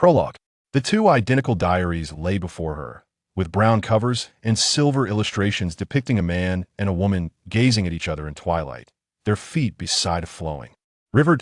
Prologue. The two identical diaries lay before her, with brown covers and silver illustrations depicting a man and a woman gazing at each other in twilight, their feet beside a flowing river.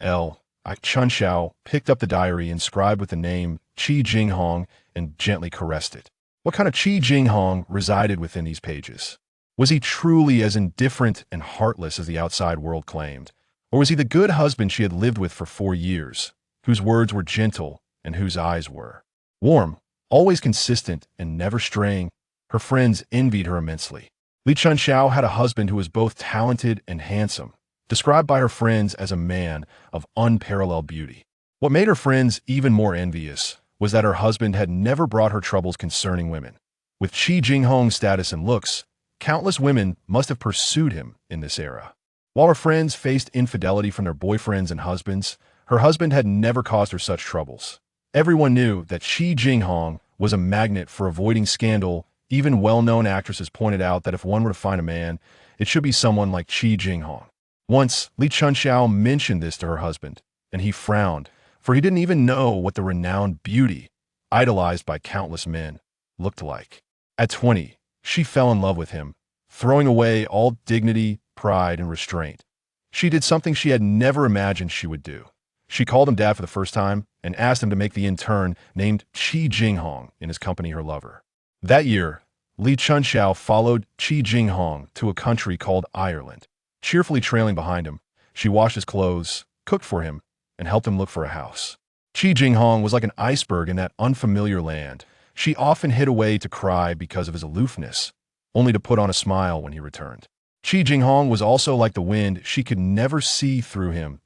Li Chunxiao picked up the diary inscribed with the name Chi Jinghong and gently caressed it. What kind of Chi Jinghong resided within these pages? Was he truly as indifferent and heartless as the outside world claimed? Or was he the good husband she had lived with for 4 years, whose words were gentle and whose eyes were warm, always consistent and never straying? Her friends envied her immensely. Li Chunxiao had a husband who was both talented and handsome, described by her friends as a man of unparalleled beauty. What made her friends even more envious was that her husband had never brought her troubles concerning women. With Chi Jinghong's status and looks, countless women must have pursued him in this era. While her friends faced infidelity from their boyfriends and husbands, her husband had never caused her such troubles. Everyone knew that Chi Jinghong was a magnet for avoiding scandal. Even well-known actresses pointed out that if one were to find a man, it should be someone like Chi Jinghong. Once, Li Chunxiao mentioned this to her husband, and he frowned, for he didn't even know what the renowned beauty, idolized by countless men, looked like. At 20, she fell in love with him, throwing away all dignity, pride, and restraint. She did something she had never imagined she would do. She called him dad for the first time and asked him to make the intern named Chi Jinghong in his company her lover. That year, Li Chunxiao followed Chi Jinghong to a country called Ireland. Cheerfully trailing behind him, she washed his clothes, cooked for him, and helped him look for a house. Chi Jinghong was like an iceberg in that unfamiliar land. She often hid away to cry because of his aloofness, only to put on a smile when he returned. Chi Jinghong was also like the wind. She could never see through him.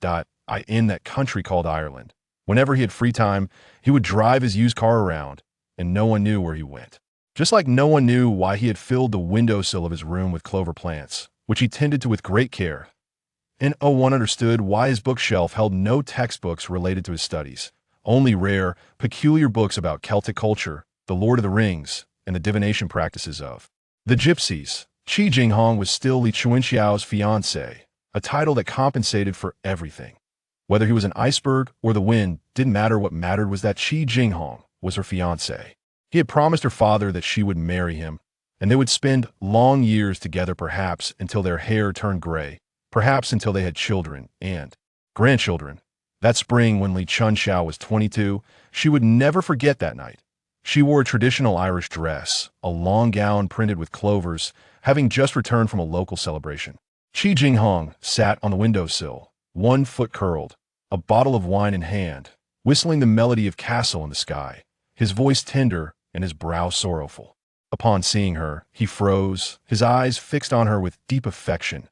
In that country called Ireland. Whenever he had free time, he would drive his used car around, and no one knew where he went. Just like no one knew why he had filled the windowsill of his room with clover plants, which he tended to with great care. And no one understood why his bookshelf held no textbooks related to his studies, only rare, peculiar books about Celtic culture, the Lord of the Rings, and the divination practices of the Gypsies. Chi Jinghong was still Li Chunxiao's fiancé, a title that compensated for everything. Whether he was an iceberg or the wind didn't matter. What mattered was that Chi Jinghong was her fiancé. He had promised her father that she would marry him, and they would spend long years together, perhaps until their hair turned gray, perhaps until they had children and grandchildren. That spring, when Li Chunxiao was 22, she would never forget that night. She wore a traditional Irish dress, a long gown printed with clovers, having just returned from a local celebration. Chi Jinghong sat on the windowsill, 1 foot curled, a bottle of wine in hand, whistling the melody of Castle in the Sky, his voice tender and his brow sorrowful. Upon seeing her, he froze, his eyes fixed on her with deep affection.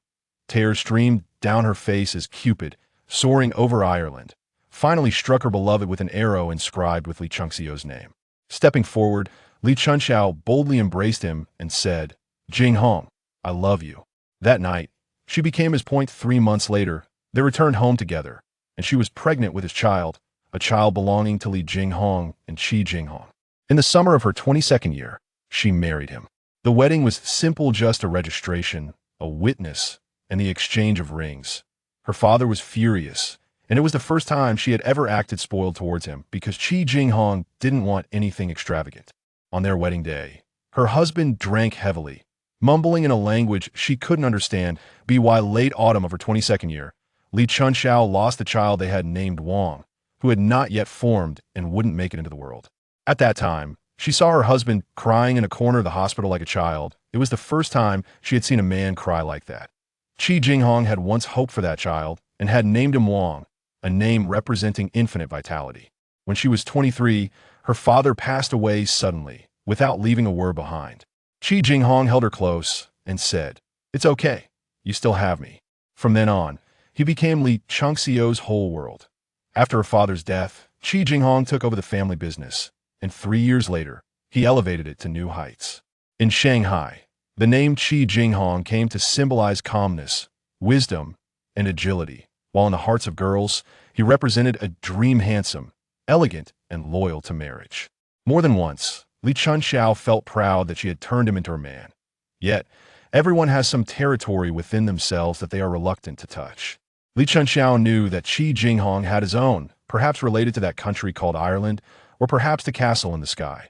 Tears streamed down her face as Cupid, soaring over Ireland, finally struck her beloved with an arrow inscribed with Li Chunxiao's name. Stepping forward, Li Chunxiao boldly embraced him and said, "Jinghong, I love you." That night, she became his point. 3 months later, they returned home together, and she was pregnant with his child, a child belonging to Li Jinghong and Chi Jinghong. In the summer of her 22nd year, she married him. The wedding was simple, just a registration, a witness, and the exchange of rings. Her father was furious, and it was the first time she had ever acted spoiled towards him because Chi Jinghong didn't want anything extravagant. On their wedding day, her husband drank heavily, mumbling in a language she couldn't understand. By late autumn of her 22nd year, Li Chunxiao lost the child they had named Wang, who had not yet formed and wouldn't make it into the world. At that time, she saw her husband crying in a corner of the hospital like a child. It was the first time she had seen a man cry like that. Chi Jinghong had once hoped for that child and had named him Wang, a name representing infinite vitality. When she was 23, her father passed away suddenly, without leaving a word behind. Chi Jinghong held her close and said, "It's okay, you still have me." From then on, he became Li Chunxiao's whole world. After her father's death, Chi Jinghong took over the family business, and 3 years later, he elevated it to new heights. In Shanghai, the name Chi Jinghong came to symbolize calmness, wisdom, and agility, while in the hearts of girls, he represented a dream, handsome, elegant, and loyal to marriage. More than once, Li Chunxiao felt proud that she had turned him into a man. Yet, everyone has some territory within themselves that they are reluctant to touch. Li Chunxiao knew that Chi Jinghong had his own, perhaps related to that country called Ireland, or perhaps to Castle in the Sky.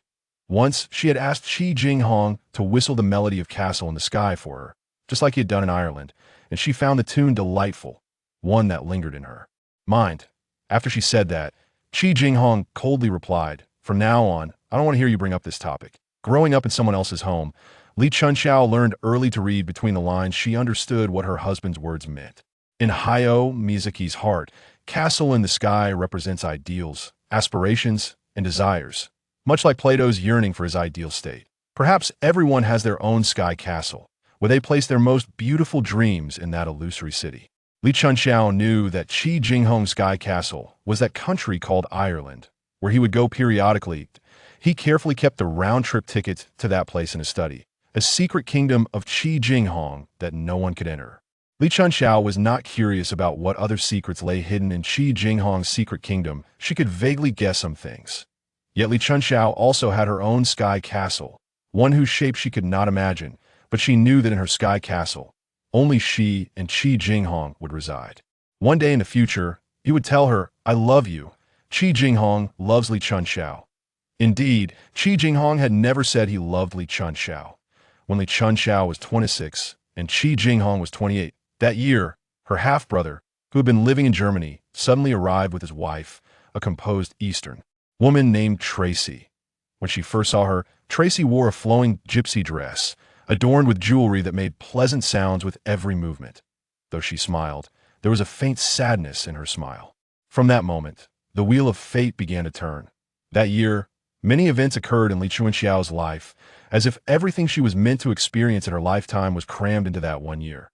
Once, she had asked Chi Jinghong to whistle the melody of Castle in the Sky for her, just like he had done in Ireland, and she found the tune delightful, one that lingered in her mind. After she said that, Chi Jinghong coldly replied, "From now on, I don't want to hear you bring up this topic." Growing up in someone else's home, Li Chunxiao learned early to read between the lines. She understood what her husband's words meant. In Hayao Miyazaki's heart, Castle in the Sky represents ideals, aspirations, and desires, much like Plato's yearning for his ideal state. Perhaps everyone has their own sky castle, where they place their most beautiful dreams in that illusory city. Li Chunxiao knew that Chi Jinghong's sky castle was that country called Ireland, where he would go periodically. He carefully kept the round-trip ticket to that place in his study, a secret kingdom of Chi Jinghong that no one could enter. Li Chunxiao was not curious about what other secrets lay hidden in Chi Jinghong's secret kingdom. She could vaguely guess some things. Yet Li Chunxiao also had her own sky castle, one whose shape she could not imagine, but she knew that in her sky castle, only she and Chi Jinghong would reside. One day in the future, he would tell her, "I love you." Chi Jinghong loves Li Chunxiao. Indeed, Chi Jinghong had never said he loved Li Chunxiao. When Li Chunxiao was 26 and Chi Jinghong was 28, that year, her half-brother, who had been living in Germany, suddenly arrived with his wife, a composed Eastern woman named Tracy. When she first saw her, Tracy wore a flowing gypsy dress, adorned with jewelry that made pleasant sounds with every movement. Though she smiled, there was a faint sadness in her smile. From that moment, the wheel of fate began to turn. That year, many events occurred in Li Chunxiao's life, as if everything she was meant to experience in her lifetime was crammed into that one year.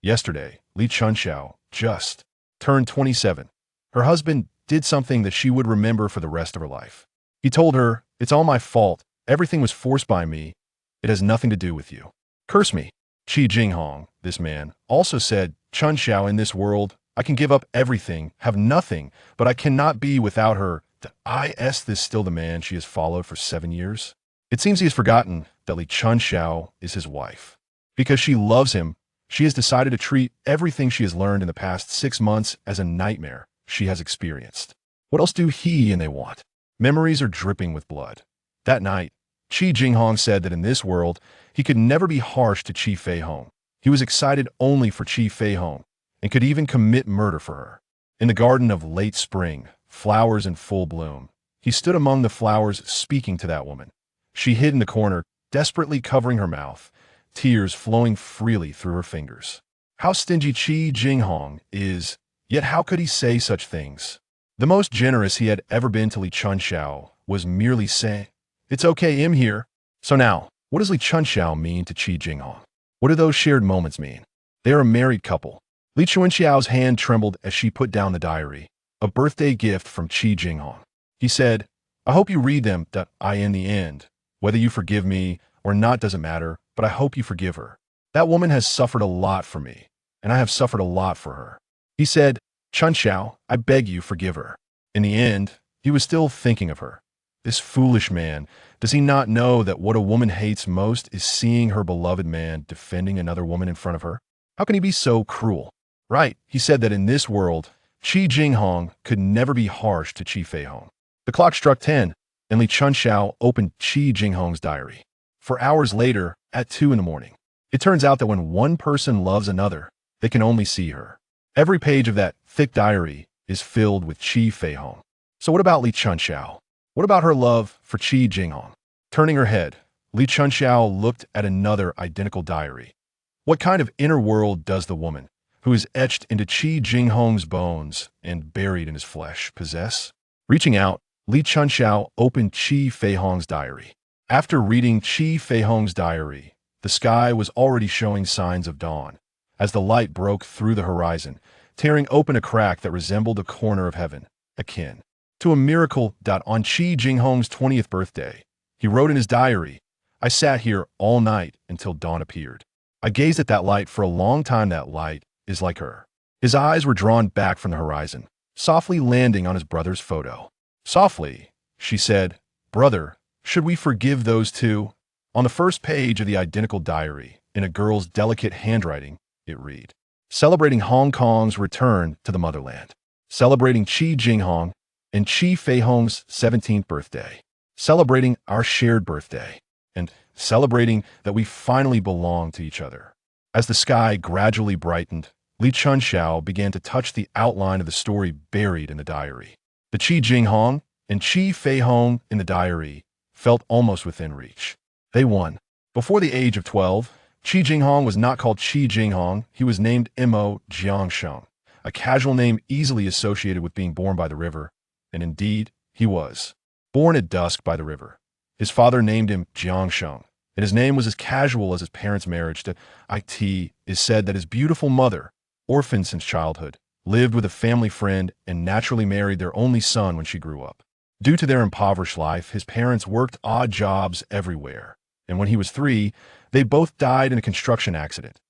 Yesterday, Li Chunxiao just turned 27. Her husband did something that she would remember for the rest of her life. He told her, "It's all my fault. Everything was forced by me. It has nothing to do with you. Curse me." Chi Jinghong, this man, also said, "Chunxiao, in this world, I can give up everything, have nothing, but I cannot be without her." Is this still the man she has followed for 7 years? It seems he has forgotten that Li Chunxiao is his wife. Because she loves him, she has decided to treat everything she has learned in the past 6 months as a nightmare she has experienced. What else do he and they want? Memories are dripping with blood. That night, Chi Jinghong said that in this world, he could never be harsh to Chi Feihong. He was excited only for Chi Feihong, and could even commit murder for her. In the garden of late spring, flowers in full bloom, he stood among the flowers speaking to that woman. She hid in the corner, desperately covering her mouth, tears flowing freely through her fingers. How stingy Chi Jinghong is, yet how could he say such things? The most generous he had ever been to Li Chunxiao was merely saying, "It's okay, I'm here." So now, what does Li Chunxiao mean to Chi Jinghong? What do those shared moments mean? They are a married couple. Li Chunxiao's hand trembled as she put down the diary, a birthday gift from Chi Jinghong. He said, "I hope you read them. In the end, whether you forgive me or not doesn't matter, but I hope you forgive her. That woman has suffered a lot for me, and I have suffered a lot for her." He said, "Chunxiao, I beg you, forgive her." In the end, he was still thinking of her. This foolish man, does he not know that what a woman hates most is seeing her beloved man defending another woman in front of her? How can he be so cruel? Right, he said that in this world, Chi Jinghong could never be harsh to Chi Feihong. The clock struck 10, and Li Chunxiao opened Chi Jinghong's diary. 4 hours later, at 2 in the morning. It turns out that when one person loves another, they can only see her. Every page of that thick diary is filled with Chi Feihong. So what about Li Chunxiao? What about her love for Chi Jinghong? Turning her head, Li Chunxiao looked at another identical diary. What kind of inner world does the woman, who is etched into Chi Jinghong's bones and buried in his flesh, possess? Reaching out, Li Chunxiao opened Chi Feihong's diary. After reading Chi Feihong's diary, the sky was already showing signs of dawn, as the light broke through the horizon, tearing open a crack that resembled a corner of heaven, akin to a miracle. On Chi Jinghong's 20th birthday, he wrote in his diary, "I sat here all night until dawn appeared. I gazed at that light for a long time. That light is like her." His eyes were drawn back from the horizon, softly landing on his brother's photo. Softly, she said, "Brother, should we forgive those two?" On the first page of the identical diary, in a girl's delicate handwriting, it read, "Celebrating Hong Kong's return to the motherland. Celebrating Chi Jinghong and Chi Feihong's 17th birthday, celebrating our shared birthday, and celebrating that we finally belong to each other. As the sky gradually brightened, Li Chunxiao began to touch the outline of the story buried in the diary. The Chi Jinghong and Chi Feihong in the diary felt almost within reach. They won. Before the age of 12, Chi Jinghong was not called Chi Jinghong, he was named Mo Jiangsheng, a casual name easily associated with being born by the river, and indeed, he was. Born at dusk by the river. His father named him Jiangsheng, and his name was as casual as his parents' marriage to it is said that his beautiful mother, orphaned since childhood, lived with a family friend and naturally married their only son when she grew up. Due to their impoverished life, his parents worked odd jobs everywhere, and when he was 3, they both died in a construction accident.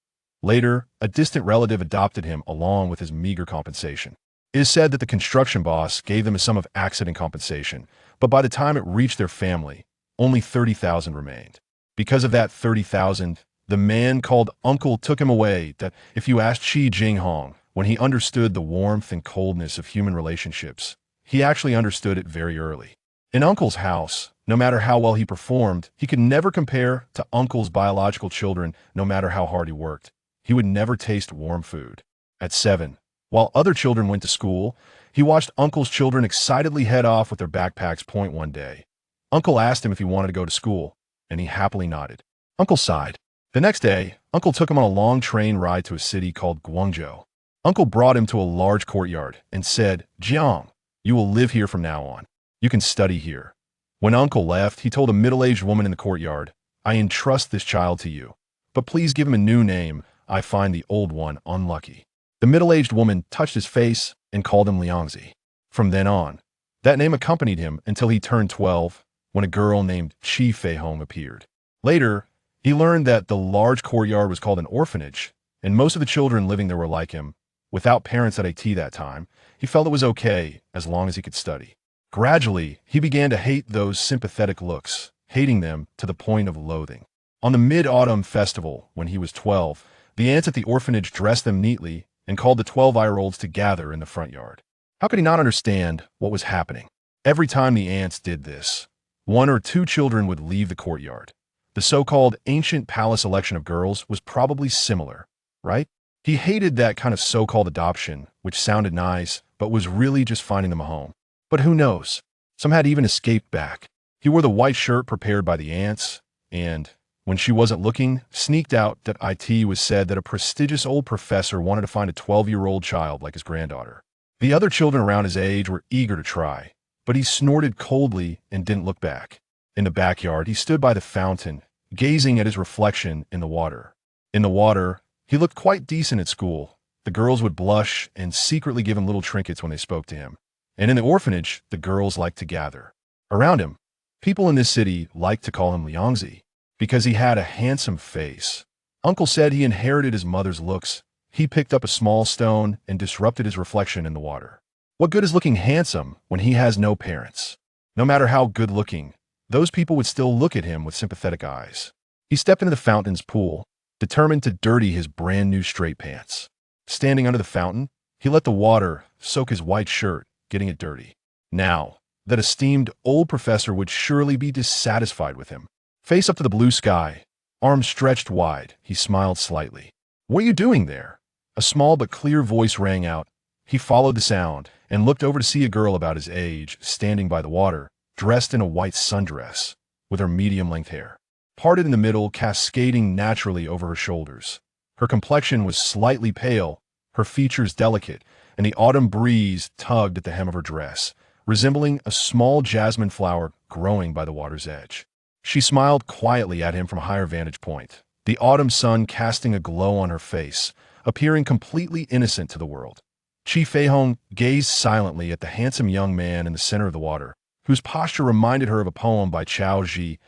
Later, a distant relative adopted him along with his meager compensation. It is said that the construction boss gave them a sum of accident compensation, but by the time it reached their family, only 30,000 remained. Because of that 30,000, the man called Uncle took him away. That if you asked Chi Jinghong, when he understood the warmth and coldness of human relationships, he actually understood it very early. In Uncle's house, no matter how well he performed, he could never compare to Uncle's biological children no matter how hard he worked. He would never taste warm food. At 7, while other children went to school, he watched Uncle's children excitedly head off with their backpacks one day. Uncle asked him if he wanted to go to school, and he happily nodded. Uncle sighed. The next day, Uncle took him on a long train ride to a city called Guangzhou. Uncle brought him to a large courtyard and said, Jiang, you will live here from now on. You can study here. When Uncle left, he told a middle-aged woman in the courtyard, I entrust this child to you, but please give him a new name. I find the old one unlucky. The middle-aged woman touched his face and called him Liangzi. From then on, that name accompanied him until he turned 12, when a girl named Chi Feihong appeared. Later, he learned that the large courtyard was called an orphanage, and most of the children living there were like him. Without parents at IT that time, he felt it was okay as long as he could study. Gradually, he began to hate those sympathetic looks, hating them to the point of loathing. On the Mid-Autumn Festival, when he was 12, the aunts at the orphanage dressed them neatly and called the 12-year-olds to gather in the front yard. How could he not understand what was happening? Every time the aunts did this, 1 or 2 children would leave the courtyard. The so-called ancient palace election of girls was probably similar, right? He hated that kind of so-called adoption, which sounded nice, but was really just finding them a home. But who knows? Some had even escaped back. He wore the white shirt prepared by the aunts, and, when she wasn't looking, sneaked out. That it was said that a prestigious old professor wanted to find a 12-year-old child like his granddaughter. The other children around his age were eager to try, but he snorted coldly and didn't look back. In the backyard, he stood by the fountain, gazing at his reflection in the water. In the water, he looked quite decent at school. The girls would blush and secretly give him little trinkets when they spoke to him. And in the orphanage, the girls liked to gather around him. People in this city liked to call him Liangzi because he had a handsome face. Uncle said he inherited his mother's looks. He picked up a small stone and disrupted his reflection in the water. What good is looking handsome when he has no parents? No matter how good looking, those people would still look at him with sympathetic eyes. He stepped into the fountain's pool, determined to dirty his brand new straight pants. Standing under the fountain, he let the water soak his white shirt, getting it dirty. Now, that esteemed old professor would surely be dissatisfied with him. Face up to the blue sky, arms stretched wide, he smiled slightly. What are you doing there? A small but clear voice rang out. He followed the sound and looked over to see a girl about his age standing by the water, dressed in a white sundress, with her medium-length hair parted in the middle, cascading naturally over her shoulders. Her complexion was slightly pale, her features delicate, and the autumn breeze tugged at the hem of her dress, resembling a small jasmine flower growing by the water's edge. She smiled quietly at him from a higher vantage point, the autumn sun casting a glow on her face, appearing completely innocent to the world. Chi Feihong gazed silently at the handsome young man in the center of the water, whose posture reminded her of a poem by Cao Ji,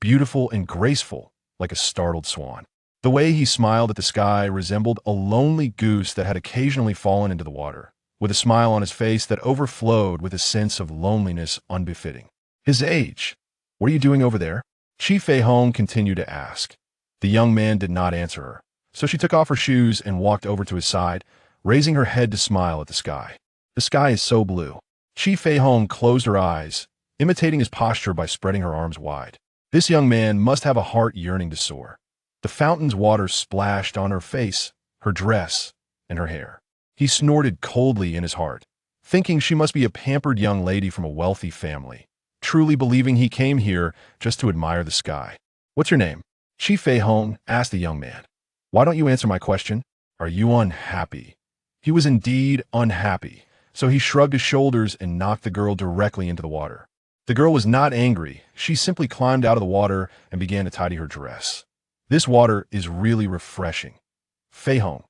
beautiful and graceful, like a startled swan. The way he smiled at the sky resembled a lonely goose that had occasionally fallen into the water, with a smile on his face that overflowed with a sense of loneliness unbefitting his age. What are you doing over there? Chi Feihong continued to ask. The young man did not answer her, so she took off her shoes and walked over to his side, raising her head to smile at the sky. The sky is so blue. Chi Feihong closed her eyes, imitating his posture by spreading her arms wide. This young man must have a heart yearning to soar. The fountain's water splashed on her face, her dress, and her hair. He snorted coldly in his heart, thinking she must be a pampered young lady from a wealthy family, truly believing he came here just to admire the sky. "What's your name?" Chi Feihong asked the young man. "Why don't you answer my question? Are you unhappy?" He was indeed unhappy, so he shrugged his shoulders and knocked the girl directly into the water. The girl was not angry. She simply climbed out of the water and began to tidy her dress. "This water is really refreshing." "Feihong,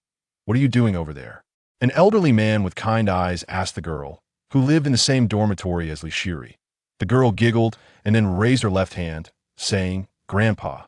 what are you doing over there?" An elderly man with kind eyes asked the girl, who lived in the same dormitory as Li Chunxiao. The girl giggled and then raised her left hand, saying, "Grandpa,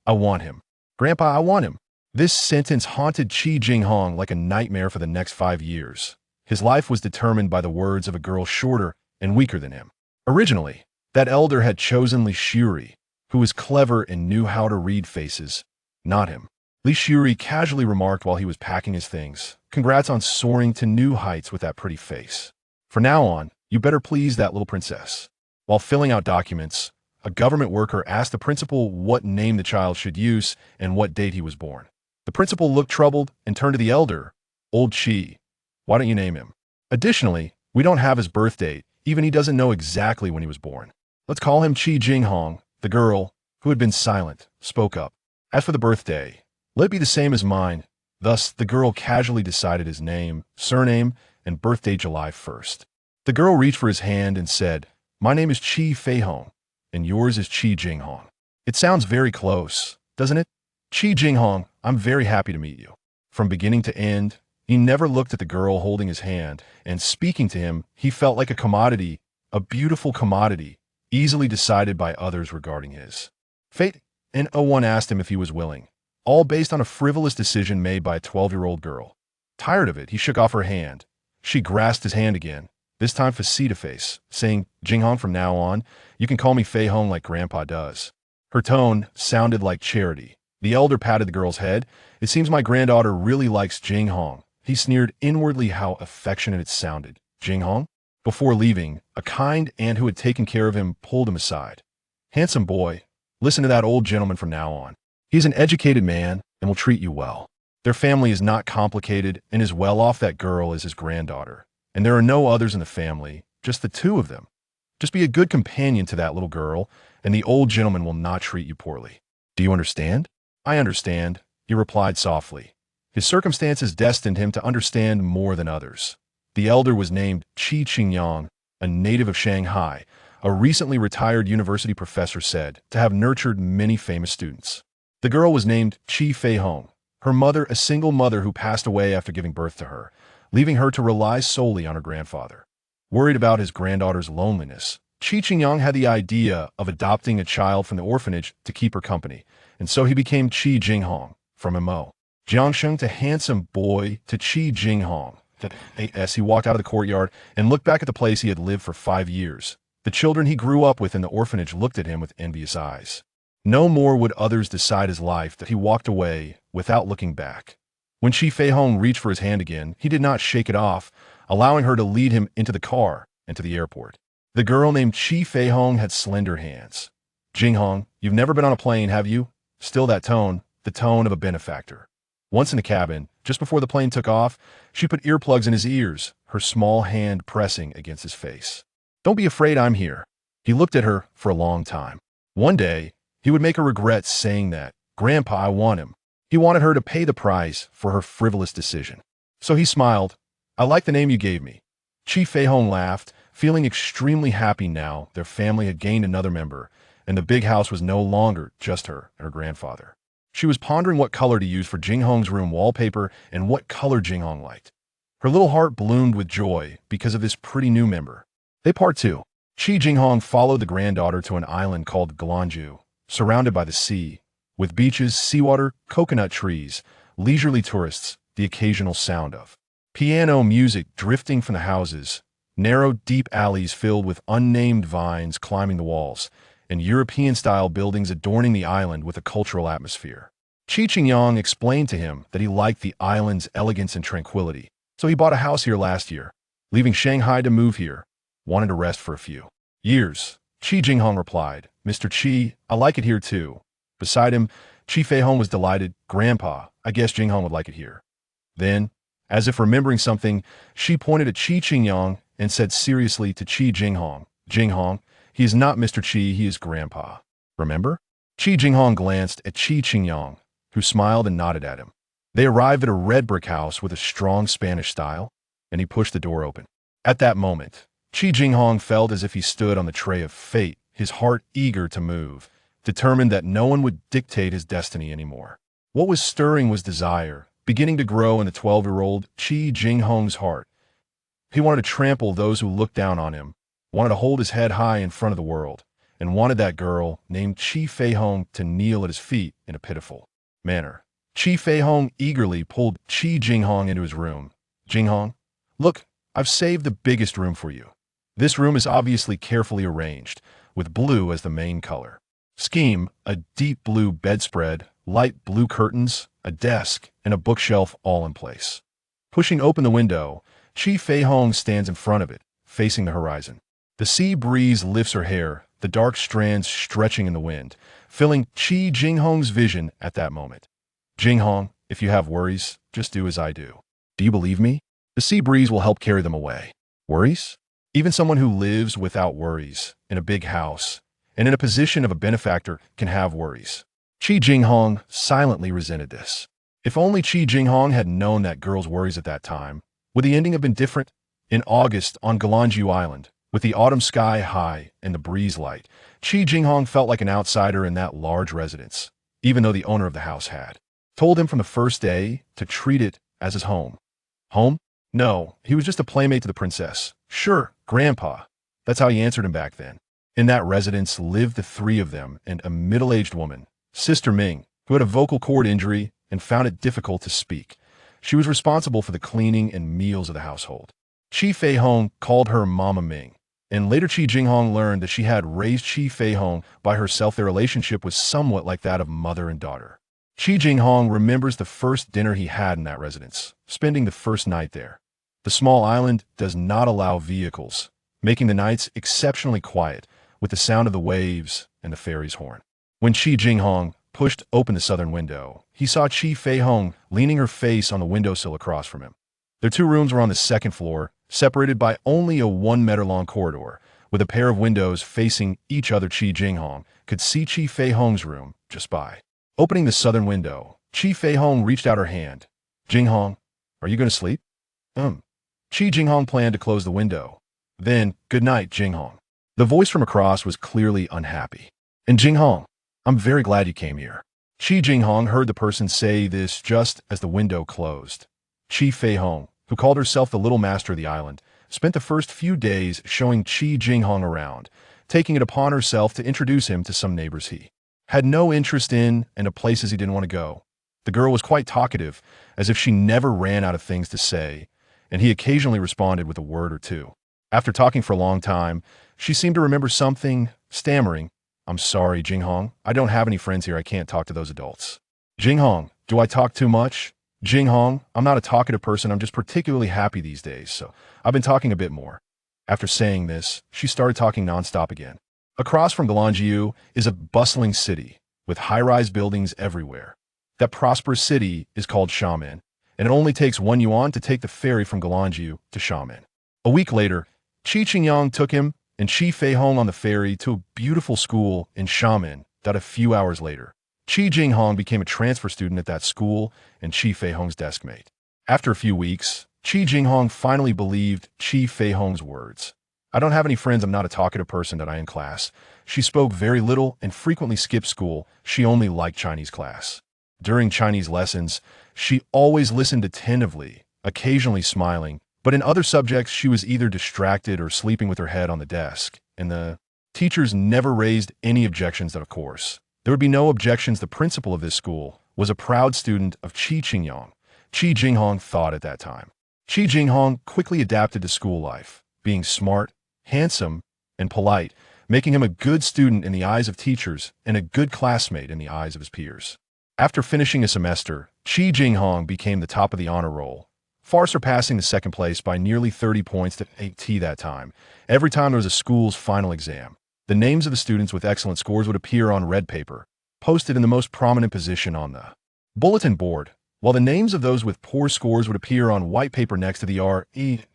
I want him. Grandpa, I want him." This sentence haunted Chi Jinghong like a nightmare for the next 5 years. His life was determined by the words of a girl shorter and weaker than him. Originally, that elder had chosen Li Chunxiao, who was clever and knew how to read faces, not him. Li Chunxiao casually remarked while he was packing his things, "Congrats on soaring to new heights with that pretty face. From now on, you better please that little princess." While filling out documents, a government worker asked the principal what name the child should use and what date he was born. The principal looked troubled and turned to the elder. "Old Chi, why don't you name him? Additionally, we don't have his birth date, even he doesn't know exactly when he was born. Let's call him Chi Jinghong." The girl, who had been silent, spoke up. "As for the birthday, let it be the same as mine." Thus, the girl casually decided his name, surname, and birthday July 1st. The girl reached for his hand and said, "My name is Chi Feihong, and yours is Chi Jinghong. It sounds very close, doesn't it? Chi Jinghong, I'm very happy to meet you." From beginning to end, he never looked at the girl holding his hand, and speaking to him, he felt like a commodity, a beautiful commodity, easily decided by others regarding his fate. And one asked him if he was willing, all based on a frivolous decision made by a 12-year-old girl. Tired of it, he shook off her hand. She grasped his hand again, this time face-to-face, saying, "Jinghong, from now on, you can call me Feihong like Grandpa does." Her tone sounded like charity. The elder patted the girl's head. "It seems my granddaughter really likes Jinghong." He sneered inwardly how affectionate it sounded. "Jinghong?" Before leaving, a kind aunt who had taken care of him pulled him aside. "Handsome boy, listen to that old gentleman from now on. He's an educated man and will treat you well. Their family is not complicated and as well off that girl as his granddaughter. And there are no others in the family, just the two of them. Just be a good companion to that little girl, and the old gentleman will not treat you poorly. Do you understand?" "I understand," he replied softly. His circumstances destined him to understand more than others. The elder was named Chi Jinghong, a native of Shanghai. A recently retired university professor said to have nurtured many famous students. The girl was named Chi Feihong, her mother a single mother who passed away after giving birth to her, leaving her to rely solely on her grandfather. Worried about his granddaughter's loneliness, Chi Jinghong had the idea of adopting a child from the orphanage to keep her company, and so he became Chi Jinghong, from Mo. Jiangsheng to handsome boy to Chi Jinghong. As he walked out of the courtyard and looked back at the place he had lived for 5 years, the children he grew up with in the orphanage looked at him with envious eyes. No more would others decide his life that he walked away without looking back. When Chi Feihong reached for his hand again, he did not shake it off, allowing her to lead him into the car and to the airport. The girl named Chi Feihong had slender hands. "Jinghong, you've never been on a plane, have you?" Still that tone, the tone of a benefactor. Once in the cabin, just before the plane took off, she put earplugs in his ears, her small hand pressing against his face. "Don't be afraid, I'm here." He looked at her for a long time. One day, he would make her regret saying that, "Grandpa, I want him." He wanted her to pay the price for her frivolous decision. So he smiled. "I like the name you gave me." Chi Feihong laughed, feeling extremely happy now their family had gained another member, and the big house was no longer just her and her grandfather. She was pondering what color to use for Jinghong's room wallpaper and what color Jinghong liked. Her little heart bloomed with joy because of this pretty new member. They part two. Chi Jinghong followed the granddaughter to an island called Glanju, surrounded by the sea, with beaches, seawater, coconut trees, leisurely tourists, the occasional sound of piano music drifting from the houses, narrow, deep alleys filled with unnamed vines climbing the walls, and European-style buildings adorning the island with a cultural atmosphere. Chi Jinghong explained to him that he liked the island's elegance and tranquility, so he bought a house here last year, leaving Shanghai to move here. wanted to rest for a few years. Chi Jinghong replied, Mr. Chi, I like it here too. Beside him, Chi Feihong was delighted. Grandpa, I guess Jinghong would like it here. Then, as if remembering something, she pointed at Chi Jinghong and said seriously to Chi Jinghong, Jinghong, he is not Mr. Chi, he is Grandpa. Remember? Chi Jinghong glanced at Chi Jinghong, who smiled and nodded at him. They arrived at a red brick house with a strong Spanish style, and he pushed the door open. At that moment, Chi Jinghong felt as if he stood on the tray of fate, his heart eager to move, determined that no one would dictate his destiny anymore. What was stirring was desire, beginning to grow in the 12-year-old Chi Jinghong's heart. He wanted to trample those who looked down on him, wanted to hold his head high in front of the world, and wanted that girl, named Chi Feihong, to kneel at his feet in a pitiful manner. Chi Feihong eagerly pulled Chi Jinghong into his room. Jinghong, look, I've saved the biggest room for you. This room is obviously carefully arranged, with blue as the main color scheme, a deep blue bedspread, light blue curtains, a desk, and a bookshelf all in place. Pushing open the window, Chi Feihong stands in front of it, facing the horizon. The sea breeze lifts her hair, the dark strands stretching in the wind, filling Chi Jinghong's vision at that moment. Jinghong, if you have worries, just do as I do. Do you believe me? The sea breeze will help carry them away. Worries? Even someone who lives without worries, in a big house, and in a position of a benefactor can have worries. Chi Jinghong silently resented this. If only Chi Jinghong had known that girl's worries at that time, would the ending have been different? In August, on Galanjiu Island, with the autumn sky high and the breeze light, Chi Jinghong felt like an outsider in that large residence, even though the owner of the house had told him from the first day to treat it as his home. Home? No, he was just a playmate to the princess. Sure, Grandpa. That's how he answered him back then. In that residence lived the three of them and a middle-aged woman, Sister Ming, who had a vocal cord injury and found it difficult to speak. She was responsible for the cleaning and meals of the household. Chi Feihong called her Mama Ming, and later Chi Jinghong learned that she had raised Chi Feihong by herself. Their relationship was somewhat like that of mother and daughter. Chi Jinghong remembers the first dinner he had in that residence, spending the first night there. The small island does not allow vehicles, making the nights exceptionally quiet, with the sound of the waves and the ferry's horn. When Chi Jinghong pushed open the southern window, he saw Chi Feihong leaning her face on the windowsill across from him. Their two rooms were on the second floor, separated by only a 1-meter-long corridor, with a pair of windows facing each other. Chi Jinghong could see Chi Feihong's room just by. Opening the southern window, Chi Feihong reached out her hand. Jinghong, are you going to sleep? Chi Jinghong planned to close the window. Then, good night, Jinghong. The voice from across was clearly unhappy. And Jinghong, I'm very glad you came here. Chi Jinghong heard the person say this just as the window closed. Chi Feihong, who called herself the little master of the island, spent the first few days showing Chi Jinghong around, taking it upon herself to introduce him to some neighbors he had no interest in and to places he didn't want to go. The girl was quite talkative, as if she never ran out of things to say, and he occasionally responded with a word or two. After talking for a long time, she seemed to remember something, stammering, I'm sorry, Jinghong. I don't have any friends here. I can't talk to those adults. Jinghong, do I talk too much? Jinghong, I'm not a talkative person. I'm just particularly happy these days, so I've been talking a bit more. After saying this, she started talking nonstop again. Across from Galanjiu is a bustling city with high-rise buildings everywhere. That prosperous city is called Xiamen, and it only takes 1 yuan to take the ferry from Galanjiu to Xiamen. A week later, Chi Jinghong took him and Chi Feihong on the ferry to a beautiful school in Xiamen. That a few hours later, Chi Jinghong became a transfer student at that school and Chi Feihong's desk mate. After a few weeks, Chi Jinghong finally believed Chi Feihong's words. I don't have any friends. I'm not a talkative person that I in class. She spoke very little and frequently skipped school. She only liked Chinese class. During Chinese lessons, she always listened attentively, occasionally smiling, but in other subjects she was either distracted or sleeping with her head on the desk, and the teachers never raised any objections. That, of course, there would be no objections. The principal of this school was a proud student of Chi Jinghong. Chi Jinghong thought at that time. Chi Jinghong quickly adapted to school life, being smart, handsome, and polite, making him a good student in the eyes of teachers and a good classmate in the eyes of his peers. After finishing a semester, Chi Jinghong became the top of the honor roll, far surpassing the second place by nearly 30 points to AT that time. Every time there was a school's final exam, the names of the students with excellent scores would appear on red paper, posted in the most prominent position on the bulletin board, while the names of those with poor scores would appear on white paper next to the REAT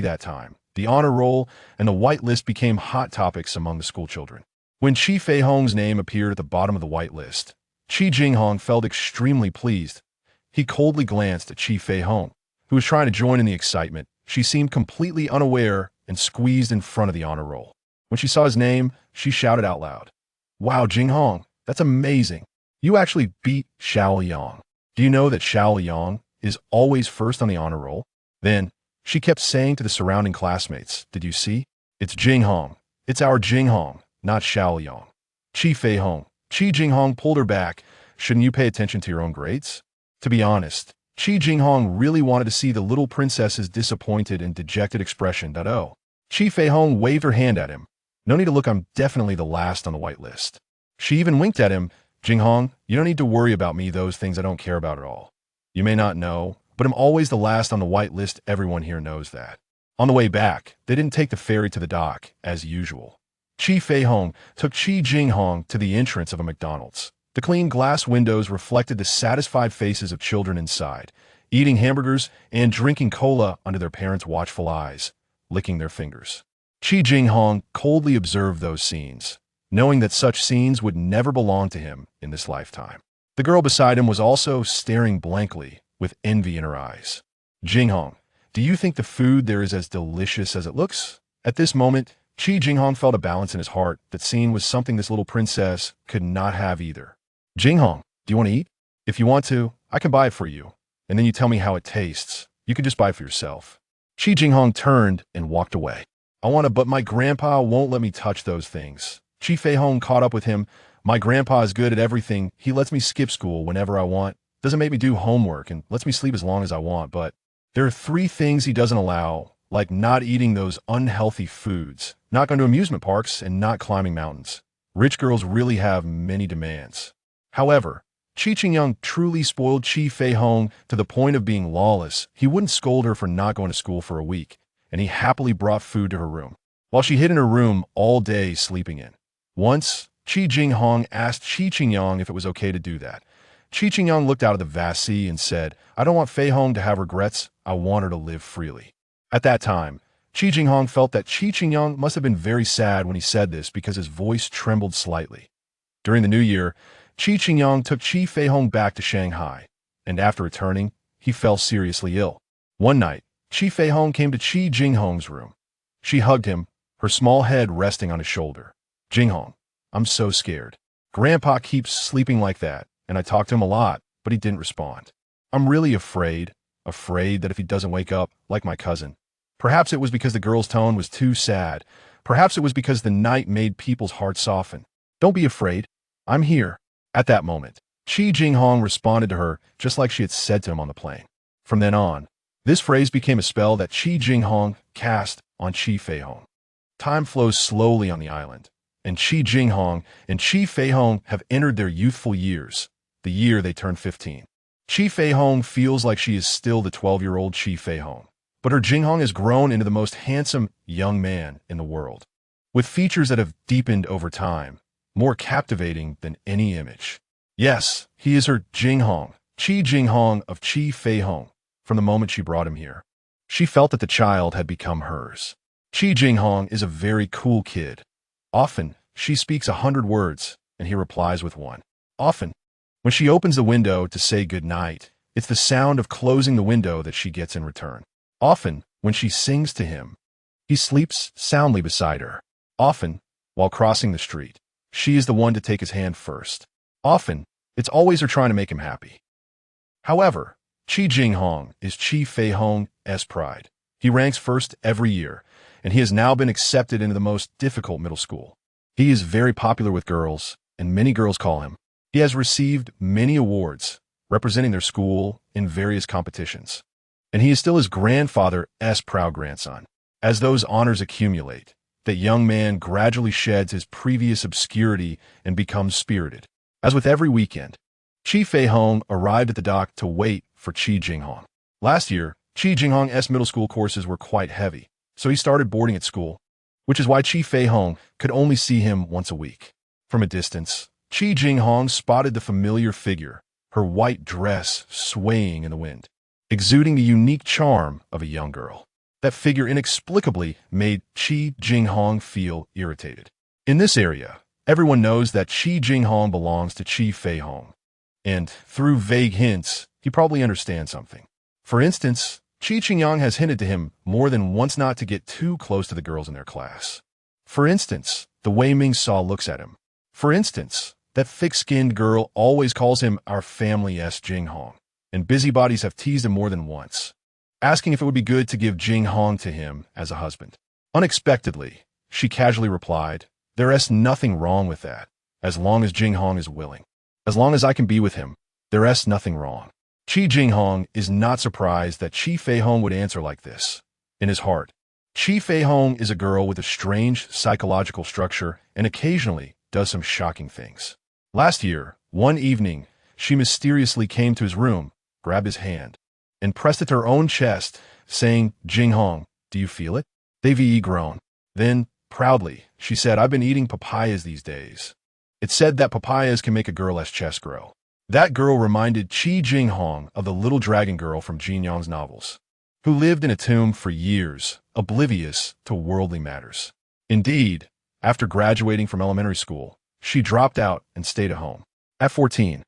that time. The honor roll and the white list became hot topics among the school children. When Chi Feihong's name appeared at the bottom of the white list, Chi Jinghong felt extremely pleased. He coldly glanced at Chi Feihong, who was trying to join in the excitement. She seemed completely unaware and squeezed in front of the honor roll. When she saw his name, she shouted out loud, "Wow, Jinghong, that's amazing. You actually beat Xiao Yang. Do you know that Xiao Yang is always first on the honor roll?" Then, she kept saying to the surrounding classmates, "Did you see? It's Jinghong. It's our Jinghong, not Xiao Yang." Chi Feihong. Chi Jinghong pulled her back. "Shouldn't you pay attention to your own grades?" To be honest, Chi Jinghong really wanted to see the little princess's disappointed and dejected expression. Oh. Chi Feihong waved her hand at him. "No need to look, I'm definitely the last on the white list." She even winked at him. "Jinghong, you don't need to worry about me, those things I don't care about at all. You may not know, but I'm always the last on the white list, everyone here knows that." On the way back, they didn't take the ferry to the dock, as usual. Chi Feihong took Chi Jinghong to the entrance of a McDonald's. The clean glass windows reflected the satisfied faces of children inside, eating hamburgers and drinking cola under their parents' watchful eyes, licking their fingers. Chi Jinghong coldly observed those scenes, knowing that such scenes would never belong to him in this lifetime. The girl beside him was also staring blankly, with envy in her eyes. "Jinghong, do you think the food there is as delicious as it looks?" At this moment, Chi Jinghong felt a balance in his heart that scene was something this little princess could not have either. "Jinghong, do you want to eat? If you want to, I can buy it for you, and then you tell me how it tastes. You can just buy it for yourself." Chi Jinghong turned and walked away. "I want to, but my grandpa won't let me touch those things." Chi Feihong caught up with him. "My grandpa is good at everything. He lets me skip school whenever I want, doesn't make me do homework, and lets me sleep as long as I want, but there are 3 things he doesn't allow, like not eating those unhealthy foods, not going to amusement parks, and not climbing mountains. Rich girls really have many demands." However, Chi Jinghong truly spoiled Chi Feihong to the point of being lawless. He wouldn't scold her for not going to school for a week, and he happily brought food to her room, while she hid in her room all day sleeping in. Once, Chi Jinghong asked Chi Jinghong if it was okay to do that. Chi Jinghong looked out at the vast sea and said, "I don't want Feihong to have regrets. I want her to live freely." At that time, Chi Jinghong felt that Chi Jinghong must have been very sad when he said this because his voice trembled slightly. During the new year, Chi Jinghong took Chi Feihong back to Shanghai, and after returning, he fell seriously ill. One night, Chi Feihong came to Chi Jinghong's room. She hugged him, her small head resting on his shoulder. "Jinghong, I'm so scared. Grandpa keeps sleeping like that, and I talked to him a lot, but he didn't respond. I'm really afraid that if he doesn't wake up, like my cousin." Perhaps it was because the girl's tone was too sad. Perhaps it was because the night made people's hearts soften. "Don't be afraid. I'm here." At that moment, Chi Jinghong responded to her just like she had said to him on the plane. From then on, this phrase became a spell that Chi Jinghong cast on Chi Feihong. Time flows slowly on the island, and Chi Jinghong and Chi Feihong have entered their youthful years, the year they turn 15. Chi Feihong feels like she is still the 12-year-old Chi Feihong, but her Jinghong has grown into the most handsome young man in the world, with features that have deepened over time, more captivating than any image. Yes, he is her Jinghong, Chi Jinghong of Chi Feihong, from the moment she brought him here. She felt that the child had become hers. Chi Jinghong is a very cool kid. Often, she speaks 100 words, and he replies with 1. Often, when she opens the window to say good night, it's the sound of closing the window that she gets in return. Often, when she sings to him, he sleeps soundly beside her. Often, while crossing the street, she is the one to take his hand first. Often, it's always her trying to make him happy. However, Chi Jinghong is Chi Feihong's pride. He ranks first every year, and he has now been accepted into the most difficult middle school. He is very popular with girls, and many girls call him. He has received many awards, representing their school in various competitions. And he is still his grandfather's proud grandson. As those honors accumulate, that young man gradually sheds his previous obscurity and becomes spirited. As with every weekend, Chi Feihong arrived at the dock to wait for Chi Jinghong. Last year, Chi Jinghong's middle school courses were quite heavy, so he started boarding at school, which is why Chi Feihong could only see him once a week. From a distance, Chi Jinghong spotted the familiar figure, her white dress swaying in the wind, exuding the unique charm of a young girl. That figure inexplicably made Chi Jinghong feel irritated. In this area, everyone knows that Chi Jinghong belongs to Chi Feihong, and through vague hints, he probably understands something. For instance, Chi Jinghong has hinted to him more than once not to get too close to the girls in their class. For instance, the way Ming Saw looks at him. For instance, that thick-skinned girl always calls him our family's Jinghong, and busybodies have teased him more than once, asking if it would be good to give Jinghong to him as a husband. Unexpectedly, she casually replied, "There's nothing wrong with that, as long as Jinghong is willing. As long as I can be with him, there's nothing wrong." Chi Jinghong is not surprised that Chi Feihong would answer like this. In his heart, Chi Feihong is a girl with a strange psychological structure and occasionally does some shocking things. Last year, one evening, she mysteriously came to his room, grabbed his hand, and pressed it to her own chest, saying, "Jinghong, do you feel it?" They groaned. Then, proudly, she said, "I've been eating papayas these days." It said that papayas can make a girl's chest grow. That girl reminded Chi Jinghong of the little dragon girl from Jinhong's novels, who lived in a tomb for years, oblivious to worldly matters. Indeed, after graduating from elementary school, she dropped out and stayed at home. At 14,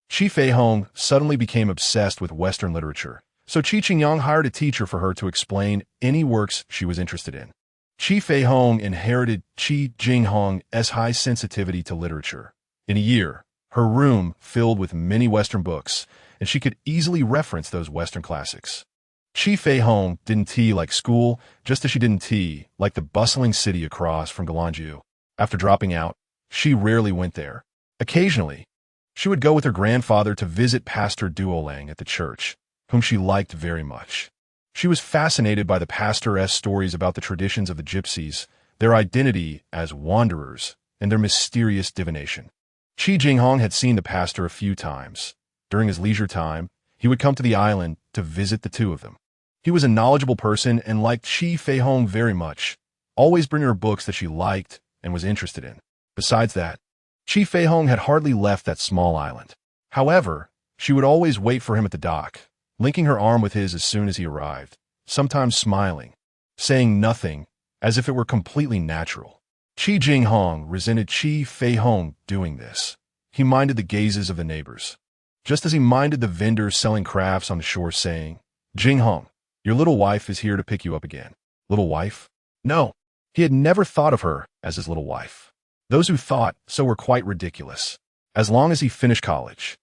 Chi Feihong suddenly became obsessed with Western literature, so Chi Jinghong hired a teacher for her to explain any works she was interested in. Chi Feihong inherited Chi Jinghong's high sensitivity to literature. In a year, her room filled with many Western books, and she could easily reference those Western classics. Chi Feihong didn't tea like school, just as she didn't tea like the bustling city across from Galanju. After dropping out, she rarely went there. Occasionally, she would go with her grandfather to visit Pastor Duolang at the church, whom she liked very much. She was fascinated by the pastor's stories about the traditions of the gypsies, their identity as wanderers, and their mysterious divination. Chi Jinghong had seen the pastor a few times. During his leisure time, he would come to the island to visit the two of them. He was a knowledgeable person and liked Chi Feihong very much, always bringing her books that she liked and was interested in. Besides that, Chi Feihong had hardly left that small island. However, she would always wait for him at the dock, linking her arm with his as soon as he arrived, sometimes smiling, saying nothing, as if it were completely natural. Chi Jinghong resented Chi Feihong doing this. He minded the gazes of the neighbors, just as he minded the vendors selling crafts on the shore saying, "Jinghong, your little wife is here to pick you up again." Little wife? No, he had never thought of her as his little wife. Those who thought so were quite ridiculous. As long as he finished college,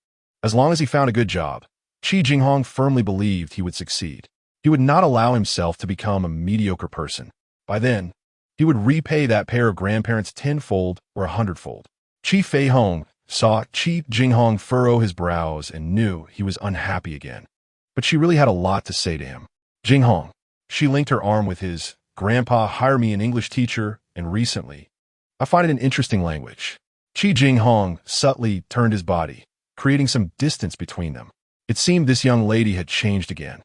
as long as he found a good job, Chi Jinghong firmly believed he would succeed. He would not allow himself to become a mediocre person. By then, he would repay that pair of grandparents tenfold or 100-fold. Chi Feihong saw Chi Jinghong furrow his brows and knew he was unhappy again. But she really had a lot to say to him. "Jinghong," she linked her arm with his, "Grandpa hired me an English teacher, and recently, I find it an interesting language." Chi Jinghong subtly turned his body, creating some distance between them. It seemed this young lady had changed again.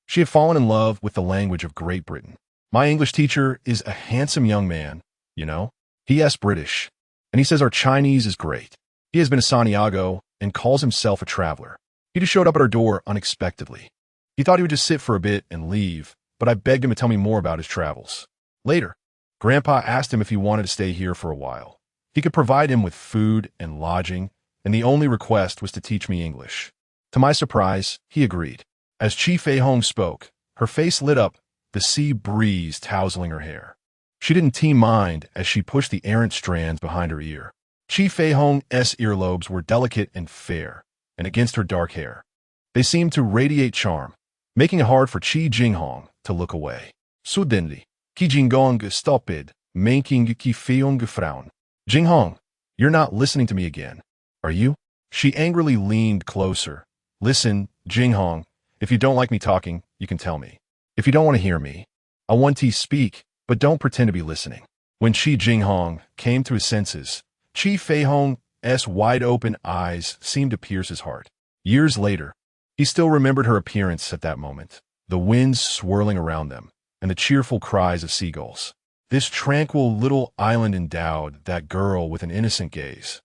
She had fallen in love with the language of Great Britain. "My English teacher is a handsome young man, you know. He is British, and he says our Chinese is great. He has been to Santiago and calls himself a traveler. He just showed up at our door unexpectedly. He thought he would just sit for a bit and leave, but I begged him to tell me more about his travels. Later, Grandpa asked him if he wanted to stay here for a while. He could provide him with food and lodging, and the only request was to teach me English. To my surprise, he agreed. As Chi Feihong spoke, her face lit up, the sea breeze tousling her hair. She didn't mind as she pushed the errant strands behind her ear. Chi Feihong's earlobes were delicate and fair, and against her dark hair, they seemed to radiate charm, making it hard for Chi Jinghong to look away. Suddenly, Chi Jinghong stopped, making Chi Feihong frown. "Jinghong, you're not listening to me again, are you?" She angrily leaned closer. "Listen, Jinghong, if you don't like me talking, you can tell me. If you don't want to hear me, I want to speak, but don't pretend to be listening." When Chi Jinghong came to his senses, Chi Feihong's wide-open eyes seemed to pierce his heart. Years later, he still remembered her appearance at that moment. the winds swirling around them, and the cheerful cries of seagulls. This tranquil little island endowed that girl with an innocent gaze,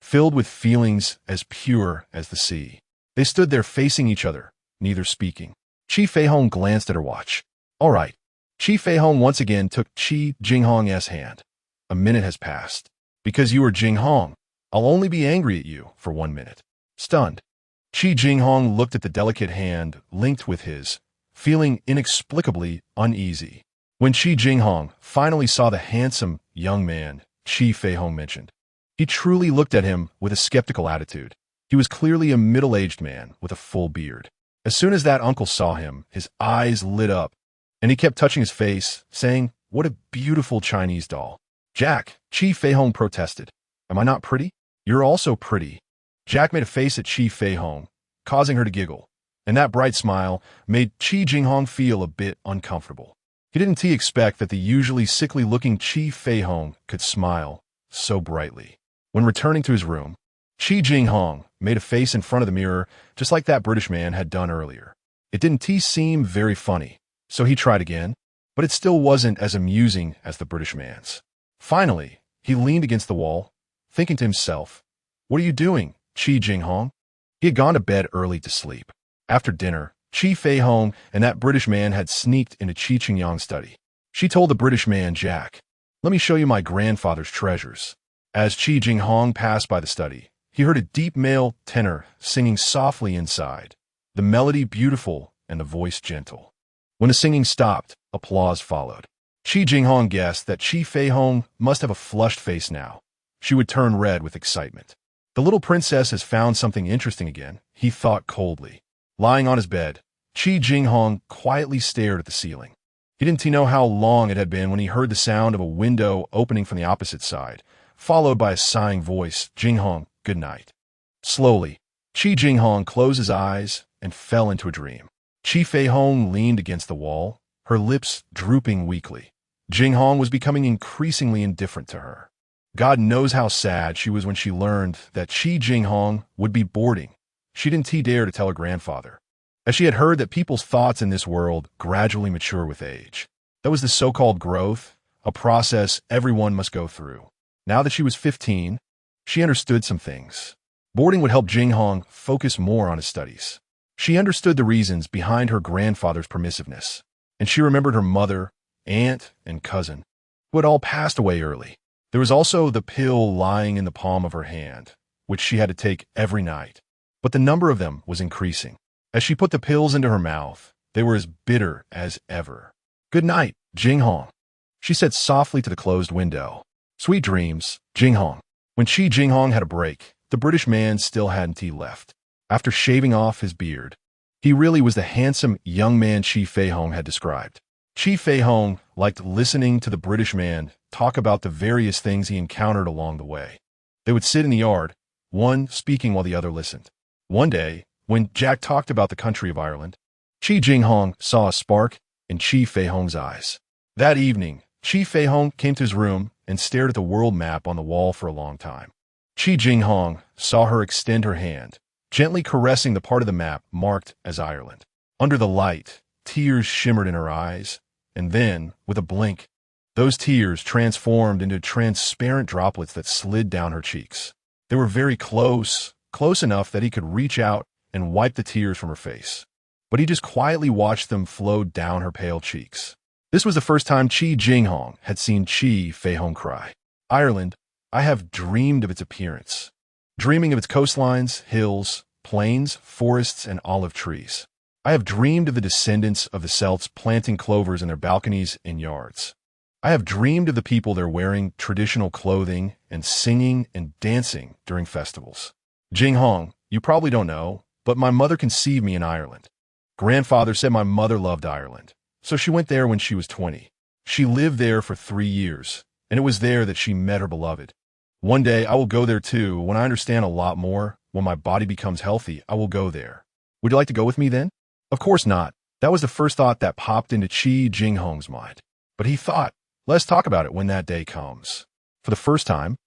filled with feelings as pure as the sea. They stood there facing each other, neither speaking. Chi Feihong glanced at her watch. All right. Chi Feihong once again took Chi Jinghong's hand. A minute has passed. Because you are Jinghong, I'll only be angry at you for 1 minute. Stunned, Chi Jinghong looked at the delicate hand linked with his, feeling inexplicably uneasy. When Chi Jinghong finally saw the handsome young man Chi Feihong mentioned, he truly looked at him with a skeptical attitude. He was clearly a middle-aged man with a full beard. As soon as that uncle saw him, his eyes lit up, and he kept touching his face, saying, "What a beautiful Chinese doll." "Jack," Chi Feihong protested. "Am I not pretty?" "You're also pretty." Jack made a face at Chi Feihong, causing her to giggle, and that bright smile made Chi Jinghong feel a bit uncomfortable. He didn't expect that the usually sickly-looking Chi Feihong could smile so brightly. When returning to his room, Chi Jinghong made a face in front of the mirror just like that British man had done earlier. It didn't seem very funny, so he tried again, but it still wasn't as amusing as the British man's. Finally, he leaned against the wall, thinking to himself, "What are you doing, Chi Jinghong?" He had gone to bed early to sleep. After dinner, Chi Feihong and that British man had sneaked into Chi Jinghong's study. She told the British man, "Jack, let me show you my grandfather's treasures." As Chi Jinghong passed by the study, he heard a deep male tenor singing softly inside, the melody beautiful and the voice gentle. When the singing stopped, applause followed. Chi Jinghong guessed that Chi Feihong must have a flushed face now. She would turn red with excitement. The little princess has found something interesting again, he thought coldly. Lying on his bed, Chi Jinghong quietly stared at the ceiling. He didn't know how long it had been when he heard the sound of a window opening from the opposite side, followed by a sighing voice, "Jinghong, good night." Slowly, Chi Jinghong closed his eyes and fell into a dream. Chi Feihong leaned against the wall, her lips drooping weakly. Jinghong was becoming increasingly indifferent to her. God knows how sad she was when she learned that Chi Jinghong would be boarding. She didn't dare to tell her grandfather, as she had heard that people's thoughts in this world gradually mature with age. That was the so-called growth, a process everyone must go through. Now that she was 15, she understood some things. Boarding would help Jinghong focus more on his studies. She understood the reasons behind her grandfather's permissiveness, and she remembered her mother, aunt, and cousin, who had all passed away early. There was also the pill lying in the palm of her hand, which she had to take every night. But the number of them was increasing. As she put the pills into her mouth, they were as bitter as ever. "Good night, Jinghong," she said softly to the closed window. "Sweet dreams, Jinghong." When Chi Jinghong had a break, the British man still hadn't left. After shaving off his beard, he really was the handsome young man Chi Feihong had described. Chi Feihong liked listening to the British man talk about the various things he encountered along the way. They would sit in the yard, one speaking while the other listened. One day, when Jack talked about the country of Ireland, Chi Jinghong saw a spark in Chi Feihong's eyes. That evening, Chi Feihong came to his room and stared at the world map on the wall for a long time. Chi Jinghong saw her extend her hand, gently caressing the part of the map marked as Ireland. Under the light, tears shimmered in her eyes, and then, with a blink, those tears transformed into transparent droplets that slid down her cheeks. They were very close enough that he could reach out and wipe the tears from her face. But he just quietly watched them flow down her pale cheeks. This was the first time Chi Jinghong had seen Chi Feihong cry. Ireland, I have dreamed of its appearance, dreaming of its coastlines, hills, plains, forests, and olive trees. I have dreamed of the descendants of the Celts planting clovers in their balconies and yards. I have dreamed of the people there wearing traditional clothing and singing and dancing during festivals. Jinghong, you probably don't know, but my mother conceived me in Ireland. Grandfather said my mother loved Ireland, so she went there when she was 20. She lived there for 3 years, and it was there that she met her beloved. One day I will go there too. When I understand a lot more, when my body becomes healthy, I will go there. Would you like to go with me then? Of course not. That was the first thought that popped into Chi Jinghong's mind. But he thought, let's talk about it when that day comes. For the first time,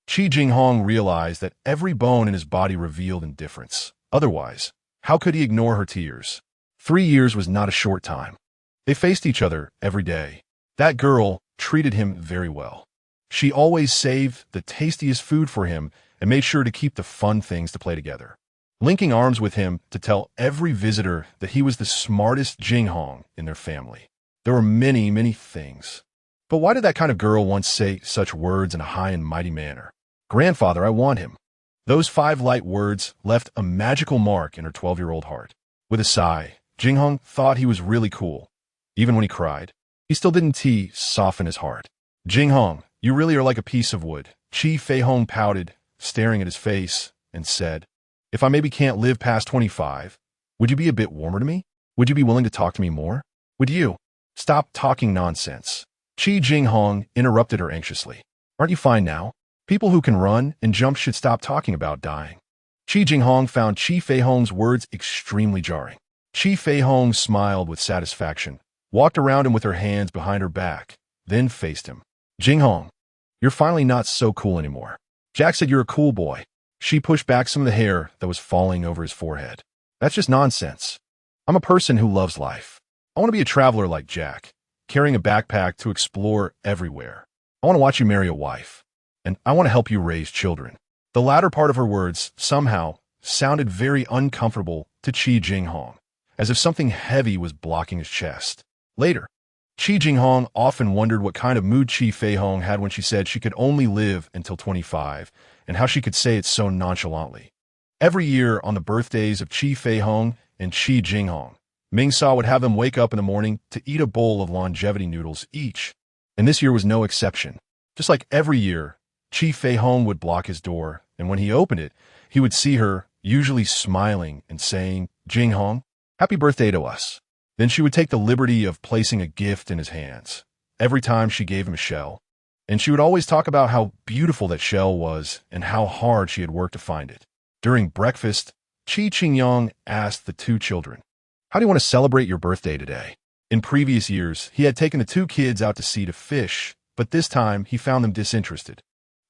Chi Jinghong realized that every bone in his body revealed indifference. Otherwise, how could he ignore her tears? 3 years was not a short time. They faced each other every day. That girl treated him very well. She always saved the tastiest food for him and made sure to keep the fun things to play together, linking arms with him to tell every visitor that he was the smartest Jinghong in their family. There were many, many things. But why did that kind of girl once say such words in a high and mighty manner? "Grandfather, I want him." Those 5 light words left a magical mark in her 12-year-old heart. With a sigh, Jinghong thought he was really cool. Even when he cried, he still didn't soften his heart. "Jinghong, you really are like a piece of wood." Chi Feihong pouted, staring at his face, and said, "If I maybe can't live past 25, would you be a bit warmer to me? Would you be willing to talk to me more? Would you?" "Stop talking nonsense." Chi Jinghong interrupted her anxiously. "Aren't you fine now? People who can run and jump should stop talking about dying." Chi Jinghong found Chi Feihong's words extremely jarring. Chi Feihong smiled with satisfaction, walked around him with her hands behind her back, then faced him. "Jinghong, you're finally not so cool anymore. Jack said you're a cool boy." She pushed back some of the hair that was falling over his forehead. "That's just nonsense. I'm a person who loves life. I want to be a traveler like Jack, carrying a backpack to explore everywhere. I want to watch you marry a wife, and I want to help you raise children." The latter part of her words somehow sounded very uncomfortable to Chi Jinghong, as if something heavy was blocking his chest. Later, Chi Jinghong often wondered what kind of mood Chi Feihong had when she said she could only live until 25, and how she could say it so nonchalantly. Every year on the birthdays of Chi Feihong and Chi Jinghong, Ming-Sa would have them wake up in the morning to eat a bowl of longevity noodles each, and this year was no exception. Just like every year, Chi Feihong would block his door, and when he opened it, he would see her, usually smiling and saying, "Jinghong, happy birthday to us." Then she would take the liberty of placing a gift in his hands every time she gave him a shell, and she would always talk about how beautiful that shell was and how hard she had worked to find it. During breakfast, Chi Jinghong asked the 2 children, "How do you want to celebrate your birthday today?" In previous years, he had taken the 2 kids out to sea to fish, but this time he found them disinterested.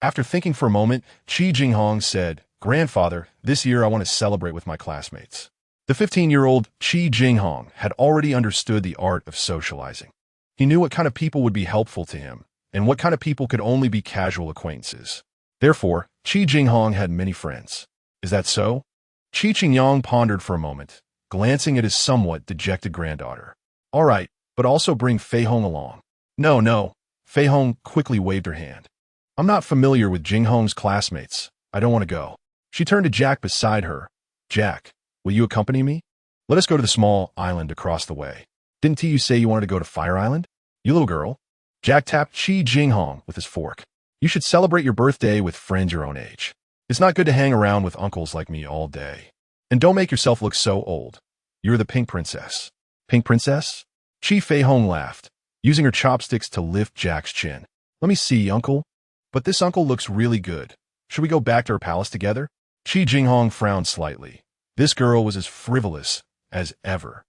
After thinking for a moment, Chi Jinghong said, "Grandfather, this year I want to celebrate with my classmates." The 15-year-old Chi Jinghong had already understood the art of socializing. He knew what kind of people would be helpful to him, and what kind of people could only be casual acquaintances. Therefore, Chi Jinghong had many friends. Is that so? Chi Jinghong pondered for a moment, glancing at his somewhat dejected granddaughter. "All right, but also bring Feihong along." No. Feihong quickly waved her hand. "I'm not familiar with Jinghong's classmates. I don't want to go." She turned to Jack beside her. "Jack, will you accompany me? Let us go to the small island across the way. Didn't you say you wanted to go to Fire Island? You little girl." Jack tapped Chi Jinghong with his fork. "You should celebrate your birthday with friends your own age. It's not good to hang around with uncles like me all day. And don't make yourself look so old. You're the Pink Princess." "Pink Princess?" Chi Feihong laughed, using her chopsticks to lift Jack's chin. "Let me see, uncle. But this uncle looks really good. Should we go back to her palace together?" Chi Jinghong frowned slightly. This girl was as frivolous as ever,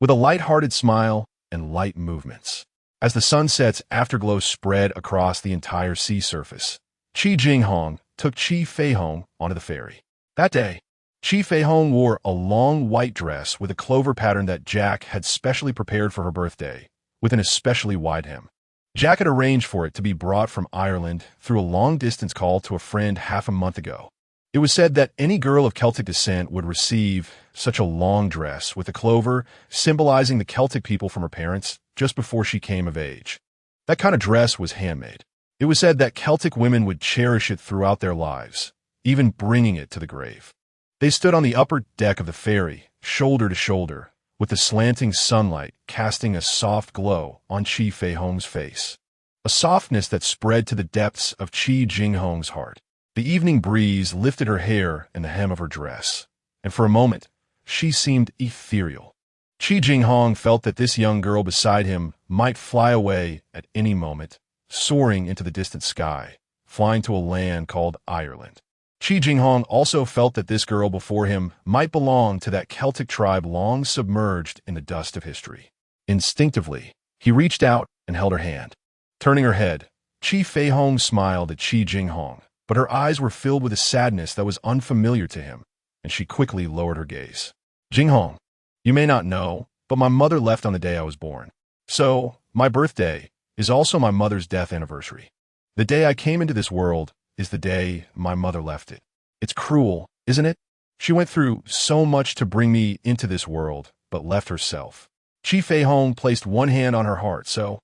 with a light-hearted smile and light movements. As the sunset's afterglow spread across the entire sea surface, Chi Jinghong took Chi Feihong onto the ferry. That day, Chi Feihong wore a long white dress with a clover pattern that Jack had specially prepared for her birthday, with an especially wide hem. Jack had arranged for it to be brought from Ireland through a long-distance call to a friend half a month ago. It was said that any girl of Celtic descent would receive such a long dress with a clover symbolizing the Celtic people from her parents just before she came of age. That kind of dress was handmade. It was said that Celtic women would cherish it throughout their lives, even bringing it to the grave. They stood on the upper deck of the ferry, shoulder to shoulder, with the slanting sunlight casting a soft glow on Chi Feihong's face, a softness that spread to the depths of Chi Jinghong's heart. The evening breeze lifted her hair and the hem of her dress, and for a moment, she seemed ethereal. Chi Jinghong felt that this young girl beside him might fly away at any moment, soaring into the distant sky, flying to a land called Ireland. Chi Jinghong also felt that this girl before him might belong to that Celtic tribe long submerged in the dust of history. Instinctively, he reached out and held her hand. Turning her head, Chi Feihong smiled at Chi Jinghong, but her eyes were filled with a sadness that was unfamiliar to him, and she quickly lowered her gaze. "Jinghong, you may not know, but my mother left on the day I was born. So, my birthday is also my mother's death anniversary. The day I came into this world is the day my mother left it. It's cruel, isn't it? She went through so much to bring me into this world, but left herself. Chi Feihong placed one hand on her heart, so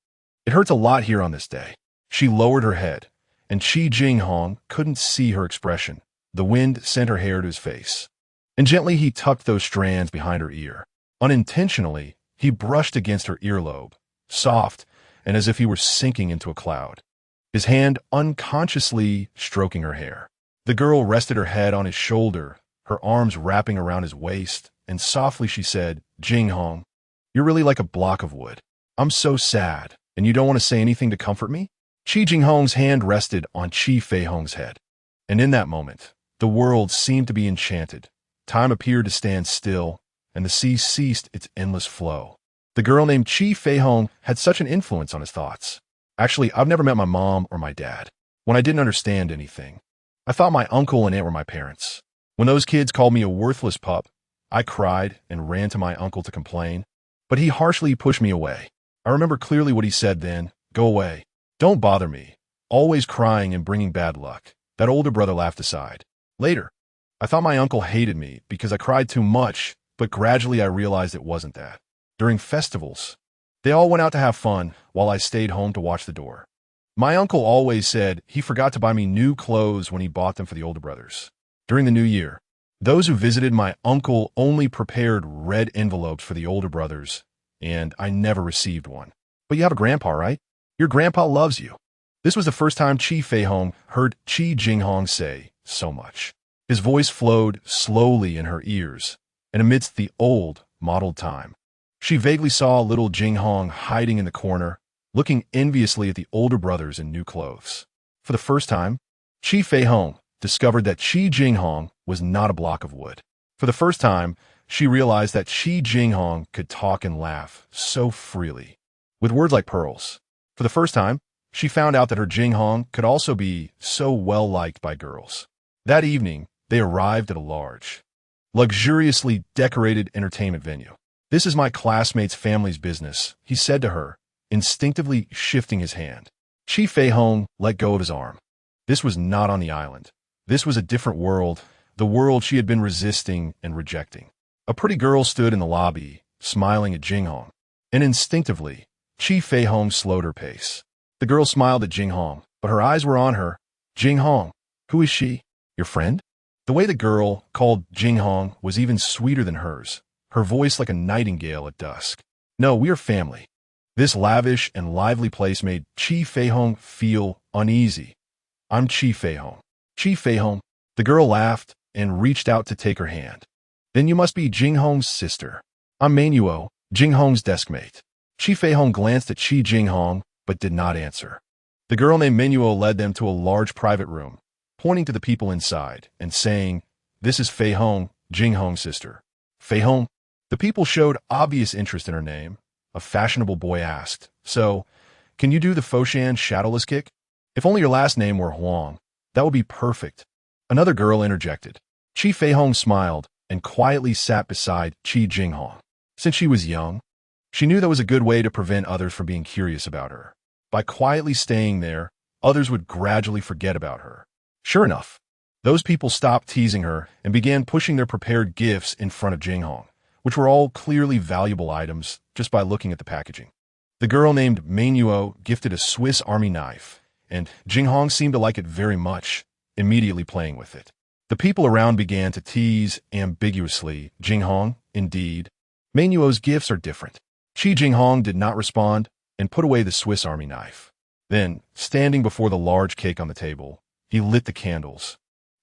it hurts a lot here on this day. She lowered her head, and Chi Jinghong couldn't see her expression. The wind sent her hair to his face, and gently he tucked those strands behind her ear. Unintentionally, he brushed against her earlobe, soft and as if he were sinking into a cloud, his hand unconsciously stroking her hair. The girl rested her head on his shoulder, her arms wrapping around his waist, and softly she said, "Jinghong, you're really like a block of wood. I'm so sad, and you don't want to say anything to comfort me?" Chi Jinghong's hand rested on Chi Feihong's head, and in that moment, the world seemed to be enchanted. Time appeared to stand still, and the sea ceased its endless flow. The girl named Chi Feihong had such an influence on his thoughts. Actually, I've never met my mom or my dad. When I didn't understand anything, I thought my uncle and aunt were my parents. When those kids called me a worthless pup, I cried and ran to my uncle to complain, but he harshly pushed me away. I remember clearly what he said then: "Go away. Don't bother me. Always crying and bringing bad luck." That older brother laughed aside. Later, I thought my uncle hated me because I cried too much, but gradually I realized it wasn't that. During festivals, they all went out to have fun while I stayed home to watch the door. My uncle always said he forgot to buy me new clothes when he bought them for the older brothers. During the new year, those who visited my uncle only prepared red envelopes for the older brothers, and I never received one. But you have a grandpa, right? Your grandpa loves you. This was the first time Chi Feihong heard Chi Jinghong say so much. His voice flowed slowly in her ears, and amidst the old, mottled time, she vaguely saw little Jinghong hiding in the corner, looking enviously at the older brothers in new clothes. For the first time, Chi Feihong discovered that Chi Jinghong was not a block of wood. For the first time, she realized that Chi Jinghong could talk and laugh so freely, with words like pearls. For the first time, she found out that her Jinghong could also be so well-liked by girls. That evening, they arrived at a large, luxuriously decorated entertainment venue. "This is my classmate's family's business," he said to her, instinctively shifting his hand. Chi Feihong let go of his arm. This was not on the island. This was a different world, the world she had been resisting and rejecting. A pretty girl stood in the lobby, smiling at Jinghong, and instinctively, Chi Feihong slowed her pace. The girl smiled at Jinghong, but her eyes were on her. "Jinghong, who is she? Your friend?" The way the girl called Jinghong was even sweeter than hers, her voice like a nightingale at dusk. "No, we are family." This lavish and lively place made Chi Feihong feel uneasy. "I'm Chi Feihong." "Chi Feihong?" The girl laughed and reached out to take her hand. "Then you must be Jinghong's sister." "I'm Mainuo, Jinghong's deskmate." Chi Feihong glanced at Chi Jinghong, but did not answer. The girl named Mainuo led them to a large private room, pointing to the people inside and saying, "This is Feihong, Jinghong's sister." "Feihong?" The people showed obvious interest in her name. A fashionable boy asked, "So, can you do the Foshan shadowless kick? If only your last name were Huang, that would be perfect." Another girl interjected. Chi Feihong smiled and quietly sat beside Chi Jinghong. Since she was young, she knew that was a good way to prevent others from being curious about her. By quietly staying there, others would gradually forget about her. Sure enough, those people stopped teasing her and began pushing their prepared gifts in front of Jinghong, which were all clearly valuable items just by looking at the packaging. The girl named Mainuo gifted a Swiss Army knife, and Jinghong seemed to like it very much, immediately playing with it. The people around began to tease ambiguously, "Jinghong, indeed. Mainuo's gifts are different." Chi Jinghong did not respond and put away the Swiss Army knife. Then, standing before the large cake on the table, he lit the candles,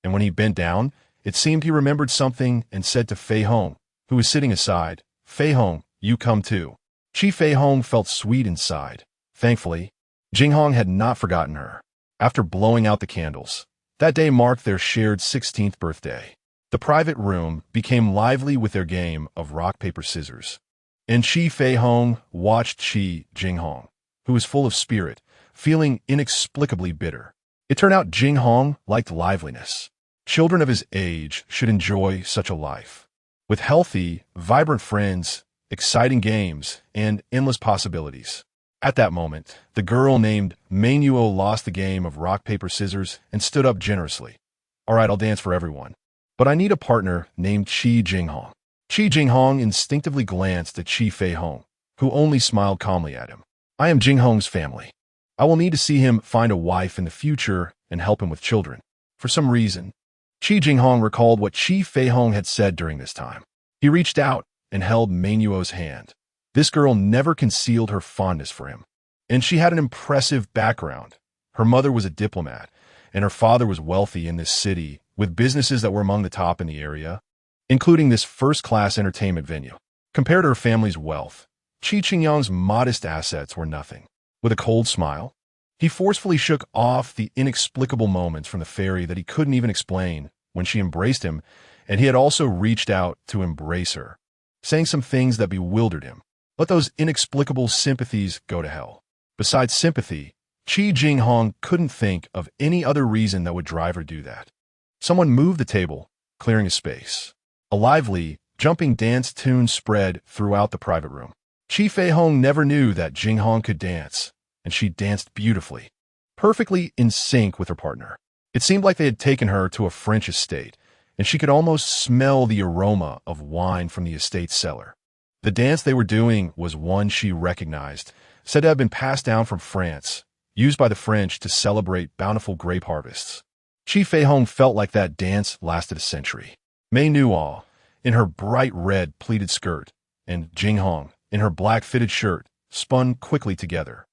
and when he bent down, it seemed he remembered something and said to Feihong, who was sitting aside, "Feihong, you come too." Chi Feihong felt sweet inside. Thankfully, Jinghong had not forgotten her. After blowing out the candles, that day marked their shared 16th birthday. The private room became lively with their game of rock, paper, scissors. And Chi Feihong watched Chi Jinghong, who was full of spirit, feeling inexplicably bitter. It turned out Jinghong liked liveliness. Children of his age should enjoy such a life. With healthy, vibrant friends, exciting games, and endless possibilities. At that moment, the girl named Mainuo lost the game of rock, paper, scissors and stood up generously. All right, I'll dance for everyone. But I need a partner named Chi Jinghong. Chi Jinghong instinctively glanced at Chi Feihong, who only smiled calmly at him. I am Jinghong's family. I will need to see him find a wife in the future and help him with children. For some reason, Chi Jinghong recalled what Chi Feihong had said during this time. He reached out and held Mainuo's hand. This girl never concealed her fondness for him, and she had an impressive background. Her mother was a diplomat, and her father was wealthy in this city with businesses that were among the top in the area, including this first-class entertainment venue. Compared to her family's wealth, Chi Jinghong's modest assets were nothing. With a cold smile, he forcefully shook off the inexplicable moments from the fairy that he couldn't even explain when she embraced him, and he had also reached out to embrace her, saying some things that bewildered him. Let those inexplicable sympathies go to hell. Besides sympathy, Chi Jinghong couldn't think of any other reason that would drive her to do that. Someone moved the table, clearing a space. A lively, jumping dance tune spread throughout the private room. Chi Feihong never knew that Jinghong could dance, and she danced beautifully, perfectly in sync with her partner. It seemed like they had taken her to a French estate, and she could almost smell the aroma of wine from the estate's cellar. The dance they were doing was one she recognized, said to have been passed down from France, used by the French to celebrate bountiful grape harvests. Chi Feihong felt like that dance lasted a century. Mainuo, in her bright red pleated skirt, and Jinghong, in her black fitted shirt, spun quickly together.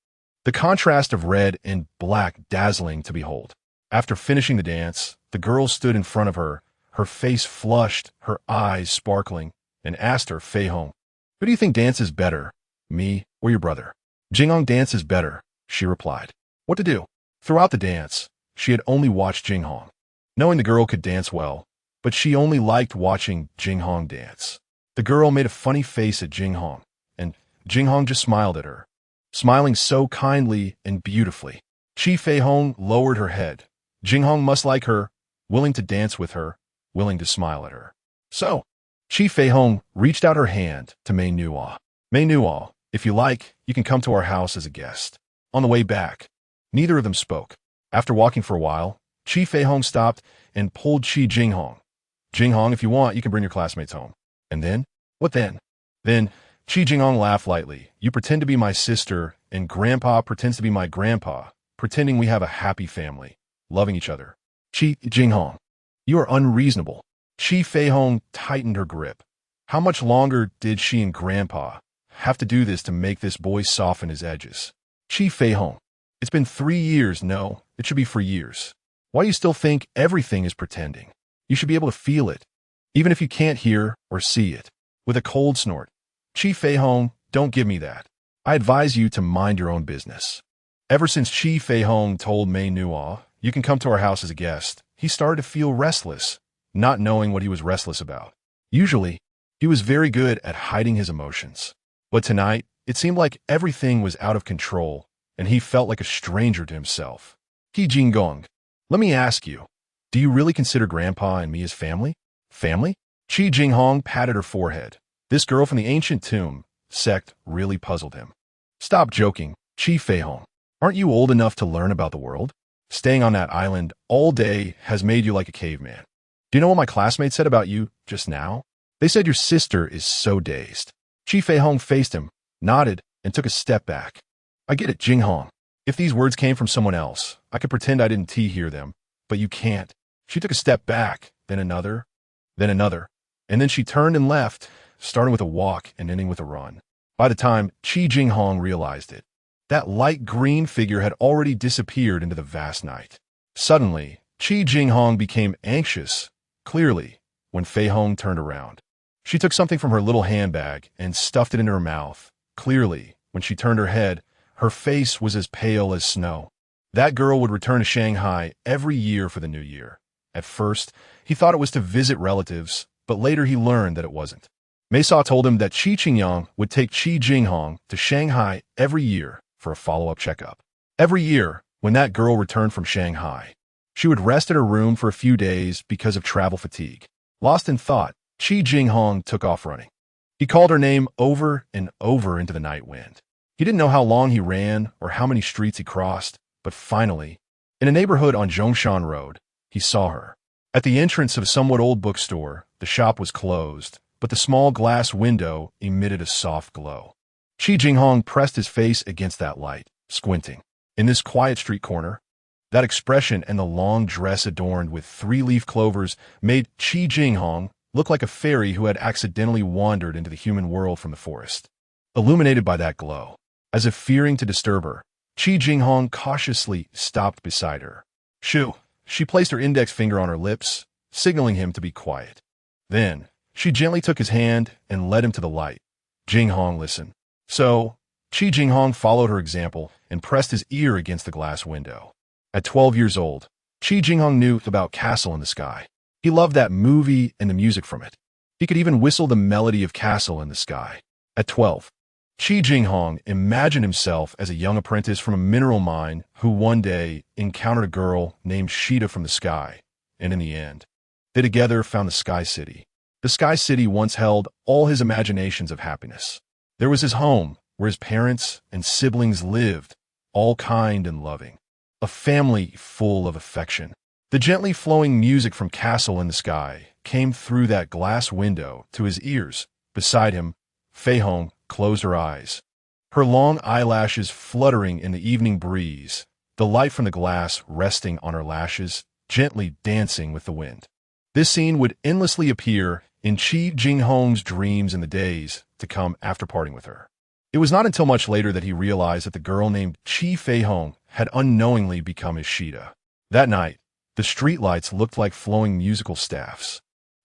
The contrast of red and black dazzling to behold. After finishing the dance, the girl stood in front of her, her face flushed, her eyes sparkling, and asked her, Feihong, who do you think dances better, me or your brother? Jinghong dances better, she replied. What to do? Throughout the dance, she had only watched Jinghong, knowing the girl could dance well, but she only liked watching Jinghong dance. The girl made a funny face at Jinghong, and Jinghong just smiled at her, smiling so kindly and beautifully. Chi Feihong lowered her head. Jinghong must like her, willing to dance with her, willing to smile at her. So, Chi Feihong reached out her hand to Mainuo. Mainuo, if you like, you can come to our house as a guest. On the way back, neither of them spoke. After walking for a while, Chi Feihong stopped and pulled Chi Jinghong. Jinghong, if you want, you can bring your classmates home. And then? What then? Then, Chi Jinghong laughed lightly. You pretend to be my sister, and Grandpa pretends to be my grandpa, pretending we have a happy family, loving each other. Chi Jinghong, you are unreasonable. Chi Feihong tightened her grip. How much longer did she and Grandpa have to do this to make this boy soften his edges? Chi Feihong, it's been 3 years. No, it should be for years. Why do you still think everything is pretending? You should be able to feel it, even if you can't hear or see it. With a cold snort, Chi Feihong, don't give me that. I advise you to mind your own business. Ever since Chi Feihong told Mainuo, you can come to our house as a guest, he started to feel restless, not knowing what he was restless about. Usually, he was very good at hiding his emotions. But tonight, it seemed like everything was out of control, and he felt like a stranger to himself. Chi Jinghong, let me ask you, do you really consider Grandpa and me as family? Family? Chi Jinghong patted her forehead. This girl from the ancient tomb sect really puzzled him. Stop joking, Chi Feihong. Aren't you old enough to learn about the world? Staying on that island all day has made you like a caveman. Do you know what my classmates said about you just now? They said your sister is so dazed. Chi Feihong faced him, nodded, and took a step back. I get it, Jinghong. If these words came from someone else, I could pretend I didn't hear them, but you can't. She took a step back, then another, and then she turned and left, starting with a walk and ending with a run. By the time Chi Jinghong realized it, that light green figure had already disappeared into the vast night. Suddenly, Chi Jinghong became anxious, clearly, when Feihong turned around. She took something from her little handbag and stuffed it into her mouth. Clearly, when she turned her head, her face was as pale as snow. That girl would return to Shanghai every year for the new year. At first, he thought it was to visit relatives, but later he learned that it wasn't. Mesa told him that Chi Jinghong would take Chi Jinghong to Shanghai every year for a follow-up checkup. Every year, when that girl returned from Shanghai, she would rest at her room for a few days because of travel fatigue. Lost in thought, Chi Jinghong took off running. He called her name over and over into the night wind. He didn't know how long he ran or how many streets he crossed, but finally, in a neighborhood on Zhongshan Road, he saw her. At the entrance of a somewhat old bookstore, the shop was closed, but the small glass window emitted a soft glow. Chi Jinghong pressed his face against that light, squinting. In this quiet street corner, that expression and the long dress adorned with three-leaf clovers made Chi Jinghong look like a fairy who had accidentally wandered into the human world from the forest. Illuminated by that glow, as if fearing to disturb her, Chi Jinghong cautiously stopped beside her. Shoo! She placed her index finger on her lips, signaling him to be quiet. Then, she gently took his hand and led him to the light. Jinghong listened. So, Chi Jinghong followed her example and pressed his ear against the glass window. At 12 years old, Chi Jinghong knew about Castle in the Sky. He loved that movie and the music from it. He could even whistle the melody of Castle in the Sky. At 12, Chi Jinghong imagined himself as a young apprentice from a mineral mine who one day encountered a girl named Sheeta from the sky, and in the end, they together found the Sky City. The Sky City once held all his imaginations of happiness. There was his home, where his parents and siblings lived, all kind and loving. A family full of affection. The gently flowing music from Castle in the Sky came through that glass window to his ears. Beside him, Feihong closed her eyes, her long eyelashes fluttering in the evening breeze, the light from the glass resting on her lashes, gently dancing with the wind. This scene would endlessly appear in Chi Jinghong's dreams in the days to come after parting with her. It was not until much later that he realized that the girl named Chi Feihong had unknowingly become his Sheeta. That night, the streetlights looked like flowing musical staffs,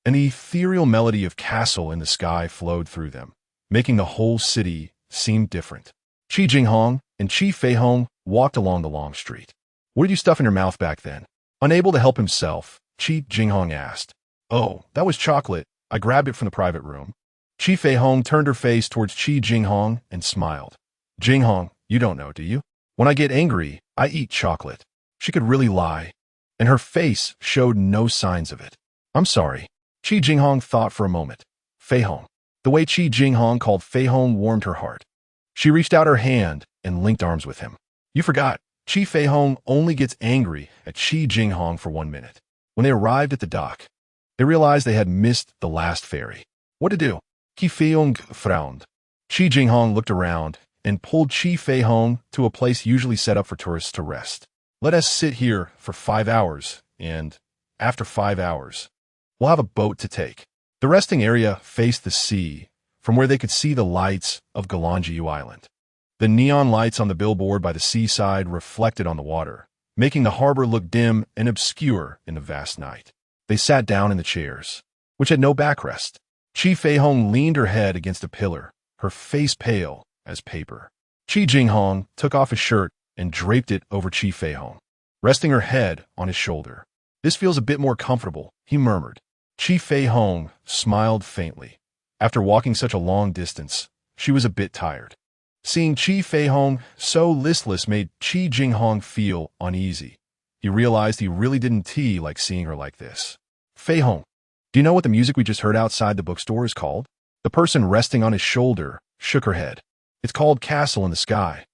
and the ethereal melody of Castle in the Sky flowed through them, making the whole city seem different. Chi Jinghong and Chi Feihong walked along the long street. "What did you stuff in your mouth back then?" Unable to help himself, Chi Jinghong asked. "Oh, that was chocolate. I grabbed it from the private room." Chi Feihong turned her face towards Chi Jinghong and smiled. "Jinghong, you don't know, do you? When I get angry, I eat chocolate." She could really lie, and her face showed no signs of it. "I'm sorry." Chi Jinghong thought for a moment. Feihong. The way Chi Jinghong called Feihong warmed her heart. She reached out her hand and linked arms with him. "You forgot. Chi Feihong only gets angry at Chi Jinghong for 1 minute." When they arrived at the dock, they realized they had missed the last ferry. What to do? Chi Feihong frowned. Chi Jinghong looked around and pulled Chi Feihong to a place usually set up for tourists to rest. "Let us sit here for 5 hours, and after 5 hours, we'll have a boat to take." The resting area faced the sea, from where they could see the lights of Galanjiu Island. The neon lights on the billboard by the seaside reflected on the water, making the harbor look dim and obscure in the vast night. They sat down in the chairs, which had no backrest. Chi Feihong leaned her head against a pillar, her face pale as paper. Chi Jinghong took off his shirt and draped it over Chi Feihong, resting her head on his shoulder. "This feels a bit more comfortable," he murmured. Chi Feihong smiled faintly. After walking such a long distance, she was a bit tired. Seeing Chi Feihong so listless made Chi Jinghong feel uneasy. He realized he really didn't like seeing her like this. "Feihong, do you know what the music we just heard outside the bookstore is called?" The person resting on his shoulder shook her head. "It's called Castle in the Sky."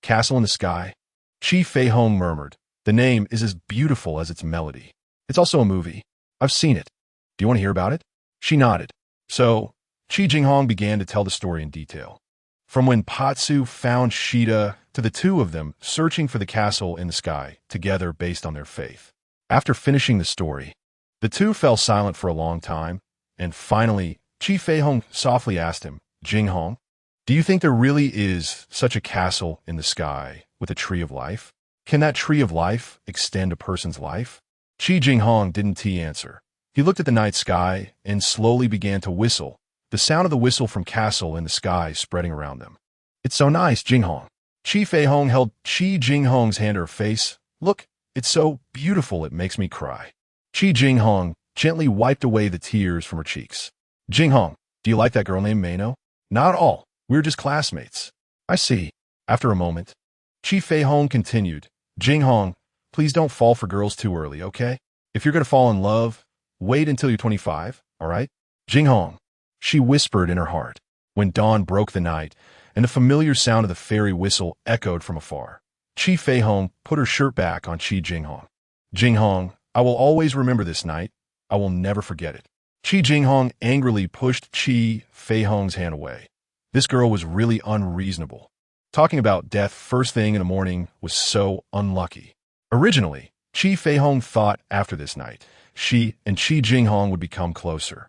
"Castle in the Sky?" Chi Feihong murmured. "The name is as beautiful as its melody. It's also a movie. I've seen it. Do you want to hear about it?" She nodded. So, Chi Jinghong began to tell the story in detail. From when Patsu found Sheeta to the two of them searching for the castle in the sky, together based on their faith. After finishing the story, the two fell silent for a long time, and finally, Chi Feihong softly asked him, "Jinghong, do you think there really is such a castle in the sky with a tree of life? Can that tree of life extend a person's life?" Chi Jinghong didn't answer. He looked at the night sky and slowly began to whistle, the sound of the whistle from Castle in the Sky spreading around them. "It's so nice, Jinghong." Chi Feihong held Chi Jinghong's hand to her face. "Look, it's so beautiful it makes me cry." Chi Jinghong gently wiped away the tears from her cheeks. "Jinghong, do you like that girl named Mano?" "Not at all. We're just classmates." "I see." After a moment, Chi Feihong continued, "Jinghong, please don't fall for girls too early, okay? If you're going to fall in love, wait until you're 25, all right?" "Jinghong," she whispered in her heart. when dawn broke the night and the familiar sound of the fairy whistle echoed from afar. Chi Feihong put her shirt back on Chi Jinghong. Jinghong, I will always remember this night. I will never forget it. Chi Jinghong angrily pushed Chi Feihong's hand away. This girl was really unreasonable. Talking about death first thing in the morning was so unlucky. Originally, Chi Feihong thought after this night, she and Chi Jinghong would become closer.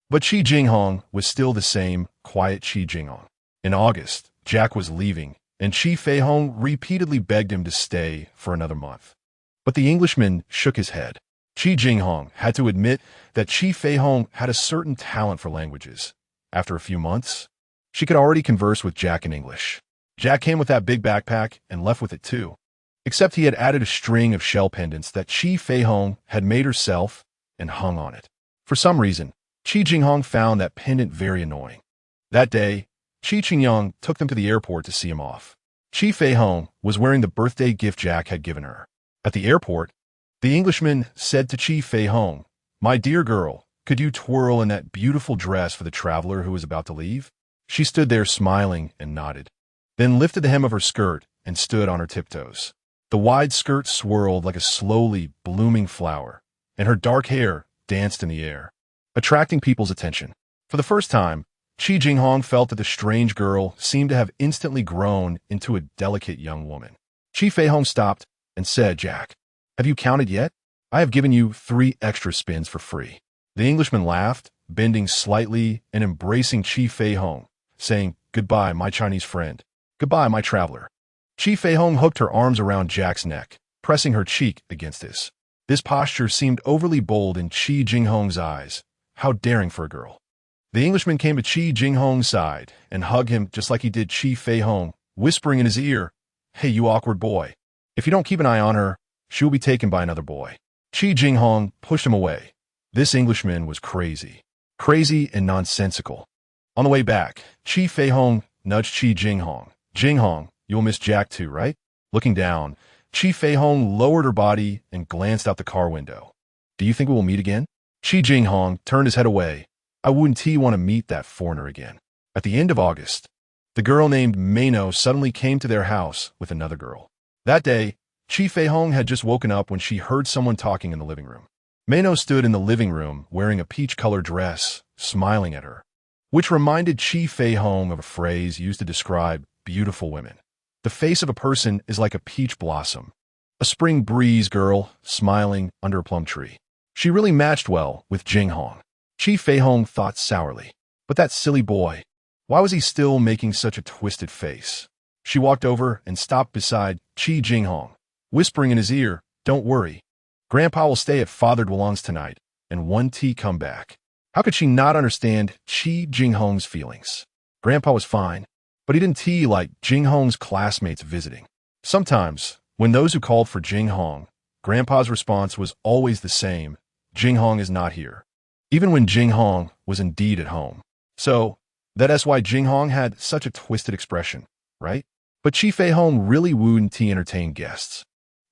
But Chi Jinghong was still the same quiet Chi Jinghong. In August, Jack was leaving, and Chi Feihong repeatedly begged him to stay for another month. But the Englishman shook his head. Chi Jinghong had to admit that Chi Feihong had a certain talent for languages. After a few months, she could already converse with Jack in English. Jack came with that big backpack and left with it too. Except he had added a string of shell pendants that Chi Feihong had made herself and hung on it. For some reason, Chi Jinghong found that pendant very annoying. That day, Chi Jinghong took them to the airport to see him off. Chi Feihong was wearing the birthday gift Jack had given her. At the airport, the Englishman said to Chi Feihong, "My dear girl, could you twirl in that beautiful dress for the traveler who is about to leave?" She stood there smiling and nodded, then lifted the hem of her skirt and stood on her tiptoes. The wide skirt swirled like a slowly blooming flower, and her dark hair danced in the air, attracting people's attention. For the first time, Chi Jinghong felt that the strange girl seemed to have instantly grown into a delicate young woman. Chi Feihong stopped and said, "Jack, have you counted yet? I have given you 3 extra spins for free." The Englishman laughed, bending slightly and embracing Chi Feihong, saying, "Goodbye, my Chinese friend. Goodbye, my traveler." Chi Feihong hooked her arms around Jack's neck, pressing her cheek against his. This posture seemed overly bold in Chi Jinghong's eyes. How daring for a girl. The Englishman came to Chi Jinghong's side and hugged him just like he did Chi Feihong, whispering in his ear, "Hey, you awkward boy. If you don't keep an eye on her, she will be taken by another boy." Chi Jinghong pushed him away. This Englishman was crazy. Crazy and nonsensical. On the way back, Chi Feihong nudged Chi Jinghong. "Jinghong, you'll miss Jack too, right?" Looking down, Chi Feihong lowered her body and glanced out the car window. "Do you think we will meet again?" Chi Jinghong turned his head away. "I wouldn't want to meet that foreigner again." At the end of August, the girl named Mano suddenly came to their house with another girl. That day, Chi Feihong had just woken up when she heard someone talking in the living room. Mano stood in the living room wearing a peach-colored dress, smiling at her, which reminded Chi Feihong of a phrase used to describe beautiful women. The face of a person is like a peach blossom, a spring breeze girl smiling under a plum tree. She really matched well with Jinghong. Chi Feihong thought sourly. But that silly boy, why was he still making such a twisted face? She walked over and stopped beside Chi Jinghong, whispering in his ear, "Don't worry. Grandpa will stay at Father Dwellong's tonight, and 1 tea come back." How could she not understand Chi Jinghong's feelings? Grandpa was fine, but he didn't tea like Jinghong's classmates visiting. Sometimes, when those who called for Jinghong, Grandpa's response was always the same: "Jinghong is not here." Even when Jinghong was indeed at home. So, that's why Jinghong had such a twisted expression, right? But Chi Feihong really wouldn't tea entertain guests.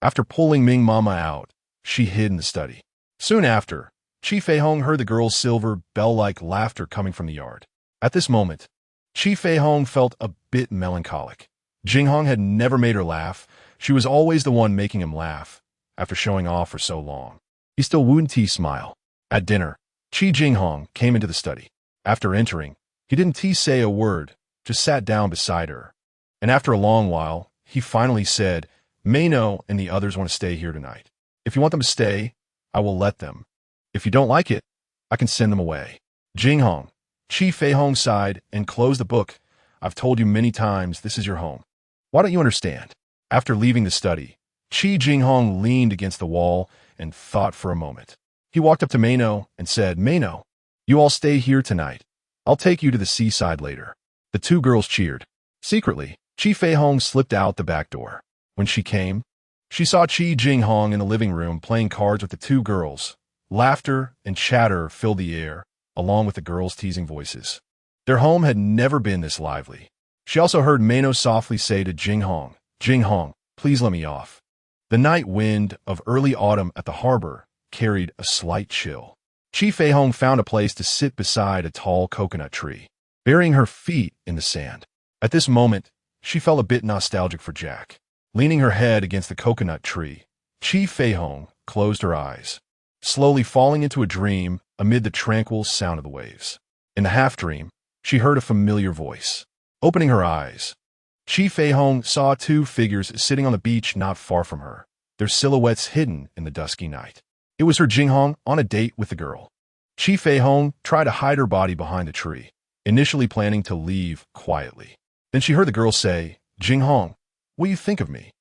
After pulling Ming Mama out, she hid in the study. Soon after, Chi Feihong heard the girl's silver bell-like laughter coming from the yard. At this moment, Chi Feihong felt a bit melancholic. Jinghong had never made her laugh. She was always the one making him laugh, after showing off for so long. He still wouldn't smile. At dinner, Chi Jinghong came into the study. After entering, he didn't say a word, just sat down beside her. And after a long while, he finally said, "Mano and the others want to stay here tonight. If you want them to stay, I will let them. If you don't like it, I can send them away." Jinghong, Chi Feihong sighed and closed the book. "I've told you many times this is your home. Why don't you understand?" After leaving the study, Chi Jinghong leaned against the wall and thought for a moment. He walked up to Mano and said, "Mano, you all stay here tonight. I'll take you to the seaside later." The 2 girls cheered. Secretly, Chi Feihong slipped out the back door. When she came, she saw Chi Jinghong in the living room playing cards with the 2 girls. Laughter and chatter filled the air, along with the girls' teasing voices. Their home had never been this lively. She also heard Mano softly say to Jinghong, "Jinghong, please let me off." The night wind of early autumn at the harbor carried a slight chill. Chi Feihong found a place to sit beside a tall coconut tree. burying her feet in the sand. At this moment, she felt a bit nostalgic for Jack. Leaning her head against the coconut tree, Chi Feihong closed her eyes, slowly falling into a dream amid the tranquil sound of the waves. In the half-dream, she heard a familiar voice. Opening her eyes, Chi Feihong saw two figures sitting on the beach not far from her, their silhouettes hidden in the dusky night. It was her Jinghong on a date with the girl. Chi Feihong tried to hide her body behind the tree, initially planning to leave quietly. Then she heard the girl say, "Jinghong, what do you think of me?"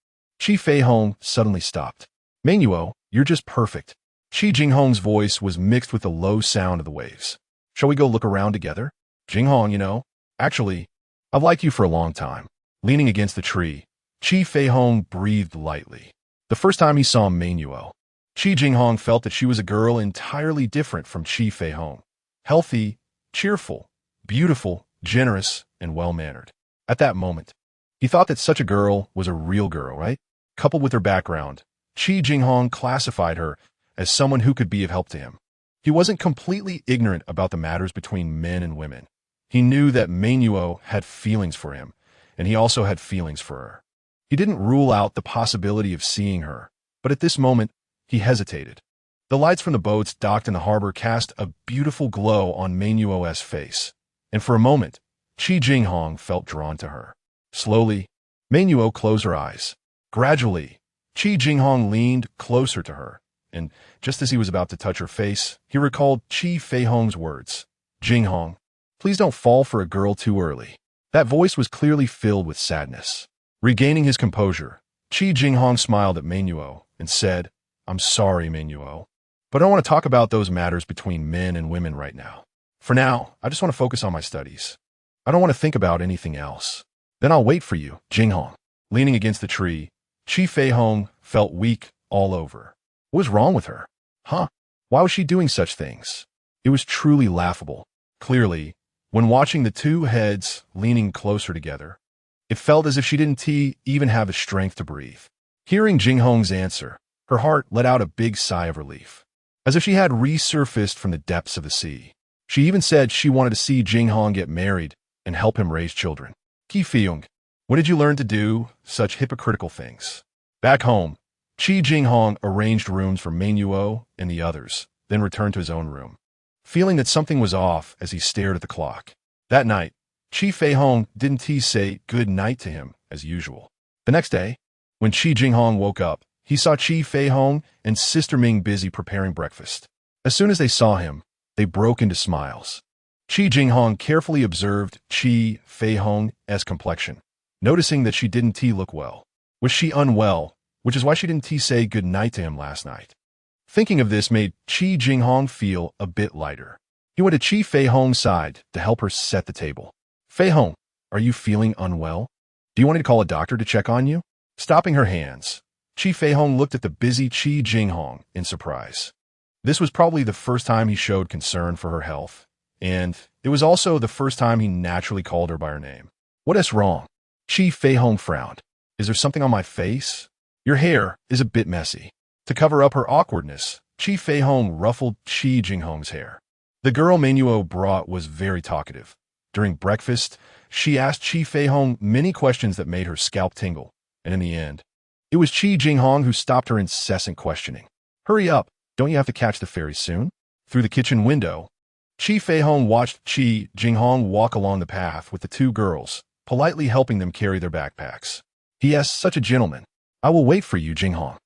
Chi Feihong suddenly stopped. "Manuo, you're just perfect." Chi Jinghong's voice was mixed with the low sound of the waves. "Shall we go look around together?" "Jinghong, actually, I've liked you for a long time." Leaning against the tree, Chi Feihong breathed lightly. The first time he saw Manuo, Chi Jinghong felt that she was a girl entirely different from Chi Feihong. Healthy, cheerful, beautiful, generous, and well-mannered. At that moment, he thought that such a girl was a real girl, right? Coupled with her background, Chi Jinghong classified her as someone who could be of help to him. He wasn't completely ignorant about the matters between men and women. He knew that Manuo had feelings for him, and he also had feelings for her. He didn't rule out the possibility of seeing her, but at this moment, he hesitated. The lights from the boats docked in the harbor cast a beautiful glow on Manuo's face, and for a moment, Chi Jinghong felt drawn to her. Slowly, Manuo closed her eyes. Gradually, Chi Jinghong leaned closer to her, and just as he was about to touch her face, he recalled Chi Feihong's words. "Jinghong, please don't fall for a girl too early." That voice was clearly filled with sadness. Regaining his composure, Chi Jinghong smiled at Manuo and said, "I'm sorry, Manuo, but I don't want to talk about those matters between men and women right now. For now, I just want to focus on my studies. I don't want to think about anything else. Then I'll wait for you, Jinghong." Leaning against the tree, Chi Feihong felt weak all over. What was wrong with her? Why was she doing such things? It was truly laughable. Clearly, when watching the two heads leaning closer together, it felt as if she didn't even have the strength to breathe. Hearing Jinghong's answer, her heart let out a big sigh of relief, as if she had resurfaced from the depths of the sea. She even said she wanted to see Jinghong get married and help him raise children. Chi Feihong, when did you learn to do such hypocritical things? Back home, Chi Jinghong arranged rooms for Manuo and the others, then returned to his own room, feeling that something was off as he stared at the clock. That night, Chi Feihong didn't say good night to him as usual. The next day, when Chi Jinghong woke up, he saw Chi Feihong and Sister Ming busy preparing breakfast. As soon as they saw him, they broke into smiles. Chi Jinghong carefully observed Chi Feihong's complexion, noticing that she didn't look well. Was she unwell, which is why she didn't say good night to him last night? Thinking of this made Chi Jinghong feel a bit lighter. He went to Chi Feihong's side to help her set the table. "Feihong, are you feeling unwell? Do you want me to call a doctor to check on you?" Stopping her hands, Chi Feihong looked at the busy Chi Jinghong in surprise. This was probably the first time he showed concern for her health, and it was also the first time he naturally called her by her name. "What is wrong?" Chi Feihong frowned. "Is there something on my face? Your hair is a bit messy." To cover up her awkwardness, Chi Feihong ruffled Chi Jinghong's hair. The girl Manuo brought was very talkative. During breakfast, she asked Chi Feihong many questions that made her scalp tingle, and in the end, it was Chi Jinghong who stopped her incessant questioning. "Hurry up, don't you have to catch the ferry soon?" Through the kitchen window, Chi Feihong watched Chi Jinghong walk along the path with the two girls, politely helping them carry their backpacks. "He such a gentleman. I will wait for you, Jinghong."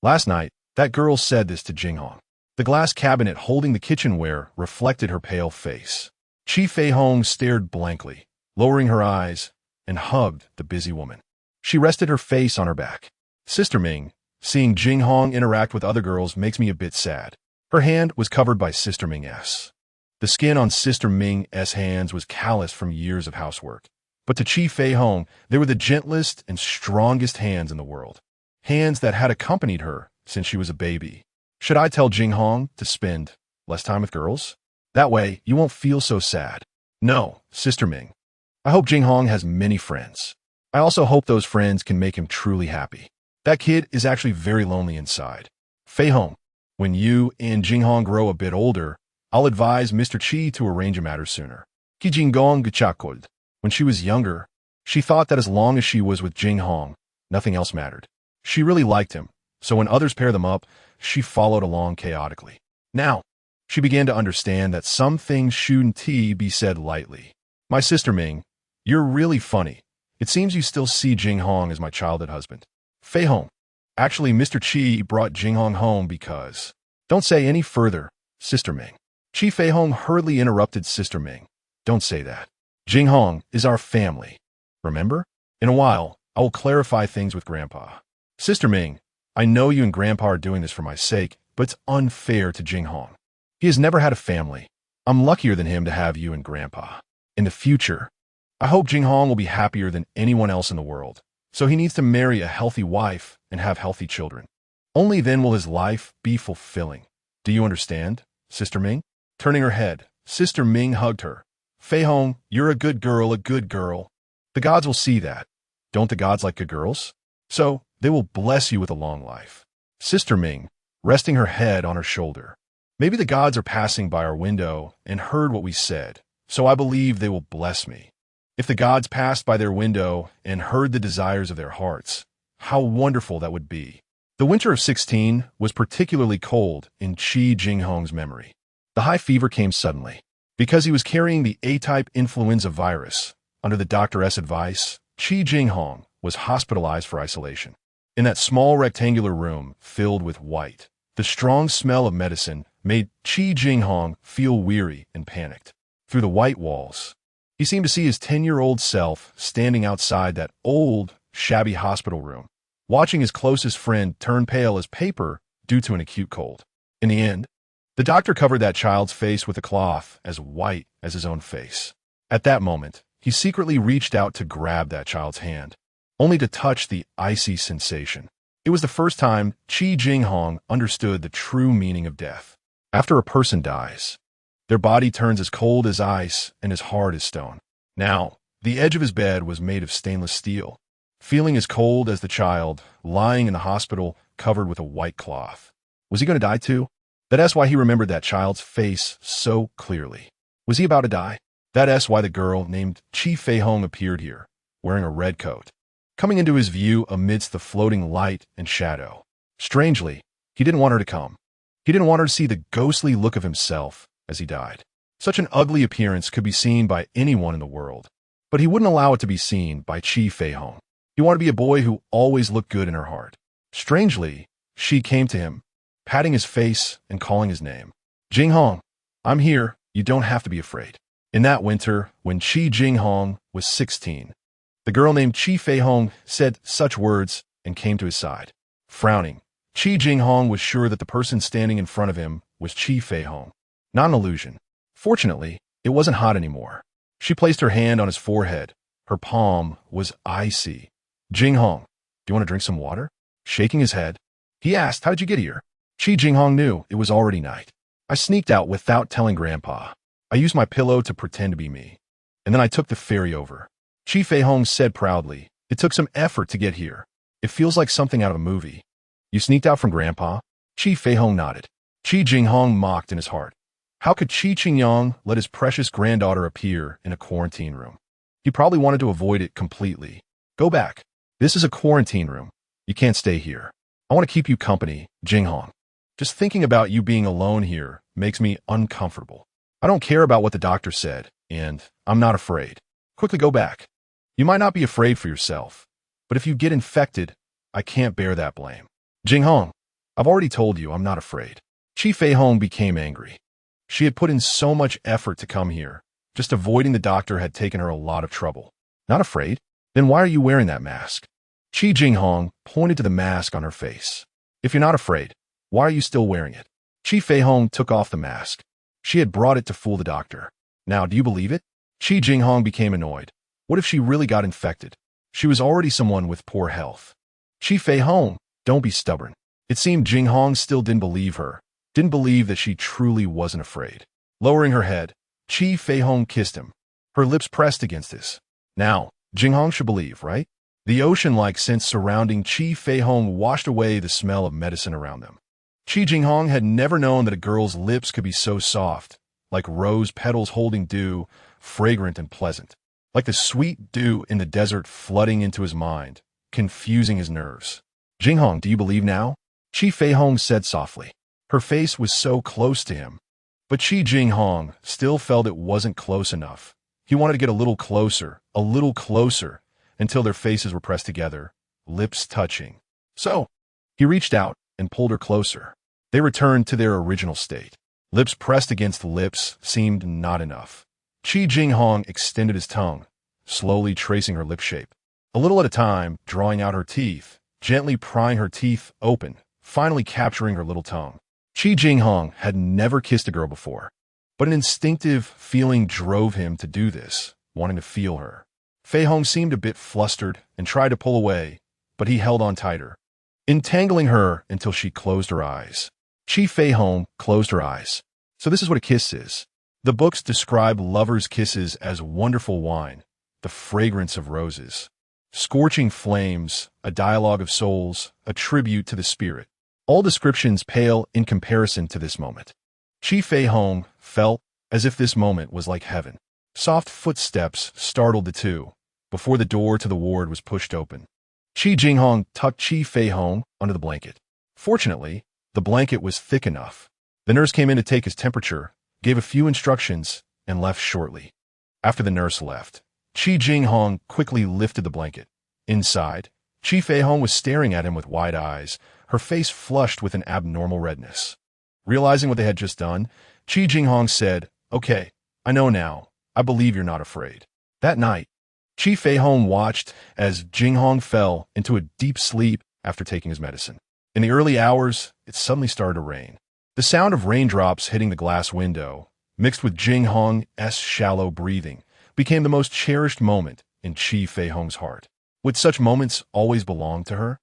Last night, that girl said this to Jinghong. The glass cabinet holding the kitchenware reflected her pale face. Chi Feihong stared blankly, lowering her eyes, and hugged the busy woman. She rested her face on her back. "Sister Ming, seeing Jinghong interact with other girls makes me a bit sad." Her hand was covered by Sister Ming's. The skin on Sister Ming's hands was calloused from years of housework. But to Chi Feihong, they were the gentlest and strongest hands in the world. Hands that had accompanied her since she was a baby. Should I tell Jinghong to spend less time with girls? That way, you won't feel so sad. No, Sister Ming. I hope Jinghong has many friends. I also hope those friends can make him truly happy. That kid is actually very lonely inside. Feihong, when you and Jinghong grow a bit older, I'll advise Mr. Chi to arrange a matter sooner. Chi Jinghong gachakod. When she was younger, she thought that as long as she was with Jinghong, nothing else mattered. She really liked him, so when others paired them up, she followed along chaotically. Now, she began to understand that some things shouldn't be said lightly. My sister Ming, you're really funny. It seems you still see Jinghong as my childhood husband. Feihong. Actually, Mr. Chi brought Jinghong home because... Don't say any further, Sister Ming. Chi Feihong hurriedly interrupted Sister Ming. Don't say that. Jinghong is our family. Remember? In a while, I will clarify things with Grandpa. Sister Ming, I know you and Grandpa are doing this for my sake, but it's unfair to Jinghong. He has never had a family. I'm luckier than him to have you and Grandpa. In the future, I hope Jinghong will be happier than anyone else in the world, so he needs to marry a healthy wife and have healthy children. Only then will his life be fulfilling. Do you understand, Sister Ming? Turning her head, Sister Ming hugged her. Feihong, you're a good girl, a good girl. The gods will see that. Don't the gods like good girls? So, they will bless you with a long life. Sister Ming, resting her head on her shoulder. Maybe the gods are passing by our window and heard what we said, so I believe they will bless me. If the gods passed by their window and heard the desires of their hearts, how wonderful that would be. The winter of 16 was particularly cold in Chi Jinghong's memory. The high fever came suddenly. Because he was carrying the A-type influenza virus, under the doctor's advice, Chi Jinghong was hospitalized for isolation. In that small rectangular room filled with white, the strong smell of medicine made Chi Jinghong feel weary and panicked. Through the white walls, he seemed to see his 10-year-old self standing outside that old, shabby hospital room, watching his closest friend turn pale as paper due to an acute cold. In the end, the doctor covered that child's face with a cloth as white as his own face. At that moment, he secretly reached out to grab that child's hand, only to touch the icy sensation. It was the first time Chi Jinghong understood the true meaning of death. After a person dies, their body turns as cold as ice and as hard as stone. Now, the edge of his bed was made of stainless steel, feeling as cold as the child, lying in the hospital covered with a white cloth. Was he going to die too? That's why he remembered that child's face so clearly. Was he about to die? That's why the girl named Chi Feihong appeared here, wearing a red coat, coming into his view amidst the floating light and shadow. Strangely, he didn't want her to come. He didn't want her to see the ghostly look of himself as he died. Such an ugly appearance could be seen by anyone in the world, but he wouldn't allow it to be seen by Chi Feihong. He wanted to be a boy who always looked good in her heart. Strangely, she came to him, patting his face and calling his name. Jinghong, I'm here. You don't have to be afraid. In that winter, when Chi Jinghong was 16, the girl named Chi Feihong said such words and came to his side. Frowning, Chi Jinghong was sure that the person standing in front of him was Chi Feihong. Not an illusion. Fortunately, it wasn't hot anymore. She placed her hand on his forehead. Her palm was icy. Jinghong, do you want to drink some water? Shaking his head, he asked, how did you get here? Chi Jinghong knew it was already night. I sneaked out without telling Grandpa. I used my pillow to pretend to be me. And then I took the ferry over. Chi Feihong said proudly, it took some effort to get here. It feels like something out of a movie. You sneaked out from Grandpa? Chi Feihong nodded. Chi Jinghong mocked in his heart. How could Chi Jinghong let his precious granddaughter appear in a quarantine room? He probably wanted to avoid it completely. Go back. This is a quarantine room. You can't stay here. I want to keep you company, Jinghong. Just thinking about you being alone here makes me uncomfortable. I don't care about what the doctor said, and I'm not afraid. Quickly go back. You might not be afraid for yourself, but if you get infected, I can't bear that blame. Jinghong, I've already told you I'm not afraid. Chi Feihong became angry. She had put in so much effort to come here. Just avoiding the doctor had taken her a lot of trouble. Not afraid? Then why are you wearing that mask? Chi Jinghong pointed to the mask on her face. If you're not afraid, why are you still wearing it? Chi Feihong took off the mask. She had brought it to fool the doctor. Now, do you believe it? Chi Jinghong became annoyed. What if she really got infected? She was already someone with poor health. Chi Feihong, don't be stubborn. It seemed Jinghong still didn't believe her, didn't believe that she truly wasn't afraid. Lowering her head, Chi Feihong kissed him. Her lips pressed against his. Now, Jinghong should believe, right? The ocean-like scent surrounding Chi Feihong washed away the smell of medicine around them. Chi Jinghong had never known that a girl's lips could be so soft, like rose petals holding dew, fragrant and pleasant, like the sweet dew in the desert flooding into his mind, confusing his nerves. Jinghong, do you believe now? Chi Feihong said softly. Her face was so close to him. But Chi Jinghong still felt it wasn't close enough. He wanted to get a little closer, until their faces were pressed together, lips touching. So, he reached out and pulled her closer. They returned to their original state. Lips pressed against lips seemed not enough. Chi Jinghong extended his tongue, slowly tracing her lip shape. A little at a time, drawing out her teeth, gently prying her teeth open, finally capturing her little tongue. Chi Jinghong had never kissed a girl before, but an instinctive feeling drove him to do this, wanting to feel her. Feihong seemed a bit flustered and tried to pull away, but he held on tighter, entangling her until she closed her eyes. Chi Feihong closed her eyes. So this is what a kiss is. The books describe lovers' kisses as wonderful wine, the fragrance of roses, scorching flames, a dialogue of souls, a tribute to the spirit. All descriptions pale in comparison to this moment. Chi Feihong felt as if this moment was like heaven. Soft footsteps startled the two, before the door to the ward was pushed open. Chi Jinghong tucked Chi Feihong under the blanket. Fortunately, the blanket was thick enough. The nurse came in to take his temperature, gave a few instructions, and left shortly. After the nurse left, Chi Jinghong quickly lifted the blanket. Inside, Chi Feihong was staring at him with wide eyes, her face flushed with an abnormal redness. Realizing what they had just done, Chi Jinghong said, "Okay, I know now. I believe you're not afraid." That night, Chi Feihong watched as Jinghong fell into a deep sleep after taking his medicine. In the early hours, it suddenly started to rain. The sound of raindrops hitting the glass window, mixed with Jinghong's shallow breathing, became the most cherished moment in Chi Feihong's heart. Would such moments always belong to her?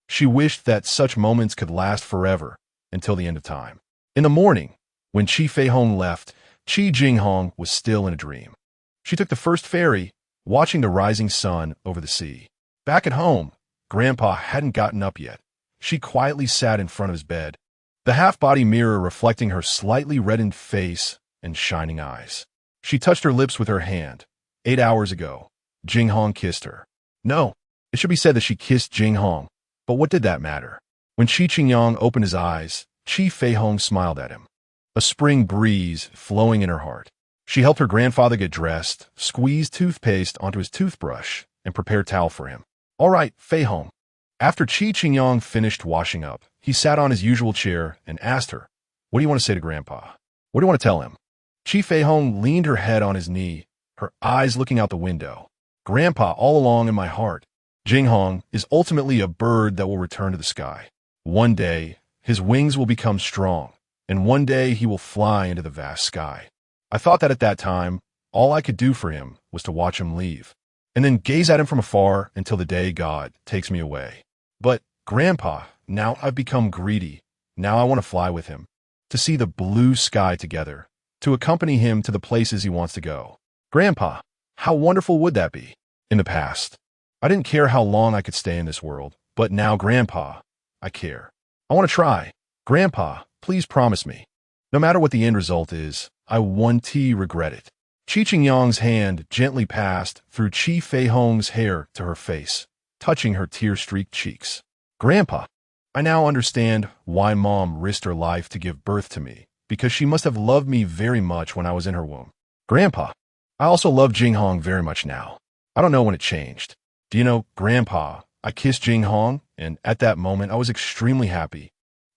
She wished that such moments could last forever, until the end of time. In the morning, when Chi Feihong left, Chi Jinghong was still in a dream. She took the first ferry, watching the rising sun over the sea. Back at home, Grandpa hadn't gotten up yet. She quietly sat in front of his bed, the half-body mirror reflecting her slightly reddened face and shining eyes. She touched her lips with her hand. 8 hours ago, Jinghong kissed her. No, it should be said that she kissed Jinghong, but what did that matter? When Chi Jinghong opened his eyes, Chi Feihong smiled at him, a spring breeze flowing in her heart. She helped her grandfather get dressed, squeezed toothpaste onto his toothbrush, and prepared towel for him. All right, Feihong. After Chi Jinghong finished washing up, he sat on his usual chair and asked her, "What do you want to say to Grandpa? What do you want to tell him?" Chi Feihong leaned her head on his knee, her eyes looking out the window. "Grandpa, all along in my heart, Jinghong is ultimately a bird that will return to the sky. One day, his wings will become strong, and one day he will fly into the vast sky. I thought that at that time, all I could do for him was to watch him leave, and then gaze at him from afar until the day God takes me away. But, Grandpa, now I've become greedy. Now I want to fly with him, to see the blue sky together, to accompany him to the places he wants to go. Grandpa, how wonderful would that be? In the past, I didn't care how long I could stay in this world, but now, Grandpa, I care. I want to try. Grandpa, please promise me. No matter what the end result is, I won't regret it." Chi Jinghong's hand gently passed through Chi Feihong's hair to her face, touching her tear-streaked cheeks. "Grandpa, I now understand why Mom risked her life to give birth to me, because she must have loved me very much when I was in her womb. Grandpa, I also love Jinghong very much now. I don't know when it changed. Do you know, Grandpa, I kissed Jinghong, and at that moment I was extremely happy.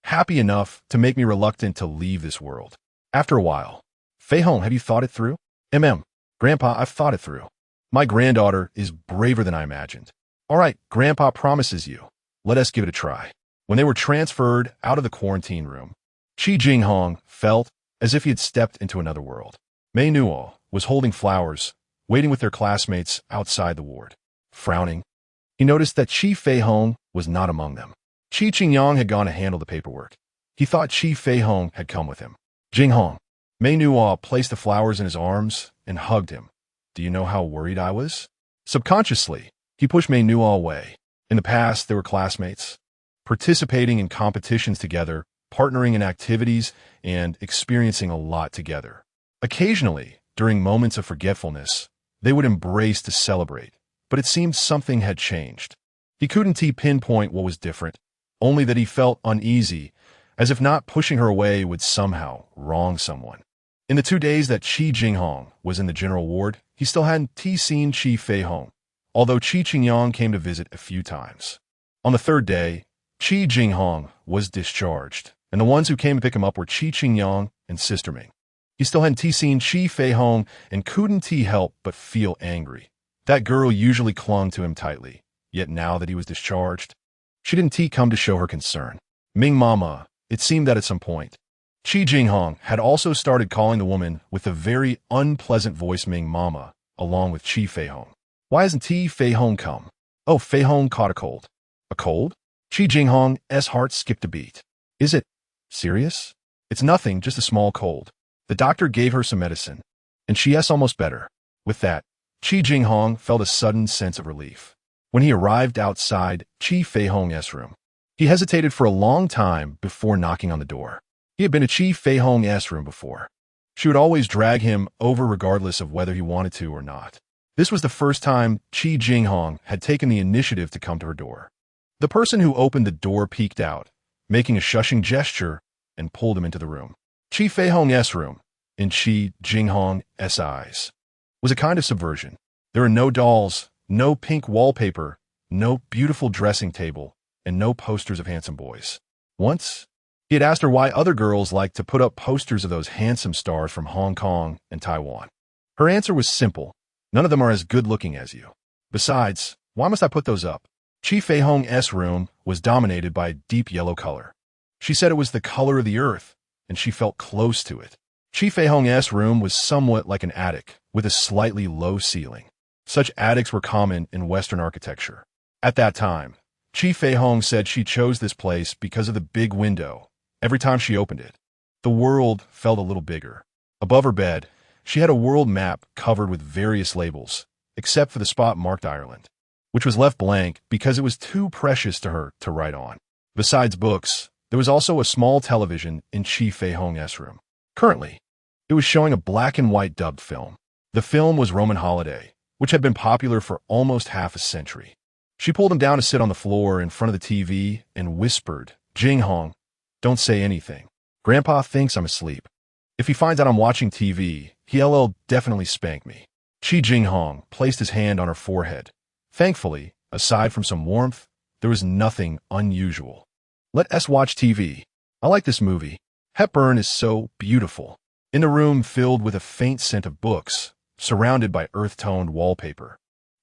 Happy enough to make me reluctant to leave this world. After a while, Feihong, have you thought it through?" Grandpa, I've thought it through. My granddaughter is braver than I imagined. All right, Grandpa promises you. Let us give it a try. When they were transferred out of the quarantine room, Chi Jinghong felt as if he had stepped into another world. Mei Nuo was holding flowers, waiting with their classmates outside the ward. Frowning, he noticed that Chi Feihong was not among them. Chi Jinghong had gone to handle the paperwork. He thought Chi Feihong had come with him. Jinghong. Mei Nuo placed the flowers in his arms and hugged him. Do you know how worried I was? Subconsciously, he pushed Mei Nuo away. In the past, they were classmates, participating in competitions together, partnering in activities, and experiencing a lot together. Occasionally, During moments of forgetfulness, they would embrace to celebrate, but it seemed something had changed. He couldn't pinpoint what was different, only that he felt uneasy, as if not pushing her away would somehow wrong someone. In the 2 days that Chi Jinghong was in the general ward, he still hadn't seen Chi Feihong, although Chi Jinghong came to visit a few times. On the 3rd day, Chi Jinghong was discharged, and the ones who came to pick him up were Chi Jinghong and Sister Ming. He still hadn't seen Chi Feihong and couldn't help but feel angry. That girl usually clung to him tightly, yet now that he was discharged, she didn't come to show her concern. Ming Mama, it seemed that at some point, Chi Jinghong had also started calling the woman with the very unpleasant voice Ming Mama, along with Chi Feihong. Why hasn't Chi Feihong come? Oh, Feihong caught a cold. A cold? Chi Jinghong's heart skipped a beat. Is it serious? It's nothing, just a small cold. The doctor gave her some medicine, and she's almost better. With that, Chi Jinghong felt a sudden sense of relief. When he arrived outside Chi Feihong's room, he hesitated for a long time before knocking on the door. He had been to Chi Feihong's room before. She would always drag him over regardless of whether he wanted to or not. This was the first time Chi Jinghong had taken the initiative to come to her door. The person who opened the door peeked out, making a shushing gesture, and pulled him into the room. Chi Feihong's room, in Chi Jinghong's eyes, was a kind of subversion. There were no dolls, no pink wallpaper, no beautiful dressing table, and no posters of handsome boys. Once, he had asked her why other girls liked to put up posters of those handsome stars from Hong Kong and Taiwan. Her answer was simple. None of them are as good-looking as you. Besides, why must I put those up? Chi Feihong's room was dominated by a deep yellow color. She said it was the color of the earth, and she felt close to it. Chi Feihong's room was somewhat like an attic, with a slightly low ceiling. Such attics were common in Western architecture. At that time, Chi Feihong said she chose this place because of the big window. Every time she opened it, the world felt a little bigger. Above her bed, she had a world map covered with various labels, except for the spot marked Ireland, which was left blank because it was too precious to her to write on. Besides books, there was also a small television in Chi Feihong's room. Currently, it was showing a black and white dubbed film. The film was Roman Holiday, which had been popular for almost half a century. She pulled him down to sit on the floor in front of the TV and whispered, "Jinghong, don't say anything. Grandpa thinks I'm asleep. If he finds out I'm watching TV, he'll definitely spank me." Chi Jinghong placed his hand on her forehead. Thankfully, aside from some warmth, there was nothing unusual. "Let us watch TV. I like this movie. Hepburn is so beautiful." In the room filled with a faint scent of books, surrounded by earth-toned wallpaper,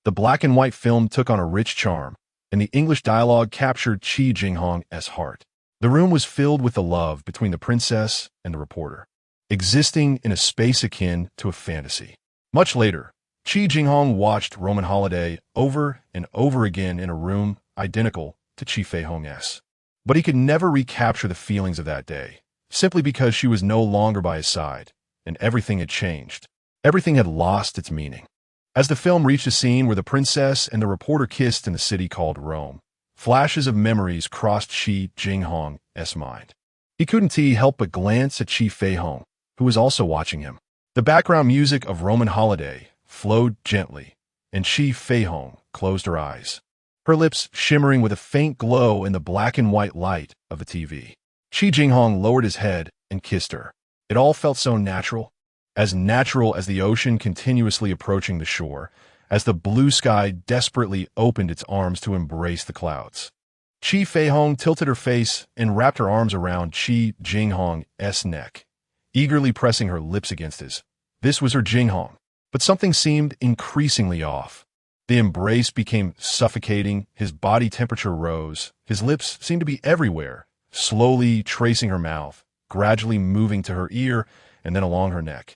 the black and white film took on a rich charm, and the English dialogue captured Chi Jinghong's heart. The room was filled with the love between the princess and the reporter, existing in a space akin to a fantasy. Much later, Chi Jinghong watched Roman Holiday over and over again in a room identical to Chi Feihong's. But he could never recapture the feelings of that day, simply because she was no longer by his side, and everything had changed. Everything had lost its meaning. As the film reached a scene where the princess and the reporter kissed in the city called Rome, flashes of memories crossed Chi Jinghong's mind. He couldn't help but glance at Chi Feihong, who was also watching him. The background music of Roman Holiday flowed gently, and Chi Feihong closed her eyes, her lips shimmering with a faint glow in the black and white light of the TV. Chi Jinghong lowered his head and kissed her. It all felt so natural as the ocean continuously approaching the shore, as the blue sky desperately opened its arms to embrace the clouds. Chi Feihong tilted her face and wrapped her arms around Chi Jinghong's neck, eagerly pressing her lips against his. This was her Jinghong, but something seemed increasingly off. The embrace became suffocating, his body temperature rose, his lips seemed to be everywhere, slowly tracing her mouth, gradually moving to her ear and then along her neck,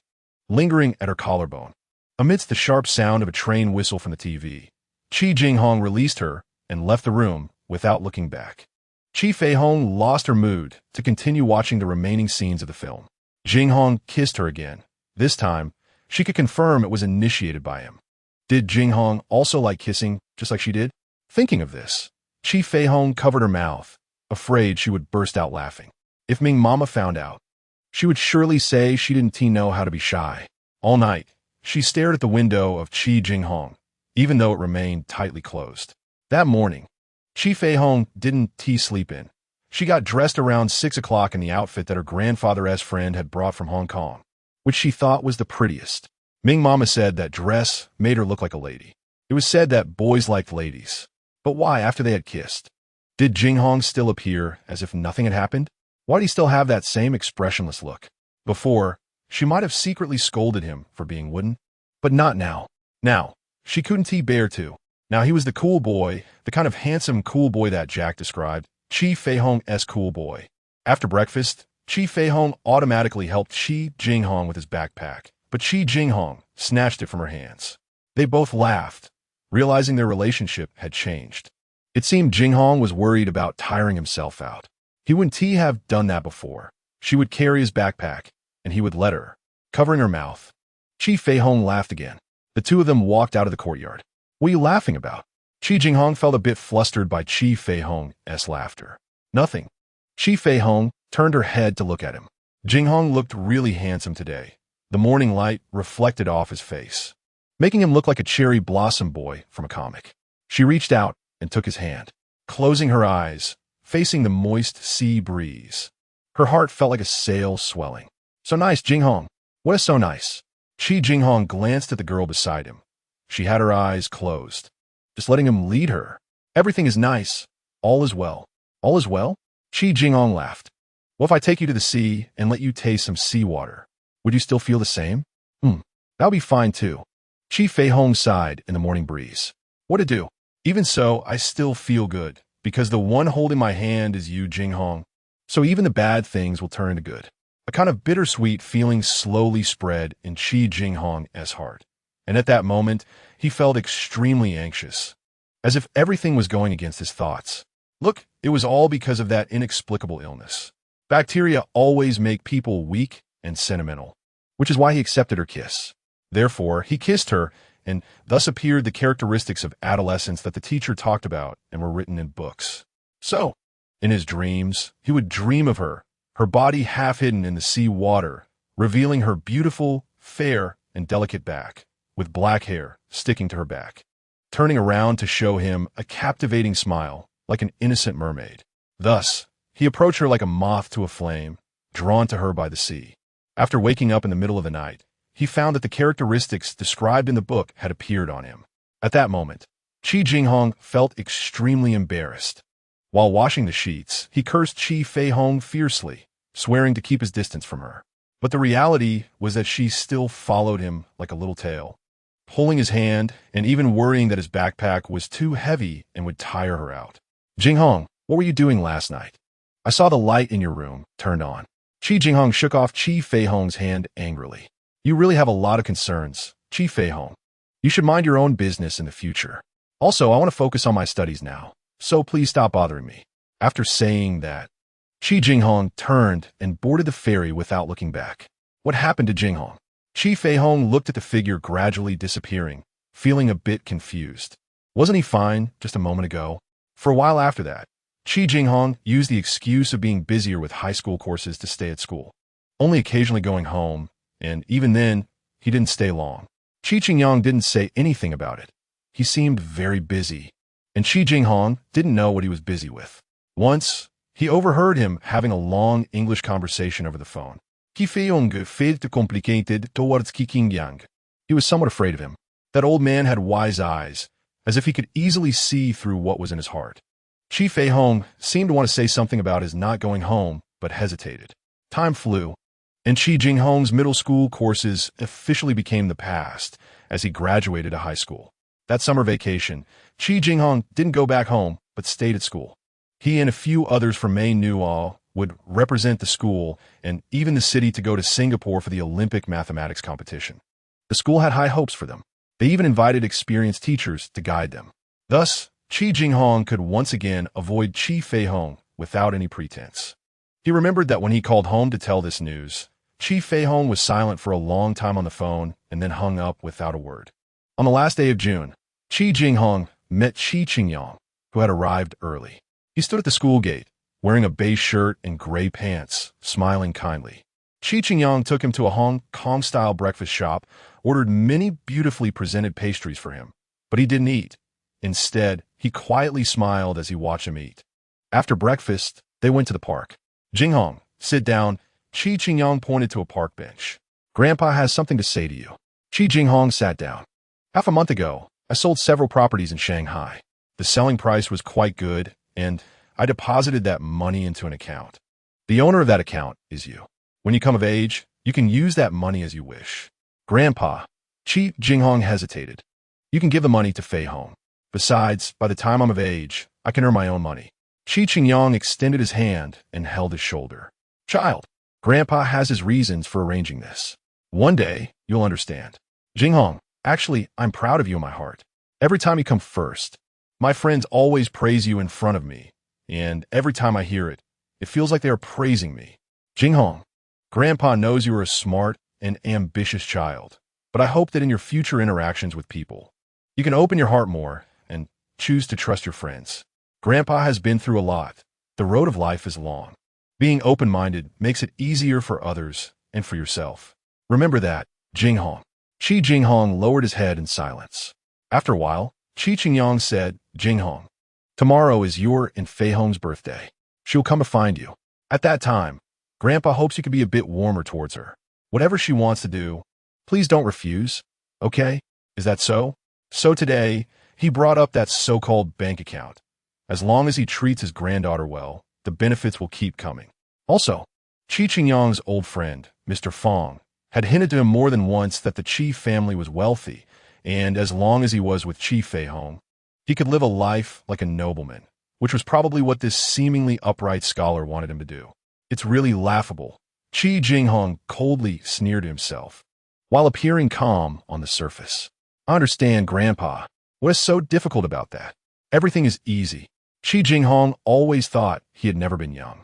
lingering at her collarbone. Amidst the sharp sound of a train whistle from the TV, Chi Jinghong released her and left the room without looking back. Chi Feihong lost her mood to continue watching the remaining scenes of the film. Jinghong kissed her again. This time, she could confirm it was initiated by him. Did Jinghong also like kissing just like she did? Thinking of this, Chi Feihong covered her mouth, afraid she would burst out laughing. If Ming Mama found out, she would surely say she didn't know how to be shy. All night, she stared at the window of Chi Jinghong, even though it remained tightly closed. That morning, Chi Feihong didn't sleep in. She got dressed around 6 o'clock in the outfit that her grandfather's friend had brought from Hong Kong, which she thought was the prettiest. Ming Mama said that dress made her look like a lady. It was said that boys liked ladies. But why after they had kissed? Did Jinghong still appear as if nothing had happened? Why did he still have that same expressionless look? Before, she might have secretly scolded him for being wooden, but not now. Now, she couldn't bear to. Now he was the cool boy, the kind of handsome cool boy that Jack described, Chi Feihong's cool boy. After breakfast, Chi Feihong automatically helped Chi Jinghong with his backpack, but Chi Jinghong snatched it from her hands. They both laughed, realizing their relationship had changed. It seemed Jinghong was worried about tiring himself out. He wouldn't have done that before. She would carry his backpack, and he would let her, covering her mouth. Chi Feihong laughed again. The two of them walked out of the courtyard. What are you laughing about? Chi Jinghong felt a bit flustered by Chi Feihong's laughter. Nothing. Chi Feihong turned her head to look at him. Jinghong looked really handsome today. The morning light reflected off his face, making him look like a cherry blossom boy from a comic. She reached out and took his hand, closing her eyes, facing the moist sea breeze. Her heart felt like a sail swelling. So nice, Jinghong. What is so nice? Chi Jinghong glanced at the girl beside him. She had her eyes closed, just letting him lead her. Everything is nice. All is well. All is well? Chi Jinghong laughed. What if I take you to the sea and let you taste some seawater? Would you still feel the same? That would be fine too. Chi Feihong sighed in the morning breeze. What to do? Even so, I still feel good, because the one holding my hand is you, Jinghong. So even the bad things will turn into good. A kind of bittersweet feeling slowly spread in Chi Jinghong's heart. And at that moment, he felt extremely anxious, as if everything was going against his thoughts. Look, it was all because of that inexplicable illness. Bacteria always make people weak and sentimental, which is why he accepted her kiss. Therefore, he kissed her, and thus appeared the characteristics of adolescence that the teacher talked about and were written in books. So, in his dreams, he would dream of her, her body half hidden in the sea water, revealing her beautiful, fair, and delicate back, with black hair sticking to her back, turning around to show him a captivating smile, like an innocent mermaid. Thus, he approached her like a moth to a flame, drawn to her by the sea. After waking up in the middle of the night, he found that the characteristics described in the book had appeared on him. At that moment, Chi Jinghong felt extremely embarrassed. While washing the sheets, he cursed Chi Feihong fiercely, swearing to keep his distance from her. But the reality was that she still followed him like a little tail, pulling his hand and even worrying that his backpack was too heavy and would tire her out. Jinghong, what were you doing last night? I saw the light in your room turned on. Chi Jinghong shook off Chi Feihong's hand angrily. You really have a lot of concerns, Chi Feihong. You should mind your own business in the future. Also, I want to focus on my studies now, so please stop bothering me. After saying that, Chi Jinghong turned and boarded the ferry without looking back. What happened to Jinghong? Chi Feihong looked at the figure gradually disappearing, feeling a bit confused. Wasn't he fine just a moment ago? For a while after that, Chi Jinghong used the excuse of being busier with high school courses to stay at school, only occasionally going home, and even then, he didn't stay long. Chi Jinghong didn't say anything about it. He seemed very busy, and Chi Jinghong didn't know what he was busy with. Once, he overheard him having a long English conversation over the phone. Chi Feihong felt complicated towards Chi Jinghong. He was somewhat afraid of him. That old man had wise eyes, as if he could easily see through what was in his heart. Chi Feihong seemed to want to say something about his not going home, but hesitated. Time flew, and Chi Jinghong's middle school courses officially became the past as he graduated to high school. That summer vacation, Chi Jinghong didn't go back home, but stayed at school. He and a few others from Maine Newall would represent the school and even the city to go to Singapore for the Olympic mathematics competition. The school had high hopes for them. They even invited experienced teachers to guide them. Thus, Chi Jinghong could once again avoid Chi Feihong without any pretense. He remembered that when he called home to tell this news, Chi Feihong was silent for a long time on the phone and then hung up without a word. On the last day of June, Chi Jinghong met Chi Jinghong, who had arrived early. He stood at the school gate, wearing a beige shirt and gray pants, smiling kindly. Chi Jinghong took him to a Hong Kong-style breakfast shop, ordered many beautifully presented pastries for him. But he didn't eat. Instead, he quietly smiled as he watched him eat. After breakfast, they went to the park. Jinghong, sit down. Chi Jinghong pointed to a park bench. Grandpa has something to say to you. Chi Jinghong sat down. Half a month ago, I sold several properties in Shanghai. The selling price was quite good, and I deposited that money into an account. The owner of that account is you. When you come of age, you can use that money as you wish. Grandpa, Chi Jinghong hesitated. You can give the money to Feihong. Besides, by the time I'm of age, I can earn my own money. Chi Jinghong extended his hand and held his shoulder. Child, Grandpa has his reasons for arranging this. One day, you'll understand. Jinghong, actually, I'm proud of you in my heart. Every time you come first, my friends always praise you in front of me, and every time I hear it, it feels like they are praising me. Jinghong, Grandpa knows you are a smart and ambitious child, but I hope that in your future interactions with people, you can open your heart more and choose to trust your friends. Grandpa has been through a lot. The road of life is long. Being open-minded makes it easier for others and for yourself. Remember that, Jinghong. Chi Jinghong lowered his head in silence. After a while, Chi Jinghong said, Jinghong, tomorrow is your and Feihong's birthday. She'll come to find you. At that time, Grandpa hopes you can be a bit warmer towards her. Whatever she wants to do, please don't refuse, okay? Is that so? So today, he brought up that so-called bank account. As long as he treats his granddaughter well, the benefits will keep coming. Also, Chi Jinghong's old friend, Mr. Fong, had hinted to him more than once that the Chi family was wealthy, and as long as he was with Chi Feihong, he could live a life like a nobleman, which was probably what this seemingly upright scholar wanted him to do. It's really laughable. Chi Jinghong coldly sneered to himself, while appearing calm on the surface. I understand, Grandpa. What is so difficult about that? Everything is easy. Chi Jinghong always thought he had never been young.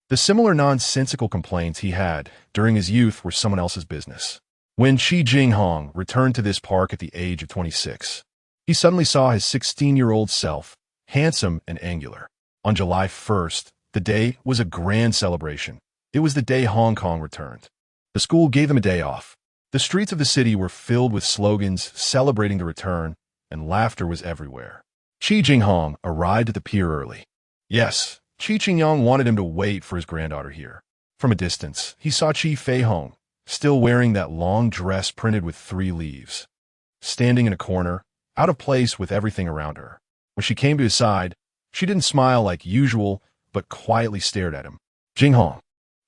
The similar nonsensical complaints he had during his youth were someone else's business. When Chi Jinghong returned to this park at the age of 26, he suddenly saw his 16-year-old self, handsome and angular. On July 1st, the day was a grand celebration. It was the day Hong Kong returned. The school gave them a day off. The streets of the city were filled with slogans celebrating the return, and laughter was everywhere. Chi Jinghong arrived at the pier early. Yes, Chi Jinghong wanted him to wait for his granddaughter here. From a distance, he saw Chi Feihong, still wearing that long dress printed with 3 leaves, standing in a corner, out of place with everything around her. When she came to his side, she didn't smile like usual, but quietly stared at him. Jinghong.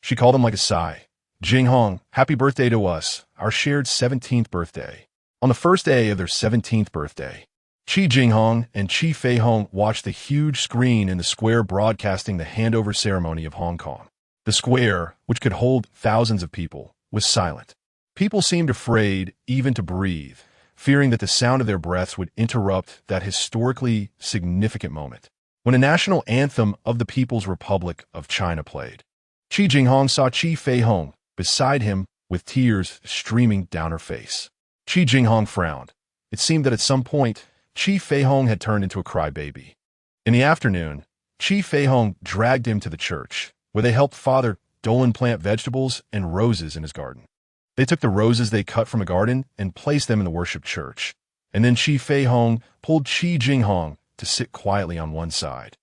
She called him like a sigh. Jinghong, happy birthday to us, our shared 17th birthday. On the first day of their 17th birthday, Chi Jinghong and Chi Feihong watched the huge screen in the square broadcasting the handover ceremony of Hong Kong. The square, which could hold thousands of people, was silent. People seemed afraid even to breathe, fearing that the sound of their breaths would interrupt that historically significant moment. When a national anthem of the People's Republic of China played, Chi Jinghong saw Chi Feihong beside him with tears streaming down her face. Chi Jinghong frowned. It seemed that at some point, Chi Feihong had turned into a crybaby. In the afternoon, Chi Feihong dragged him to the church, where they helped Father Dolan plant vegetables and roses in his garden. They took the roses they cut from a garden and placed them in the worship church, and then Chi Feihong pulled Chi Jinghong to sit quietly on one side,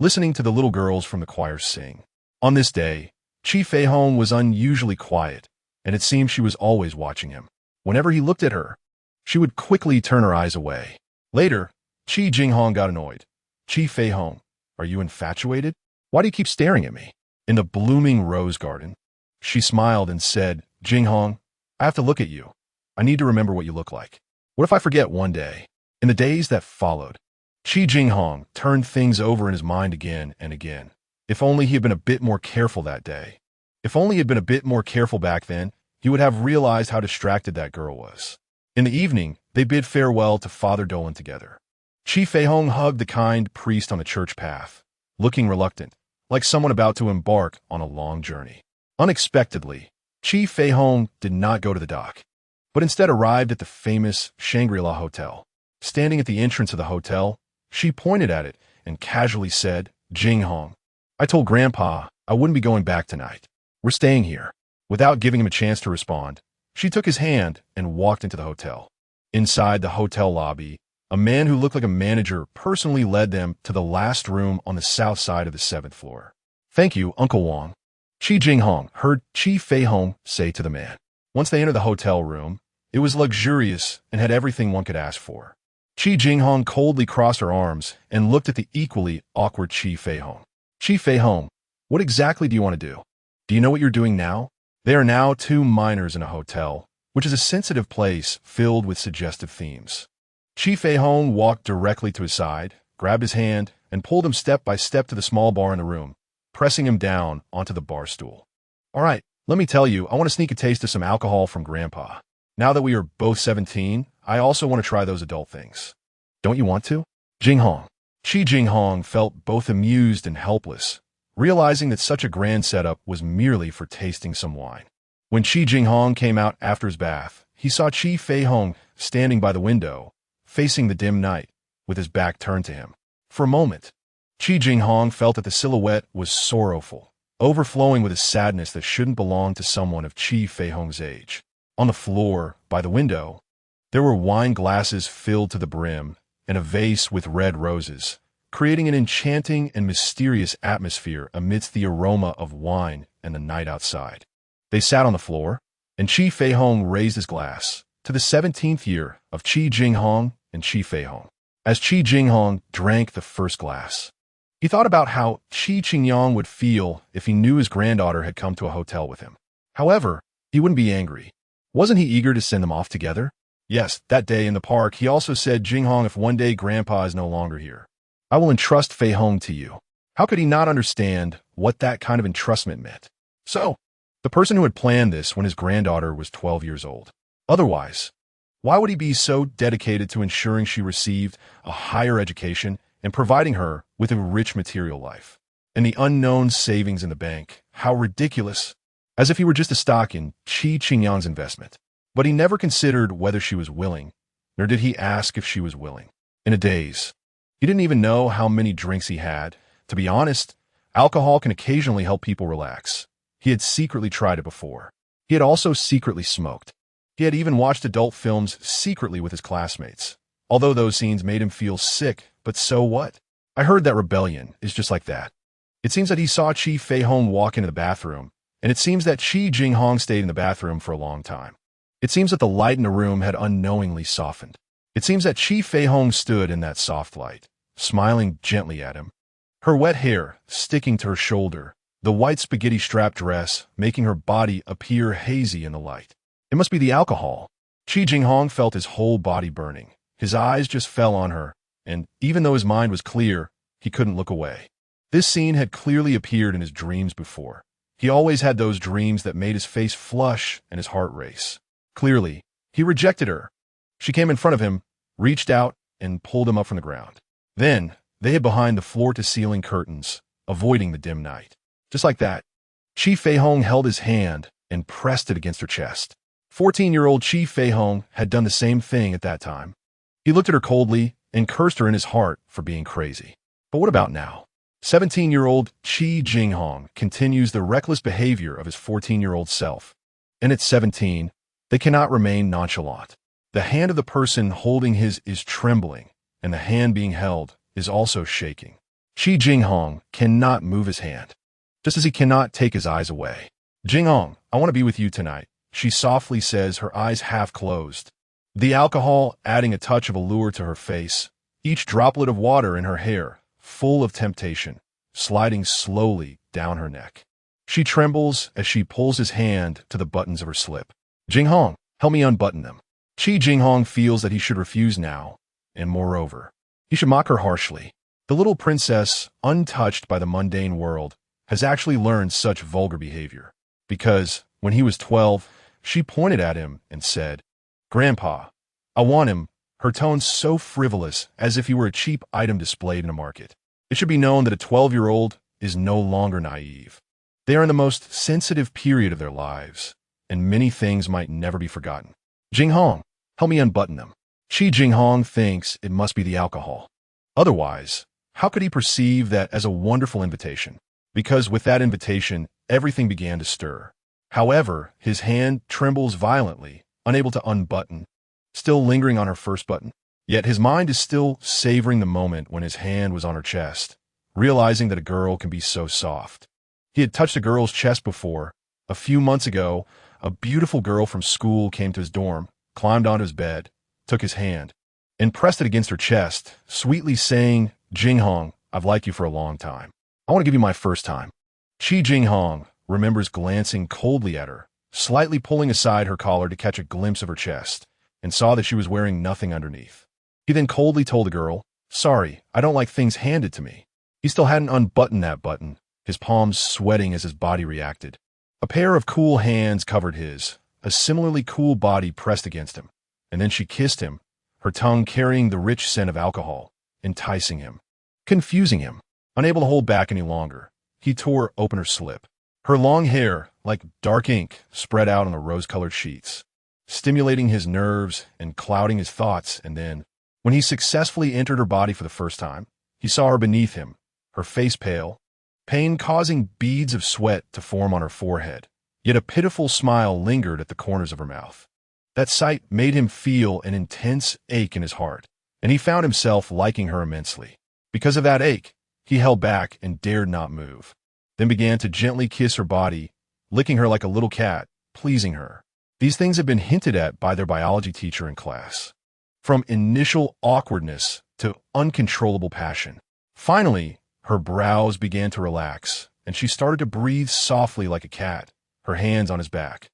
listening to the little girls from the choir sing. On this day, Chi Feihong was unusually quiet, and it seemed she was always watching him. Whenever he looked at her, she would quickly turn her eyes away. Later, Chi Jinghong got annoyed. Chi Feihong, are you infatuated? Why do you keep staring at me? In the blooming rose garden, she smiled and said, Jinghong, I have to look at you. I need to remember what you look like. What if I forget one day? In the days that followed, Chi Jinghong turned things over in his mind again and again. If only he had been a bit more careful that day. If only he had been a bit more careful back then, he would have realized how distracted that girl was. In the evening, they bid farewell to Father Dolan together. Chi Feihong hugged the kind priest on the church path, looking reluctant, like someone about to embark on a long journey. Unexpectedly, Chi Feihong did not go to the dock, but instead arrived at the famous Shangri-La Hotel. Standing at the entrance of the hotel, she pointed at it and casually said, Jinghong, I told Grandpa I wouldn't be going back tonight. We're staying here. Without giving him a chance to respond, she took his hand and walked into the hotel. Inside the hotel lobby, a man who looked like a manager personally led them to the last room on the south side of the 7th floor. "Thank you, Uncle Wang," Chi Jinghong heard Chi Feihong say to the man. Once they entered the hotel room, it was luxurious and had everything one could ask for. Chi Jinghong coldly crossed her arms and looked at the equally awkward Chi Feihong. "Chi Feihong, what exactly do you want to do? Do you know what you're doing now?" They are now two minors in a hotel, which is a sensitive place filled with suggestive themes. Chi Feihong walked directly to his side, grabbed his hand, and pulled him step by step to the small bar in the room, pressing him down onto the bar stool. "All right, let me tell you, I want to sneak a taste of some alcohol from Grandpa. Now that we are both 17, I also want to try those adult things. Don't you want to?" Jinghong. Chi Jinghong felt both amused and helpless, realizing that such a grand setup was merely for tasting some wine. When Chi Jinghong came out after his bath, he saw Chi Feihong standing by the window, facing the dim night, with his back turned to him. For a moment, Chi Jinghong felt that the silhouette was sorrowful, overflowing with a sadness that shouldn't belong to someone of Chi Feihong's age. On the floor, by the window, there were wine glasses filled to the brim and a vase with red roses, creating an enchanting and mysterious atmosphere amidst the aroma of wine and the night outside. They sat on the floor, and Chi Feihong raised his glass to the 17th year of Chi Jinghong and Chi Feihong. As Chi Jinghong drank the first glass, he thought about how Chi Jinghong would feel if he knew his granddaughter had come to a hotel with him. However, he wouldn't be angry. Wasn't he eager to send them off together? Yes, that day in the park, he also said, "Jinghong, if one day Grandpa is no longer here, I will entrust Feihong to you." How could he not understand what that kind of entrustment meant? So, the person who had planned this when his granddaughter was 12 years old. Otherwise, why would he be so dedicated to ensuring she received a higher education and providing her with a rich material life? And the unknown savings in the bank, how ridiculous, as if he were just a stock in Chi Jinghong's investment. But he never considered whether she was willing, nor did he ask if she was willing. In a daze, he didn't even know how many drinks he had. To be honest, alcohol can occasionally help people relax. He had secretly tried it before. He had also secretly smoked. He had even watched adult films secretly with his classmates, although those scenes made him feel sick. But so what? I heard that rebellion is just like that. It seems that he saw Chi Feihong walk into the bathroom, and it seems that Chi Jinghong stayed in the bathroom for a long time. It seems that the light in the room had unknowingly softened. It seems that Chi Feihong stood in that soft light, smiling gently at him, her wet hair sticking to her shoulder, the white spaghetti-strap dress making her body appear hazy in the light. It must be the alcohol. Chi Jinghong felt his whole body burning. His eyes just fell on her, and even though his mind was clear, he couldn't look away. This scene had clearly appeared in his dreams before. He always had those dreams that made his face flush and his heart race. Clearly, he rejected her. She came in front of him, reached out, and pulled him up from the ground. Then, they hid behind the floor-to-ceiling curtains, avoiding the dim night. Just like that, Chi Feihong held his hand and pressed it against her chest. 14-year-old Chi Feihong had done the same thing at that time. He looked at her coldly and cursed her in his heart for being crazy. But what about now? 17-year-old Chi Jinghong continues the reckless behavior of his 14-year-old self. And at 17, they cannot remain nonchalant. The hand of the person holding his is trembling, and the hand being held is also shaking. Chi Jinghong cannot move his hand, just as he cannot take his eyes away. "Jinghong, I want to be with you tonight," she softly says, her eyes half closed. The alcohol adding a touch of allure to her face, each droplet of water in her hair, full of temptation, sliding slowly down her neck. She trembles as she pulls his hand to the buttons of her slip. "Jinghong, help me unbutton them." Chi Jinghong feels that he should refuse now, and moreover, he should mock her harshly. The little princess, untouched by the mundane world, has actually learned such vulgar behavior. Because, when he was 12, she pointed at him and said, "Grandpa, I want him," her tone so frivolous as if he were a cheap item displayed in a market. It should be known that a 12-year-old is no longer naive. They are in the most sensitive period of their lives, and many things might never be forgotten. "Jinghong, help me unbutton them." Chi Jinghong thinks it must be the alcohol. Otherwise, how could he perceive that as a wonderful invitation? Because with that invitation, everything began to stir. However, his hand trembles violently, unable to unbutton, still lingering on her first button. Yet his mind is still savoring the moment when his hand was on her chest, realizing that a girl can be so soft. He had touched a girl's chest before. A few months ago, a beautiful girl from school came to his dorm, climbed onto his bed, took his hand, and pressed it against her chest, sweetly saying, "Jinghong, I've liked you for a long time. I want to give you my first time." Chi Jinghong remembers glancing coldly at her, slightly pulling aside her collar to catch a glimpse of her chest, and saw that she was wearing nothing underneath. He then coldly told the girl, "Sorry, I don't like things handed to me." He still hadn't unbuttoned that button, his palms sweating as his body reacted. A pair of cool hands covered his, a similarly cool body pressed against him, and then she kissed him, her tongue carrying the rich scent of alcohol, enticing him, confusing him. Unable to hold back any longer, he tore open her slip. Her long hair, like dark ink, spread out on the rose-colored sheets, stimulating his nerves and clouding his thoughts. And then, when he successfully entered her body for the first time, he saw her beneath him, her face pale, pain causing beads of sweat to form on her forehead, yet a pitiful smile lingered at the corners of her mouth. That sight made him feel an intense ache in his heart, and he found himself liking her immensely. Because of that ache, he held back and dared not move, then began to gently kiss her body, licking her like a little cat, pleasing her. These things had been hinted at by their biology teacher in class. From initial awkwardness to uncontrollable passion. Finally, her brows began to relax, and she started to breathe softly like a cat, her hands on his back.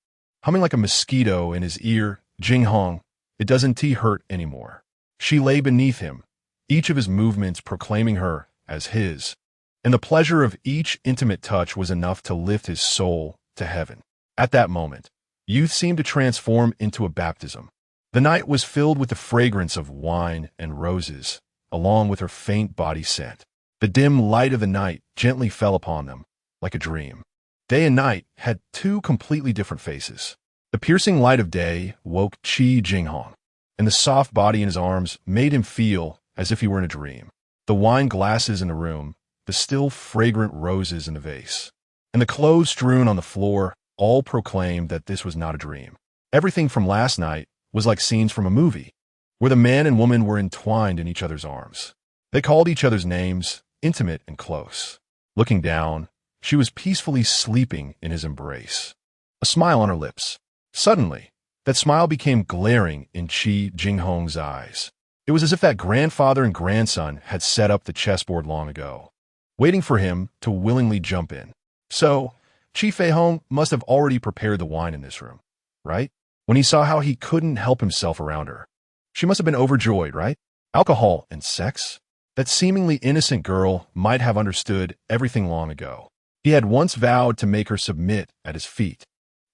Humming like a mosquito in his ear, "Jinghong, it doesn't hurt anymore." She lay beneath him, each of his movements proclaiming her as his, and the pleasure of each intimate touch was enough to lift his soul to heaven. At that moment, youth seemed to transform into a baptism. The night was filled with the fragrance of wine and roses, along with her faint body scent. The dim light of the night gently fell upon them, like a dream. Day and night had two completely different faces. The piercing light of day woke Chi Jinghong, and the soft body in his arms made him feel as if he were in a dream. The wine glasses in the room, the still fragrant roses in the vase, and the clothes strewn on the floor all proclaimed that this was not a dream. Everything from last night was like scenes from a movie, where the man and woman were entwined in each other's arms. They called each other's names, intimate and close. Looking down, she was peacefully sleeping in his embrace, a smile on her lips. Suddenly, that smile became glaring in Chi Jinghong's eyes. It was as if that grandfather and grandson had set up the chessboard long ago, waiting for him to willingly jump in. So, Chi Feihong must have already prepared the wine in this room, right? When he saw how he couldn't help himself around her. She must have been overjoyed, right? Alcohol and sex? That seemingly innocent girl might have understood everything long ago. He had once vowed to make her submit at his feet.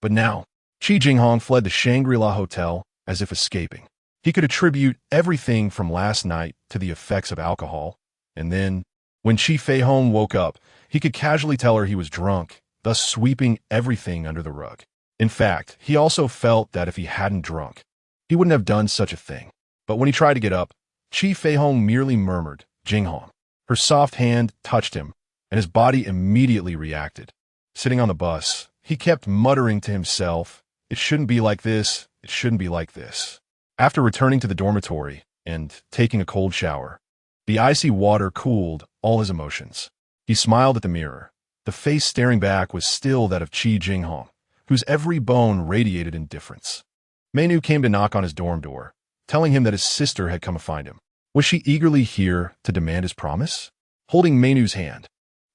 But now, Chi Jinghong fled the Shangri-La Hotel as if escaping. He could attribute everything from last night to the effects of alcohol, and then, when Chi Feihong woke up, he could casually tell her he was drunk, thus sweeping everything under the rug. In fact, he also felt that if he hadn't drunk, he wouldn't have done such a thing. But when he tried to get up, Chi Feihong merely murmured, "Jinghong." Her soft hand touched him, and his body immediately reacted. Sitting on the bus, he kept muttering to himself, "It shouldn't be like this, it shouldn't be like this." After returning to the dormitory and taking a cold shower, the icy water cooled all his emotions. He smiled at the mirror. The face staring back was still that of Chi Jinghong, whose every bone radiated indifference. Mei came to knock on his dorm door, telling him that his sister had come to find him. Was she eagerly here to demand his promise? Holding Meinu's hand,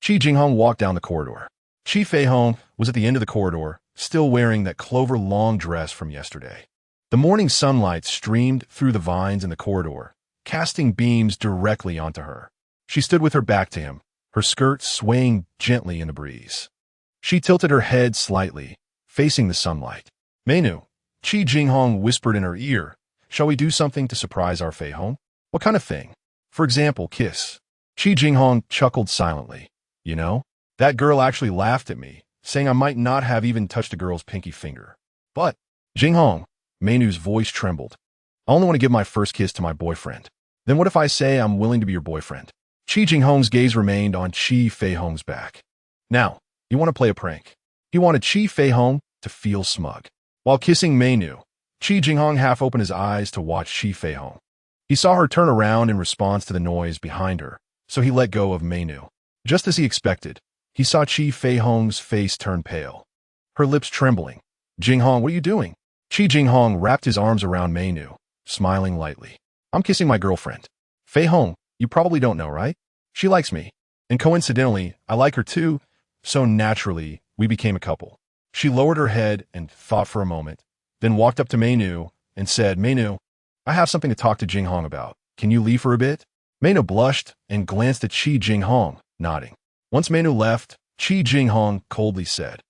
Chi Jinghong walked down the corridor. Chi Feihong was at the end of the corridor, still wearing that clover-long dress from yesterday. The morning sunlight streamed through the vines in the corridor, casting beams directly onto her. She stood with her back to him, her skirt swaying gently in the breeze. She tilted her head slightly, facing the sunlight. "Meinu," Chi Jinghong whispered in her ear, "shall we do something to surprise our Feihong?" "What kind of thing?" "For example, kiss." Chi Jinghong chuckled silently. "You know, that girl actually laughed at me, saying I might not have even touched a girl's pinky finger. But, Jinghong," Meinu's voice trembled, "I only want to give my first kiss to my boyfriend. Then what if I say I'm willing to be your boyfriend?" Chi Jinghong's gaze remained on Chi Feihong's back. Now, you want to play a prank. He wanted Chi Feihong to feel smug. While kissing Meinu, Chi Jinghong half opened his eyes to watch Chi Feihong. He saw her turn around in response to the noise behind her, so he let go of Meinu. Just as he expected, he saw Chi Feihong's face turn pale, her lips trembling. Jinghong, what are you doing? Chi Jinghong wrapped his arms around Meinu, smiling lightly. I'm kissing my girlfriend. Feihong, you probably don't know, right? She likes me. And coincidentally, I like her too, so naturally, we became a couple. She lowered her head and thought for a moment, then walked up to Meinu and said, Meinu, I have something to talk to Jinghong about. Can you leave for a bit? Meinu blushed and glanced at Chi Jinghong, nodding. Once Meinu left, Chi Jinghong coldly said,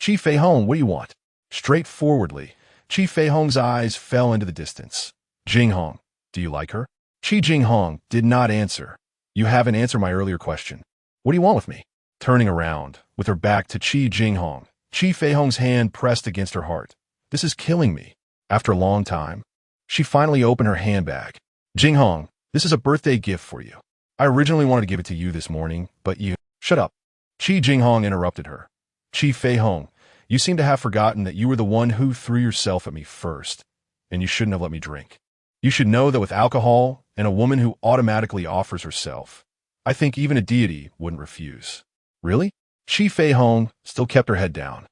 Chi Feihong, what do you want? Straightforwardly, Chi Feihong's eyes fell into the distance. Jinghong, do you like her? Chi Jinghong did not answer. You haven't answered my earlier question. What do you want with me? Turning around, with her back to Chi Jinghong, Chi Feihong's hand pressed against her heart. This is killing me. After a long time, she finally opened her handbag. Jinghong, this is a birthday gift for you. I originally wanted to give it to you this morning, but you— Shut up. Chi Jinghong interrupted her. Chi Feihong, you seem to have forgotten that you were the one who threw yourself at me first, and you shouldn't have let me drink. You should know that with alcohol and a woman who automatically offers herself, I think even a deity wouldn't refuse. Really? Chi Feihong still kept her head down,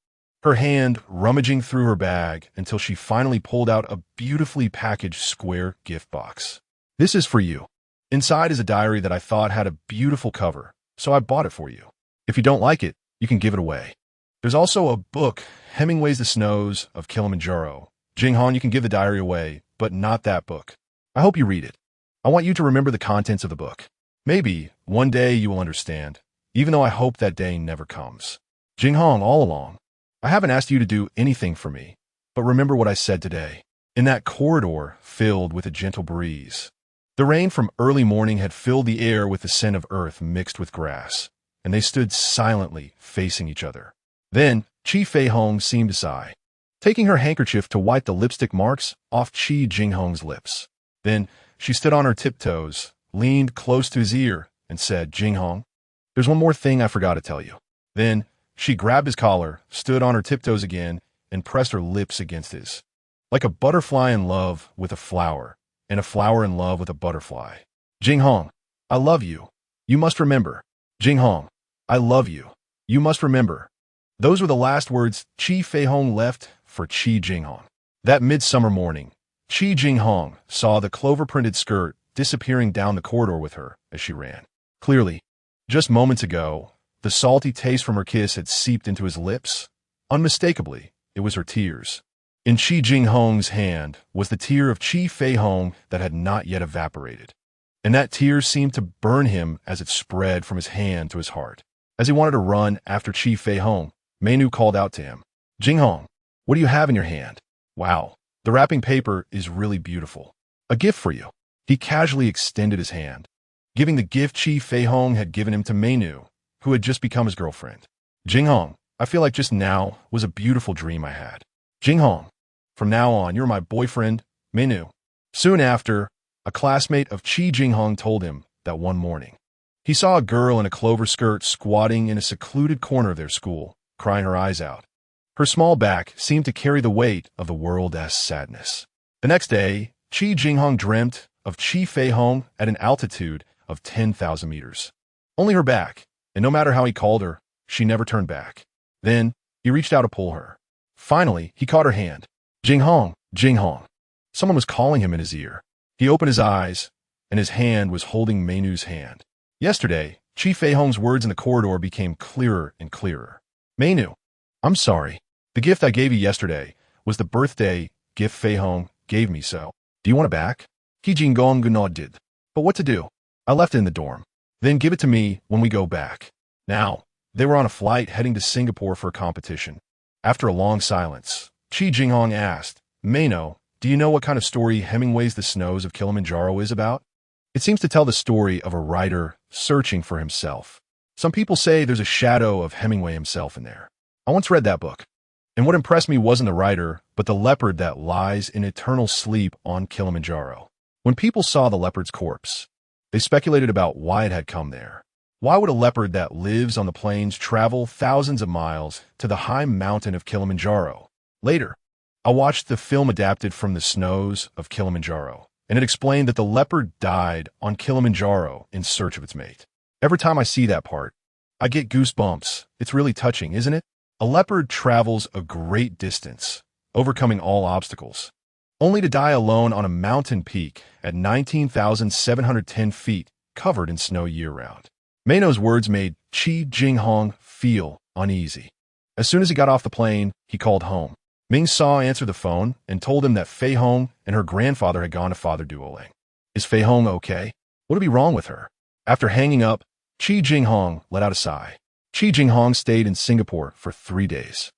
her hand rummaging through her bag until she finally pulled out a beautifully packaged square gift box. This is for you. Inside is a diary that I thought had a beautiful cover, so I bought it for you. If you don't like it, you can give it away. There's also a book, Hemingway's The Snows of Kilimanjaro. Jinghong, you can give the diary away, but not that book. I hope you read it. I want you to remember the contents of the book. Maybe one day you will understand, even though I hope that day never comes. Jinghong, all along, I haven't asked you to do anything for me, but remember what I said today. In that corridor filled with a gentle breeze, the rain from early morning had filled the air with the scent of earth mixed with grass, and they stood silently facing each other. Then Chi Feihong seemed to sigh, taking her handkerchief to wipe the lipstick marks off Chi Jinghong's lips. Then she stood on her tiptoes, leaned close to his ear, and said, Jinghong, there's one more thing I forgot to tell you. Then she grabbed his collar, stood on her tiptoes again, and pressed her lips against his. Like a butterfly in love with a flower, and a flower in love with a butterfly. Jinghong, I love you. You must remember. Jinghong, I love you. You must remember. Those were the last words Chi Feihong left for Chi Jinghong. That midsummer morning, Chi Jinghong saw the clover-printed skirt disappearing down the corridor with her as she ran. Clearly, just moments ago, the salty taste from her kiss had seeped into his lips. Unmistakably, it was her tears. In Chi Jinghong's hand was the tear of Chi Feihong that had not yet evaporated, and that tear seemed to burn him as it spread from his hand to his heart. As he wanted to run after Chi Feihong, Meinu called out to him, Jinghong, what do you have in your hand? Wow, the wrapping paper is really beautiful. A gift for you. He casually extended his hand, giving the gift Chi Feihong had given him to Meinu, who had just become his girlfriend. Jinghong, I feel like just now was a beautiful dream I had. Jinghong, from now on, you're my boyfriend, Meinu. Soon after, a classmate of Chi Jinghong told him that one morning, he saw a girl in a clover skirt squatting in a secluded corner of their school, crying her eyes out. Her small back seemed to carry the weight of the world's sadness. The next day, Chi Jinghong dreamt of Chi Feihong at an altitude of 10,000 meters. Only her back, and no matter how he called her, she never turned back. Then, he reached out to pull her. Finally, he caught her hand. Jinghong, Jinghong. Someone was calling him in his ear. He opened his eyes, and his hand was holding Meinu's hand. Yesterday, Chi Feihong's words in the corridor became clearer and clearer. Meinu, I'm sorry. The gift I gave you yesterday was the birthday gift Feihong gave me, so do you want it back? Chi Jinghong nodded. But what to do? I left it in the dorm. Then give it to me when we go back. Now, they were on a flight heading to Singapore for a competition. After a long silence, Chi Jinghong asked, Meinu, do you know what kind of story Hemingway's The Snows of Kilimanjaro is about? It seems to tell the story of a writer searching for himself. Some people say there's a shadow of Hemingway himself in there. I once read that book, and what impressed me wasn't the writer, but the leopard that lies in eternal sleep on Kilimanjaro. When people saw the leopard's corpse, they speculated about why it had come there. Why would a leopard that lives on the plains travel thousands of miles to the high mountain of Kilimanjaro, Later, I watched the film adapted from the snows of Kilimanjaro, and it explained that the leopard died on Kilimanjaro in search of its mate. Every time I see that part, I get goosebumps. It's really touching, isn't it? A leopard travels a great distance, overcoming all obstacles, only to die alone on a mountain peak at 19,710 feet, covered in snow year-round. Maino's words made Chi Jinghong feel uneasy. As soon as he got off the plane, he called home. Ming Sa answered the phone and told him that Feihong and her grandfather had gone to Father Duoling. Is Feihong okay? What would be wrong with her? After hanging up, Chi Jinghong let out a sigh. Chi Jinghong stayed in Singapore for 3 days.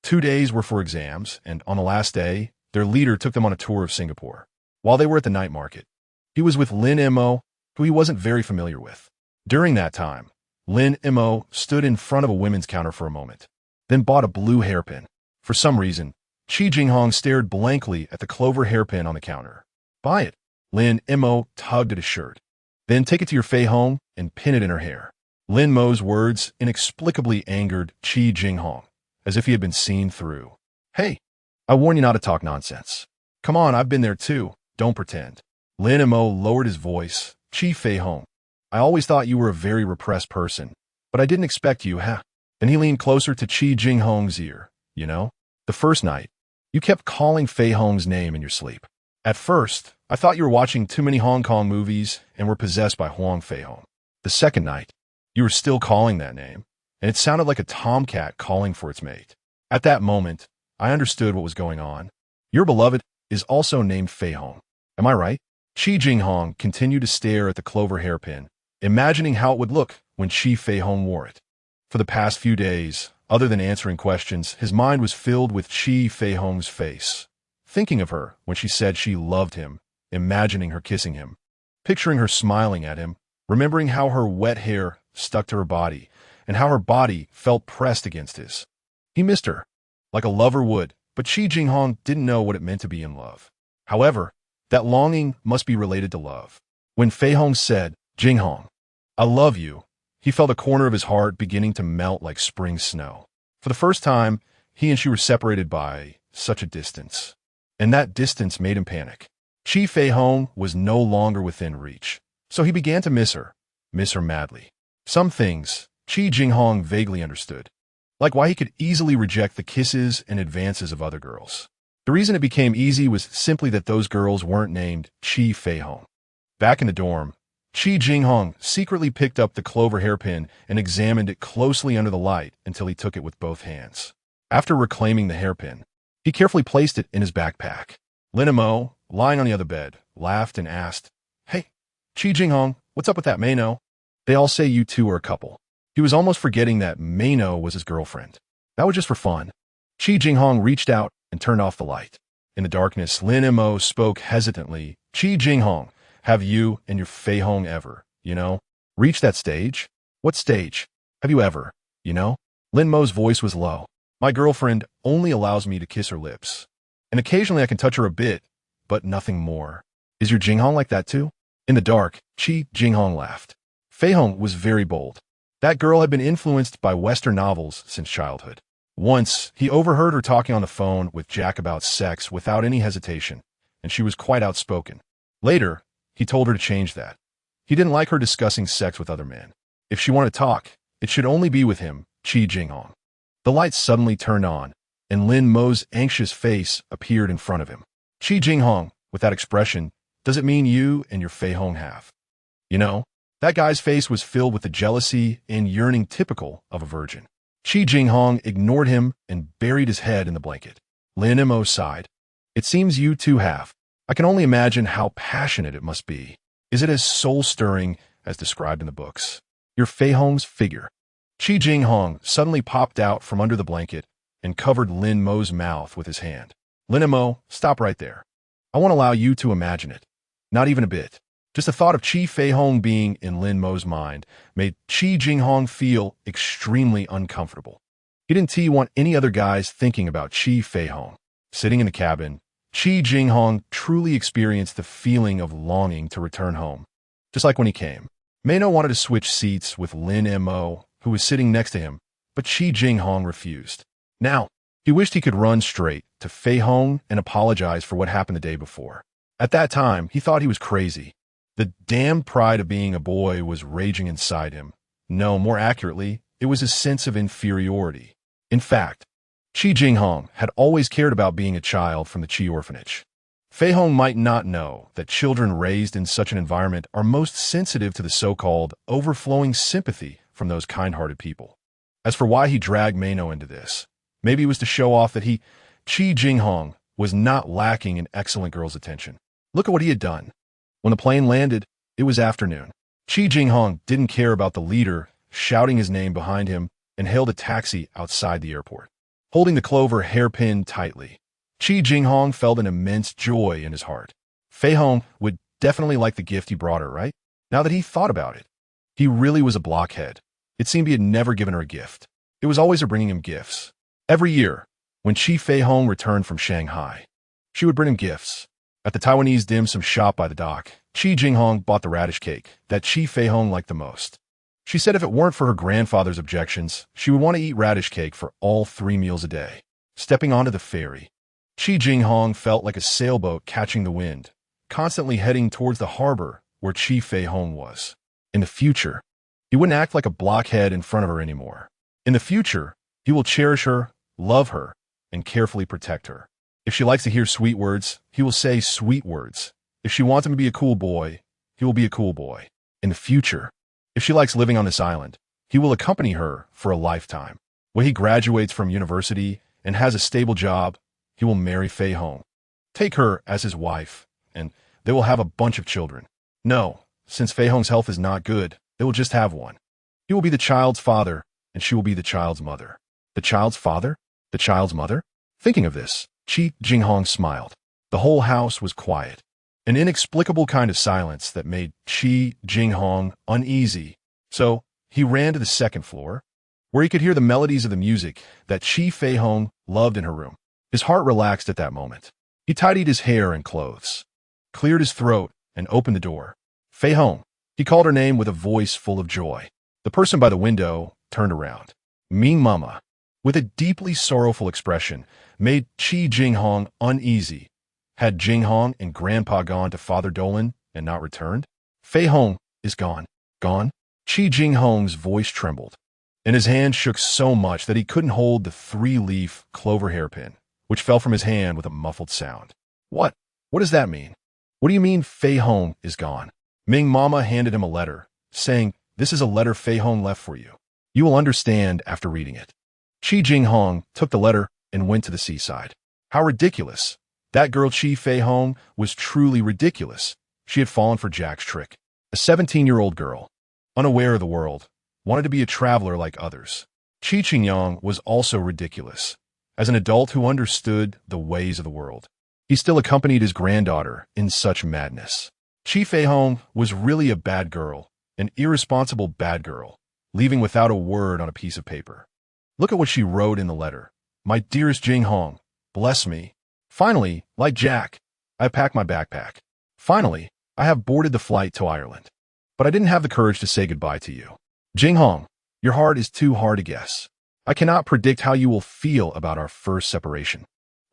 2 days were for exams, and on the last day, their leader took them on a tour of Singapore. While they were at the night market, he was with Lin Mo, who he wasn't very familiar with. During that time, Lin Mo stood in front of a women's counter for a moment, then bought a blue hairpin. For some reason, Chi Jinghong stared blankly at the clover hairpin on the counter. Buy it. Lin Mo tugged at his shirt. Then take it to your Feihong and pin it in her hair. Lin Mo's words inexplicably angered Chi Jinghong, as if he had been seen through. Hey, I warn you not to talk nonsense. Come on, I've been there too. Don't pretend. Lin Mo lowered his voice. Chi Feihong, I always thought you were a very repressed person, but I didn't expect you, huh? Then he leaned closer to Chi Jinghong's ear. You know, the first night, you kept calling Feihong's name in your sleep. At first, I thought you were watching too many Hong Kong movies and were possessed by Huang Feihong. The second night, you were still calling that name, and it sounded like a tomcat calling for its mate. At that moment, I understood what was going on. Your beloved is also named Feihong. Am I right? Chi Jinghong continued to stare at the clover hairpin, imagining how it would look when Chi Feihong wore it. For the past few days, other than answering questions, his mind was filled with Chi Feihong's face. Thinking of her when she said she loved him, imagining her kissing him, picturing her smiling at him, remembering how her wet hair stuck to her body, and how her body felt pressed against his. He missed her, like a lover would, but Chi Jinghong didn't know what it meant to be in love. However, that longing must be related to love. When Feihong said, Jinghong, I love you, he felt a corner of his heart beginning to melt like spring snow. For the first time, he and she were separated by such a distance, and that distance made him panic. Chi Feihong was no longer within reach, so he began to miss her madly. Some things Chi Jinghong vaguely understood, like why he could easily reject the kisses and advances of other girls. The reason it became easy was simply that those girls weren't named Chi Feihong. Back in the dorm, Chi Jinghong secretly picked up the clover hairpin and examined it closely under the light until he took it with both hands. After reclaiming the hairpin, he carefully placed it in his backpack. Lin Mo, lying on the other bed, laughed and asked, Hey, Chi Jinghong, what's up with that Maino? They all say you two are a couple. He was almost forgetting that Maino was his girlfriend. That was just for fun. Chi Jinghong reached out and turned off the light. In the darkness, Lin Mo spoke hesitantly. Chi Jinghong, have you and your Feihong ever, reached that stage? What stage? Have you ever, Lin Mo's voice was low. My girlfriend only allows me to kiss her lips. And occasionally I can touch her a bit, but nothing more. Is your Jinghong like that too? In the dark, Chi Jinghong laughed. Feihong was very bold. That girl had been influenced by Western novels since childhood. Once, he overheard her talking on the phone with Jack about sex without any hesitation, and she was quite outspoken. Later, he told her to change that. He didn't like her discussing sex with other men. If she wanted to talk, it should only be with him, Chi Jinghong. The lights suddenly turned on, and Lin Mo's anxious face appeared in front of him. Chi Jinghong, with that expression, does it mean you and your Feihong have? That guy's face was filled with the jealousy and yearning typical of a virgin. Chi Jinghong ignored him and buried his head in the blanket. Lin Mo sighed. It seems you two have. I can only imagine how passionate it must be. Is it as soul-stirring as described in the books? Your Feihong's figure. Chi Jinghong suddenly popped out from under the blanket and covered Lin Mo's mouth with his hand. Lin Mo, stop right there. I won't allow you to imagine it. Not even a bit. Just the thought of Chi Feihong being in Lin Mo's mind made Chi Jinghong feel extremely uncomfortable. He didn't want any other guys thinking about Chi Feihong. Sitting in the cabin, Chi Jinghong truly experienced the feeling of longing to return home. Just like when he came. Maino wanted to switch seats with Lin Mo, who was sitting next to him, but Chi Jinghong refused. Now, he wished he could run straight, to Feihong and apologized for what happened the day before. At that time, he thought he was crazy. The damned pride of being a boy was raging inside him. No, more accurately, it was his sense of inferiority. In fact, Chi Jinghong had always cared about being a child from the Chi orphanage. Feihong might not know that children raised in such an environment are most sensitive to the so-called overflowing sympathy from those kind-hearted people. As for why he dragged Meino into this, maybe it was to show off that Chi Jinghong, was not lacking in excellent girls' attention. Look at what he had done. When the plane landed, it was afternoon. Chi Jinghong didn't care about the leader shouting his name behind him and hailed a taxi outside the airport. Holding the clover hairpin tightly, Chi Jinghong felt an immense joy in his heart. Feihong would definitely like the gift he brought her, right? Now that he thought about it, he really was a blockhead. It seemed he had never given her a gift. It was always her bringing him gifts. Every year, when Chi Feihong returned from Shanghai, she would bring him gifts. At the Taiwanese dim sum shop by the dock, Chi Jinghong bought the radish cake that Chi Feihong liked the most. She said if it weren't for her grandfather's objections, she would want to eat radish cake for all 3 meals a day. Stepping onto the ferry, Chi Jinghong felt like a sailboat catching the wind, constantly heading towards the harbor where Chi Feihong was. In the future, he wouldn't act like a blockhead in front of her anymore. In the future, he will cherish her, love her, and carefully protect her. If she likes to hear sweet words, he will say sweet words. If she wants him to be a cool boy, he will be a cool boy. In the future, if she likes living on this island, he will accompany her for a lifetime. When he graduates from university and has a stable job, he will marry Feihong, take her as his wife, and they will have a bunch of children. No, since Feihong's health is not good, they will just have one. He will be the child's father, and she will be the child's mother. The child's father? The child's mother? Thinking of this, Chi Jinghong smiled. The whole house was quiet. An inexplicable kind of silence that made Chi Jinghong uneasy. So he ran to the second floor, where he could hear the melodies of the music that Chi Feihong loved in her room. His heart relaxed at that moment. He tidied his hair and clothes, cleared his throat, and opened the door. Feihong. He called her name with a voice full of joy. The person by the window turned around. Ming Mama, with a deeply sorrowful expression, made Chi Jinghong uneasy. Had Jinghong and Grandpa gone to Father Dolan and not returned? Feihong is gone. Gone? Chi Jinghong's voice trembled, and his hand shook so much that he couldn't hold the 3-leaf clover hairpin, which fell from his hand with a muffled sound. What? What does that mean? What do you mean Feihong is gone? Ming Mama handed him a letter, saying, "This is a letter Feihong left for you. You will understand after reading it." Chi Jinghong took the letter and went to the seaside. How ridiculous. That girl Chi Feihong was truly ridiculous. She had fallen for Jack's trick. A 17-year-old girl, unaware of the world, wanted to be a traveler like others. Chi Jinghong was also ridiculous. As an adult who understood the ways of the world, he still accompanied his granddaughter in such madness. Chi Feihong was really a bad girl, an irresponsible bad girl, leaving without a word on a piece of paper. Look at what she wrote in the letter. "My dearest Jinghong, bless me. Finally, like Jack, I packed my backpack. Finally, I have boarded the flight to Ireland. But I didn't have the courage to say goodbye to you. Jinghong, your heart is too hard to guess. I cannot predict how you will feel about our first separation.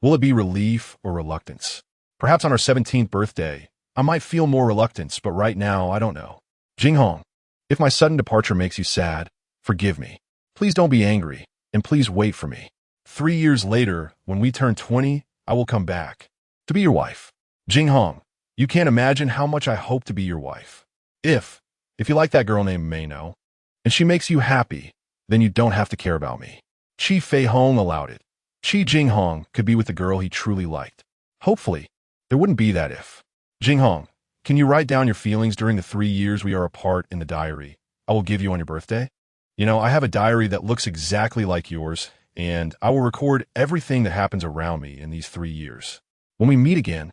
Will it be relief or reluctance? Perhaps on our 17th birthday, I might feel more reluctance, but right now, I don't know. Jinghong, if my sudden departure makes you sad, forgive me. Please don't be angry, and please wait for me. 3 years later, when we turn 20, I will come back to be your wife. Jinghong, you can't imagine how much I hope to be your wife. If you like that girl named Meino, and she makes you happy, then you don't have to care about me." Chi Feihong allowed it. Chi Jinghong could be with the girl he truly liked. Hopefully, there wouldn't be that if. Jinghong, can you write down your feelings during the 3 years we are apart in the diary I will give you on your birthday? You know, I have a diary that looks exactly like yours, and I will record everything that happens around me in these 3 years. When we meet again,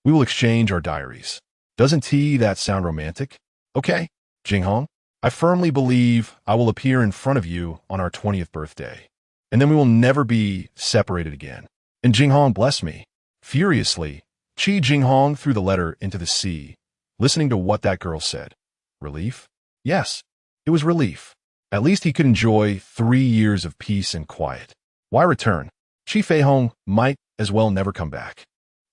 we will exchange our diaries. Doesn't that sound romantic? Okay, Jinghong, I firmly believe I will appear in front of you on our 20th birthday, and then we will never be separated again. And Jinghong bless me. Furiously, Chi Jinghong threw the letter into the sea, listening to what that girl said. Relief? Yes, it was relief. At least he could enjoy 3 years of peace and quiet. Why return? Chi Feihong might as well never come back.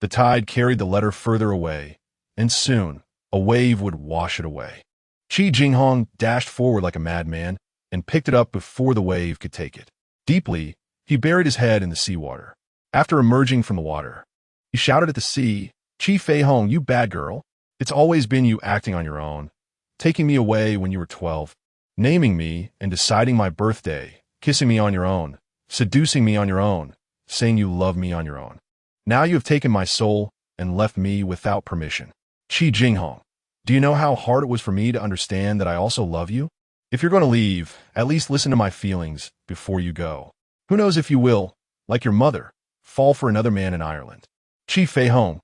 The tide carried the letter further away, and soon a wave would wash it away. Chi Jinghong dashed forward like a madman and picked it up before the wave could take it. Deeply, he buried his head in the seawater. After emerging from the water, he shouted at the sea, "Chi Feihong, you bad girl. It's always been you acting on your own, taking me away when you were 12, naming me and deciding my birthday, kissing me on your own, seducing me on your own, saying you love me on your own. Now you have taken my soul and left me without permission. Chi Jinghong, do you know how hard it was for me to understand that I also love you? If you're going to leave, at least listen to my feelings before you go. Who knows if you will, like your mother, fall for another man in Ireland. Chi Feihong,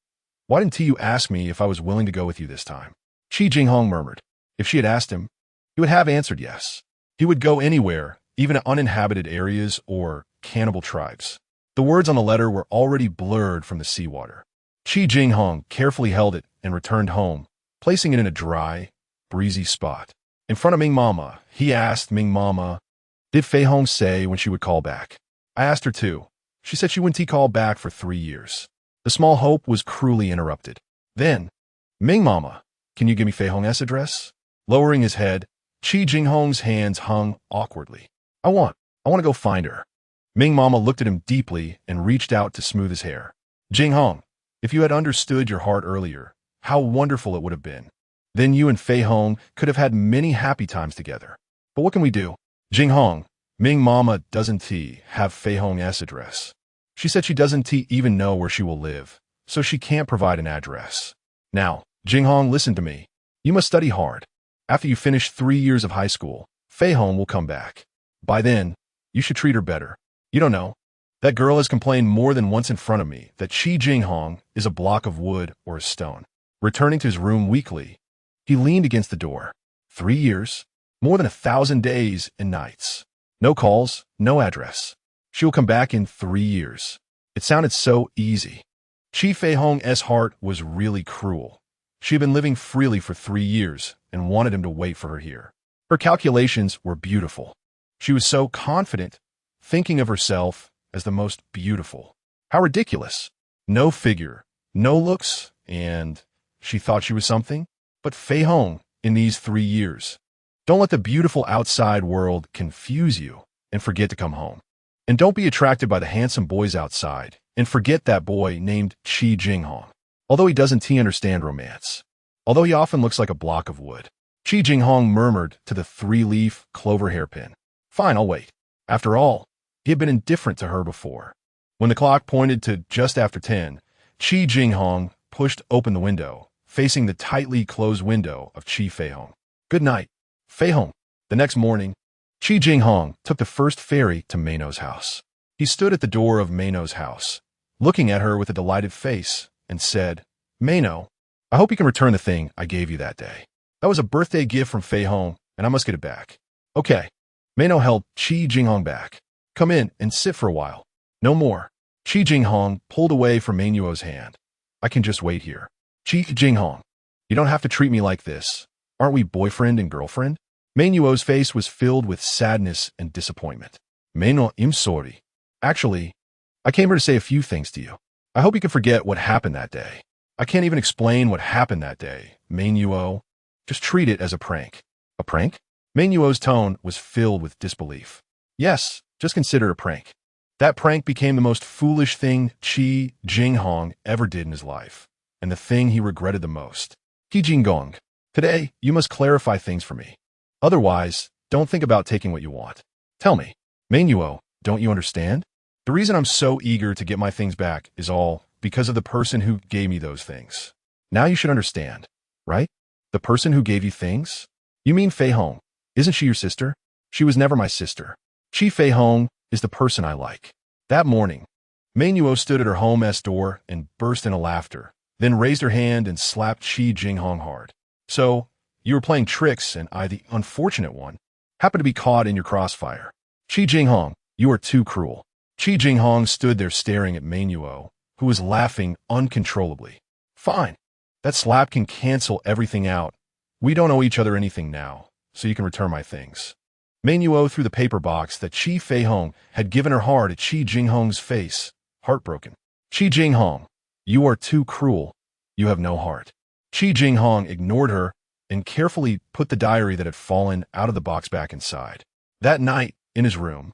why didn't you ask me if I was willing to go with you this time?" Chi Jinghong murmured. If she had asked him, he would have answered yes. He would go anywhere, even to uninhabited areas or cannibal tribes. The words on the letter were already blurred from the seawater. Chi Jinghong carefully held it and returned home, placing it in a dry, breezy spot. In front of Ming Mama, he asked Ming Mama, "Did Feihong say when she would call back?" "I asked her too. She said she wouldn't call back for 3 years. The small hope was cruelly interrupted. Then, "Ming Mama, can you give me Feihong's address?" Lowering his head, Chi Jinghong's hands hung awkwardly. I want to go find her." Ming Mama looked at him deeply and reached out to smooth his hair. "Jinghong, if you had understood your heart earlier, how wonderful it would have been. Then you and Feihong could have had many happy times together. But what can we do?" "Jinghong, Ming Mama doesn't have Feihong's address. She said she doesn't even know where she will live, so she can't provide an address. Now, Jinghong, listen to me. You must study hard. After you finish 3 years of high school, Feihong will come back. By then, you should treat her better. You don't know. That girl has complained more than once in front of me that Chi Jinghong is a block of wood or a stone." Returning to his room weakly, he leaned against the door. 3 years, more than 1,000 days and nights. No calls, no address. She will come back in 3 years. It sounded so easy. Chi Feihong's heart was really cruel. She had been living freely for 3 years and wanted him to wait for her here. Her calculations were beautiful. She was so confident, thinking of herself as the most beautiful. How ridiculous. No figure, no looks, and she thought she was something. But Feihong, in these 3 years, don't let the beautiful outside world confuse you and forget to come home. And don't be attracted by the handsome boys outside and forget that boy named Chi Jinghong. Although he doesn't understand romance. Although he often looks like a block of wood. Chi Jinghong murmured to the 3-leaf clover hairpin. Fine, I'll wait. After all, he had been indifferent to her before. When the clock pointed to just after 10, Chi Jinghong pushed open the window, facing the tightly closed window of Chi Feihong. "Good night, Feihong." The next morning, Chi Jinghong took the first ferry to Meino's house. He stood at the door of Meino's house, looking at her with a delighted face, and said, "Meino, I hope you can return the thing I gave you that day. That was a birthday gift from Feihong, and I must get it back." "Okay." Meino held Chi Jinghong back. "Come in and sit for a while." "No more." Chi Jinghong pulled away from Meino's hand. "I can just wait here." "Chi Jinghong, you don't have to treat me like this. Aren't we boyfriend and girlfriend?" Meino's face was filled with sadness and disappointment. "Meino, I'm sorry. Actually, I came here to say a few things to you. I hope you can forget what happened that day." "I can't even explain what happened that day, Meino. Just treat it as a prank." "A prank?" Meino's tone was filled with disbelief. "Yes, just consider it a prank." That prank became the most foolish thing Chi Jinghong ever did in his life, and the thing he regretted the most. "Chi Jinghong, today you must clarify things for me. Otherwise, don't think about taking what you want. Tell me, Meino, don't you understand? The reason I'm so eager to get my things back is all because of the person who gave me those things. Now you should understand, right? The person who gave you things? You mean Feihong. Isn't she your sister?" "She was never my sister. Chi Feihong is the person I like." That morning, Meino stood at her home's door and burst into laughter, then raised her hand and slapped Chi Jinghong hard. "So, you were playing tricks and I, the unfortunate one, happened to be caught in your crossfire. Chi Jinghong, you are too cruel." Chi Jinghong stood there staring at Meino, who was laughing uncontrollably. "Fine. That slap can cancel everything out. We don't owe each other anything now, so you can return my things." Meino threw the paper box that Chi Feihong had given her hard at Chi Jinghong's face, heartbroken. Chi Jinghong, you are too cruel. You have no heart. Chi Jinghong ignored her and carefully put the diary that had fallen out of the box back inside. That night, in his room,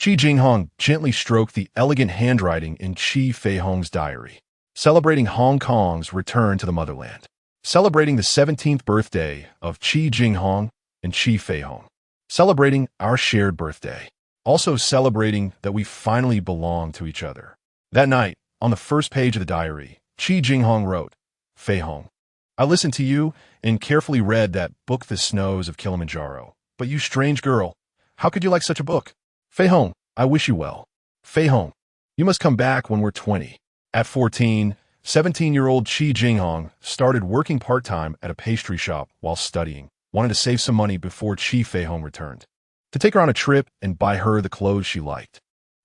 Chi Jinghong gently stroked the elegant handwriting in Chi Feihong's diary, celebrating Hong Kong's return to the motherland, celebrating the 17th birthday of Chi Jinghong and Chi Feihong, celebrating our shared birthday, also celebrating that we finally belong to each other. That night, on the first page of the diary, Chi Jinghong wrote, Feihong, I listened to you and carefully read that book, The Snows of Kilimanjaro. But you strange girl, how could you like such a book? Feihong, I wish you well. Feihong, you must come back when we're 20. At 14, 17-year-old Chi Jinghong started working part-time at a pastry shop while studying, wanted to save some money before Chi Feihong returned, to take her on a trip and buy her the clothes she liked.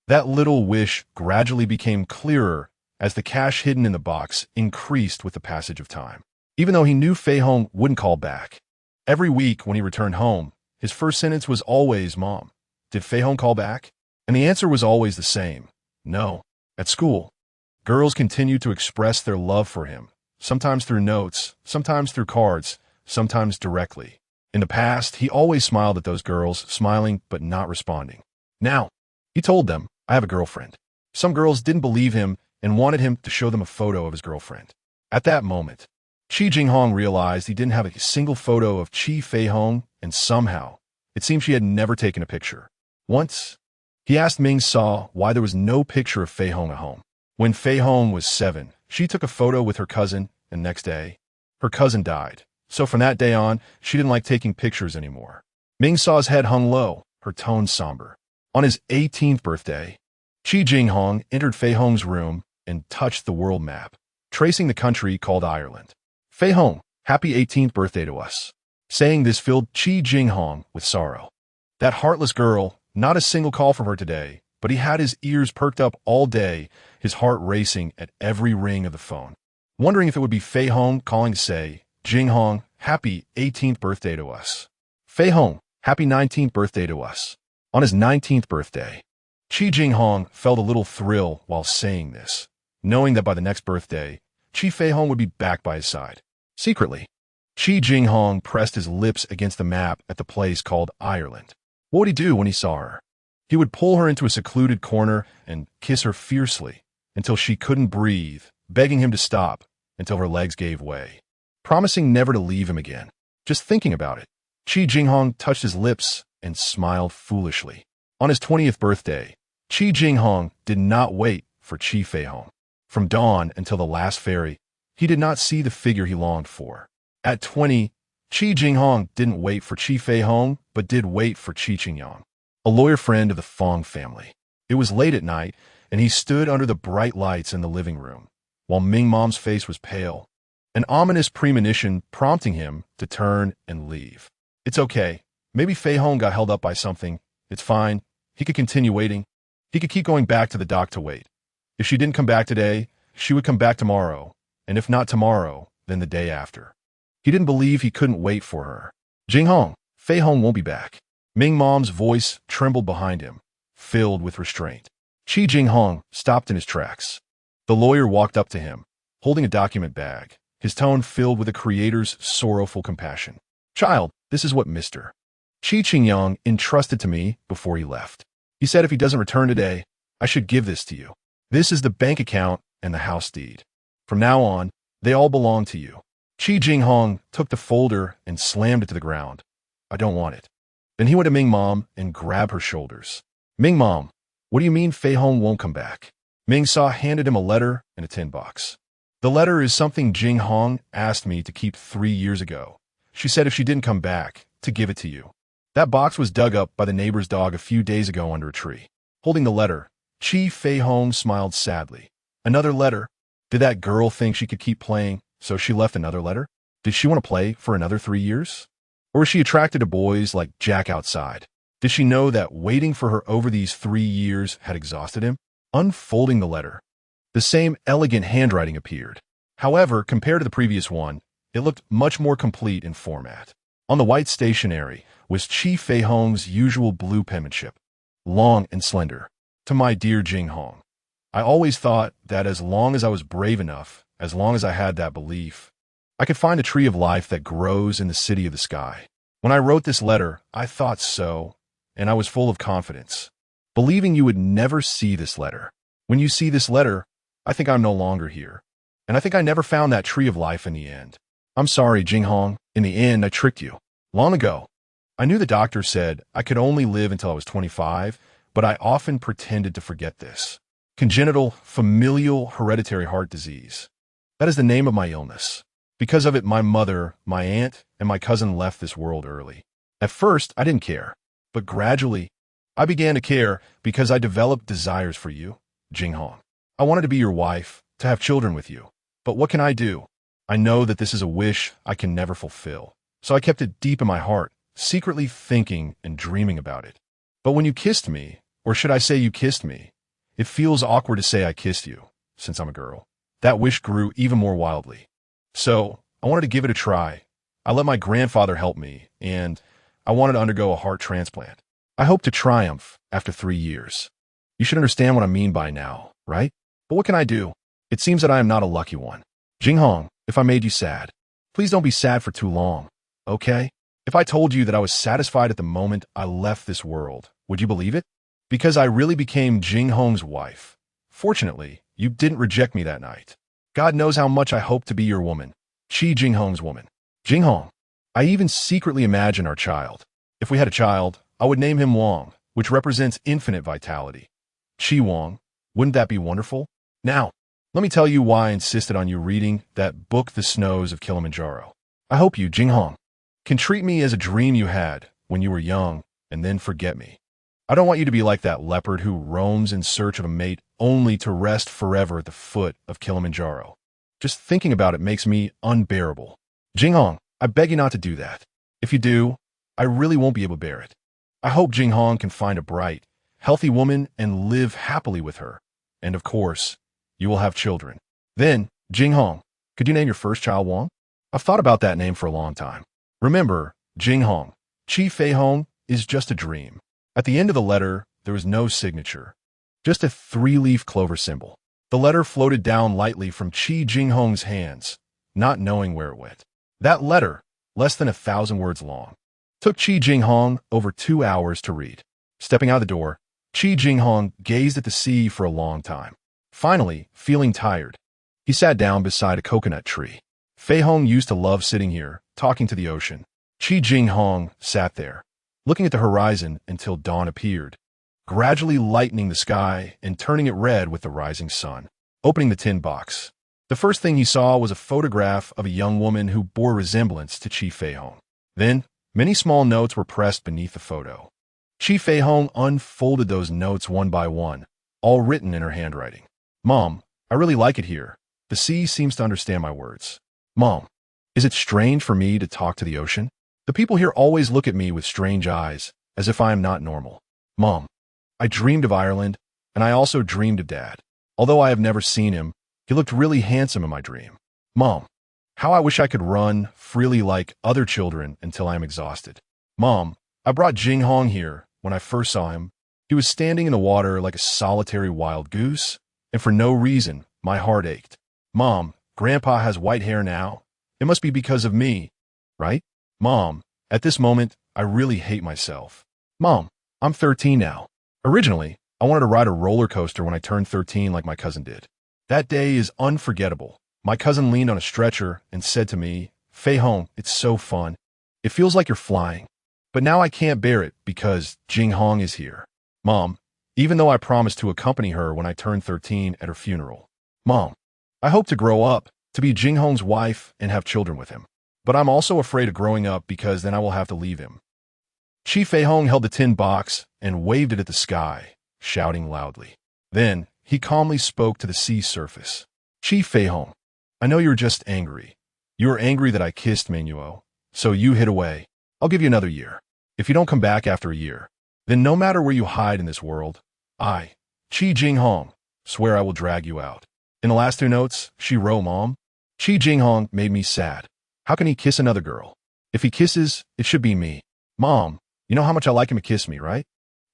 That little wish gradually became clearer as the cash hidden in the box increased with the passage of time. Even though he knew Feihong wouldn't call back, every week when he returned home, his first sentence was always, Mom, did Feihong call back? And the answer was always the same, no. At school, girls continued to express their love for him, sometimes through notes, sometimes through cards, sometimes directly. In the past, he always smiled at those girls, smiling but not responding. Now, he told them, I have a girlfriend. Some girls didn't believe him and wanted him to show them a photo of his girlfriend. At that moment, Chi Jinghong realized he didn't have a single photo of Chi Feihong, and somehow, it seemed she had never taken a picture. Once, he asked Ming Sa why there was no picture of Feihong at home. When Feihong was 7, she took a photo with her cousin, and next day, her cousin died. So from that day on, she didn't like taking pictures anymore. Ming Sa's head hung low, her tone somber. On his 18th birthday, Chi Jinghong entered Feihong's room and touched the world map, tracing the country called Ireland. Feihong, happy 18th birthday to us. Saying this filled Chi Jinghong with sorrow. That heartless girl, not a single call from her today, but he had his ears perked up all day, his heart racing at every ring of the phone, wondering if it would be Feihong calling to say, Jinghong, happy 18th birthday to us. Feihong, happy 19th birthday to us. On his 19th birthday, Chi Jinghong felt a little thrill while saying this, knowing that by the next birthday, Chi Feihong would be back by his side. Secretly, Chi Jinghong pressed his lips against the map at the place called Ireland. What would he do when he saw her? He would pull her into a secluded corner and kiss her fiercely until she couldn't breathe, begging him to stop until her legs gave way, promising never to leave him again. Just thinking about it, Chi Jinghong touched his lips and smiled foolishly. On his 20th birthday, Chi Jinghong did not wait for Chi Feihong. From dawn until the last ferry, he did not see the figure he longed for. At 20, Chi Jinghong didn't wait for Chi Feihong, but did wait for Chi Jinghong, a lawyer friend of the Fong family. It was late at night, and he stood under the bright lights in the living room, while Ming Mom's face was pale, an ominous premonition prompting him to turn and leave. It's okay. Maybe Feihong got held up by something. It's fine. He could continue waiting. He could keep going back to the dock to wait. If she didn't come back today, she would come back tomorrow, and if not tomorrow, then the day after. He didn't believe he couldn't wait for her. Jinghong, Feihong won't be back. Ming Mom's voice trembled behind him, filled with restraint. Chi Jinghong stopped in his tracks. The lawyer walked up to him, holding a document bag, his tone filled with the creator's sorrowful compassion. Child, this is what Mr. Chi Jinghong entrusted to me before he left. He said if he doesn't return today, I should give this to you. This is the bank account and the house deed. From now on, they all belong to you. Chi Jinghong took the folder and slammed it to the ground. I don't want it. Then he went to Ming Mom and grabbed her shoulders. Ming Mom, what do you mean Feihong won't come back? Ming Sa handed him a letter and a tin box. The letter is something Jinghong asked me to keep 3 years ago. She said if she didn't come back, to give it to you. That box was dug up by the neighbor's dog a few days ago under a tree. Holding the letter, Chi Feihong smiled sadly. Another letter? Did that girl think she could keep playing, so she left another letter? Did she want to play for another 3 years? Or was she attracted to boys like Jack outside? Did she know that waiting for her over these 3 years had exhausted him? Unfolding the letter, the same elegant handwriting appeared. However, compared to the previous one, it looked much more complete in format. On the white stationery was Chi Feihong's usual blue penmanship, long and slender. To my dear Jinghong, I always thought that as long as I was brave enough, as long as I had that belief, I could find a tree of life that grows in the city of the sky. When I wrote this letter, I thought so, and I was full of confidence, believing you would never see this letter. When you see this letter, I think I'm no longer here. And I think I never found that tree of life in the end. I'm sorry, Jinghong. In the end, I tricked you. Long ago, I knew the doctor said I could only live until I was 25, but I often pretended to forget this. Congenital familial hereditary heart disease. That is the name of my illness. Because of it, my mother, my aunt, and my cousin left this world early. At first, I didn't care, but gradually, I began to care because I developed desires for you, Jinghong. I wanted to be your wife, to have children with you. But what can I do? I know that this is a wish I can never fulfill. So I kept it deep in my heart, secretly thinking and dreaming about it. But when you kissed me, or should I say you kissed me, it feels awkward to say I kissed you, since I'm a girl. That wish grew even more wildly. So I wanted to give it a try. I let my grandfather help me, and I wanted to undergo a heart transplant. I hope to triumph after 3 years. You should understand what I mean by now, right? But what can I do? It seems that I am not a lucky one. Jinghong, if I made you sad, please don't be sad for too long, okay? If I told you that I was satisfied at the moment I left this world, would you believe it? Because I really became Jinghong's wife. Fortunately, you didn't reject me that night. God knows how much I hope to be your woman, Chi Jinghong's woman. Jinghong, I even secretly imagine our child. If we had a child, I would name him Wang, which represents infinite vitality. Chi Wang, wouldn't that be wonderful? Now, let me tell you why I insisted on you reading that book, The Snows of Kilimanjaro. I hope you, Jinghong, can treat me as a dream you had when you were young and then forget me. I don't want you to be like that leopard who roams in search of a mate only to rest forever at the foot of Kilimanjaro. Just thinking about it makes me unbearable. Jinghong, I beg you not to do that. If you do, I really won't be able to bear it. I hope Jinghong can find a bright, healthy woman and live happily with her. And of course, you will have children. Then, Jinghong, could you name your first child Wang? I've thought about that name for a long time. Remember, Jinghong, Chi Feihong is just a dream. At the end of the letter, there was no signature, just a 3-leaf clover symbol. The letter floated down lightly from Chi Jinghong's hands, not knowing where it went. That letter, less than 1,000 words long, took Chi Jinghong over 2 hours to read. Stepping out the door, Chi Jinghong gazed at the sea for a long time. Finally, feeling tired, he sat down beside a coconut tree. Feihong used to love sitting here, talking to the ocean. Chi Jinghong sat there, looking at the horizon until dawn appeared, gradually lightening the sky and turning it red with the rising sun. Opening the tin box, the first thing he saw was a photograph of a young woman who bore resemblance to Chi Feihong. Then, many small notes were pressed beneath the photo. Chi Feihong unfolded those notes one by one, all written in her handwriting. Mom, I really like it here. The sea seems to understand my words. Mom, is it strange for me to talk to the ocean? The people here always look at me with strange eyes, as if I am not normal. Mom, I dreamed of Ireland, and I also dreamed of Dad. Although I have never seen him, he looked really handsome in my dream. Mom, how I wish I could run freely like other children until I am exhausted. Mom, I brought Jinghong here. When I first saw him, he was standing in the water like a solitary wild goose, and for no reason, my heart ached. Mom, Grandpa has white hair now. It must be because of me, right? Mom, at this moment, I really hate myself. Mom, I'm 13 now. Originally, I wanted to ride a roller coaster when I turned 13 like my cousin did. That day is unforgettable. My cousin leaned on a stretcher and said to me, Feihong, it's so fun. It feels like you're flying. But now I can't bear it because Jinghong is here. Mom, even though I promised to accompany her when I turned 13 at her funeral. Mom, I hope to grow up, to be Jinghong's wife and have children with him. But I'm also afraid of growing up because then I will have to leave him. Chi Feihong held the tin box and waved it at the sky, shouting loudly. Then, he calmly spoke to the sea surface. Chi Feihong, I know you're just angry. You are angry that I kissed Manuel, so you hid away. I'll give you another year. If you don't come back after a year, then no matter where you hide in this world, I, Chi Jinghong, swear I will drag you out. In the last 2 notes, she wrote, Mom, Chi Jinghong made me sad. How can he kiss another girl? If he kisses, it should be me. Mom, you know how much I like him to kiss me, right?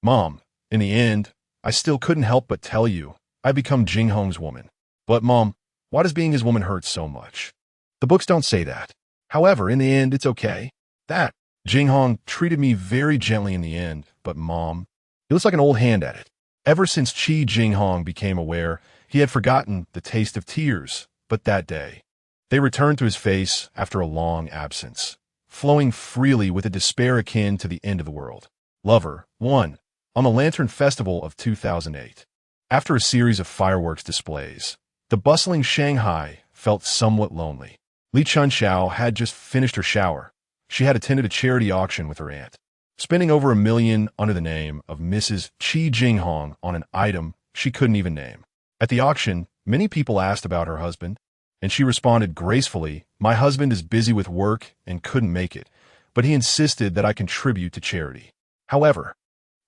Mom, in the end, I still couldn't help but tell you, I become Jinghong's woman. But, Mom, why does being his woman hurt so much? The books don't say that. However, in the end, it's okay. That Jinghong treated me very gently in the end, but Mom, he looks like an old hand at it. Ever since Chi Jinghong became aware, he had forgotten the taste of tears, but that day, they returned to his face after a long absence, flowing freely with a despair akin to the end of the world. Lover 1. On the Lantern Festival of 2008. After a series of fireworks displays, the bustling Shanghai felt somewhat lonely. Li Chunxiao had just finished her shower. She had attended a charity auction with her aunt, spending over $1 million under the name of Mrs. Chi Jinghong on an item she couldn't even name. At the auction, many people asked about her husband, and she responded gracefully, "My husband is busy with work and couldn't make it, but he insisted that I contribute to charity." However,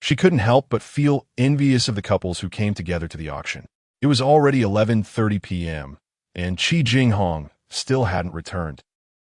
she couldn't help but feel envious of the couples who came together to the auction. It was already 11:30 p.m., and Chi Jinghong still hadn't returned,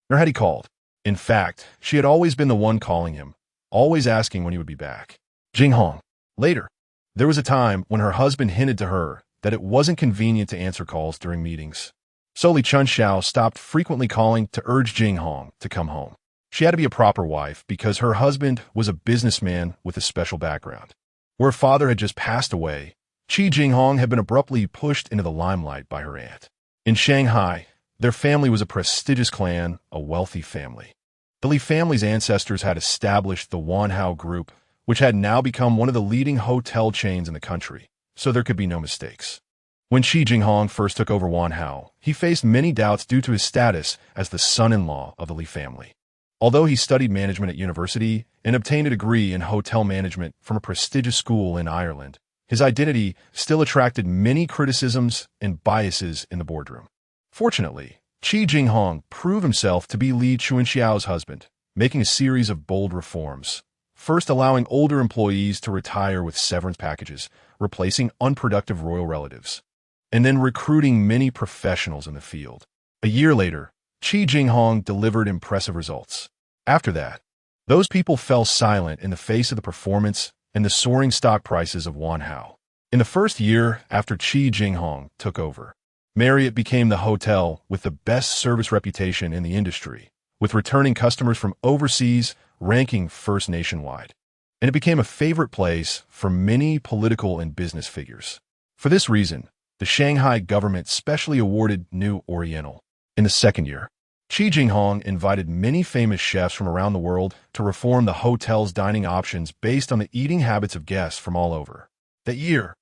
nor had he called. In fact, she had always been the one calling him, always asking when he would be back. Jinghong. Later, there was a time when her husband hinted to her that it wasn't convenient to answer calls during meetings. So Li Chunxiao stopped frequently calling to urge Jinghong to come home. She had to be a proper wife because her husband was a businessman with a special background. Where her father had just passed away, Chi Jinghong had been abruptly pushed into the limelight by her aunt. In Shanghai, their family was a prestigious clan, a wealthy family. The Li family's ancestors had established the Wanhao Group, which had now become one of the leading hotel chains in the country, so there could be no mistakes. When Chi Jinghong first took over Wanhao, he faced many doubts due to his status as the son-in-law of the Li family. Although he studied management at university and obtained a degree in hotel management from a prestigious school in Ireland, his identity still attracted many criticisms and biases in the boardroom. Fortunately, Chi Jinghong proved himself to be Li Chunxiao's husband, making a series of bold reforms. First, allowing older employees to retire with severance packages, replacing unproductive royal relatives, and then recruiting many professionals in the field. A year later, Chi Jinghong delivered impressive results. After that, those people fell silent in the face of the performance and the soaring stock prices of Wanhao. In the first year after Chi Jinghong took over, Marriott became the hotel with the best service reputation in the industry, with returning customers from overseas ranking first nationwide. And it became a favorite place for many political and business figures. For this reason, the Shanghai government specially awarded New Oriental. In the second year, Chi Jinghong invited many famous chefs from around the world to reform the hotel's dining options based on the eating habits of guests from all over. That year,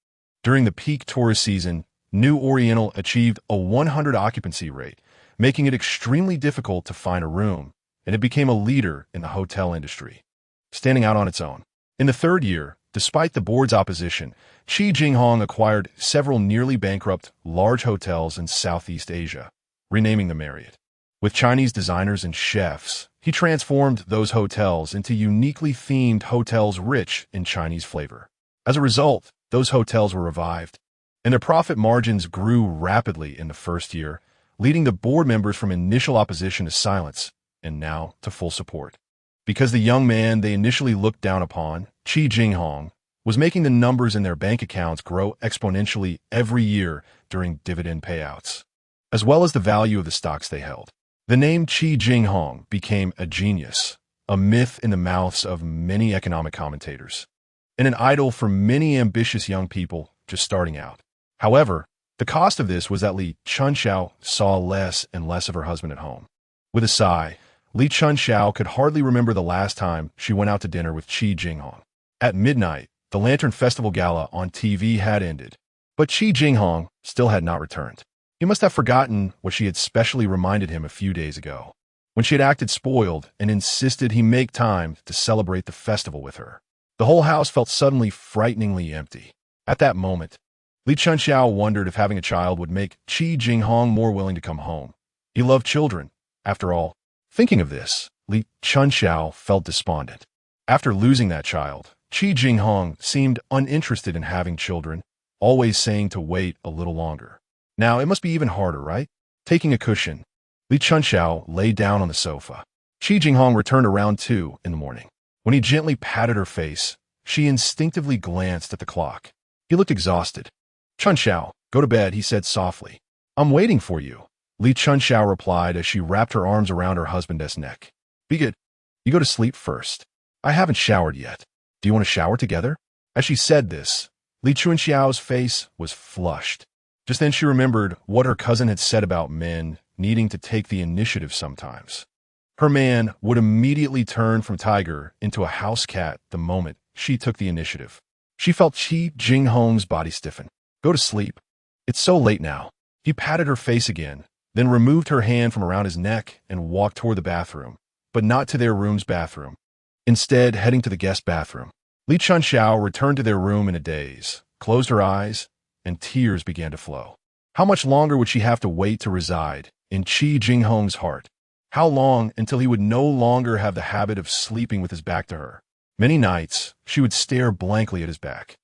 during the peak tourist season, New Oriental achieved a 100 occupancy rate, making it extremely difficult to find a room, and it became a leader in the hotel industry, standing out on its own. In the third year, despite the board's opposition, Chi Jinghong acquired several nearly bankrupt large hotels in Southeast Asia, renaming them Marriott. With Chinese designers and chefs, he transformed those hotels into uniquely themed hotels rich in Chinese flavor. As a result, those hotels were revived, and their profit margins grew rapidly in the first year, leading the board members from initial opposition to silence and now to full support. Because the young man they initially looked down upon, Chi Jinghong, was making the numbers in their bank accounts grow exponentially every year during dividend payouts, as well as the value of the stocks they held. The name Chi Jinghong became a genius, a myth in the mouths of many economic commentators, and an idol for many ambitious young people just starting out. However, the cost of this was that Li Chunxiao saw less and less of her husband at home. With a sigh, Li Chunxiao could hardly remember the last time she went out to dinner with Chi Jinghong. At midnight, the Lantern Festival Gala on TV had ended, but Chi Jinghong still had not returned. He must have forgotten what she had specially reminded him a few days ago, when she had acted spoiled and insisted he make time to celebrate the festival with her. The whole house felt suddenly frighteningly empty. At that moment, Li Chunxiao wondered if having a child would make Chi Jinghong more willing to come home. He loved children, after all. Thinking of this, Li Chunxiao felt despondent. After losing that child, Chi Jinghong seemed uninterested in having children, always saying to wait a little longer. Now, it must be even harder, right? Taking a cushion, Li Chunxiao lay down on the sofa. Chi Jinghong returned around 2 in the morning. When he gently patted her face, she instinctively glanced at the clock. He looked exhausted. Chunxiao, go to bed, he said softly. I'm waiting for you, Li Chunxiao replied as she wrapped her arms around her husband's neck. Be good. You go to sleep first. I haven't showered yet. Do you want to shower together? As she said this, Li Chunxiao's face was flushed. Just then she remembered what her cousin had said about men needing to take the initiative sometimes. Her man would immediately turn from tiger into a house cat the moment she took the initiative. She felt Chi Jinghong's body stiffen. Go to sleep. It's so late now. He patted her face again, then removed her hand from around his neck and walked toward the bathroom, but not to their room's bathroom. Instead, heading to the guest bathroom. Li Chunxiao returned to their room in a daze, closed her eyes, and tears began to flow. How much longer would she have to wait to reside in Chi Jinghong's heart? How long until he would no longer have the habit of sleeping with his back to her? Many nights, she would stare blankly at his back,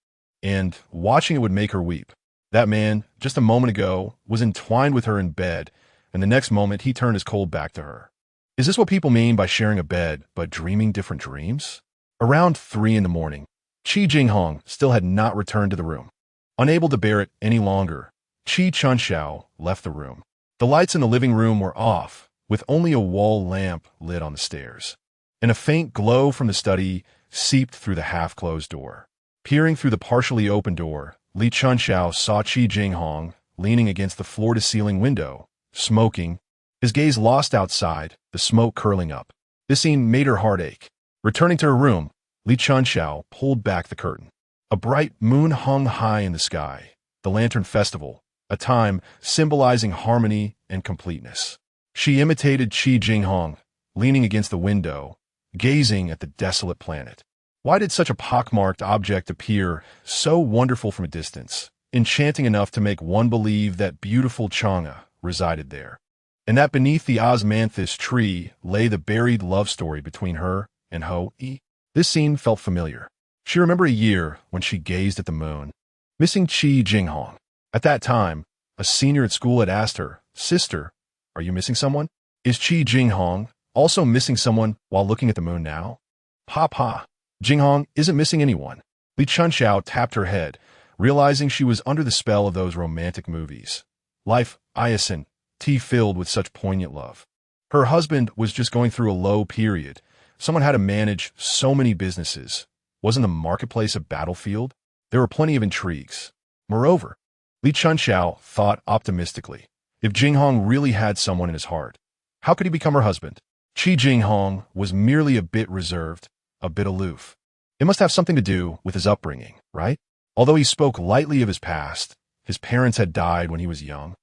and watching it would make her weep. That man, just a moment ago, was entwined with her in bed, and the next moment he turned his cold back to her. Is this what people mean by sharing a bed, but dreaming different dreams? Around 3 in the morning, Chi Jinghong still had not returned to the room. Unable to bear it any longer, Chi Chunxiao left the room. The lights in the living room were off, with only a wall lamp lit on the stairs, and a faint glow from the study seeped through the half-closed door. Peering through the partially open door, Li Chunxiao saw Chi Jinghong leaning against the floor-to-ceiling window, smoking, his gaze lost outside, the smoke curling up. This scene made her heart ache. Returning to her room, Li Chunxiao pulled back the curtain. A bright moon hung high in the sky, the Lantern Festival, a time symbolizing harmony and completeness. She imitated Chi Jinghong, leaning against the window, gazing at the desolate planet. Why did such a pockmarked object appear so wonderful from a distance, enchanting enough to make one believe that beautiful Chang'e resided there, and that beneath the osmanthus tree lay the buried love story between her and Ho-E? This scene felt familiar. She remembered a year when she gazed at the moon, missing Chi Jinghong. At that time, a senior at school had asked her, "Sister, are you missing someone? Is Chi Jinghong also missing someone while looking at the moon now?" "Papa, Jinghong isn't missing anyone." Li Chunxiao tapped her head, realizing she was under the spell of those romantic movies. Life, Iason, filled with such poignant love. Her husband was just going through a low period. Someone had to manage so many businesses. Wasn't the marketplace a battlefield? There were plenty of intrigues. Moreover, Li Chunxiao thought optimistically. If Jinghong really had someone in his heart, how could he become her husband? Chi Jinghong was merely a bit reserved, a bit aloof. It must have something to do with his upbringing, right? Although he spoke lightly of his past, his parents had died when he was young,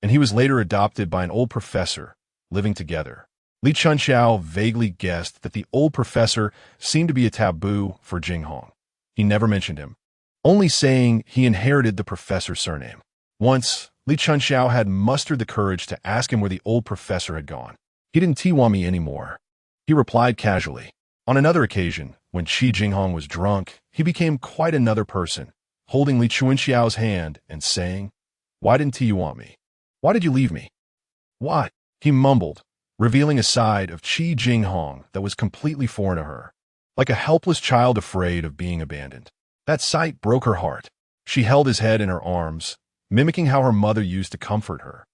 and he was later adopted by an old professor, living together. Li Chunxiao vaguely guessed that the old professor seemed to be a taboo for Jinghong. He never mentioned him, only saying he inherited the professor's surname. Once, Li Chunxiao had mustered the courage to ask him where the old professor had gone. "He didn't tiwa me anymore," he replied casually. On another occasion, when Chi Jinghong was drunk, he became quite another person, holding Li Chunxiao's hand and saying, "Why didn't you want me? Why did you leave me?" "Why?" he mumbled, revealing a side of Chi Jinghong that was completely foreign to her, like a helpless child afraid of being abandoned. That sight broke her heart. She held his head in her arms, mimicking how her mother used to comfort her,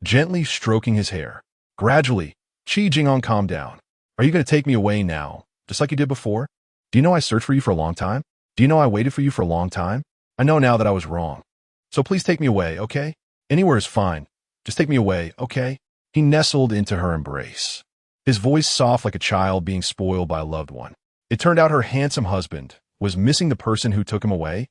gently stroking his hair. Gradually, Chi Jinghong calmed down. "Are you going to take me away now, just like you did before? Do you know I searched for you for a long time? Do you know I waited for you for a long time? I know now that I was wrong. So please take me away, okay? Anywhere is fine. Just take me away, okay?" He nestled into her embrace, his voice soft like a child being spoiled by a loved one. It turned out her handsome husband was missing the person who took him away.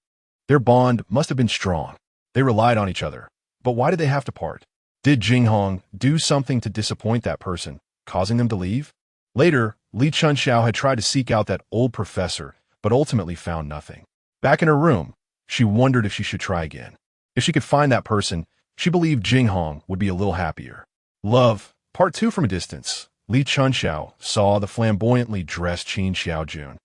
Their bond must have been strong. They relied on each other. But why did they have to part? Did Jinghong do something to disappoint that person, causing them to leave? Later, Li Chunxiao had tried to seek out that old professor, but ultimately found nothing. Back in her room, she wondered if she should try again. If she could find that person, she believed Jinghong would be a little happier. Love, Part 2 from a distance. Li Chunxiao saw the flamboyantly dressed Qin Xiaojun,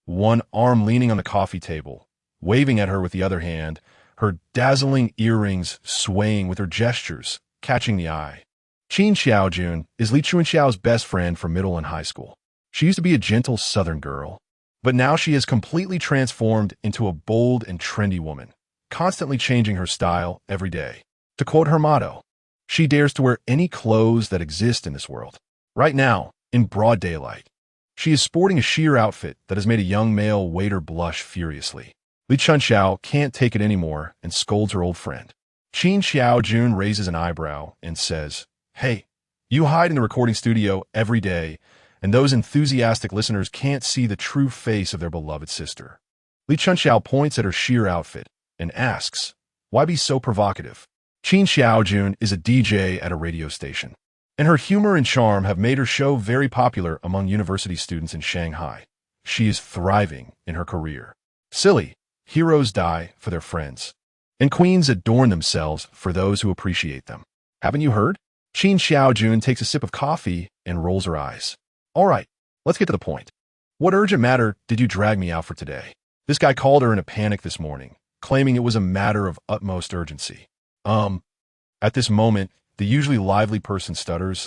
one arm leaning on the coffee table, waving at her with the other hand, her dazzling earrings swaying with her gestures, catching the eye. Qin Xiaojun is Li Chunxiao's best friend from middle and high school. She used to be a gentle southern girl, but now she has completely transformed into a bold and trendy woman. constantly changing her style every day. To quote her motto, she dares to wear any clothes that exist in this world. Right now, in broad daylight, she is sporting a sheer outfit that has made a young male waiter blush furiously. Li Chunxiao can't take it anymore and scolds her old friend. Qin Xiaojun raises an eyebrow and says, "Hey, you hide in the recording studio every day, and those enthusiastic listeners can't see the true face of their beloved sister." Li Chunxiao points at her sheer outfit and asks, "Why be so provocative?" Qin Xiaojun is a DJ at a radio station, and her humor and charm have made her show very popular among university students in Shanghai. She is thriving in her career. Silly, heroes die for their friends, and queens adorn themselves for those who appreciate them. Haven't you heard? Qin Xiaojun takes a sip of coffee and rolls her eyes. All right, let's get to the point. What urgent matter did you drag me out for today? This guy called her in a panic this morning, claiming it was a matter of utmost urgency. At this moment, the usually lively person stutters,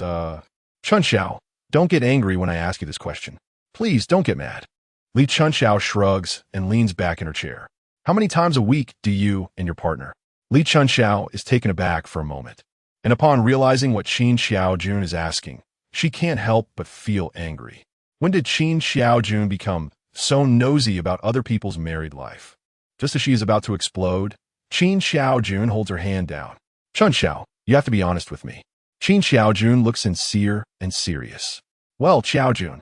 Chunxiao, don't get angry when I ask you this question. Please don't get mad. Li Chunxiao shrugs and leans back in her chair. How many times a week do you and your partner? Li Chunxiao is taken aback for a moment, and upon realizing what Qin Xiaojun is asking, she can't help but feel angry. When did Qin Xiaojun become so nosy about other people's married life? Just as she is about to explode, Qin Xiaojun holds her hand down. Chunxiao, you have to be honest with me. Qin Xiaojun looks sincere and serious. Well, Xiaojun.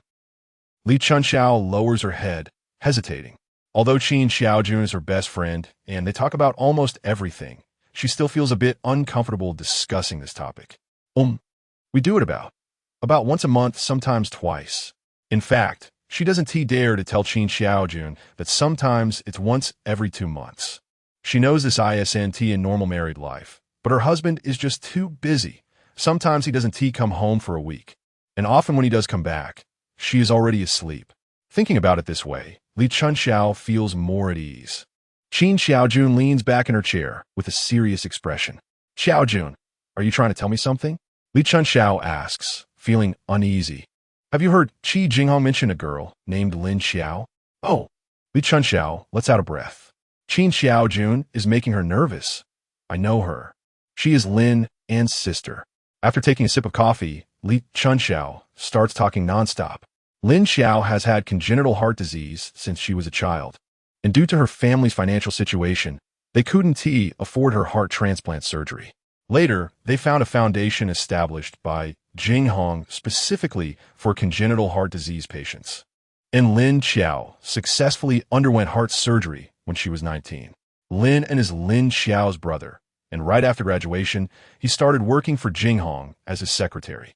Li Chunxiao lowers her head, hesitating. Although Qin Xiaojun is her best friend, and they talk about almost everything, she still feels a bit uncomfortable discussing this topic. We do it about once a month, sometimes twice. In fact, she doesn't dare to tell Qin Xiaojun that sometimes it's once every 2 months. She knows this isn't in normal married life, but her husband is just too busy. Sometimes he doesn't come home for a week, and often when he does come back, she is already asleep. Thinking about it this way, Li Chunxiao feels more at ease. Qin Xiaojun leans back in her chair with a serious expression. Xiaojun, are you trying to tell me something? Li Chunxiao asks, feeling uneasy. Have you heard Chi Jinghong mention a girl named Lin Xiao? Oh, Li Chunxiao lets out a breath. Qin Xiaojun is making her nervous. I know her. She is Lin An's sister. After taking a sip of coffee, Li Chunxiao starts talking nonstop. Lin Xiao has had congenital heart disease since she was a child, and due to her family's financial situation, they couldn't afford her heart transplant surgery. Later, they found a foundation established by Jinghong specifically for congenital heart disease patients. And Lin Xiao successfully underwent heart surgery when she was 19. Lin is Lin Xiao's brother, and right after graduation, he started working for Jinghong as his secretary.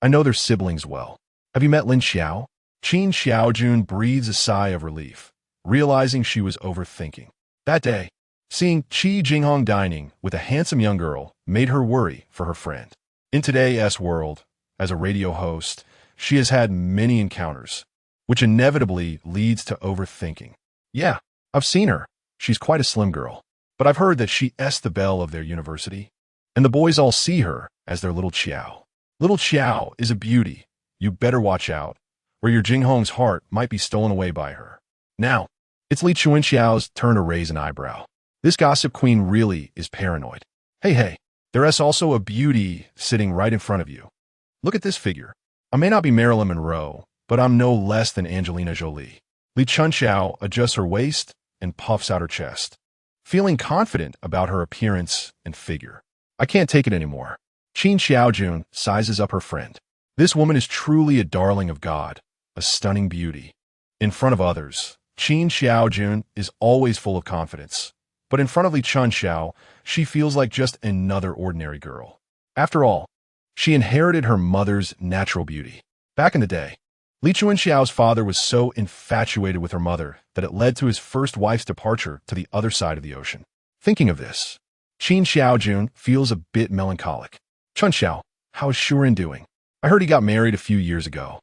I know their siblings well. Have you met Lin Xiao? Qin Xiaojun breathes a sigh of relief, realizing she was overthinking. That day, seeing Chi Jinghong dining with a handsome young girl made her worry for her friend. In today's world, as a radio host, she has had many encounters, which inevitably leads to overthinking. Yeah, I've seen her. She's quite a slim girl. But I've heard that she's the belle of their university, and the boys all see her as their little Xiao. Little Xiao is a beauty. You better watch out, or your Jinghong's heart might be stolen away by her. Now, it's Li Chunxiao's turn to raise an eyebrow. This gossip queen really is paranoid. Hey, there's also a beauty sitting right in front of you. Look at this figure. I may not be Marilyn Monroe, but I'm no less than Angelina Jolie. Li Chunxiao adjusts her waist and puffs out her chest, feeling confident about her appearance and figure. I can't take it anymore. Qin Xiaojun sizes up her friend. This woman is truly a darling of God, a stunning beauty. In front of others, Qin Xiaojun is always full of confidence, but in front of Li Chunxiao, she feels like just another ordinary girl. After all, she inherited her mother's natural beauty. Back in the day, Li Chunxiao's father was so infatuated with her mother that it led to his first wife's departure to the other side of the ocean. Thinking of this, Qin Xiaojun feels a bit melancholic. Chunxiao, how is Shuran doing? I heard he got married a few years ago.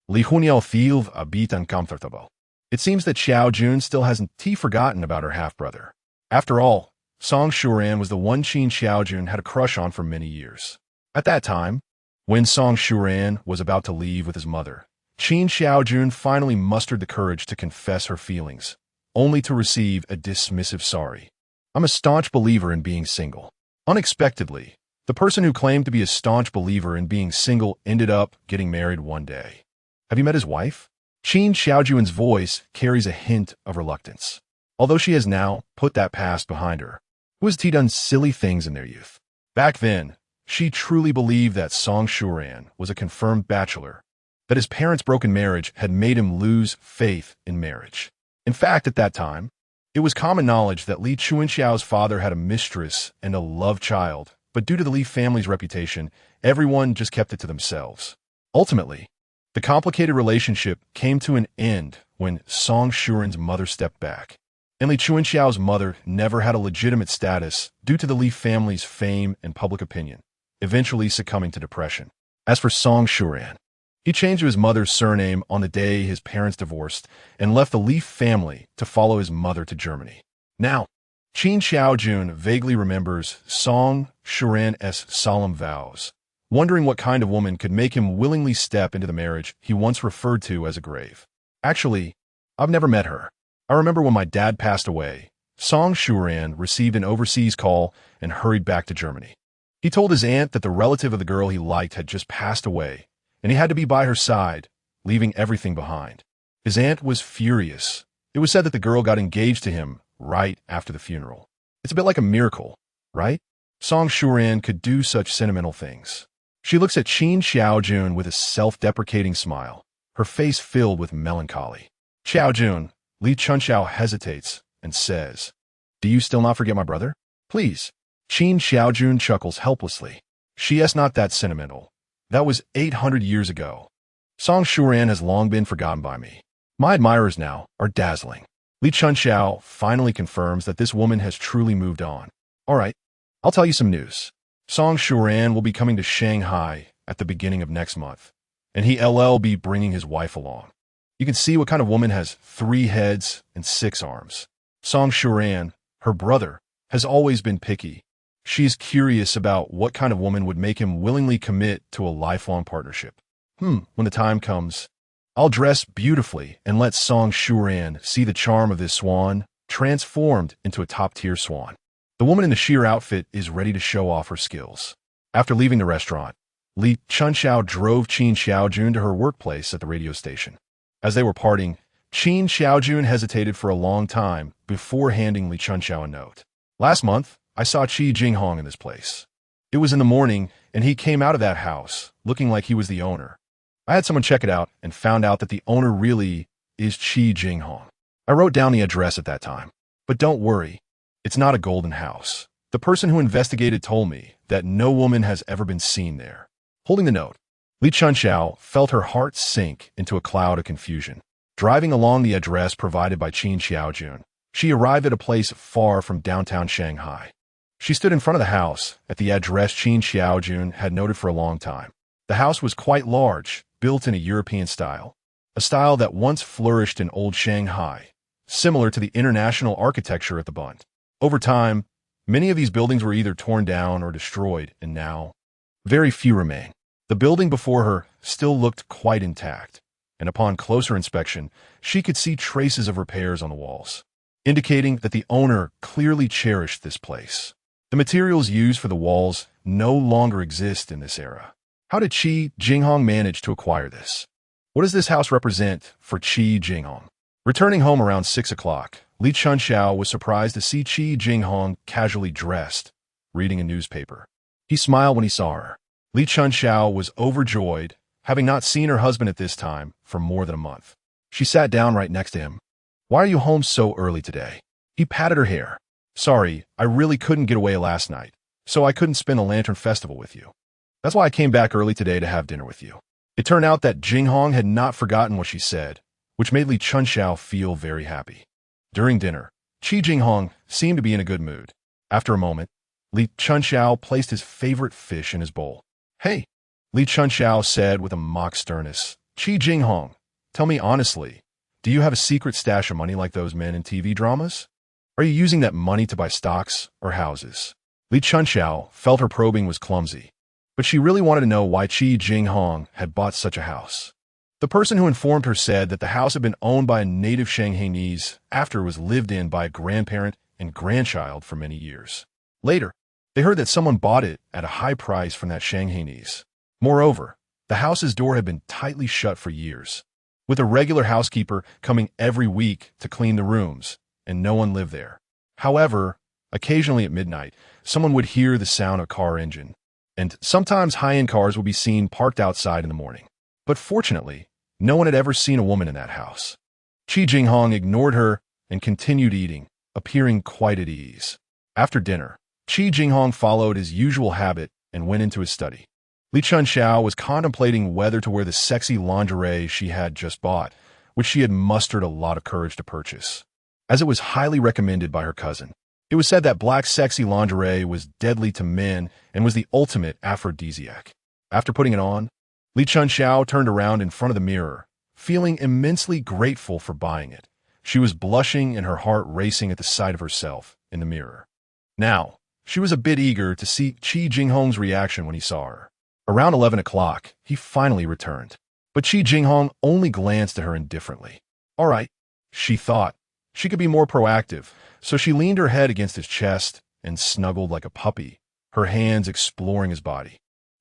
Li Chunxiao feels a bit uncomfortable. It seems that Xiaojun still hasn't forgotten about her half-brother. After all, Song Shuran was the one Qin Xiaojun had a crush on for many years. At that time, when Song Shuran was about to leave with his mother, Qin Xiaojun finally mustered the courage to confess her feelings, only to receive a dismissive sorry. I'm a staunch believer in being single. Unexpectedly, the person who claimed to be a staunch believer in being single ended up getting married one day. Have you met his wife? Chi Xiaojuan's voice carries a hint of reluctance. Although she has now put that past behind her, who has done silly things in their youth? Back then, she truly believed that Song Shuran was a confirmed bachelor, that his parents' broken marriage had made him lose faith in marriage. In fact, at that time, it was common knowledge that Li Chunxiao's father had a mistress and a love child, but due to the Li family's reputation, everyone just kept it to themselves. Ultimately, the complicated relationship came to an end when Song Shuran's mother stepped back, and Li Chunxiao's mother never had a legitimate status due to the Li family's fame and public opinion, eventually succumbing to depression. As for Song Shuran, he changed his mother's surname on the day his parents divorced and left the Li family to follow his mother to Germany. Now, Chi Xiaojun vaguely remembers Song Shuran's solemn vows, wondering what kind of woman could make him willingly step into the marriage he once referred to as a grave. Actually, I've never met her. I remember when my dad passed away, Song Shuran received an overseas call and hurried back to Germany. He told his aunt that the relative of the girl he liked had just passed away, and he had to be by her side, leaving everything behind. His aunt was furious. It was said that the girl got engaged to him right after the funeral. It's a bit like a miracle, right? Song Shuran could do such sentimental things. She looks at Chi Xiaojun with a self-deprecating smile, her face filled with melancholy. Xiaojun, Li Chunxiao hesitates and says, "Do you still not forget my brother? Please." Chi Xiaojun chuckles helplessly. She is not that sentimental. That was 800 years ago. Song Shuran has long been forgotten by me. My admirers now are dazzling. Li Chunxiao finally confirms that this woman has truly moved on. All right, I'll tell you some news. Song Shuran will be coming to Shanghai at the beginning of next month, and he'll be bringing his wife along. You can see what kind of woman has 3 heads and 6 arms. Song Shuran, her brother, has always been picky. She is curious about what kind of woman would make him willingly commit to a lifelong partnership. When the time comes, I'll dress beautifully and let Song Shuran see the charm of this swan, transformed into a top-tier swan. The woman in the sheer outfit is ready to show off her skills. After leaving the restaurant, Li Chunxiao drove Chi Xiaojun to her workplace at the radio station. As they were parting, Chi Xiaojun hesitated for a long time before handing Li Chunxiao a note. Last month, I saw Chi Jinghong in this place. It was in the morning, and he came out of that house, looking like he was the owner. I had someone check it out and found out that the owner really is Chi Jinghong. I wrote down the address at that time. But don't worry, it's not a golden house. The person who investigated told me that no woman has ever been seen there. Holding the note, Li Chunxiao felt her heart sink into a cloud of confusion. Driving along the address provided by Chi Xiaojun, she arrived at a place far from downtown Shanghai. She stood in front of the house at the address Chi Xiaojun had noted for a long time. The house was quite large, built in a European style, a style that once flourished in old Shanghai, similar to the international architecture at the Bund. Over time, many of these buildings were either torn down or destroyed, and now, very few remain. The building before her still looked quite intact, and upon closer inspection, she could see traces of repairs on the walls, indicating that the owner clearly cherished this place. The materials used for the walls no longer exist in this era. How did Chi Jinghong manage to acquire this? What does this house represent for Chi Jinghong? Returning home around 6 o'clock, Li Chunxiao was surprised to see Chi Jinghong casually dressed, reading a newspaper. He smiled when he saw her. Li Chunxiao was overjoyed, having not seen her husband at this time for more than a month. She sat down right next to him. "Why are you home so early today?" He patted her hair. "Sorry, I really couldn't get away last night, so I couldn't spend the Lantern Festival with you. That's why I came back early today to have dinner with you." It turned out that Jinghong had not forgotten what she said, which made Li Chunxiao feel very happy. During dinner, Chi Jinghong seemed to be in a good mood. After a moment, Li Chunxiao placed his favorite fish in his bowl. "Hey," Li Chunxiao said with a mock sternness. "Chi Jinghong, tell me honestly, do you have a secret stash of money like those men in TV dramas? Are you using that money to buy stocks or houses?" Li Chunxiao felt her probing was clumsy, but she really wanted to know why Chi Jinghong had bought such a house. The person who informed her said that the house had been owned by a native Shanghainese after it was lived in by a grandparent and grandchild for many years. Later, they heard that someone bought it at a high price from that Shanghainese. Moreover, the house's door had been tightly shut for years, with a regular housekeeper coming every week to clean the rooms, and no one lived there. However, occasionally at midnight, someone would hear the sound of a car engine, and sometimes high-end cars would be seen parked outside in the morning. But fortunately, no one had ever seen a woman in that house. Chi Jinghong ignored her and continued eating, appearing quite at ease. After dinner, Chi Jinghong followed his usual habit and went into his study. Li Chunxiao was contemplating whether to wear the sexy lingerie she had just bought, which she had mustered a lot of courage to purchase, as it was highly recommended by her cousin. It was said that black sexy lingerie was deadly to men and was the ultimate aphrodisiac. After putting it on, Li Chunxiao turned around in front of the mirror, feeling immensely grateful for buying it. She was blushing and her heart racing at the sight of herself in the mirror. Now, she was a bit eager to see Chi Jinghong's reaction when he saw her. Around 11 o'clock, he finally returned. But Chi Jinghong only glanced at her indifferently. All right, she thought. She could be more proactive, so she leaned her head against his chest and snuggled like a puppy, her hands exploring his body.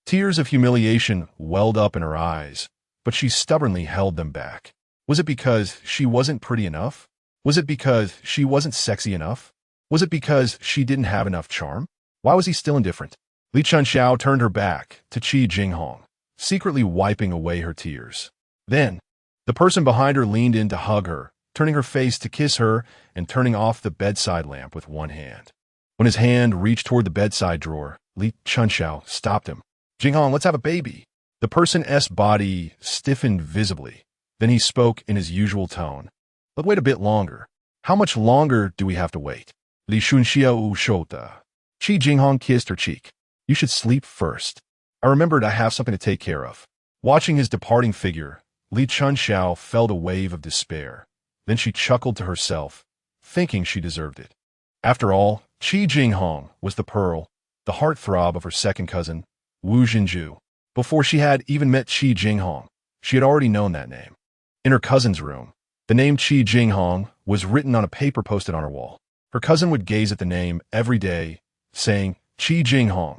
Tears of humiliation welled up in her eyes, but she stubbornly held them back. Was it because she wasn't pretty enough? Was it because she wasn't sexy enough? Was it because she didn't have enough charm? Why was he still indifferent? Li Chunxiao turned her back to Chi Jinghong, secretly wiping away her tears. Then, the person behind her leaned in to hug her, turning her face to kiss her and turning off the bedside lamp with one hand. When his hand reached toward the bedside drawer, Li Chunxiao stopped him. Jinghong, let's have a baby. The person's body stiffened visibly. Then he spoke in his usual tone. But wait a bit longer. How much longer do we have to wait? Li Chunxiao shota. Chi Jinghong kissed her cheek. You should sleep first. I remembered I have something to take care of. Watching his departing figure, Li Chunxiao felt a wave of despair. Then she chuckled to herself, thinking she deserved it. After all, Chi Jinghong was the pearl, the heartthrob of her second cousin, Wu Jinju. Before she had even met Chi Jinghong, she had already known that name. In her cousin's room, the name Chi Jinghong was written on a paper posted on her wall. Her cousin would gaze at the name every day, saying, Chi Jinghong,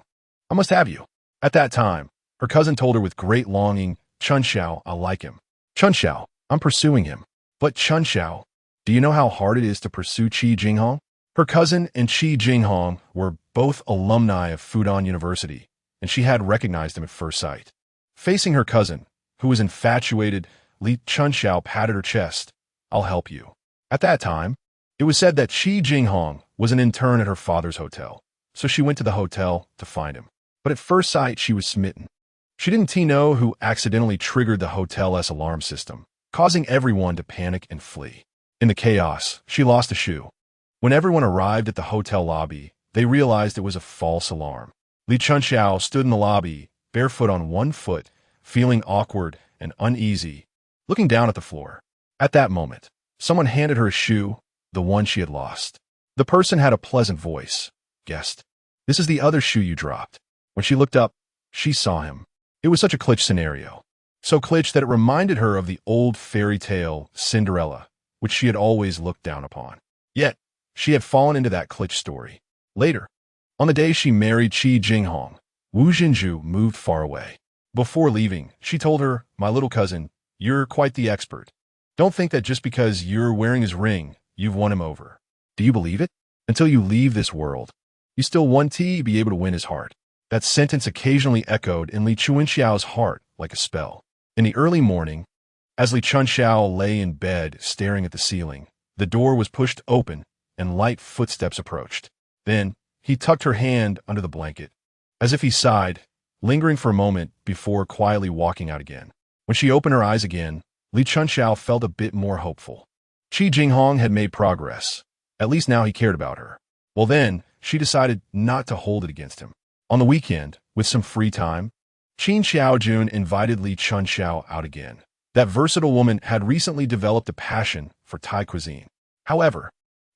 I must have you. At that time, her cousin told her with great longing, Chunxiao, I like him. Chunxiao, I'm pursuing him. But Chunxiao, do you know how hard it is to pursue Chi Jinghong? Her cousin and Chi Jinghong were both alumni of Fudan University, and she had recognized him at first sight. Facing her cousin, who was infatuated, Li Chunxiao patted her chest. I'll help you. At that time, it was said that Chi Jinghong was an intern at her father's hotel, so she went to the hotel to find him. But at first sight, she was smitten. She didn't know who accidentally triggered the hotel's alarm system, causing everyone to panic and flee. In the chaos, she lost a shoe. When everyone arrived at the hotel lobby, they realized it was a false alarm. Li Chunxiao stood in the lobby, barefoot on one foot, feeling awkward and uneasy, looking down at the floor. At that moment, someone handed her a shoe, the one she had lost. The person had a pleasant voice. Guest, this is the other shoe you dropped. When she looked up, she saw him. It was such a cliché scenario. So cliché that it reminded her of the old fairy tale Cinderella, which she had always looked down upon. Yet, she had fallen into that cliché story. Later, on the day she married Chi Jinghong, Wu Jinju moved far away. Before leaving, she told her, my little cousin, you're quite the expert. Don't think that just because you're wearing his ring, you've won him over. Do you believe it? Until you leave this world, you still want to be able to win his heart. That sentence occasionally echoed in Li Chunxiao's heart like a spell. In the early morning, as Li Chunxiao lay in bed staring at the ceiling, the door was pushed open and light footsteps approached. Then, he tucked her hand under the blanket, as if he sighed, lingering for a moment before quietly walking out again. When she opened her eyes again, Li Chunxiao felt a bit more hopeful. Chi Jinghong had made progress. At least now he cared about her. Well then, she decided not to hold it against him. On the weekend, with some free time, Qin Xiaojun invited Li Chunxiao out again. That versatile woman had recently developed a passion for Thai cuisine. However,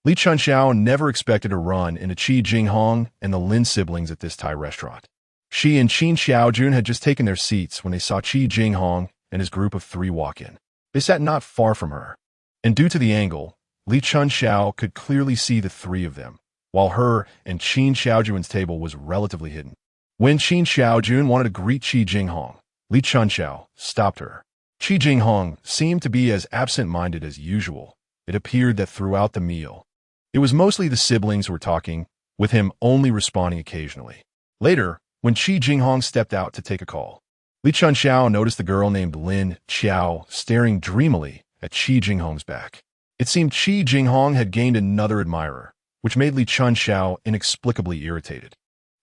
Li Chunxiao never expected to run into Chi Jinghong and the Lin siblings at this Thai restaurant. She and Qin Xiaojun had just taken their seats when they saw Chi Jinghong and his group of 3 walk in. They sat not far from her, and due to the angle, Li Chunxiao could clearly see the three of them, while her and Qin Xiaojun's table was relatively hidden. When Qin Xiaojun wanted to greet Chi Jinghong, Li Chunxiao stopped her. Chi Jinghong seemed to be as absent-minded as usual. It appeared that throughout the meal, it was mostly the siblings who were talking, with him only responding occasionally. Later, when Chi Jinghong stepped out to take a call, Li Chunxiao noticed the girl named Lin Qiao staring dreamily at Chi Jinghong's back. It seemed Chi Jinghong had gained another admirer, which made Li Chunxiao inexplicably irritated.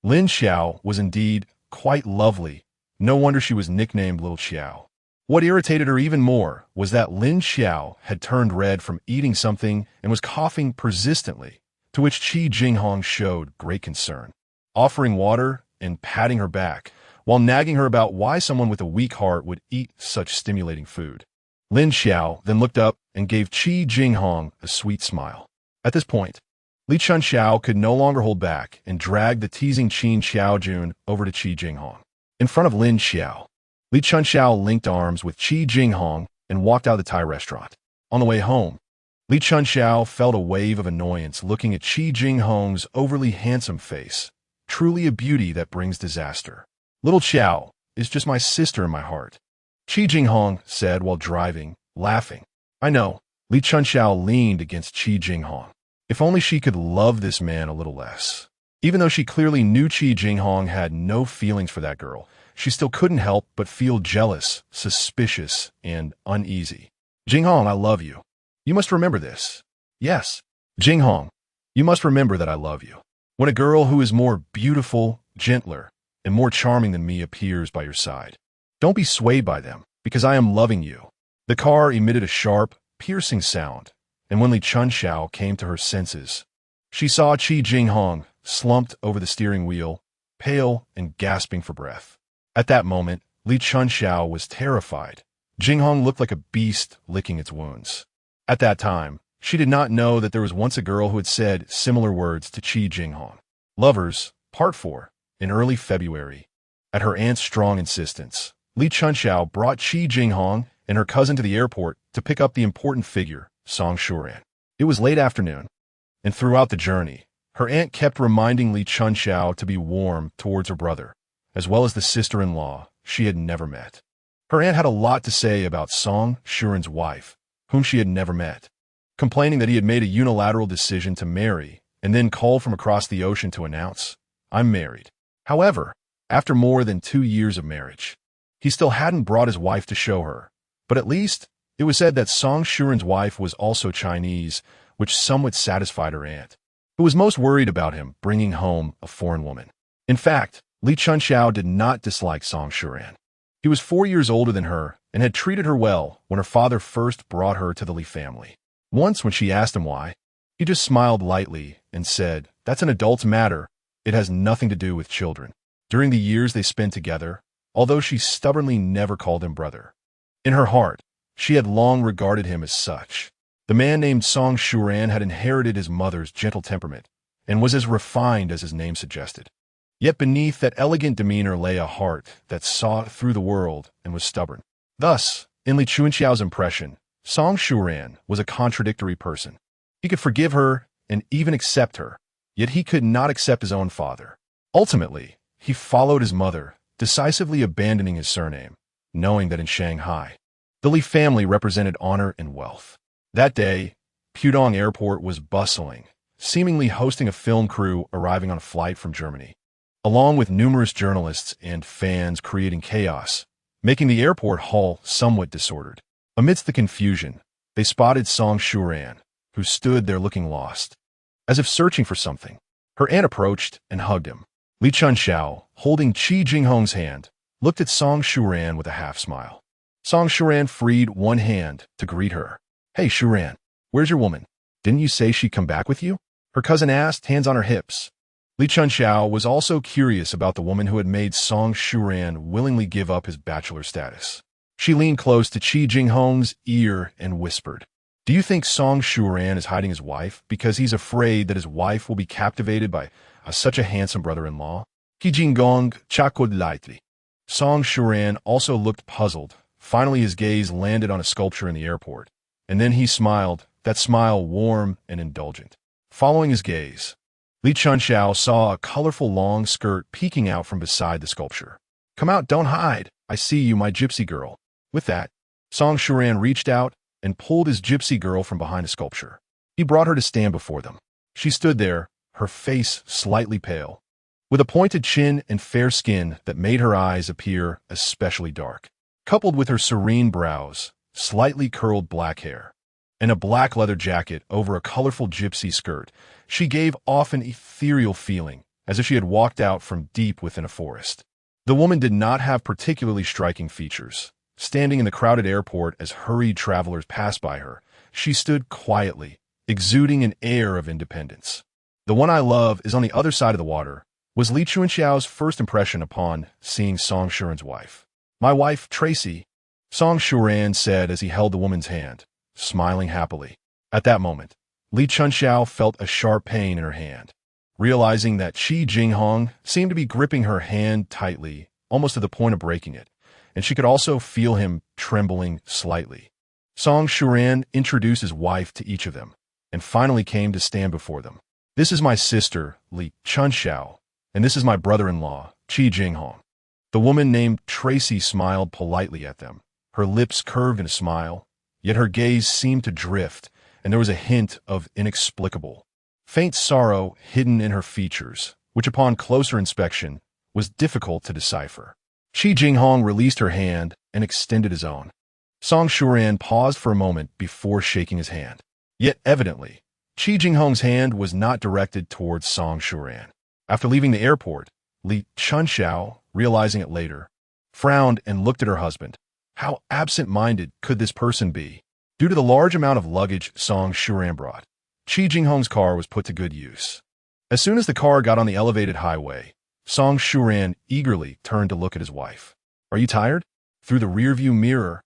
Lin Qiao was indeed quite lovely. No wonder she was nicknamed Little Qiao. What irritated her even more was that Lin Qiao had turned red from eating something and was coughing persistently, to which Chi Jinghong showed great concern, offering water and patting her back, while nagging her about why someone with a weak heart would eat such stimulating food. Lin Qiao then looked up and gave Chi Jinghong a sweet smile. At this point, Li Chunxiao could no longer hold back and dragged the teasing Qin Xiaojun over to Chi Jinghong. In front of Lin Qiao, Li Chunxiao linked arms with Chi Jinghong and walked out of the Thai restaurant. On the way home, Li Chunxiao felt a wave of annoyance looking at Chi Jinghong's overly handsome face, truly a beauty that brings disaster. Little Qiao is just my sister in my heart, Chi Jinghong said while driving, laughing. I know, Li Chunxiao leaned against Chi Jinghong. If only she could love this man a little less. Even though she clearly knew Chi Jinghong had no feelings for that girl, she still couldn't help but feel jealous, suspicious, and uneasy. Jinghong, I love you. You must remember this. Yes, Jinghong, you must remember that I love you. When a girl who is more beautiful, gentler, and more charming than me appears by your side, don't be swayed by them, because I am loving you. The car emitted a sharp, piercing sound, and when Li Chunxiao came to her senses, she saw Chi Jinghong slumped over the steering wheel, pale and gasping for breath. At that moment, Li Chunxiao was terrified. Jinghong looked like a beast licking its wounds. At that time, she did not know that there was once a girl who had said similar words to Chi Jinghong. Lovers, Part 4, in early February. At her aunt's strong insistence, Li Chunxiao brought Chi Jinghong and her cousin to the airport to pick up the important figure, Song Shuran. It was late afternoon, and throughout the journey, her aunt kept reminding Li Chunxiao to be warm towards her brother, as well as the sister-in-law she had never met. Her aunt had a lot to say about Song Shuran's wife, whom she had never met, complaining that he had made a unilateral decision to marry and then called from across the ocean to announce, I'm married. However, after more than 2 years of marriage, he still hadn't brought his wife to show her, but at least it was said that Song Shuran's wife was also Chinese, which somewhat satisfied her aunt, who was most worried about him bringing home a foreign woman. In fact, Li Chunxiao did not dislike Song Shuran. He was 4 years older than her and had treated her well when her father first brought her to the Li family. Once when she asked him why, he just smiled lightly and said, that's an adult's matter. It has nothing to do with children. During the years they spent together, although she stubbornly never called him brother, in her heart, she had long regarded him as such. The man named Song Shuran had inherited his mother's gentle temperament and was as refined as his name suggested. Yet beneath that elegant demeanor lay a heart that saw through the world and was stubborn. Thus, in Li Chunxiao's impression, Song Shuran was a contradictory person. He could forgive her and even accept her, yet he could not accept his own father. Ultimately, he followed his mother, decisively abandoning his surname, knowing that in Shanghai, the Li family represented honor and wealth. That day, Pudong Airport was bustling, seemingly hosting a film crew arriving on a flight from Germany, along with numerous journalists and fans creating chaos, making the airport hall somewhat disordered. Amidst the confusion, they spotted Song Shuran, who stood there looking lost, as if searching for something. Her aunt approached and hugged him. Li Chunxiao, holding Chi Jinghong's hand, looked at Song Shuran with a half-smile. Song Shuran freed one hand to greet her. Hey, Shuran, where's your woman? Didn't you say she'd come back with you? Her cousin asked, hands on her hips. Li Chunxiao was also curious about the woman who had made Song Shuran willingly give up his bachelor status. She leaned close to Chi Jinghong's ear and whispered, do you think Song Shuran is hiding his wife because he's afraid that his wife will be captivated by such a handsome brother-in-law? Chi Jinghong chuckled lightly. Song Shuran also looked puzzled. Finally, his gaze landed on a sculpture in the airport. And then he smiled, that smile warm and indulgent. Following his gaze, Li Chunxiao saw a colorful long skirt peeking out from beside the sculpture. "Come out, don't hide. I see you, my gypsy girl." With that, Shuran reached out and pulled his gypsy girl from behind a sculpture. He brought her to stand before them. She stood there, her face slightly pale, with a pointed chin and fair skin that made her eyes appear especially dark, coupled with her serene brows, slightly curled black hair, and a black leather jacket over a colorful gypsy skirt. She gave off an ethereal feeling, as if she had walked out from deep within a forest. The woman did not have particularly striking features. Standing in the crowded airport as hurried travelers passed by her, she stood quietly, exuding an air of independence. "The one I love is on the other side of the water," was Li Chunxiao's first impression upon seeing Shuran's wife. "My wife, Tracy," Shuran said as he held the woman's hand, smiling happily. At that moment, Li Chunxiao felt a sharp pain in her hand, realizing that Chi Jinghong seemed to be gripping her hand tightly, almost to the point of breaking it, and she could also feel him trembling slightly. Shuran introduced his wife to each of them, and finally came to stand before them. "This is my sister, Li Chunxiao, and this is my brother-in-law, Chi Jinghong." The woman named Tracy smiled politely at them, her lips curved in a smile, yet her gaze seemed to drift, and there was a hint of inexplicable, faint sorrow hidden in her features, which upon closer inspection was difficult to decipher. Chi Jinghong released her hand and extended his own. Shuran paused for a moment before shaking his hand. Yet evidently, Chi Jinghong's hand was not directed towards Shuran. After leaving the airport, Li Chunxiao, realizing it later, frowned and looked at her husband. How absent-minded could this person be? Due to the large amount of luggage Shuran brought, Chi Jinghong's car was put to good use. As soon as the car got on the elevated highway, Shuran eagerly turned to look at his wife. "Are you tired?" Through the rearview mirror,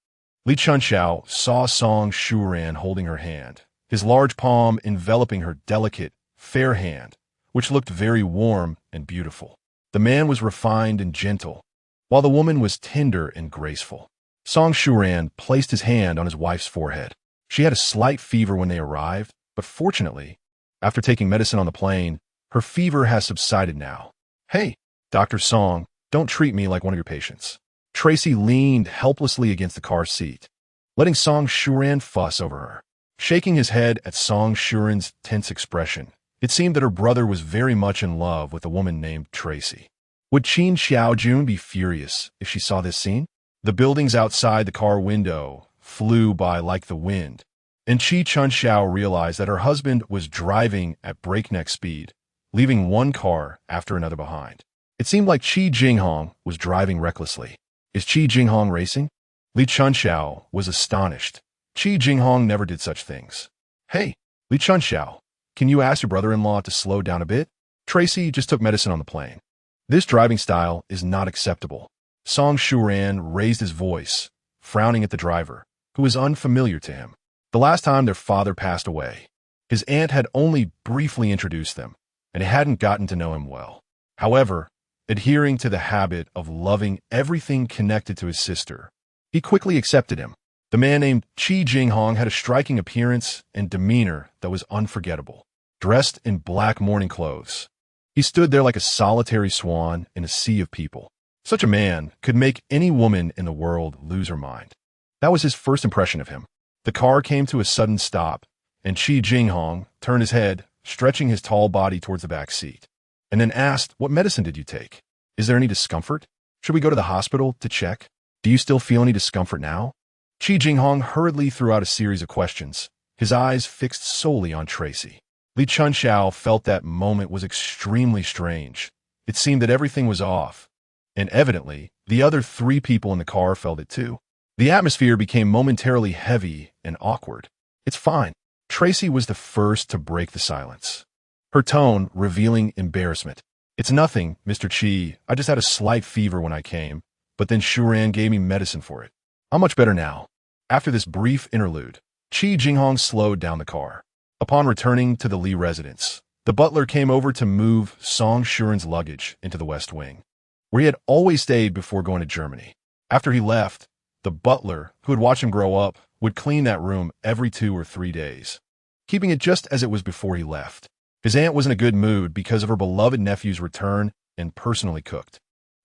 Li Chunxiao saw Shuran holding her hand, his large palm enveloping her delicate, fair hand, which looked very warm and beautiful. The man was refined and gentle, while the woman was tender and graceful. Shuran placed his hand on his wife's forehead. She had a slight fever when they arrived, but fortunately, after taking medicine on the plane, her fever has subsided now. "Hey, Dr. Song, don't treat me like one of your patients." Tracy leaned helplessly against the car seat, letting Shuran fuss over her. Shaking his head at Shuran's tense expression, it seemed that her brother was very much in love with a woman named Tracy. Would Qin Xiaojun be furious if she saw this scene? The buildings outside the car window flew by like the wind, and Chi Chunxiao realized that her husband was driving at breakneck speed, leaving one car after another behind. It seemed like Chi Jinghong was driving recklessly. Is Chi Jinghong racing? Li Chunxiao was astonished. Chi Jinghong never did such things. "Hey, Li Chunxiao, can you ask your brother-in-law to slow down a bit? Tracy just took medicine on the plane. This driving style is not acceptable." Shuran raised his voice, frowning at the driver, who was unfamiliar to him. The last time their father passed away, his aunt had only briefly introduced them, and he hadn't gotten to know him well. However, adhering to the habit of loving everything connected to his sister, he quickly accepted him. The man named Chi Jinghong had a striking appearance and demeanor that was unforgettable. Dressed in black mourning clothes, he stood there like a solitary swan in a sea of people. Such a man could make any woman in the world lose her mind. That was his first impression of him. The car came to a sudden stop, and Chi Jinghong turned his head, stretching his tall body towards the back seat, and then asked, "What medicine did you take? Is there any discomfort? Should we go to the hospital to check? Do you still feel any discomfort now?" Chi Jinghong hurriedly threw out a series of questions, his eyes fixed solely on Tracy. Li Chunxiao felt that moment was extremely strange. It seemed that everything was off, and evidently, the other three people in the car felt it too. The atmosphere became momentarily heavy and awkward. "It's fine." Tracy was the first to break the silence, her tone revealing embarrassment. "It's nothing, Mr. Chi. I just had a slight fever when I came, but then Shuran gave me medicine for it. I'm much better now." After this brief interlude, Chi Jinghong slowed down the car. Upon returning to the Li residence, the butler came over to move Shuran's luggage into the West Wing, where he had always stayed before going to Germany. After he left, the butler, who had watched him grow up, would clean that room every 2 or 3 days, keeping it just as it was before he left. His aunt was in a good mood because of her beloved nephew's return and personally cooked.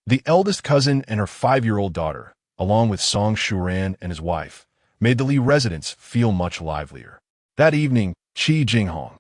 The eldest cousin and her 5-year-old daughter, along with Song Shuran and his wife, made the Li residence feel much livelier. That evening, Chi Jinghong,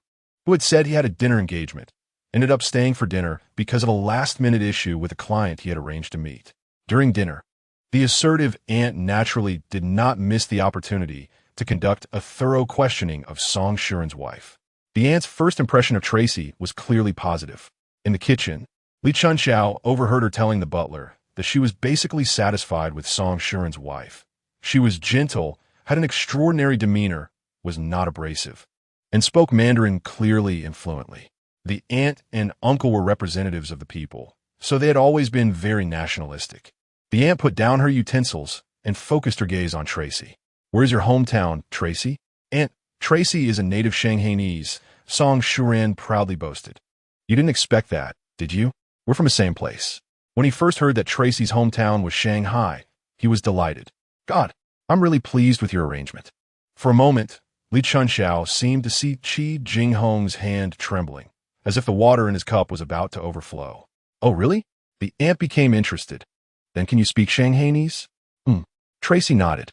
who had said he had a dinner engagement, ended up staying for dinner because of a last-minute issue with a client he had arranged to meet. During dinner, the assertive aunt naturally did not miss the opportunity to conduct a thorough questioning of Song Shuran's wife. The aunt's first impression of Tracy was clearly positive. In the kitchen, Li Chunxiao overheard her telling the butler that she was basically satisfied with Song Shuran's wife. She was gentle, had an extraordinary demeanor, was not abrasive, and spoke Mandarin clearly and fluently. The aunt and uncle were representatives of the people, so they had always been very nationalistic. The aunt put down her utensils and focused her gaze on Tracy. "Where's your hometown, Tracy?" "Aunt, Tracy is a native Shanghainese," Song Shuran proudly boasted. "You didn't expect that, did you? We're from the same place." When he first heard that Tracy's hometown was Shanghai, he was delighted. "God, I'm really pleased with your arrangement." For a moment, Li Chunxiao seemed to see Chi Jinghong's hand trembling, as if the water in his cup was about to overflow. "Oh, really?" The aunt became interested. "Then can you speak Shanghainese?" Tracy nodded.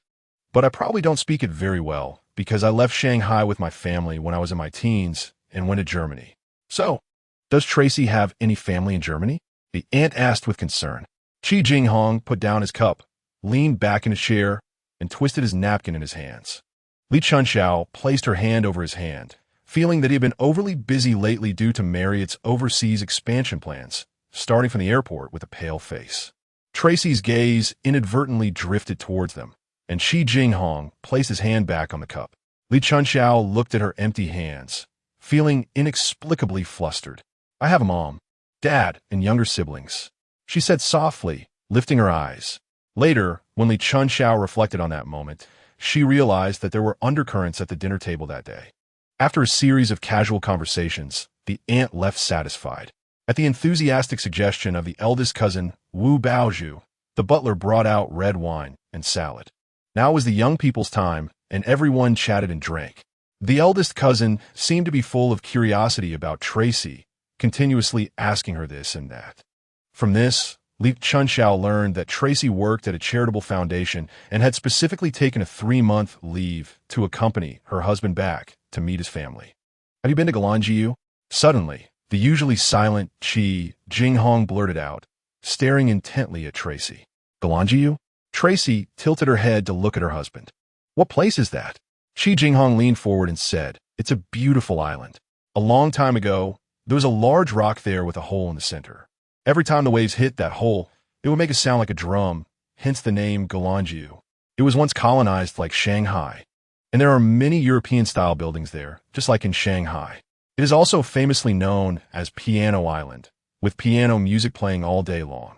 "But I probably don't speak it very well, because I left Shanghai with my family when I was in my teens and went to Germany." "So, does Tracy have any family in Germany?" the aunt asked with concern. Chi Jinghong put down his cup, leaned back in a chair, and twisted his napkin in his hands. Li Chunxiao placed her hand over his hand, feeling that he had been overly busy lately due to Marriott's overseas expansion plans, starting from the airport with a pale face. Tracy's gaze inadvertently drifted towards them, and Chi Jinghong placed his hand back on the cup. Li Chunxiao looked at her empty hands, feeling inexplicably flustered. "I have a mom, dad, and younger siblings," she said softly, lifting her eyes. Later, when Li Chunxiao reflected on that moment, she realized that there were undercurrents at the dinner table that day. After a series of casual conversations, the aunt left satisfied. At the enthusiastic suggestion of the eldest cousin, Wu Baozhu, the butler brought out red wine and salad. Now was the young people's time, and everyone chatted and drank. The eldest cousin seemed to be full of curiosity about Tracy, continuously asking her this and that. From this, Li Chunxiao learned that Tracy worked at a charitable foundation and had specifically taken a 3-month leave to accompany her husband back to meet his family. "Have you been to Galangjiu?" Suddenly, the usually silent Chi Jinghong blurted out, staring intently at Tracy. "Galangjiu?" Tracy tilted her head to look at her husband. "What place is that?" Chi Jinghong leaned forward and said, "It's a beautiful island. A long time ago, there was a large rock there with a hole in the center. Every time the waves hit that hole, it would make a sound like a drum, hence the name Galangjiu. It was once colonized like Shanghai, and there are many European-style buildings there, just like in Shanghai. It is also famously known as Piano Island, with piano music playing all day long.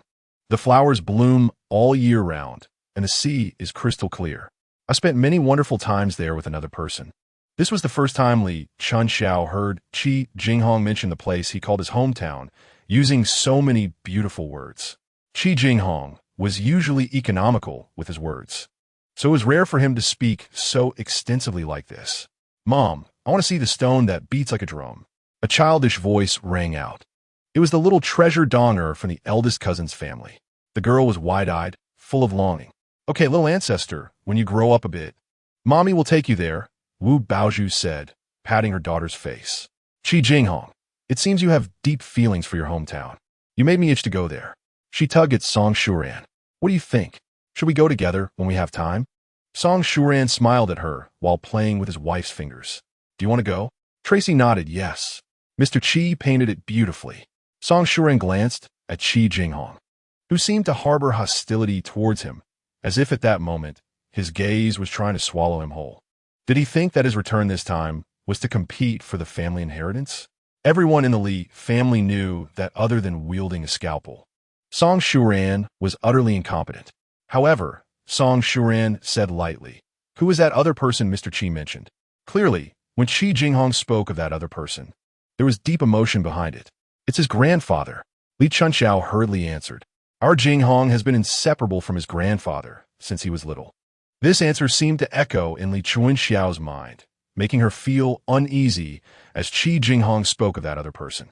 The flowers bloom all year round, and the sea is crystal clear. I spent many wonderful times there with another person." This was the first time Li Chunxiao heard Chi Jinghong mention the place he called his hometown, using so many beautiful words. Chi Jinghong was usually economical with his words, so it was rare for him to speak so extensively like this. "Mom, I want to see the stone that beats like a drum." A childish voice rang out. It was the little treasure donger from the eldest cousin's family. The girl was wide-eyed, full of longing. "Okay, little ancestor, when you grow up a bit, Mommy will take you there," Wu Baozhu said, patting her daughter's face. "Chi Jinghong, it seems you have deep feelings for your hometown. You made me itch to go there." She tugged at Song Shuran. "What do you think? Should we go together when we have time?" Song Shuran smiled at her while playing with his wife's fingers. "Do you want to go?" Tracy nodded yes. Mr. Chi painted it beautifully. Song Shuran glanced at Chi Jinghong, who seemed to harbor hostility towards him, as if at that moment his gaze was trying to swallow him whole. Did he think that his return this time was to compete for the family inheritance? Everyone in the Li family knew that other than wielding a scalpel, Song Shuran was utterly incompetent. However, Song Shuran said lightly, "Who is that other person Mr. Chi mentioned?" Clearly, when Chi Jinghong spoke of that other person, there was deep emotion behind it. "It's his grandfather," Li Chunxiao hurriedly answered. "Our Jinghong has been inseparable from his grandfather since he was little." This answer seemed to echo in Li Chunxiao's mind, making her feel uneasy as Chi Jinghong spoke of that other person.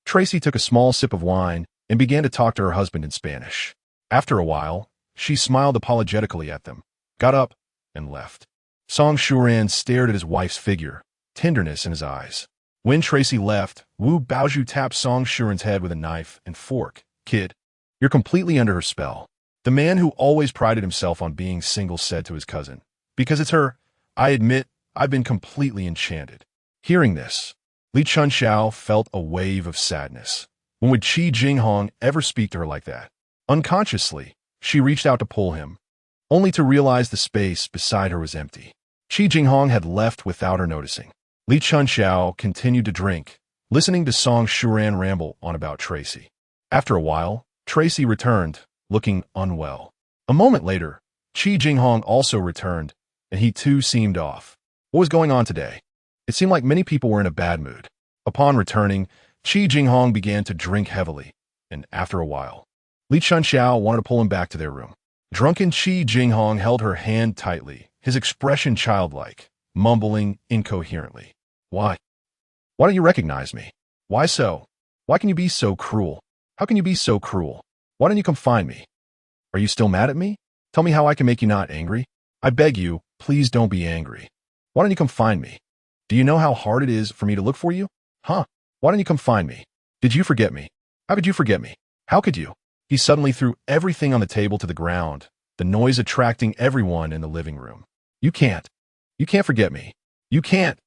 Tracy took a small sip of wine and began to talk to her husband in Spanish. After a while, she smiled apologetically at them, got up, and left. Song Shuran stared at his wife's figure, tenderness in his eyes. When Tracy left, Wu Baozhu tapped Song Shuran's head with a knife and fork. "Kid, you're completely under her spell." The man who always prided himself on being single said to his cousin, "Because it's her, I admit I've been completely enchanted." Hearing this, Li Chunxiao felt a wave of sadness. When would Chi Jinghong ever speak to her like that? Unconsciously, she reached out to pull him, only to realize the space beside her was empty. Chi Jinghong had left without her noticing. Li Chunxiao continued to drink, listening to Song Shuran ramble on about Tracy. After a while, Tracy returned, looking unwell. A moment later, Chi Jinghong also returned, and he too seemed off. What was going on today? It seemed like many people were in a bad mood. Upon returning, Chi Jinghong began to drink heavily, and after a while, Li Chunxiao wanted to pull him back to their room. Drunken Chi Jinghong held her hand tightly, his expression childlike, mumbling incoherently. "Why? Why don't you recognize me? Why so? Why can you be so cruel? How can you be so cruel? Why don't you come find me? Are you still mad at me? Tell me how I can make you not angry. I beg you, please don't be angry. Why don't you come find me? Do you know how hard it is for me to look for you? Huh? Why don't you come find me? Did you forget me? How could you forget me? How could you?" He suddenly threw everything on the table to the ground, the noise attracting everyone in the living room. You can't forget me. You can't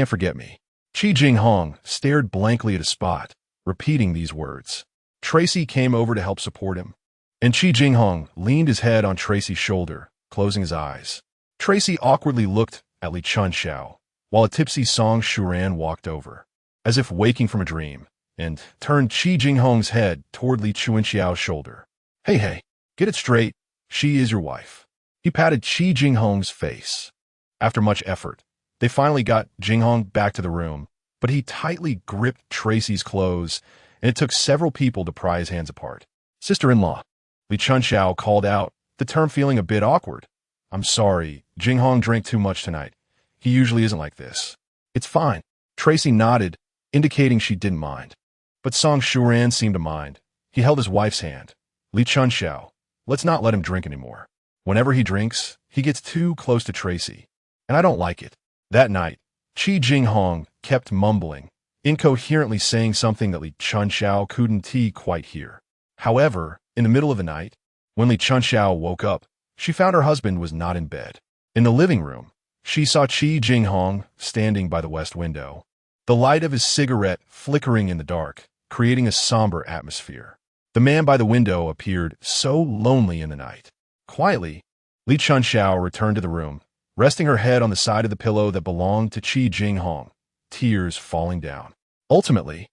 forget me." Chi Jinghong stared blankly at a spot, repeating these words. Tracy came over to help support him, and Chi Jinghong leaned his head on Tracy's shoulder, closing his eyes. Tracy awkwardly looked at Li Chunxiao, while a tipsy Song Shuran walked over, as if waking from a dream, and turned Chi Jinghong's head toward Li Chunxiao's shoulder. Hey, get it straight. She is your wife." He patted Chi Jinghong's face. After much effort, they finally got Jinghong back to the room, but he tightly gripped Tracy's clothes, and it took several people to pry his hands apart. "Sister-in-law," Li Chunxiao called out, the term feeling a bit awkward. "I'm sorry, Jinghong drank too much tonight. He usually isn't like this." "It's fine." Tracy nodded, indicating she didn't mind. But Song Shuran seemed to mind. He held his wife's hand. "Li Chunxiao, let's not let him drink anymore. Whenever he drinks, he gets too close to Tracy, and I don't like it." That night, Chi Jinghong kept mumbling, incoherently saying something that Li Chunxiao couldn't quite hear. However, in the middle of the night, when Li Chunxiao woke up, she found her husband was not in bed. In the living room, she saw Chi Jinghong standing by the west window, the light of his cigarette flickering in the dark, creating a somber atmosphere. The man by the window appeared so lonely in the night. Quietly, Li Chunxiao returned to the room, resting her head on the side of the pillow that belonged to Chi Jinghong, tears falling down. Ultimately,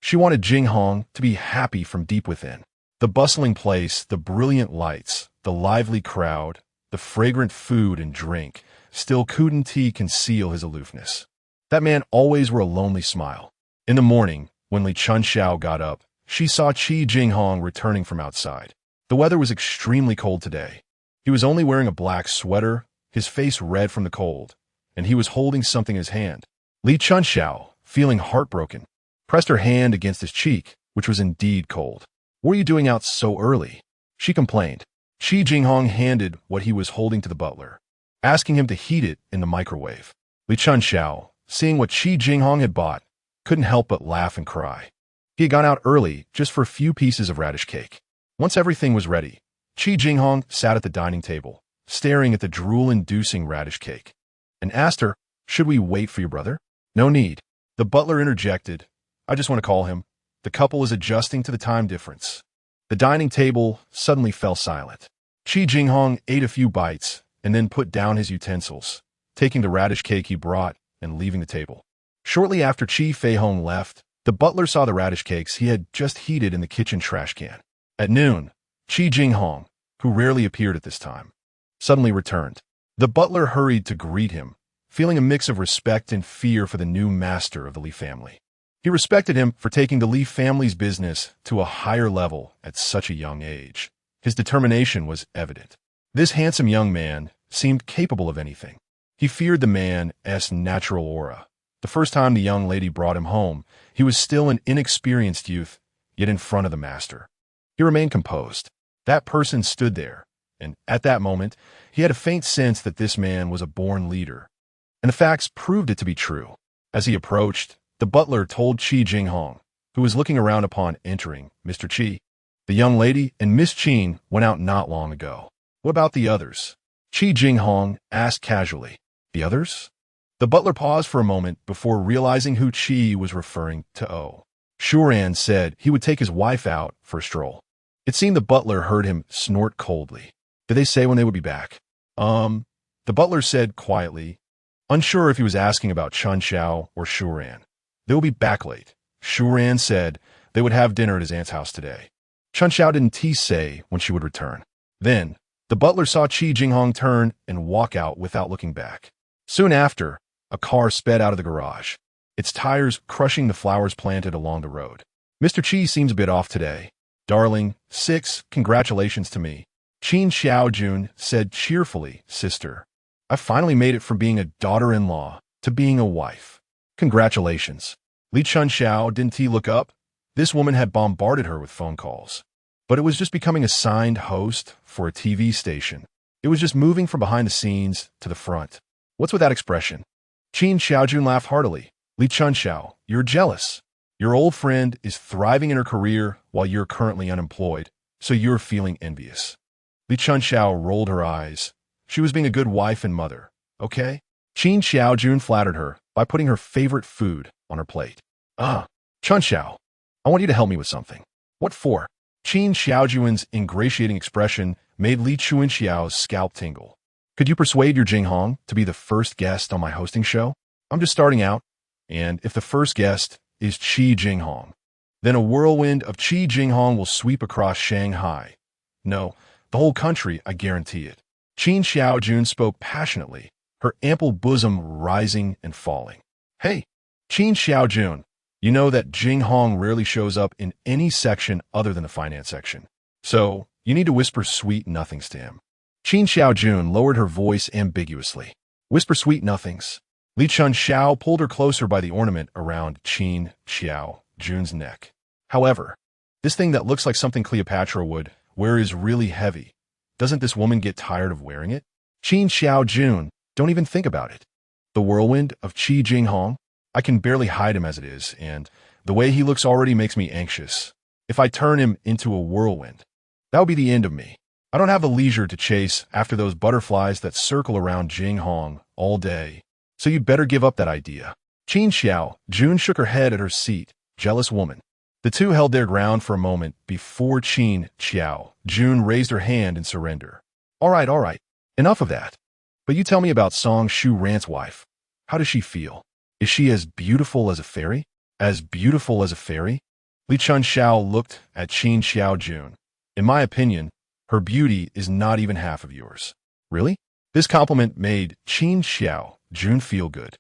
she wanted Jinghong to be happy from deep within. The bustling place, the brilliant lights, the lively crowd, the fragrant food and drink still couldn't conceal his aloofness. That man always wore a lonely smile. In the morning, when Li Chunxiao got up, she saw Chi Jinghong returning from outside. The weather was extremely cold today. He was only wearing a black sweater, his face red from the cold, and he was holding something in his hand. Li Chunxiao, feeling heartbroken, pressed her hand against his cheek, which was indeed cold. "What are you doing out so early?" she complained. Chi Jinghong handed what he was holding to the butler, asking him to heat it in the microwave. Li Chunxiao, seeing what Chi Jinghong had bought, couldn't help but laugh and cry. He had gone out early just for a few pieces of radish cake. Once everything was ready, Chi Jinghong sat at the dining table, staring at the drool-inducing radish cake, and asked her, "Should we wait for your brother?" "No need." The butler interjected, "I just want to call him." The couple was adjusting to the time difference. The dining table suddenly fell silent. Chi Jinghong ate a few bites and then put down his utensils, taking the radish cake he brought and leaving the table. Shortly after Chi Feihong left, the butler saw the radish cakes he had just heated in the kitchen trash can. At noon, Chi Jinghong, who rarely appeared at this time, suddenly returned. The butler hurried to greet him, feeling a mix of respect and fear for the new master of the Li family. He respected him for taking the Li family's business to a higher level at such a young age. His determination was evident. This handsome young man seemed capable of anything. He feared the man's natural aura. The first time the young lady brought him home, he was still an inexperienced youth, yet in front of the master. He remained composed. That person stood there, and at that moment, he had a faint sense that this man was a born leader. And the facts proved it to be true. As he approached, the butler told Chi Jinghong, who was looking around upon entering, "Mr. Chi, the young lady and Miss Qin went out not long ago. What about the others?" Chi Jinghong asked casually. "The others?" The butler paused for a moment before realizing who Chi was referring to. Shuran said he would take his wife out for a stroll. It seemed the butler heard him snort coldly. Did they say when they would be back? The butler said quietly, unsure if he was asking about Chunxiao or Shuran. They will be back late. Shuran said they would have dinner at his aunt's house today. Chunxiao didn't say when she would return. Then, the butler saw Chi Jinghong turn and walk out without looking back. Soon after, a car sped out of the garage, its tires crushing the flowers planted along the road. "Mr. Chi seems a bit off today. Darling, 6 congratulations to me," Qin Xiaojun said cheerfully. "Sister, I finally made it from being a daughter-in-law to being a wife. Congratulations." Li Chunxiao didn't look up. This woman had bombarded her with phone calls. But it was just becoming a signed host for a TV station. It was just moving from behind the scenes to the front. What's with that expression? Qin Xiaojun laughed heartily. "Li Chunxiao, you're jealous. Your old friend is thriving in her career while you're currently unemployed, so you're feeling envious." Li Chunxiao rolled her eyes. She was being a good wife and mother, okay? Qin Xiaojun flattered her by putting her favorite food on her plate. Chunxiao, I want you to help me with something." "What for?" Qin Xiaojun's ingratiating expression made Li Chunxiao's scalp tingle. "Could you persuade your Jinghong to be the first guest on my hosting show? I'm just starting out, and if the first guest is Chi Jinghong, then a whirlwind of Chi Jinghong will sweep across Shanghai. No, the whole country, I guarantee it." Qin Xiaojun spoke passionately, her ample bosom rising and falling. "Hey, Qin Xiaojun, you know that Jinghong rarely shows up in any section other than the finance section. So, you need to whisper sweet nothings to him." Qin Xiaojun lowered her voice ambiguously. "Whisper sweet nothings." Li Chunxiao pulled her closer by the ornament around Qin Xiaojun's neck. "However, this thing that looks like something Cleopatra would wear is really heavy. Doesn't this woman get tired of wearing it?" "Qin Xiaojun, don't even think about it. The whirlwind of Chi Jinghong, I can barely hide him as it is, and the way he looks already makes me anxious. If I turn him into a whirlwind, that would be the end of me. I don't have the leisure to chase after those butterflies that circle around Jinghong all day, so you'd better give up that idea." Qin Xiaojun shook her head at her seat. Jealous woman. The two held their ground for a moment before Qin Xiaojun raised her hand in surrender. All right, enough of that. But you tell me about Song Shuran's wife. How does she feel? Is she as beautiful as a fairy? As beautiful as a fairy?" Li Chunxiao looked at Qin Xiaojun. "In my opinion, her beauty is not even half of yours." "Really?" This compliment made Qin Xiaojun feel good.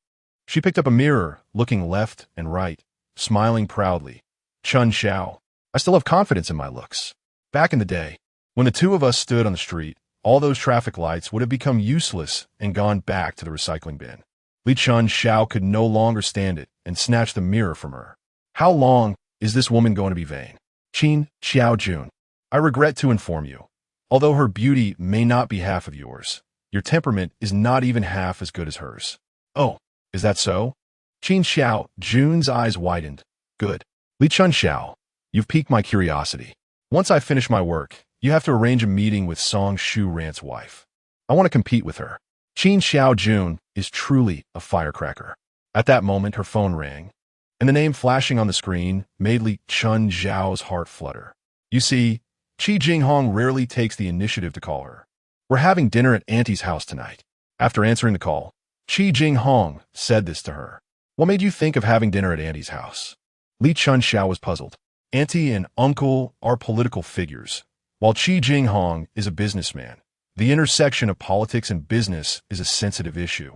She picked up a mirror, looking left and right, smiling proudly. "Chunxiao, I still have confidence in my looks. Back in the day, when the two of us stood on the street, all those traffic lights would have become useless and gone back to the recycling bin." Li Chunxiao could no longer stand it and snatched the mirror from her. "How long is this woman going to be vain?" "Qin Xiaojun, I regret to inform you, although her beauty may not be half of yours, your temperament is not even half as good as hers." "Oh, is that so?" Qin Xiaojun's eyes widened. "Good. Li Chunxiao, you've piqued my curiosity. Once I finish my work, you have to arrange a meeting with Song Shuran's wife. I want to compete with her. Qin Xiaojun is truly a firecracker." At that moment, her phone rang, and the name flashing on the screen made Li Chunxiao's heart flutter. You see, Chi Jinghong rarely takes the initiative to call her. "We're having dinner at Auntie's house tonight." After answering the call, Chi Jinghong said this to her. "What made you think of having dinner at Auntie's house?" Li Chunxiao was puzzled. Auntie and uncle are political figures, while Chi Jinghong is a businessman. The intersection of politics and business is a sensitive issue,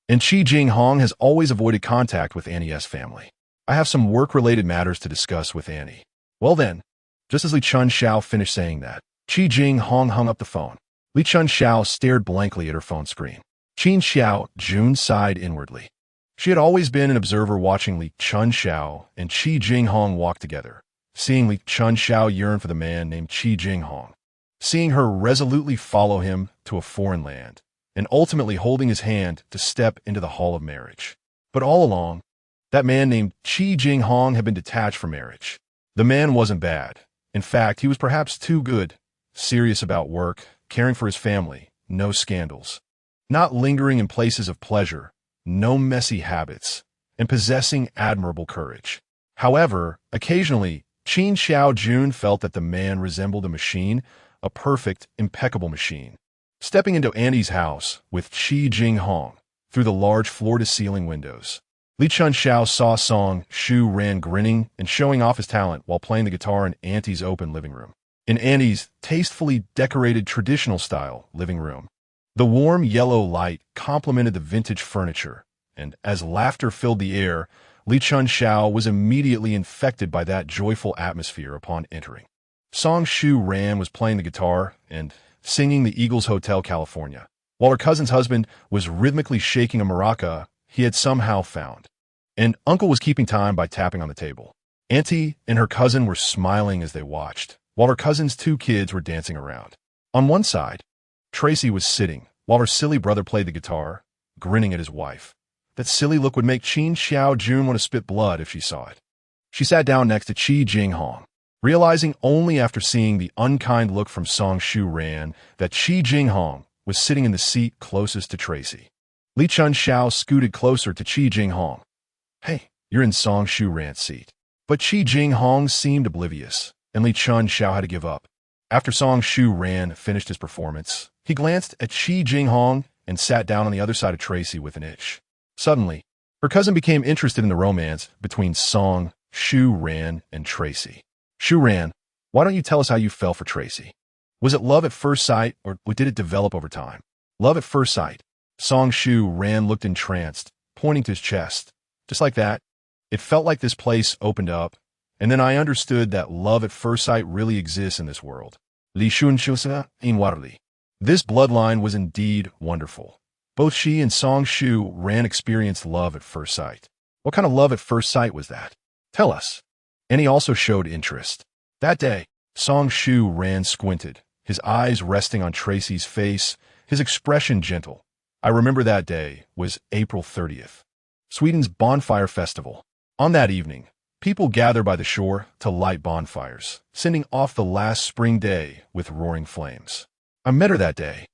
and Chi Jinghong has always avoided contact with Annie's family. "I have some work-related matters to discuss with Annie." Well then, just as Li Chunxiao finished saying that, Chi Jinghong hung up the phone. Li Chunxiao stared blankly at her phone screen. June sighed inwardly. She had always been an observer watching Li Chunxiao and Chi Jinghong walk together, seeing Li Chunxiao yearn for the man named Chi Jinghong, seeing her resolutely follow him to a foreign land, and ultimately holding his hand to step into the hall of marriage. But all along, that man named Chi Jinghong had been detached from marriage. The man wasn't bad. In fact, he was perhaps too good, serious about work, caring for his family, no scandals, not lingering in places of pleasure, no messy habits, and possessing admirable courage. However, occasionally, June felt that the man resembled a machine, a perfect, impeccable machine. Stepping into Andy's house with Chi Jinghong through the large floor-to-ceiling windows, Li Chunxiao saw Shuran grinning and showing off his talent while playing the guitar in Auntie's open living room. In Annie's tastefully decorated traditional-style living room, the warm yellow light complemented the vintage furniture, and as laughter filled the air, Li Chunxiao was immediately infected by that joyful atmosphere upon entering. Shuran was playing the guitar and singing the Eagles Hotel California, while her cousin's husband was rhythmically shaking a maraca he had somehow found. And Uncle was keeping time by tapping on the table. Auntie and her cousin were smiling as they watched, while her cousin's 2 kids were dancing around. On one side, Tracy was sitting, while her silly brother played the guitar, grinning at his wife. That silly look would make June want to spit blood if she saw it. She sat down next to Chi Jinghong, realizing only after seeing the unkind look from Shuran that Chi Jinghong was sitting in the seat closest to Tracy. Li Chunxiao scooted closer to Chi Jinghong. "Hey, you're in Shuran's seat." But Chi Jinghong seemed oblivious, and Li Chunxiao had to give up. After Shuran finished his performance, he glanced at Chi Jinghong and sat down on the other side of Tracy with an itch. Suddenly, her cousin became interested in the romance between Shuran and Tracy. "Shuran, why don't you tell us how you fell for Tracy? Was it love at first sight, or did it develop over time?" "Love at first sight." Shuran looked entranced, pointing to his chest. "Just like that. It felt like this place opened up, and then I understood that love at first sight really exists in this world. Li Chunxiao inwardly. This bloodline was indeed wonderful. Both she and Shuran experienced love at first sight." "What kind of love at first sight was that? Tell us." And he also showed interest. That day, Shuran squinted, his eyes resting on Tracy's face, his expression gentle. "I remember that day was April 30th, Sweden's bonfire festival. On that evening, people gather by the shore to light bonfires, sending off the last spring day with roaring flames. I met her that day.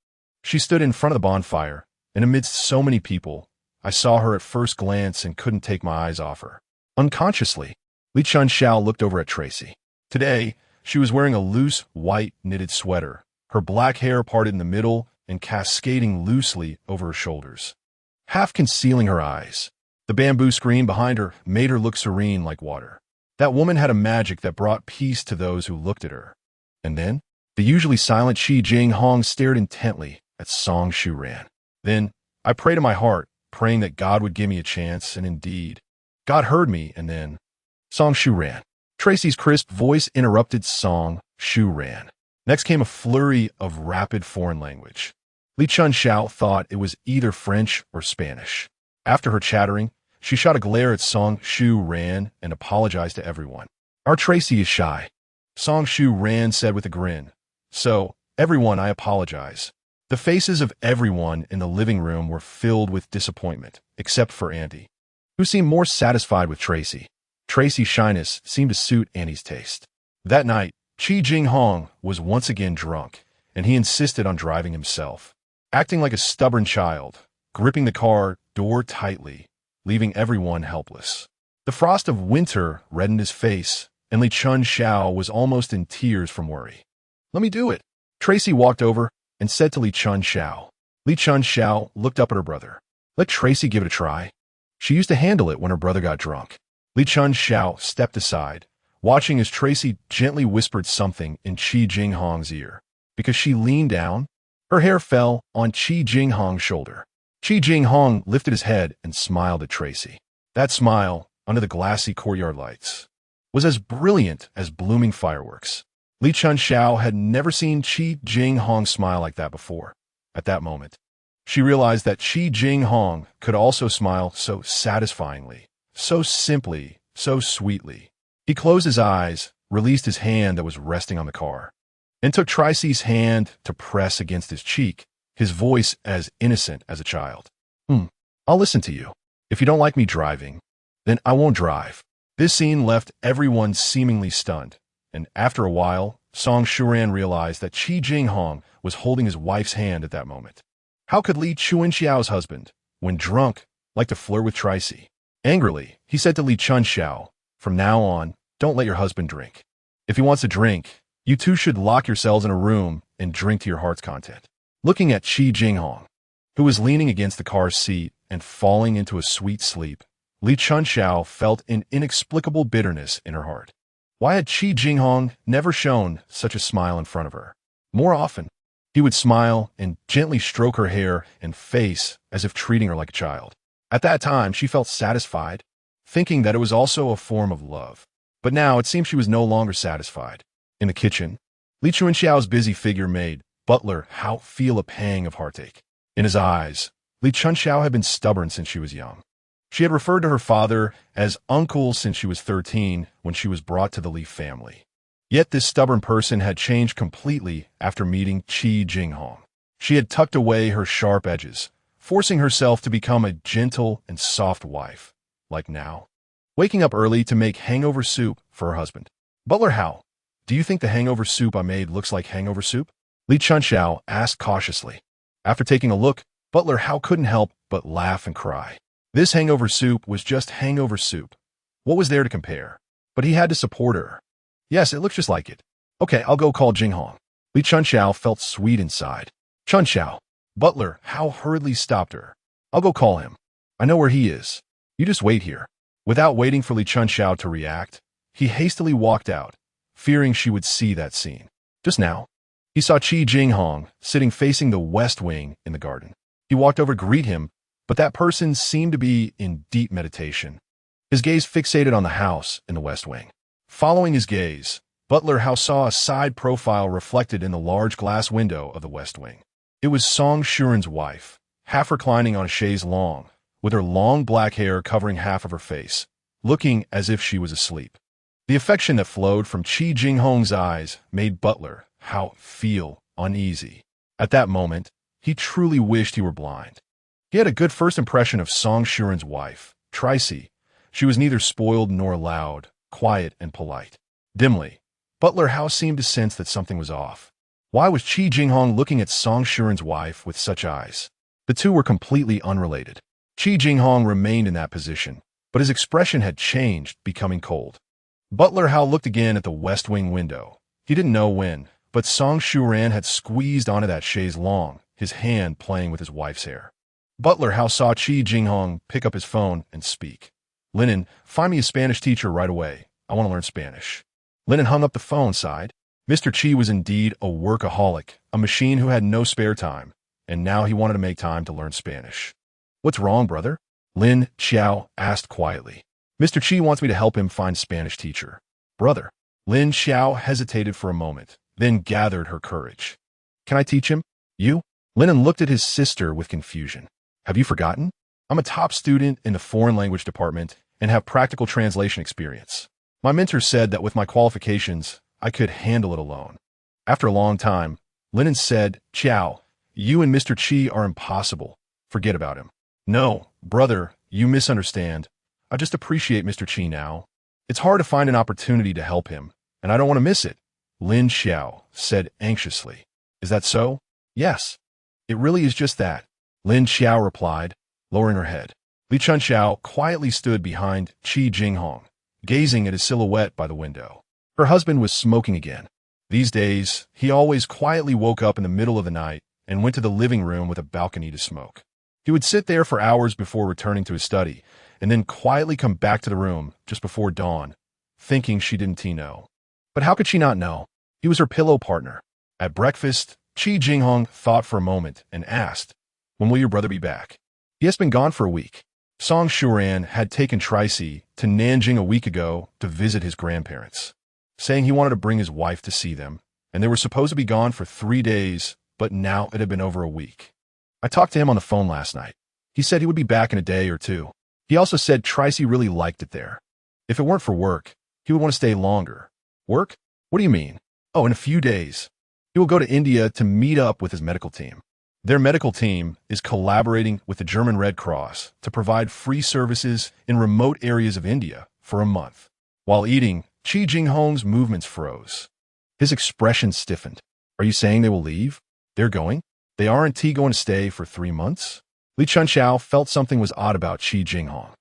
She stood in front of the bonfire, and amidst so many people, I saw her at first glance and couldn't take my eyes off her. Unconsciously, Li Chunxiao looked over at Tracy. Today, she was wearing a loose, white, knitted sweater, her black hair parted in the middle and cascading loosely over her shoulders, half concealing her eyes. The bamboo screen behind her made her look serene like water. That woman had a magic that brought peace to those who looked at her. And then, the usually silent Chi Jinghong stared intently at Shuran. Then, I prayed in my heart, praying that God would give me a chance, and indeed, God heard me, and then, Shuran. Tracy's crisp voice interrupted Shuran. Next came a flurry of rapid foreign language. Li Chunxiao thought it was either French or Spanish. After her chattering, she shot a glare at Shuran and apologized to everyone. Our Tracy is shy, Shuran said with a grin. So, everyone, I apologize. The faces of everyone in the living room were filled with disappointment, except for Auntie, who seemed more satisfied with Tracy. Tracy's shyness seemed to suit Annie's taste. That night, Chi Jinghong was once again drunk, and he insisted on driving himself, acting like a stubborn child, gripping the car door tightly, leaving everyone helpless. The frost of winter reddened his face, and Li Chunxiao was almost in tears from worry. Let me do it. Tracy walked over and said to Li Chunxiao. Li Chunxiao looked up at her brother. Let Tracy give it a try. She used to handle it when her brother got drunk. Li Chunxiao stepped aside, watching as Tracy gently whispered something in Chi Jinghong's ear. Because she leaned down, her hair fell on Chi Jinghong's shoulder. Chi Jinghong lifted his head and smiled at Tracy. That smile, under the glassy courtyard lights, was as brilliant as blooming fireworks. Li Chunxiao had never seen Chi Jinghong smile like that before. At that moment, she realized that Chi Jinghong could also smile so satisfyingly, so simply, so sweetly. He closed his eyes, released his hand that was resting on the car, and took Tracy's hand to press against his cheek, his voice as innocent as a child. I'll listen to you. If you don't like me driving, then I won't drive. This scene left everyone seemingly stunned, and after a while, Shuran realized that Chi Jinghong was holding his wife's hand at that moment. How could Li Chunxiao's husband, when drunk, like to flirt with Tracy? Angrily, he said to Li Chunxiao, "From now on, don't let your husband drink. If he wants to drink, you two should lock yourselves in a room and drink to your heart's content." Looking at Chi Jinghong, who was leaning against the car's seat and falling into a sweet sleep, Li Chunxiao felt an inexplicable bitterness in her heart. Why had Chi Jinghong never shown such a smile in front of her? More often, he would smile and gently stroke her hair and face as if treating her like a child. At that time, she felt satisfied, thinking that it was also a form of love. But now it seemed she was no longer satisfied. In the kitchen, Li Chunxiao's busy figure made Butler Hao feel a pang of heartache. In his eyes, Li Chunxiao had been stubborn since she was young. She had referred to her father as uncle since she was 13 when she was brought to the Li family. Yet this stubborn person had changed completely after meeting Chi Jinghong. She had tucked away her sharp edges, forcing herself to become a gentle and soft wife, like now. Waking up early to make hangover soup for her husband. "Butler Hao, do you think the hangover soup I made looks like hangover soup?" Li Chunxiao asked cautiously. After taking a look, Butler Hao couldn't help but laugh and cry. This hangover soup was just hangover soup. What was there to compare? But he had to support her. "Yes, it looks just like it. Okay, I'll go call Jinghong." Li Chunxiao felt sweet inside. "Chunxiao." Butler Hao hurriedly stopped her. "I'll go call him. I know where he is. You just wait here." Without waiting for Li Chunxiao to react, he hastily walked out, fearing she would see that scene. Just now, he saw Chi Jinghong sitting facing the west wing in the garden. He walked over to greet him, but that person seemed to be in deep meditation, his gaze fixated on the house in the west wing. Following his gaze, Butler Hao saw a side profile reflected in the large glass window of the west wing. It was Shuran's wife, half reclining on a chaise longue, with her long black hair covering half of her face, looking as if she was asleep. The affection that flowed from Chi Jinghong's eyes made Butler Hao feel uneasy. At that moment, he truly wished he were blind. He had a good first impression of Shuran's wife, Tracy. She was neither spoiled nor loud, quiet and polite. Dimly, Butler Hao seemed to sense that something was off. Why was Chi Jinghong looking at Shuran's wife with such eyes? The two were completely unrelated. Chi Jinghong remained in that position, but his expression had changed, becoming cold. Butler Hao looked again at the west wing window. He didn't know when, but Shuran had squeezed onto that chaise longue, his hand playing with his wife's hair. Butler Hao saw Chi Jinghong pick up his phone and speak. "Lennon, find me a Spanish teacher right away. I want to learn Spanish." Lennon hung up the phone, sighed. Mr. Chi was indeed a workaholic, a machine who had no spare time, and now he wanted to make time to learn Spanish. "What's wrong, brother?" Lin Xiao asked quietly. "Mr. Chi wants me to help him find a Spanish teacher." "Brother." Lin Xiao hesitated for a moment, then gathered her courage. "Can I teach him? You?" Lennon looked at his sister with confusion. "Have you forgotten? I'm a top student in the foreign language department and have practical translation experience. My mentor said that with my qualifications, I could handle it alone." After a long time, Lennon said, "Xiao, you and Mr. Chi are impossible. Forget about him." "No, brother, you misunderstand. I just appreciate Mr. Chi now. It's hard to find an opportunity to help him, and I don't want to miss it," Lin Xiao said anxiously. "Is that so?" "Yes. It really is just that," Lin Xiao replied, lowering her head. Li Chunxiao quietly stood behind Chi Jinghong, gazing at his silhouette by the window. Her husband was smoking again. These days, he always quietly woke up in the middle of the night and went to the living room with a balcony to smoke. He would sit there for hours before returning to his study, and then quietly come back to the room just before dawn, thinking she didn't know. But how could she not know? He was her pillow partner. At breakfast, Chi Jinghong thought for a moment and asked, "When will your brother be back?" "He has been gone for a week." Shuran had taken Tracy to Nanjing a week ago to visit his grandparents. saying he wanted to bring his wife to see them, and they were supposed to be gone for 3 days, but now it had been over a week. I talked to him on the phone last night. He said he would be back in a day or two. He also said Tracy really liked it there. If it weren't for work, he would want to stay longer. Work? What do you mean? Oh, in a few days. He will go to India to meet up with his medical team. Their medical team is collaborating with the German Red Cross to provide free services in remote areas of India for a month. While eating, Chi Jinghong's movements froze. His expression stiffened. Are you saying they will leave? They're going? They aren't going to stay for 3 months? Li Chunxiao felt something was odd about Chi Jinghong.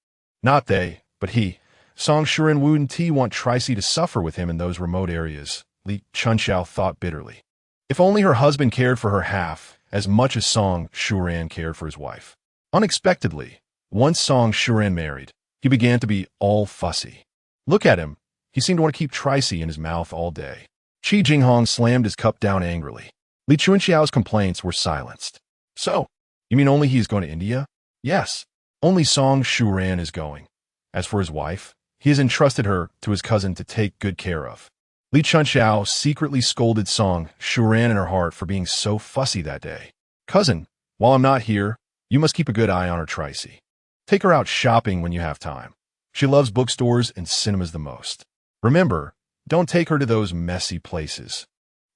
Not they, but he. Song Shuran wouldn't want Tracy to suffer with him in those remote areas, Li Chunxiao thought bitterly. If only her husband cared for her half as much as Song Shuran cared for his wife. Unexpectedly, once Song Shuran married, he began to be all fussy. Look at him. He seemed to want to keep Tracy in his mouth all day. Chi Jinghong slammed his cup down angrily. Li Chunxiao's complaints were silenced. So, you mean only he is going to India? Yes, only Song Shuran is going. As for his wife, he has entrusted her to his cousin to take good care of. Li Chunxiao secretly scolded Song Shuran in her heart for being so fussy that day. Cousin, while I'm not here, you must keep a good eye on her Tracy. Take her out shopping when you have time. She loves bookstores and cinemas the most. Remember, don't take her to those messy places.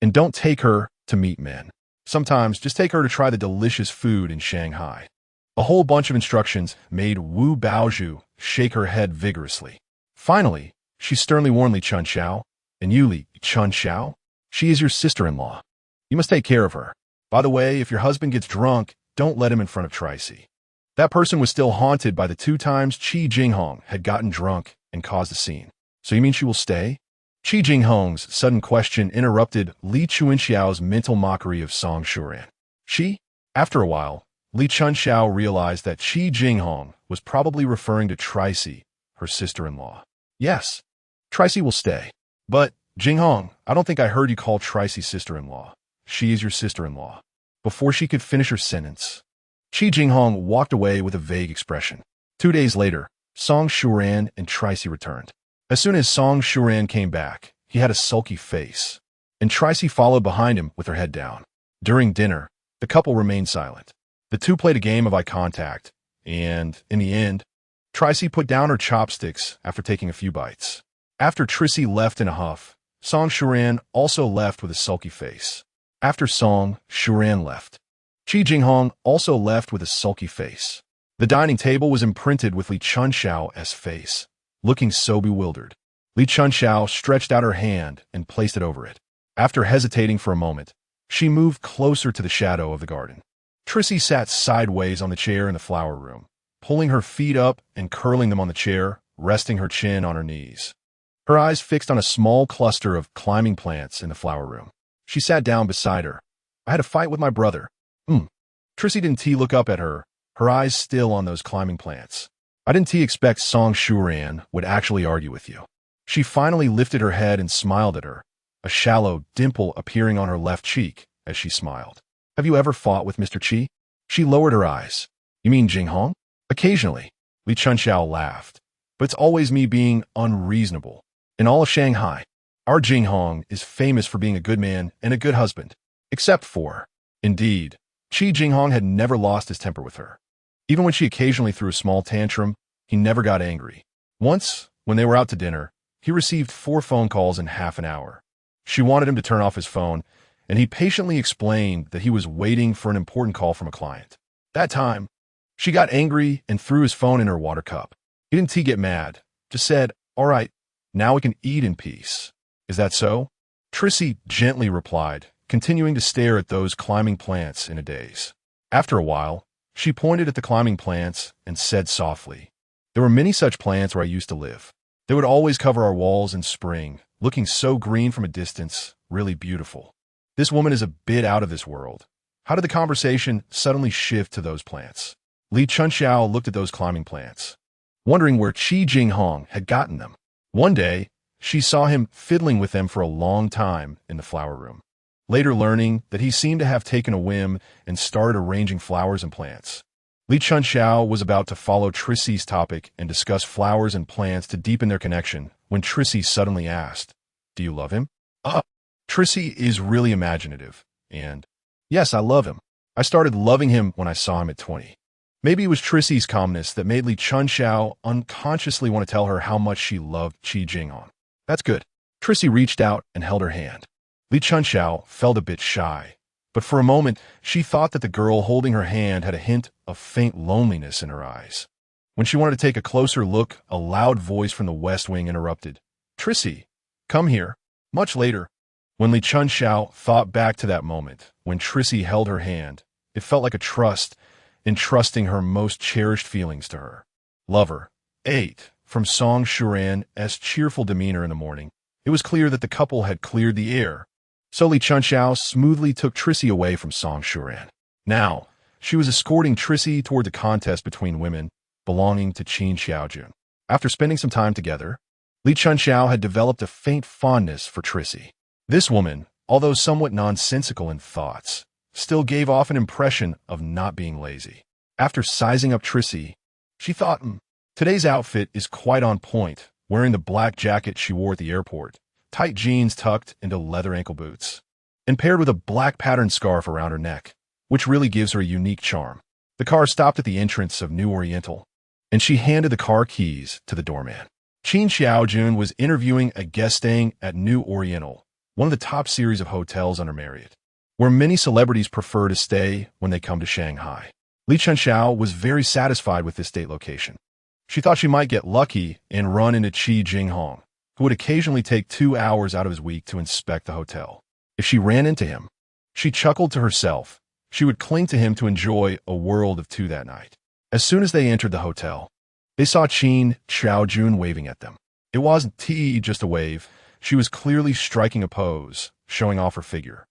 And don't take her to meet men. Sometimes just take her to try the delicious food in Shanghai. A whole bunch of instructions made Wu Baozhu shake her head vigorously. Finally, she sternly warned Li Chunxiao, and you, Li Chunxiao, she is your sister-in-law. You must take care of her. By the way, if your husband gets drunk, don't let him in front of Tracy. That person was still haunted by the 2 times Chi Jinghong had gotten drunk and caused a scene. So you mean she will stay? Chi Jinghong's sudden question interrupted Li Chunxiao's mental mockery of Song Shuran. She? After a while, Li Chunxiao realized that Chi Jinghong was probably referring to Tracy, her sister-in-law. Yes, Tracy will stay. But, Jinghong, I don't think I heard you call Tracy sister-in-law. She is your sister-in-law. Before she could finish her sentence, Chi Jinghong walked away with a vague expression. 2 days later, Song Shuran and Tracy returned. As soon as Song Shuran came back, he had a sulky face, and Tracy followed behind him with her head down. During dinner, the couple remained silent. The two played a game of eye contact, and, in the end, Tracy put down her chopsticks after taking a few bites. After Tracy left in a huff, Song Shuran also left with a sulky face. After Song Shuran left, Chi Jinghong also left with a sulky face. The dining table was imprinted with Li Chunxiao's face, looking so bewildered. Li Chunxiao stretched out her hand and placed it over it. After hesitating for a moment, she moved closer to the shadow of the garden. Tracy sat sideways on the chair in the flower room, pulling her feet up and curling them on the chair, resting her chin on her knees. Her eyes fixed on a small cluster of climbing plants in the flower room. She sat down beside her. I had a fight with my brother. Tracy didn't look up at her, her eyes still on those climbing plants. I didn't expect Song Shuran would actually argue with you. She finally lifted her head and smiled at her, a shallow dimple appearing on her left cheek as she smiled. Have you ever fought with Mr. Chi? She lowered her eyes. You mean Jinghong? Occasionally. Li Chunxiao laughed. But it's always me being unreasonable. In all of Shanghai, our Jinghong is famous for being a good man and a good husband. Except for, indeed, Chi Jinghong had never lost his temper with her. Even when she occasionally threw a small tantrum, he never got angry. Once, when they were out to dinner, he received 4 phone calls in half an hour. She wanted him to turn off his phone, and he patiently explained that he was waiting for an important call from a client. That time, she got angry and threw his phone in her water cup. He didn't get mad, just said, "All right, now we can eat in peace." Is that so? Tracy gently replied, continuing to stare at those climbing plants in a daze. After a while, she pointed at the climbing plants and said softly, "There were many such plants where I used to live. They would always cover our walls in spring, looking so green from a distance, really beautiful. This woman is a bit out of this world." How did the conversation suddenly shift to those plants? Li Chunxiao looked at those climbing plants, wondering where Chi Jinghong had gotten them. One day, she saw him fiddling with them for a long time in the flower room, later learning that he seemed to have taken a whim and started arranging flowers and plants. Li Chunxiao was about to follow Tracy's topic and discuss flowers and plants to deepen their connection when Tracy suddenly asked, Do you love him? Uh, Trissy is really imaginative. And yes, I love him. I started loving him when I saw him at 20. Maybe it was Trissy's calmness that made Li Chunxiao unconsciously want to tell her how much she loved Chi Jinghong. That's good. Trissy reached out and held her hand. Li Chunxiao felt a bit shy, but for a moment she thought that the girl holding her hand had a hint of faint loneliness in her eyes. When she wanted to take a closer look, a loud voice from the West Wing interrupted. Trissy, come here. Much later, when Li Chunxiao thought back to that moment, when Trissy held her hand, it felt like a trust, entrusting her most cherished feelings to her. Lover. 8. From Song Shuran's cheerful demeanor in the morning, it was clear that the couple had cleared the air. So Li Chunxiao smoothly took Trissy away from Song Shuran. Now, she was escorting Trissy toward the contest between women belonging to Qin Xiaojun. After spending some time together, Li Chunxiao had developed a faint fondness for Trissy. This woman, although somewhat nonsensical in thoughts, still gave off an impression of not being lazy. After sizing up Trissy, she thought, today's outfit is quite on point, wearing the black jacket she wore at the airport, tight jeans tucked into leather ankle boots, and paired with a black patterned scarf around her neck, which really gives her a unique charm. The car stopped at the entrance of New Oriental, and she handed the car keys to the doorman. Qin Xiaojun was interviewing a guest staying at New Oriental, one of the top series of hotels under Marriott, where many celebrities prefer to stay when they come to Shanghai. Li Chunxiao was very satisfied with this date location. She thought she might get lucky and run into Chi Jinghong, who would occasionally take 2 hours out of his week to inspect the hotel. If she ran into him, she chuckled to herself. She would cling to him to enjoy a world of two that night. As soon as they entered the hotel, they saw Qin Xiaojun waving at them. It wasn't just a wave. She was clearly striking a pose, showing off her figure.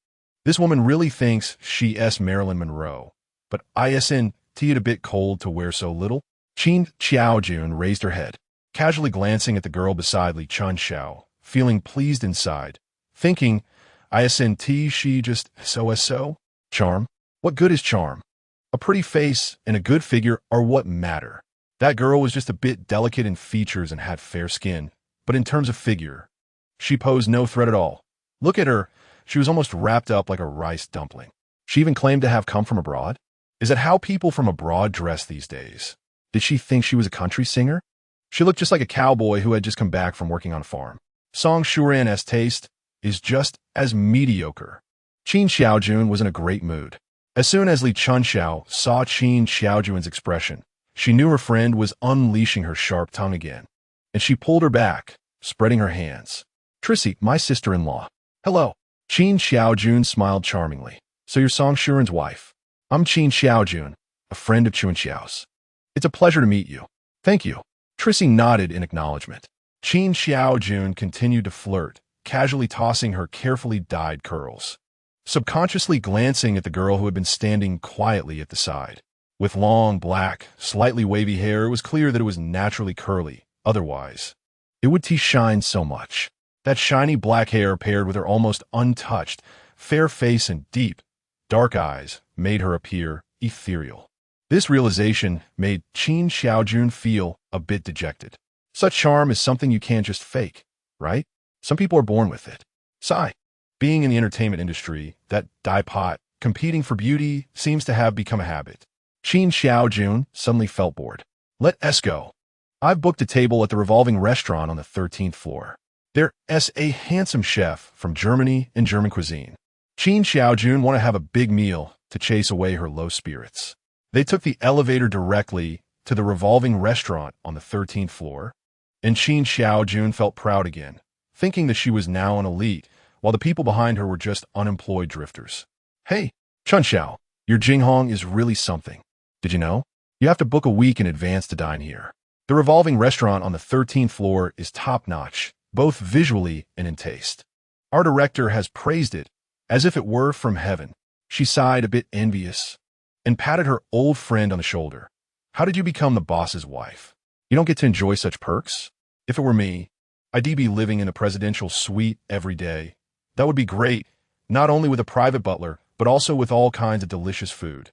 This woman really thinks she's Marilyn Monroe, but isn't it a bit cold to wear so little? Qin Xiaojun raised her head, casually glancing at the girl beside Li Chunxiao, feeling pleased inside, thinking, isn't she just so? Charm? What good is charm? A pretty face and a good figure are what matter. That girl was just a bit delicate in features and had fair skin, but in terms of figure, she posed no threat at all. Look at her. She was almost wrapped up like a rice dumpling. She even claimed to have come from abroad. Is that how people from abroad dress these days? Did she think she was a country singer? She looked just like a cowboy who had just come back from working on a farm. Song Shuran's taste is just as mediocre. Qin Xiaojun was in a great mood. As soon as Li Chunxiao saw Qin Xiaojun's expression, she knew her friend was unleashing her sharp tongue again, and she pulled her back, spreading her hands. Trissy, my sister-in-law. Hello. Qin Xiaojun smiled charmingly. So you're Song Shuran's wife. I'm Qin Xiaojun, a friend of Chunxiao's. It's a pleasure to meet you. Thank you. Trissy nodded in acknowledgement. Qin Xiaojun continued to flirt, casually tossing her carefully dyed curls, subconsciously glancing at the girl who had been standing quietly at the side. With long, black, slightly wavy hair, it was clear that it was naturally curly. Otherwise, it would shine so much. That shiny black hair paired with her almost untouched, fair face and deep, dark eyes made her appear ethereal. This realization made Qin Xiaojun feel a bit dejected. Such charm is something you can't just fake, right? Some people are born with it. Sigh. Being in the entertainment industry, that die-pot, competing for beauty, seems to have become a habit. Qin Xiaojun suddenly felt bored. Let's go. I've booked a table at the revolving restaurant on the 13th floor. There's a handsome chef from Germany and German cuisine. Qin Xiaojun wanted to have a big meal to chase away her low spirits. They took the elevator directly to the revolving restaurant on the 13th floor, and Qin Xiaojun felt proud again, thinking that she was now an elite, while the people behind her were just unemployed drifters. Hey, Chunxiao, your Jinghong is really something. Did you know? You have to book a week in advance to dine here. The revolving restaurant on the 13th floor is top-notch, both visually and in taste. Our director has praised it as if it were from heaven. She sighed a bit envious and patted her old friend on the shoulder. How did you become the boss's wife? You don't get to enjoy such perks? If it were me, I'd be living in a presidential suite every day. That would be great, not only with a private butler, but also with all kinds of delicious food.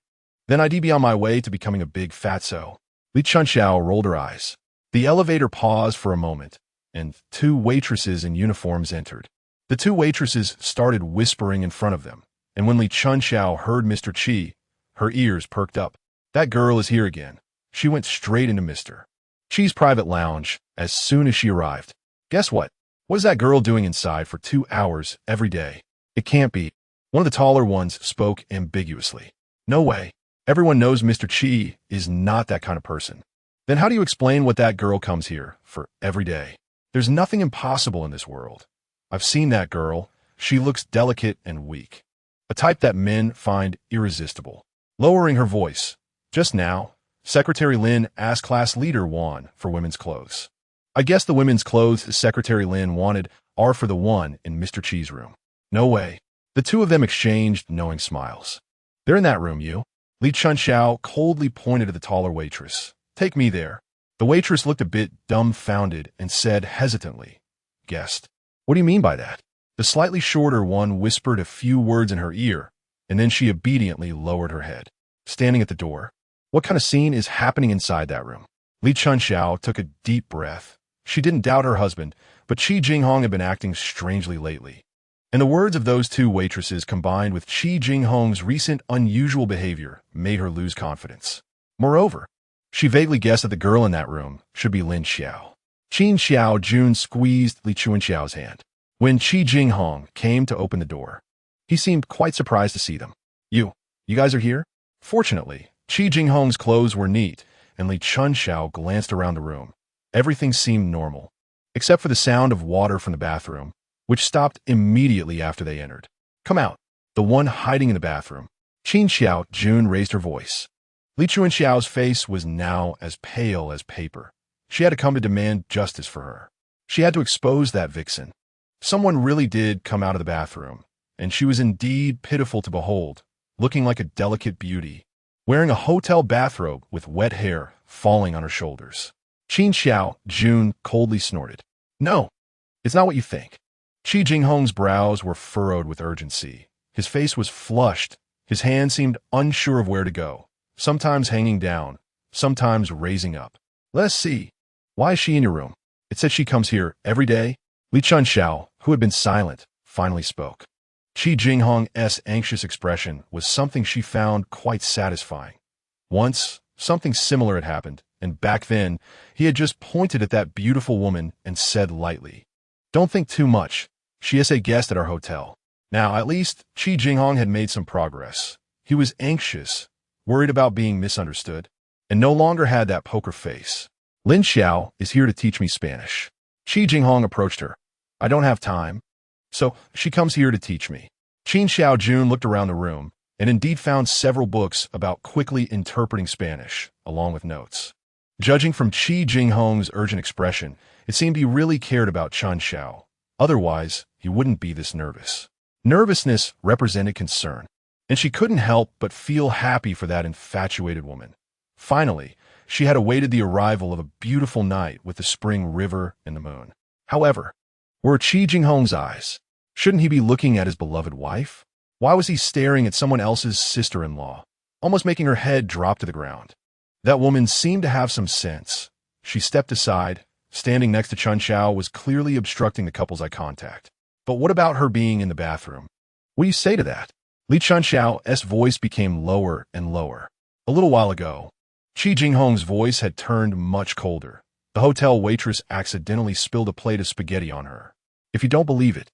Then I'd be on my way to becoming a big fatso. Li Chunxiao rolled her eyes. The elevator paused for a moment, and two waitresses in uniforms entered. The two waitresses started whispering in front of them, and when Li Chunxiao heard Mr. Chi, her ears perked up. That girl is here again. She went straight into Mr. Chi's private lounge as soon as she arrived. Guess what? What is that girl doing inside for 2 hours every day? It can't be. One of the taller ones spoke ambiguously. No way. Everyone knows Mr. Chi is not that kind of person. Then how do you explain what that girl comes here for every day? There's nothing impossible in this world. I've seen that girl. She looks delicate and weak. A type that men find irresistible. Lowering her voice. Just now, Secretary Lin asked class leader Wan for women's clothes. I guess the women's clothes Secretary Lin wanted are for the one in Mr. Chi's room. No way. The two of them exchanged knowing smiles. They're in that room, you. Li Chunxiao coldly pointed to the taller waitress. Take me there. The waitress looked a bit dumbfounded and said hesitantly, Guest. What do you mean by that? The slightly shorter one whispered a few words in her ear, and then she obediently lowered her head. Standing at the door. What kind of scene is happening inside that room? Li Chunxiao took a deep breath. She didn't doubt her husband, but Chi Jinghong had been acting strangely lately. And the words of those two waitresses combined with Chi Jinghong's recent unusual behavior made her lose confidence. Moreover, she vaguely guessed that the girl in that room should be Lin Xiao. Qin Xiao Jun squeezed Li Chunxiao's hand. When Chi Jinghong came to open the door, he seemed quite surprised to see them. You guys are here? Fortunately, Chi Jinghong's clothes were neat, and Li Chunxiao glanced around the room. Everything seemed normal, except for the sound of water from the bathroom, which stopped immediately after they entered. Come out. The one hiding in the bathroom. Qin Xiao Jun raised her voice. Li Chunxiao's face was now as pale as paper. She had to come to demand justice for her. She had to expose that vixen. Someone really did come out of the bathroom, and she was indeed pitiful to behold, looking like a delicate beauty, wearing a hotel bathrobe with wet hair falling on her shoulders. Qin Xiao Jun coldly snorted. No, it's not what you think. Chi Jinghong's brows were furrowed with urgency. His face was flushed. His hand seemed unsure of where to go, sometimes hanging down, sometimes raising up. Let's see. Why is she in your room? It said she comes here every day. Li Chunxiao, who had been silent, finally spoke. Chi Jinghong's anxious expression was something she found quite satisfying. Once, something similar had happened, and back then, he had just pointed at that beautiful woman and said lightly, Don't think too much. She is a guest at our hotel. Now, at least, Chi Jinghong had made some progress. He was anxious, worried about being misunderstood, and no longer had that poker face. Lin Xiao is here to teach me Spanish. Chi Jinghong approached her. I don't have time. So, she comes here to teach me. Qin Xiao Jun looked around the room, and indeed found several books about quickly interpreting Spanish, along with notes. Judging from Chi Jinghong's urgent expression, it seemed he really cared about Chunxiao. Otherwise, he wouldn't be this nervous. Nervousness represented concern, and she couldn't help but feel happy for that infatuated woman. Finally, she had awaited the arrival of a beautiful night with the spring river and the moon. However, were Chi Jinghong's eyes? Shouldn't he be looking at his beloved wife? Why was he staring at someone else's sister-in-law, almost making her head drop to the ground? That woman seemed to have some sense. She stepped aside. Standing next to Chunxiao was clearly obstructing the couple's eye contact. But what about her being in the bathroom? What do you say to that? Li Chunxiao's voice became lower and lower. A little while ago, Chi Jinghong's voice had turned much colder. The hotel waitress accidentally spilled a plate of spaghetti on her. If you don't believe it,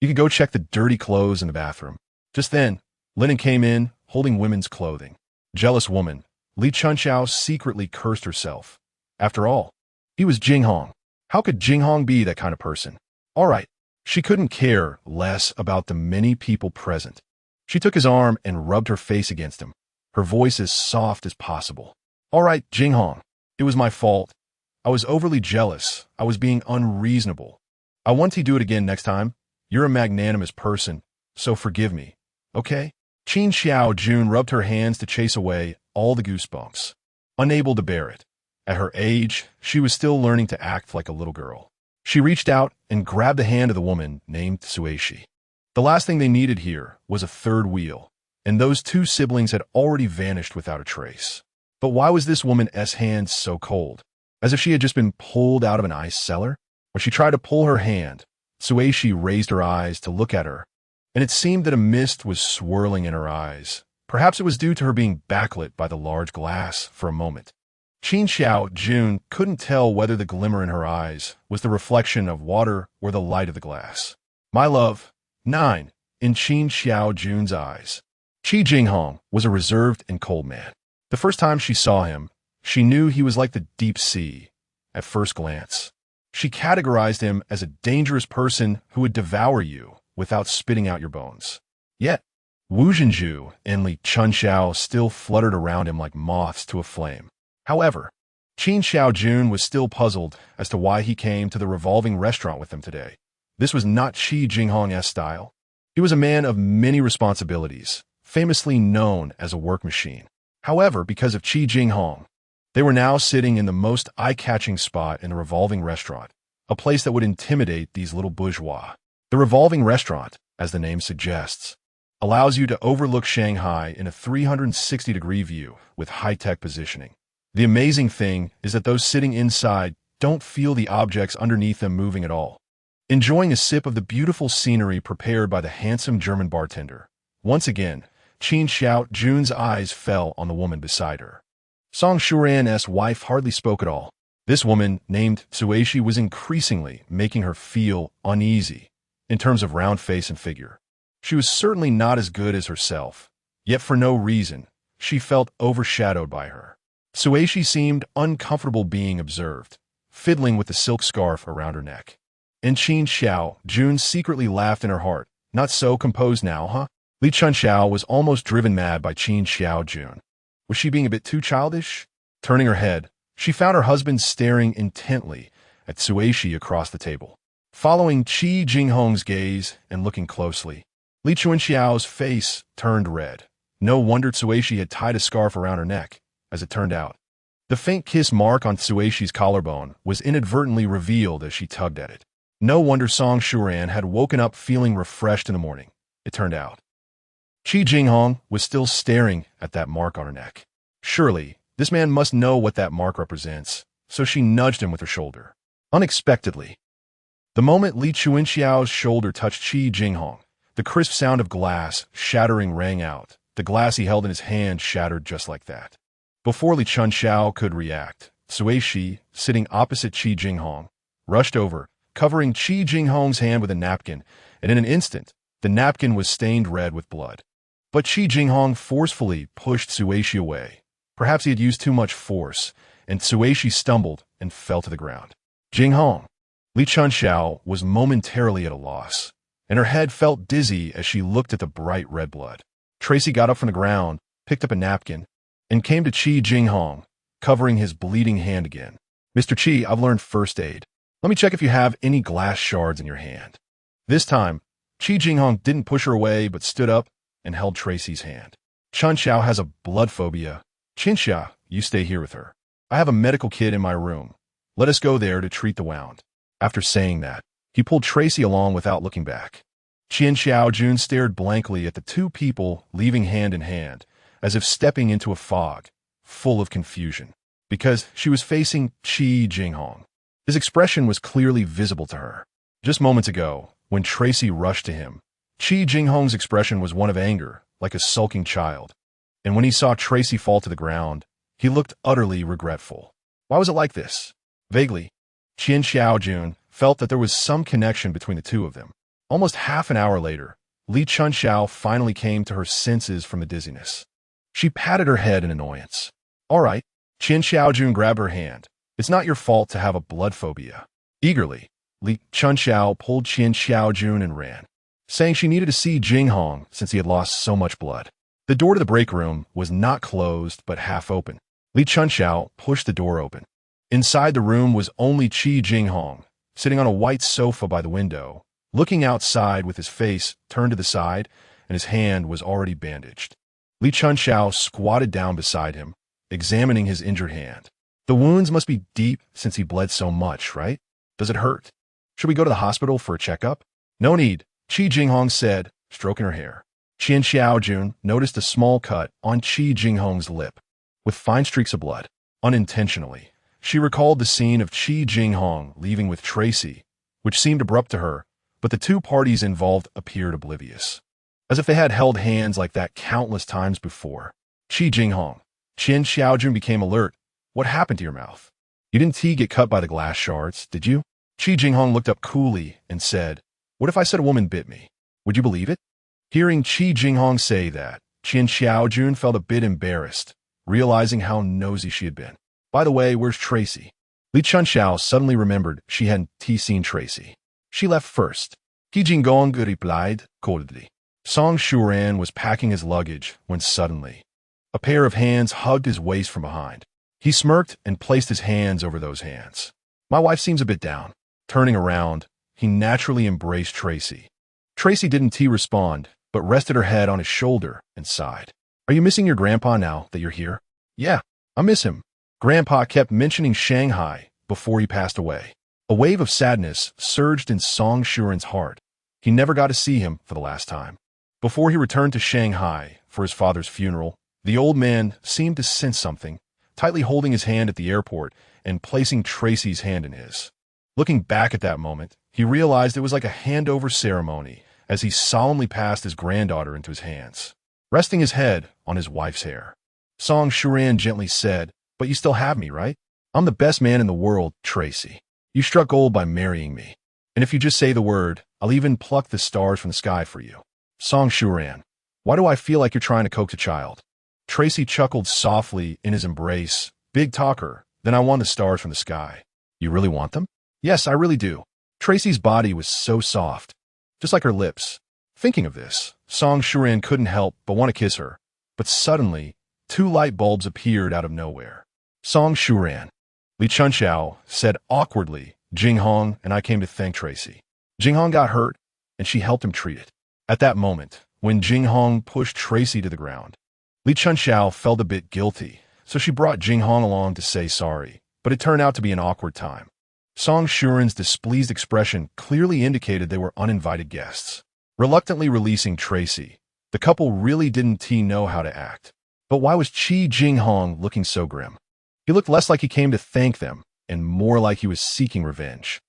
you could go check the dirty clothes in the bathroom. Just then, Linen came in, holding women's clothing. Jealous woman, Li Chunxiao secretly cursed herself. After all, he was Jinghong. How could Jinghong be that kind of person? All right, she couldn't care less about the many people present. She took his arm and rubbed her face against him, her voice as soft as possible. All right, Jinghong, it was my fault. I was overly jealous. I was being unreasonable. I want to do it again next time. You're a magnanimous person, so forgive me, okay? Qin Xiao Jun rubbed her hands to chase away all the goosebumps, unable to bear it. At her age, she was still learning to act like a little girl. She reached out and grabbed the hand of the woman named Suishi. The last thing they needed here was a third wheel, and those two siblings had already vanished without a trace. But why was this woman's hand so cold? As if she had just been pulled out of an ice cellar? When she tried to pull her hand, Sueshi raised her eyes to look at her, and it seemed that a mist was swirling in her eyes. Perhaps it was due to her being backlit by the large glass for a moment. Jinghong Jun couldn't tell whether the glimmer in her eyes was the reflection of water or the light of the glass. My love, 9, in Jinghong Jun's eyes. Chi Jinghong was a reserved and cold man. The first time she saw him, she knew he was like the deep sea. At first glance, she categorized him as a dangerous person who would devour you without spitting out your bones. Yet, Wu Zhenju and Li Chunxiao still fluttered around him like moths to a flame. However, Jinghong Jun was still puzzled as to why he came to the revolving restaurant with them today. This was not Chi Jinghong's style. He was a man of many responsibilities, famously known as a work machine. However, because of Chi Jinghong, they were now sitting in the most eye-catching spot in the revolving restaurant, a place that would intimidate these little bourgeois. The revolving restaurant, as the name suggests, allows you to overlook Shanghai in a 360-degree view with high-tech positioning. The amazing thing is that those sitting inside don't feel the objects underneath them moving at all, enjoying a sip of the beautiful scenery prepared by the handsome German bartender. Once again, Jinghong Jun's eyes fell on the woman beside her. Song Shuran's wife hardly spoke at all. This woman, named Sueshi, was increasingly making her feel uneasy in terms of round face and figure. She was certainly not as good as herself, yet for no reason, she felt overshadowed by her. Sueshi seemed uncomfortable being observed, fiddling with the silk scarf around her neck. And Jinghong Jun secretly laughed in her heart. Not so composed now, huh? Li Chunxiao was almost driven mad by Jinghong Jun. Was she being a bit too childish? Turning her head, she found her husband staring intently at Sueshi across the table. Following Chi Jinghong's gaze and looking closely, Li Chunxiao's face turned red. No wonder Sueshi had tied a scarf around her neck, as it turned out. The faint kiss mark on Sueshi's collarbone was inadvertently revealed as she tugged at it. No wonder Song Shuran had woken up feeling refreshed in the morning, it turned out. Chi Jinghong was still staring at that mark on her neck. Surely, this man must know what that mark represents, so she nudged him with her shoulder. Unexpectedly, the moment Li Chunxiao's shoulder touched Chi Jinghong, the crisp sound of glass shattering rang out. The glass he held in his hand shattered just like that. Before Li Chunxiao could react, Sueshi, sitting opposite Chi Jinghong, rushed over, covering Chi Jinghong's hand with a napkin, and in an instant, the napkin was stained red with blood. But Chi Jinghong forcefully pushed Sueshi away. Perhaps he had used too much force, and Sueshi stumbled and fell to the ground. Jinghong. Li Chunxiao was momentarily at a loss, and her head felt dizzy as she looked at the bright red blood. Tracy got up from the ground, picked up a napkin, and came to Chi Jinghong, covering his bleeding hand again. Mr. Chi, I've learned first aid. Let me check if you have any glass shards in your hand. This time, Chi Jinghong didn't push her away but stood up and held Tracy's hand. Chunxiao has a blood phobia. Jinghong, you stay here with her. I have a medical kit in my room. Let us go there to treat the wound. After saying that, he pulled Tracy along without looking back. Jinghong Jun stared blankly at the two people leaving hand in hand, as if stepping into a fog, full of confusion, because she was facing Chi Jinghong. His expression was clearly visible to her. Just moments ago, when Tracy rushed to him, Chi Jinghong's expression was one of anger, like a sulking child. And when he saw Tracy fall to the ground, he looked utterly regretful. Why was it like this? Vaguely, Jinghong Jun felt that there was some connection between the two of them. Almost half an hour later, Li Chunxiao finally came to her senses from the dizziness. She patted her head in annoyance. All right, Jinghong Jun grabbed her hand. It's not your fault to have a blood phobia. Eagerly, Li Chunxiao pulled Jinghong Jun and ran, saying she needed to see Jinghong since he had lost so much blood. The door to the break room was not closed but half open. Li Chunxiao pushed the door open. Inside the room was only Chi Jinghong, sitting on a white sofa by the window, looking outside with his face turned to the side, and his hand was already bandaged. Li Chunxiao squatted down beside him, examining his injured hand. The wounds must be deep since he bled so much, right? Does it hurt? Should we go to the hospital for a checkup? No need, Chi Jinghong said, stroking her hair. Jinghong Jun noticed a small cut on Chi Jinghong's lip, with fine streaks of blood. Unintentionally, she recalled the scene of Chi Jinghong leaving with Tracy, which seemed abrupt to her, but the two parties involved appeared oblivious, as if they had held hands like that countless times before. Chi Jinghong. Chen Xiaojun became alert. What happened to your mouth? You didn't get cut by the glass shards, did you? Chi Jinghong looked up coolly and said, what if I said a woman bit me? Would you believe it? Hearing Chi Jinghong say that, Chen Xiaojun felt a bit embarrassed, realizing how nosy she had been. By the way, where's Tracy? Li Chunxiao suddenly remembered she hadn't seen Tracy. She left first. Chi Jinghong replied coldly. Song Shuran was packing his luggage when suddenly a pair of hands hugged his waist from behind. He smirked and placed his hands over those hands. My wife seems a bit down. Turning around, he naturally embraced Tracy. Tracy didn't respond, but rested her head on his shoulder and sighed. Are you missing your grandpa now that you're here? Yeah, I miss him. Grandpa kept mentioning Shanghai before he passed away. A wave of sadness surged in Song Shuran's heart. He never got to see him for the last time. Before he returned to Shanghai for his father's funeral, the old man seemed to sense something, tightly holding his hand at the airport and placing Tracy's hand in his. Looking back at that moment, he realized it was like a handover ceremony as he solemnly passed his granddaughter into his hands, resting his head on his wife's hair. Song Shuran gently said, but you still have me, right? I'm the best man in the world, Tracy. You struck gold by marrying me. And if you just say the word, I'll even pluck the stars from the sky for you. Song Shuran. Why do I feel like you're trying to coax a child? Tracy chuckled softly in his embrace. Big talker. Then I want the stars from the sky. You really want them? Yes, I really do. Tracy's body was so soft, just like her lips. Thinking of this, Song Shuran couldn't help but want to kiss her. But suddenly, two light bulbs appeared out of nowhere. Song Shuran. Li Chunxiao said awkwardly, Jinghong and I came to thank Tracy. Jinghong got hurt, and she helped him treat it. At that moment, when Jinghong pushed Tracy to the ground, Li Chunxiao felt a bit guilty, so she brought Jinghong along to say sorry, but it turned out to be an awkward time. Song Shuran's displeased expression clearly indicated they were uninvited guests. Reluctantly releasing Tracy, the couple really didn't know how to act. But why was Chi Jinghong looking so grim? He looked less like he came to thank them, and more like he was seeking revenge.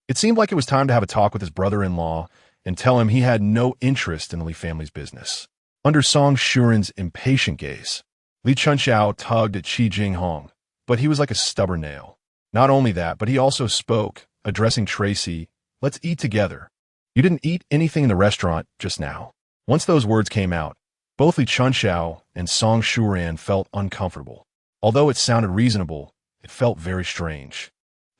It seemed like it was time to have a talk with his brother-in-law and tell him he had no interest in the Li family's business. Under Song Shuran's impatient gaze, Li Chunxiao tugged at Chi Jinghong, but he was like a stubborn nail. Not only that, but he also spoke, addressing Tracy, let's eat together. You didn't eat anything in the restaurant just now. Once those words came out, both Li Chunxiao and Song Shuran felt uncomfortable. Although it sounded reasonable, it felt very strange.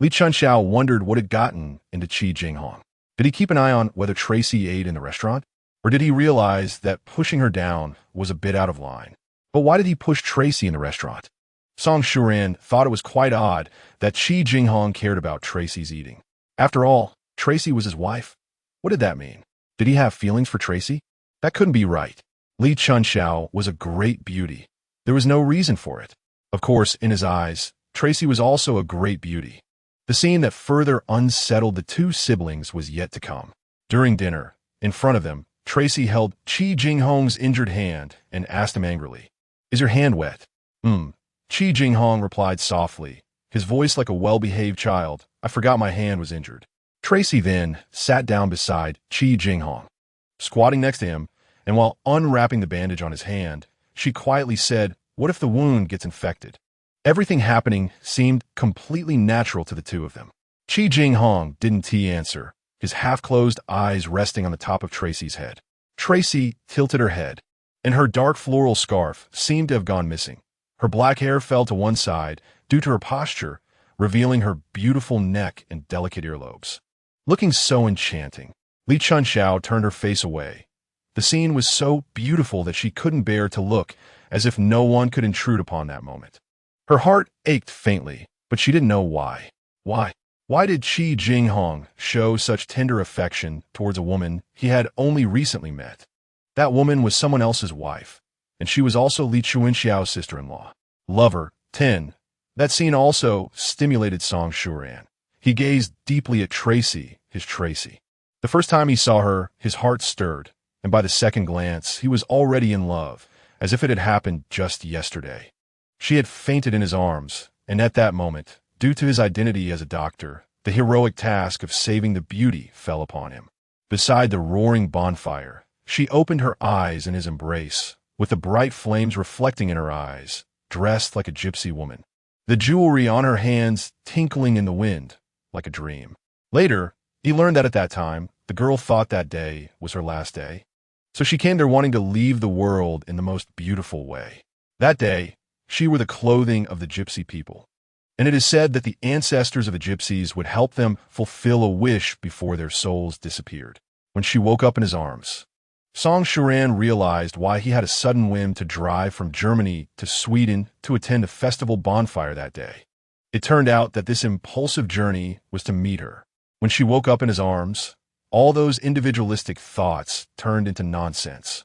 Li Chunxiao wondered what had gotten into Chi Jinghong. Did he keep an eye on whether Tracy ate in the restaurant? Or did he realize that pushing her down was a bit out of line? But why did he push Tracy in the restaurant? Song Shuran thought it was quite odd that Chi Jinghong cared about Tracy's eating. After all, Tracy was his wife. What did that mean? Did he have feelings for Tracy? That couldn't be right. Li Chunxiao was a great beauty. There was no reason for it. Of course, in his eyes, Tracy was also a great beauty. The scene that further unsettled the two siblings was yet to come. During dinner, in front of them, Tracy held Chi Jinghong's injured hand and asked him angrily, is your hand wet? Chi Jinghong replied softly, his voice like a well-behaved child, I forgot my hand was injured. Tracy then sat down beside Chi Jinghong, squatting next to him, and while unwrapping the bandage on his hand, she quietly said, what if the wound gets infected? Everything happening seemed completely natural to the two of them. Chi Jinghong didn't answer, his half-closed eyes resting on the top of Tracy's head. Tracy tilted her head, and her dark floral scarf seemed to have gone missing. Her black hair fell to one side due to her posture, revealing her beautiful neck and delicate earlobes. Looking so enchanting, Li Chunxiao turned her face away. The scene was so beautiful that she couldn't bear to look, as if no one could intrude upon that moment. Her heart ached faintly, but she didn't know why. Why? Why did Chi Jinghong show such tender affection towards a woman he had only recently met? That woman was someone else's wife, and she was also Li Chunxiao's sister-in-law. Lover, 10. That scene also stimulated Song Shuran. He gazed deeply at Tracy, his Tracy. The first time he saw her, his heart stirred, and by the second glance, he was already in love, as if it had happened just yesterday. She had fainted in his arms, and at that moment, due to his identity as a doctor, the heroic task of saving the beauty fell upon him. Beside the roaring bonfire, she opened her eyes in his embrace, with the bright flames reflecting in her eyes, dressed like a gypsy woman. The jewelry on her hands tinkling in the wind, like a dream. Later, he learned that at that time, the girl thought that day was her last day. So she came there wanting to leave the world in the most beautiful way. That day, she wore the clothing of the gypsy people. And it is said that the ancestors of the gypsies would help them fulfill a wish before their souls disappeared. When she woke up in his arms, Song Shuran realized why he had a sudden whim to drive from Germany to Sweden to attend a festival bonfire that day. It turned out that this impulsive journey was to meet her. When she woke up in his arms, all those individualistic thoughts turned into nonsense.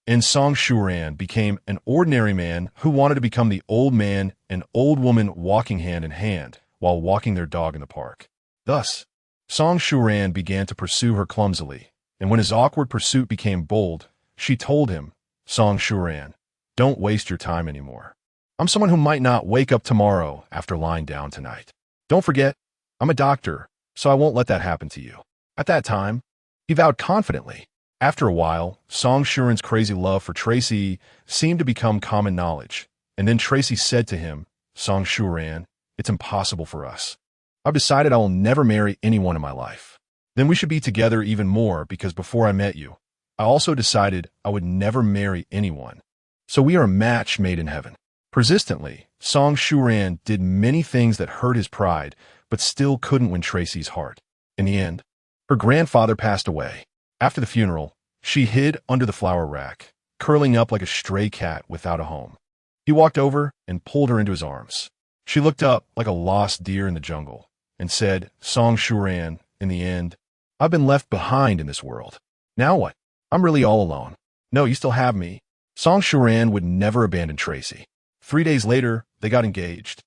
And Song Shuran became an ordinary man who wanted to become the old man and old woman walking hand in hand while walking their dog in the park. Thus, Song Shuran began to pursue her clumsily, and when his awkward pursuit became bold, she told him, Song Shuran, don't waste your time anymore. I'm someone who might not wake up tomorrow after lying down tonight. Don't forget, I'm a doctor, so I won't let that happen to you. At that time, he vowed confidently. After a while, Song Shuran's crazy love for Tracy seemed to become common knowledge, and then Tracy said to him, Song Shuran, it's impossible for us. I've decided I will never marry anyone in my life. Then we should be together even more because before I met you, I also decided I would never marry anyone. So we are a match made in heaven. Persistently, Song Shuran did many things that hurt his pride, but still couldn't win Tracy's heart. In the end, her grandfather passed away. After the funeral, she hid under the flower rack, curling up like a stray cat without a home. He walked over and pulled her into his arms. She looked up like a lost deer in the jungle and said, Song Shuran, in the end, I've been left behind in this world. Now what? I'm really all alone. No, you still have me. Song Shuran would never abandon Tracy. 3 days later, they got engaged.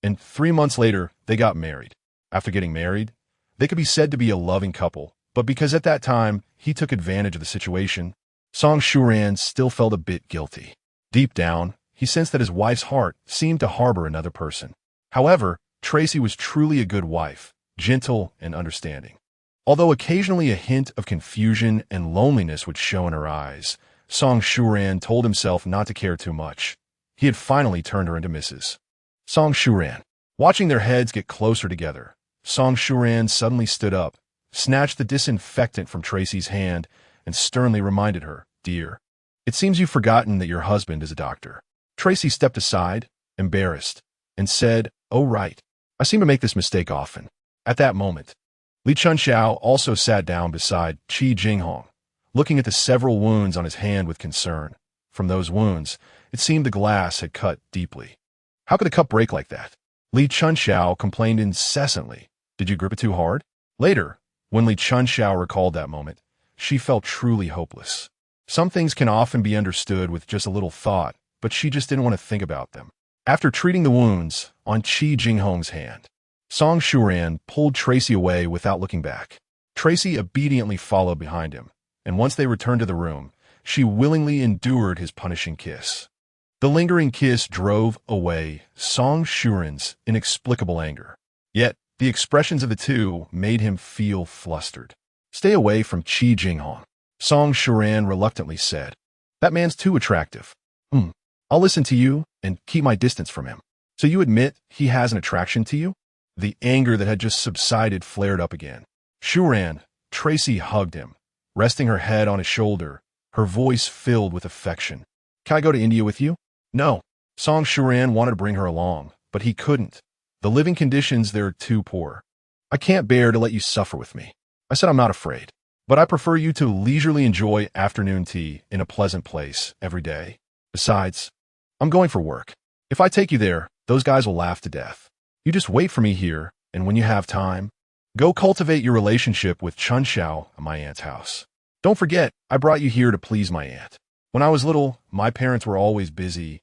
And 3 months later, they got married. After getting married, they could be said to be a loving couple, but because at that time, he took advantage of the situation, Song Shuran still felt a bit guilty. Deep down, he sensed that his wife's heart seemed to harbor another person. However, Tracy was truly a good wife, gentle and understanding. Although occasionally a hint of confusion and loneliness would show in her eyes, Song Shuran told himself not to care too much. He had finally turned her into Mrs. Song Shuran. Watching their heads get closer together, Song Shuran suddenly stood up, snatched the disinfectant from Tracy's hand, and sternly reminded her, Dear, it seems you've forgotten that your husband is a doctor. Tracy stepped aside, embarrassed, and said, Oh right, I seem to make this mistake often. At that moment, Li Chunxiao also sat down beside Chi Jinghong, looking at the several wounds on his hand with concern. From those wounds, it seemed the glass had cut deeply. How could the cup break like that? Li Chunxiao complained incessantly. Did you grip it too hard? Later, when Li Chunxiao recalled that moment, she felt truly hopeless. Some things can often be understood with just a little thought, but she just didn't want to think about them. After treating the wounds on Chi Jinghong's hand, Song Shuran pulled Tracy away without looking back. Tracy obediently followed behind him, and once they returned to the room, she willingly endured his punishing kiss. The lingering kiss drove away Song Shuran's inexplicable anger. Yet, the expressions of the two made him feel flustered. Stay away from Chi Jinghong, Song Shuran reluctantly said. That man's too attractive. I'll listen to you and keep my distance from him. So you admit he has an attraction to you? The anger that had just subsided flared up again. Shuran, Tracy hugged him, resting her head on his shoulder, her voice filled with affection. Can I go to India with you? No. Song Shuran wanted to bring her along, but he couldn't. The living conditions there are too poor. I can't bear to let you suffer with me. I said I'm not afraid, but I prefer you to leisurely enjoy afternoon tea in a pleasant place every day. Besides, I'm going for work. If I take you there, those guys will laugh to death. You just wait for me here, and when you have time, go cultivate your relationship with Chunxiao at my aunt's house. Don't forget, I brought you here to please my aunt. When I was little, my parents were always busy,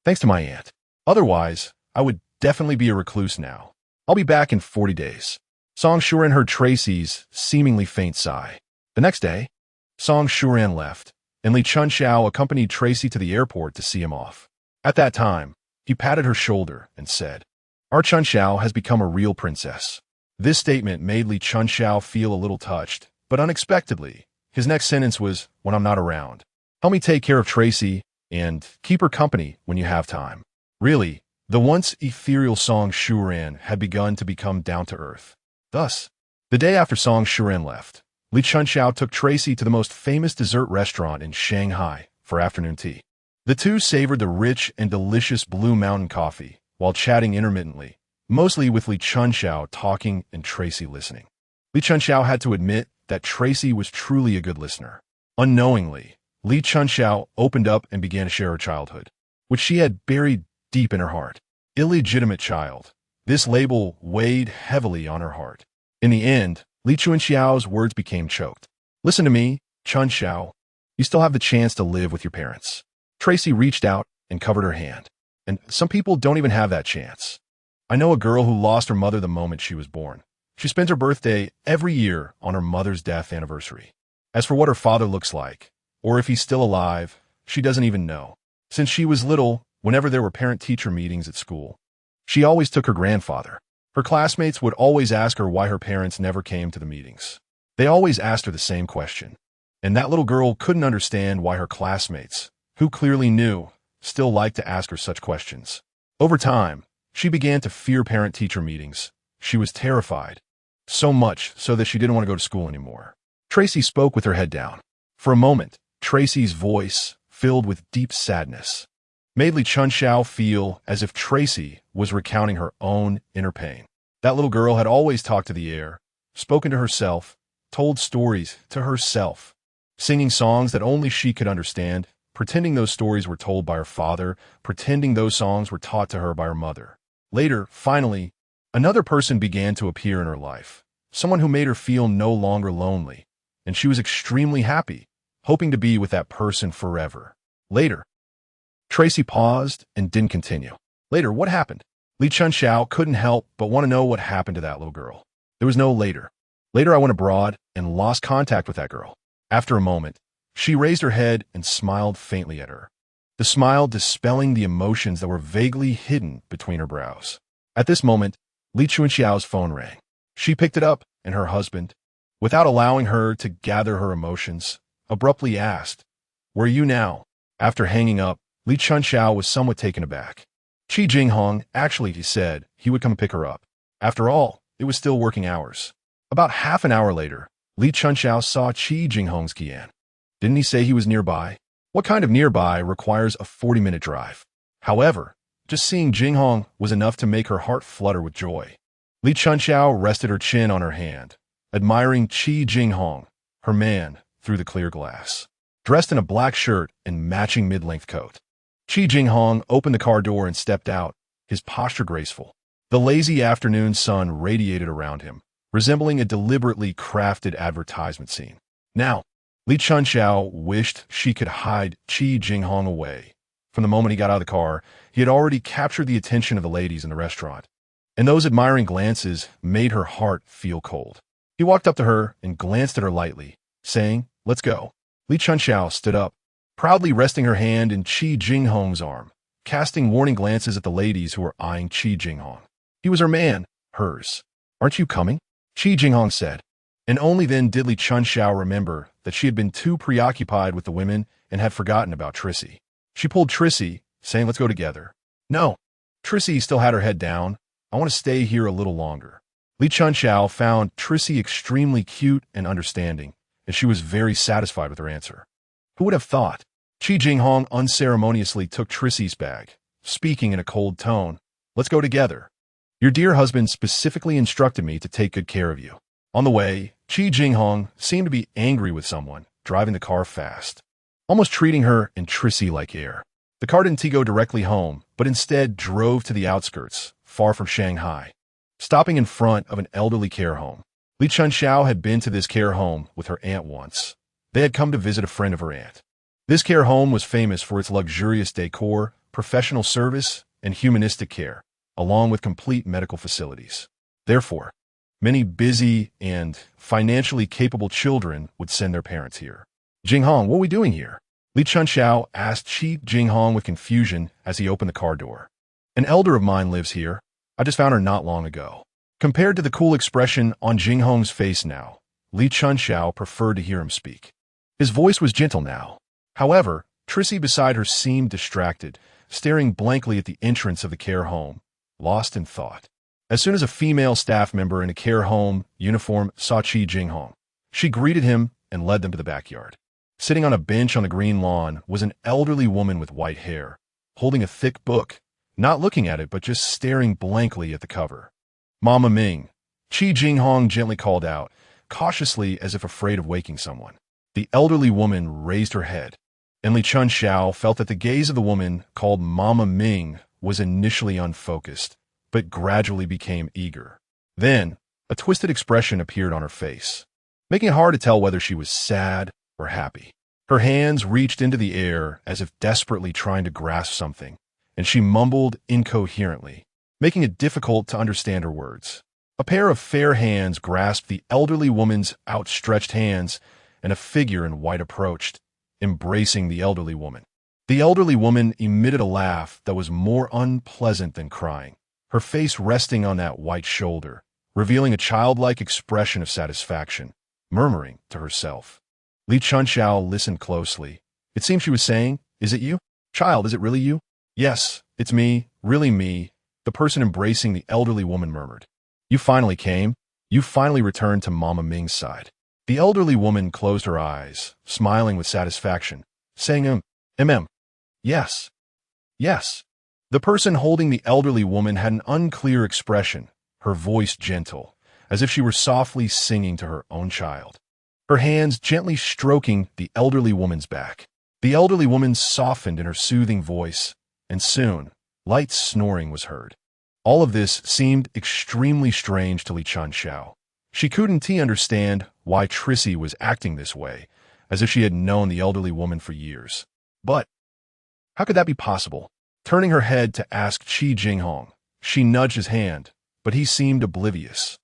thanks to my aunt. Otherwise, I would definitely be a recluse now. I'll be back in 40 days. Song Shuran heard Tracy's seemingly faint sigh. The next day, Song Shuran left, and Li Chunxiao accompanied Tracy to the airport to see him off. At that time, he patted her shoulder and said, Our Chunxiao has become a real princess. This statement made Li Chunxiao feel a little touched, But unexpectedly, his next sentence was, "When I'm not around. Help me take care of Tracy and keep her company when you have time." Really, the once ethereal song Shuran had begun to become down to earth. Thus, the day after song Shuran left, Li Chunxiao took Tracy to the most famous dessert restaurant in Shanghai for afternoon tea. The two savored the rich and delicious Blue Mountain coffee while chatting intermittently, mostly with Li Chunxiao talking and Tracy listening. Li Chunxiao had to admit that Tracy was truly a good listener. Unknowingly, Li Chunxiao opened up and began to share her childhood, which she had buried deep in her heart. Illegitimate child. This label weighed heavily on her heart. In the end, Li Chunxiao's words became choked. "Listen to me, Chunxiao. You still have the chance to live with your parents." Tracy reached out and covered her hand. "And some people don't even have that chance. I know a girl who lost her mother the moment she was born. She spends her birthday every year on her mother's death anniversary. As for what her father looks like, or if he's still alive, she doesn't even know. Since she was little, whenever there were parent-teacher meetings at school, she always took her grandfather. Her classmates would always ask her why her parents never came to the meetings. They always asked her the same question. And that little girl couldn't understand why her classmates, who clearly knew, still liked to ask her such questions. Over time, she began to fear parent-teacher meetings. She was terrified, so much so that she didn't want to go to school anymore." Tracy spoke with her head down. For a moment, Tracy's voice, filled with deep sadness, made Li Chunxiao feel as if Tracy was recounting her own inner pain. That little girl had always talked to the air, spoken to herself, told stories to herself, singing songs that only she could understand, pretending those stories were told by her father, pretending those songs were taught to her by her mother. Later, finally, another person began to appear in her life, someone who made her feel no longer lonely, and she was extremely happy, hoping to be with that person forever. Later, Tracy paused and didn't continue. "Later, what happened?" Li Chunxiao couldn't help but want to know what happened to that little girl. There was no later. Later, I went abroad and lost contact with that girl. After a moment, she raised her head and smiled faintly at her, the smile dispelling the emotions that were vaguely hidden between her brows. At this moment, Li Chunxiao's phone rang. She picked it up, and her husband, without allowing her to gather her emotions, abruptly asked, "Where are you now?" After hanging up, Li Chunxiao was somewhat taken aback. Chi Jinghong, actually, he said, he would come pick her up. After all, it was still working hours. About half an hour later, Li Chunxiao saw Chi Jinghong's Kian. Didn't he say he was nearby? What kind of nearby requires a 40-minute drive? However, just seeing Jinghong was enough to make her heart flutter with joy. Li Chunxiao rested her chin on her hand, admiring Chi Jinghong, her man, through the clear glass. Dressed in a black shirt and matching mid-length coat, Chi Jinghong opened the car door and stepped out, his posture graceful. The lazy afternoon sun radiated around him, resembling a deliberately crafted advertisement scene. Now, Li Chunxiao wished she could hide Chi Jinghong away. From the moment he got out of the car, he had already captured the attention of the ladies in the restaurant, and those admiring glances made her heart feel cold. He walked up to her and glanced at her lightly, saying, "Let's go." Li Chunxiao stood up, proudly resting her hand in Chi Jinghong's arm, casting warning glances at the ladies who were eyeing Chi Jinghong. He was her man, hers. "Aren't you coming?" Chi Jinghong said, and only then did Li Chunxiao remember that she had been too preoccupied with the women and had forgotten about Trissy. She pulled Trissy, saying, "Let's go together." "No." Trissy still had her head down. "I want to stay here a little longer." Li Chunxiao found Trissy extremely cute and understanding, and she was very satisfied with her answer. Who would have thought? Chi Jinghong unceremoniously took Trissy's bag, speaking in a cold tone. "Let's go together. Your dear husband specifically instructed me to take good care of you." On the way, Chi Jinghong seemed to be angry with someone, driving the car fast, almost treating her and Trissy like air. The car didn't go directly home, but instead drove to the outskirts, far from Shanghai, stopping in front of an elderly care home. Li Chunxiao had been to this care home with her aunt once. They had come to visit a friend of her aunt. This care home was famous for its luxurious decor, professional service, and humanistic care, along with complete medical facilities. Therefore, many busy and financially capable children would send their parents here. "Jinghong, what are we doing here?" Li Chunxiao asked Chi Jinghong with confusion as he opened the car door. "An elder of mine lives here. I just found her not long ago." Compared to the cool expression on Jinghong's face now, Li Chunxiao preferred to hear him speak. His voice was gentle now. However, Trissy beside her seemed distracted, staring blankly at the entrance of the care home, lost in thought. As soon as a female staff member in a care home uniform saw Chi Jinghong, she greeted him and led them to the backyard. Sitting on a bench on the green lawn was an elderly woman with white hair, holding a thick book, not looking at it but just staring blankly at the cover. "Mama Ming," Chi Jinghong gently called out, cautiously as if afraid of waking someone. The elderly woman raised her head, and Li Chunxiao felt that the gaze of the woman called Mama Ming was initially unfocused, but gradually became eager. Then, a twisted expression appeared on her face, making it hard to tell whether she was sad or happy. Her hands reached into the air as if desperately trying to grasp something, and she mumbled incoherently, making it difficult to understand her words. A pair of fair hands grasped the elderly woman's outstretched hands, and a figure in white approached, embracing the elderly woman. The elderly woman emitted a laugh that was more unpleasant than crying, her face resting on that white shoulder, revealing a childlike expression of satisfaction, murmuring to herself. Li Chunxiao listened closely. It seemed she was saying, "Is it you? Child, is it really you?" "Yes, it's me, really me," the person embracing the elderly woman murmured. "You finally came. You finally returned to Mama Ming's side." The elderly woman closed her eyes, smiling with satisfaction, saying, yes, yes." The person holding the elderly woman had an unclear expression, her voice gentle, as if she were softly singing to her own child. Her hands gently stroking the elderly woman's back. The elderly woman softened in her soothing voice, and soon, light snoring was heard. All of this seemed extremely strange to Li Chunxiao. She couldn't understand why Trissy was acting this way, as if she had known the elderly woman for years. But how could that be possible? Turning her head to ask Chi Jinghong, she nudged his hand, but he seemed oblivious,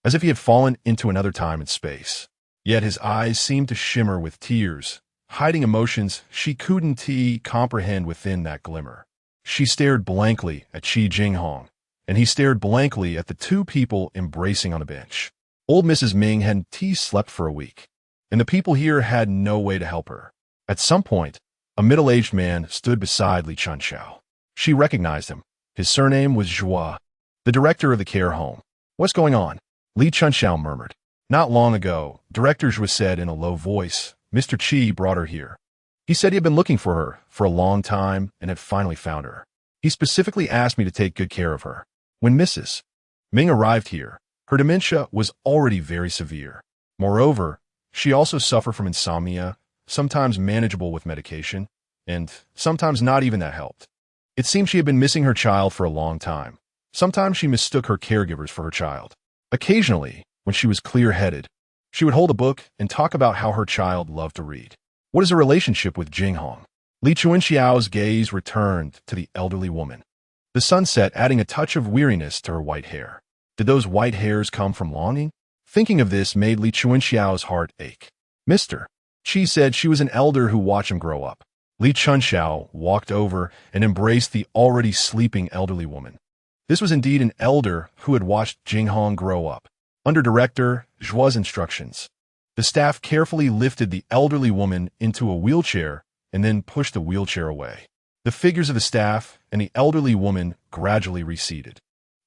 as if he had fallen into another time and space. Yet his eyes seemed to shimmer with tears, hiding emotions she couldn't comprehend within that glimmer. She stared blankly at Chi Jinghong, and he stared blankly at the two people embracing on a bench. Old Mrs. Ming hadn't slept for a week, and the people here had no way to help her. At some point, a middle-aged man stood beside Li Chunxiao. She recognized him. His surname was Zhua, the director of the care home. "What's going on?" Li Chunxiao murmured. "Not long ago," Director Zhua said in a low voice, "Mr. Chi brought her here. He said he had been looking for her for a long time and had finally found her. He specifically asked me to take good care of her. When Mrs. Ming arrived here, her dementia was already very severe. Moreover, she also suffered from insomnia, sometimes manageable with medication, and sometimes not even that helped. It seemed she had been missing her child for a long time. Sometimes she mistook her caregivers for her child. Occasionally, when she was clear-headed, she would hold a book and talk about how her child loved to read. What is her relationship with Jinghong?" Li Chunxiao's gaze returned to the elderly woman, the sunset adding a touch of weariness to her white hair. Did those white hairs come from longing? Thinking of this made Li Chunxiao's heart ache. "Mr. Chi said she was an elder who watched him grow up." Li Chunxiao walked over and embraced the already sleeping elderly woman. This was indeed an elder who had watched Jinghong grow up. Under Director Zhua's instructions, the staff carefully lifted the elderly woman into a wheelchair and then pushed the wheelchair away. The figures of the staff and the elderly woman gradually receded.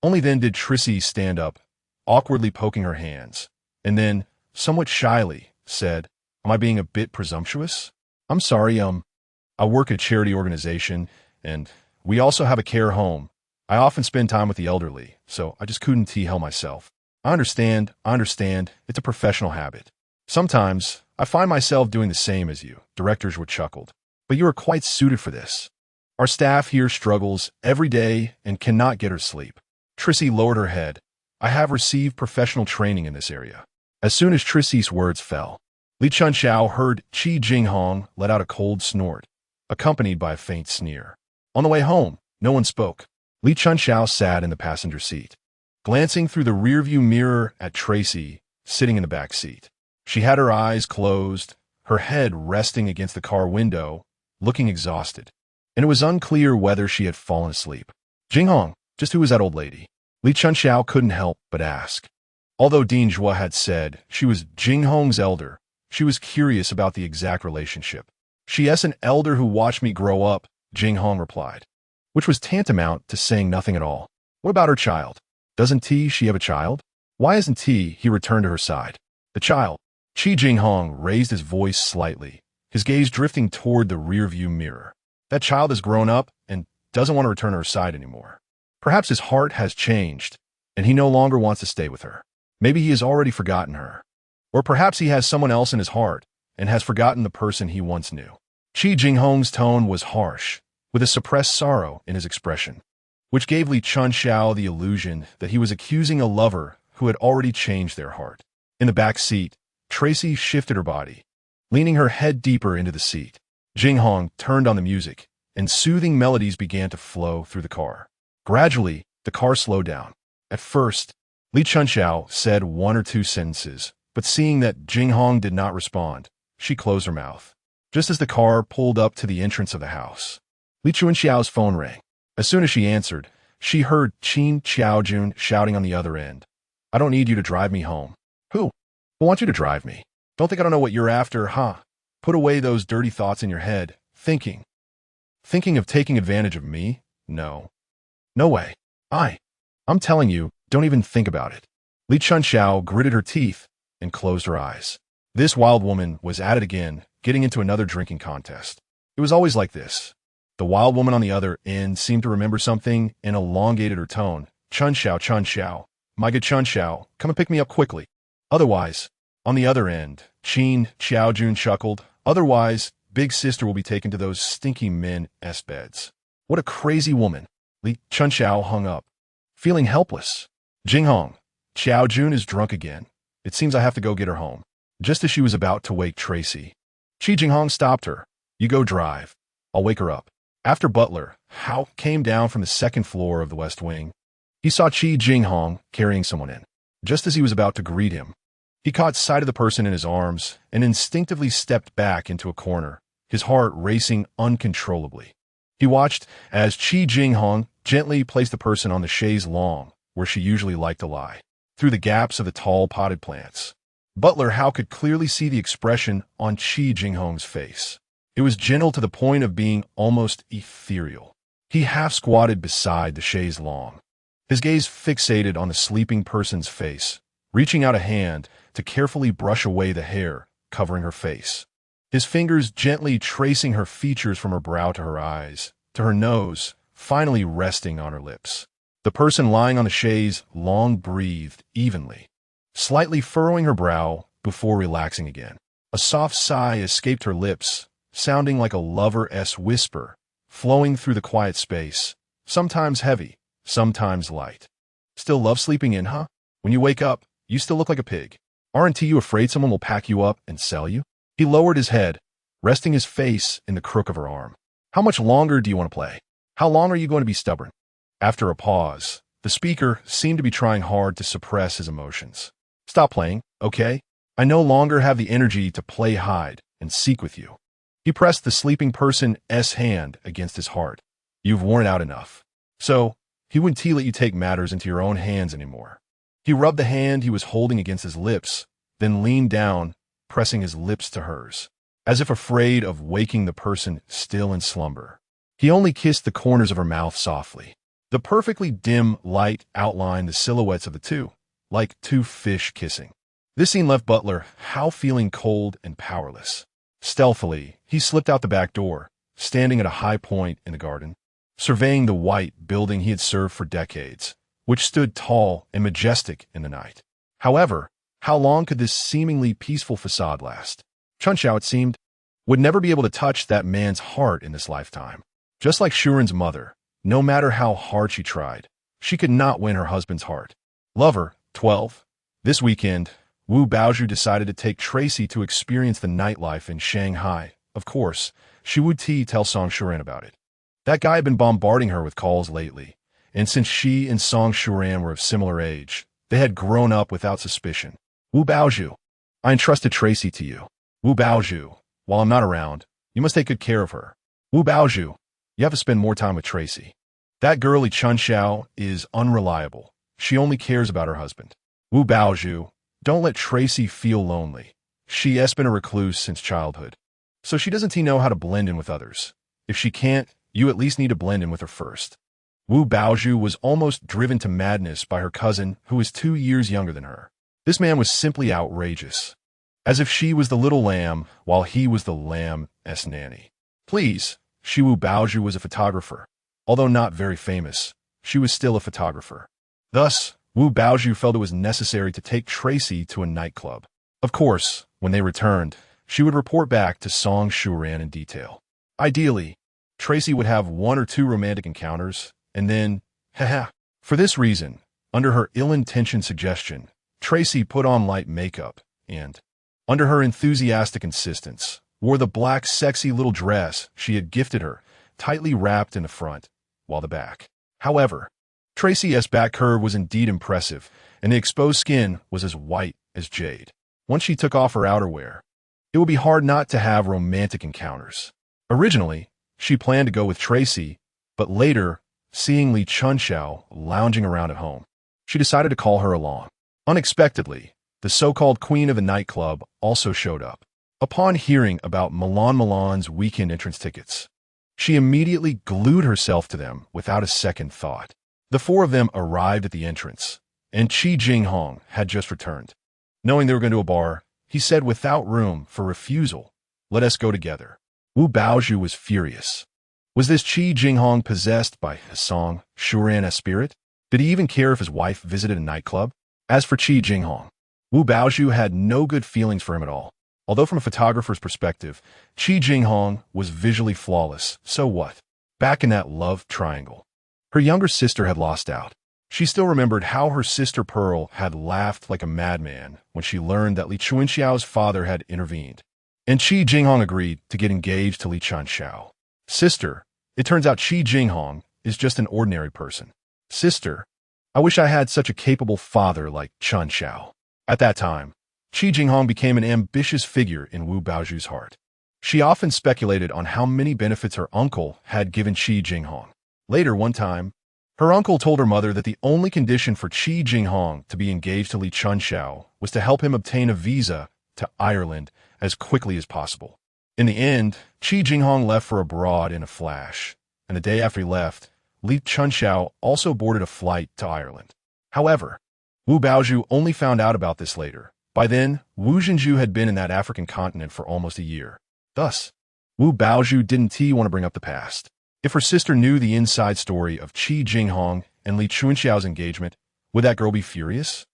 Only then did Trissy stand up, awkwardly poking her hands, and then, somewhat shyly, said, "Am I being a bit presumptuous? I'm sorry, I work at a charity organization, and we also have a care home. I often spend time with the elderly, so I just couldn't help myself. I understand, it's a professional habit. Sometimes, I find myself doing the same as you," Director Zhua chuckled. "But you are quite suited for this. Our staff here struggles every day and cannot get her sleep." Trissy lowered her head. "I have received professional training in this area." As soon as Trissy's words fell, Li Chunxiao heard Chi Jinghong let out a cold snort, accompanied by a faint sneer. On the way home, no one spoke. Li Chunxiao sat in the passenger seat, glancing through the rearview mirror at Tracy, sitting in the back seat. She had her eyes closed, her head resting against the car window, looking exhausted, and it was unclear whether she had fallen asleep. "Jinghong, just who is that old lady?" Li Chunxiao couldn't help but ask. Although Ding Zhuo had said she was Jinghong's elder, she was curious about the exact relationship. She is an elder who watched me grow up, Jinghong replied, which was tantamount to saying nothing at all. What about her child? Doesn't she have a child? Why isn't he returned to her side? The child. Chi Jinghong raised his voice slightly, his gaze drifting toward the rearview mirror. That child has grown up and doesn't want to return to her side anymore. Perhaps his heart has changed, and he no longer wants to stay with her. Maybe he has already forgotten her. Or perhaps he has someone else in his heart and has forgotten the person he once knew. Chi Jinghong's tone was harsh, with a suppressed sorrow in his expression, which gave Li Chunxiao the illusion that he was accusing a lover who had already changed their heart. In the back seat, Tracy shifted her body, leaning her head deeper into the seat. Jinghong turned on the music, and soothing melodies began to flow through the car. Gradually, the car slowed down. At first, Li Chunxiao said one or two sentences, but seeing that Jinghong did not respond, she closed her mouth. Just as the car pulled up to the entrance of the house, Li Chunxiao's phone rang. As soon as she answered, she heard Qin Xiaojun shouting on the other end, "I don't need you to drive me home." Who? Who wants you to drive me? Don't think I don't know what you're after, huh? Put away those dirty thoughts in your head. Thinking of taking advantage of me? No. No way. I'm telling you, don't even think about it. Li Chunxiao gritted her teeth and closed her eyes. This wild woman was at it again, getting into another drinking contest. It was always like this. The wild woman on the other end seemed to remember something and elongated her tone. Chunxiao, my good Chunxiao, come and pick me up quickly. Otherwise, on the other end, Qin Xiaojun chuckled, otherwise, big sister will be taken to those stinky men's beds. What a crazy woman. Li Chunxiao hung up, feeling helpless. Jinghong, Xiaojun is drunk again. It seems I have to go get her home. Just as she was about to wake Tracy, Chi Jinghong stopped her. You go drive. I'll wake her up. After Butler, Hao came down from the second floor of the West Wing. He saw Chi Jinghong carrying someone in. Just as he was about to greet him, he caught sight of the person in his arms and instinctively stepped back into a corner, his heart racing uncontrollably. He watched as Chi Jinghong gently placed the person on the chaise longue, where she usually liked to lie, through the gaps of the tall potted plants. Butler Hao could clearly see the expression on Chi Jinghong's face. It was gentle to the point of being almost ethereal. He half squatted beside the chaise longue, his gaze fixated on the sleeping person's face, reaching out a hand to carefully brush away the hair covering her face. His fingers gently tracing her features from her brow to her eyes, to her nose, finally resting on her lips. The person lying on the chaise long breathed evenly, slightly furrowing her brow before relaxing again. A soft sigh escaped her lips, sounding like a lover's whisper, flowing through the quiet space, sometimes heavy, sometimes light. Still love sleeping in, huh? When you wake up, you still look like a pig. Aren't you afraid someone will pack you up and sell you? He lowered his head, resting his face in the crook of her arm. How much longer do you want to play? How long are you going to be stubborn? After a pause, the speaker seemed to be trying hard to suppress his emotions. Stop playing, okay? I no longer have the energy to play hide and seek with you. He pressed the sleeping person's hand against his heart. You've worn out enough. So, he wouldn't let you take matters into your own hands anymore. He rubbed the hand he was holding against his lips, then leaned down, pressing his lips to hers, as if afraid of waking the person still in slumber. He only kissed the corners of her mouth softly. The perfectly dim light outlined the silhouettes of the two, like two fish kissing. This scene left Butler Hao feeling cold and powerless. Stealthily, he slipped out the back door, standing at a high point in the garden, surveying the white building he had served for decades, which stood tall and majestic in the night. However, how long could this seemingly peaceful facade last? Chunxiao, it seemed, would never be able to touch that man's heart in this lifetime. Just like Shuran's mother, no matter how hard she tried, she could not win her husband's heart. Lover, 12. This weekend, Wu Baozhu decided to take Tracy to experience the nightlife in Shanghai. Of course, she would tell Song Shuran about it. That guy had been bombarding her with calls lately, and since she and Song Shuran were of similar age, they had grown up without suspicion. Wu Baozhu, I entrusted Tracy to you. Wu Baozhu, while I'm not around, you must take good care of her. Wu Baozhu, you have to spend more time with Tracy. That girl Li Chunxiao is unreliable. She only cares about her husband. Wu Baozhu, don't let Tracy feel lonely. She has been a recluse since childhood. So she doesn't know how to blend in with others. If she can't, you at least need to blend in with her first. Wu Baozhu was almost driven to madness by her cousin, who was 2 years younger than her. This man was simply outrageous. As if she was the little lamb, while he was the lamb's nanny. Please, Wu Baozhu was a photographer. Although not very famous, she was still a photographer. Thus, Wu Baozhu felt it was necessary to take Tracy to a nightclub. Of course, when they returned, she would report back to Song Shuran in detail. Ideally, Tracy would have 1 or 2 romantic encounters, and then, haha. For this reason, under her ill-intentioned suggestion, Tracy put on light makeup and, under her enthusiastic insistence, wore the black sexy little dress she had gifted her, tightly wrapped in the front, while the back. However, Tracy's back curve was indeed impressive, and the exposed skin was as white as jade. Once she took off her outerwear, it would be hard not to have romantic encounters. Originally, she planned to go with Tracy, but later, seeing Li Chunxiao lounging around at home, she decided to call her along. Unexpectedly, the so-called queen of the nightclub also showed up. Upon hearing about Milan's weekend entrance tickets, she immediately glued herself to them without a second thought. The 4 of them arrived at the entrance, and Chi Jinghong had just returned. Knowing they were going to a bar, he said without room for refusal, "Let us go together." Wu Baozhu was furious. Was this Chi Jinghong possessed by Song Shuran's spirit? Did he even care if his wife visited a nightclub? As for Chi Jinghong, Wu Baozhu had no good feelings for him at all. Although from a photographer's perspective, Chi Jinghong was visually flawless, so what? Back in that love triangle, her younger sister had lost out. She still remembered how her sister Pearl had laughed like a madman when she learned that Li Chunxiao's father had intervened. And Chi Jinghong agreed to get engaged to Li Chunxiao. Sister, it turns out Chi Jinghong is just an ordinary person. Sister, I wish I had such a capable father like Chunxiao. At that time, Chi Jinghong became an ambitious figure in Wu Baozhu's heart. She often speculated on how many benefits her uncle had given Chi Jinghong. Later one time, her uncle told her mother that the only condition for Chi Jinghong to be engaged to Li Chunxiao was to help him obtain a visa to Ireland as quickly as possible. In the end, Chi Jinghong left for abroad in a flash, and the day after he left, Li Chunxiao also boarded a flight to Ireland. However, Wu Baozhu only found out about this later. By then, Wu Zhenju had been in that African continent for almost a year. Thus, Wu Baozhu didn't want to bring up the past. If her sister knew the inside story of Chi Jinghong and Li Chunxiao's engagement, would that girl be furious?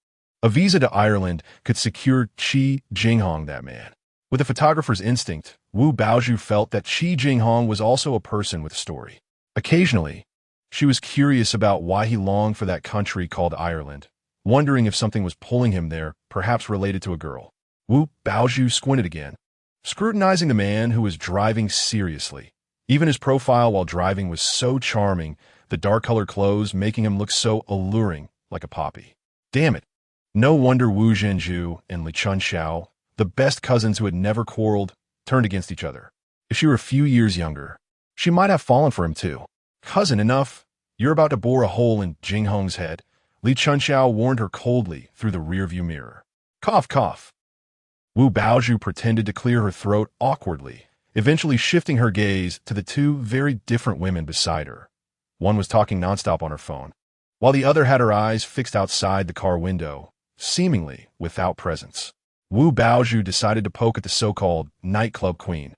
A visa to Ireland could secure Chi Jinghong that man. With a photographer's instinct, Wu Baozhu felt that Chi Jinghong was also a person with a story. Occasionally, she was curious about why he longed for that country called Ireland, wondering if something was pulling him there, perhaps related to a girl. Wu Baozhu squinted again, scrutinizing the man who was driving seriously. Even his profile while driving was so charming, the dark-colored clothes making him look so alluring, like a poppy. Damn it. No wonder Wu Zhenju and Li Chunxiao, the best cousins who had never quarreled, turned against each other. If she were a few years younger, she might have fallen for him too. Cousin, enough. You're about to bore a hole in Jinghong's head, Li Chunxiao warned her coldly through the rearview mirror. Cough, cough. Wu Baozhu pretended to clear her throat awkwardly, eventually shifting her gaze to the 2 very different women beside her. One was talking nonstop on her phone, while the other had her eyes fixed outside the car window, seemingly without presence. Wu Baozhu decided to poke at the so-called nightclub queen.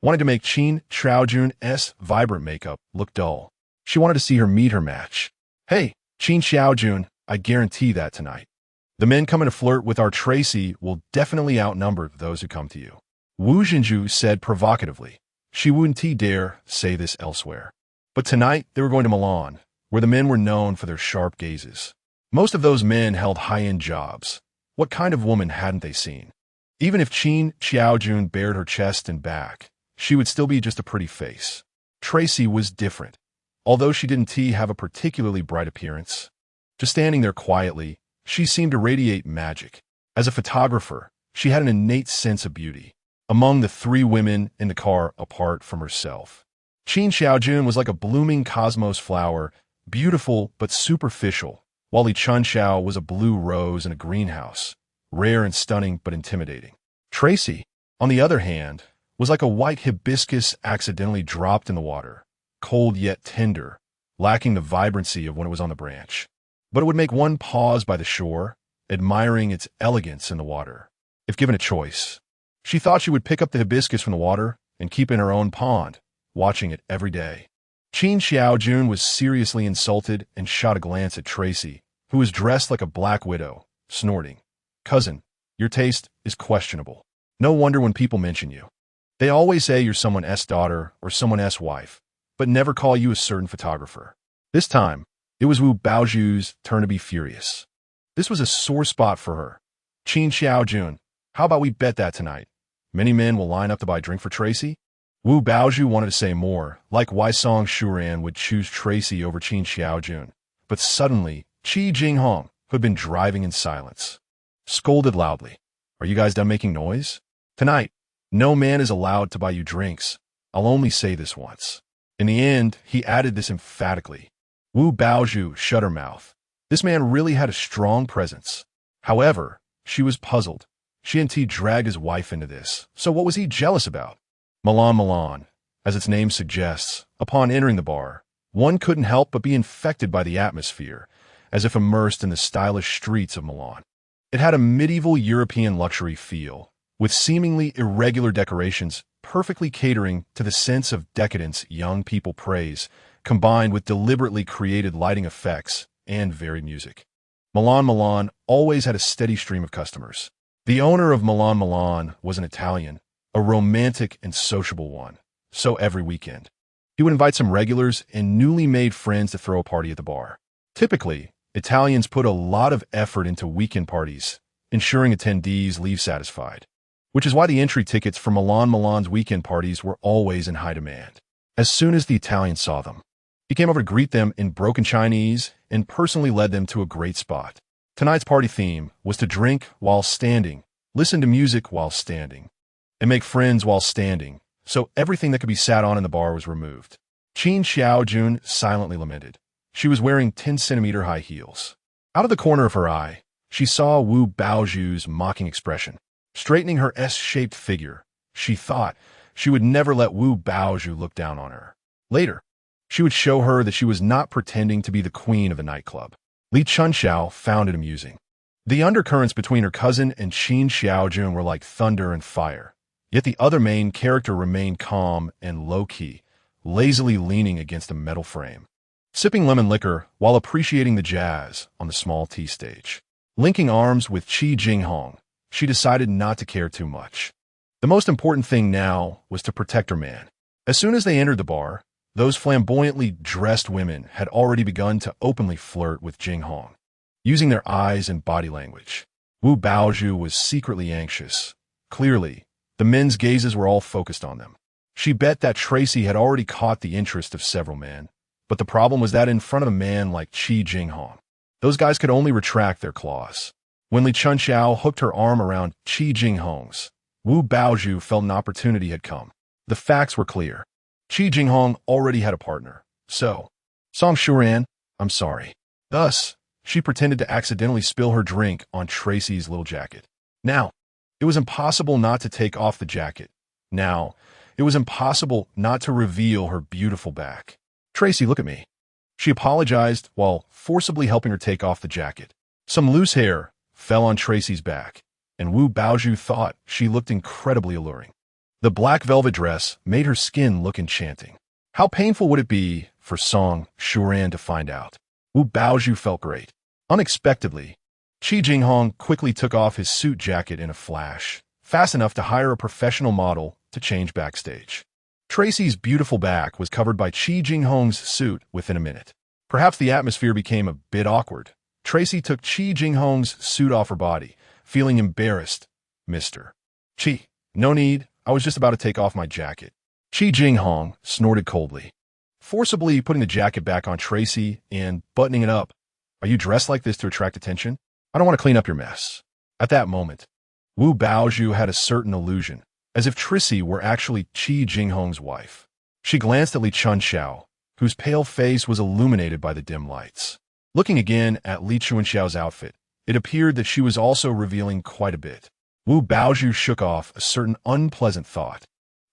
Wanted to make Qin Xiaojun's vibrant makeup look dull. She wanted to see her meet her match. Hey, Qin Xiaojun, I guarantee that tonight. The men coming to flirt with our Tracy will definitely outnumber those who come to you. Wu Zhenju said provocatively. She wouldn't dare say this elsewhere. But tonight, they were going to Milan, where the men were known for their sharp gazes. Most of those men held high-end jobs. What kind of woman hadn't they seen? Even if Qin Xiaojun bared her chest and back, she would still be just a pretty face. Tracy was different. Although she didn't have a particularly bright appearance, just standing there quietly, she seemed to radiate magic. As a photographer, she had an innate sense of beauty. Among the 3 women in the car apart from herself, Qin Xiaojun was like a blooming cosmos flower, beautiful but superficial, while Li Chunxiao was a blue rose in a greenhouse, rare and stunning but intimidating. Tracy, on the other hand, was like a white hibiscus accidentally dropped in the water, cold yet tender, lacking the vibrancy of when it was on the branch. But it would make one pause by the shore, admiring its elegance in the water. If given a choice, she thought she would pick up the hibiscus from the water and keep it in her own pond, watching it every day. Chi Jinghong was seriously insulted and shot a glance at Tracy, who was dressed like a black widow, snorting, "Cousin, your taste is questionable. No wonder when people mention you. They always say you're someone's daughter or someone's wife, but never call you a certain photographer." This time, it was Wu Baoju's turn to be furious. This was a sore spot for her. "Chi Jinghong, how about we bet that tonight? Many men will line up to buy a drink for Tracy?" Wu Baoju wanted to say more, like why Song Shuran would choose Tracy over Chi Jinghong, but suddenly, Chi Jinghong, who had been driving in silence, scolded loudly. "Are you guys done making noise? Tonight, no man is allowed to buy you drinks. I'll only say this once." In the end, he added this emphatically. Wu Baoju shut her mouth. This man really had a strong presence. However, she was puzzled. She and T dragged his wife into this, so what was he jealous about? Milan, as its name suggests, upon entering the bar, one couldn't help but be infected by the atmosphere, as if immersed in the stylish streets of Milan. It had a medieval European luxury feel, with seemingly irregular decorations perfectly catering to the sense of decadence young people praise, combined with deliberately created lighting effects and varied music. Milan always had a steady stream of customers. The owner of Milan was an Italian, a romantic and sociable one, so every weekend, he would invite some regulars and newly made friends to throw a party at the bar. Typically, Italians put a lot of effort into weekend parties, ensuring attendees leave satisfied, which is why the entry tickets for Milan's weekend parties were always in high demand. As soon as the Italian saw them, he came over to greet them in broken Chinese and personally led them to a great spot. Tonight's party theme was to drink while standing, listen to music while standing, and make friends while standing, so everything that could be sat on in the bar was removed. Chi Jinghong silently lamented. She was wearing 10-centimeter high heels. Out of the corner of her eye, she saw Wu Baoju's mocking expression. Straightening her S-shaped figure, she thought she would never let Wu Baoju look down on her. Later, she would show her that she was not pretending to be the queen of the nightclub. Li Chunxiao found it amusing. The undercurrents between her cousin and Chi Jinghong were like thunder and fire. Yet the other main character remained calm and low-key, lazily leaning against a metal frame, sipping lemon liquor while appreciating the jazz on the small tea stage. Linking arms with Chi Jinghong, she decided not to care too much. The most important thing now was to protect her man. As soon as they entered the bar, those flamboyantly dressed women had already begun to openly flirt with Jinghong, using their eyes and body language. Wu Baoju was secretly anxious. Clearly, the men's gazes were all focused on them. She bet that Tracy had already caught the interest of several men, but the problem was that in front of a man like Chi Jinghong, those guys could only retract their claws. When Li Chunxiao hooked her arm around Chi Jinghong's, Wu Baoju felt an opportunity had come. The facts were clear. Chi Jinghong already had a partner, so, Song Shuran, I'm sorry. Thus, she pretended to accidentally spill her drink on Tracy's little jacket. Now, it was impossible not to take off the jacket. Now, it was impossible not to reveal her beautiful back. "Tracy, look at me." She apologized while forcibly helping her take off the jacket. Some loose hair fell on Tracy's back, and Wu Baoju thought she looked incredibly alluring. The black velvet dress made her skin look enchanting. How painful would it be for Song Shuran to find out? Wu Baoju felt great. Unexpectedly, Chi Jinghong quickly took off his suit jacket in a flash, fast enough to hire a professional model to change backstage. Tracy's beautiful back was covered by Chi Jinghong's suit within a minute. Perhaps the atmosphere became a bit awkward. Tracy took Chi Jinghong's suit off her body, feeling embarrassed. "Mr. Chi, no need. I was just about to take off my jacket." Chi Jinghong snorted coldly, forcibly putting the jacket back on Tracy and buttoning it up. "Are you dressed like this to attract attention? I don't want to clean up your mess." At that moment, Wu Baoju had a certain illusion, as if Tracy were actually Chi Jinghong's wife. She glanced at Li Chunxiao, whose pale face was illuminated by the dim lights. Looking again at Li Chunxiao's outfit, it appeared that she was also revealing quite a bit. Wu Baozhu shook off a certain unpleasant thought,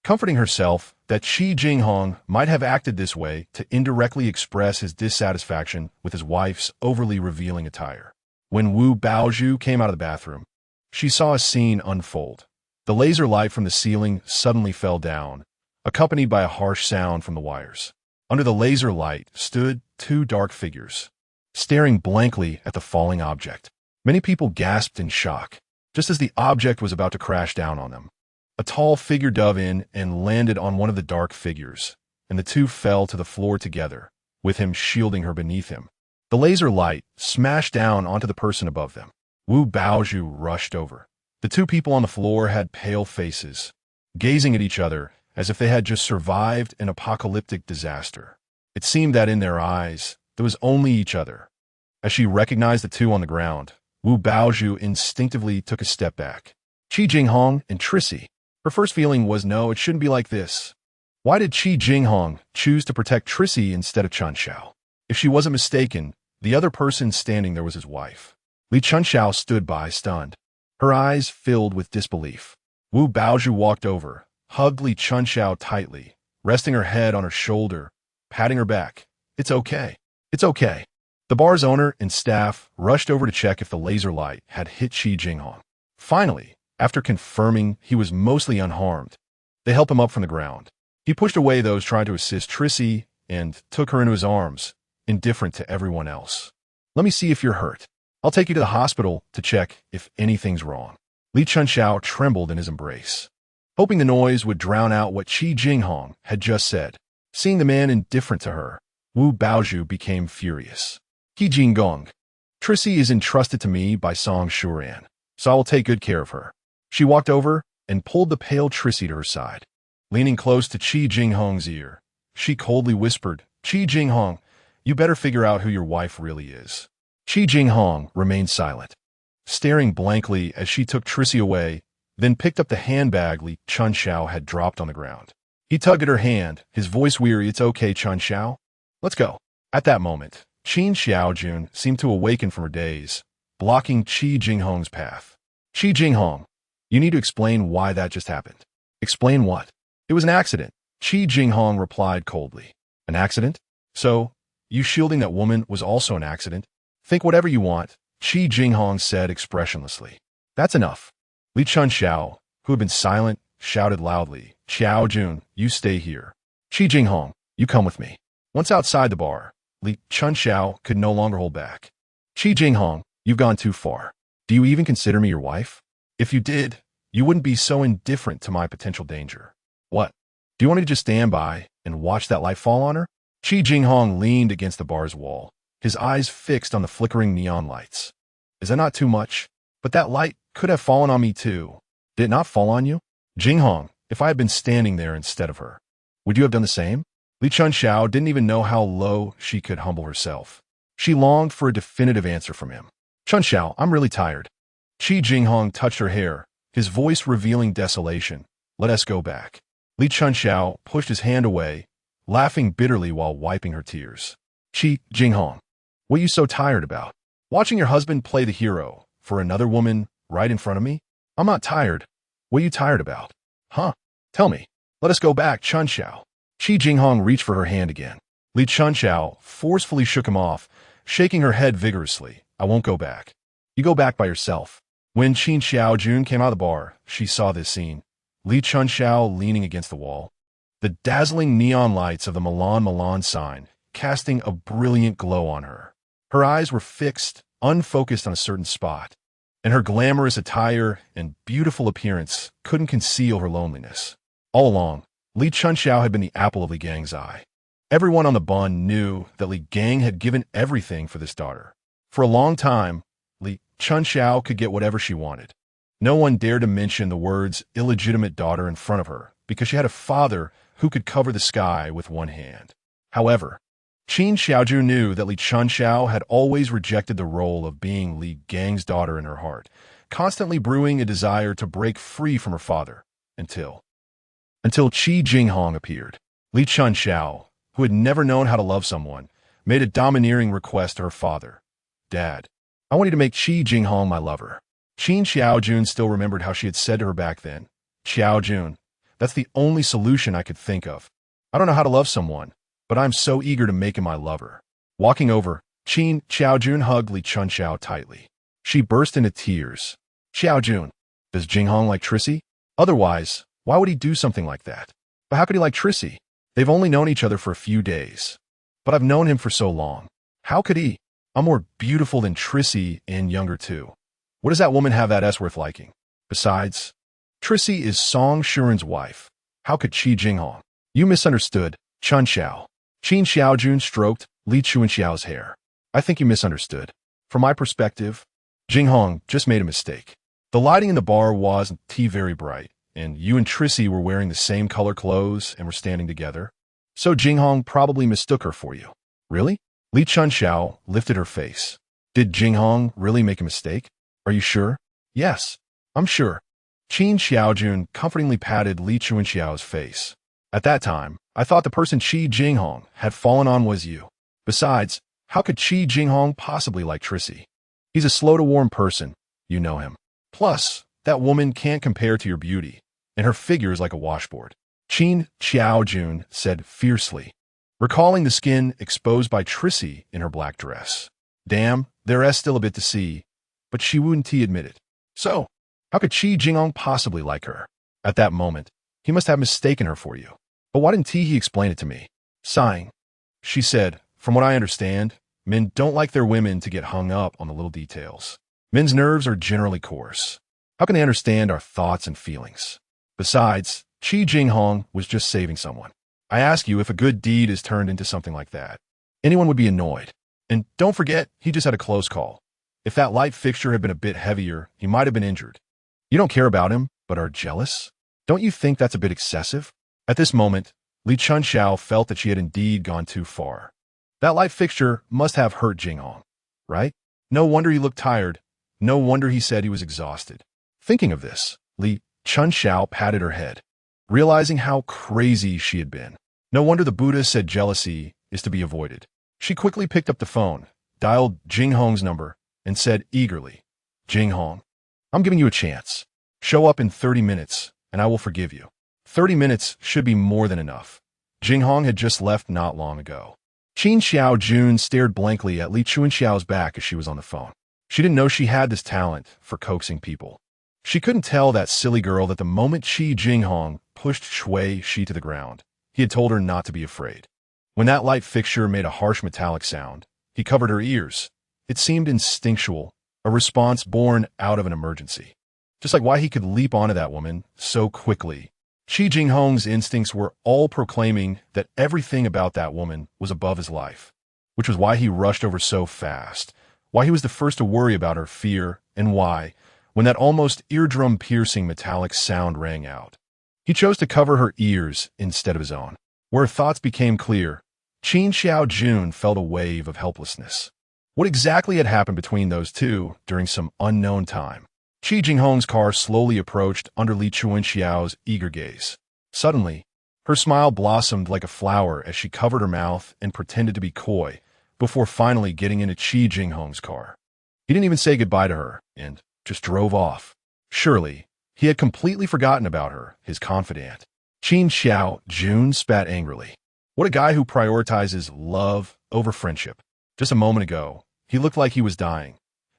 comforting herself that Chi Jinghong might have acted this way to indirectly express his dissatisfaction with his wife's overly revealing attire. When Wu Baozhu came out of the bathroom, she saw a scene unfold. The laser light from the ceiling suddenly fell down, accompanied by a harsh sound from the wires. Under the laser light stood two dark figures, staring blankly at the falling object. Many people gasped in shock, just as the object was about to crash down on them. A tall figure dove in and landed on one of the dark figures, and the two fell to the floor together, with him shielding her beneath him. The laser light smashed down onto the person above them. Wu Baozhu rushed over. The two people on the floor had pale faces, gazing at each other as if they had just survived an apocalyptic disaster. It seemed that in their eyes, there was only each other. As she recognized the two on the ground, Wu Baozhu instinctively took a step back. Chi Jinghong and Trissy. Her first feeling was, no, it shouldn't be like this. Why did Chi Jinghong choose to protect Trissy instead of Chunxiao? If she wasn't mistaken, the other person standing there was his wife. Li Chunxiao stood by, stunned, her eyes filled with disbelief. Wu Baozhu walked over, hugged Li Chunxiao tightly, resting her head on her shoulder, patting her back. It's okay. It's okay. The bar's owner and staff rushed over to check if the laser light had hit Chi Jinghong. Finally, after confirming he was mostly unharmed, they helped him up from the ground. He pushed away those trying to assist Trissy and took her into his arms, indifferent to everyone else. Let me see if you're hurt. I'll take you to the hospital to check if anything's wrong. Li Chunxiao trembled in his embrace, hoping the noise would drown out what Chi Jinghong had just said. Seeing the man indifferent to her, Wu Baozhu became furious. Chi Jinghong, Trissy is entrusted to me by Song Shuran, so I will take good care of her. She walked over and pulled the pale Trissy to her side. Leaning close to Chi Jinghong's ear, she coldly whispered, Chi Jinghong, you better figure out who your wife really is. Chi Jinghong remained silent, staring blankly as she took Trissy away, then picked up the handbag Li Chunxiao had dropped on the ground. He tugged at her hand, his voice weary. It's okay, Chunxiao. Let's go. At that moment, Qin Xiaojun seemed to awaken from her daze, blocking Chi Jinghong's path. Chi Jinghong, you need to explain why that just happened. Explain what? It was an accident, Chi Jinghong replied coldly. An accident? So, you shielding that woman was also an accident? Think whatever you want, Chi Jinghong said expressionlessly. That's enough. Li Chunxiao, who had been silent, shouted loudly, Xiaojun, you stay here. Chi Jinghong, you come with me. Once outside the bar, Li Chunxiao could no longer hold back. Chi Jinghong, you've gone too far. Do you even consider me your wife? If you did, you wouldn't be so indifferent to my potential danger. What? Do you want me to just stand by and watch that light fall on her? Chi Jinghong leaned against the bar's wall, his eyes fixed on the flickering neon lights. Is that not too much? But that light could have fallen on me too. Did it not fall on you? Jinghong, if I had been standing there instead of her, would you have done the same? Li Chunxiao didn't even know how low she could humble herself. She longed for a definitive answer from him. Chunxiao, I'm really tired. Chi Jinghong touched her hair, his voice revealing desolation. Let us go back. Li Chunxiao pushed his hand away, laughing bitterly while wiping her tears. Chi Jinghong, what are you so tired about? Watching your husband play the hero for another woman right in front of me? I'm not tired. What are you tired about? Huh? Tell me. Let us go back, Chunxiao. Chi Jinghong reached for her hand again. Li Chunxiao forcefully shook him off, shaking her head vigorously. I won't go back. You go back by yourself. When Qin Xiaojun came out of the bar, she saw this scene. Li Chunxiao leaning against the wall. The dazzling neon lights of the Milan sign casting a brilliant glow on her. Her eyes were fixed, unfocused on a certain spot, and her glamorous attire and beautiful appearance couldn't conceal her loneliness. All along, Li Chunxiao had been the apple of Li Gang's eye. Everyone on the bun knew that Li Gang had given everything for this daughter. For a long time, Li Chunxiao could get whatever she wanted. No one dared to mention the words illegitimate daughter in front of her because she had a father who could cover the sky with one hand. However, Qin Xiaojun knew that Li Chunxiao had always rejected the role of being Li Gang's daughter in her heart, constantly brewing a desire to break free from her father, until Chi Jinghong appeared. Li Chunxiao, who had never known how to love someone, made a domineering request to her father. Dad, I want you to make Chi Jinghong my lover. Qin Xiaojun still remembered how she had said to her back then, Xiaojun, that's the only solution I could think of. I don't know how to love someone, but I'm so eager to make him my lover. Walking over, Qin Xiaojun hugged Li Chunxiao tightly. She burst into tears. Xiaojun, does Jinghong like Trissy? Otherwise, why would he do something like that? But how could he like Trissy? They've only known each other for a few days. But I've known him for so long. How could he? I'm more beautiful than Trissy and younger too. What does that woman have that S worth liking? Besides, Trissy is Song Shuran's wife. How could Chi Jinghong? You misunderstood, Chunxiao. Qin Xiaojun stroked Li Chunxiao's hair. I think you misunderstood. From my perspective, Jinghong just made a mistake. The lighting in the bar wasn't very bright, and you and Trissy were wearing the same color clothes and were standing together. So Jinghong probably mistook her for you. Really? Li Chunxiao lifted her face. Did Jinghong really make a mistake? Are you sure? Yes, I'm sure. Qin Xiaojun comfortingly patted Li Chunxiao's face. At that time, I thought the person Chi Jinghong had fallen on was you. Besides, how could Chi Jinghong possibly like Trissy? He's a slow-to-warm person. You know him. Plus, that woman can't compare to your beauty, and her figure is like a washboard. Qin Xiaojun said fiercely, recalling the skin exposed by Trissy in her black dress. Damn, there's still a bit to see, but she wouldn't admit it. So, how could Chi Jinghong possibly like her? At that moment, he must have mistaken her for you. But why didn't he explain it to me? Sighing, she said, from what I understand, men don't like their women to get hung up on the little details. Men's nerves are generally coarse. How can they understand our thoughts and feelings? Besides, Chi Jinghong was just saving someone. I ask you, if a good deed is turned into something like that, anyone would be annoyed. And don't forget, he just had a close call. If that light fixture had been a bit heavier, he might have been injured. You don't care about him, but are jealous? Don't you think that's a bit excessive? At this moment, Li Chunxiao felt that she had indeed gone too far. That light fixture must have hurt Jinghong, right? No wonder he looked tired. No wonder he said he was exhausted. Thinking of this, Li Chunxiao patted her head, realizing how crazy she had been. No wonder the Buddha said jealousy is to be avoided. She quickly picked up the phone, dialed Jinghong's number, and said eagerly, Jinghong, I'm giving you a chance. Show up in 30 minutes, and I will forgive you. 30 minutes should be more than enough. Jinghong had just left not long ago. Qin Xiaojun stared blankly at Li Chunxiao's back as she was on the phone. She didn't know she had this talent for coaxing people. She couldn't tell that silly girl that the moment Chi Jinghong pushed Shui Shi to the ground, he had told her not to be afraid. When that light fixture made a harsh metallic sound, he covered her ears. It seemed instinctual, a response born out of an emergency. Just like why he could leap onto that woman so quickly. Chi Jinghong's instincts were all proclaiming that everything about that woman was above his life, which was why he rushed over so fast, why he was the first to worry about her fear, and why, when that almost eardrum-piercing metallic sound rang out, he chose to cover her ears instead of his own. Where her thoughts became clear, Qin Xiaojun felt a wave of helplessness. What exactly had happened between those two during some unknown time? Chi Jinghong's car slowly approached under Li Chunxiao's eager gaze. Suddenly, her smile blossomed like a flower as she covered her mouth and pretended to be coy, before finally getting into Chi Jinghong's car. He didn't even say goodbye to her, and just drove off. Surely, he had completely forgotten about her, his confidant. Qin Xiaojun spat angrily. What a guy who prioritizes love over friendship. Just a moment ago, he looked like he was dying.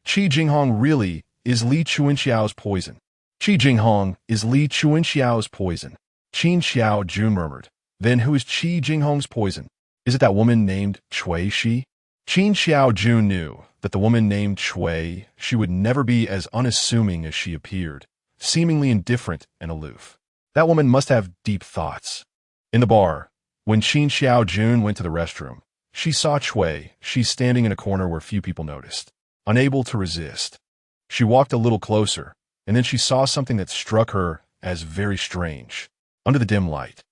Chi Jinghong really is Li Chunxiao's poison. Chi Jinghong is Li Chunxiao's poison. Qin Xiaojun murmured. Then who is Chi Jinghong's poison? Is it that woman named Shui Shi? Qin Xiaojun knew that the woman named Shui Shi would never be as unassuming as she appeared, seemingly indifferent and aloof. That woman must have deep thoughts. In the bar, when Qin Xiaojun went to the restroom, she saw Shui Shi standing in a corner where few people noticed, unable to resist. She walked a little closer, and then she saw something that struck her as very strange. Under the dim light,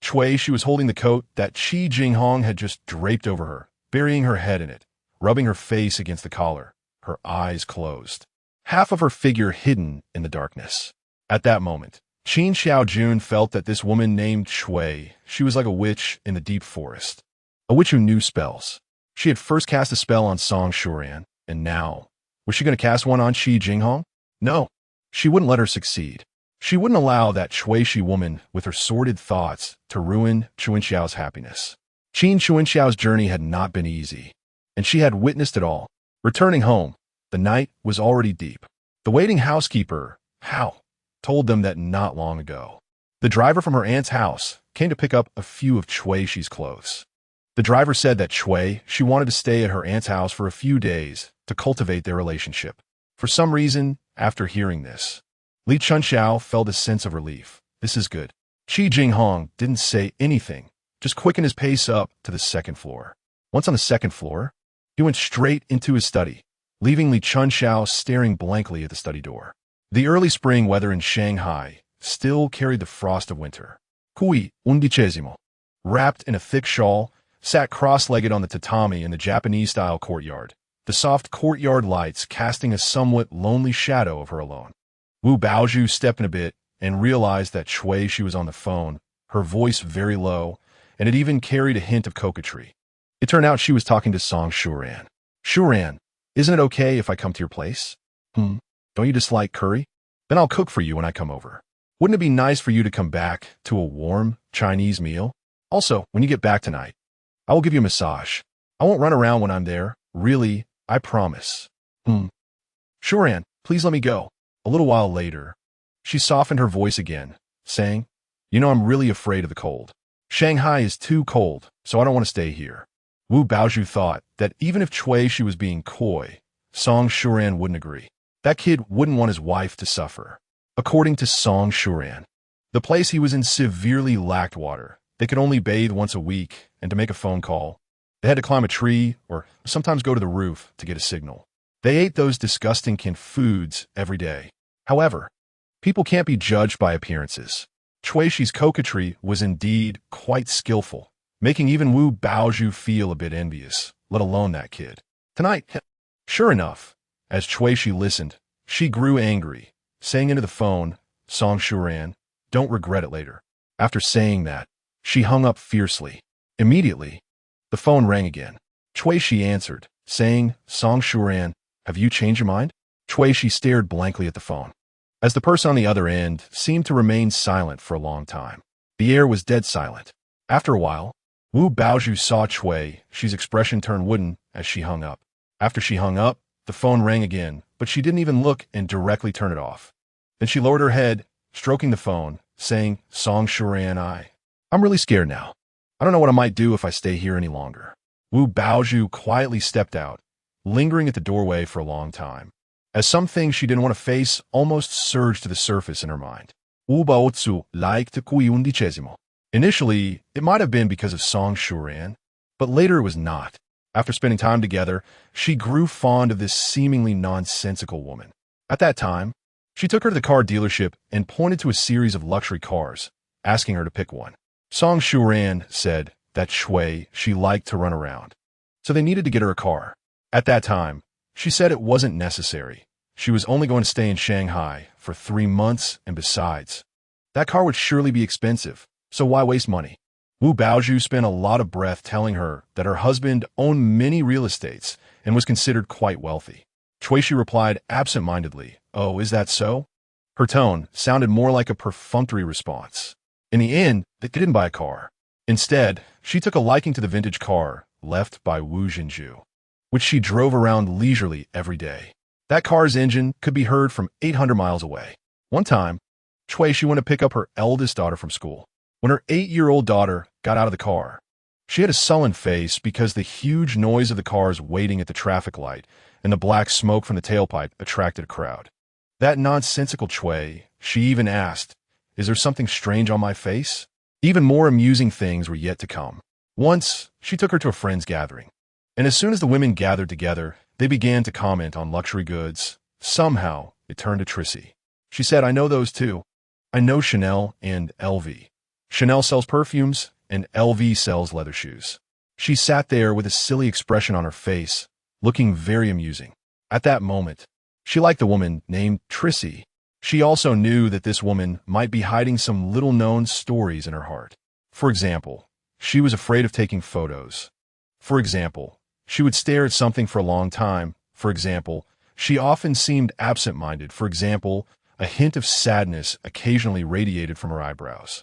Shui Shi was holding the coat that Chi Jinghong had just draped over her, burying her head in it, rubbing her face against the collar, her eyes closed, half of her figure hidden in the darkness. At that moment, Qin Xiaojun felt that this woman named Shui, she was like a witch in the deep forest, a witch who knew spells. She had first cast a spell on Song Shuran, and now, was she going to cast one on Chi Jinghong? No, she wouldn't let her succeed. She wouldn't allow that Shuishi woman with her sordid thoughts to ruin Chunxiao's happiness. Chi Chunxiao's journey had not been easy, and she had witnessed it all. Returning home, the night was already deep. The waiting housekeeper, Hao, told them that not long ago, the driver from her aunt's house came to pick up a few of Shuishi's clothes. The driver said that she wanted to stay at her aunt's house for a few days to cultivate their relationship. For some reason, after hearing this, Li Chunxiao felt a sense of relief. This is good. Chi Jinghong didn't say anything, just quickened his pace up to the second floor. Once on the second floor, he went straight into his study, leaving Li Chunxiao staring blankly at the study door. The early spring weather in Shanghai still carried the frost of winter. Kui, 11, wrapped in a thick shawl, sat cross-legged on the tatami in the Japanese-style courtyard, the soft courtyard lights casting a somewhat lonely shadow of her alone. Wu Baozhu stepped in a bit and realized that she was on the phone, her voice very low, and it even carried a hint of coquetry. It turned out she was talking to Song Shuran. Shuran, isn't it okay if I come to your place? Don't you dislike curry? Then I'll cook for you when I come over. Wouldn't it be nice for you to come back to a warm Chinese meal? Also, when you get back tonight, I will give you a massage. I won't run around when I'm there. Really, I promise. Shuran, please let me go. A little while later, she softened her voice again, saying, You know I'm really afraid of the cold. Shanghai is too cold, so I don't want to stay here. Wu Baozhu thought that even if she was being coy, Song Shuran wouldn't agree. That kid wouldn't want his wife to suffer. According to Song Shuran, the place he was in severely lacked water. They could only bathe once a week, and to make a phone call, they had to climb a tree or sometimes go to the roof to get a signal. They ate those disgusting canned foods every day. However, people can't be judged by appearances. Shuishi's coquetry was indeed quite skillful, making even Wu Baozhu feel a bit envious, let alone that kid. Tonight, sure enough, as Shuishi listened, she grew angry, saying into the phone, Song Shuran, don't regret it later. After saying that, she hung up fiercely. Immediately, the phone rang again. Shuishi answered, saying, Song Shuran, have you changed your mind? Shuishi stared blankly at the phone, as the person on the other end seemed to remain silent for a long time. The air was dead silent. After a while, Wu Baozhu saw Shuishi's expression turn wooden as she hung up. After she hung up, the phone rang again, but she didn't even look and directly turn it off. Then she lowered her head, stroking the phone, saying, Song Shuran, I'm really scared now. I don't know what I might do if I stay here any longer. Wu Baozhu quietly stepped out, lingering at the doorway for a long time, as some things she didn't want to face almost surged to the surface in her mind. Wu Baozhu liked Kui 11. Initially, it might have been because of Song Shuran, but later it was not. After spending time together, she grew fond of this seemingly nonsensical woman. At that time, she took her to the car dealership and pointed to a series of luxury cars, asking her to pick one. Song Shuran said that she liked to run around, so they needed to get her a car. At that time, she said it wasn't necessary. She was only going to stay in Shanghai for 3 months, and besides, that car would surely be expensive, so why waste money? Wu Baozhu spent a lot of breath telling her that her husband owned many real estates and was considered quite wealthy. Shuishi replied absent-mindedly, Oh, is that so? Her tone sounded more like a perfunctory response. In the end, they didn't buy a car. Instead, she took a liking to the vintage car left by Wu Jinju, which she drove around leisurely every day. That car's engine could be heard from 800 miles away. One time, Shuishi went to pick up her eldest daughter from school. When her 8-year-old daughter got out of the car, she had a sullen face because the huge noise of the cars waiting at the traffic light and the black smoke from the tailpipe attracted a crowd. That nonsensical she even asked, Is there something strange on my face? Even more amusing things were yet to come. Once, she took her to a friend's gathering, and as soon as the women gathered together, they began to comment on luxury goods. Somehow, it turned to Trissy. She said, I know those too. I know Chanel and LV. Chanel sells perfumes, and LV sells leather shoes. She sat there with a silly expression on her face, looking very amusing. At that moment, she liked the woman named Trissy. She also knew that this woman might be hiding some little-known stories in her heart. For example, she was afraid of taking photos. For example, She would stare at something for a long time. For example, she often seemed absent-minded. For example, a hint of sadness occasionally radiated from her eyebrows.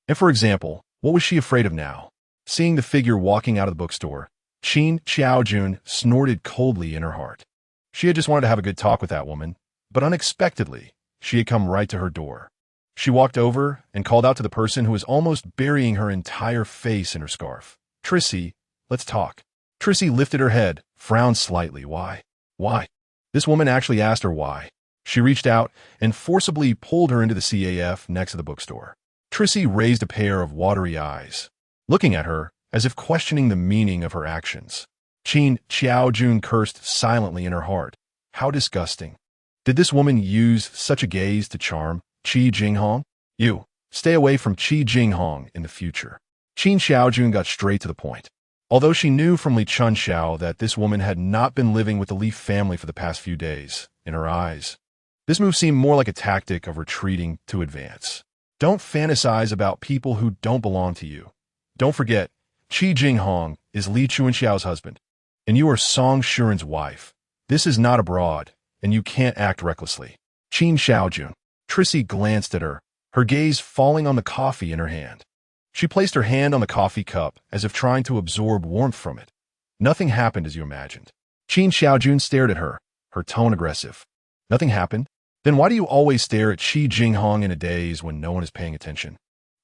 And for example, what was she afraid of now? Seeing the figure walking out of the bookstore, Chi Jinghong snorted coldly in her heart. She had just wanted to have a good talk with that woman, but unexpectedly, she had come right to her door. She walked over and called out to the person who was almost burying her entire face in her scarf. "Trissy, let's talk." Trissy lifted her head, frowned slightly. Why? Why? This woman actually asked her why. She reached out and forcibly pulled her into the CAF next to the bookstore. Trissy raised a pair of watery eyes, looking at her as if questioning the meaning of her actions. Chi Jinghong cursed silently in her heart. How disgusting. Did this woman use such a gaze to charm Chi Jinghong? You, stay away from Chi Jinghong in the future. Chi Jinghong got straight to the point. Although she knew from Li Chunxiao that this woman had not been living with the Li family for the past few days, in her eyes, this move seemed more like a tactic of retreating to advance. Don't fantasize about people who don't belong to you. Don't forget, Chi Jinghong is Li Chunxiao's husband, and you are Song Shuran's wife. This is not abroad, and you can't act recklessly. Qin Xiaojun. Trissy glanced at her, her gaze falling on the coffee in her hand. She placed her hand on the coffee cup as if trying to absorb warmth from it. Nothing happened as you imagined. Qin Xiaojun stared at her, her tone aggressive. Nothing happened? Then why do you always stare at Chi Jinghong in a daze when no one is paying attention?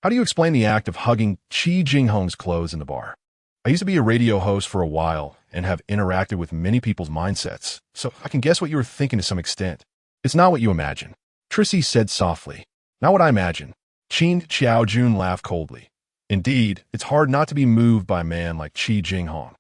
How do you explain the act of hugging Chi Jinghong's clothes in the bar? I used to be a radio host for a while and have interacted with many people's mindsets, so I can guess what you were thinking to some extent. It's not what you imagine. Trissy said softly. Not what I imagine. Qin Xiaojun laughed coldly. Indeed, it's hard not to be moved by a man like Chi Jinghong.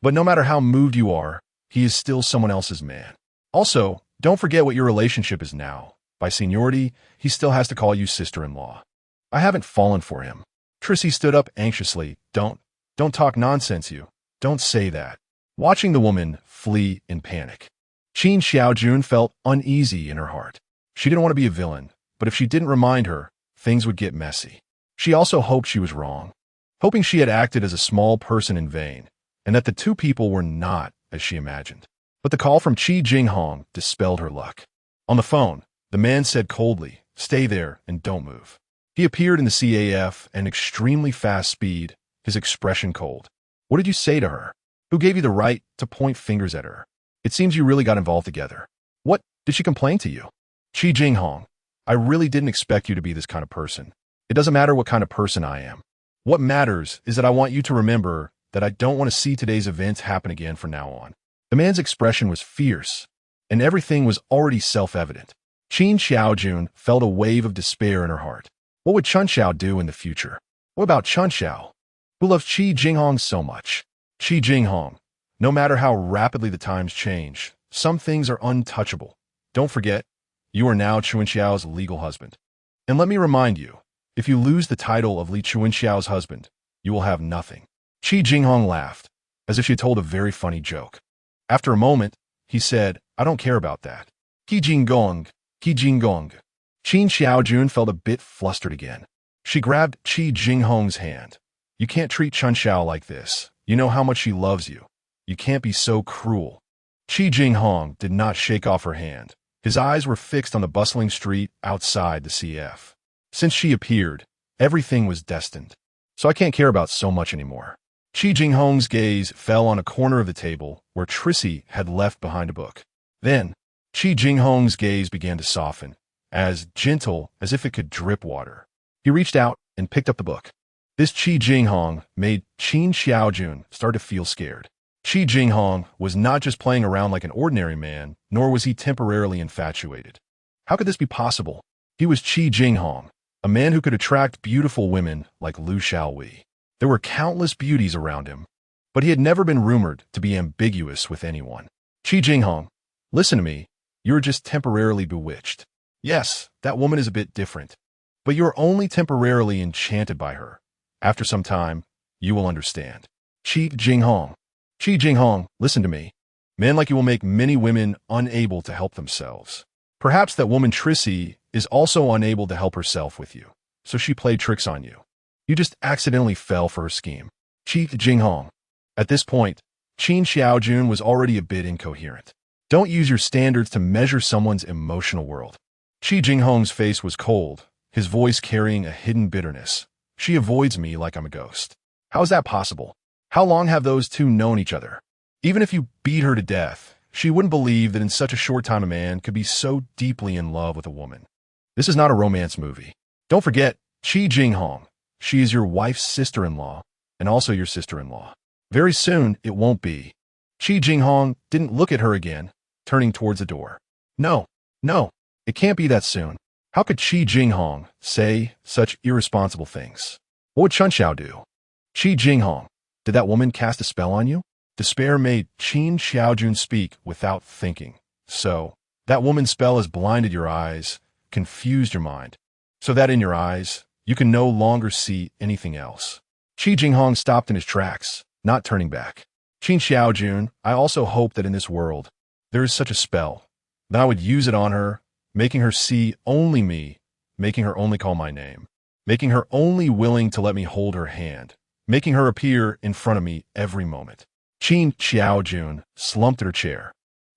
But no matter how moved you are, he is still someone else's man. Also, don't forget what your relationship is now. By seniority, he still has to call you sister-in-law. I haven't fallen for him. Trissy stood up anxiously. Don't talk nonsense, you. Don't say that. Watching the woman flee in panic. Qin Xiaojun felt uneasy in her heart. She didn't want to be a villain, but if she didn't remind her, things would get messy. She also hoped she was wrong, hoping she had acted as a small person in vain, and that the two people were not as she imagined. But the call from Chi Jinghong dispelled her luck. On the phone, the man said coldly, "Stay there and don't move." He appeared in the CAF at an extremely fast speed, his expression cold. What did you say to her? Who gave you the right to point fingers at her? It seems you really got involved together. What, did she complain to you? Chi Jinghong, I really didn't expect you to be this kind of person. It doesn't matter what kind of person I am. What matters is that I want you to remember that I don't want to see today's events happen again from now on. The man's expression was fierce, and everything was already self-evident. Qin Xiaojun felt a wave of despair in her heart. What would Chunxiao do in the future? What about Chunxiao, who loved Chi Jinghong so much? Chi Jinghong, no matter how rapidly the times change, some things are untouchable. Don't forget, you are now Chunxiao's legal husband. And let me remind you, if you lose the title of Li Chunxiao's husband, you will have nothing. Chi Jinghong laughed, as if she had told a very funny joke. After a moment, he said, I don't care about that. Chi Jinghong, Chi Jinghong. Qin Xiaojun felt a bit flustered again. She grabbed Chi Jinghong's hand. You can't treat Chunxiao like this. You know how much she loves you. You can't be so cruel. Chi Jinghong did not shake off her hand. His eyes were fixed on the bustling street outside the CF. Since she appeared, everything was destined. So I can't care about so much anymore. Chi Jinghong's gaze fell on a corner of the table where Trissy had left behind a book. Then, Chi Jinghong's gaze began to soften, as gentle as if it could drip water. He reached out and picked up the book. This Chi Jinghong made Qin Xiaojun start to feel scared. Chi Jinghong was not just playing around like an ordinary man, nor was he temporarily infatuated. How could this be possible? He was Chi Jinghong, a man who could attract beautiful women like Lu Xiaowei. There were countless beauties around him, but he had never been rumored to be ambiguous with anyone. Chi Jinghong, listen to me. You're just temporarily bewitched. Yes, that woman is a bit different, but you're only temporarily enchanted by her. After some time, you will understand. Chi Jinghong. Chi Jinghong, listen to me. Men like you will make many women unable to help themselves. Perhaps that woman Trissy is also unable to help herself with you, so she played tricks on you. You just accidentally fell for her scheme. Chi Jinghong. At this point, Qin Xiaojun was already a bit incoherent. Don't use your standards to measure someone's emotional world. Chi Jinghong's face was cold, his voice carrying a hidden bitterness. She avoids me like I'm a ghost. How is that possible? How long have those two known each other? Even if you beat her to death, she wouldn't believe that in such a short time a man could be so deeply in love with a woman. This is not a romance movie. Don't forget, Chi Jinghong. She is your wife's sister-in-law, and also your sister-in-law. Very soon, it won't be. Chi Jinghong didn't look at her again, turning towards the door. No, it can't be that soon. How could Chi Jinghong say such irresponsible things? What would Chunxiao do? Chi Jinghong, did that woman cast a spell on you? Despair made Qin Xiaojun speak without thinking. So, that woman's spell has blinded your eyes, confused your mind, so that in your eyes, you can no longer see anything else. Chi Jinghong stopped in his tracks, not turning back. Qin Xiaojun, I also hope that in this world, there is such a spell, that I would use it on her, making her see only me, making her only call my name, making her only willing to let me hold her hand, making her appear in front of me every moment. Qin Xiaojun slumped at her chair.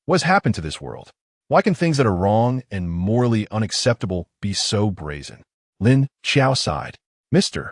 What has happened to this world? Why can things that are wrong and morally unacceptable be so brazen? Lin Xiao sighed. Mister.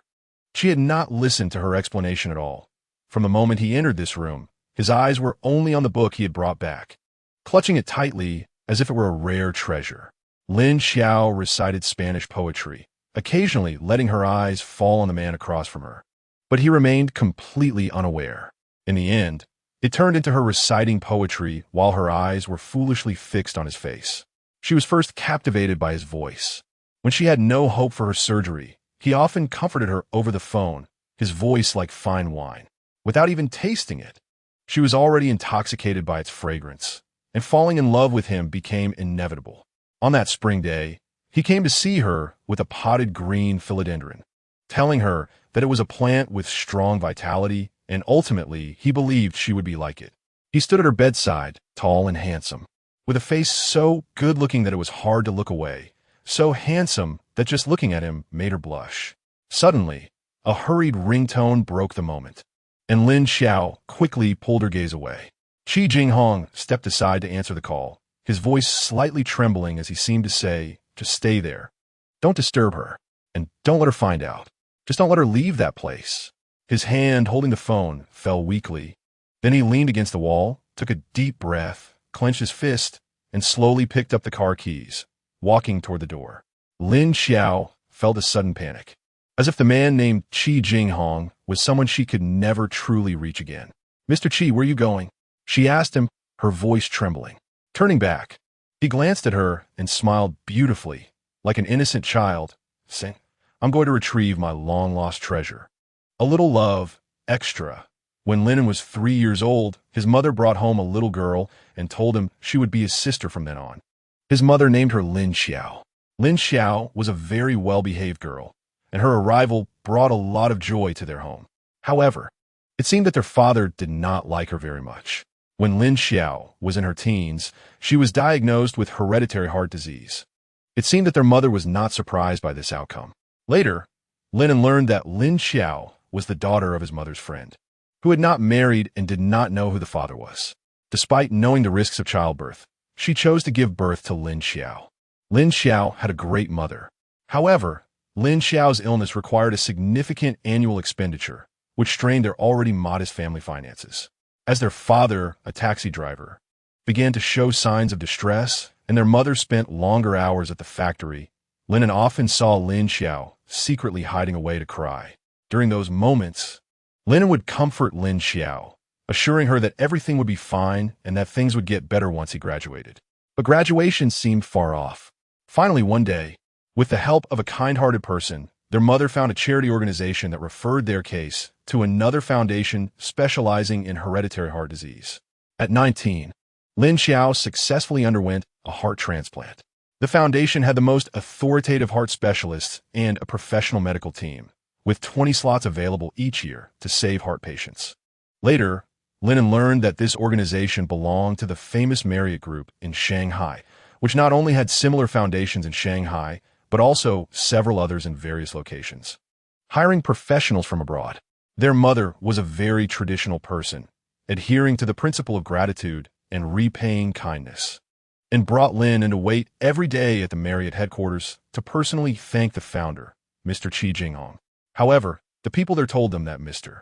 She had not listened to her explanation at all. From the moment he entered this room, his eyes were only on the book he had brought back, clutching it tightly as if it were a rare treasure. Lin Xiao recited Spanish poetry, occasionally letting her eyes fall on the man across from her. But he remained completely unaware. In the end, it turned into her reciting poetry while her eyes were foolishly fixed on his face. She was first captivated by his voice. When she had no hope for her surgery, he often comforted her over the phone, his voice like fine wine. Without even tasting it, she was already intoxicated by its fragrance, and falling in love with him became inevitable. On that spring day, he came to see her with a potted green philodendron, telling her that it was a plant with strong vitality, and ultimately he believed she would be like it. He stood at her bedside, tall and handsome, with a face so good-looking that it was hard to look away, so handsome that just looking at him made her blush. Suddenly, a hurried ringtone broke the moment, and Lin Xiao quickly pulled her gaze away. Chi Jinghong stepped aside to answer the call, his voice slightly trembling as he seemed to say, just stay there. Don't disturb her, and don't let her find out. Just don't let her leave that place. His hand holding the phone fell weakly. Then he leaned against the wall, took a deep breath, clenched his fist, and slowly picked up the car keys, walking toward the door. Lin Xiao felt a sudden panic, as if the man named Chi Jinghong was someone she could never truly reach again. Mr. Chi, where are you going? She asked him, her voice trembling. Turning back, he glanced at her and smiled beautifully, like an innocent child, saying, I'm going to retrieve my long-lost treasure. A little love, extra. When Lin was 3 years old, his mother brought home a little girl and told him she would be his sister from then on. His mother named her Lin Xiao. Lin Xiao was a very well-behaved girl, and her arrival brought a lot of joy to their home. However, it seemed that their father did not like her very much. When Lin Xiao was in her teens, she was diagnosed with hereditary heart disease. It seemed that their mother was not surprised by this outcome. Later, Lin learned that Lin Xiao was the daughter of his mother's friend, who had not married and did not know who the father was. Despite knowing the risks of childbirth, she chose to give birth to Lin Xiao. Lin Xiao had a great mother. However, Lin Xiao's illness required a significant annual expenditure, which strained their already modest family finances. As their father, a taxi driver, began to show signs of distress, and their mother spent longer hours at the factory, Lin often saw Lin Xiao secretly hiding away to cry. During those moments, Lin would comfort Lin Xiao, assuring her that everything would be fine and that things would get better once he graduated. But graduation seemed far off. Finally, one day, with the help of a kind-hearted person, their mother found a charity organization that referred their case to another foundation specializing in hereditary heart disease. At 19, Lin Xiao successfully underwent a heart transplant. The foundation had the most authoritative heart specialists and a professional medical team, with 20 slots available each year to save heart patients. Later, Lin learned that this organization belonged to the famous Marriott Group in Shanghai, which not only had similar foundations in Shanghai, but also several others in various locations. Hiring professionals from abroad. Their mother was a very traditional person, adhering to the principle of gratitude and repaying kindness, and brought Lin in to wait every day at the Marriott headquarters to personally thank the founder, Mr. Chi Jinghong. However, the people there told them that Mr.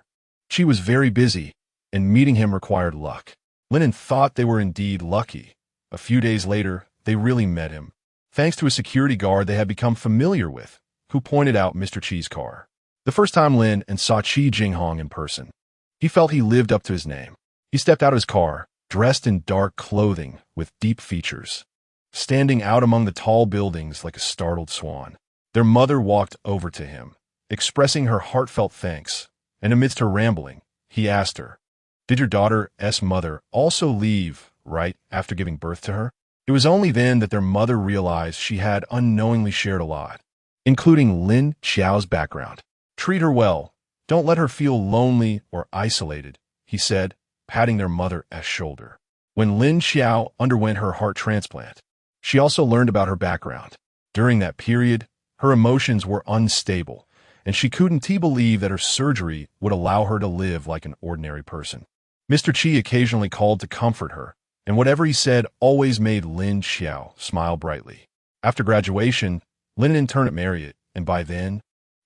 Chi was very busy, and meeting him required luck. Lin thought they were indeed lucky. A few days later, they really met him, thanks to a security guard they had become familiar with, who pointed out Mr. Chi's car. The first time Lin saw Chi Jinghong in person, he felt he lived up to his name. He stepped out of his car, dressed in dark clothing with deep features, standing out among the tall buildings like a startled swan. Their mother walked over to him, expressing her heartfelt thanks, and amidst her rambling, he asked her, "Did your daughter's mother also leave right after giving birth to her?" It was only then that their mother realized she had unknowingly shared a lot, including Li Chunxiao's background. "Treat her well. Don't let her feel lonely or isolated," he said, patting their mother's shoulder. When Li Chunxiao underwent her heart transplant, she also learned about her background. During that period, her emotions were unstable, and she couldn't believe that her surgery would allow her to live like an ordinary person. Mr. Chi occasionally called to comfort her, and whatever he said always made Li Chunxiao smile brightly. After graduation, Lin interned at Marriott, and by then,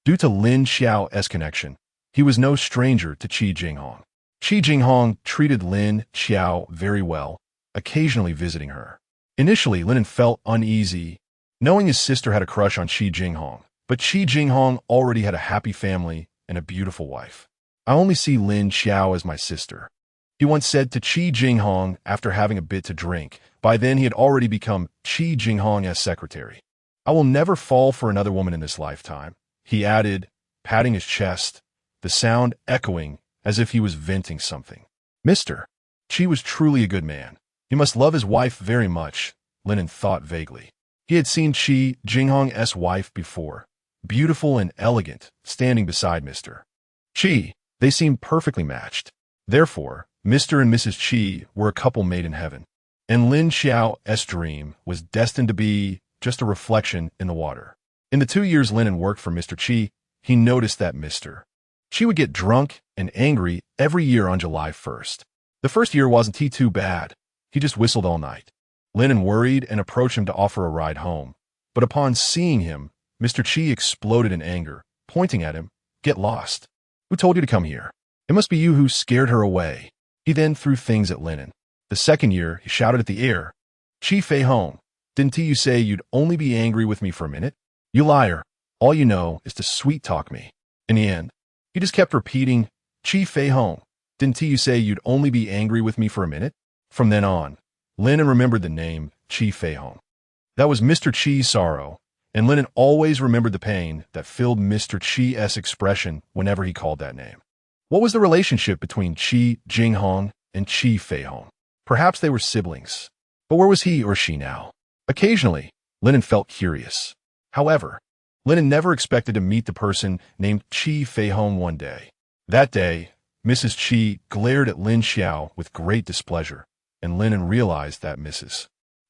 due to Li Chunxiao's connection, he was no stranger to Chi Jinghong. Chi Jinghong treated Li Chunxiao very well, occasionally visiting her. Initially, Lin felt uneasy, knowing his sister had a crush on Chi Jinghong, but Chi Jinghong already had a happy family and a beautiful wife. "I only see Li Chunxiao as my sister," he once said to Chi Jinghong after having a bit to drink. By then, he had already become Chi Jinghong's secretary. "I will never fall for another woman in this lifetime," he added, patting his chest, the sound echoing as if he was venting something. Mr. Chi was truly a good man. He must love his wife very much, Lin thought vaguely. He had seen Chi Jinghong's wife before, beautiful and elegant, standing beside Mr. Chi. They seemed perfectly matched. Therefore, Mr. and Mrs. Chi were a couple made in heaven, and Li Chunxiao's dream was destined to be just a reflection in the water. In the 2 years Lin worked for Mr. Chi, he noticed that Mr. Chi would get drunk and angry every year on July 1st. The first year wasn't too bad. He just whistled all night. Lin worried and approached him to offer a ride home. But upon seeing him, Mr. Chi exploded in anger, pointing at him, "Get lost. Who told you to come here? It must be you who scared her away." He then threw things at Lin. The second year, he shouted at the air, "Chi Feihong, didn't you say you'd only be angry with me for a minute? You liar. All you know is to sweet-talk me." In the end, he just kept repeating, "Chi Feihong, didn't you say you'd only be angry with me for a minute?" From then on, Lin remembered the name Chi Feihong. That was Mr. Chi's sorrow, and Lin always remembered the pain that filled Mr. Chi's expression whenever he called that name. What was the relationship between Chi Jinghong and Chi Feihong? Perhaps they were siblings. But where was he or she now? Occasionally, Lin felt curious. However, Lin never expected to meet the person named Chi Feihong one day. That day, Mrs. Chi glared at Li Chunxiao with great displeasure, and Lin realized that Mrs.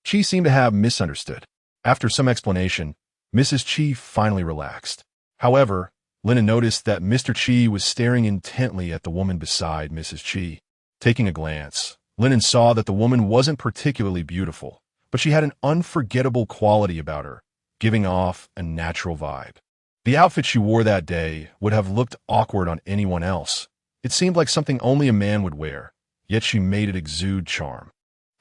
Chi seemed to have misunderstood. After some explanation, Mrs. Chi finally relaxed. However, Lin noticed that Mr. Chi was staring intently at the woman beside Mrs. Chi. Taking a glance, Lin saw that the woman wasn't particularly beautiful, but she had an unforgettable quality about her, giving off a natural vibe. The outfit she wore that day would have looked awkward on anyone else. It seemed like something only a man would wear, yet she made it exude charm.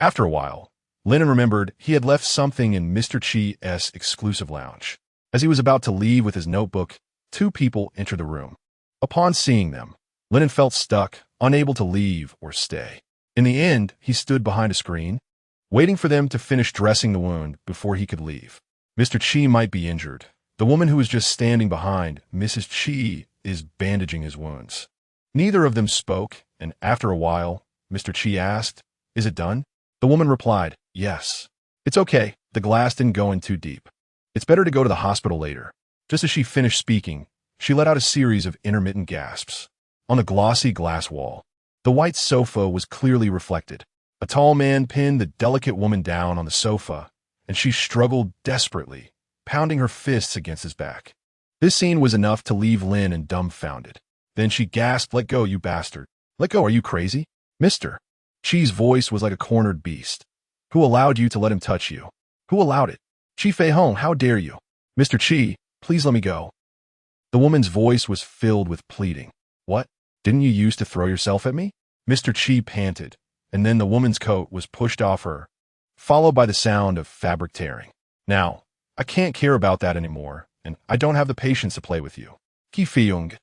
After a while, Lin remembered he had left something in Mr. Chi's exclusive lounge. As he was about to leave with his notebook, 2 people entered the room. Upon seeing them, Lin felt stuck, unable to leave or stay. In the end, he stood behind a screen, waiting for them to finish dressing the wound before he could leave. Mr. Chi might be injured. The woman who was just standing behind Mrs. Chi is bandaging his wounds. Neither of them spoke, and after a while, Mr. Chi asked, "Is it done?" The woman replied, "Yes. It's okay. The glass didn't go in too deep. It's better to go to the hospital later." Just as she finished speaking, she let out a series of intermittent gasps. On the glossy glass wall, the white sofa was clearly reflected. A tall man pinned the delicate woman down on the sofa, and she struggled desperately, pounding her fists against his back. This scene was enough to leave Lin dumbfounded. Then she gasped, "Let go, you bastard. Let go, are you crazy?" Mister. Chi's voice was like a cornered beast. Who allowed you to let him touch you? Who allowed it? Chi Feihong, how dare you? Mr. Chi, please let me go. The woman's voice was filled with pleading. What? Didn't you used to throw yourself at me? Mr. Chi panted, and then the woman's coat was pushed off her, followed by the sound of fabric tearing. Now, I can't care about that anymore, and I don't have the patience to play with you. Chi Feihong,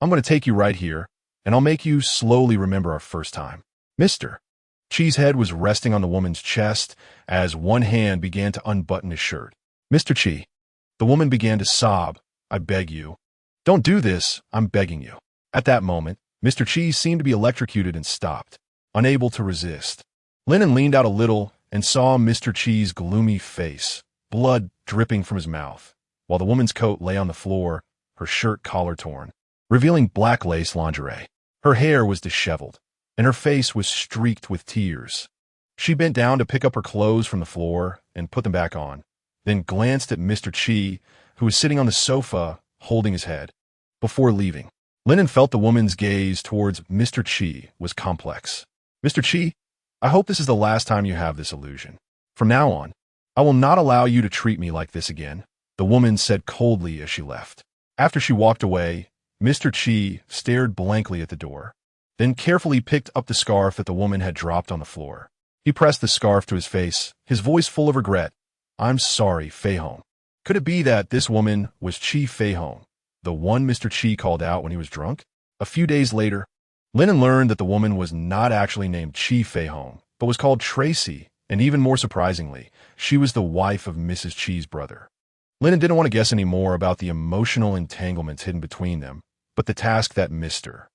I'm going to take you right here, and I'll make you slowly remember our first time. Mister. Chi's head was resting on the woman's chest as one hand began to unbutton his shirt. Mr. Chi. The woman began to sob. I beg you. Don't do this, I'm begging you. At that moment, Mr. Chi seemed to be electrocuted and stopped, unable to resist. Lennon leaned out a little and saw Mr. Chi's gloomy face, blood dripping from his mouth, while the woman's coat lay on the floor, her shirt collar torn, revealing black lace lingerie. Her hair was disheveled, and her face was streaked with tears. She bent down to pick up her clothes from the floor and put them back on, then glanced at Mr. Chi, who was sitting on the sofa, holding his head. Before leaving, Lennon felt the woman's gaze towards Mr. Chi was complex. Mr. Chi, I hope this is the last time you have this illusion. From now on, I will not allow you to treat me like this again, the woman said coldly as she left. After she walked away, Mr. Chi stared blankly at the door, then carefully picked up the scarf that the woman had dropped on the floor. He pressed the scarf to his face, his voice full of regret. I'm sorry, Feihong. Could it be that this woman was Chi Feihong, the one Mr. Chi called out when he was drunk? A few days later, Lennon learned that the woman was not actually named Chi Feihong, but was called Tracy, and even more surprisingly, she was the wife of Mrs. Chi's brother. Lennon didn't want to guess any more about the emotional entanglements hidden between them, but the task that Mr.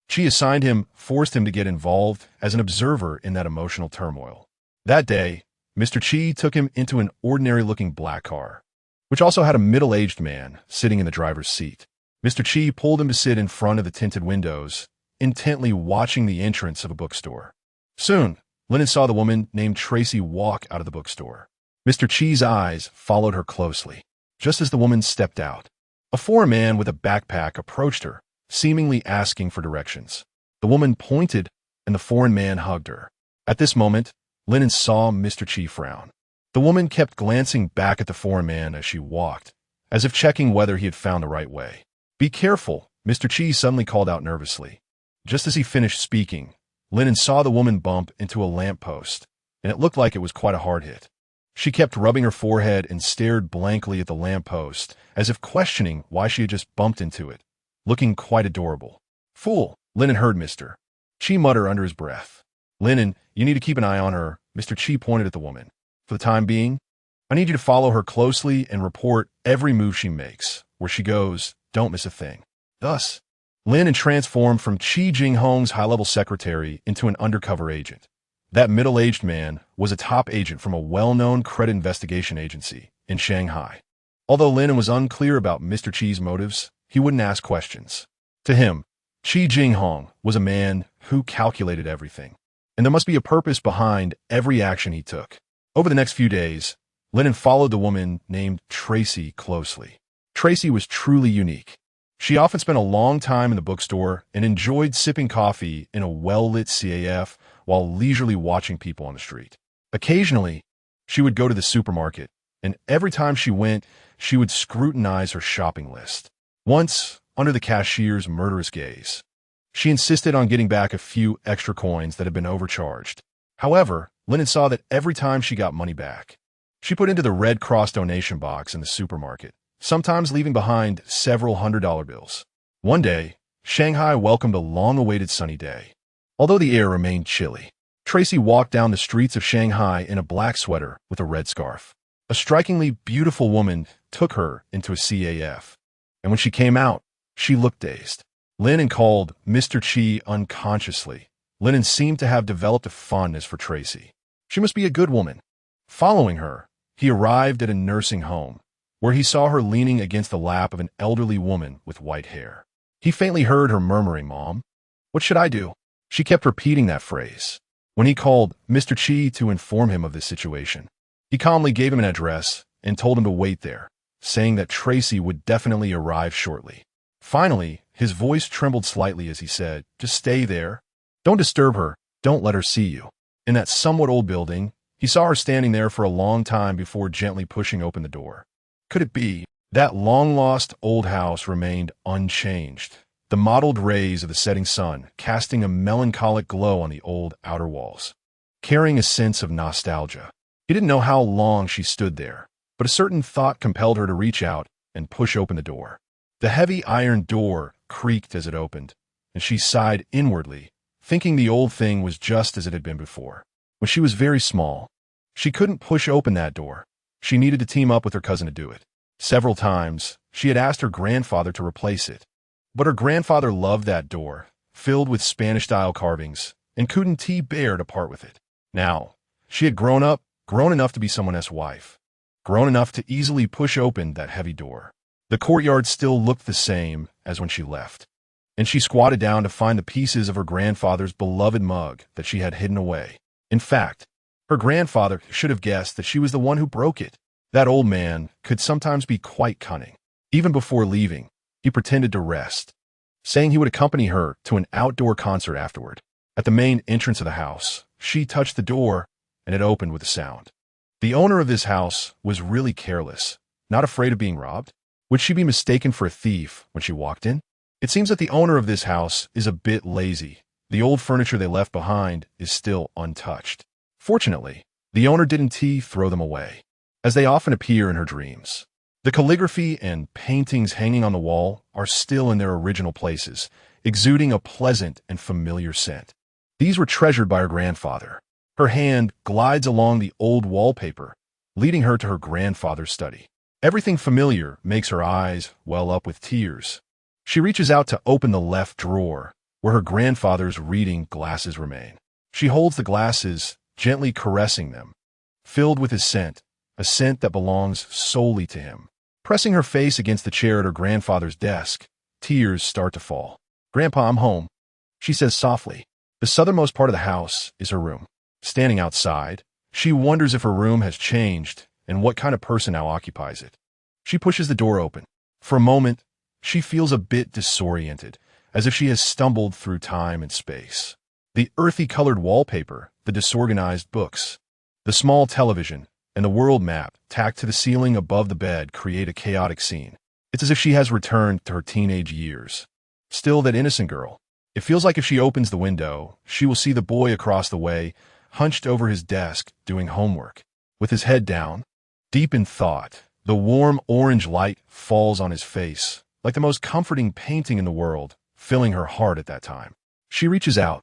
Chi assigned him forced him to get involved as an observer in that emotional turmoil. That day, Mr. Chi took him into an ordinary-looking black car, which also had a middle-aged man sitting in the driver's seat. Mr. Chi pulled him to sit in front of the tinted windows, intently watching the entrance of a bookstore. Soon, Lennon saw the woman named Tracy walk out of the bookstore. Mr. Chi's eyes followed her closely. Just as the woman stepped out, a foreign man with a backpack approached her, seemingly asking for directions. The woman pointed, and the foreign man hugged her. At this moment, Lennon saw Mr. Chi frown. The woman kept glancing back at the foreign man as she walked, as if checking whether he had found the right way. Be careful, Mr. Chi suddenly called out nervously. Just as he finished speaking, Lennon saw the woman bump into a lamppost, and it looked like it was quite a hard hit. She kept rubbing her forehead and stared blankly at the lamppost, as if questioning why she had just bumped into it, looking quite adorable. Fool, Lennon heard Mr. Chi mutter under his breath. Lennon, you need to keep an eye on her, Mr. Chi pointed at the woman. For the time being, I need you to follow her closely and report every move she makes. Where she goes, don't miss a thing. Thus, Lennon transformed from Chi Jinghong's high-level secretary into an undercover agent. That middle-aged man was a top agent from a well-known credit investigation agency in Shanghai. Although Lennon was unclear about Mr. Chi's motives, he wouldn't ask questions. To him, Chi Jinghong was a man who calculated everything, and there must be a purpose behind every action he took. Over the next few days, Lennon followed the woman named Tracy closely. Tracy was truly unique. She often spent a long time in the bookstore and enjoyed sipping coffee in a well-lit CAF while leisurely watching people on the street. Occasionally, she would go to the supermarket, and every time she went, she would scrutinize her shopping list. Once, under the cashier's murderous gaze, she insisted on getting back a few extra coins that had been overcharged. However, Lennon saw that every time she got money back, she put into the Red Cross donation box in the supermarket, sometimes leaving behind several $100 bills. One day, Shanghai welcomed a long-awaited sunny day. Although the air remained chilly, Tracy walked down the streets of Shanghai in a black sweater with a red scarf. A strikingly beautiful woman took her into a CAF, and when she came out, she looked dazed. Lennon called Mr. Chi unconsciously. Lennon seemed to have developed a fondness for Tracy. She must be a good woman. Following her, he arrived at a nursing home, where he saw her leaning against the lap of an elderly woman with white hair. He faintly heard her murmuring, "Mom, what should I do?" She kept repeating that phrase. When he called Mr. Chi to inform him of this situation, he calmly gave him an address and told him to wait there, saying that Tracy would definitely arrive shortly. Finally, his voice trembled slightly as he said, "Just stay there. Don't disturb her. Don't let her see you. In that somewhat old building, he saw her standing there for a long time before gently pushing open the door. Could it be? That long-lost old house remained unchanged, the mottled rays of the setting sun casting a melancholic glow on the old outer walls, carrying a sense of nostalgia. He didn't know how long she stood there, but a certain thought compelled her to reach out and push open the door. The heavy iron door creaked as it opened, and she sighed inwardly, thinking the old thing was just as it had been before. When she was very small, she couldn't push open that door. She needed to team up with her cousin to do it. Several times, she had asked her grandfather to replace it, but her grandfather loved that door, filled with Spanish-style carvings, and couldn't bear to part with it. Now, she had grown up, grown enough to be someone else's wife, grown enough to easily push open that heavy door. The courtyard still looked the same as when she left, and she squatted down to find the pieces of her grandfather's beloved mug that she had hidden away. In fact, her grandfather should have guessed that she was the one who broke it. That old man could sometimes be quite cunning. Even before leaving, he pretended to rest, saying he would accompany her to an outdoor concert afterward. At the main entrance of the house, she touched the door, and it opened with a sound. The owner of this house was really careless, not afraid of being robbed. Would she be mistaken for a thief when she walked in? It seems that the owner of this house is a bit lazy. The old furniture they left behind is still untouched. Fortunately, the owner didn't throw them away, as they often appear in her dreams. The calligraphy and paintings hanging on the wall are still in their original places, exuding a pleasant and familiar scent. These were treasured by her grandfather. Her hand glides along the old wallpaper, leading her to her grandfather's study. Everything familiar makes her eyes well up with tears. She reaches out to open the left drawer, where her grandfather's reading glasses remain. She holds the glasses, gently caressing them, filled with his scent, a scent that belongs solely to him. Pressing her face against the chair at her grandfather's desk, tears start to fall. "Grandpa, I'm home," she says softly. The southernmost part of the house is her room. Standing outside, she wonders if her room has changed and what kind of person now occupies it. She pushes the door open. For a moment, she feels a bit disoriented, as if she has stumbled through time and space. The earthy-colored wallpaper, the disorganized books, the small television, and the world map tacked to the ceiling above the bed create a chaotic scene. It's as if she has returned to her teenage years. Still that innocent girl. It feels like if she opens the window, she will see the boy across the way, hunched over his desk, doing homework. With his head down, deep in thought, the warm orange light falls on his face, like the most comforting painting in the world, filling her heart at that time. She reaches out,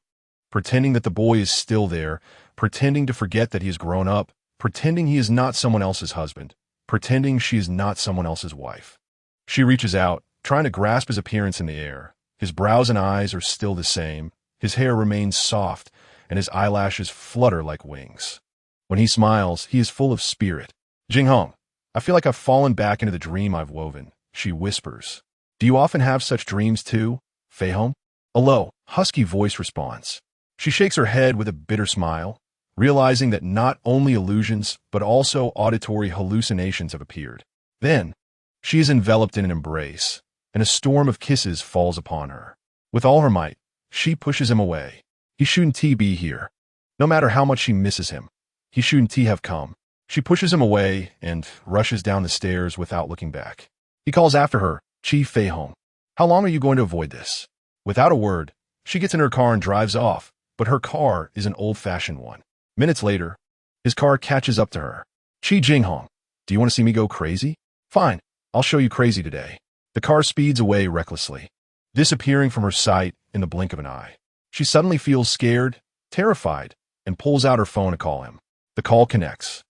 pretending that the boy is still there, pretending to forget that he has grown up, pretending he is not someone else's husband, pretending she is not someone else's wife. She reaches out, trying to grasp his appearance in the air. His brows and eyes are still the same, his hair remains soft, and his eyelashes flutter like wings. When he smiles, he is full of spirit. "Jinghong, I feel like I've fallen back into the dream I've woven," she whispers. "Do you often have such dreams too, Feihong?" A low, husky voice responds. She shakes her head with a bitter smile, realizing that not only illusions, but also auditory hallucinations have appeared. Then, she is enveloped in an embrace, and a storm of kisses falls upon her. With all her might, she pushes him away. He shouldn't be here. No matter how much she misses him, he shouldn't have come. She pushes him away and rushes down the stairs without looking back. He calls after her, "Chi Feihong, how long are you going to avoid this?" Without a word, she gets in her car and drives off, but her car is an old-fashioned one. Minutes later, his car catches up to her. "Chi Jinghong, do you want to see me go crazy? Fine, I'll show you crazy today." The car speeds away recklessly, disappearing from her sight in the blink of an eye. She suddenly feels scared, terrified, and pulls out her phone to call him. The call connects,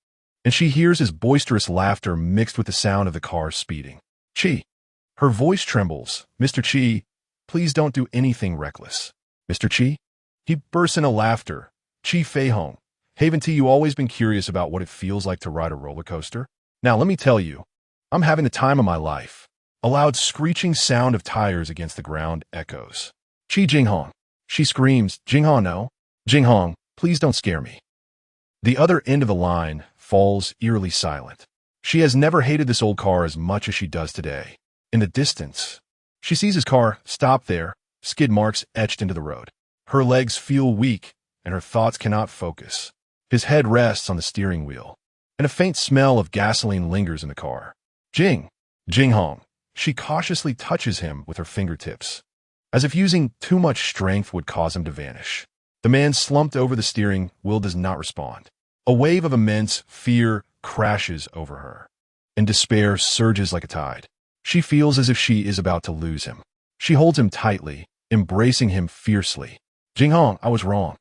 and she hears his boisterous laughter mixed with the sound of the car speeding. "Chi." Her voice trembles. "Mr. Chi, please don't do anything reckless." "Mr. Chi?" He bursts into laughter. "Chi Feihong, haven't you always been curious about what it feels like to ride a roller coaster? Now let me tell you, I'm having the time of my life." A loud screeching sound of tires against the ground echoes. "Chi Jinghong." She screams, "Jinghong, no. Jinghong, please don't scare me." The other end of the line falls eerily silent. She has never hated this old car as much as she does today. In the distance, she sees his car stop there, skid marks etched into the road. Her legs feel weak, and her thoughts cannot focus. His head rests on the steering wheel, and a faint smell of gasoline lingers in the car. Jinghong. She cautiously touches him with her fingertips, as if using too much strength would cause him to vanish. The man slumped over the steering wheel does not respond. A wave of immense fear crashes over her, and despair surges like a tide. She feels as if she is about to lose him. She holds him tightly, embracing him fiercely. Jinghong, I was wrong.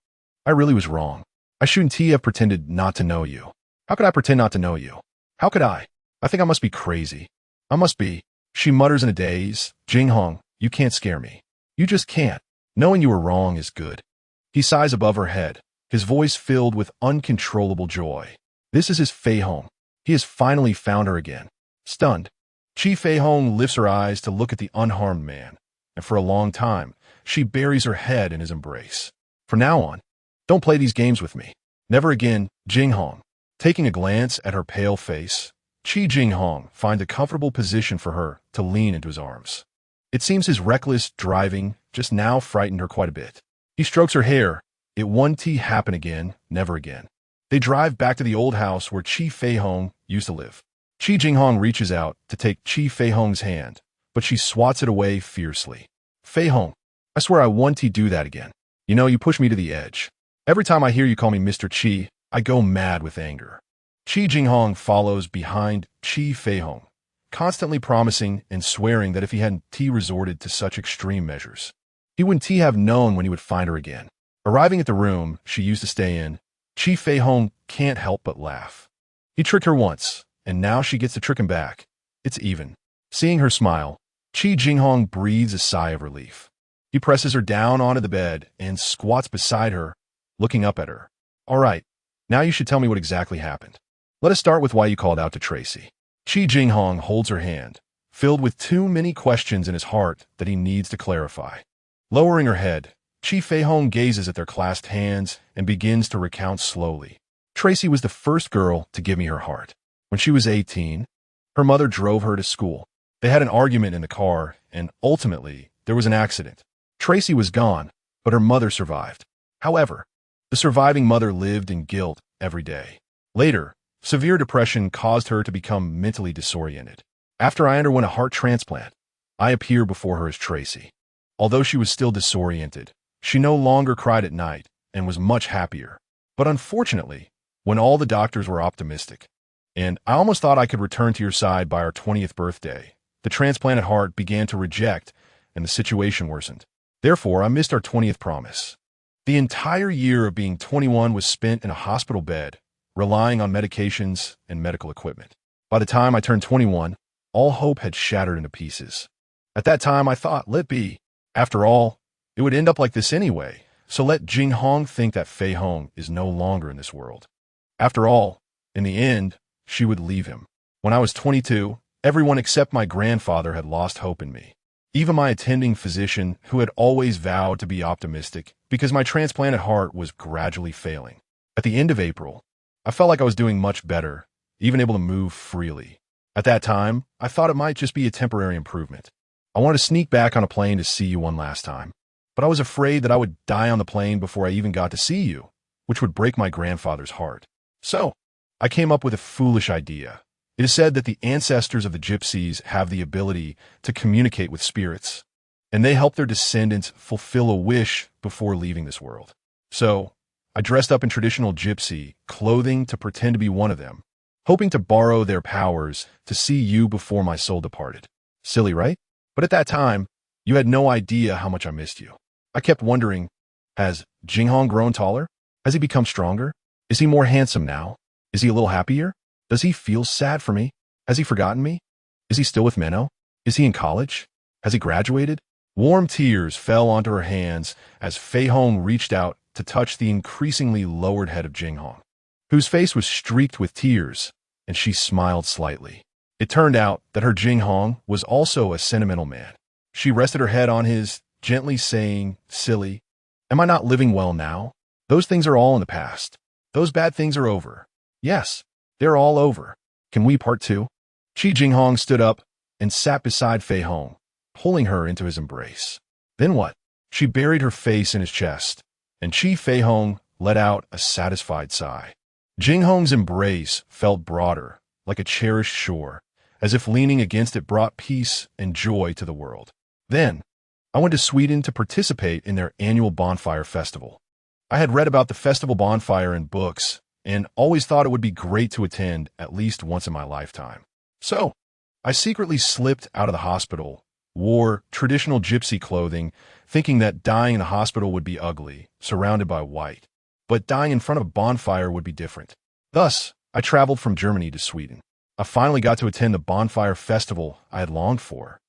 I really was wrong. I shouldn't have pretended not to know you. How could I pretend not to know you? How could I? I think I must be crazy. I must be. She mutters in a daze. Jinghong, you can't scare me. You just can't. Knowing you were wrong is good. He sighs above her head, his voice filled with uncontrollable joy. This is his Feihong. He has finally found her again. Stunned, Chi Feihong lifts her eyes to look at the unharmed man, and for a long time, she buries her head in his embrace. From now on, don't play these games with me. Never again, Jinghong. Taking a glance at her pale face, Chi Jinghong finds a comfortable position for her to lean into his arms. It seems his reckless driving just now frightened her quite a bit. He strokes her hair. It won't happen again, never again. They drive back to the old house where Chi Feihong used to live. Chi Jinghong reaches out to take Chi Feihong's hand, but she swats it away fiercely. Feihong, I swear I won't do that again. You know, you push me to the edge. Every time I hear you call me Mr. Chi, I go mad with anger. Chi Jinghong follows behind Chi Feihong, constantly promising and swearing that if he hadn't resorted to such extreme measures, he wouldn't have known when he would find her again. Arriving at the room she used to stay in, Chi Feihong can't help but laugh. He tricked her once, and now she gets to trick him back. It's even. Seeing her smile, Chi Jinghong breathes a sigh of relief. He presses her down onto the bed and squats beside her, looking up at her. All right, now you should tell me what exactly happened. Let us start with why you called out to Tracy. Chi Jinghong holds her hand, filled with too many questions in his heart that he needs to clarify. Lowering her head, Chi Feihong gazes at their clasped hands and begins to recount slowly. Tracy was the first girl to give me her heart. When she was 18, her mother drove her to school. They had an argument in the car, and ultimately, there was an accident. Tracy was gone, but her mother survived. However, the surviving mother lived in guilt every day. Later, severe depression caused her to become mentally disoriented. After I underwent a heart transplant, I appear before her as Tracy. Although she was still disoriented, she no longer cried at night and was much happier. But unfortunately, when all the doctors were optimistic, and I almost thought I could return to your side by our 20th birthday, the transplanted heart began to reject and the situation worsened. Therefore, I missed our 20th promise. The entire year of being 21 was spent in a hospital bed, relying on medications and medical equipment. By the time I turned 21, all hope had shattered into pieces. At that time, I thought, let be. After all, it would end up like this anyway, so let Jinghong think that Feihong is no longer in this world. After all, in the end, she would leave him. When I was 22, everyone except my grandfather had lost hope in me. Even my attending physician, who had always vowed to be optimistic because my transplanted heart was gradually failing. At the end of April, I felt like I was doing much better, even able to move freely. At that time, I thought it might just be a temporary improvement. I wanted to sneak back on a plane to see you one last time, but I was afraid that I would die on the plane before I even got to see you, which would break my grandfather's heart. So, I came up with a foolish idea. It is said that the ancestors of the gypsies have the ability to communicate with spirits, and they help their descendants fulfill a wish before leaving this world. So, I dressed up in traditional gypsy clothing to pretend to be one of them, hoping to borrow their powers to see you before my soul departed. Silly, right? But at that time, you had no idea how much I missed you. I kept wondering, has Jinghong grown taller? Has he become stronger? Is he more handsome now? Is he a little happier? Does he feel sad for me? Has he forgotten me? Is he still with Menno? Is he in college? Has he graduated? Warm tears fell onto her hands as Feihong reached out to touch the increasingly lowered head of Jinghong, whose face was streaked with tears, and she smiled slightly. It turned out that her Jinghong was also a sentimental man. She rested her head on his, gently saying, "Silly, am I not living well now? Those things are all in the past. Those bad things are over. Yes, they're all over. Can we part two?" Chi Jinghong stood up and sat beside Feihong, pulling her into his embrace. Then what? She buried her face in his chest, and Chi Feihong let out a satisfied sigh. Jinghong's embrace felt broader, like a cherished shore, as if leaning against it brought peace and joy to the world. Then, I went to Sweden to participate in their annual bonfire festival. I had read about the festival bonfire in books and always thought it would be great to attend at least once in my lifetime. So, I secretly slipped out of the hospital, wore traditional gypsy clothing, thinking that dying in the hospital would be ugly, surrounded by white. But dying in front of a bonfire would be different. Thus, I traveled from Germany to Sweden. I finally got to attend the bonfire festival I had longed for,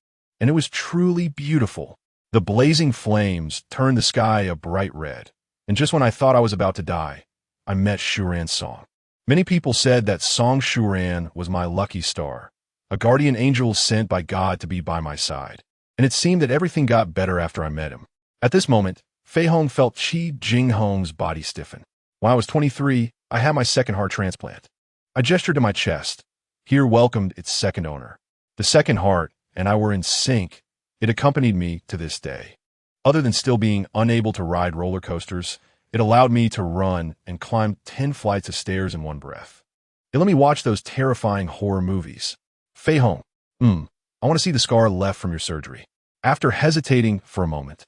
and it was truly beautiful. The blazing flames turned the sky a bright red, and just when I thought I was about to die, I met Shuran's song. Many people said that song Shuran was my lucky star, a guardian angel sent by God to be by my side, and it seemed that everything got better after I met him. At this moment, Feihong felt Chi Jinghong's body stiffen. When I was 23, I had my second heart transplant. I gestured to my chest. Here welcomed its second owner. The second heart and I were in sync. It accompanied me to this day. Other than still being unable to ride roller coasters, it allowed me to run and climb 10 flights of stairs in one breath. It let me watch those terrifying horror movies. Feihong, I want to see the scar left from your surgery. After hesitating for a moment,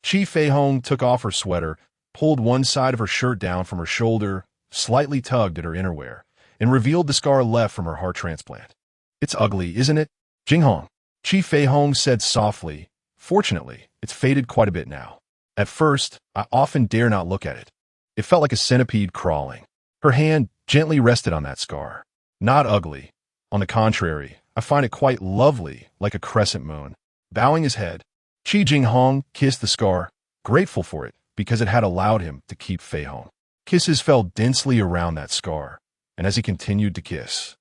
Chi Feihong took off her sweater, pulled one side of her shirt down from her shoulder, slightly tugged at her innerwear, and revealed the scar left from her heart transplant. It's ugly, isn't it? Jinghong, Chi Feihong said softly. Fortunately, it's faded quite a bit now. At first, I often dare not look at it. It felt like a centipede crawling. Her hand gently rested on that scar. Not ugly. On the contrary, I find it quite lovely, like a crescent moon. Bowing his head, Chi Jinghong kissed the scar, grateful for it because it had allowed him to keep Feihong. Kisses fell densely around that scar, and as he continued to kiss,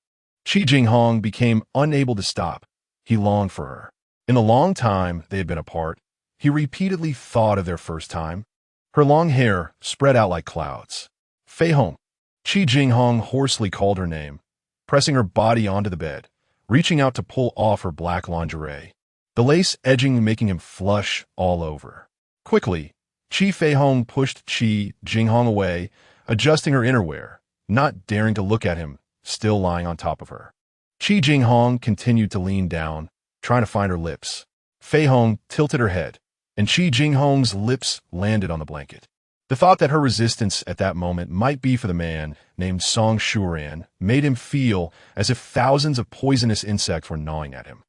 Chi Jinghong became unable to stop. He longed for her. In the long time they had been apart, he repeatedly thought of their first time. Her long hair spread out like clouds. Feihong, Chi Jinghong hoarsely called her name, pressing her body onto the bed, reaching out to pull off her black lingerie, the lace edging making him flush all over. Quickly, Chi Feihong pushed Chi Jinghong away, adjusting her innerwear, not daring to look at him, still lying on top of her. Chi Jinghong continued to lean down, trying to find her lips. Feihong tilted her head, and Chi Jinghong's lips landed on the blanket. The thought that her resistance at that moment might be for the man named Song Shuran made him feel as if thousands of poisonous insects were gnawing at him.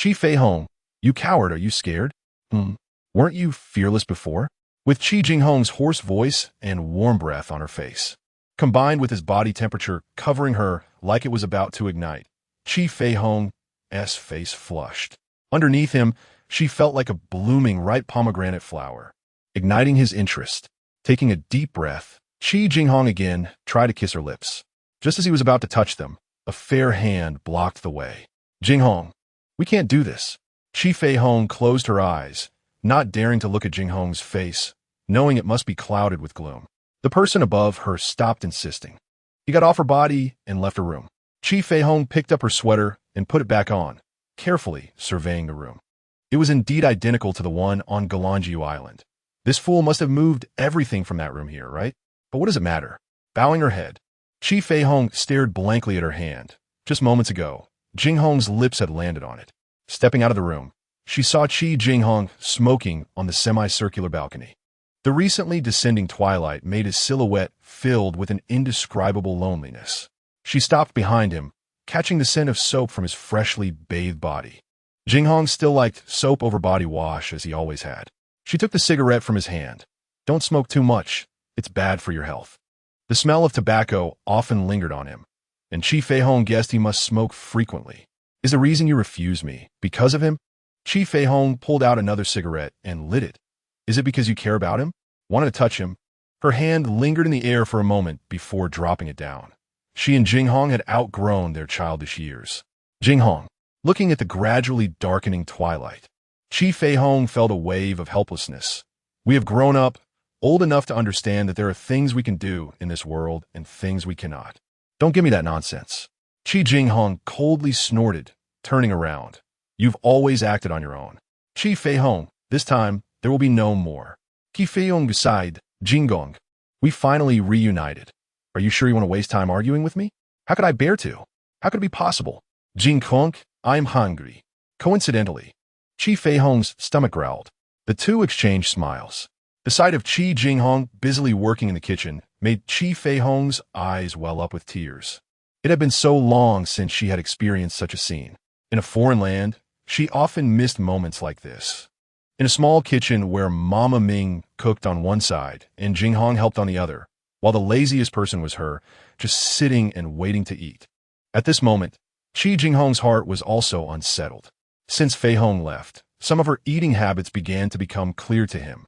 Chi Feihong, you coward, are you scared? Weren't you fearless before? With Chi Jinghong's hoarse voice and warm breath on her face, combined with his body temperature covering her like it was about to ignite, Chi Feihong's face flushed. Underneath him, she felt like a blooming ripe pomegranate flower, igniting his interest. Taking a deep breath, Chi Jinghong again tried to kiss her lips. Just as he was about to touch them, a fair hand blocked the way. Jinghong, we can't do this. Chi Feihong closed her eyes, not daring to look at Jinghong's face, knowing it must be clouded with gloom. The person above her stopped insisting. He got off her body and left her room. Chi Feihong picked up her sweater and put it back on, carefully surveying the room. It was indeed identical to the one on Galangiu Island. This fool must have moved everything from that room here, right? But what does it matter? Bowing her head, Chi Feihong stared blankly at her hand. Just moments ago, Jinghong's lips had landed on it. Stepping out of the room, she saw Chi Jinghong smoking on the semicircular balcony. The recently descending twilight made his silhouette filled with an indescribable loneliness. She stopped behind him, catching the scent of soap from his freshly bathed body. Jinghong still liked soap over body wash as he always had. She took the cigarette from his hand. Don't smoke too much. It's bad for your health. The smell of tobacco often lingered on him, and Chi Feihong guessed he must smoke frequently. Is the reason you refuse me because of him? Chi Feihong pulled out another cigarette and lit it. Is it because you care about him? Wanted to touch him? Her hand lingered in the air for a moment before dropping it down. She and Jinghong had outgrown their childish years. Jinghong, looking at the gradually darkening twilight, Chi Feihong felt a wave of helplessness. We have grown up, old enough to understand that there are things we can do in this world and things we cannot. Don't give me that nonsense. Chi Jinghong coldly snorted, turning around. You've always acted on your own. Chi Feihong, this time there will be no more. Chi Feihong sighed. Jinghong, We finally reunited. Are you sure you want to waste time arguing with me? How could I bear to? How could it be possible? Jinghong, I'm hungry. Coincidentally, Chi Feihong's stomach growled. The two exchanged smiles. The sight of Chi Jinghong busily working in the kitchen made Chi Feihong's eyes well up with tears. It had been so long since she had experienced such a scene. In a foreign land, she often missed moments like this. In a small kitchen where Mama Ming cooked on one side and Jinghong helped on the other, while the laziest person was her, just sitting and waiting to eat. At this moment, Chi Jinghong's heart was also unsettled. Since Feihong left, some of her eating habits began to become clear to him.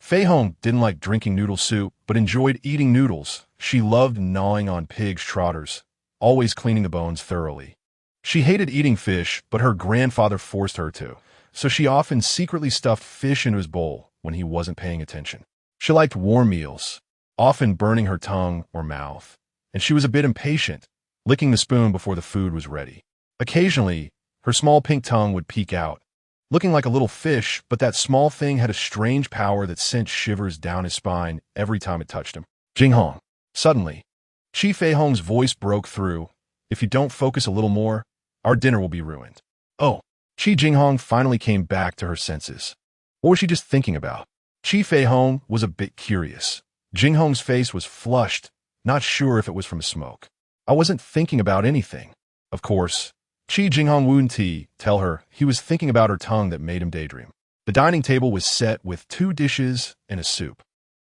Feihong didn't like drinking noodle soup, but enjoyed eating noodles. She loved gnawing on pig's trotters, always cleaning the bones thoroughly. She hated eating fish, but her grandfather forced her to, so she often secretly stuffed fish into his bowl when he wasn't paying attention. She liked warm meals, often burning her tongue or mouth, and she was a bit impatient, licking the spoon before the food was ready. Occasionally, her small pink tongue would peek out, looking like a little fish, but that small thing had a strange power that sent shivers down his spine every time it touched him. Jinghong. Suddenly, Chi Feihong's voice broke through. If you don't focus a little more, our dinner will be ruined. Oh, Chi Jinghong finally came back to her senses. What was she just thinking about? Chi Feihong was a bit curious. Jinghong's face was flushed, not sure if it was from smoke. I wasn't thinking about anything. Of course, Chi Jinghong wouldn't tell her he was thinking about her tongue that made him daydream. The dining table was set with 2 dishes and a soup,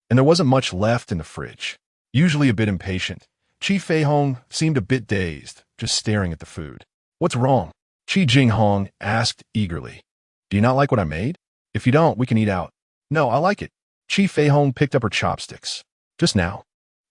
and there wasn't much left in the fridge. Usually a bit impatient, Chi Feihong seemed a bit dazed, just staring at the food. What's wrong? Chi Jinghong asked eagerly. Do you not like what I made? If you don't, we can eat out. No, I like it. Chi Feihong picked up her chopsticks. Just now.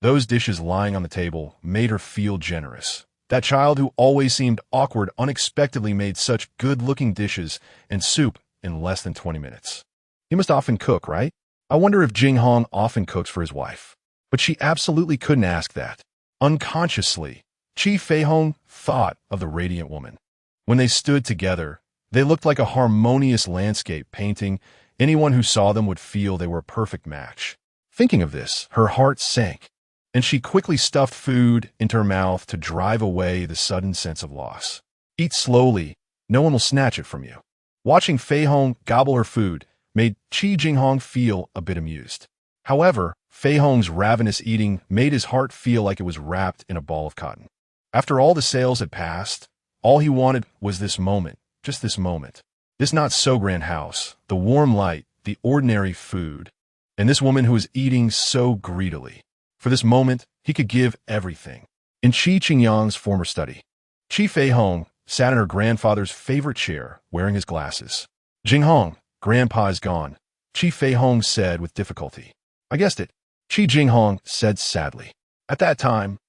Those dishes lying on the table made her feel generous. That child who always seemed awkward unexpectedly made such good-looking dishes and soup in less than 20 minutes. He must often cook, right? I wonder if Jinghong often cooks for his wife. But she absolutely couldn't ask that. Unconsciously, Chi Feihong thought of the radiant woman. When they stood together, they looked like a harmonious landscape painting. Anyone who saw them would feel they were a perfect match. Thinking of this, her heart sank, and she quickly stuffed food into her mouth to drive away the sudden sense of loss. Eat slowly, no one will snatch it from you. Watching Feihong gobble her food made Chi Jinghong feel a bit amused. However, Feihong's ravenous eating made his heart feel like it was wrapped in a ball of cotton. After all the sales had passed, all he wanted was this moment, just this moment. This not-so-grand house, the warm light, the ordinary food, and this woman who was eating so greedily. For this moment, he could give everything. In Chi Jinghong's former study, Chi Feihong sat in her grandfather's favorite chair, wearing his glasses. Jinghong, Grandpa is gone, Chi Feihong said with difficulty. I guessed it, Chi Jinghong said sadly. At that time,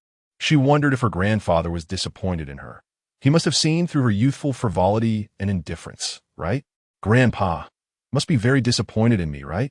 she wondered if her grandfather was disappointed in her. He must have seen through her youthful frivolity and indifference, right? Grandpa must be very disappointed in me, right?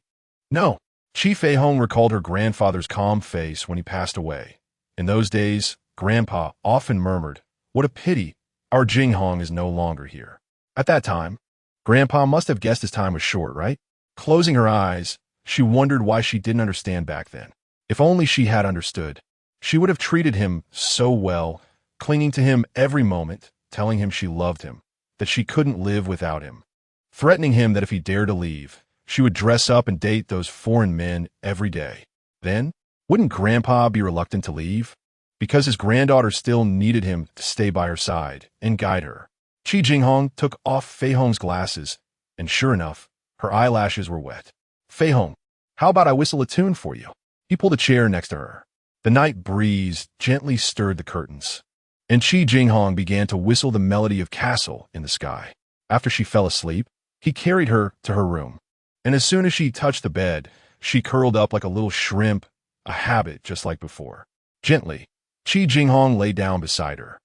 No. Chi Feihong recalled her grandfather's calm face when he passed away. In those days, Grandpa often murmured, "What a pity, our Jinghong is no longer here." At that time, Grandpa must have guessed his time was short, right? Closing her eyes, she wondered why she didn't understand back then. If only she had understood. She would have treated him so well, clinging to him every moment, telling him she loved him, that she couldn't live without him, threatening him that if he dared to leave, she would dress up and date those foreign men every day. Then, wouldn't Grandpa be reluctant to leave? Because his granddaughter still needed him to stay by her side and guide her. Chi Jinghong took off Feihong's glasses, and sure enough, her eyelashes were wet. Feihong, how about I whistle a tune for you? He pulled a chair next to her. The night breeze gently stirred the curtains, and Chi Jinghong began to whistle the melody of Castle in the Sky. After she fell asleep, he carried her to her room, and as soon as she touched the bed, she curled up like a little shrimp, a habit just like before. Gently, Chi Jinghong lay down beside her,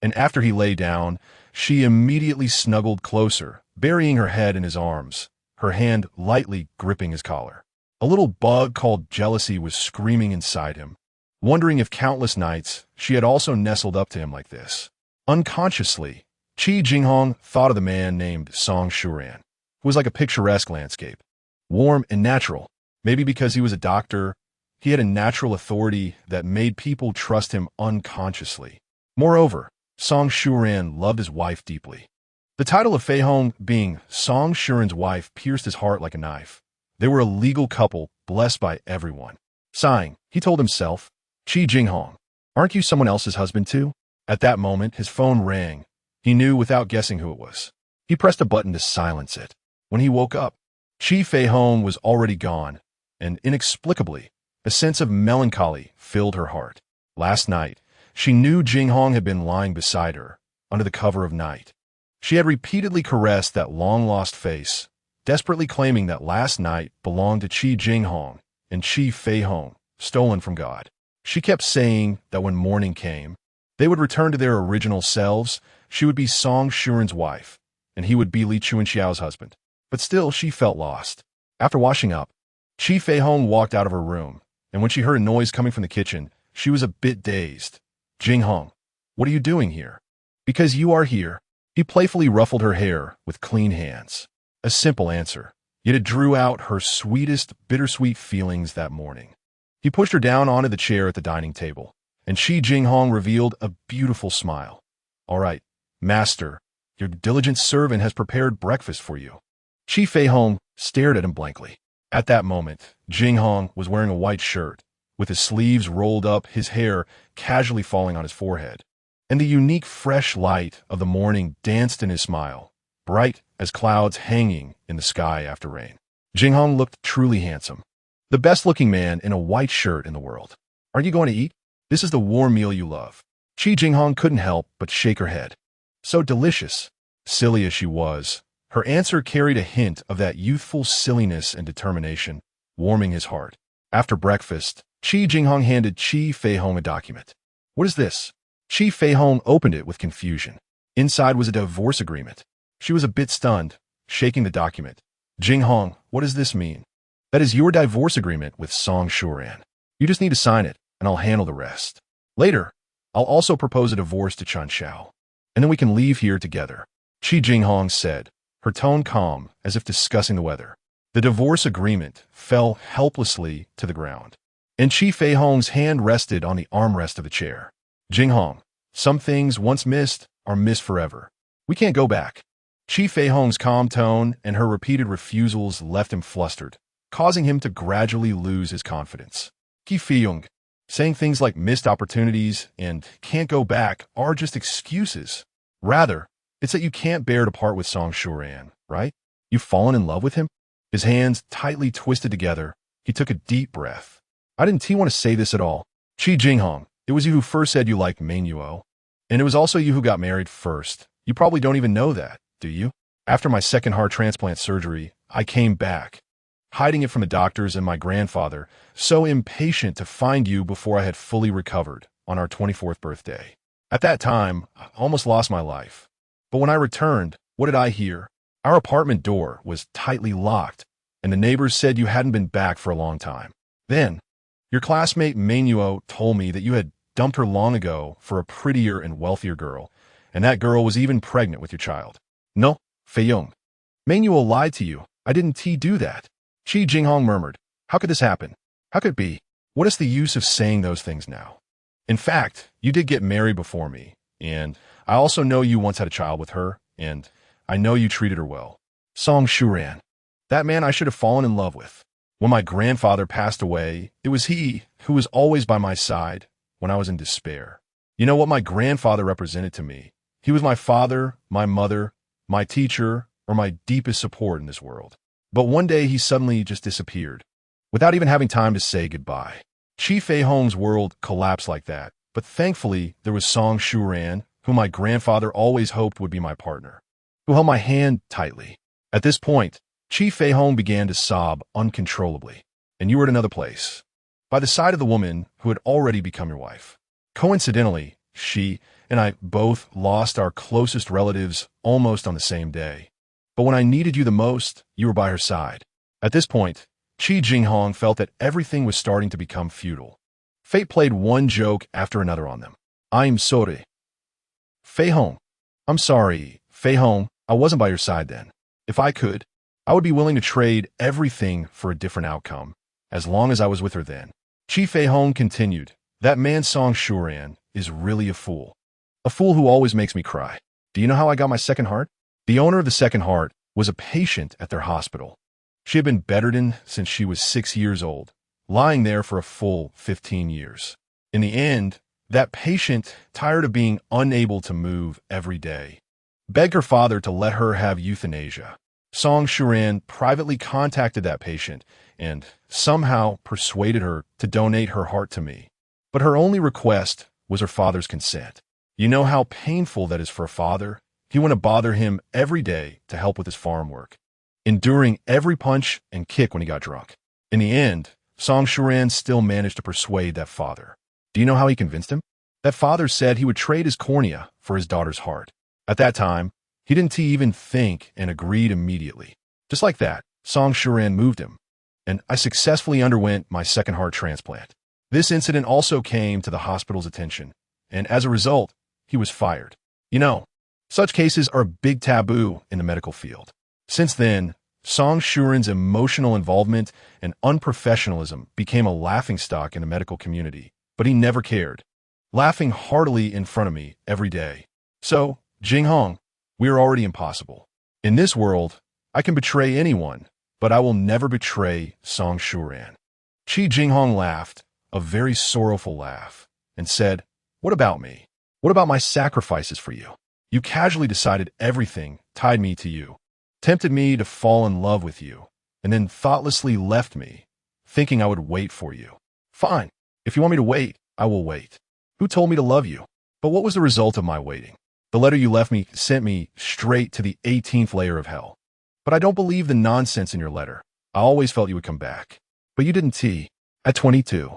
and after he lay down, she immediately snuggled closer, burying her head in his arms, her hand lightly gripping his collar. A little bug called jealousy was screaming inside him, wondering if countless nights she had also nestled up to him like this. Unconsciously, Chi Jinghong thought of the man named Song Shuran, who was like a picturesque landscape, warm and natural, maybe because he was a doctor, He had a natural authority that made people trust him unconsciously. Moreover, Song Shuran loved his wife deeply. The title of Feihong being Song Shuran's wife pierced his heart like a knife. They were a legal couple, blessed by everyone. Sighing, he told himself, Chi Jinghong, aren't you someone else's husband too? At that moment, his phone rang. He knew without guessing who it was. He pressed a button to silence it. When he woke up, Chi Feihong was already gone, and inexplicably, a sense of melancholy filled her heart. Last night, she knew Jinghong had been lying beside her, under the cover of night. She had repeatedly caressed that long-lost face, desperately claiming that last night belonged to Chi Jinghong and Chi Feihong, stolen from God. She kept saying that when morning came, they would return to their original selves. She would be Song Shuran's wife, and he would be Li Chunxiao's husband. But still, she felt lost. After washing up, Chi Feihong walked out of her room, and when she heard a noise coming from the kitchen, she was a bit dazed. Jinghong, what are you doing here? Because you are here. He playfully ruffled her hair with clean hands. A simple answer, yet it drew out her sweetest, bittersweet feelings that morning. He pushed her down onto the chair at the dining table, and Chi Jinghong revealed a beautiful smile. All right, master, your diligent servant has prepared breakfast for you. Chi Feihong stared at him blankly. At that moment, Jinghong was wearing a white shirt, with his sleeves rolled up, his hair casually falling on his forehead. And the unique fresh light of the morning danced in his smile, bright as clouds hanging in the sky after rain. Jinghong looked truly handsome. The best-looking man in a white shirt in the world. Aren't you going to eat? This is the warm meal you love. Chi Jinghong couldn't help but shake her head. So delicious. Silly as she was, her answer carried a hint of that youthful silliness and determination, warming his heart. After breakfast, Chi Jinghong handed Chi Feihong a document. What is this? Chi Feihong opened it with confusion. Inside was a divorce agreement. She was a bit stunned, shaking the document. Jinghong, what does this mean? That is your divorce agreement with Song Shuran. You just need to sign it, and I'll handle the rest. Later, I'll also propose a divorce to Chunxiao, and then we can leave here together. Chi Jinghong said, her tone calm, as if discussing the weather. The divorce agreement fell helplessly to the ground, and Chi Feihong's hand rested on the armrest of the chair. Jinghong, some things once missed are missed forever. We can't go back. Chi Feihong's calm tone and her repeated refusals left him flustered, causing him to gradually lose his confidence. Chi Feihong, saying things like missed opportunities and can't go back are just excuses. Rather, it's that you can't bear to part with Song Shuran, right? You've fallen in love with him? His hands tightly twisted together, he took a deep breath. I didn't want to say this at all. Chi Jinghong, it was you who first said you liked Mainuo. And it was also you who got married first. You probably don't even know that, do you? After my second heart transplant surgery, I came back, hiding it from the doctors and my grandfather, so impatient to find you before I had fully recovered on our 24th birthday. At that time, I almost lost my life. But when I returned, what did I hear? Our apartment door was tightly locked, and the neighbors said you hadn't been back for a long time. Then, your classmate Mainuo told me that you had dumped her long ago for a prettier and wealthier girl, and that girl was even pregnant with your child. No, Feihong. Mainuo lied to you. I didn't do that. Chi Jinghong murmured. How could this happen? How could it be? What is the use of saying those things now? In fact, you did get married before me, and I also know you once had a child with her, and I know you treated her well. Song Shuran. That man I should have fallen in love with. When my grandfather passed away, it was he who was always by my side when I was in despair. You know what my grandfather represented to me? He was my father, my mother, my teacher, or my deepest support in this world. But one day he suddenly just disappeared, without even having time to say goodbye. Chi Feihong's world collapsed like that, but thankfully there was Song Shuran, who my grandfather always hoped would be my partner, who held my hand tightly. At this point, Chi Feihong began to sob uncontrollably, and you were at another place, by the side of the woman who had already become your wife. Coincidentally, she and I both lost our closest relatives almost on the same day. But when I needed you the most, you were by her side. At this point, Chi Jinghong felt that everything was starting to become futile. Fate played one joke after another on them. I'm sorry. Feihong. I'm sorry, Feihong, I wasn't by your side then. If I could, I would be willing to trade everything for a different outcome, as long as I was with her then. Chi Feihong continued, that man Song Shuran is really a fool. A fool who always makes me cry. Do you know how I got my second heart? The owner of the second heart was a patient at their hospital. She had been bedridden since she was 6 years old, lying there for a full 15 years. In the end, that patient, tired of being unable to move every day, begged her father to let her have euthanasia. Song Shuran privately contacted that patient and somehow persuaded her to donate her heart to me. But her only request was her father's consent. You know how painful that is for a father? He went to bother him every day to help with his farm work, enduring every punch and kick when he got drunk. In the end, Song Shuran still managed to persuade that father. Do you know how he convinced him? That father said he would trade his cornea for his daughter's heart. At that time, he didn't even think and agreed immediately. Just like that, Song Shuran moved him, and I successfully underwent my second heart transplant. This incident also came to the hospital's attention, and as a result, he was fired. You know, such cases are a big taboo in the medical field. Since then, Song Shuran's emotional involvement and unprofessionalism became a laughingstock in the medical community, but he never cared, laughing heartily in front of me every day. So, Jinghong, we are already impossible. In this world, I can betray anyone, but I will never betray Song Shuran. Chi Jinghong laughed, a very sorrowful laugh, and said, what about me? What about my sacrifices for you? You casually decided everything, tied me to you, tempted me to fall in love with you, and then thoughtlessly left me, thinking I would wait for you. Fine. If you want me to wait, I will wait. Who told me to love you? But what was the result of my waiting? The letter you left me sent me straight to the 18th layer of hell. But I don't believe the nonsense in your letter. I always felt you would come back. But you didn't. At 22,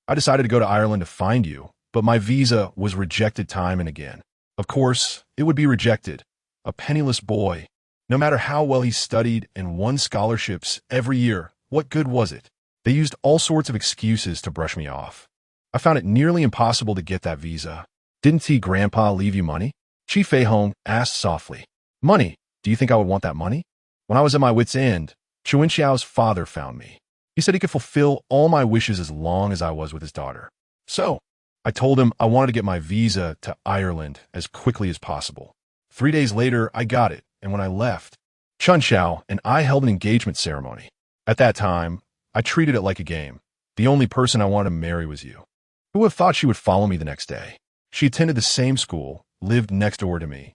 I decided to go to Ireland to find you, but my visa was rejected time and again. Of course, it would be rejected. A penniless boy. No matter how well he studied and won scholarships every year, what good was it? They used all sorts of excuses to brush me off. I found it nearly impossible to get that visa. Didn't Grandpa leave you money? Chi Feihong asked softly. Money? Do you think I would want that money? When I was at my wit's end, Chi Jinghong's father found me. He said he could fulfill all my wishes as long as I was with his daughter. So, I told him I wanted to get my visa to Ireland as quickly as possible. 3 days later, I got it, and when I left, Li Chunxiao and I held an engagement ceremony. At that time, I treated it like a game. The only person I wanted to marry was you. Who would have thought she would follow me the next day? She attended the same school, lived next door to me.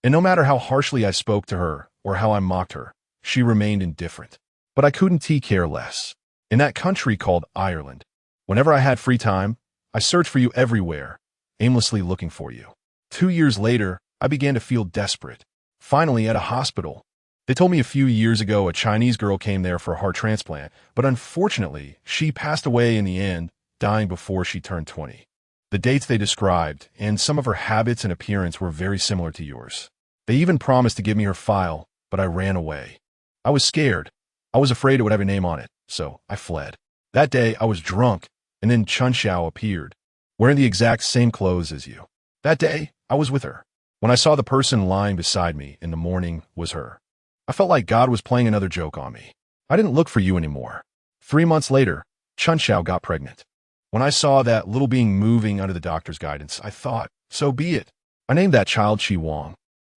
And no matter how harshly I spoke to her or how I mocked her, she remained indifferent. But I couldn't care less. In that country called Ireland, whenever I had free time, I searched for you everywhere, aimlessly looking for you. 2 years later, I began to feel desperate. Finally, at a hospital. They told me a few years ago a Chinese girl came there for a heart transplant, but unfortunately, she passed away in the end, dying before she turned 20. The dates they described, and some of her habits and appearance were very similar to yours. They even promised to give me her file, but I ran away. I was scared. I was afraid it would have your name on it, so I fled. That day, I was drunk, and then Chunxiao appeared, wearing the exact same clothes as you. That day, I was with her. When I saw the person lying beside me in the morning was her. I felt like God was playing another joke on me. I didn't look for you anymore. 3 months later, Chunxiao got pregnant. When I saw that little being moving under the doctor's guidance, I thought, so be it. I named that child Chi Wong,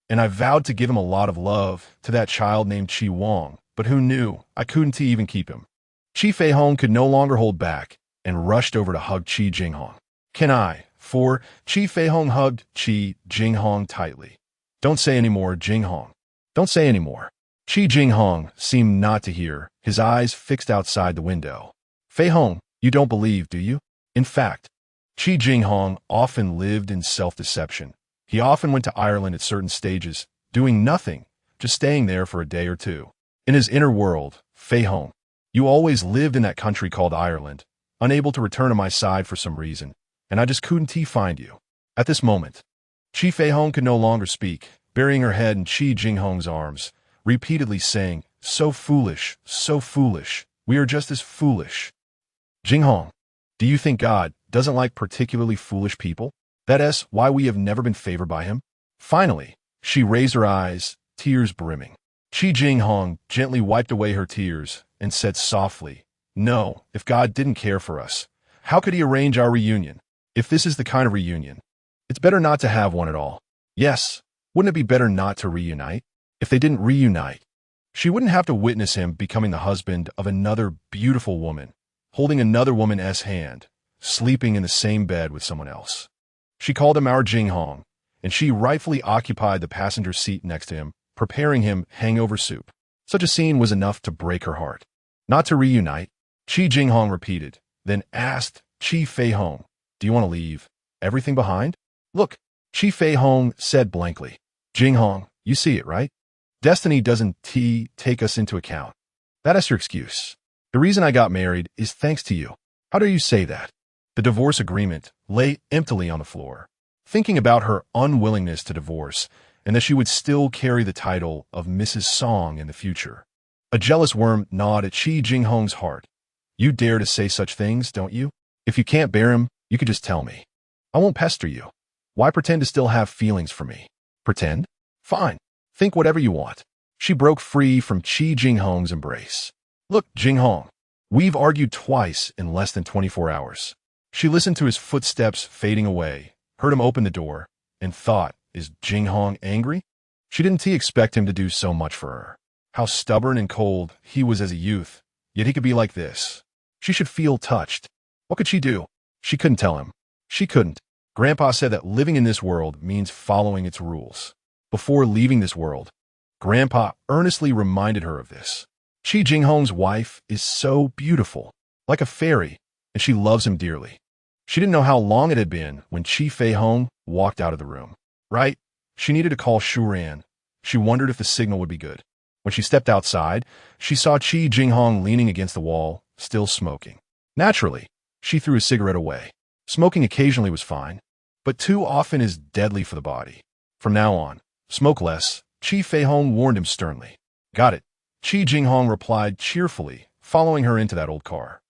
and I vowed to give him a lot of love to that child named Chi Wong, but who knew I couldn't even keep him. Chi Feihong could no longer hold back and rushed over to hug Chi Jinghong. For Chi Feihong hugged Chi Jinghong tightly. Don't say any more, Jinghong. Don't say any more. Chi Jinghong seemed not to hear, his eyes fixed outside the window. Feihong, you don't believe, do you? In fact, Chi Jinghong often lived in self-deception. He often went to Ireland at certain stages, doing nothing, just staying there for a day or two. In his inner world, Feihong, you always lived in that country called Ireland, unable to return to my side for some reason, and I just couldn't find you. At this moment, Chi Feihong could no longer speak, burying her head in Chi Jinghong's arms, repeatedly saying, so foolish, we are just as foolish. Jinghong, do you think God doesn't like particularly foolish people? That is why we have never been favored by him? Finally, she raised her eyes, tears brimming. Chi Jinghong gently wiped away her tears and said softly, no, if God didn't care for us, how could he arrange our reunion? If this is the kind of reunion, it's better not to have one at all. Yes, wouldn't it be better not to reunite? If they didn't reunite, she wouldn't have to witness him becoming the husband of another beautiful woman, holding another woman's hand, sleeping in the same bed with someone else. She called him our Jinghong, and she rightfully occupied the passenger seat next to him, preparing him hangover soup. Such a scene was enough to break her heart. Not to reunite, Chi Jinghong repeated, then asked Chi Feihong, do you want to leave everything behind? Look, Chi Feihong said blankly. Jinghong, you see it, right? Destiny doesn't take us into account. That is your excuse. The reason I got married is thanks to you. How dare you say that? The divorce agreement lay emptily on the floor. Thinking about her unwillingness to divorce and that she would still carry the title of Mrs. Song in the future. A jealous worm gnawed at Chi Jinghong's heart. You dare to say such things, don't you? If you can't bear him, you could just tell me. I won't pester you. Why pretend to still have feelings for me? Pretend? Fine. Think whatever you want. She broke free from Chi Jinghong's embrace. Look, Jinghong, we've argued twice in less than 24 hours. She listened to his footsteps fading away, heard him open the door, and thought, is Jinghong angry? She didn't expect him to do so much for her. How stubborn and cold he was as a youth, yet he could be like this. She should feel touched. What could she do? She couldn't tell him. She couldn't. Grandpa said that living in this world means following its rules. Before leaving this world, Grandpa earnestly reminded her of this. Chi Jinghong's wife is so beautiful, like a fairy, and she loves him dearly. She didn't know how long it had been when Chi Feihong walked out of the room. Right? She needed to call Shuran. She wondered if the signal would be good. When she stepped outside, she saw Chi Jinghong leaning against the wall, still smoking. Naturally, she threw his cigarette away. Smoking occasionally was fine, but too often is deadly for the body. From now on, smoke less, Chi Feihong warned him sternly. Got it. Chi Jinghong replied cheerfully, following her into that old car.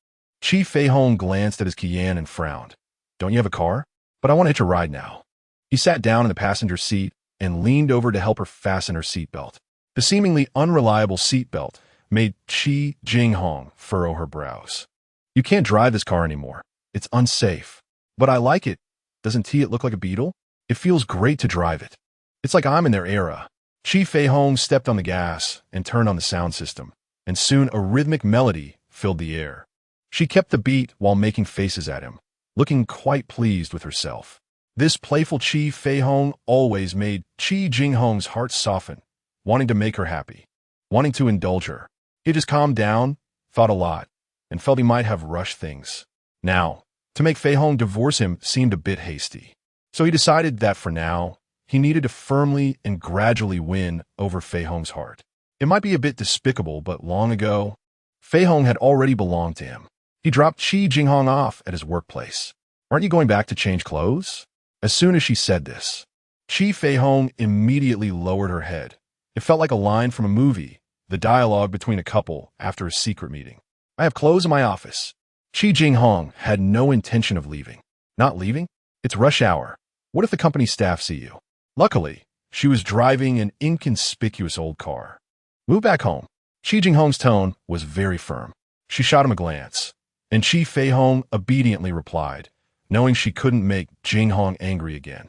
Chi Feihong glanced at his Kian and frowned. Don't you have a car? But I want to hitch a ride now. He sat down in the passenger seat and leaned over to help her fasten her seatbelt. The seemingly unreliable seatbelt made Chi Jinghong furrow her brows. You can't drive this car anymore. It's unsafe. But I like it. Doesn't it look like a Beetle? It feels great to drive it. It's like I'm in their era. Chi Feihong stepped on the gas and turned on the sound system, and soon a rhythmic melody filled the air. She kept the beat while making faces at him, looking quite pleased with herself. This playful Chi Feihong always made Chi Jinghong's heart soften, wanting to make her happy, wanting to indulge her. He just calmed down, thought a lot, and felt he might have rushed things. Now, to make Feihong divorce him seemed a bit hasty. So he decided that for now, he needed to firmly and gradually win over Feihong's heart. It might be a bit despicable, but long ago, Feihong had already belonged to him. He dropped Chi Jinghong off at his workplace. Aren't you going back to change clothes? As soon as she said this, Chi Feihong immediately lowered her head. It felt like a line from a movie, the dialogue between a couple after a secret meeting. I have clothes in my office. Chi Jinghong had no intention of leaving. Not leaving? It's rush hour. What if the company staff see you? Luckily, she was driving an inconspicuous old car. Move back home. Chi Jinghong's tone was very firm. She shot him a glance, and Chi Feihong obediently replied, knowing she couldn't make Jinghong angry again.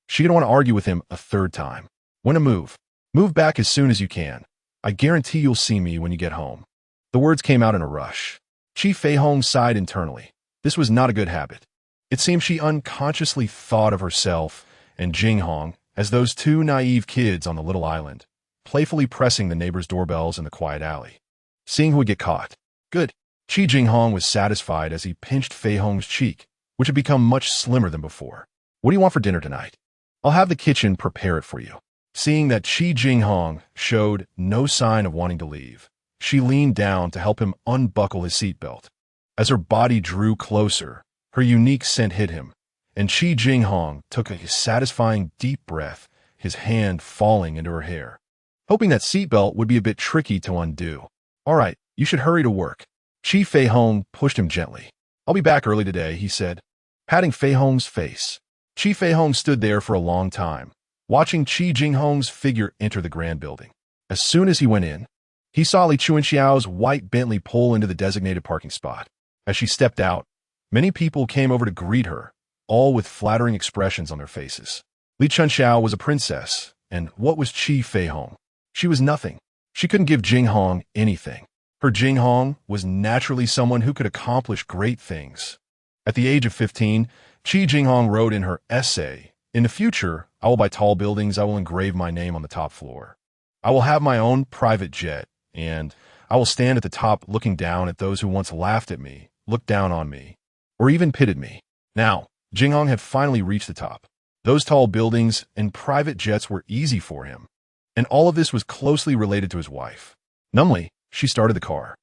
She didn't want to argue with him a third time. When to move? Move back as soon as you can. I guarantee you'll see me when you get home. The words came out in a rush. Chi Feihong sighed internally. This was not a good habit. It seemed she unconsciously thought of herself and Jinghong as those two naive kids on the little island, playfully pressing the neighbors' doorbells in the quiet alley, seeing who would get caught. Good. Chi Jinghong was satisfied as he pinched Feihong's cheek, which had become much slimmer than before. What do you want for dinner tonight? I'll have the kitchen prepare it for you. Seeing that Chi Jinghong showed no sign of wanting to leave, she leaned down to help him unbuckle his seatbelt. As her body drew closer, her unique scent hit him, and Chi Jinghong took a satisfying deep breath, his hand falling into her hair. Hoping that seatbelt would be a bit tricky to undo. All right, you should hurry to work. Chi Feihong pushed him gently. I'll be back early today, he said, patting Feihong's face. Chi Feihong stood there for a long time, watching Chi Jinghong's figure enter the grand building. As soon as he went in, he saw Li Chunxiao's white Bentley pull into the designated parking spot. As she stepped out, Many people came over to greet her, all with flattering expressions on their faces. Li Chunxiao was a princess, and what was Chi Feihong? She was nothing. She couldn't give Jinghong anything. Her Jinghong was naturally someone who could accomplish great things. At the age of 15, Chi Jinghong wrote in her essay, "In the future, I will buy tall buildings, I will engrave my name on the top floor. I will have my own private jet, and I will stand at the top looking down at those who once laughed at me, looked down on me, or even pitied me." Now, Jinghong had finally reached the top. Those tall buildings and private jets were easy for him, and all of this was closely related to his wife. Numbly, she started the car.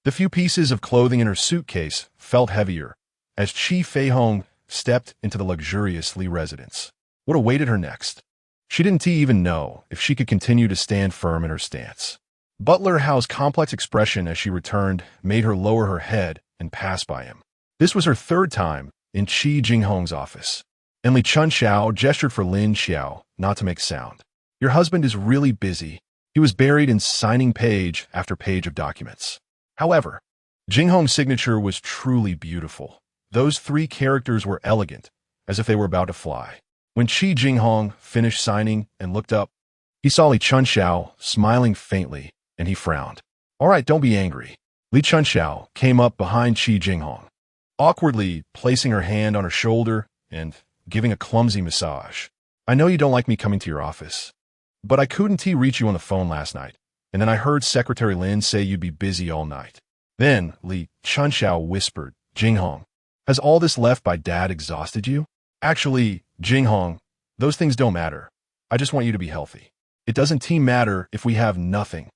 The few pieces of clothing in her suitcase felt heavier as Chi Feihong stepped into the luxurious Li residence. What awaited her next? She didn't even know if she could continue to stand firm in her stance. Butler Howe's complex expression as she returned made her lower her head and pass by him. This was her third time in Chi Jinghong's office, and Li Chunxiao gestured for Lin Xiao not to make sound. "Your husband is really busy." He was buried in signing page after page of documents. However, Jinghong's signature was truly beautiful. Those three characters were elegant, as if they were about to fly. When Chi Jinghong finished signing and looked up, he saw Li Chunxiao smiling faintly, and he frowned. "All right, don't be angry." Li Chunxiao came up behind Chi Jinghong, awkwardly placing her hand on her shoulder and giving a clumsy massage. "I know you don't like me coming to your office, but I couldn't reach you on the phone last night, and then I heard Secretary Lin say you'd be busy all night." Then Li Chunxiao whispered, "Jinghong, has all this left by Dad exhausted you?" "Actually, Jinghong, those things don't matter. I just want you to be healthy. It doesn't matter if we have nothing."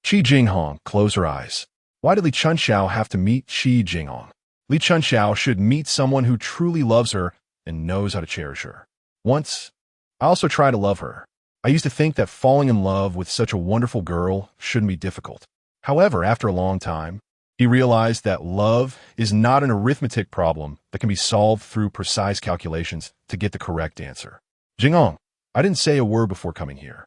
Chi Jinghong closed her eyes. Why did Li Chunxiao have to meet Chi Jinghong? Li Chunxiao should meet someone who truly loves her and knows how to cherish her. Once, I also tried to love her. I used to think that falling in love with such a wonderful girl shouldn't be difficult. However, after a long time, he realized that love is not an arithmetic problem that can be solved through precise calculations to get the correct answer. "Jinghong, I didn't say a word before coming here.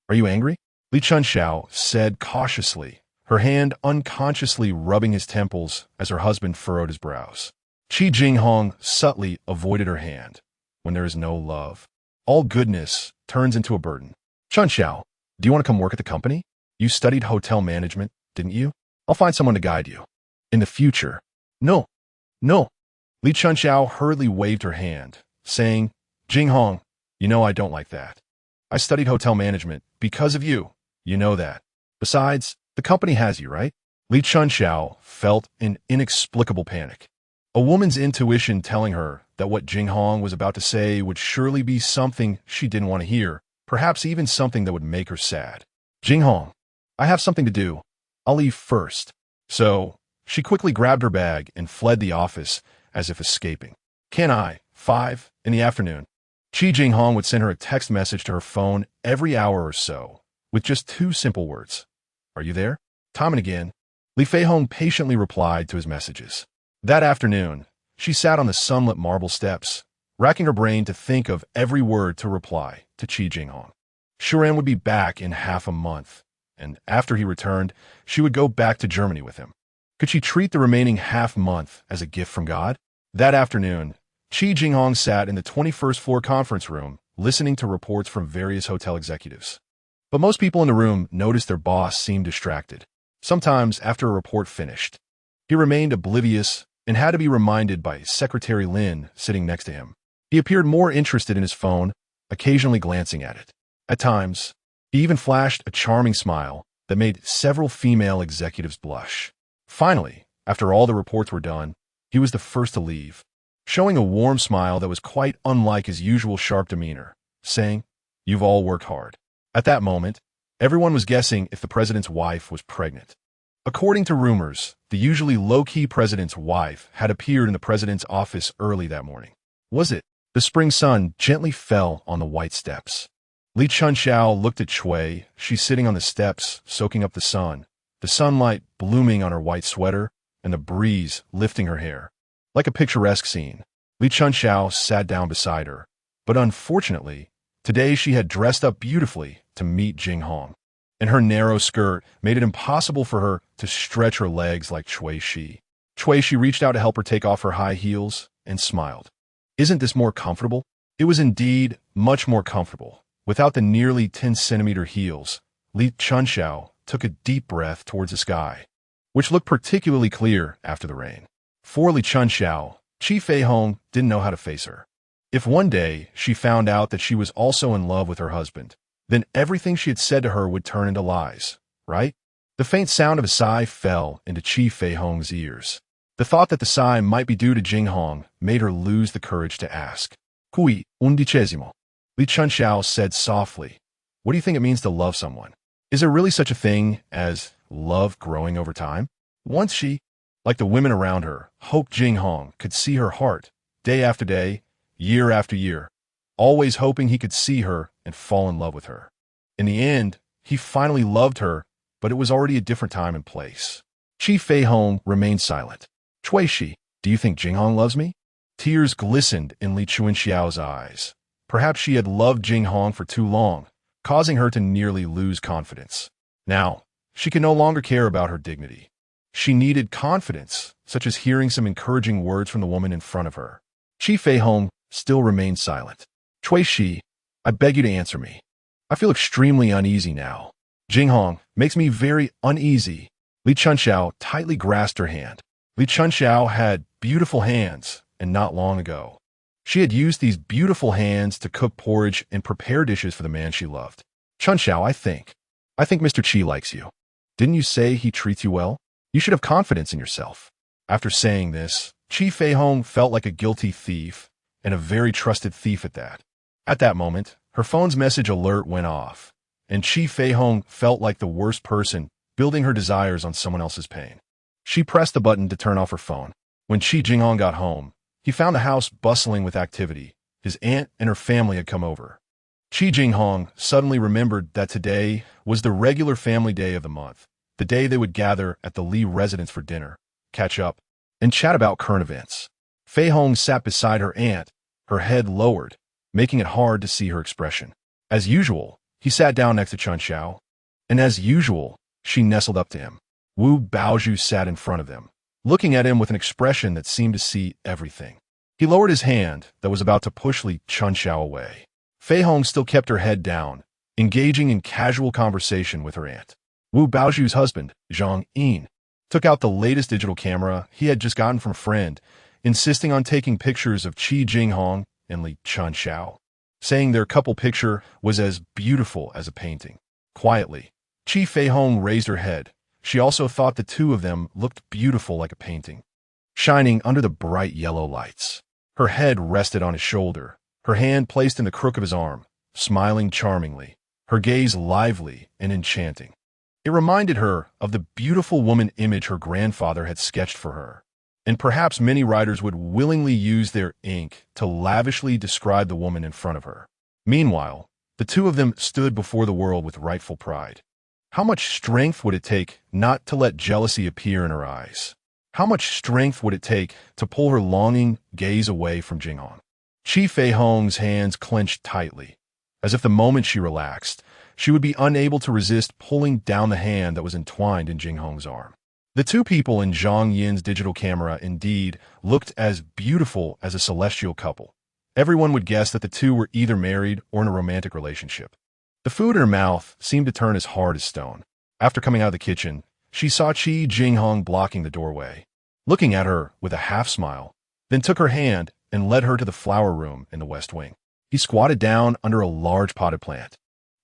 Are you angry?" Li Chunxiao said cautiously, her hand unconsciously rubbing his temples as her husband furrowed his brows. Chi Jinghong subtly avoided her hand. When there is no love, all goodness turns into a burden. "Chunxiao, do you want to come work at the company? You studied hotel management, didn't you? I'll find someone to guide you. In the future." "No, no." Li Chunxiao hurriedly waved her hand, saying, "Jinghong, you know I don't like that. I studied hotel management because of you. You know that. Besides, the company has you, right?" Li Chunxiao felt an inexplicable panic. A woman's intuition telling her that what Jinghong was about to say would surely be something she didn't want to hear, perhaps even something that would make her sad. "Jinghong, I have something to do. I'll leave first." So, she quickly grabbed her bag and fled the office as if escaping. "Can I? 5 in the afternoon." Chi Jinghong would send her a text message to her phone every hour or so, with just 2 simple words. "Are you there?" Time and again, Li Feihong patiently replied to his messages. That afternoon, she sat on the sunlit marble steps, racking her brain to think of every word to reply to Chi Jinghong. Shuran would be back in half a month, and after he returned, she would go back to Germany with him. Could she treat the remaining half-month as a gift from God? That afternoon, Chi Jinghong sat in the 21st floor conference room, listening to reports from various hotel executives. But most people in the room noticed their boss seemed distracted. Sometimes, after a report finished, he remained oblivious and had to be reminded by Secretary Lin sitting next to him. He appeared more interested in his phone, occasionally glancing at it. At times, he even flashed a charming smile that made several female executives blush. Finally, after all the reports were done, he was the first to leave, showing a warm smile that was quite unlike his usual sharp demeanor, saying, "You've all worked hard." At that moment, everyone was guessing if the president's wife was pregnant. According to rumors, the usually low-key president's wife had appeared in the president's office early that morning. Was it? The spring sun gently fell on the white steps. Li Chunxiao looked at Shui. She's sitting on the steps, soaking up the sun, the sunlight blooming on her white sweater, and the breeze lifting her hair. Like a picturesque scene, Li Chunxiao sat down beside her. But unfortunately, today she had dressed up beautifully to meet Jinghong, and her narrow skirt made it impossible for her to stretch her legs like Shui Shi. She reached out to help her take off her high heels and smiled. Isn't this more comfortable? It was indeed much more comfortable. Without the nearly 10-centimeter heels, Li Chunxiao took a deep breath towards the sky, which looked particularly clear after the rain. For Li Chunxiao, Chi Feihong didn't know how to face her. If one day she found out that she was also in love with her husband, then everything she had said to her would turn into lies, right? The faint sound of a sigh fell into Chi Feihong's ears. The thought that the sigh might be due to Jinghong made her lose the courage to ask. Cui undicesimo. Li Chunxiao said softly, what do you think it means to love someone? Is there really such a thing as love growing over time? Once she, like the women around her, hoped Jinghong could see her heart, day after day, year after year, always hoping he could see her and fall in love with her. In the end, he finally loved her, but it was already a different time and place. Chi Feihong remained silent. Shi, do you think Jinghong loves me? Tears glistened in Li Chunxiao's eyes. Perhaps she had loved Jinghong for too long, causing her to nearly lose confidence. Now, she could no longer care about her dignity. She needed confidence, such as hearing some encouraging words from the woman in front of her. Chi Feihong still remained silent. Shi, I beg you to answer me. I feel extremely uneasy now. Jinghong makes me very uneasy. Li Chunxiao tightly grasped her hand. Li Chunxiao had beautiful hands, and not long ago, she had used these beautiful hands to cook porridge and prepare dishes for the man she loved. Chunxiao, I think Mr. Chi likes you. Didn't you say he treats you well? You should have confidence in yourself. After saying this, Chi Feihong felt like a guilty thief, and a very trusted thief at that. At that moment, her phone's message alert went off, and Chi Feihong felt like the worst person, building her desires on someone else's pain. She pressed the button to turn off her phone. When Chi Jinghong got home, he found the house bustling with activity. His aunt and her family had come over. Chi Jinghong suddenly remembered that today was the regular family day of the month, the day they would gather at the Li residence for dinner, catch up, and chat about current events. Feihong sat beside her aunt, her head lowered, making it hard to see her expression. As usual, he sat down next to Chunxiao, and as usual, she nestled up to him. Wu Baozhu sat in front of them, looking at him with an expression that seemed to see everything. He lowered his hand that was about to push Li Chunxiao away. Feihong still kept her head down, engaging in casual conversation with her aunt. Wu Baozhu's husband, Zhang Yin, took out the latest digital camera he had just gotten from a friend, insisting on taking pictures of Chi Jinghong and Li Chunxiao, saying their couple picture was as beautiful as a painting. Quietly, Chi Feihong raised her head. She also thought the two of them looked beautiful like a painting, shining under the bright yellow lights. Her head rested on his shoulder, her hand placed in the crook of his arm, smiling charmingly, her gaze lively and enchanting. It reminded her of the beautiful woman image her grandfather had sketched for her, and perhaps many writers would willingly use their ink to lavishly describe the woman in front of her. Meanwhile, the two of them stood before the world with rightful pride. How much strength would it take not to let jealousy appear in her eyes? How much strength would it take to pull her longing gaze away from Jinghong? Chi Feihong's hands clenched tightly, as if the moment she relaxed, she would be unable to resist pulling down the hand that was entwined in Jinghong's arm. The two people in Zhang Yin's digital camera indeed looked as beautiful as a celestial couple. Everyone would guess that the two were either married or in a romantic relationship. The food in her mouth seemed to turn as hard as stone. After coming out of the kitchen, she saw Chi Jinghong blocking the doorway, looking at her with a half-smile, then took her hand and led her to the flower room in the west wing. He squatted down under a large potted plant.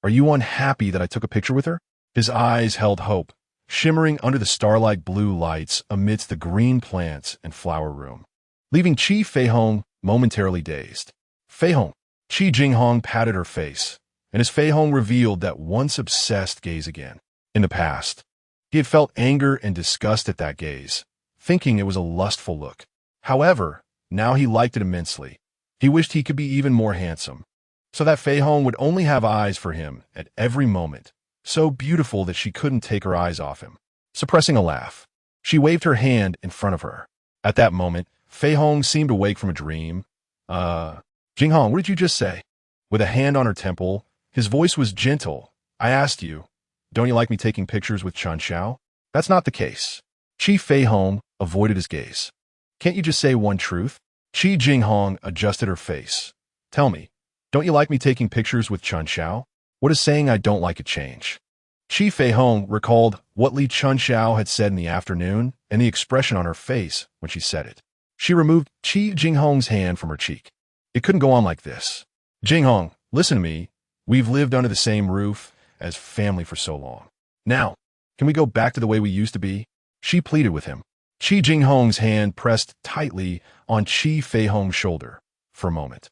Are you unhappy that I took a picture with her? His eyes held hope, shimmering under the starlight blue lights amidst the green plants and flower room, leaving Chi Feihong momentarily dazed. Feihong. Chi Jinghong patted her face, and as Feihong revealed that once obsessed gaze again. In the past, he had felt anger and disgust at that gaze, thinking it was a lustful look. However, now he liked it immensely. He wished he could be even more handsome, so that Feihong would only have eyes for him at every moment, so beautiful that she couldn't take her eyes off him. Suppressing a laugh, she waved her hand in front of her. At that moment, Feihong seemed to wake from a dream. Jinghong, what did you just say? With a hand on her temple, his voice was gentle. I asked you, don't you like me taking pictures with Chunxiao? That's not the case. Chi Feihong, avoided his gaze. Can't you just say one truth? Chi Jinghong adjusted her face. Tell me, don't you like me taking pictures with Chunxiao? What does saying I don't like it change? Chi Feihong recalled what Li Chunxiao had said in the afternoon and the expression on her face when she said it. She removed Chi Jinghong's hand from her cheek. It couldn't go on like this. Jinghong, listen to me. We've lived under the same roof as family for so long. Now, can we go back to the way we used to be? She pleaded with him. Chi Jinghong's hand pressed tightly on Chi Feihong's shoulder for a moment.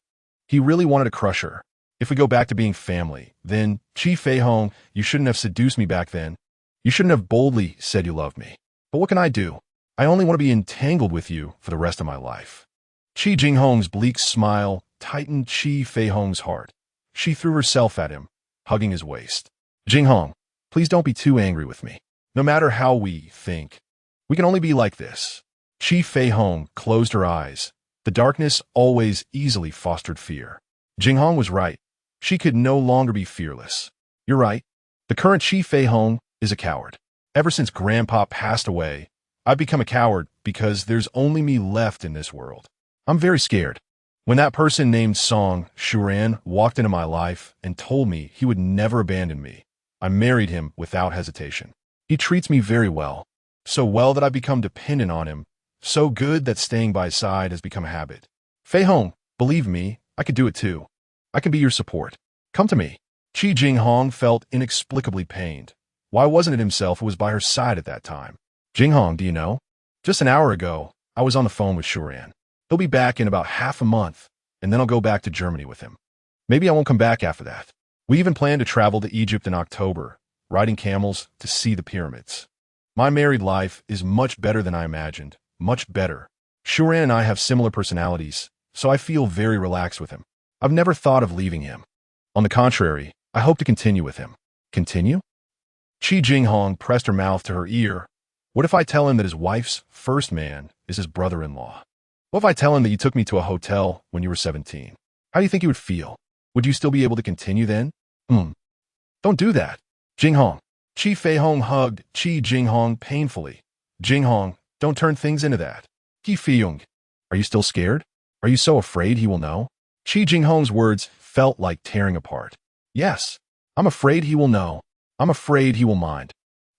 He really wanted to crush her. If we go back to being family, then, Chi Feihong, you shouldn't have seduced me back then. You shouldn't have boldly said you loved me. But what can I do? I only want to be entangled with you for the rest of my life. Chi Jinghong's bleak smile tightened Chi Feihong's heart. She threw herself at him, hugging his waist. Jinghong, please don't be too angry with me. No matter how we think, we can only be like this. Chi Feihong closed her eyes. The darkness always easily fostered fear. Jinghong was right. She could no longer be fearless. You're right. The current Chi Feihong is a coward. Ever since Grandpa passed away, I've become a coward because there's only me left in this world. I'm very scared. When that person named Song, Shuran, walked into my life and told me he would never abandon me, I married him without hesitation. He treats me very well. So well that I've become dependent on him. So good that staying by his side has become a habit. Feihong, believe me, I could do it too. I can be your support. Come to me. Chi Jinghong felt inexplicably pained. Why wasn't it himself who was by her side at that time? Jinghong, do you know? Just an hour ago, I was on the phone with Shuran. He'll be back in about half a month, and then I'll go back to Germany with him. Maybe I won't come back after that. We even plan to travel to Egypt in October, riding camels to see the pyramids. My married life is much better than I imagined. Much better. Shuran and I have similar personalities, so I feel very relaxed with him. I've never thought of leaving him. On the contrary, I hope to continue with him. Continue? Chi Jinghong pressed her mouth to her ear. What if I tell him that his wife's first man is his brother-in-law? What if I tell him that you took me to a hotel when you were 17? How do you think he would feel? Would you still be able to continue then? Don't do that. Jinghong. Chi Feihong hugged Chi Jinghong painfully. Jinghong, don't turn things into that. Chi Feihong, are you still scared? Are you so afraid he will know? Chi Jinghong's words felt like tearing apart. Yes, I'm afraid he will know. I'm afraid he will mind.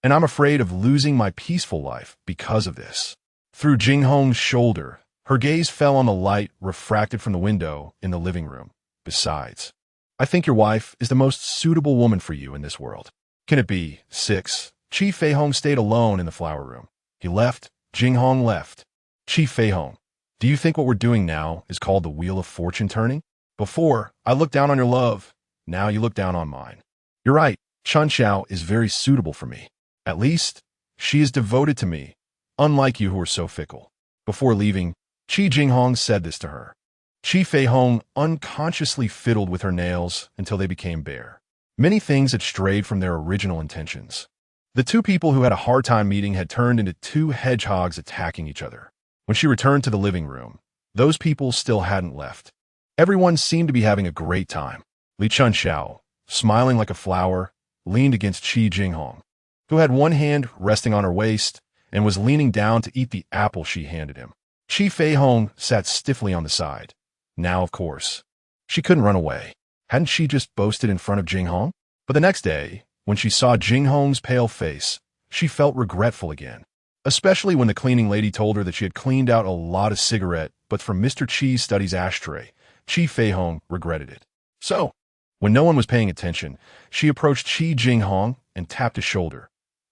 And I'm afraid of losing my peaceful life because of this. Through Jinghong's shoulder, her gaze fell on the light refracted from the window in the living room. Besides, I think your wife is the most suitable woman for you in this world. Can it be? 6. Chi Feihong stayed alone in the flower room. He left. Jinghong left. Chi Feihong, do you think what we're doing now is called the Wheel of Fortune turning? Before, I looked down on your love. Now you look down on mine. You're right. Chunxiao is very suitable for me. At least, she is devoted to me, unlike you who are so fickle. Before leaving, Chi Jinghong said this to her. Chi Feihong unconsciously fiddled with her nails until they became bare. Many things had strayed from their original intentions. The two people who had a hard time meeting had turned into two hedgehogs attacking each other. When she returned to the living room, those people still hadn't left. Everyone seemed to be having a great time. Li Chunxiao, smiling like a flower, leaned against Chi Jinghong, who had one hand resting on her waist and was leaning down to eat the apple she handed him. Chi Feihong sat stiffly on the side. Now, of course, she couldn't run away. Hadn't she just boasted in front of Jinghong? But the next day, when she saw Jinghong's pale face, she felt regretful again. Especially when the cleaning lady told her that she had cleaned out a lot of cigarette butts from Mr. Chi's study's ashtray. Chi Feihong regretted it. So, when no one was paying attention, she approached Chi Jinghong and tapped his shoulder.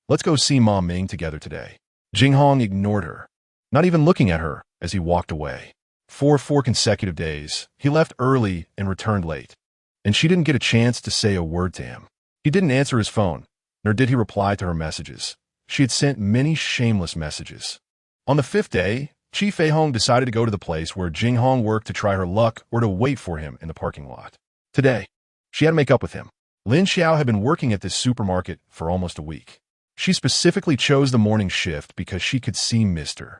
Let's go see Ma Ming together today. Jinghong ignored her, not even looking at her as he walked away. For 4 consecutive days, he left early and returned late, and she didn't get a chance to say a word to him. He didn't answer his phone, nor did he reply to her messages. She had sent many shameless messages. On the 5th day, Chi Feihong decided to go to the place where Jinghong worked to try her luck or to wait for him in the parking lot. Today, she had to make up with him. Lin Xiao had been working at this supermarket for almost a week. She specifically chose the morning shift because she could see Mr.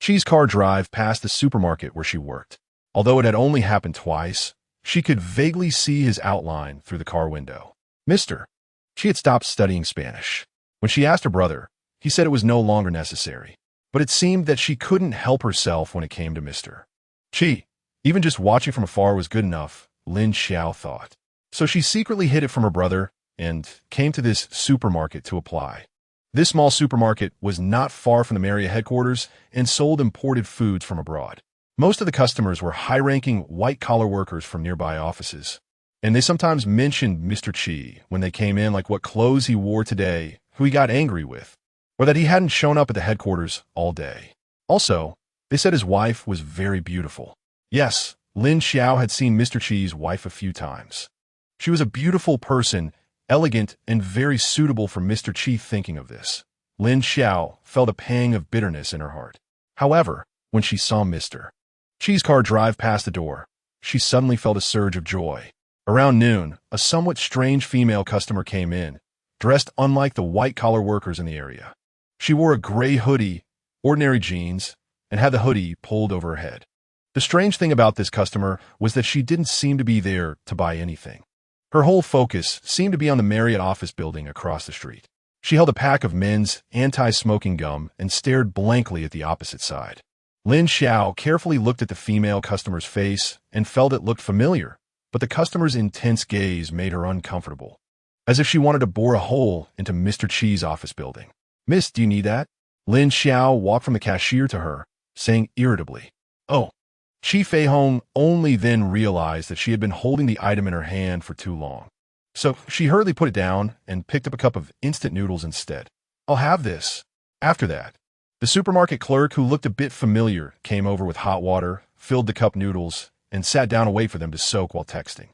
Chi's car drive past the supermarket where she worked. Although it had only happened twice, she could vaguely see his outline through the car window. Mr. She had stopped studying Spanish. When she asked her brother, he said it was no longer necessary. but it seemed that she couldn't help herself when it came to Mr. Chi. Even just watching from afar was good enough, Lin Xiao thought. So she secretly hid it from her brother and came to this supermarket to apply. This small supermarket was not far from the Maria headquarters and sold imported foods from abroad. Most of the customers were high-ranking white-collar workers from nearby offices, and they sometimes mentioned Mr. Chi when they came in, like what clothes he wore today, who he got angry with, or that he hadn't shown up at the headquarters all day. Also, they said his wife was very beautiful. Yes, Lin Xiao had seen Mr. Chi's wife a few times. She was a beautiful person, elegant, and very suitable for Mr. Chi. Thinking of this, Lin Xiao felt a pang of bitterness in her heart. However, when she saw Mr. Chi's car drive past the door, she suddenly felt a surge of joy. Around noon, a somewhat strange female customer came in, dressed unlike the white-collar workers in the area. She wore a gray hoodie, ordinary jeans, and had the hoodie pulled over her head. The strange thing about this customer was that she didn't seem to be there to buy anything. Her whole focus seemed to be on the Marriott office building across the street. She held a pack of men's anti-smoking gum and stared blankly at the opposite side. Lin Xiao carefully looked at the female customer's face and felt it looked familiar, but the customer's intense gaze made her uncomfortable, as if she wanted to bore a hole into Mr. Chi's office building. "Miss, do you need that?" Lin Xiao walked from the cashier to her, saying irritably, "Oh." Chi Feihong only then realized that she had been holding the item in her hand for too long. So she hurriedly put it down and picked up a cup of instant noodles instead. "I'll have this." After that, the supermarket clerk, who looked a bit familiar, came over with hot water, filled the cup noodles, and sat down to wait for them to soak while texting.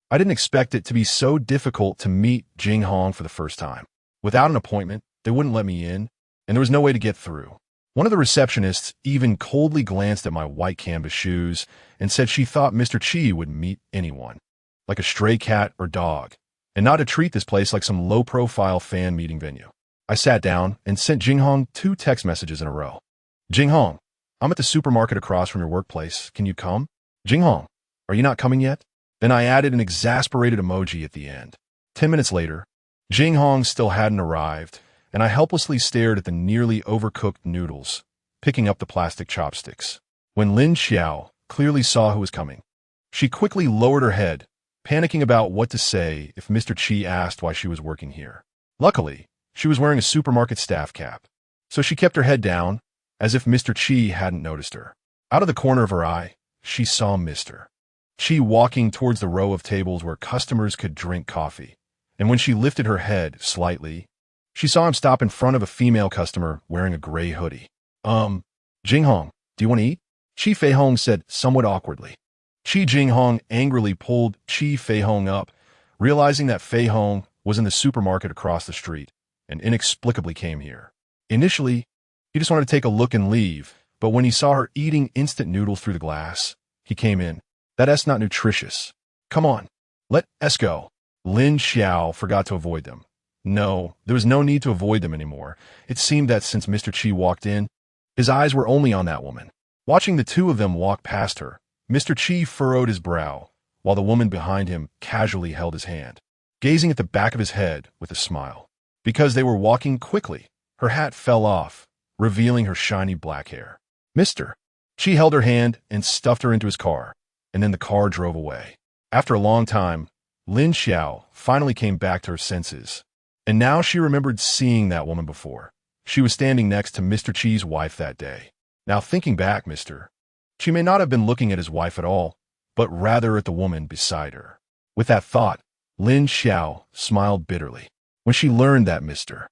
I didn't expect it to be so difficult to meet Jinghong for the first time. Without an appointment, they wouldn't let me in, and there was no way to get through. One of the receptionists even coldly glanced at my white canvas shoes and said she thought Mr. Chi would meet anyone, like a stray cat or dog, and not to treat this place like some low-profile fan meeting venue. I sat down and sent Jinghong 2 text messages in a row. "Jinghong, I'm at the supermarket across from your workplace. Can you come?" "Jinghong, are you not coming yet?" Then I added an exasperated emoji at the end. 10 minutes later, Jinghong still hadn't arrived, and I helplessly stared at the nearly overcooked noodles, picking up the plastic chopsticks. When Lin Xiao clearly saw who was coming, she quickly lowered her head, panicking about what to say if Mr. Chi asked why she was working here. Luckily, she was wearing a supermarket staff cap, so she kept her head down, as if Mr. Chi hadn't noticed her. Out of the corner of her eye, she saw Mr. Chi walking towards the row of tables where customers could drink coffee, and when she lifted her head slightly, she saw him stop in front of a female customer wearing a gray hoodie. Jinghong, do you want to eat?" Chi Feihong said somewhat awkwardly. Chi Jinghong angrily pulled Chi Feihong up, realizing that Feihong was in the supermarket across the street and inexplicably came here. Initially, he just wanted to take a look and leave, but when he saw her eating instant noodles through the glass, he came in. "That's not nutritious. Come on, let us go." Lin Xiao forgot to avoid them. No, there was no need to avoid them anymore. It seemed that since Mr. Chi walked in, his eyes were only on that woman. Watching the two of them walk past her, Mr. Chi furrowed his brow, while the woman behind him casually held his hand, gazing at the back of his head with a smile. Because they were walking quickly, her hat fell off, revealing her shiny black hair. "Mr. Chi held her hand and stuffed her into his car, and then the car drove away. After a long time, Lin Xiao finally came back to her senses. And now she remembered seeing that woman before. She was standing next to Mr. Chi's wife that day. Now thinking back, Mr. Chi may not have been looking at his wife at all, but rather at the woman beside her. With that thought, Lin Xiao smiled bitterly. When she learned that Mr.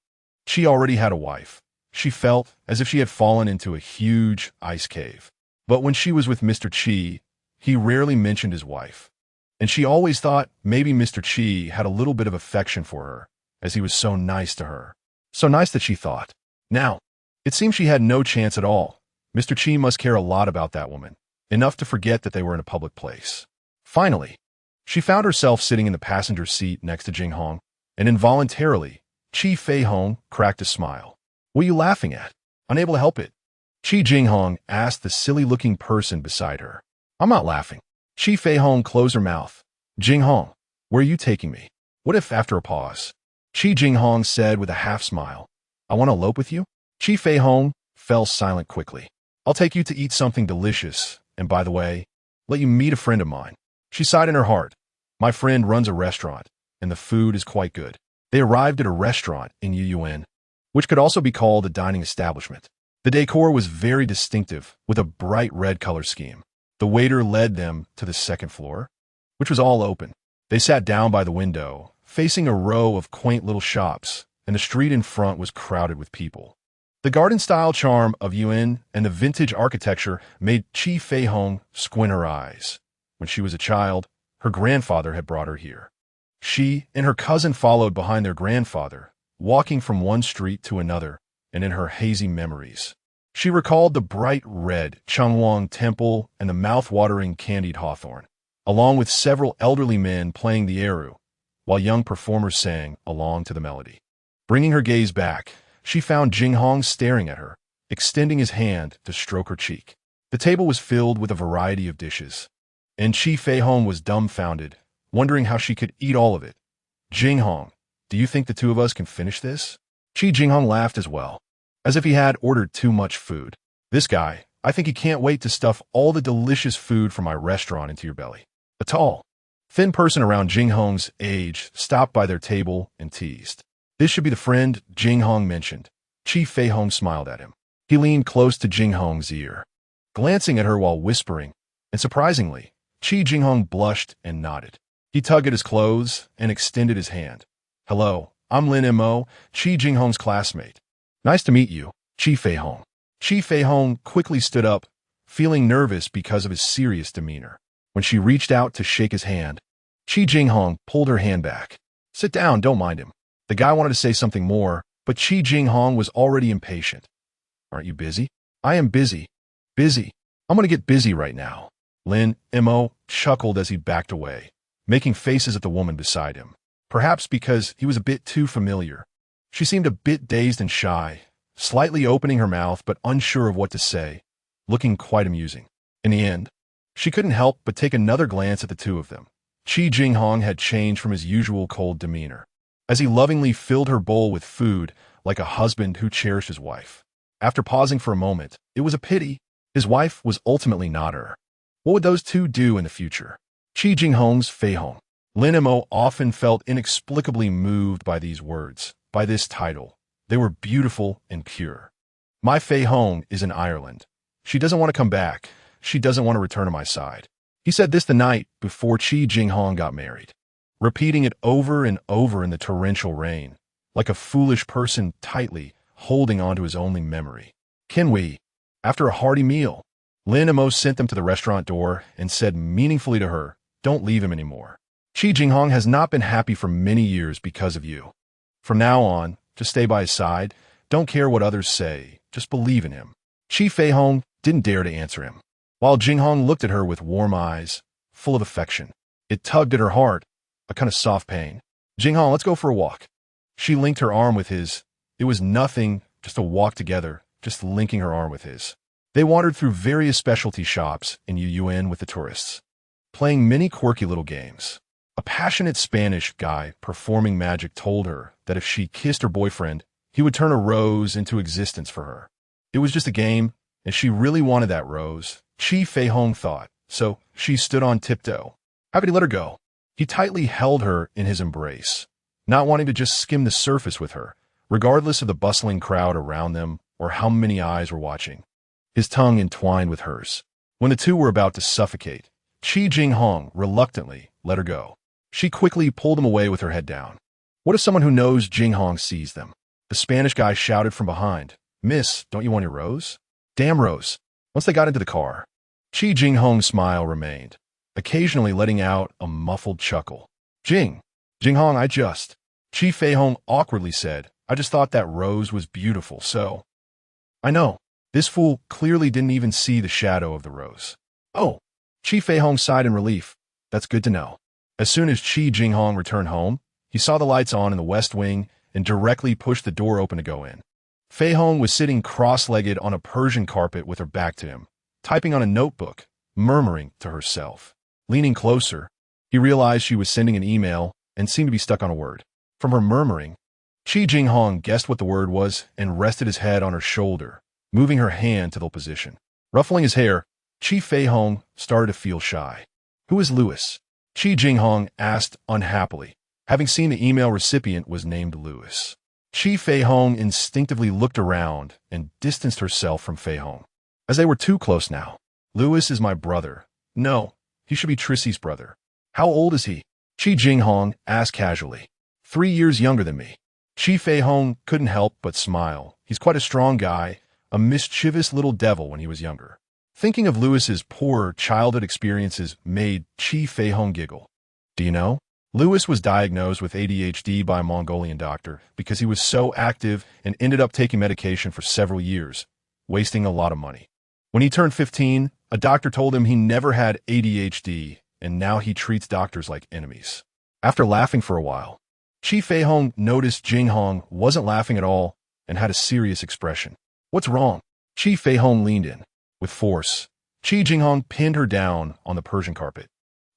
Chi already had a wife, she felt as if she had fallen into a huge ice cave. But when she was with Mr. Chi, he rarely mentioned his wife. And she always thought maybe Mr. Chi had a little bit of affection for her, as he was so nice to her. So nice that she thought. Now, it seemed she had no chance at all. Mr. Chi must care a lot about that woman, enough to forget that they were in a public place. Finally, she found herself sitting in the passenger seat next to Jinghong, and involuntarily, Chi Feihong cracked a smile. "What are you laughing at?" Unable to help it, Chi Jinghong asked the silly-looking person beside her. "I'm not laughing." Chi Feihong closed her mouth. "Jinghong, where are you taking me?" "What if," after a pause, Chi Jinghong said with a half-smile, "I want to elope with you?" Chi Feihong fell silent quickly. I'll take you to eat something delicious, and by the way, let you meet a friend of mine. She sighed in her heart. My friend runs a restaurant, and the food is quite good. They arrived at a restaurant in Yuyuan, which could also be called a dining establishment. The decor was very distinctive, with a bright red color scheme. The waiter led them to the second floor, which was all open. They sat down by the window, facing a row of quaint little shops, and the street in front was crowded with people. The garden-style charm of Yuan and the vintage architecture made Chi Feihong squint her eyes. When she was a child, her grandfather had brought her here. She and her cousin followed behind their grandfather, walking from one street to another, and in her hazy memories, she recalled the bright red Changwang Temple and the mouth-watering candied hawthorn, along with several elderly men playing the eru, while young performers sang along to the melody. Bringing her gaze back, she found Jinghong staring at her, extending his hand to stroke her cheek. The table was filled with a variety of dishes, and Chi Feihong was dumbfounded, wondering how she could eat all of it. Jinghong, do you think the two of us can finish this? Chi Jinghong laughed as well, as if he had ordered too much food. This guy, I think he can't wait to stuff all the delicious food from my restaurant into your belly. A tall, thin person around Jinghong's age stopped by their table and teased. This should be the friend Jinghong mentioned. Chi Feihong smiled at him. He leaned close to Jinghong's ear, glancing at her while whispering, and surprisingly, Chi Jinghong blushed and nodded. He tugged at his clothes and extended his hand. Hello, I'm Lin Mo, Chi Jinghong's classmate. Nice to meet you, Chi Feihong. Chi Feihong quickly stood up, feeling nervous because of his serious demeanor. When she reached out to shake his hand, Chi Jinghong pulled her hand back. Sit down, don't mind him. The guy wanted to say something more, but Chi Jinghong was already impatient. Aren't you busy? I am busy. Busy. I'm going to get busy right now. Lin Mo chuckled as he backed away, making faces at the woman beside him. Perhaps because he was a bit too familiar. She seemed a bit dazed and shy, slightly opening her mouth but unsure of what to say, looking quite amusing. In the end, she couldn't help but take another glance at the two of them. Chi Jinghong had changed from his usual cold demeanor, as he lovingly filled her bowl with food like a husband who cherished his wife. After pausing for a moment, it was a pity. His wife was ultimately not her. What would those two do in the future? Chi Jinghong's Feihong. Lin Mo often felt inexplicably moved by these words, by this title. They were beautiful and pure. My Feihong is in Ireland. She doesn't want to come back. She doesn't want to return to my side. He said this the night before Chi Jinghong got married, repeating it over and over in the torrential rain, like a foolish person tightly holding on to his only memory. Can we? After a hearty meal, Lin Mo sent them to the restaurant door and said meaningfully to her, don't leave him anymore. Chi Jinghong has not been happy for many years because of you. From now on, just stay by his side. Don't care what others say. Just believe in him. Chi Feihong didn't dare to answer him, while Jinghong looked at her with warm eyes, full of affection. It tugged at her heart, a kind of soft pain. Jinghong, let's go for a walk. She linked her arm with his. It was nothing, just a walk together, just linking her arm with his. They wandered through various specialty shops in Yuyuan with the tourists, playing many quirky little games. A passionate Spanish guy performing magic told her that if she kissed her boyfriend, he would turn a rose into existence for her. It was just a game, and she really wanted that rose, Chi Feihong thought, so she stood on tiptoe, happy to let her go. He tightly held her in his embrace, not wanting to just skim the surface with her, regardless of the bustling crowd around them or how many eyes were watching. His tongue entwined with hers. When the two were about to suffocate, Chi Jinghong reluctantly let her go. She quickly pulled him away with her head down. What if someone who knows Jinghong sees them? The Spanish guy shouted from behind, Miss, don't you want your rose? Damn rose. Once they got into the car, Chi Jinghong's smile remained, occasionally letting out a muffled chuckle. Jinghong, Chi Feihong awkwardly said, I just thought that rose was beautiful, so. I know. This fool clearly didn't even see the shadow of the rose. Oh. Chi Feihong sighed in relief. That's good to know. As soon as Chi Jinghong returned home, he saw the lights on in the west wing and directly pushed the door open to go in. Feihong was sitting cross-legged on a Persian carpet with her back to him, typing on a notebook, murmuring to herself. Leaning closer, he realized she was sending an email and seemed to be stuck on a word. From her murmuring, Chi Jinghong guessed what the word was and rested his head on her shoulder, moving her hand to the position. Ruffling his hair, Chi Feihong started to feel shy. "Who is Louis?" Chi Jinghong asked unhappily, having seen the email recipient was named Louis. Chi Feihong instinctively looked around and distanced herself from Feihong, as they were too close now. "Louis is my brother." "No, he should be Trissy's brother." "How old is he?" Chi Jinghong asked casually. 3 years younger than me." Chi Feihong couldn't help but smile. He's quite a strong guy, a mischievous little devil when he was younger. Thinking of Louis's poor childhood experiences made Chi Feihong giggle. "Do you know? Louis was diagnosed with ADHD by a Mongolian doctor because he was so active and ended up taking medication for several years, wasting a lot of money. When he turned 15, a doctor told him he never had ADHD, and now he treats doctors like enemies." After laughing for a while, Chi Feihong noticed Jinghong wasn't laughing at all and had a serious expression. "What's wrong?" Chi Feihong leaned in. With force, Chi Jinghong pinned her down on the Persian carpet,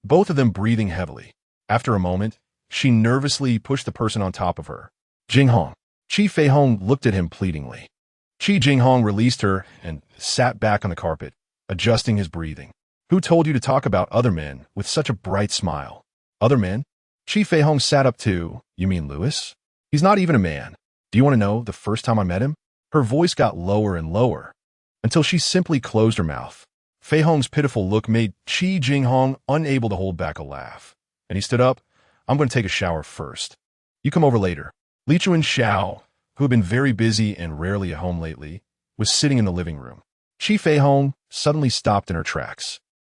both of them breathing heavily. After a moment, she nervously pushed the person on top of her. "Jinghong." Chi Feihong looked at him pleadingly. Chi Jinghong released her and sat back on the carpet, adjusting his breathing. "Who told you to talk about other men with such a bright smile?" "Other men?" Chi Feihong sat up too. "You mean Louis? He's not even a man. Do you want to know the first time I met him?" Her voice got lower and lower, until she simply closed her mouth. Feihong's pitiful look made Chi Jinghong unable to hold back a laugh, and he stood up. "I'm going to take a shower first. You come over later." Li Chunxiao, who had been very busy and rarely at home lately, was sitting in the living room. Chi Feihong suddenly stopped in her tracks,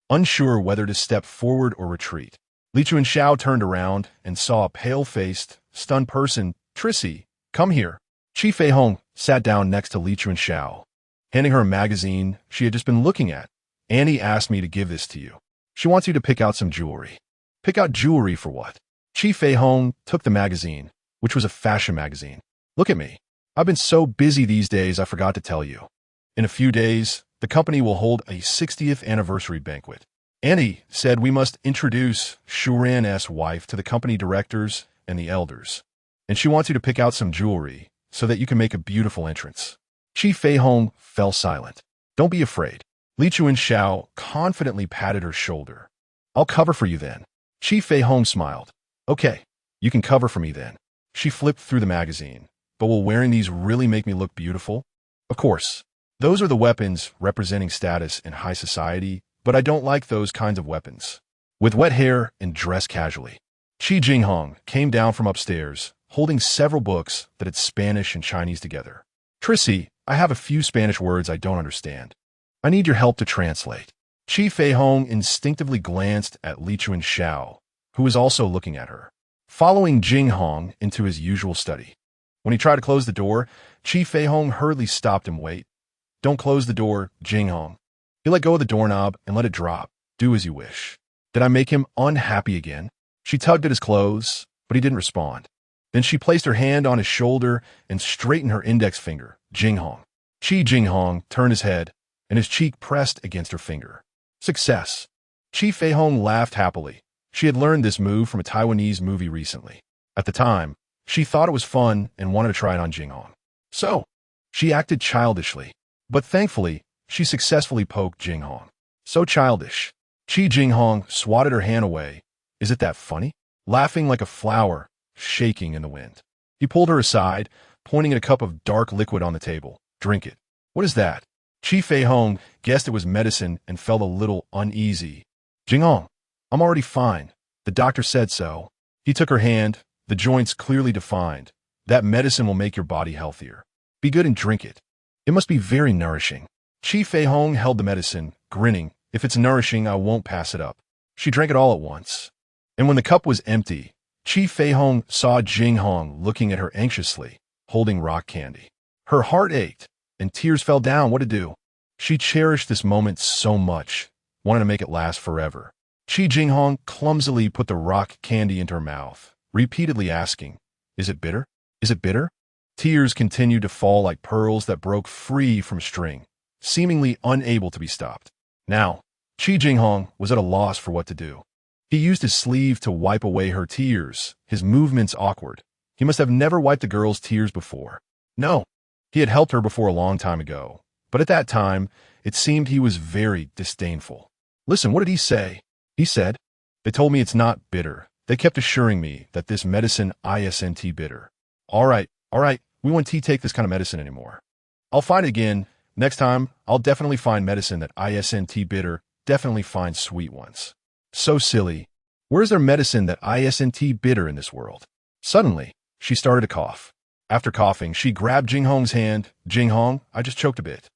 unsure whether to step forward or retreat. Li Chunxiao turned around and saw a pale-faced, stunned person. "Trissy, come here." Chi Feihong sat down next to Li Chunxiao, handing her a magazine she had just been looking at. "Annie asked me to give this to you. She wants you to pick out some jewelry." "Pick out jewelry for what?" Chi Feihong took the magazine, which was a fashion magazine. "Look at me. I've been so busy these days I forgot to tell you. In a few days, the company will hold a 60th anniversary banquet. Annie said we must introduce Shuran's wife to the company directors and the elders, and she wants you to pick out some jewelry so that you can make a beautiful entrance." Chi Feihong fell silent. "Don't be afraid." Li Chunxiao confidently patted her shoulder. "I'll cover for you then." Chi Feihong smiled. "Okay, you can cover for me then." She flipped through the magazine. "But will wearing these really make me look beautiful?" "Of course. Those are the weapons representing status in high society, but I don't like those kinds of weapons." With wet hair and dressed casually, Chi Jinghong came down from upstairs, holding several books that had Spanish and Chinese together. "Trissy, I have a few Spanish words I don't understand. I need your help to translate." Chi Feihong instinctively glanced at Li Chunxiao, who was also looking at her, following Jinghong into his usual study. When he tried to close the door, Chi Feihong hurriedly stopped him. "Wait. Don't close the door, Jinghong." He let go of the doorknob and let it drop. "Do as you wish." "Did I make him unhappy again?" She tugged at his clothes, but he didn't respond. Then she placed her hand on his shoulder and straightened her index finger. "Jinghong." Chi Jinghong turned his head, and his cheek pressed against her finger. "Success." Chi Feihong laughed happily. She had learned this move from a Taiwanese movie recently. At the time, she thought it was fun and wanted to try it on Jinghong. So, she acted childishly, but thankfully, she successfully poked Jinghong. "So childish." Chi Jinghong swatted her hand away. "Is it that funny?" Laughing like a flower, shaking in the wind. He pulled her aside, pointing at a cup of dark liquid on the table. "Drink it." "What is that?" Chi Feihong guessed it was medicine and felt a little uneasy. "Jinghong, I'm already fine. The doctor said so." He took her hand, the joints clearly defined. "That medicine will make your body healthier. Be good and drink it. It must be very nourishing." Chi Feihong held the medicine, grinning. "If it's nourishing, I won't pass it up." She drank it all at once. And when the cup was empty, Chi Feihong saw Jinghong looking at her anxiously, holding rock candy. Her heart ached, and tears fell down. What to do? She cherished this moment so much, wanted to make it last forever. Chi Jinghong clumsily put the rock candy into her mouth, repeatedly asking, "Is it bitter? Is it bitter?" Tears continued to fall like pearls that broke free from string, seemingly unable to be stopped. Now, Chi Jinghong was at a loss for what to do. He used his sleeve to wipe away her tears, his movements awkward. He must have never wiped a girl's tears before. No, he had helped her before a long time ago, But at that time, it seemed he was very disdainful. Listen, what did he say? He said, they told me it's not bitter. They kept assuring me that this medicine isn't bitter. All right, we won't take this kind of medicine anymore. I'll find it again. Next time, I'll definitely find medicine that isn't bitter, definitely find sweet ones. So silly. Where's there medicine that isn't bitter in this world? Suddenly, she started to cough. After coughing, she grabbed Jinghong's hand. Jinghong, I just choked a bit.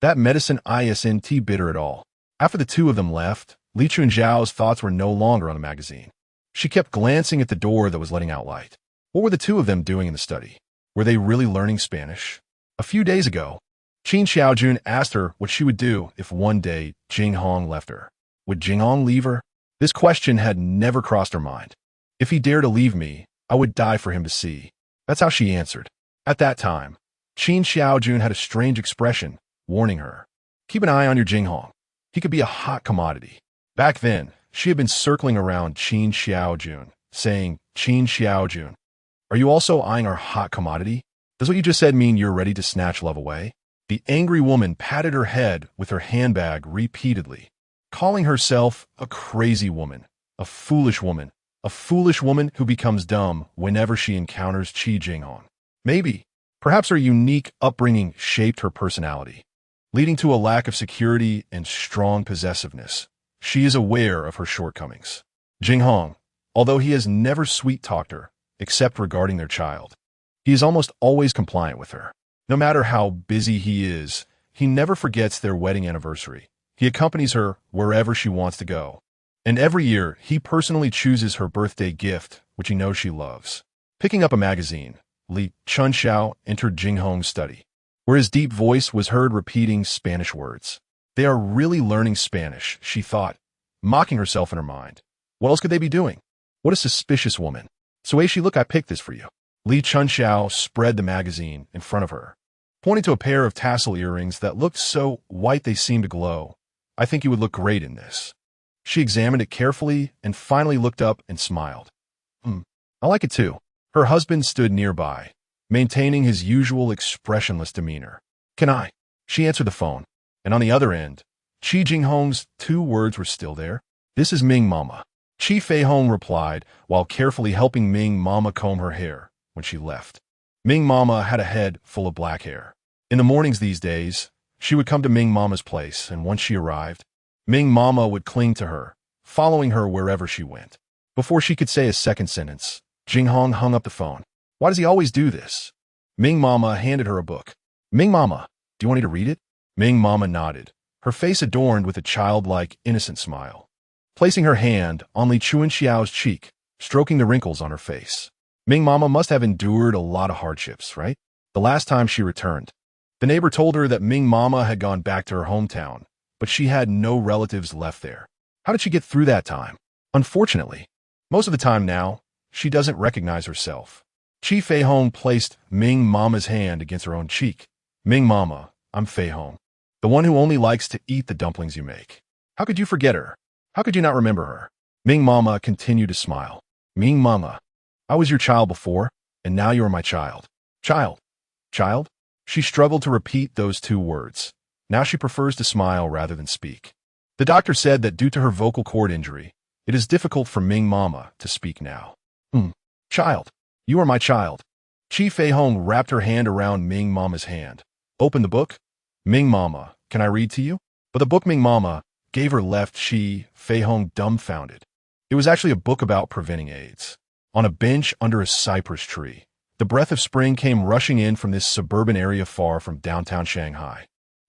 That medicine isn't bitter at all. After the two of them left, Li Chunxiao's thoughts were no longer on the magazine. She kept glancing at the door that was letting out light. What were the two of them doing in the study? Were they really learning Spanish? A few days ago, Qin Xiaojun asked her what she would do if one day Jinghong left her. Would Jinghong leave her? This question had never crossed her mind. If he dared to leave me, I would die for him to see. That's how she answered. At that time, Qin Xiaojun had a strange expression, warning her. Keep an eye on your Jinghong. He could be a hot commodity. Back then, she had been circling around Qin Xiaojun, saying, Qin Xiaojun, are you also eyeing our hot commodity? Does what you just said mean you're ready to snatch love away? The angry woman patted her head with her handbag repeatedly, calling herself a crazy woman, a foolish woman who becomes dumb whenever she encounters Chi Jinghong. Maybe, perhaps her unique upbringing shaped her personality, leading to a lack of security and strong possessiveness. She is aware of her shortcomings. Jinghong, although he has never sweet-talked her, except regarding their child, he is almost always compliant with her. No matter how busy he is, he never forgets their wedding anniversary. He accompanies her wherever she wants to go. And every year, he personally chooses her birthday gift, which he knows she loves. Picking up a magazine, Li Chunxiao entered Jinghong's study, where his deep voice was heard repeating Spanish words. They are really learning Spanish, she thought, mocking herself in her mind. What else could they be doing? What a suspicious woman. So Aishi, look, I picked this for you. Li Chunxiao spread the magazine in front of her, pointing to a pair of tassel earrings that looked so white they seemed to glow. I think you would look great in this. She examined it carefully and finally looked up and smiled. I like it too. Her husband stood nearby, maintaining his usual expressionless demeanor. Can I? She answered the phone, and on the other end, Chi Jinghong's two words were still there. This is Ming Mama. Chi Feihong replied while carefully helping Ming Mama comb her hair when she left. Ming Mama had a head full of black hair. In the mornings these days, she would come to Ming Mama's place, and once she arrived, Ming Mama would cling to her, following her wherever she went. Before she could say a second sentence, Jinghong hung up the phone. Why does he always do this? Ming Mama handed her a book. Ming Mama, do you want me to read it? Ming Mama nodded, her face adorned with a childlike, innocent smile, placing her hand on Li Chunxiao's cheek, stroking the wrinkles on her face. Ming Mama must have endured a lot of hardships, right? The last time she returned, the neighbor told her that Ming Mama had gone back to her hometown, but she had no relatives left there. How did she get through that time? Unfortunately, most of the time now, she doesn't recognize herself. Chi Feihong placed Ming Mama's hand against her own cheek. Ming Mama, I'm Feihong, the one who only likes to eat the dumplings you make. How could you forget her? How could you not remember her? Ming Mama continued to smile. Ming Mama, I was your child before, and now you are my child. Child? Child? She struggled to repeat those two words. Now she prefers to smile rather than speak. The doctor said that due to her vocal cord injury, it is difficult for Ming Mama to speak now. Child. You are my child. Chi Feihong wrapped her hand around Ming Mama's hand. Open the book. Ming Mama, can I read to you? But the book Ming Mama gave her left Chi Feihong dumbfounded. It was actually a book about preventing AIDS. On a bench under a cypress tree, the breath of spring came rushing in from this suburban area far from downtown Shanghai.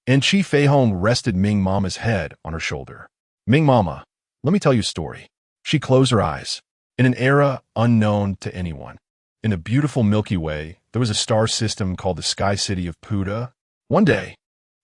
And Chi Feihong rested Ming Mama's head on her shoulder. Ming Mama, let me tell you a story. She closed her eyes. In an era unknown to anyone, in the beautiful Milky Way, there was a star system called the Sky City of Puda. One day,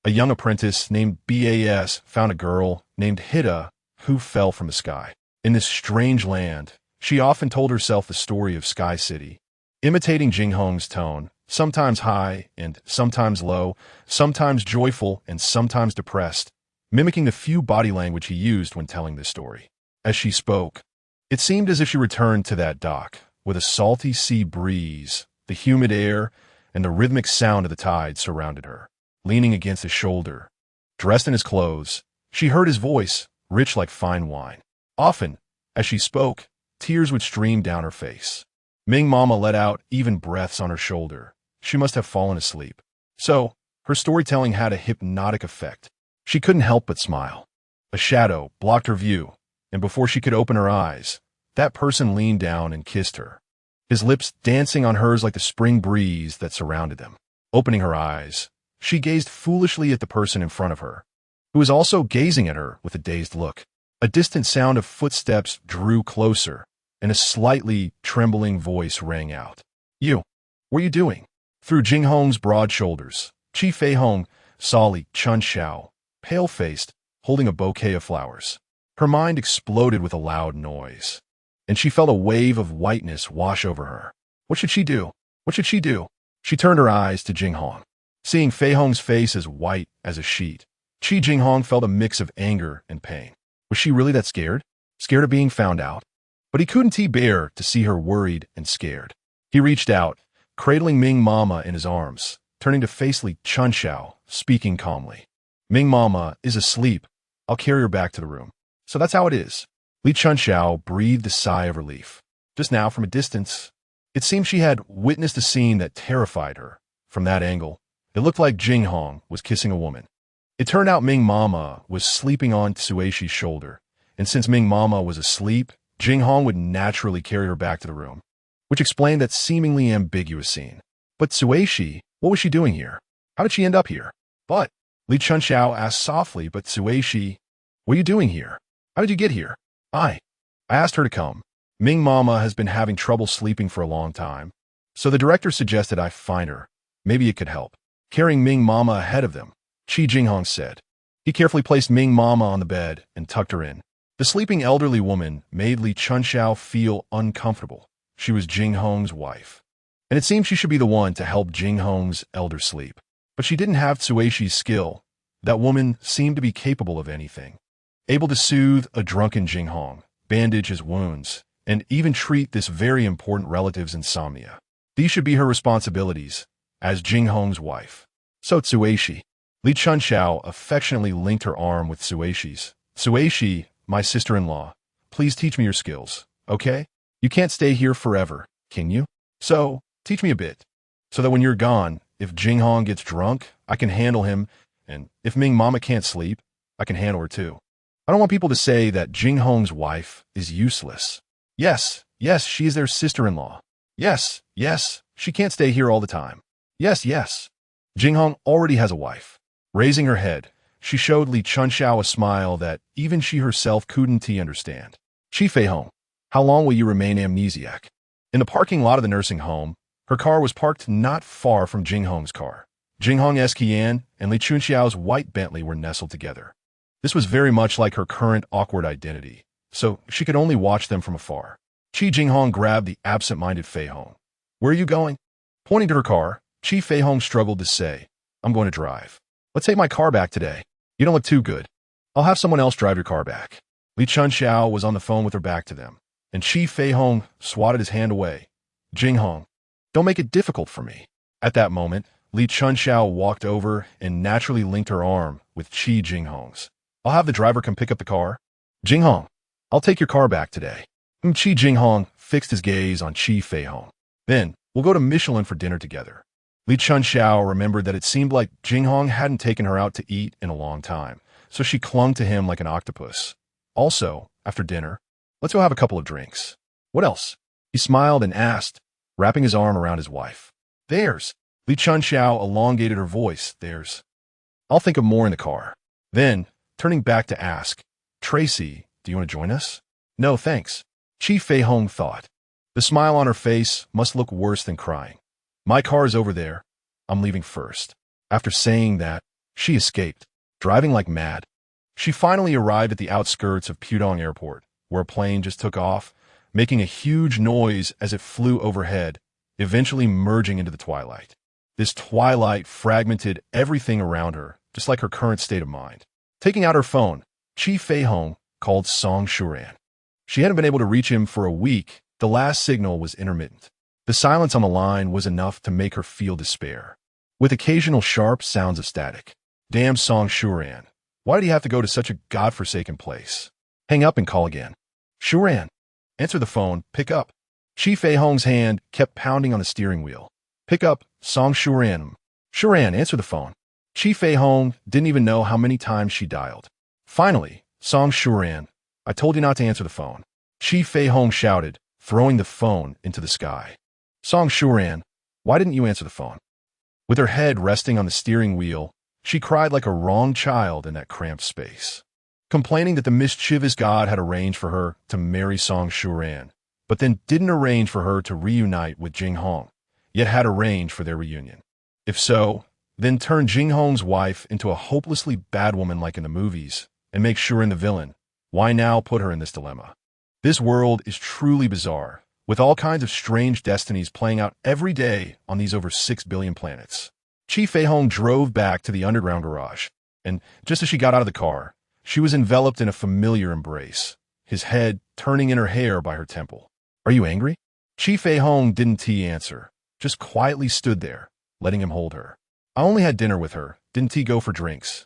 a young apprentice named Bas found a girl named Hida who fell from the sky. In this strange land, she often told herself the story of Sky City, imitating Jinghong's tone, sometimes high and sometimes low, sometimes joyful and sometimes depressed, mimicking the few body language he used when telling this story. As she spoke, it seemed as if she returned to that dock, with a salty sea breeze, the humid air, and the rhythmic sound of the tide surrounded her. leaning against his shoulder. Dressed in his clothes, she heard his voice, rich like fine wine. Often, as she spoke, tears would stream down her face. Ming Mama let out even breaths on her shoulder. She must have fallen asleep. So, her storytelling had a hypnotic effect. She couldn't help but smile. A shadow blocked her view, and before she could open her eyes, that person leaned down and kissed her, his lips dancing on hers like the spring breeze that surrounded them. Opening her eyes, she gazed foolishly at the person in front of her, who was also gazing at her with a dazed look. A distant sound of footsteps drew closer, and a slightly trembling voice rang out. "You, what are you doing?" Through Jinghong's broad shoulders, Chi Feihong saw Li Chunxiao, pale-faced, holding a bouquet of flowers. Her mind exploded with a loud noise, and she felt a wave of whiteness wash over her. What should she do? What should she do? She turned her eyes to Jinghong. Seeing Feihong's face as white as a sheet, Chi Jinghong felt a mix of anger and pain. Was she really that scared? Scared of being found out? But he couldn't bear to see her worried and scared. He reached out, cradling Ming Mama in his arms, turning to face Li Chunxiao, speaking calmly. "Ming Mama is asleep. I'll carry her back to the room." "So that's how it is." Li Chunxiao breathed a sigh of relief. Just now, from a distance, it seemed she had witnessed a scene that terrified her. From that angle, it looked like Jinghong was kissing a woman. It turned out Ming Mama was sleeping on Tsueishi's shoulder, and since Ming Mama was asleep, Jinghong would naturally carry her back to the room, which explained that seemingly ambiguous scene. But Tsueishi, what was she doing here? How did she end up here? But, Li Chunxiao asked softly, but Tsueishi, what are you doing here? How did you get here? I asked her to come. Ming Mama has been having trouble sleeping for a long time, so the director suggested I find her. Maybe it could help. Carrying Ming Mama ahead of them, Chi Jinghong said. He carefully placed Ming Mama on the bed and tucked her in. The sleeping elderly woman made Li Chunxiao feel uncomfortable. She was Jinghong's wife, and it seemed she should be the one to help Jinghong's elder sleep. But she didn't have Tsueishi's skill. That woman seemed to be capable of anything, able to soothe a drunken Jinghong, bandage his wounds, and even treat this very important relative's insomnia. These should be her responsibilities as Jinghong's wife. So Tsueishi. Li Chunxiao affectionately linked her arm with Tsueishi's. "Tsueishi, my sister-in-law, please teach me your skills, okay? You can't stay here forever, can you? So, teach me a bit, so that when you're gone, if Jinghong gets drunk, I can handle him, and if Ming Mama can't sleep, I can handle her too. I don't want people to say that Jinghong's wife is useless. Yes, she is their sister-in-law. Yes, she can't stay here all the time. Yes. Jinghong already has a wife." Raising her head, she showed Li Chunxiao a smile that even she herself couldn't understand. "Chi Feihong, how long will you remain amnesiac?" In the parking lot of the nursing home, her car was parked not far from Jinghong's car. Jinghong's Qian and Li Chunxiao's white Bentley were nestled together. This was very much like her current awkward identity, so she could only watch them from afar. Chi Jinghong grabbed the absent-minded Feihong. "Where are you going?" Pointing to her car, Chi Feihong struggled to say, "I'm going to drive. Let's take my car back today. You don't look too good. I'll have someone else drive your car back." Li Chunxiao was on the phone with her back to them, and Chi Feihong swatted his hand away. "Jinghong, don't make it difficult for me." At that moment, Li Chunxiao walked over and naturally linked her arm with Chi Jinghong's. "I'll have the driver come pick up the car." "Jinghong, I'll take your car back today." Chi Jinghong fixed his gaze on Chi Feihong. "Then, we'll go to Michelin for dinner together." Li Chunxiao remembered that it seemed like Jinghong hadn't taken her out to eat in a long time, so she clung to him like an octopus. "Also, after dinner, let's go have a couple of drinks." "What else?" He smiled and asked, wrapping his arm around his wife. "There's." Li Chunxiao elongated her voice. "There's. I'll think of more in the car." Then, turning back to ask, "Tracy, do you want to join us?" "No, thanks." Chi Feihong thought. The smile on her face must look worse than crying. "My car is over there. I'm leaving first." After saying that, she escaped, driving like mad. She finally arrived at the outskirts of Pudong Airport, where a plane just took off, making a huge noise as it flew overhead, eventually merging into the twilight. This twilight fragmented everything around her, just like her current state of mind. Taking out her phone, Chi Feihong called Song Shuran. She hadn't been able to reach him for a week. The last signal was intermittent. The silence on the line was enough to make her feel despair. with occasional sharp sounds of static. Damn Song Shuran. Why did he have to go to such a godforsaken place? Hang up and call again. Shuran. Answer the phone. Pick up. Chi Feihong's hand kept pounding on the steering wheel. Pick up, Song Shuran. Shuran, answer the phone. Chi Feihong didn't even know how many times she dialed. Finally, Song Shuran, I told you not to answer the phone. Chi Feihong shouted, throwing the phone into the sky. Song Shuran, why didn't you answer the phone? With her head resting on the steering wheel, she cried like a wronged child in that cramped space, complaining that the mischievous god had arranged for her to marry Song Shuran, but then didn't arrange for her to reunite with Jinghong, yet had arranged for their reunion. If so, then turn Jinghong's wife into a hopelessly bad woman like in the movies, and make Shuran the villain. Why now put her in this dilemma? This world is truly bizarre, with all kinds of strange destinies playing out every day on these over 6 billion planets. Chi Feihong drove back to the underground garage, and just as she got out of the car, she was enveloped in a familiar embrace, his head turning in her hair by her temple. Are you angry? Chi Feihong didn't answer, just quietly stood there, letting him hold her. I only had dinner with her, didn't go for drinks.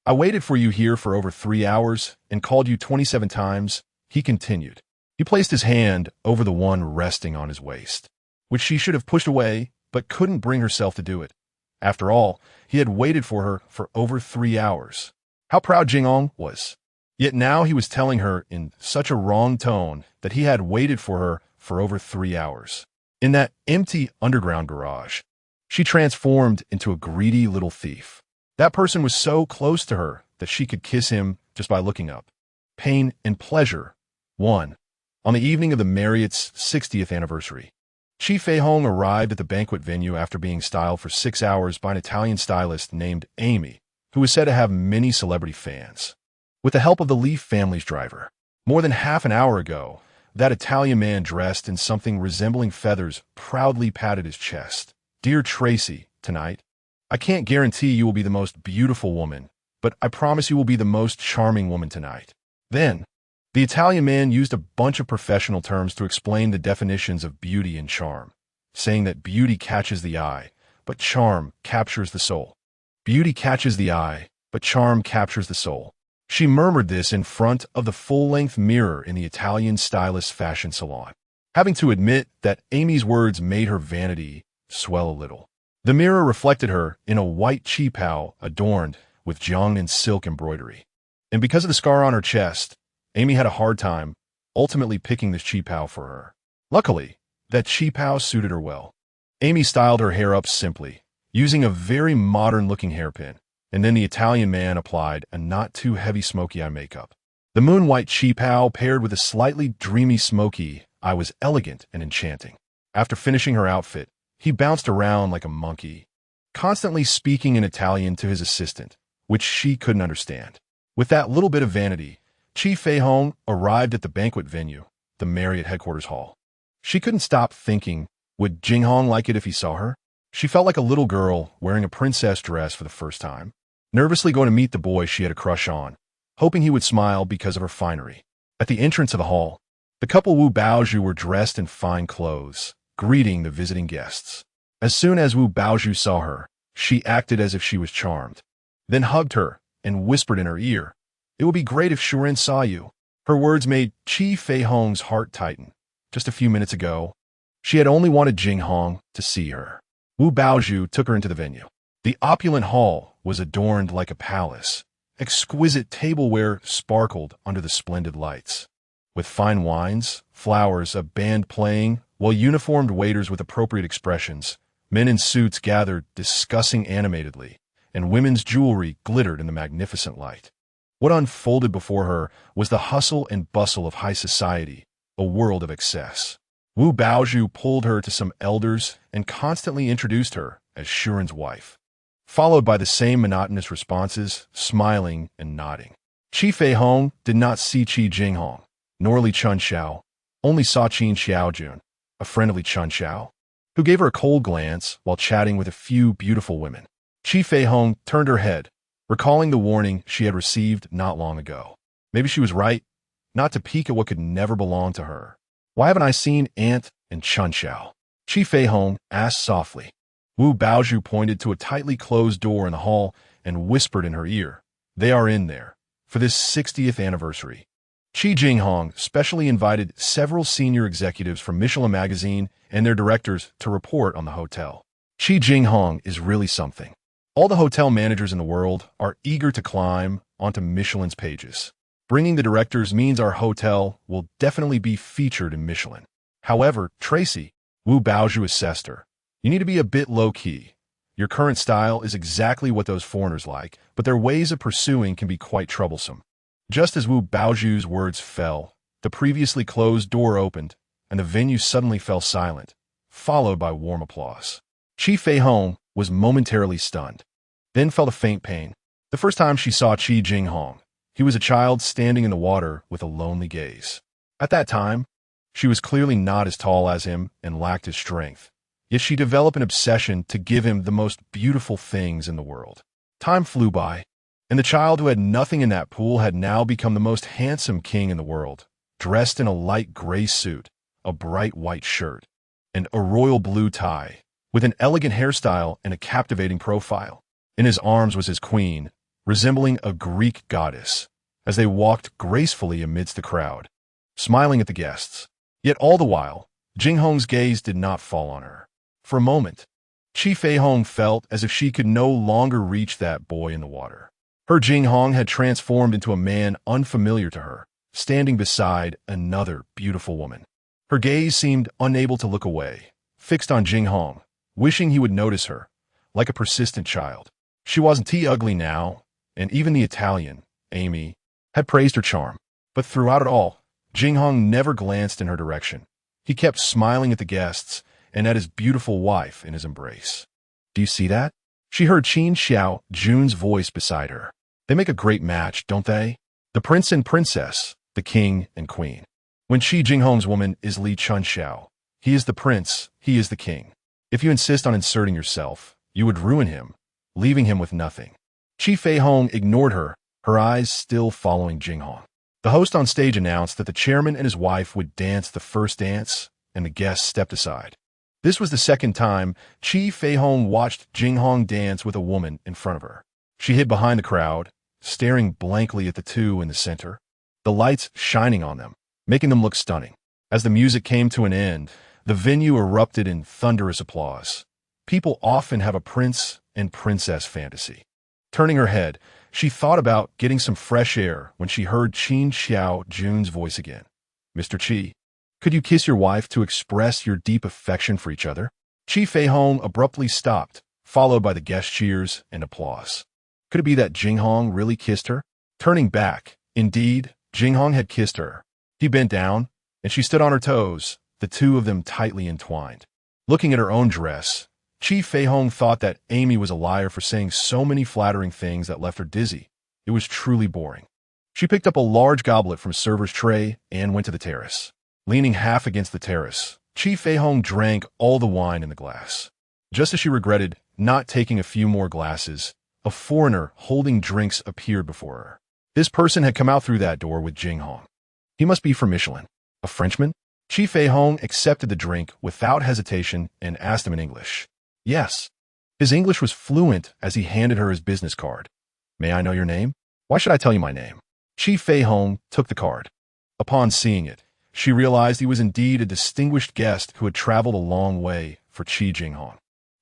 I waited for you here for over 3 hours and called you 27 times, he continued. He placed his hand over the one resting on his waist, which she should have pushed away, but couldn't bring herself to do it. After all, he had waited for her for over 3 hours. How proud Jinghong was. Yet now he was telling her in such a wrong tone that he had waited for her for over 3 hours. In that empty underground garage, she transformed into a greedy little thief. That person was so close to her that she could kiss him just by looking up. Pain and pleasure. 1. On the evening of the Marriott's 60th anniversary, Chi Feihong arrived at the banquet venue after being styled for 6 hours by an Italian stylist named Amy, who was said to have many celebrity fans. With the help of the Li family's driver, more than half an hour ago, that Italian man dressed in something resembling feathers proudly patted his chest. Dear Tracy, tonight, I can't guarantee you will be the most beautiful woman, but I promise you will be the most charming woman tonight. Then, the Italian man used a bunch of professional terms to explain the definitions of beauty and charm, saying that beauty catches the eye, but charm captures the soul. Beauty catches the eye, but charm captures the soul. She murmured this in front of the full-length mirror in the Italian stylist's fashion salon, having to admit that Amy's words made her vanity swell a little. The mirror reflected her in a white qipao adorned with jiang and silk embroidery. And because of the scar on her chest, Amy had a hard time ultimately picking this qipao for her. Luckily, that qipao suited her well. Amy styled her hair up simply, using a very modern-looking hairpin, and then the Italian man applied a not-too-heavy smoky eye makeup. The moon-white qipao paired with a slightly dreamy smoky eye was elegant and enchanting. After finishing her outfit, he bounced around like a monkey, constantly speaking in Italian to his assistant, which she couldn't understand. With that little bit of vanity, Chi Feihong arrived at the banquet venue, the Marriott headquarters hall. She couldn't stop thinking, would Jinghong like it if he saw her? She felt like a little girl wearing a princess dress for the first time, nervously going to meet the boy she had a crush on, hoping he would smile because of her finery. At the entrance of the hall, the couple Wu Baozhu were dressed in fine clothes, greeting the visiting guests. As soon as Wu Baozhu saw her, she acted as if she was charmed, then hugged her and whispered in her ear, "It would be great if Shuran saw you." Her words made Chi Feihong's heart tighten. Just a few minutes ago, she had only wanted Jinghong to see her. Wu Baozhu took her into the venue. The opulent hall was adorned like a palace. Exquisite tableware sparkled under the splendid lights. With fine wines, flowers, a band playing, while uniformed waiters with appropriate expressions, men in suits gathered discussing animatedly, and women's jewelry glittered in the magnificent light. What unfolded before her was the hustle and bustle of high society, a world of excess. Wu Baozhu pulled her to some elders and constantly introduced her as Shuran's wife, followed by the same monotonous responses, smiling and nodding. Chi Feihong did not see Chi Jinghong, nor Li Chunxiao, only saw Qin Xiaojun, a friend of Li Chunxiao, who gave her a cold glance while chatting with a few beautiful women. Chi Feihong turned her head, recalling the warning she had received not long ago. Maybe she was right, not to peek at what could never belong to her. Why haven't I seen Aunt and Chunxiao? Chi Feihong asked softly. Wu Baozhu pointed to a tightly closed door in the hall and whispered in her ear, "They are in there, for this 60th anniversary." Chi Jinghong specially invited several senior executives from Michelin magazine and their directors to report on the hotel. Chi Jinghong is really something. All the hotel managers in the world are eager to climb onto Michelin's pages. Bringing the directors means our hotel will definitely be featured in Michelin. However, Tracy, Wu Baozhu assessed her, you need to be a bit low-key. Your current style is exactly what those foreigners like, but their ways of pursuing can be quite troublesome. Just as Wu Baozhu's words fell, the previously closed door opened, and the venue suddenly fell silent, followed by warm applause. Chi Feihong was momentarily stunned, then felt a faint pain. The first time she saw Chi Jinghong, he was a child standing in the water with a lonely gaze. At that time, she was clearly not as tall as him and lacked his strength, yet she developed an obsession to give him the most beautiful things in the world. Time flew by, and the child who had nothing in that pool had now become the most handsome king in the world, dressed in a light gray suit, a bright white shirt, and a royal blue tie, with an elegant hairstyle and a captivating profile. In his arms was his queen, resembling a Greek goddess, as they walked gracefully amidst the crowd, smiling at the guests. Yet all the while, Jinghong's gaze did not fall on her. For a moment, Chi Feihong felt as if she could no longer reach that boy in the water. Her Jinghong had transformed into a man unfamiliar to her, standing beside another beautiful woman. Her gaze seemed unable to look away, fixed on Jinghong, wishing he would notice her, like a persistent child. She wasn't too ugly now, and even the Italian, Amy, had praised her charm. But throughout it all, Jinghong never glanced in her direction. He kept smiling at the guests and at his beautiful wife in his embrace. "Do you see that?" She heard Chi Jinghong Jun's voice beside her. "They make a great match, don't they? The prince and princess, the king and queen. When Chi Jinghong's woman is Li Chunxiao, he is the prince, he is the king. If you insist on inserting yourself, you would ruin him, leaving him with nothing." Chi Feihong ignored her, her eyes still following Jinghong. The host on stage announced that the chairman and his wife would dance the first dance, and the guests stepped aside. This was the second time Chi Feihong watched Jinghong dance with a woman in front of her. She hid behind the crowd, staring blankly at the two in the center, the lights shining on them, making them look stunning. As the music came to an end, the venue erupted in thunderous applause. People often have a prince and princess fantasy. Turning her head, she thought about getting some fresh air when she heard Chi Jinghong Jun's voice again. "Mr. Chi, could you kiss your wife to express your deep affection for each other?" Chi Feihong abruptly stopped, followed by the guest cheers and applause. Could it be that Jinghong really kissed her? Turning back, indeed, Jinghong had kissed her. He bent down, and she stood on her toes, the two of them tightly entwined. Looking at her own dress, Chi Feihong thought that Amy was a liar for saying so many flattering things that left her dizzy. It was truly boring. She picked up a large goblet from a server's tray and went to the terrace. Leaning half against the terrace, Chi Feihong drank all the wine in the glass. Just as she regretted not taking a few more glasses, a foreigner holding drinks appeared before her. This person had come out through that door with Jinghong. He must be from Michelin. A Frenchman? Chi Feihong accepted the drink without hesitation and asked him in English. Yes. His English was fluent as he handed her his business card. "May I know your name?" "Why should I tell you my name?" Chi Feihong took the card. Upon seeing it, she realized he was indeed a distinguished guest who had traveled a long way for Chi Jinghong.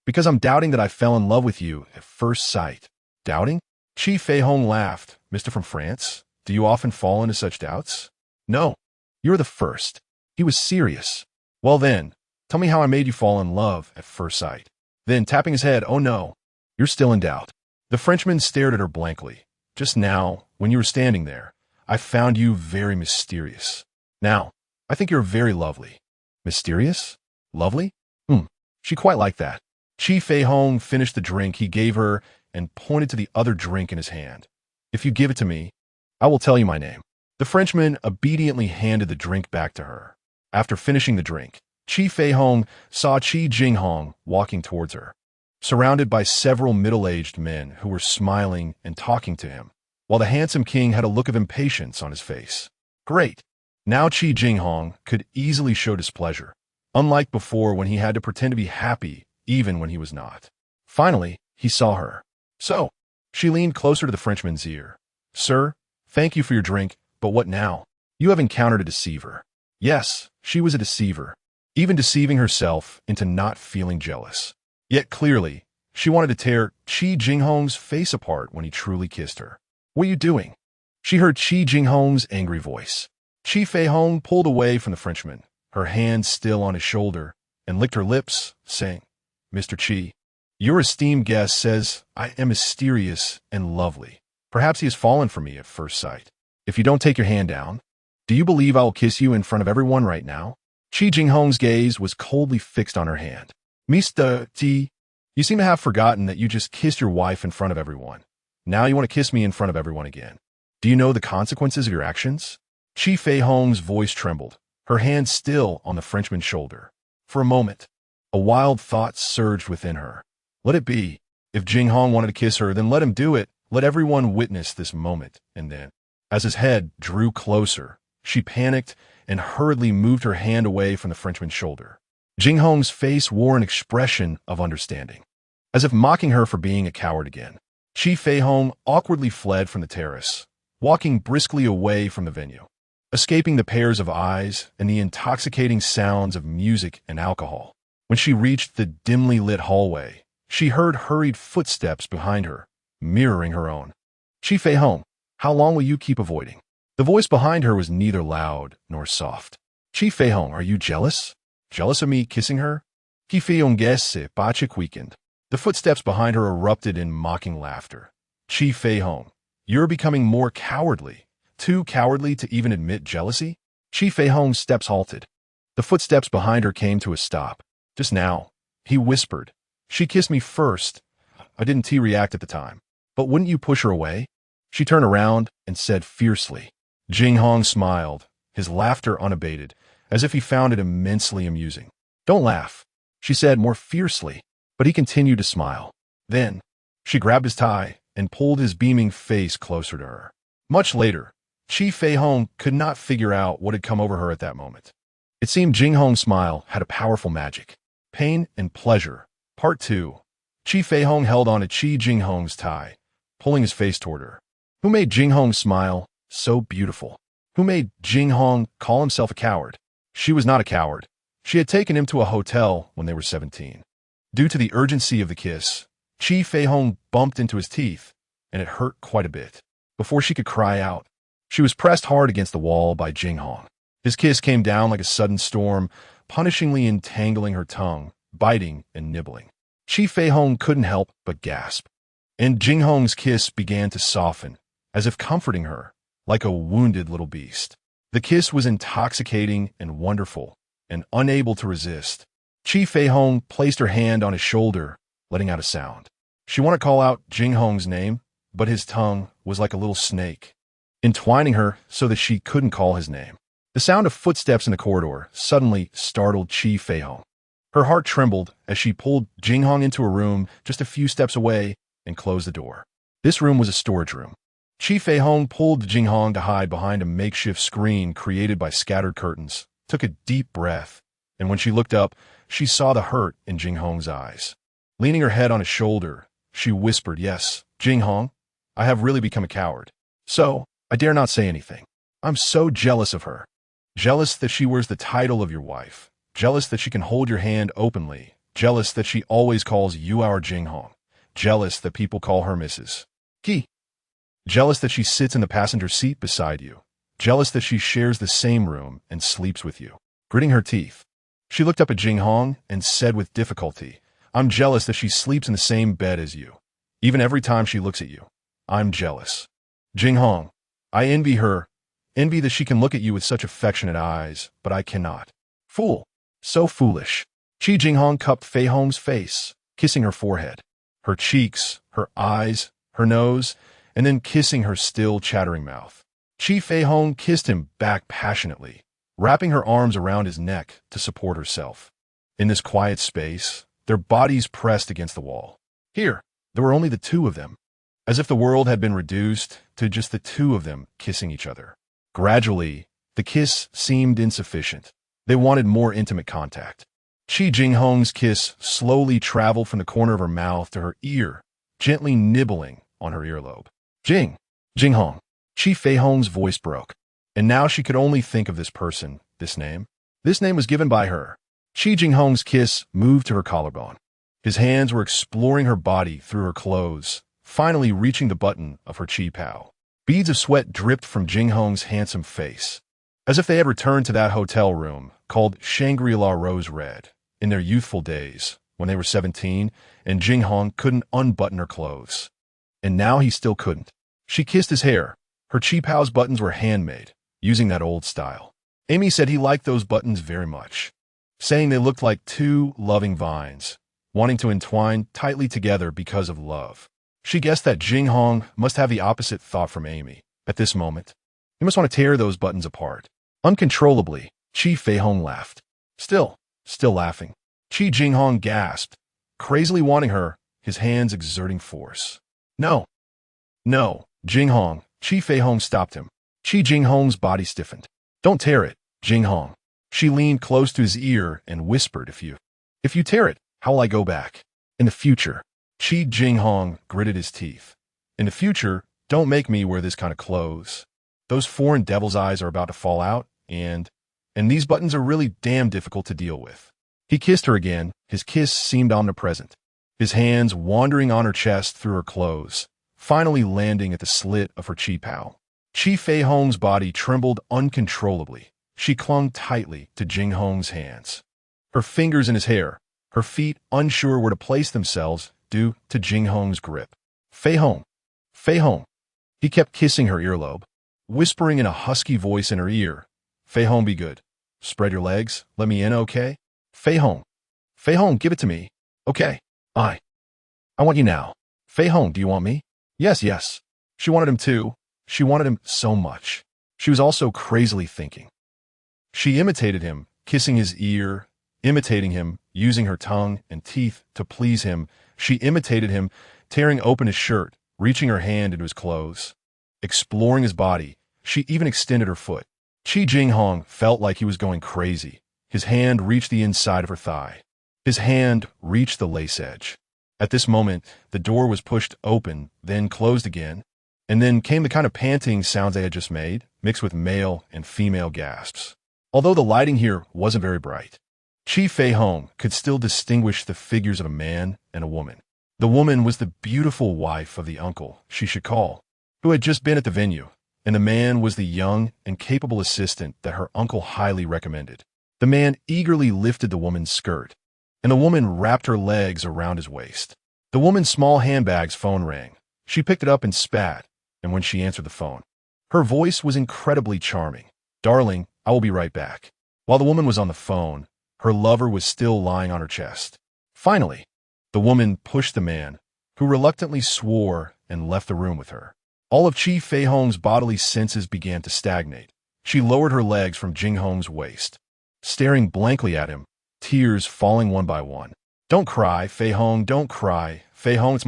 "Because I'm doubting that I fell in love with you at first sight." "Doubting?" Chi Feihong laughed. "Mr. from France, do you often fall into such doubts?" "No. You're the first." He was serious. "Well then, tell me how I made you fall in love at first sight." Then, tapping his head, "Oh no, you're still in doubt." The Frenchman stared at her blankly. "Just now, when you were standing there, I found you very mysterious. Now, I think you're very lovely." "Mysterious? Lovely? She quite liked that." Chi Feihong finished the drink he gave her and pointed to the other drink in his hand. "If you give it to me, I will tell you my name." The Frenchman obediently handed the drink back to her. After finishing the drink, Chi Feihong saw Chi Jinghong walking towards her, surrounded by several middle-aged men who were smiling and talking to him, while the handsome king had a look of impatience on his face. Great! Now Chi Jinghong could easily show displeasure, unlike before when he had to pretend to be happy even when he was not. Finally, he saw her. So, she leaned closer to the Frenchman's ear. Sir, thank you for your drink, but what now? You have encountered a deceiver. Yes, she was a deceiver, even deceiving herself into not feeling jealous. Yet clearly, she wanted to tear Chi Jinghong's face apart when he truly kissed her. What are you doing? She heard Chi Jinghong's angry voice. Chi Feihong pulled away from the Frenchman, her hand still on his shoulder, and licked her lips, saying, Mr. Chi, your esteemed guest says I am mysterious and lovely. Perhaps he has fallen for me at first sight. If you don't take your hand down, do you believe I will kiss you in front of everyone right now? Chi Jinghong's gaze was coldly fixed on her hand. Mr. T, you seem to have forgotten that you just kissed your wife in front of everyone. Now you want to kiss me in front of everyone again. Do you know the consequences of your actions? Chi Feihong's voice trembled, her hand still on the Frenchman's shoulder. For a moment, a wild thought surged within her. Let it be. If Jinghong wanted to kiss her, then let him do it. Let everyone witness this moment. And then, as his head drew closer, she panicked and hurriedly moved her hand away from the Frenchman's shoulder. Jinghong's face wore an expression of understanding, as if mocking her for being a coward again. Chi Feihong awkwardly fled from the terrace, walking briskly away from the venue, escaping the pairs of eyes and the intoxicating sounds of music and alcohol. When she reached the dimly lit hallway, she heard hurried footsteps behind her, mirroring her own. Chi Feihong, how long will you keep avoiding? The voice behind her was neither loud nor soft. Chi Feihong, are you jealous? Jealous of me kissing her? Chi Feihong gesse bachik weekend. The footsteps behind her erupted in mocking laughter. Chi Feihong, you're becoming more cowardly. Too cowardly to even admit jealousy? Chi Feihong's steps halted. The footsteps behind her came to a stop. Just now, he whispered. She kissed me first. I didn't react at the time. But wouldn't you push her away? She turned around and said fiercely. Jinghong smiled, his laughter unabated, as if he found it immensely amusing. Don't laugh, she said more fiercely, but he continued to smile. Then, she grabbed his tie and pulled his beaming face closer to her. Much later, Chi Feihong could not figure out what had come over her at that moment. It seemed Jinghong's smile had a powerful magic. Pain and Pleasure, Part 2. Chi Feihong held on to Chi Jinghong's tie, pulling his face toward her. Who made Jinghong smile so beautiful? Who made Jinghong call himself a coward? She was not a coward. She had taken him to a hotel when they were 17. Due to the urgency of the kiss, Chi Feihong bumped into his teeth, and it hurt quite a bit. Before she could cry out, she was pressed hard against the wall by Jinghong. His kiss came down like a sudden storm, punishingly entangling her tongue, biting and nibbling. Chi Feihong couldn't help but gasp. And Jinghong's kiss began to soften, as if comforting her, like a wounded little beast. The kiss was intoxicating and wonderful, and unable to resist. Chi Feihong placed her hand on his shoulder, letting out a sound. She wanted to call out Jinghong's name, but his tongue was like a little snake, entwining her so that she couldn't call his name. The sound of footsteps in the corridor suddenly startled Chi Feihong. Her heart trembled as she pulled Jinghong into a room just a few steps away and closed the door. This room was a storage room. Chi Feihong pulled Jinghong to hide behind a makeshift screen created by scattered curtains, took a deep breath, and when she looked up, she saw the hurt in Jinghong's eyes. Leaning her head on his shoulder, she whispered, Yes, Jinghong, I have really become a coward. So, I dare not say anything. I'm so jealous of her. Jealous that she wears the title of your wife. Jealous that she can hold your hand openly. Jealous that she always calls you our Jinghong. Jealous that people call her Mrs. Ki. Jealous that she sits in the passenger seat beside you. Jealous that she shares the same room and sleeps with you. Gritting her teeth, she looked up at Jinghong and said with difficulty, I'm jealous that she sleeps in the same bed as you. Even every time she looks at you, I'm jealous. Jinghong, I envy her. Envy that she can look at you with such affectionate eyes, but I cannot. Fool. So foolish. Chi Jinghong cupped Feihong's face, kissing her forehead, her cheeks, her eyes, her nose, and then kissing her still chattering mouth. Chi Feihong kissed him back passionately, wrapping her arms around his neck to support herself. In this quiet space, their bodies pressed against the wall. Here, there were only the two of them, as if the world had been reduced to just the two of them kissing each other. Gradually, the kiss seemed insufficient. They wanted more intimate contact. Chi Jinghong's kiss slowly traveled from the corner of her mouth to her ear, gently nibbling on her earlobe. Jinghong. Chi Feihong's voice broke. And now she could only think of this person, this name. This name was given by her. Chi Jinghong's kiss moved to her collarbone. His hands were exploring her body through her clothes, finally reaching the button of her chi pao. Beads of sweat dripped from Jinghong's handsome face, as if they had returned to that hotel room called Shangri-La Rose Red in their youthful days when they were 17 and Jinghong couldn't unbutton her clothes. And now he still couldn't. She kissed his hair. Her chi pao's buttons were handmade, using that old style. Amy said he liked those buttons very much, saying they looked like two loving vines, wanting to entwine tightly together because of love. She guessed that Jinghong must have the opposite thought from Amy at this moment. He must want to tear those buttons apart. Uncontrollably, Chi Feihong laughed. Still laughing. Chi Jinghong gasped, crazily wanting her, his hands exerting force. No, Jinghong. Chi Feihong stopped him. Chi Jinghong's body stiffened. Don't tear it, Jinghong. She leaned close to his ear and whispered, If you tear it, how will I go back? In the future. Chi Jinghong gritted his teeth. In the future, don't make me wear this kind of clothes. Those foreign devil's eyes are about to fall out, and these buttons are really damn difficult to deal with. He kissed her again. His kiss seemed omnipresent, his hands wandering on her chest through her clothes, finally landing at the slit of her chi pao. Chi Feihong's body trembled uncontrollably. She clung tightly to Jinghong's hands, her fingers in his hair, her feet unsure where to place themselves due to Jinghong's grip. Feihong. He kept kissing her earlobe, whispering in a husky voice in her ear. Feihong, be good. Spread your legs. Let me in, okay? Feihong, give it to me. Okay. I want you now. Feihong, do you want me? Yes. She wanted him too. She wanted him so much. She was also crazily thinking. She imitated him, kissing his ear, imitating him, using her tongue and teeth to please him. She imitated him, tearing open his shirt, reaching her hand into his clothes, exploring his body. She even extended her foot. Chi Jinghong felt like he was going crazy. His hand reached the inside of her thigh. His hand reached the lace edge. At this moment, the door was pushed open, then closed again, and then came the kind of panting sounds they had just made, mixed with male and female gasps. Although the lighting here wasn't very bright, Chi Feihong could still distinguish the figures of a man and a woman. The woman was the beautiful wife of the uncle she should call, who had just been at the venue, and the man was the young and capable assistant that her uncle highly recommended. The man eagerly lifted the woman's skirt, and the woman wrapped her legs around his waist. The woman's small handbag's phone rang. She picked it up and spat, and when she answered the phone, her voice was incredibly charming. Darling, I will be right back. While the woman was on the phone, her lover was still lying on her chest. Finally, the woman pushed the man, who reluctantly swore and left the room with her. All of Chi Feihong's bodily senses began to stagnate. She lowered her legs from Jinghong's waist, staring blankly at him, tears falling one by one. Don't cry, Feihong, don't cry. Feihong, it's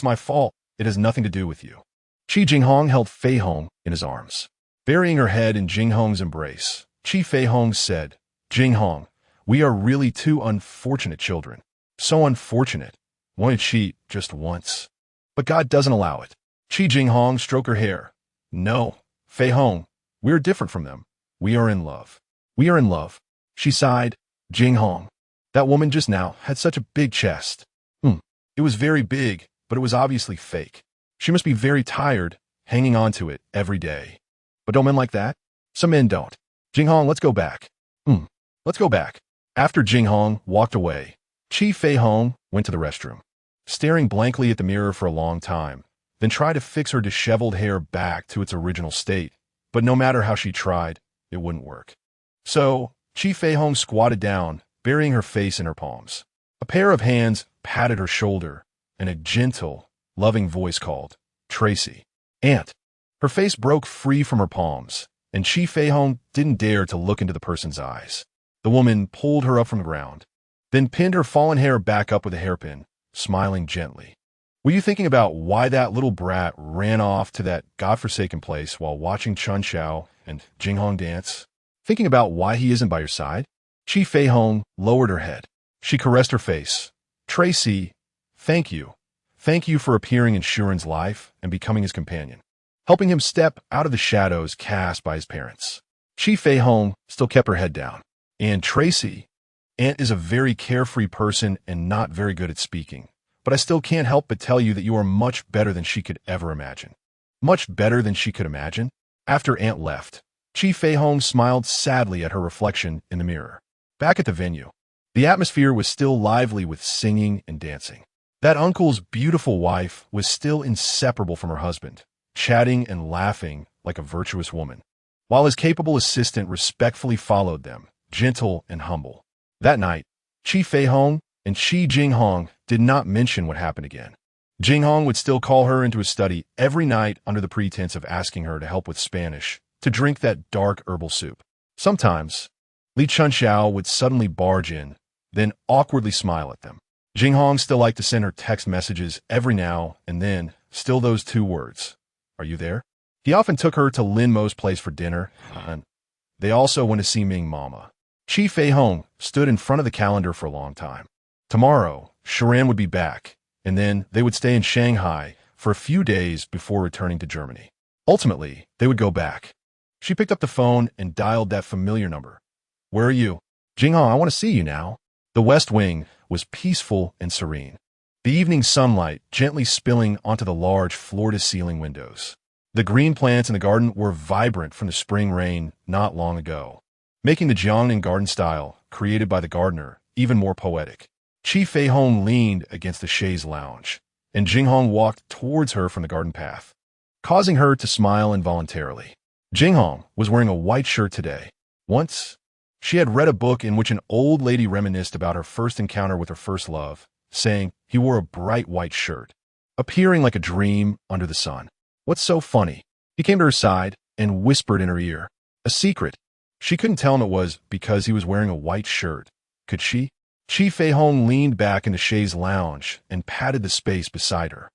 my fault. It has nothing to do with you. Chi Jinghong held Feihong in his arms. Burying her head in Jinghong's embrace, Chi Feihong said, Jinghong, we are really two unfortunate children. So unfortunate. Wanted cheat just once. But God doesn't allow it. Chi Jinghong stroked her hair. No, Feihong, we're different from them. We are in love. We are in love. She sighed. Jinghong, that woman just now had such a big chest. It was very big, but it was obviously fake. She must be very tired, hanging on to it every day. But don't men like that? Some men don't. Jinghong, let's go back. Let's go back. After Jinghong walked away, Chi Feihong went to the restroom, staring blankly at the mirror for a long time, then tried to fix her disheveled hair back to its original state. But no matter how she tried, it wouldn't work. So, Chi Feihong squatted down, burying her face in her palms. A pair of hands patted her shoulder, and a gentle, loving voice called, Tracy. Aunt. Her face broke free from her palms, and Chi Feihong didn't dare to look into the person's eyes. The woman pulled her up from the ground, then pinned her fallen hair back up with a hairpin, smiling gently. Were you thinking about why that little brat ran off to that godforsaken place while watching Chunxiao and Jinghong dance? Thinking about why he isn't by your side? Chi Feihong lowered her head. She caressed her face. Tracy, thank you. Thank you for appearing in Shuran's life and becoming his companion, helping him step out of the shadows cast by his parents. Chi Feihong still kept her head down. And Tracy, Aunt is a very carefree person and not very good at speaking, but I still can't help but tell you that you are much better than she could ever imagine. Much better than she could imagine? After Aunt left, Chi Feihong smiled sadly at her reflection in the mirror. Back at the venue, the atmosphere was still lively with singing and dancing. That uncle's beautiful wife was still inseparable from her husband, chatting and laughing like a virtuous woman, while his capable assistant respectfully followed them, gentle and humble. That night, Chi Feihong and Chi Jinghong did not mention what happened again. Jinghong would still call her into his study every night under the pretense of asking her to help with Spanish, to drink that dark herbal soup. Sometimes, Li Chunxiao would suddenly barge in, then awkwardly smile at them. Jinghong still liked to send her text messages every now and then, still those two words. Are you there? He often took her to Lin Mo's place for dinner, and they also went to see Ming Mama. Chi Feihong stood in front of the calendar for a long time. Tomorrow, Shuran would be back, and then they would stay in Shanghai for a few days before returning to Germany. Ultimately, they would go back. She picked up the phone and dialed that familiar number. Where are you? Jinghong, I want to see you now. The West Wing was peaceful and serene, the evening sunlight gently spilling onto the large floor-to-ceiling windows. The green plants in the garden were vibrant from the spring rain not long ago, making the Jiangnan garden style, created by the gardener, even more poetic. Chi Feihong leaned against the chaise lounge, and Jinghong walked towards her from the garden path, causing her to smile involuntarily. Jinghong was wearing a white shirt today. Once, she had read a book in which an old lady reminisced about her first encounter with her first love, saying he wore a bright white shirt, appearing like a dream under the sun. What's so funny? He came to her side and whispered in her ear. A secret. She couldn't tell him it was because he was wearing a white shirt. Could she? Chi Feihong leaned back in the chaise lounge and patted the space beside her.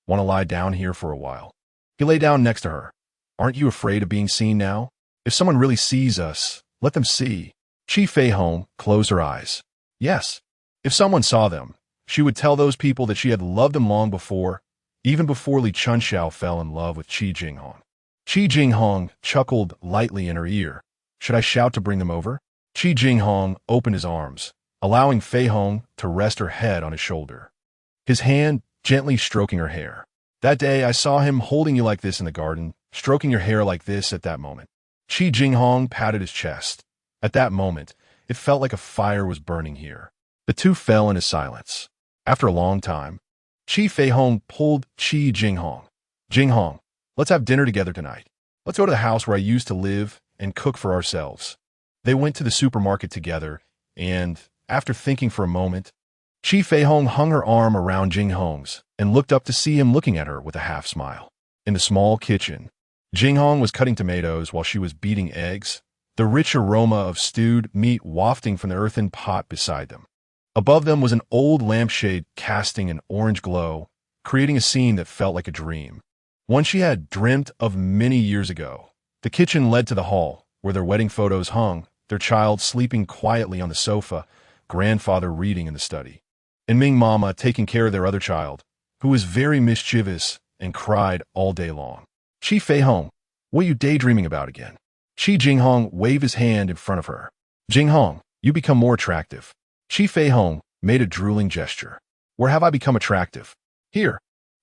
Want to lie down here for a while? He lay down next to her. Aren't you afraid of being seen now? If someone really sees us, let them see. Chi Feihong closed her eyes. Yes. If someone saw them, she would tell those people that she had loved them long before, even before Li Chunxiao fell in love with Chi Jinghong. Chi Jinghong chuckled lightly in her ear. Should I shout to bring them over? Chi Jinghong opened his arms, allowing Feihong to rest her head on his shoulder, his hand gently stroking her hair. That day I saw him holding you like this in the garden, stroking your hair like this at that moment. Chi Jinghong patted his chest. At that moment, it felt like a fire was burning here. The two fell into silence. After a long time, Chi Feihong pulled Chi Jinghong. Jinghong, let's have dinner together tonight. Let's go to the house where I used to live and cook for ourselves. They went to the supermarket together, and, after thinking for a moment, Chi Feihong hung her arm around Jinghong's and looked up to see him looking at her with a half-smile. In the small kitchen, Jinghong was cutting tomatoes while she was beating eggs, the rich aroma of stewed meat wafting from the earthen pot beside them. Above them was an old lampshade casting an orange glow, creating a scene that felt like a dream, one she had dreamt of many years ago. The kitchen led to the hall, where their wedding photos hung, their child sleeping quietly on the sofa, grandfather reading in the study, and Ming Mama taking care of their other child, who was very mischievous and cried all day long. Chi Feihong, what are you daydreaming about again? Chi Jinghong waved his hand in front of her. Jinghong, you become more attractive. Chi Feihong made a drooling gesture. Where have I become attractive? Here.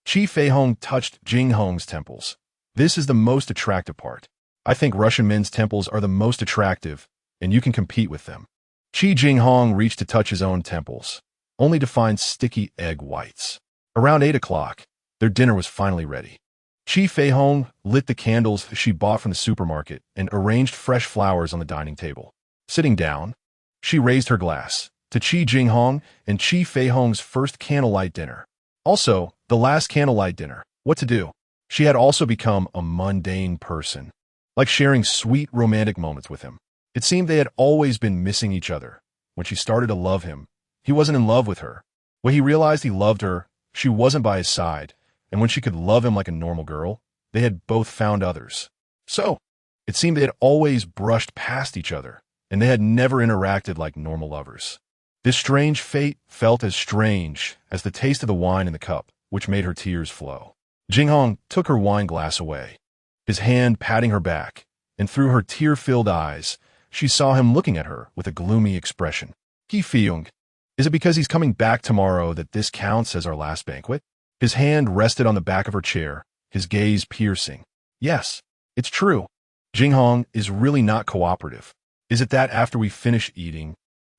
Chi Feihong touched Jinghong's temples. This is the most attractive part. I think Russian men's temples are the most attractive, and you can compete with them. Chi Jinghong reached to touch his own temples, only to find sticky egg whites. Around 8 o'clock, their dinner was finally ready. Chi Feihong lit the candles she bought from the supermarket and arranged fresh flowers on the dining table. Sitting down, she raised her glass to Chi Jinghong and Chi Feihong's first candlelight dinner. Also, the last candlelight dinner. What to do? She had also become a mundane person, like sharing sweet romantic moments with him. It seemed they had always been missing each other. When she started to love him, he wasn't in love with her. When he realized he loved her, she wasn't by his side, and when she could love him like a normal girl, they had both found others. So, it seemed they had always brushed past each other, and they had never interacted like normal lovers. This strange fate felt as strange as the taste of the wine in the cup, which made her tears flow. Jinghong took her wine glass away, his hand patting her back, and through her tear-filled eyes, she saw him looking at her with a gloomy expression. Chi Feihong, is it because he's coming back tomorrow that this counts as our last banquet? His hand rested on the back of her chair, his gaze piercing. Yes, it's true. Jinghong is really not cooperative. Is it that after we finish eating,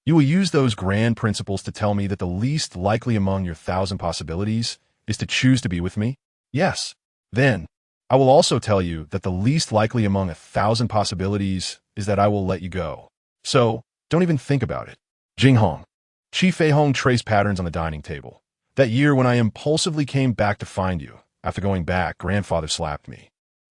you will use those grand principles to tell me that the least likely among your 1,000 possibilities is to choose to be with me? Yes. Then, I will also tell you that the least likely among 1,000 possibilities is that I will let you go. So, don't even think about it. Jinghong. Chi Feihong traced patterns on the dining table. That year when I impulsively came back to find you, after going back, grandfather slapped me.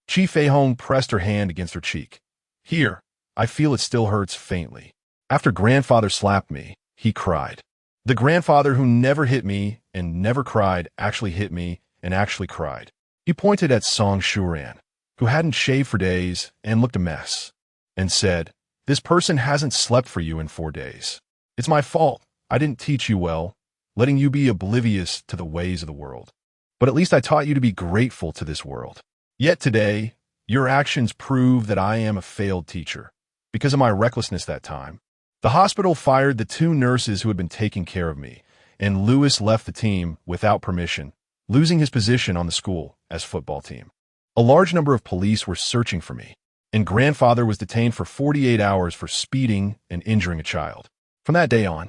Chi Feihong pressed her hand against her cheek. Here, I feel it still hurts faintly. After grandfather slapped me, he cried. The grandfather who never hit me and never cried actually hit me and actually cried. He pointed at Shuran, who hadn't shaved for days and looked a mess, and said, This person hasn't slept for you in 4 days. It's my fault. I didn't teach you well, letting you be oblivious to the ways of the world. But at least I taught you to be grateful to this world. Yet today, your actions prove that I am a failed teacher, because of my recklessness that time. The hospital fired the 2 nurses who had been taking care of me, and Lewis left the team without permission, losing his position on the school as football team. A large number of police were searching for me, and grandfather was detained for 48 hours for speeding and injuring a child. From that day on,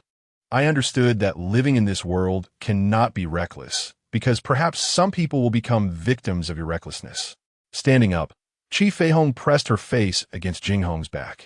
I understood that living in this world cannot be reckless, because perhaps some people will become victims of your recklessness. Standing up, Chi Feihong pressed her face against Jinghong's back.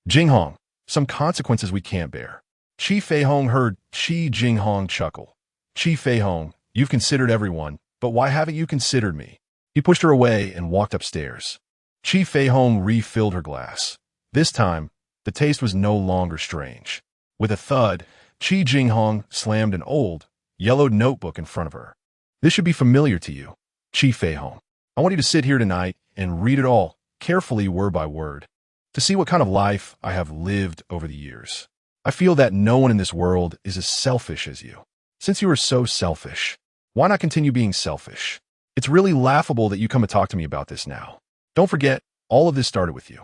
Jinghong, some consequences we can't bear. Chi Feihong heard Chi Jinghong chuckle. Chi Feihong, you've considered everyone, but why haven't you considered me? He pushed her away and walked upstairs. Chi Feihong refilled her glass. This time, the taste was no longer strange. With a thud, Chi Jinghong slammed an old, yellowed notebook in front of her. This should be familiar to you, Chi Feihong. I want you to sit here tonight and read it all, carefully word by word, to see what kind of life I have lived over the years. I feel that no one in this world is as selfish as you. Since you are so selfish, why not continue being selfish? It's really laughable that you come to talk to me about this now. Don't forget, all of this started with you.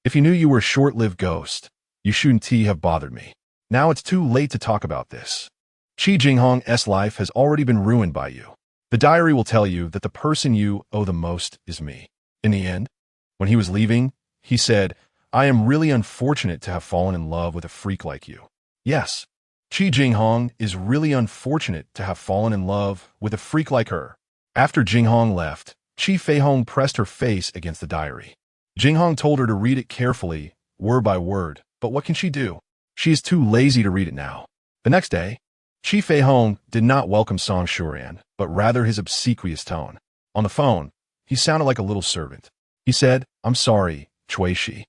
If you knew you were a short-lived ghost, you shouldn't have bothered me. Now it's too late to talk about this. Chi Jinghong's life has already been ruined by you. The diary will tell you that the person you owe the most is me. In the end, when he was leaving, he said, I am really unfortunate to have fallen in love with a freak like you. Yes, Chi Jinghong is really unfortunate to have fallen in love with a freak like her. After Jinghong left, Chi Feihong pressed her face against the diary. Jinghong told her to read it carefully, word by word, but what can she do? She is too lazy to read it now. The next day, Chi Feihong did not welcome Shuran, but rather his obsequious tone. On the phone, he sounded like a little servant. He said, I'm sorry, Cui Shi.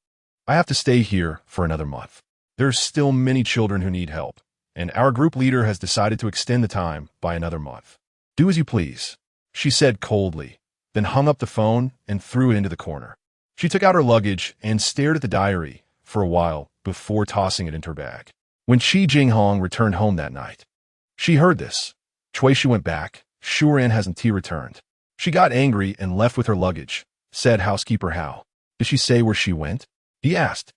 I have to stay here for another month. There are still many children who need help, and our group leader has decided to extend the time by another month. Do as you please, she said coldly, then hung up the phone and threw it into the corner. She took out her luggage and stared at the diary for a while before tossing it into her bag. When Chi Jinghong returned home that night, she heard this. Cui Shi went back. Shuran hasn't returned. She got angry and left with her luggage, said housekeeper How. Did she say where she went? He asked,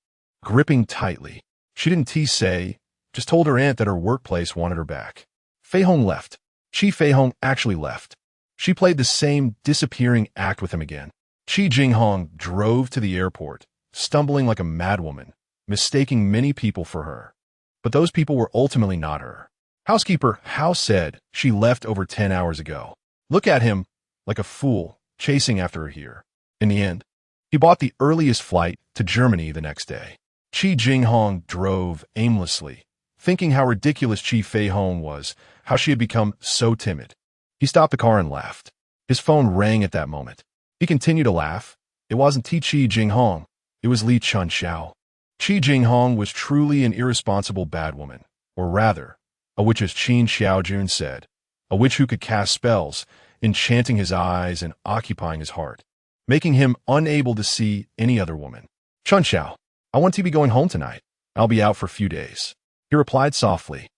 gripping tightly. She didn't say, just told her aunt that her workplace wanted her back. Feihong left. Chi Feihong actually left. She played the same disappearing act with him again. Chi Jinghong drove to the airport, stumbling like a madwoman, mistaking many people for her. But those people were ultimately not her. Housekeeper How said she left over 10 hours ago. Look at him, like a fool, chasing after her here. In the end, he bought the earliest flight to Germany the next day. Chi Jinghong drove aimlessly, thinking how ridiculous Chi Feihong was, how she had become so timid. He stopped the car and laughed. His phone rang at that moment. He continued to laugh. It wasn't Chi Jinghong, it was Li Chunxiao. Chi Jinghong was truly an irresponsible bad woman, or rather, a witch as Qin Xiaojun said, a witch who could cast spells, enchanting his eyes and occupying his heart, making him unable to see any other woman. Chunxiao, I want to be going home tonight. I'll be out for a few days. He replied softly.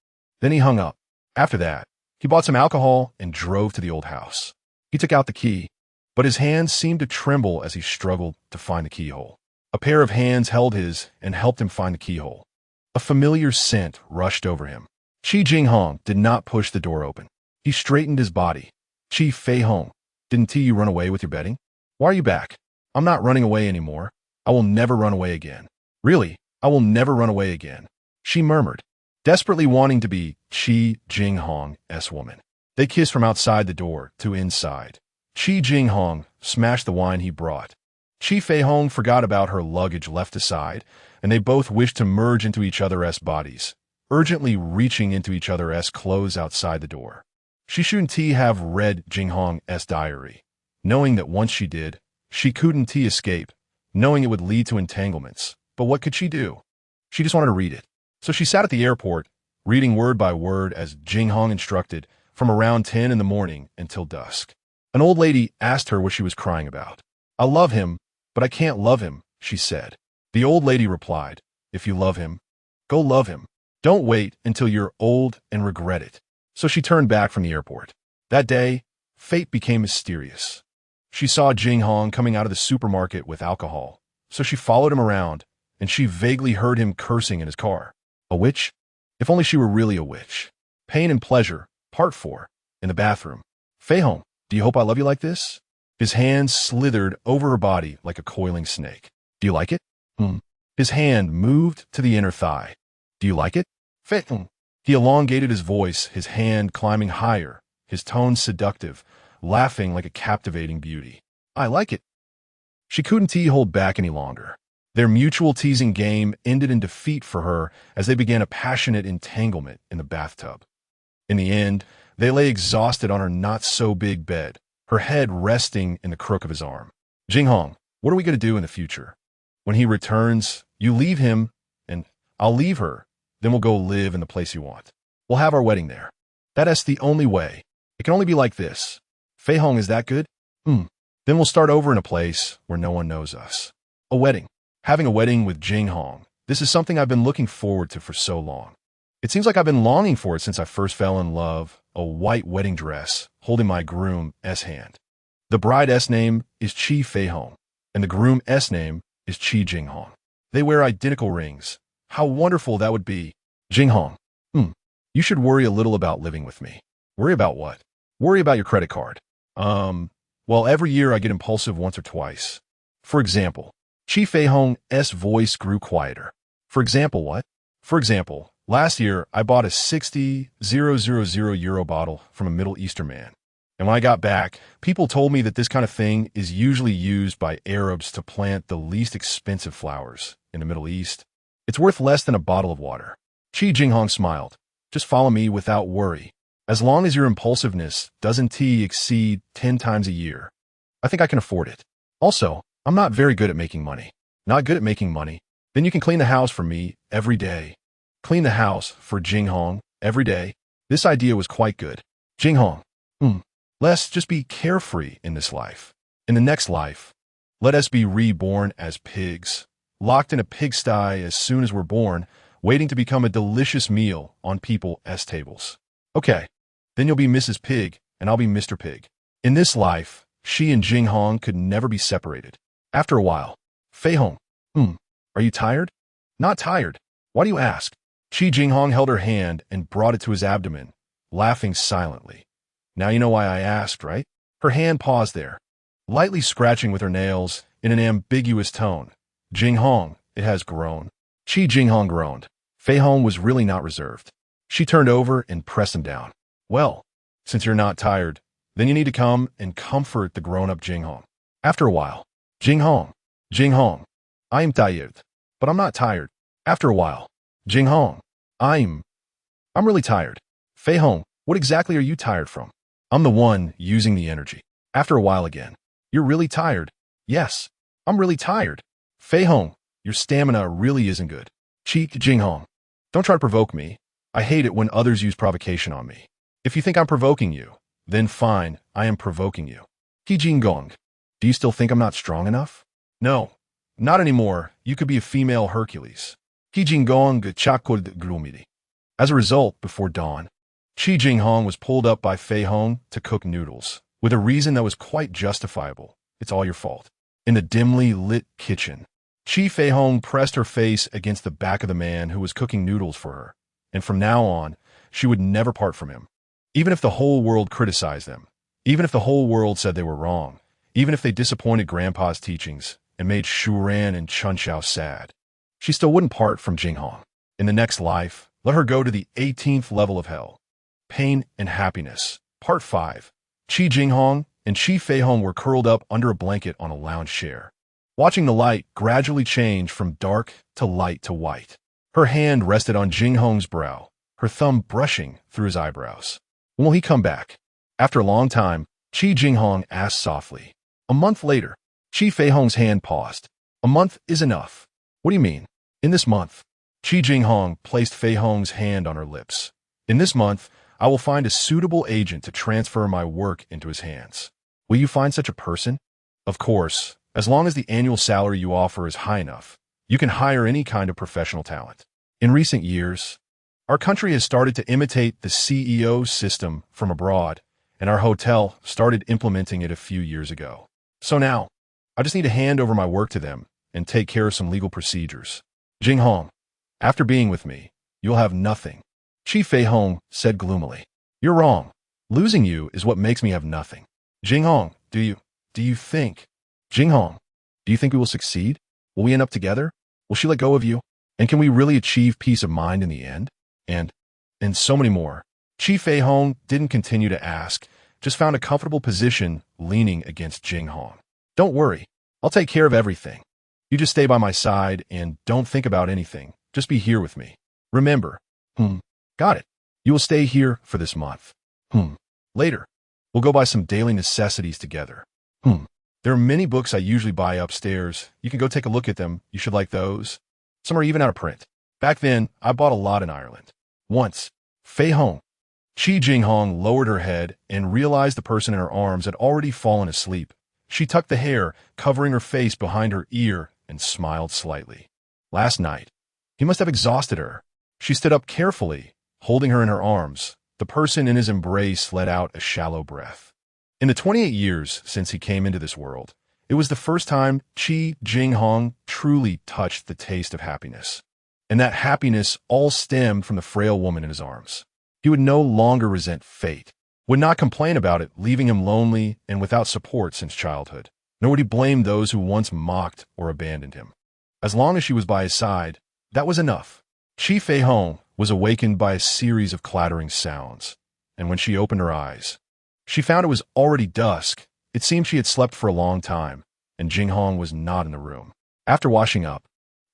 Then he hung up. After that, he bought some alcohol and drove to the old house. He took out the key, but his hands seemed to tremble as he struggled to find the keyhole. A pair of hands held his and helped him find the keyhole. A familiar scent rushed over him. Chi Jinghong did not push the door open. He straightened his body. Chi Feihong, didn't you run away with your betting? Why are you back? I'm not running away anymore. I will never run away again. Really, I will never run away again, she murmured, desperately wanting to be Chi Jinghong's woman. They kissed from outside the door to inside. Chi Jinghong smashed the wine he brought. Chi Feihong forgot about her luggage left aside, and they both wished to merge into each other's bodies, urgently reaching into each other's clothes outside the door. She shouldn't have read Jinghong's diary, knowing that once she did, she couldn't escape, knowing it would lead to entanglements. But what could she do? She just wanted to read it. So she sat at the airport, reading word by word as Jinghong instructed, from around 10 in the morning until dusk. An old lady asked her what she was crying about. I love him, but I can't love him, she said. The old lady replied, if you love him, go love him. Don't wait until you're old and regret it. So she turned back from the airport. That day, fate became mysterious. She saw Jinghong coming out of the supermarket with alcohol, so she followed him around, and she vaguely heard him cursing in his car. A witch? If only she were really a witch. Pain and Pleasure, Part 4, in the bathroom. Feihong, do you hope I love you like this? His hand slithered over her body like a coiling snake. Do you like it? His hand moved to the inner thigh. Do you like it? Feihong. He elongated his voice, his hand climbing higher, his tone seductive, laughing like a captivating beauty. I like it. She couldn't hold back any longer. Their mutual teasing game ended in defeat for her as they began a passionate entanglement in the bathtub. In the end, they lay exhausted on her not-so-big bed, her head resting in the crook of his arm. Jinghong, what are we going to do in the future? When he returns, you leave him, and I'll leave her. Then we'll go live in the place you want. We'll have our wedding there. That's the only way. It can only be like this. Feihong, is that good? Then we'll start over in a place where no one knows us. A wedding. Having a wedding with Jinghong. This is something I've been looking forward to for so long. It seems like I've been longing for it since I first fell in love. A white wedding dress, holding my groom's hand. The bride's name is Chi Feihong, and the groom's name is Chi Jinghong. They wear identical rings. How wonderful that would be. Jinghong, you should worry a little about living with me. Worry about what? Worry about your credit card. Well, every year I get impulsive once or twice. For example, Chi Feihong's voice grew quieter. For example, what? For example, last year I bought a 60,000 euro bottle from a Middle Eastern man. And when I got back, people told me that this kind of thing is usually used by Arabs to plant the least expensive flowers in the Middle East. It's worth less than a bottle of water. Chi Jinghong smiled. Just follow me without worry. As long as your impulsiveness doesn't exceed 10 times a year, I think I can afford it. Also, I'm not very good at making money. Not good at making money. Then you can clean the house for me every day. Clean the house for Jinghong every day. This idea was quite good. Jinghong, let's just be carefree in this life. In the next life, let us be reborn as pigs, locked in a pigsty as soon as we're born, waiting to become a delicious meal on people's tables. Okay, then you'll be Mrs. Pig, and I'll be Mr. Pig. In this life, she and Jinghong could never be separated. After a while, Feihong, are you tired? Not tired. Why do you ask? Chi Jinghong held her hand and brought it to his abdomen, laughing silently. Now you know why I asked, right? Her hand paused there, lightly scratching with her nails in an ambiguous tone. Jinghong, it has grown. Chi Jinghong groaned. Feihong was really not reserved. She turned over and pressed him down. Well, since you're not tired, then you need to come and comfort the grown-up Jinghong. After a while, Jinghong, I am tired, but I'm not tired. After a while, Jinghong, I'm really tired. Feihong, what exactly are you tired from? I'm the one using the energy. After a while again, you're really tired. Yes, I'm really tired. Feihong, your stamina really isn't good. Chi Jinghong, don't try to provoke me. I hate it when others use provocation on me. If you think I'm provoking you, then fine, I am provoking you. Chi Jinghong, do you still think I'm not strong enough? No, not anymore. You could be a female Hercules. Chi Jinghong chakod glumidi. As a result, before dawn, Chi Jinghong was pulled up by Feihong to cook noodles, with a reason that was quite justifiable. It's all your fault. In the dimly lit kitchen, Chi Feihong pressed her face against the back of the man who was cooking noodles for her, and from now on, she would never part from him. Even if the whole world criticized them, even if the whole world said they were wrong, even if they disappointed Grandpa's teachings and made Shuran and Chunxiao sad, she still wouldn't part from Jinghong. In the next life, let her go to the 18th level of hell. Pain and Happiness, Part 5. Chi Jinghong and Chi Feihong were curled up under a blanket on a lounge chair, watching the light gradually change from dark to light to white. Her hand rested on Jinghong's brow, her thumb brushing through his eyebrows. When will he come back? After a long time, Chi Jinghong asked softly. A month later, Chi Feihong's hand paused. A month is enough. What do you mean? In this month. Chi Jinghong placed Feihong's hand on her lips. In this month, I will find a suitable agent to transfer my work into his hands. Will you find such a person? Of course, as long as the annual salary you offer is high enough, you can hire any kind of professional talent. In recent years, our country has started to imitate the CEO system from abroad, and our hotel started implementing it a few years ago. So now, I just need to hand over my work to them and take care of some legal procedures. Jinghong, after being with me, you'll have nothing. Chi Feihong said gloomily. You're wrong. Losing you is what makes me have nothing. Jinghong, do you think? Jinghong, do you think we will succeed? Will we end up together? Will she let go of you? And can we really achieve peace of mind in the end? And so many more. Chi Feihong didn't continue to ask, just found a comfortable position leaning against Jinghong. Don't worry, I'll take care of everything. You just stay by my side and don't think about anything. Just be here with me. Remember. Got it. You will stay here for this month. Later, we'll go buy some daily necessities together. There are many books I usually buy upstairs. You can go take a look at them. You should like those. Some are even out of print. Back then, I bought a lot in Ireland. Once, Feihong. Chi Jinghong lowered her head and realized the person in her arms had already fallen asleep. She tucked the hair, covering her face behind her ear, and smiled slightly. Last night, he must have exhausted her. She stood up carefully, holding her in her arms. The person in his embrace let out a shallow breath. In the 28 years since he came into this world, it was the first time Chi Jinghong truly touched the taste of happiness. And that happiness all stemmed from the frail woman in his arms. He would no longer resent fate, would not complain about it leaving him lonely and without support since childhood, nor would he blame those who once mocked or abandoned him. As long as she was by his side, that was enough. Chi Feihong was awakened by a series of clattering sounds, and when she opened her eyes, she found it was already dusk. It seemed she had slept for a long time, and Jinghong was not in the room. After washing up,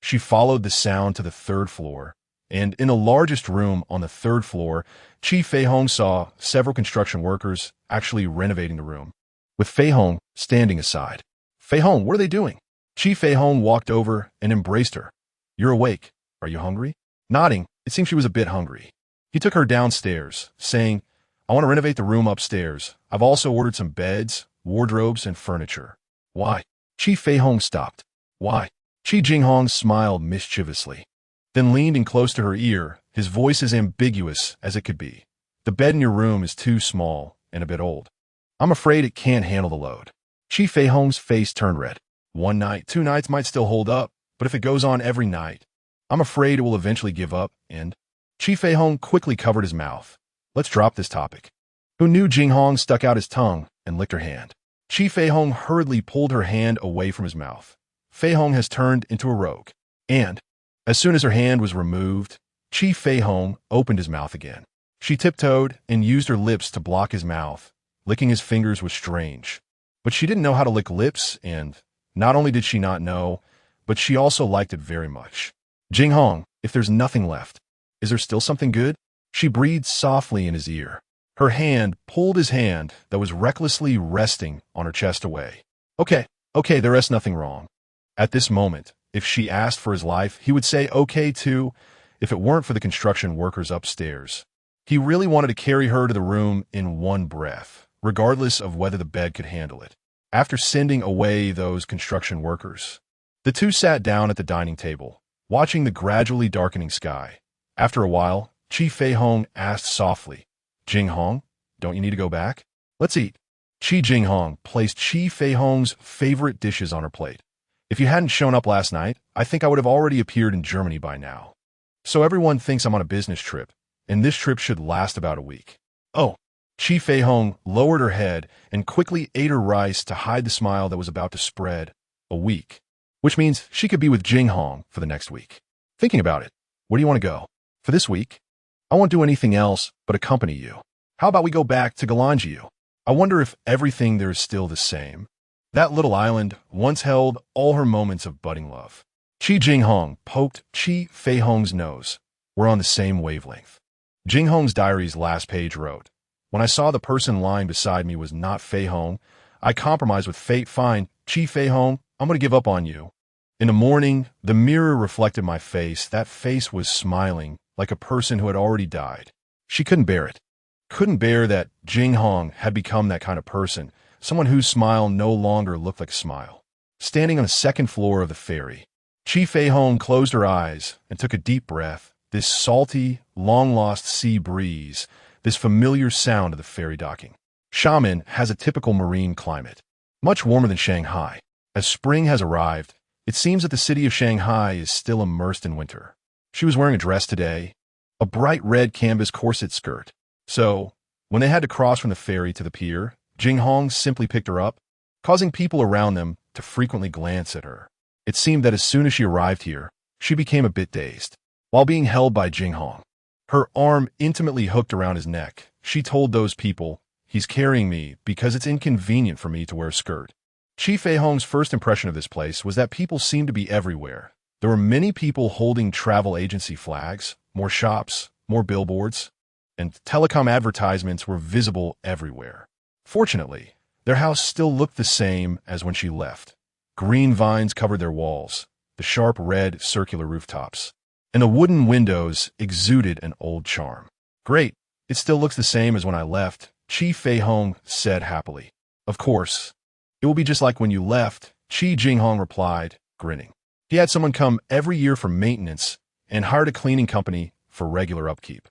she followed the sound to the third floor, and in the largest room on the third floor, Chi Feihong saw several construction workers actually renovating the room, with Feihong standing aside. Feihong, what are they doing? Chi Feihong walked over and embraced her. You're awake. Are you hungry? Nodding, it seemed she was a bit hungry. He took her downstairs, saying, I want to renovate the room upstairs. I've also ordered some beds, wardrobes, and furniture. Why? Chi Feihong stopped. Why? Chi Jinghong smiled mischievously, then leaned in close to her ear, his voice as ambiguous as it could be. The bed in your room is too small and a bit old. I'm afraid it can't handle the load. Chi Feihong's face turned red. 1 night, 2 nights might still hold up, but if it goes on every night, I'm afraid it will eventually give up, and Chi Feihong quickly covered his mouth. Let's drop this topic. Who knew? Jinghong stuck out his tongue and licked her hand. Chi Feihong hurriedly pulled her hand away from his mouth. Feihong has turned into a rogue. And, as soon as her hand was removed, Chi Feihong opened his mouth again. She tiptoed and used her lips to block his mouth. Licking his fingers was strange. But she didn't know how to lick lips, and not only did she not know, but she also liked it very much. Jinghong, if there's nothing left, is there still something good? She breathed softly in his ear. Her hand pulled his hand that was recklessly resting on her chest away. Okay, there is nothing wrong. At this moment, if she asked for his life, he would say okay too, if it weren't for the construction workers upstairs. He really wanted to carry her to the room in one breath, regardless of whether the bed could handle it. After sending away those construction workers, the two sat down at the dining table, watching the gradually darkening sky. After a while, Chi Feihong asked softly. Jinghong, don't you need to go back? Let's eat. Chi Jinghong placed Chi Feihong's favorite dishes on her plate. If you hadn't shown up last night, I think I would have already appeared in Germany by now. So everyone thinks I'm on a business trip, and this trip should last about a week. Oh. Chi Feihong lowered her head and quickly ate her rice to hide the smile that was about to spread. A week. Which means she could be with Jinghong for the next week. Thinking about it, where do you want to go? For this week? I won't do anything else but accompany you. How about we go back to Galanjiu? I wonder if everything there is still the same. That little island once held all her moments of budding love. Chi Jinghong poked Chi Feihong's nose. We're on the same wavelength. Jinghong's diary's last page wrote, when I saw the person lying beside me was not Feihong, I compromised with fate. Fine, Chi Feihong, I'm going to give up on you. In the morning, the mirror reflected my face. That face was smiling, like a person who had already died. She couldn't bear it. Couldn't bear that Jinghong had become that kind of person, someone whose smile no longer looked like a smile. Standing on the second floor of the ferry, Chi Feihong closed her eyes and took a deep breath. This salty, long-lost sea breeze, this familiar sound of the ferry docking. Xiamen has a typical marine climate, much warmer than Shanghai. As spring has arrived, it seems that the city of Shanghai is still immersed in winter. She was wearing a dress today, a bright red canvas corset skirt. So, when they had to cross from the ferry to the pier, Jinghong simply picked her up, causing people around them to frequently glance at her. It seemed that as soon as she arrived here, she became a bit dazed. While being held by Jinghong, her arm intimately hooked around his neck, she told those people, he's carrying me because it's inconvenient for me to wear a skirt. Chi Feihong's first impression of this place was that people seemed to be everywhere. There were many people holding travel agency flags, more shops, more billboards, and telecom advertisements were visible everywhere. Fortunately, their house still looked the same as when she left. Green vines covered their walls, the sharp red circular rooftops, and the wooden windows exuded an old charm. Great, it still looks the same as when I left, Chi Feihong said happily. Of course, it will be just like when you left, Chi Jinghong replied, grinning. He had someone come every year for maintenance and hired a cleaning company for regular upkeep.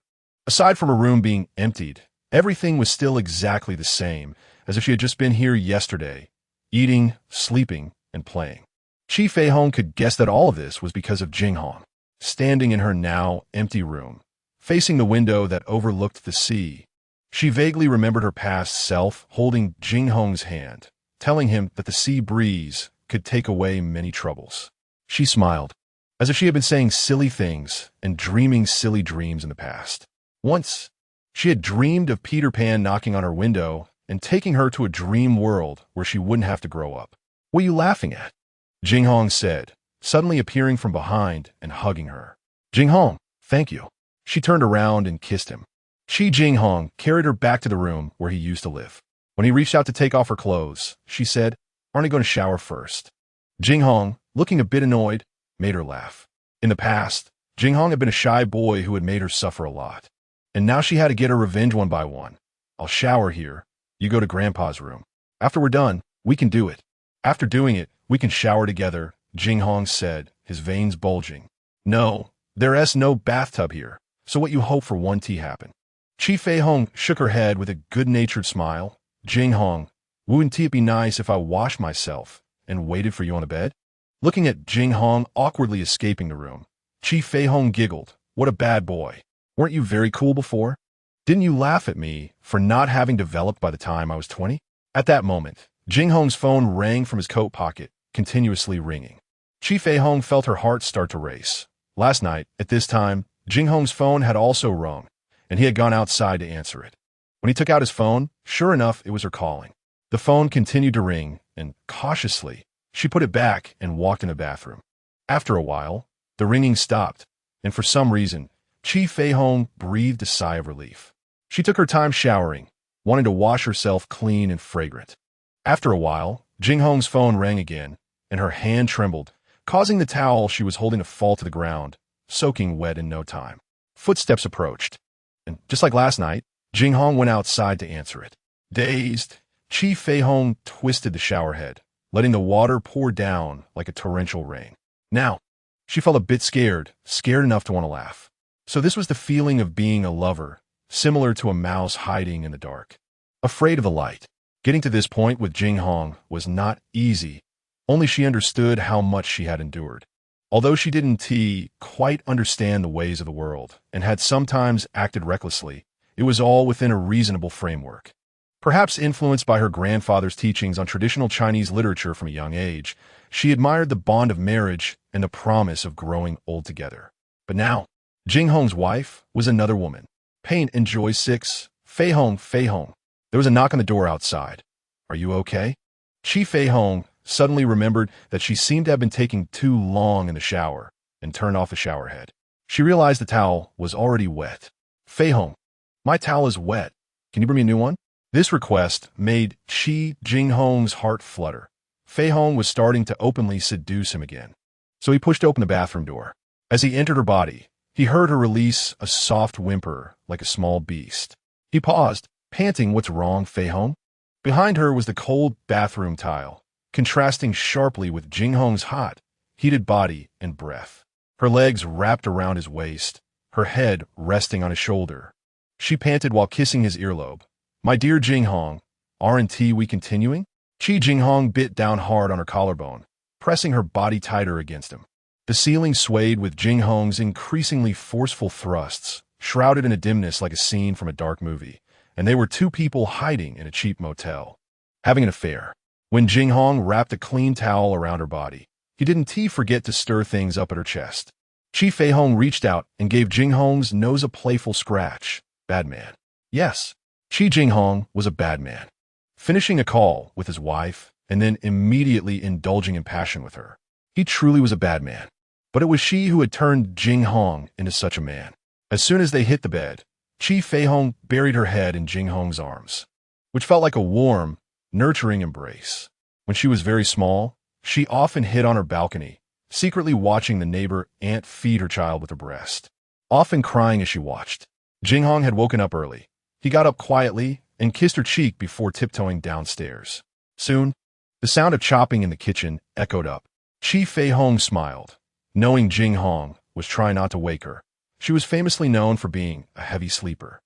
Aside from her room being emptied, everything was still exactly the same as if she had just been here yesterday, eating, sleeping, and playing. Chi Feihong could guess that all of this was because of Jinghong. Standing in her now empty room, facing the window that overlooked the sea, she vaguely remembered her past self holding Jinghong's hand, telling him that the sea breeze could take away many troubles. She smiled, as if she had been saying silly things and dreaming silly dreams in the past. Once, she had dreamed of Peter Pan knocking on her window and taking her to a dream world where she wouldn't have to grow up. What are you laughing at? Jinghong said, suddenly appearing from behind and hugging her. Jinghong, thank you. She turned around and kissed him. Chi Jinghong carried her back to the room where he used to live. When he reached out to take off her clothes, she said, aren't I going to shower first? Jinghong, looking a bit annoyed, made her laugh. In the past, Jinghong had been a shy boy who had made her suffer a lot. And now she had to get her revenge one by one. I'll shower here. You go to Grandpa's room. After we're done, we can do it. After doing it, we can shower together, Jinghong said, his veins bulging. No, there's no bathtub here, so what you hope for one tea happen. Chi Feihong shook her head with a good-natured smile. Jinghong, wouldn't it be nice if I washed myself and waited for you on the bed? Looking at Jinghong awkwardly escaping the room, Chi Feihong giggled. What a bad boy. Weren't you very cool before? Didn't you laugh at me for not having developed by the time I was 20? At that moment, Jinghong's phone rang from his coat pocket, continuously ringing. Chi Feihong felt her heart start to race. Last night, at this time, Jinghong's phone had also rung, and he had gone outside to answer it. When he took out his phone, sure enough, it was her calling. The phone continued to ring, and cautiously, she put it back and walked in the bathroom. After a while, the ringing stopped, and for some reason, Chi Feihong breathed a sigh of relief. She took her time showering, wanting to wash herself clean and fragrant. After a while, Jinghong's phone rang again, and her hand trembled, causing the towel she was holding to fall to the ground, soaking wet in no time. Footsteps approached, and just like last night, Jinghong went outside to answer it. Dazed, Chi Feihong twisted the shower head, letting the water pour down like a torrential rain. Now, she felt a bit scared enough to want to laugh. So this was the feeling of being a lover, similar to a mouse hiding in the dark, afraid of the light. Getting to this point with Jinghong was not easy, only she understood how much she had endured. Although she didn't quite understand the ways of the world and had sometimes acted recklessly, it was all within a reasonable framework. Perhaps influenced by her grandfather's teachings on traditional Chinese literature from a young age, she admired the bond of marriage and the promise of growing old together. But now, Jinghong's wife was another woman. Pain and Joy 6, Feihong. There was a knock on the door outside. Are you okay? Chi Feihong suddenly remembered that she seemed to have been taking too long in the shower and turned off the shower head. She realized the towel was already wet. Feihong, my towel is wet. Can you bring me a new one? This request made Chi Jinghong's heart flutter. Feihong was starting to openly seduce him again. So he pushed open the bathroom door. As he entered her body, he heard her release a soft whimper like a small beast. He paused, panting, "What's wrong, Feihong?" Behind her was the cold bathroom tile, contrasting sharply with Jinghong's hot, heated body and breath. Her legs wrapped around his waist, her head resting on his shoulder. She panted while kissing his earlobe. "My dear Jinghong, aren't we continuing?" Chi Jinghong bit down hard on her collarbone, pressing her body tighter against him. The ceiling swayed with Jinghong's increasingly forceful thrusts, shrouded in a dimness like a scene from a dark movie, and they were two people hiding in a cheap motel, having an affair. When Jinghong wrapped a clean towel around her body, he didn't forget to stir things up at her chest. Chi Feihong reached out and gave Jinghong's nose a playful scratch. Bad man. Yes, Chi Jinghong was a bad man. Finishing a call with his wife and then immediately indulging in passion with her. He truly was a bad man. But it was she who had turned Jinghong into such a man. As soon as they hit the bed, Chi Feihong buried her head in Jinghong's arms, which felt like a warm, nurturing embrace. When she was very small, she often hid on her balcony, secretly watching the neighbor aunt feed her child with her breast, often crying as she watched. Jinghong had woken up early. He got up quietly and kissed her cheek before tiptoeing downstairs. Soon, the sound of chopping in the kitchen echoed up. Chi Feihong smiled, knowing Jinghong was trying not to wake her. She was famously known for being a heavy sleeper.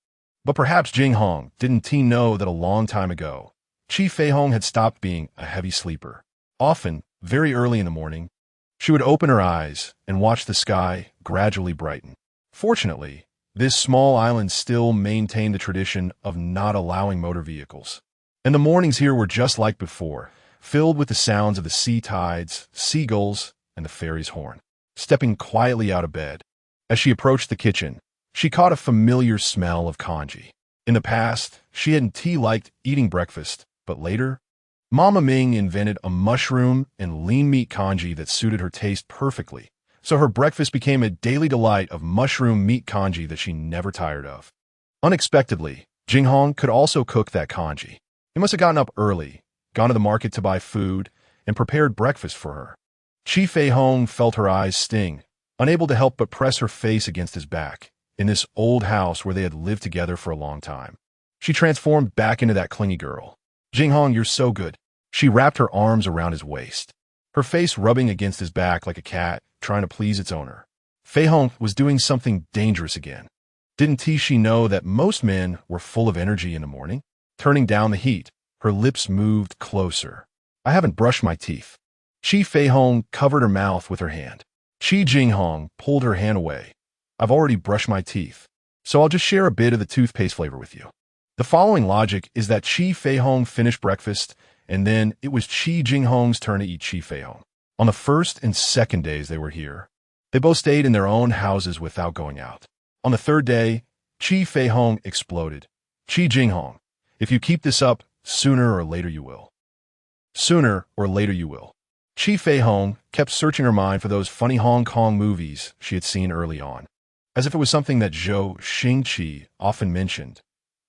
But perhaps Jinghong didn't know that a long time ago, Chi Feihong had stopped being a heavy sleeper. Often, very early in the morning, she would open her eyes and watch the sky gradually brighten. Fortunately, this small island still maintained the tradition of not allowing motor vehicles. And the mornings here were just like before, filled with the sounds of the sea tides, seagulls, and the ferry's horn. Stepping quietly out of bed, as she approached the kitchen, she caught a familiar smell of congee. In the past, she hadn't liked eating breakfast, but later, Mama Ming invented a mushroom and lean meat congee that suited her taste perfectly. So her breakfast became a daily delight of mushroom meat congee that she never tired of. Unexpectedly, Jinghong could also cook that congee. He must have gotten up early, gone to the market to buy food, and prepared breakfast for her. Chi Feihong felt her eyes sting, unable to help but press her face against his back, in this old house where they had lived together for a long time. She transformed back into that clingy girl. "Jinghong, you're so good." She wrapped her arms around his waist, her face rubbing against his back like a cat trying to please its owner. Feihong was doing something dangerous again. Didn't she know that most men were full of energy in the morning? Turning down the heat, her lips moved closer. "I haven't brushed my teeth." Chi Feihong covered her mouth with her hand. Chi Jinghong pulled her hand away. "I've already brushed my teeth, so I'll just share a bit of the toothpaste flavor with you." The following logic is that Chi Feihong finished breakfast, and then it was Chi Jinghong's turn to eat Chi Feihong. On the first and second days they were here, they both stayed in their own houses without going out. On the third day, Chi Feihong exploded. "Chi Jinghong, if you keep this up, sooner or later you will." Sooner or later you will. Chi Feihong kept searching her mind for those funny Hong Kong movies she had seen early on, as if it was something that Zhou Xingqi often mentioned.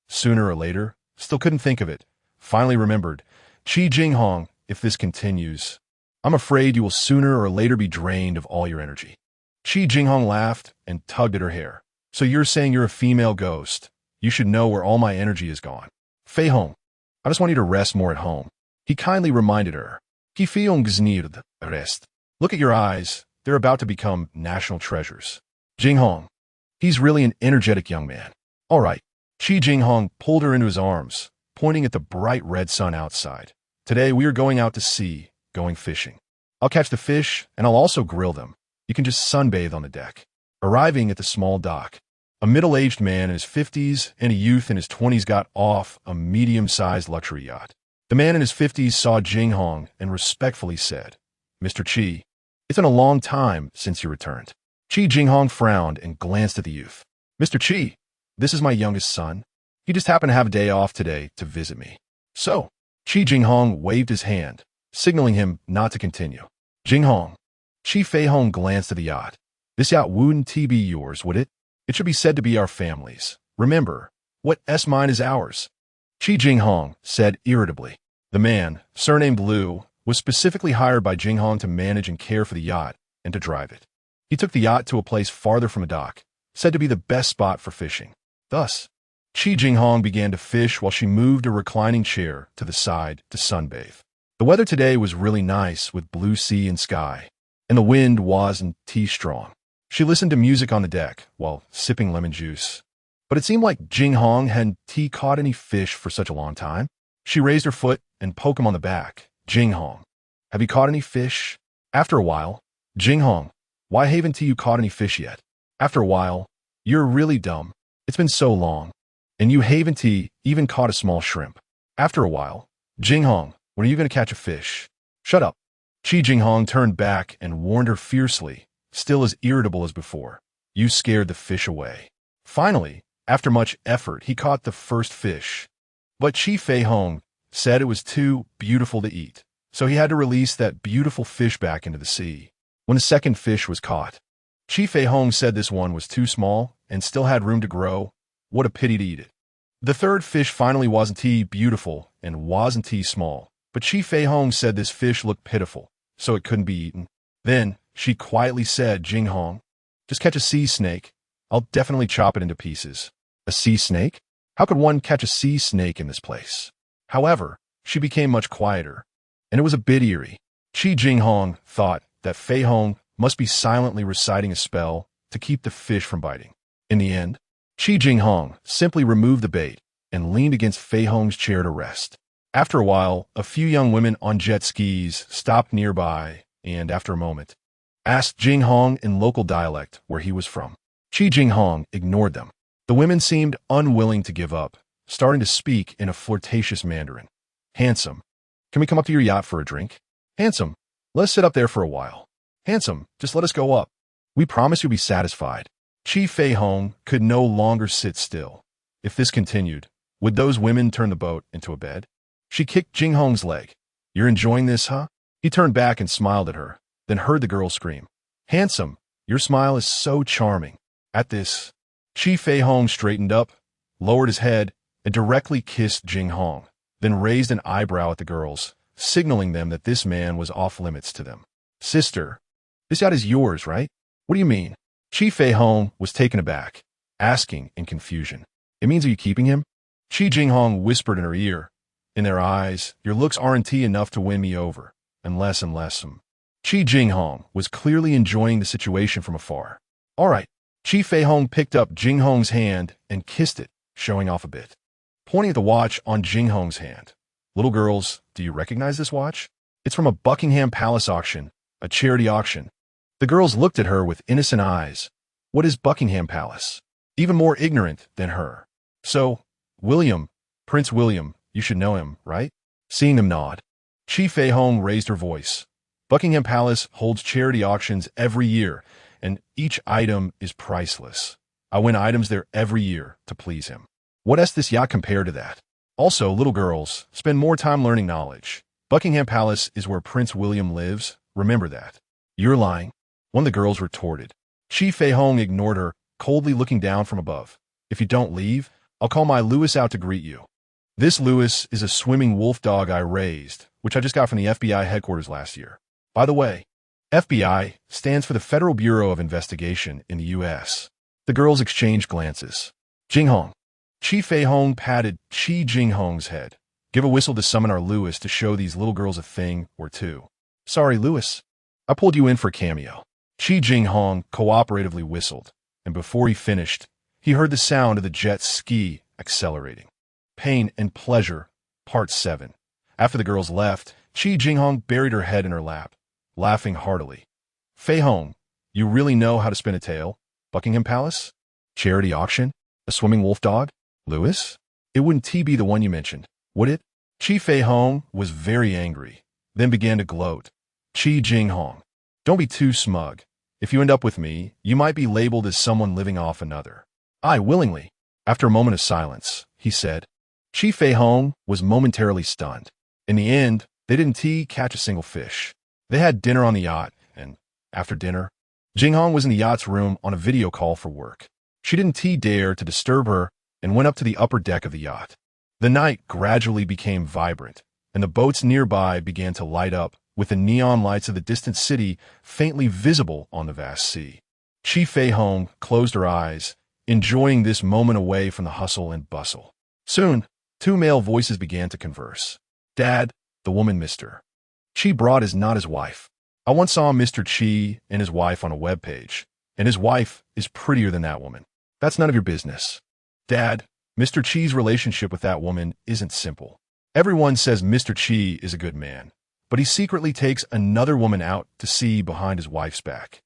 Sooner or later, still couldn't think of it. Finally remembered, "Chi Jinghong, if this continues, I'm afraid you will sooner or later be drained of all your energy." Chi Jinghong laughed and tugged at her hair. "So you're saying you're a female ghost? You should know where all my energy is gone." "Feihong, I just want you to rest more at home," he kindly reminded her. Chi Feihong's need rest. "Look at your eyes. They're about to become national treasures." "Jinghong, He's really an energetic young man. All right. Chi Jinghong pulled her into his arms, pointing at the bright red sun outside. Today we are going out to sea, going fishing. I'll catch the fish, and I'll also grill them. You can just sunbathe on the deck. Arriving at the small dock, a middle-aged man in his 50s and a youth in his 20s got off a medium-sized luxury yacht. The man in his 50s saw Jinghong and respectfully said, "Mr. Chi, it's been a long time since you returned." Chi Jinghong frowned and glanced at the youth. "Mr. Chi, this is my youngest son. He just happened to have a day off today to visit me." So, Chi Jinghong waved his hand, signaling him not to continue. "Jinghong." Chi Feihong glanced at the yacht. "This yacht wouldn't be yours, would it? It should be said to be our family's. Remember, what's mine is ours." Chi Jinghong said irritably. The man, surnamed Liu, was specifically hired by Jinghong to manage and care for the yacht and to drive it. He took the yacht to a place farther from the dock, said to be the best spot for fishing. Thus, Chi Jinghong began to fish while she moved a reclining chair to the side to sunbathe. The weather today was really nice with blue sea and sky, and the wind wasn't too strong. She listened to music on the deck while sipping lemon juice. But it seemed like Jinghong hadn't caught any fish for such a long time. She raised her foot and poked him on the back. "Jinghong, have you caught any fish?" After a while, "Jinghong, why haven't you caught any fish yet?" After a while, "You're really dumb. It's been so long. And you haven't even caught a small shrimp." After a while, "Jinghong, when are you going to catch a fish?" "Shut up." Chi Jinghong turned back and warned her fiercely, still as irritable as before. "You scared the fish away." Finally, after much effort, he caught the first fish. But Chi Feihong said it was too beautiful to eat, so he had to release that beautiful fish back into the sea. When the second fish was caught, Chi Feihong said this one was too small and still had room to grow. What a pity to eat it. The third fish finally wasn't beautiful and wasn't small, but Chi Feihong said this fish looked pitiful, so it couldn't be eaten. Then she quietly said, "Jinghong, just catch a sea snake. I'll definitely chop it into pieces." A sea snake? How could one catch a sea snake in this place? However, she became much quieter, and it was a bit eerie. Chi Jinghong thought that Feihong must be silently reciting a spell to keep the fish from biting. In the end, Chi Jinghong simply removed the bait and leaned against Feihong's chair to rest. After a while, a few young women on jet skis stopped nearby and, after a moment, asked Jinghong in local dialect where he was from. Chi Jinghong ignored them. The women seemed unwilling to give up, starting to speak in a flirtatious Mandarin. "Handsome, can we come up to your yacht for a drink? Handsome, let us sit up there for a while. Handsome, just let us go up. We promise you'll be satisfied." Chi Feihong could no longer sit still. If this continued, would those women turn the boat into a bed? She kicked Jinghong's leg. "You're enjoying this, huh?" He turned back and smiled at her, then heard the girl scream, "Handsome, your smile is so charming." At this, Chi Feihong straightened up, lowered his head, and directly kissed Jinghong, then raised an eyebrow at the girls, signaling them that this man was off limits to them. "Sister, this yacht is yours, right?" "What do you mean?" Chi Feihong was taken aback, asking in confusion. "It means are you keeping him?" Chi Jinghong whispered in her ear. "In their eyes, your looks aren't enough to win me over, unless. Chi Jinghong was clearly enjoying the situation from afar. "All right." Chi Feihong picked up Jinghong's hand and kissed it, showing off a bit, pointing at the watch on Jinghong's hand. "Little girls, do you recognize this watch? It's from a Buckingham Palace auction, a charity auction." The girls looked at her with innocent eyes. What is Buckingham Palace? Even more ignorant than her. "So, William, Prince William, you should know him, right?" Seeing them nod, Chi Feihong raised her voice. "Buckingham Palace holds charity auctions every year, and each item is priceless. I win items there every year to please him. What does this yacht compare to that? Also, little girls, spend more time learning knowledge. Buckingham Palace is where Prince William lives. Remember that." "You're lying," one of the girls retorted. Chi Feihong ignored her, coldly looking down from above. "If you don't leave, I'll call my Lewis out to greet you. This Lewis is a swimming wolf dog I raised, which I just got from the FBI headquarters last year. By the way, FBI stands for the Federal Bureau of Investigation in the U.S. The girls exchanged glances. "Jinghong." Chi Feihong patted Chi Jinghong's head. "Give a whistle to summon our Lewis to show these little girls a thing or two." "Sorry, Lewis. I pulled you in for a cameo." Chi Jinghong cooperatively whistled. and before he finished, he heard the sound of the jet ski accelerating. Pain and Pleasure, Part 7. After the girls left, Chi Jinghong buried her head in her lap, laughing heartily. Feihong, you really know how to spin a tale? Buckingham Palace? Charity auction? A swimming wolf dog? Lewis? It wouldn't be the one you mentioned, would it? Chi Feihong was very angry, then began to gloat. Chi Jinghong, don't be too smug. If you end up with me, you might be labeled as someone living off another. I willingly. After a moment of silence, he said. Chi Feihong was momentarily stunned. In the end, they didn't catch a single fish. They had dinner on the yacht, and after dinner, Jinghong was in the yacht's room on a video call for work. She didn't dare to disturb her and went up to the upper deck of the yacht. The night gradually became vibrant, and the boats nearby began to light up with the neon lights of the distant city faintly visible on the vast sea. Chi Feihong closed her eyes, enjoying this moment away from the hustle and bustle. Soon, two male voices began to converse. Dad, the woman Mr. Chi brought is not his wife. I once saw Mr. Chi and his wife on a web page, and his wife is prettier than that woman. That's none of your business. Dad, Mr. Chi's relationship with that woman isn't simple. Everyone says Mr. Chi is a good man, but he secretly takes another woman out to sea behind his wife's back.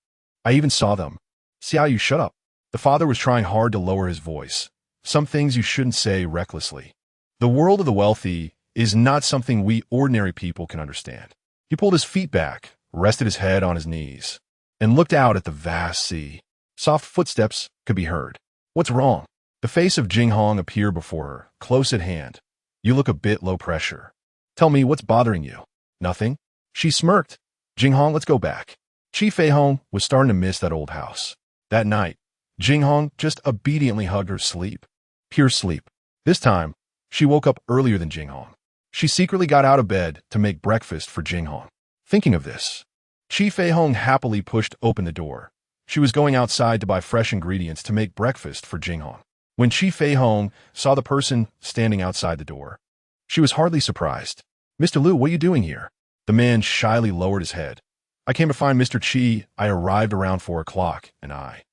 I even saw them. See how you shut up. The father was trying hard to lower his voice. Some things you shouldn't say recklessly. The world of the wealthy is not something we ordinary people can understand. He pulled his feet back, rested his head on his knees, and looked out at the vast sea. Soft footsteps could be heard. What's wrong? The face of Jinghong appeared before her, close at hand. You look a bit low pressure. Tell me what's bothering you. Nothing? She smirked. Jinghong, let's go back. Chi Feihong was starting to miss that old house. That night, Jinghong just obediently hugged her sleep. Pure sleep. This time, she woke up earlier than Jinghong. She secretly got out of bed to make breakfast for Jinghong. Thinking of this, Chi Feihong happily pushed open the door. She was going outside to buy fresh ingredients to make breakfast for Jinghong. When Chi Feihong saw the person standing outside the door, she was hardly surprised. Mr. Liu, what are you doing here? The man shyly lowered his head. I came to find Mr. Chi. I arrived around 4 o'clock, and I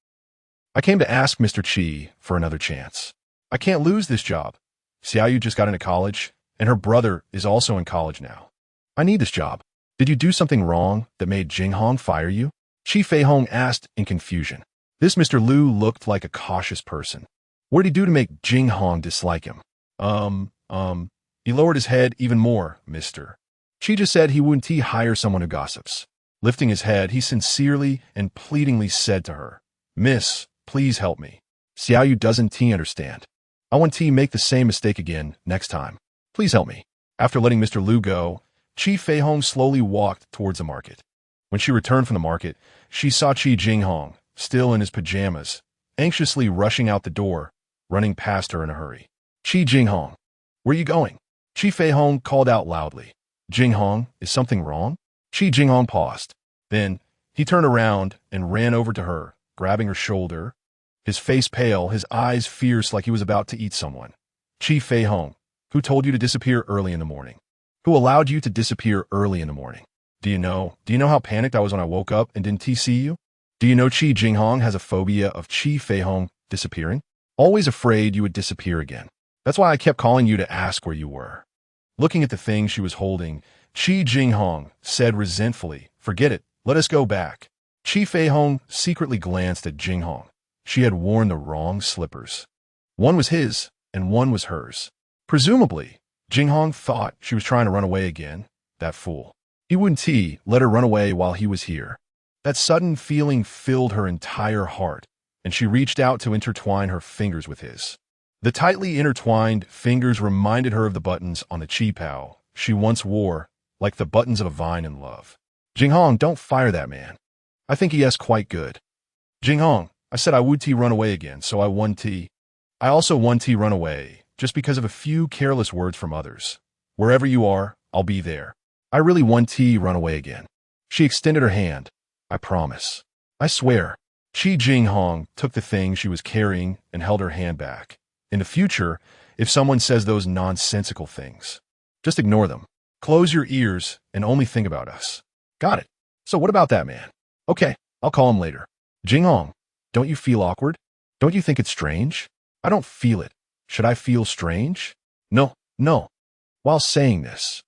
came to ask Mr. Chi for another chance. I can't lose this job. See how you just got into college? And her brother is also in college now. I need this job. Did you do something wrong that made Jinghong fire you? Chi Feihong asked in confusion. This Mr. Liu looked like a cautious person. What did he do to make Jinghong dislike him? He lowered his head even more, mister. Chi just said he wouldn't hire someone who gossips. Lifting his head, he sincerely and pleadingly said to her, Miss, please help me. See how you doesn't understand. I want make the same mistake again next time. Please help me. After letting Mr. Liu go, Chi Feihong slowly walked towards the market. When she returned from the market, she saw Chi Jinghong, still in his pajamas, anxiously rushing out the door, running past her in a hurry. Chi Jinghong, where are you going? Chi Feihong called out loudly. Jinghong, is something wrong? Chi Jinghong paused. Then, he turned around and ran over to her, grabbing her shoulder, his face pale, his eyes fierce like he was about to eat someone. Chi Feihong, who told you to disappear early in the morning? Who allowed you to disappear early in the morning? Do you know how panicked I was when I woke up and didn't see you? Do you know Chi Jinghong has a phobia of Chi Feihong disappearing? Always afraid you would disappear again. That's why I kept calling you to ask where you were. Looking at the thing she was holding, Chi Jinghong said resentfully, Forget it, let us go back. Chi Feihong secretly glanced at Jinghong. She had worn the wrong slippers. One was his, and one was hers. Presumably, Jinghong thought she was trying to run away again. That fool. He wouldn't let her run away while he was here. That sudden feeling filled her entire heart, and she reached out to intertwine her fingers with his. The tightly intertwined fingers reminded her of the buttons on the chi pao she once wore, like the buttons of a vine in love. Jinghong, don't fire that man. I think he is quite good. Jinghong, I said I would run away again, so I won I also won run away, just because of a few careless words from others. Wherever you are, I'll be there. I really won run away again. She extended her hand. I promise. I swear. Chi Jinghong took the thing she was carrying and held her hand back. In the future, if someone says those nonsensical things, just ignore them. Close your ears and only think about us. Got it. So what about that man? Okay, I'll call him later. Jinghong, Don't you feel awkward? Don't you think it's strange? I don't feel it. Should I feel strange? No, no. While saying this,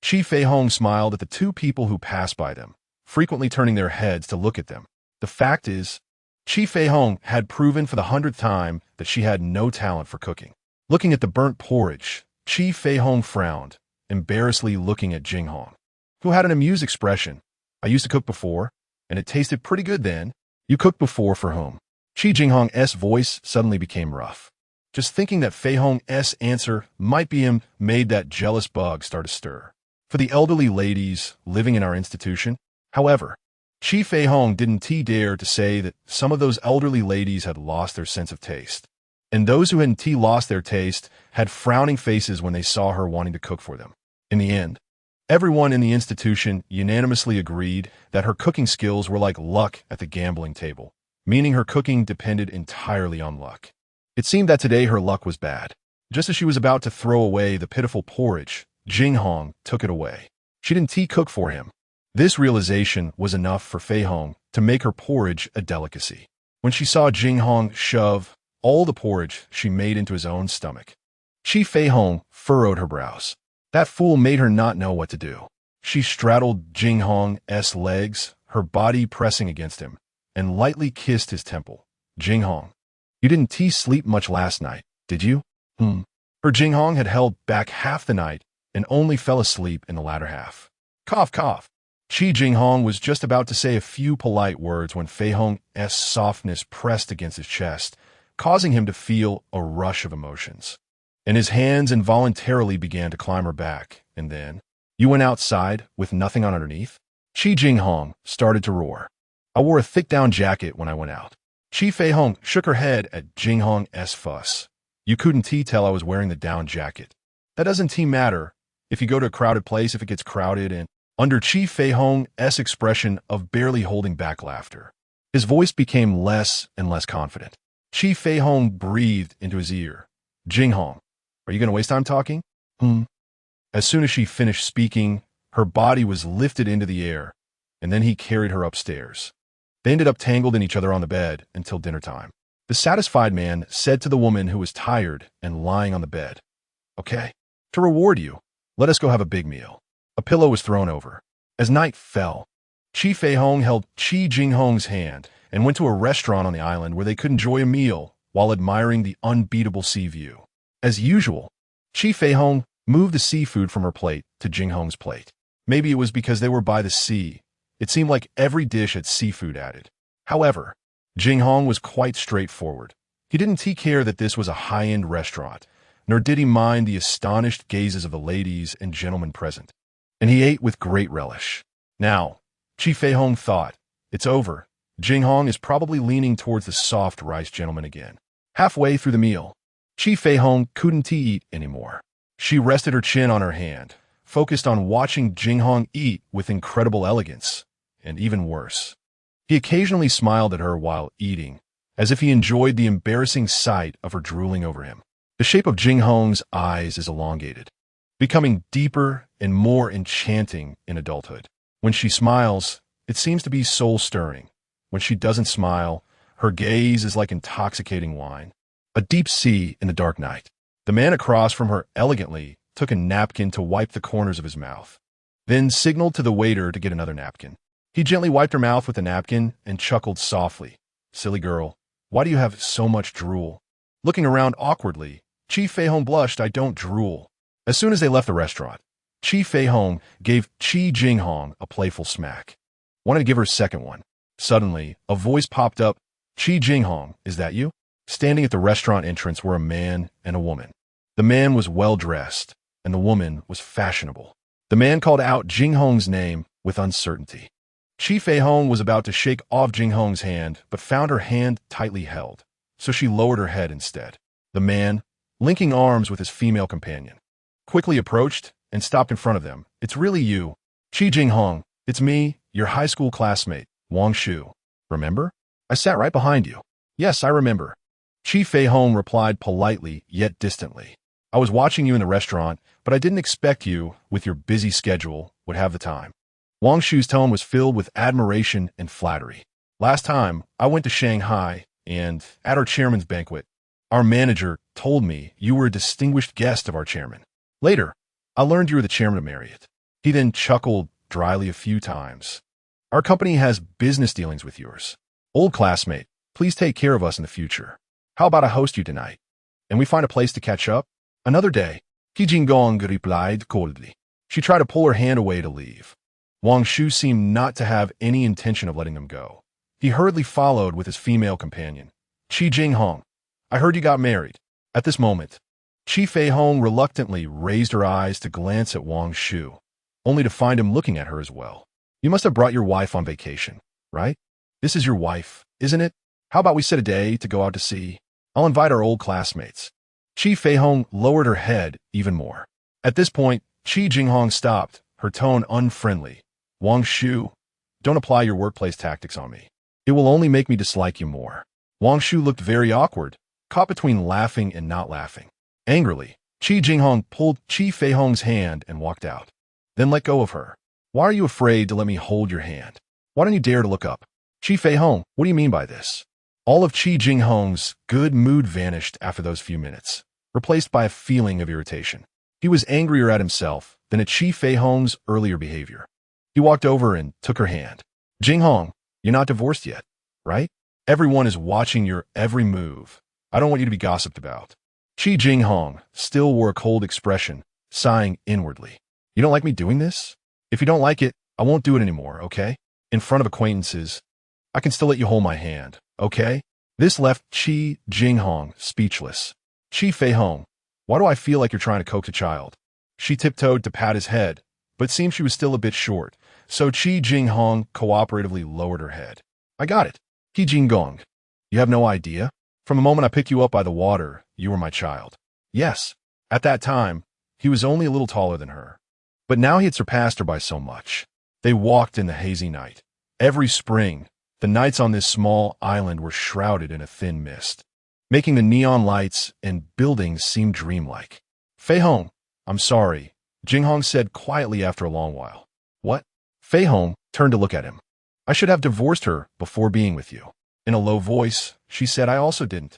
Chi Feihong smiled at the two people who passed by them, frequently turning their heads to look at them. The fact is, Chi Feihong had proven for the 100th time that she had no talent for cooking. Looking at the burnt porridge, Chi Feihong frowned, embarrassedly looking at Jinghong, who had an amused expression. I used to cook before, and it tasted pretty good then. You cooked before for whom? Chi Jinghong's voice suddenly became rough. Just thinking that Feihong's answer might be him made that jealous bug start to stir. For the elderly ladies living in our institution, however, Chi Feihong didn't dare to say that some of those elderly ladies had lost their sense of taste. And those who hadn't lost their taste had frowning faces when they saw her wanting to cook for them. In the end, everyone in the institution unanimously agreed that her cooking skills were like luck at the gambling table, meaning her cooking depended entirely on luck. It seemed that today her luck was bad. Just as she was about to throw away the pitiful porridge, Jinghong took it away. She didn't cook for him. This realization was enough for Feihong to make her porridge a delicacy. When she saw Jinghong shove all the porridge she made into his own stomach, Chi Feihong furrowed her brows. That fool made her not know what to do. She straddled Jinghong's legs, her body pressing against him, and lightly kissed his temple. Jinghong, you didn't sleep much last night, did you? Her Jinghong had held back half the night and only fell asleep in the latter half. Cough, cough. Chi Jinghong was just about to say a few polite words when Feihong's softness pressed against his chest, causing him to feel a rush of emotions. And his hands involuntarily began to climb her back, and then, you went outside with nothing on underneath? Chi Jinghong started to roar. I wore a thick down jacket when I went out. Chi Feihong shook her head at Jinghong's fuss. You couldn't tell I was wearing the down jacket. That doesn't matter if you go to a crowded place if it gets crowded and under Chi Feihong's expression of barely holding back laughter, his voice became less and less confident. Chi Feihong breathed into his ear. Jinghong, are you going to waste time talking? As soon as she finished speaking, her body was lifted into the air, and then he carried her upstairs. They ended up tangled in each other on the bed until dinner time. The satisfied man said to the woman who was tired and lying on the bed, Okay, to reward you, let us go have a big meal. A pillow was thrown over. As night fell, Chi Feihong held Chi Jinghong's hand and went to a restaurant on the island where they could enjoy a meal while admiring the unbeatable sea view. As usual, Chi Feihong moved the seafood from her plate to Jinghong's plate. Maybe it was because they were by the sea. It seemed like every dish had seafood added. However, Jinghong was quite straightforward. He didn't care that this was a high-end restaurant, nor did he mind the astonished gazes of the ladies and gentlemen present. And he ate with great relish. Now, Chi Feihong thought, it's over. Jinghong is probably leaning towards the soft rice gentleman again. Halfway through the meal, Chi Feihong couldn't eat anymore. She rested her chin on her hand, focused on watching Jinghong eat with incredible elegance, and even worse. He occasionally smiled at her while eating, as if he enjoyed the embarrassing sight of her drooling over him. The shape of Jinghong's eyes is elongated, becoming deeper and more enchanting in adulthood. When she smiles, it seems to be soul-stirring. When she doesn't smile, her gaze is like intoxicating wine. A deep sea in the dark night. The man across from her elegantly took a napkin to wipe the corners of his mouth, then signaled to the waiter to get another napkin. He gently wiped her mouth with the napkin and chuckled softly. Silly girl, why do you have so much drool? Looking around awkwardly, Chi Feihong blushed. I don't drool. As soon as they left the restaurant, Chi Feihong gave Chi Jinghong a playful smack. Wanted to give her a second one. Suddenly, a voice popped up. Chi Jinghong, is that you? Standing at the restaurant entrance were a man and a woman. The man was well-dressed, and the woman was fashionable. The man called out Jinghong's name with uncertainty. Chi Feihong was about to shake off Jinghong's hand, but found her hand tightly held, so she lowered her head instead. The man, linking arms with his female companion, quickly approached and stopped in front of them. It's really you. Chi Jinghong, it's me, your high school classmate, Wang Shu. Remember? I sat right behind you. Yes, I remember. Chi Feihong replied politely yet distantly. I was watching you in the restaurant, but I didn't expect you, with your busy schedule, would have the time. Wang Shu's tone was filled with admiration and flattery. Last time, I went to Shanghai, and at our chairman's banquet, our manager told me you were a distinguished guest of our chairman. Later, I learned you were the chairman of Marriott. He then chuckled dryly a few times. Our company has business dealings with yours. Old classmate, please take care of us in the future. How about I host you tonight? And we find a place to catch up? Another day, Chi Jinghong replied coldly. She tried to pull her hand away to leave. Wang Shu seemed not to have any intention of letting them go. He hurriedly followed with his female companion. Chi Jinghong, I heard you got married. At this moment, Chi Feihong reluctantly raised her eyes to glance at Wang Shu, only to find him looking at her as well. You must have brought your wife on vacation, right? This is your wife, isn't it? How about we set a day to go out to sea? I'll invite our old classmates. Chi Feihong lowered her head even more. At this point, Chi Jinghong stopped, her tone unfriendly. Wang Shu, don't apply your workplace tactics on me. It will only make me dislike you more. Wang Shu looked very awkward, caught between laughing and not laughing. Angrily, Chi Jinghong pulled Chi Feihong's hand and walked out. Then let go of her. Why are you afraid to let me hold your hand? Why don't you dare to look up? Chi Feihong, what do you mean by this? All of Chi Jinghong's good mood vanished after those few minutes, replaced by a feeling of irritation. He was angrier at himself than at Chi Feihong's earlier behavior. He walked over and took her hand. Jinghong, you're not divorced yet, right? Everyone is watching your every move. I don't want you to be gossiped about. Chi Jinghong still wore a cold expression, sighing inwardly. You don't like me doing this? If you don't like it, I won't do it anymore, okay? In front of acquaintances, I can still let you hold my hand, okay? This left Chi Jinghong speechless. Chi Feihong, why do I feel like you're trying to coax a child? She tiptoed to pat his head, but seemed she was still a bit short, so Chi Jinghong cooperatively lowered her head. I got it. Chi Jinghong, you have no idea? From the moment I picked you up by the water, you were my child. Yes, at that time, he was only a little taller than her. But now he had surpassed her by so much. They walked in the hazy night. Every spring, the nights on this small island were shrouded in a thin mist, making the neon lights and buildings seem dreamlike. Feihong, I'm sorry, Jinghong said quietly after a long while. What? Feihong turned to look at him. I should have divorced her before being with you. In a low voice, she said I also didn't.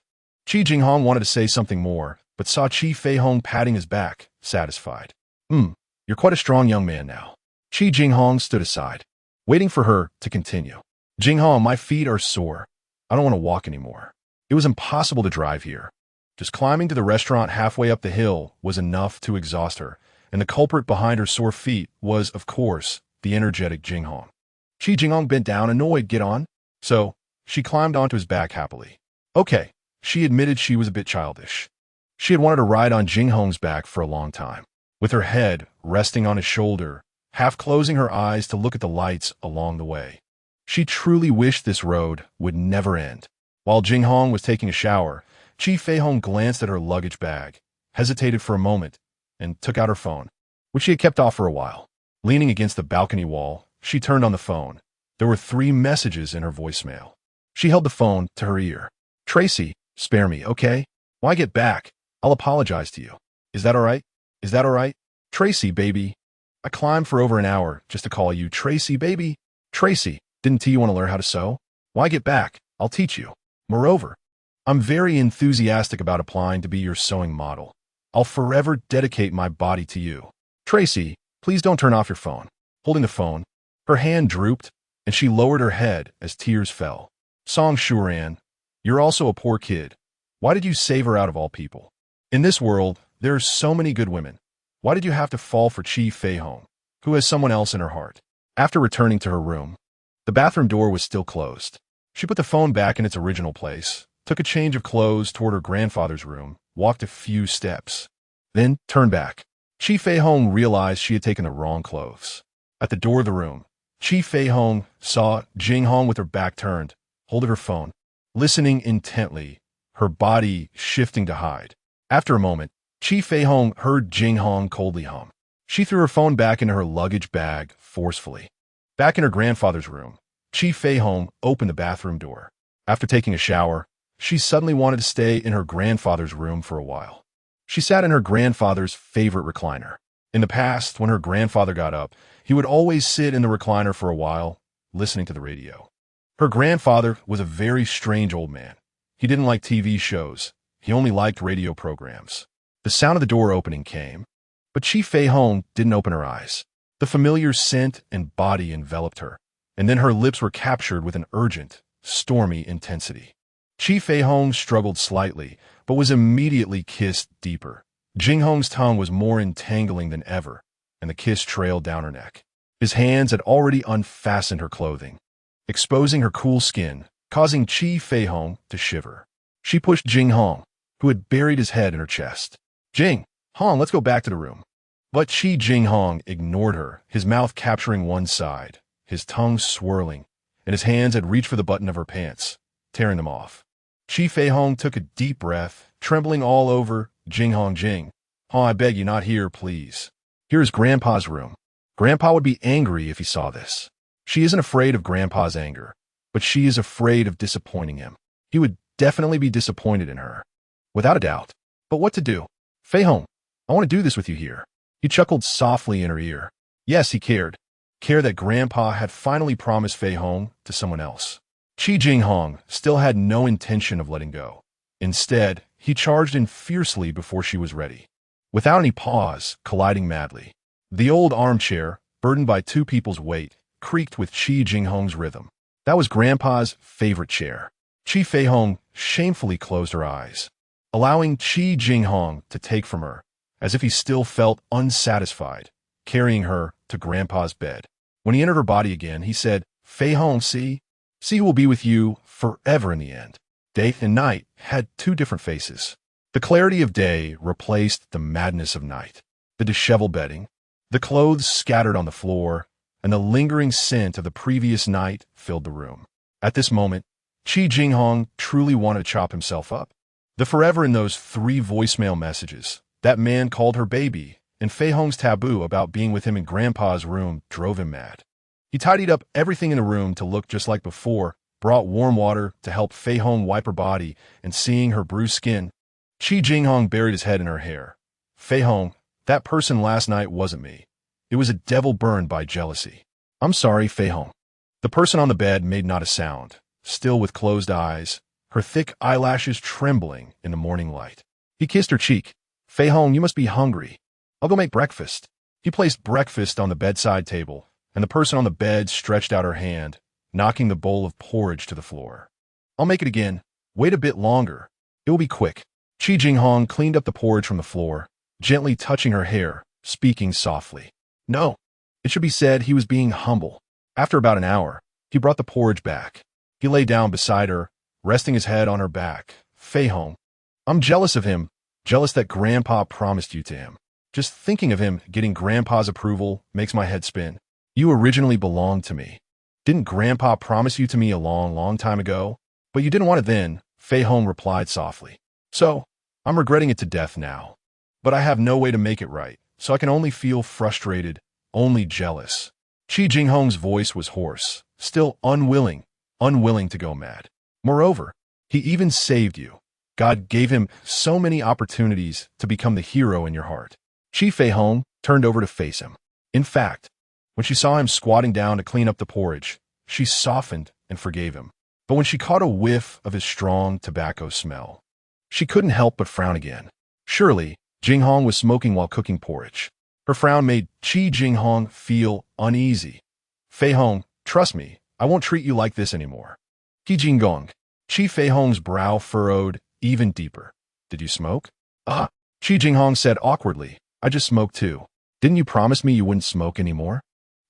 Chi Jinghong wanted to say something more, but saw Chi Feihong patting his back, satisfied. You're quite a strong young man now. Chi Jinghong stood aside, waiting for her to continue. Jinghong, my feet are sore. I don't want to walk anymore. It was impossible to drive here. Just climbing to the restaurant halfway up the hill was enough to exhaust her, and the culprit behind her sore feet was, of course, the energetic Jinghong. Chi Jinghong bent down, annoyed, get on. So, she climbed onto his back happily. Okay, she admitted she was a bit childish. She had wanted to ride on Jinghong's back for a long time, with her head resting on his shoulder, half closing her eyes to look at the lights along the way. She truly wished this road would never end. While Jinghong was taking a shower, Chi Feihong glanced at her luggage bag, hesitated for a moment, and took out her phone, which she had kept off for a while. Leaning against the balcony wall, she turned on the phone. There were 3 messages in her voicemail. She held the phone to her ear. Tracy, spare me, okay? When I get back, I'll apologize to you. Is that all right? Is that all right? Tracy, baby. I climbed for over an hour just to call you Tracy, baby. Tracy, didn't T want to learn how to sew? When I get back, I'll teach you. Moreover, I'm very enthusiastic about applying to be your sewing model. I'll forever dedicate my body to you. Tracy, please don't turn off your phone. Holding the phone, her hand drooped, and she lowered her head as tears fell. Song Shuran, you're also a poor kid. Why did you save her out of all people? In this world, there are so many good women. Why did you have to fall for Chi Feihong, who has someone else in her heart? After returning to her room, the bathroom door was still closed. She put the phone back in its original place, took a change of clothes toward her grandfather's room, walked a few steps, then turned back. Chi Feihong realized she had taken the wrong clothes. At the door of the room, Chi Feihong saw Jinghong with her back turned, holding her phone, listening intently, her body shifting to hide. After a moment, Chi Feihong heard Jinghong coldly hum. She threw her phone back into her luggage bag forcefully. Back in her grandfather's room, Chi Feihong opened the bathroom door. After taking a shower, she suddenly wanted to stay in her grandfather's room for a while. She sat in her grandfather's favorite recliner. In the past, when her grandfather got up, he would always sit in the recliner for a while, listening to the radio. Her grandfather was a very strange old man. He didn't like TV shows. He only liked radio programs. The sound of the door opening came, but Chi Feihong didn't open her eyes. The familiar scent and body enveloped her, and then her lips were captured with an urgent, stormy intensity. Chi Feihong struggled slightly, but was immediately kissed deeper. Jinghong's tongue was more entangling than ever, and the kiss trailed down her neck. His hands had already unfastened her clothing, exposing her cool skin, causing Chi Feihong to shiver. She pushed Jinghong, who had buried his head in her chest. "Jing-Hong, let's go back to the room." But Chi Jinghong ignored her, his mouth capturing one side, his tongue swirling, and his hands had reached for the button of her pants, tearing them off. Chi Feihong took a deep breath, trembling all over. "Jinghong, I beg you not here, please. Here is Grandpa's room. Grandpa would be angry if he saw this." She isn't afraid of Grandpa's anger, but she is afraid of disappointing him. He would definitely be disappointed in her, without a doubt. But what to do? "Feihong, I want to do this with you here." He chuckled softly in her ear. Yes, he cared. Cared that Grandpa had finally promised Feihong to someone else. Chi Jinghong still had no intention of letting go. Instead, he charged in fiercely before she was ready. Without any pause, colliding madly. The old armchair, burdened by two people's weight, creaked with Chi Jinghong's rhythm. That was Grandpa's favorite chair. Chi Feihong shamefully closed her eyes, allowing Chi Jinghong to take from her, as if he still felt unsatisfied, carrying her to Grandpa's bed. When he entered her body again, he said, "Feihong, see who will be with you forever in the end." Day and night had two different faces. The clarity of day replaced the madness of night. The disheveled bedding, the clothes scattered on the floor, and the lingering scent of the previous night filled the room. At this moment, Chi Jinghong truly wanted to chop himself up. The forever in those 3 voicemail messages, that man called her baby, and Feihong's taboo about being with him in Grandpa's room drove him mad. He tidied up everything in the room to look just like before, brought warm water to help Feihong wipe her body, and seeing her bruised skin, Chi Jinghong buried his head in her hair. "Feihong, that person last night wasn't me. It was a devil burned by jealousy." "I'm sorry, Feihong." The person on the bed made not a sound, still with closed eyes, her thick eyelashes trembling in the morning light. He kissed her cheek. "Feihong, you must be hungry. I'll go make breakfast." He placed breakfast on the bedside table, and the person on the bed stretched out her hand, knocking the bowl of porridge to the floor. "I'll make it again. Wait a bit longer. It will be quick." Chi Jinghong cleaned up the porridge from the floor, gently touching her hair, speaking softly. No, it should be said he was being humble. After about an hour, he brought the porridge back. He lay down beside her, resting his head on her back. "Feihong, I'm jealous of him, jealous that Grandpa promised you to him. Just thinking of him getting Grandpa's approval makes my head spin. You originally belonged to me. Didn't Grandpa promise you to me a long, long time ago? But you didn't want it then," Feihong replied softly. "So, I'm regretting it to death now. But I have no way to make it right, so I can only feel frustrated, only jealous." Chi Jinghong's voice was hoarse, still unwilling to go mad. "Moreover, he even saved you. God gave him so many opportunities to become the hero in your heart." Chi Feihong turned over to face him. In fact, when she saw him squatting down to clean up the porridge, she softened and forgave him. But when she caught a whiff of his strong tobacco smell, she couldn't help but frown again. Surely, Jinghong was smoking while cooking porridge. Her frown made Chi Jinghong feel uneasy. "Feihong, trust me, I won't treat you like this anymore." Chi Jinghong. Chi Feihong's brow furrowed even deeper. "Did you smoke?" "Ah," Chi Jinghong said awkwardly. "I just smoked too. Didn't you promise me you wouldn't smoke anymore?"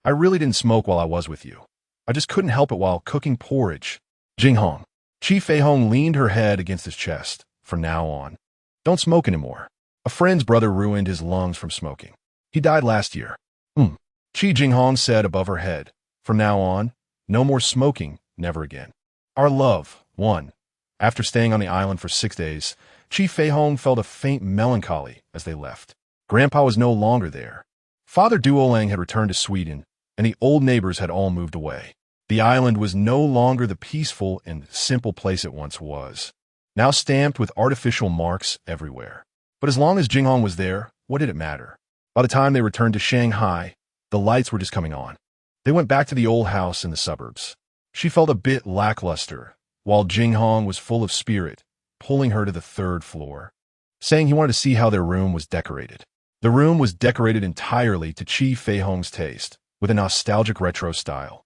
"I really didn't smoke while I was with you. I just couldn't help it while cooking porridge." "Jinghong." Chi Feihong leaned her head against his chest. "From now on, don't smoke anymore. A friend's brother ruined his lungs from smoking. He died last year." Chi Jinghong said above her head. "From now on, no more smoking, never again. Our love, one." After staying on the island for 6 days, Chi Feihong felt a faint melancholy as they left. Grandpa was no longer there. Father Duolang had returned to Sweden, and the old neighbors had all moved away. The island was no longer the peaceful and simple place it once was, now stamped with artificial marks everywhere. But as long as Jinghong was there, what did it matter? By the time they returned to Shanghai, the lights were just coming on. They went back to the old house in the suburbs. She felt a bit lackluster, while Jinghong was full of spirit, pulling her to the third floor, saying he wanted to see how their room was decorated. The room was decorated entirely to Chi Feihong's taste, with a nostalgic retro style.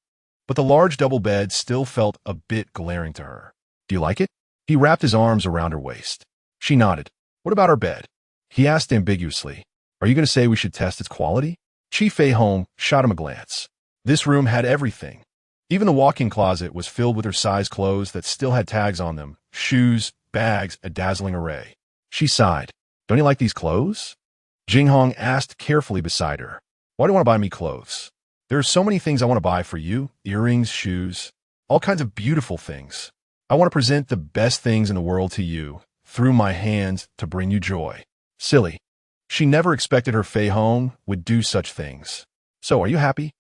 But the large double bed still felt a bit glaring to her. "Do you like it?" He wrapped his arms around her waist. She nodded. "What about our bed?" He asked ambiguously. "Are you going to say we should test its quality?" Chi Feihong shot him a glance. This room had everything. Even the walk-in closet was filled with her size clothes that still had tags on them, shoes, bags, a dazzling array. She sighed. "Don't you like these clothes?" Jinghong asked carefully beside her. "Why do you want to buy me clothes?" "There are so many things I want to buy for you, earrings, shoes, all kinds of beautiful things. I want to present the best things in the world to you, through my hands to bring you joy." Silly. She never expected her Feihong would do such things. "So, are you happy?"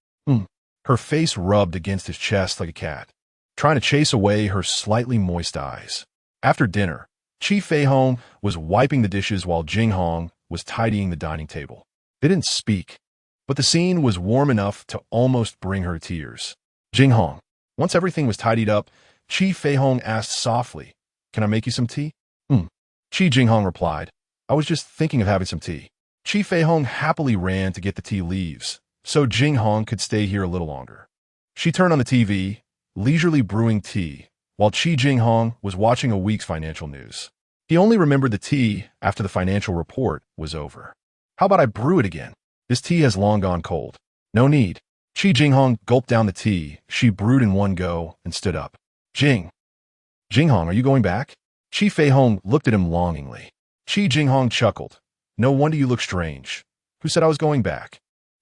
Her face rubbed against his chest like a cat, trying to chase away her slightly moist eyes. After dinner, Chi Feihong was wiping the dishes while Jinghong was tidying the dining table. They didn't speak, but the scene was warm enough to almost bring her tears. "Jinghong." Once everything was tidied up, Chi Feihong asked softly, "Can I make you some tea?" Chi Jinghong replied, "I was just thinking of having some tea." Chi Feihong happily ran to get the tea leaves, so Jinghong could stay here a little longer. She turned on the TV, leisurely brewing tea, while Chi Jinghong was watching a week's financial news. He only remembered the tea after the financial report was over. "How about I brew it again? This tea has long gone cold." "No need." Chi Jinghong gulped down the tea she brewed in one go and stood up. Jinghong, are you going back?" Chi Feihong looked at him longingly. Chi Jinghong chuckled. "No wonder you look strange. Who said I was going back?"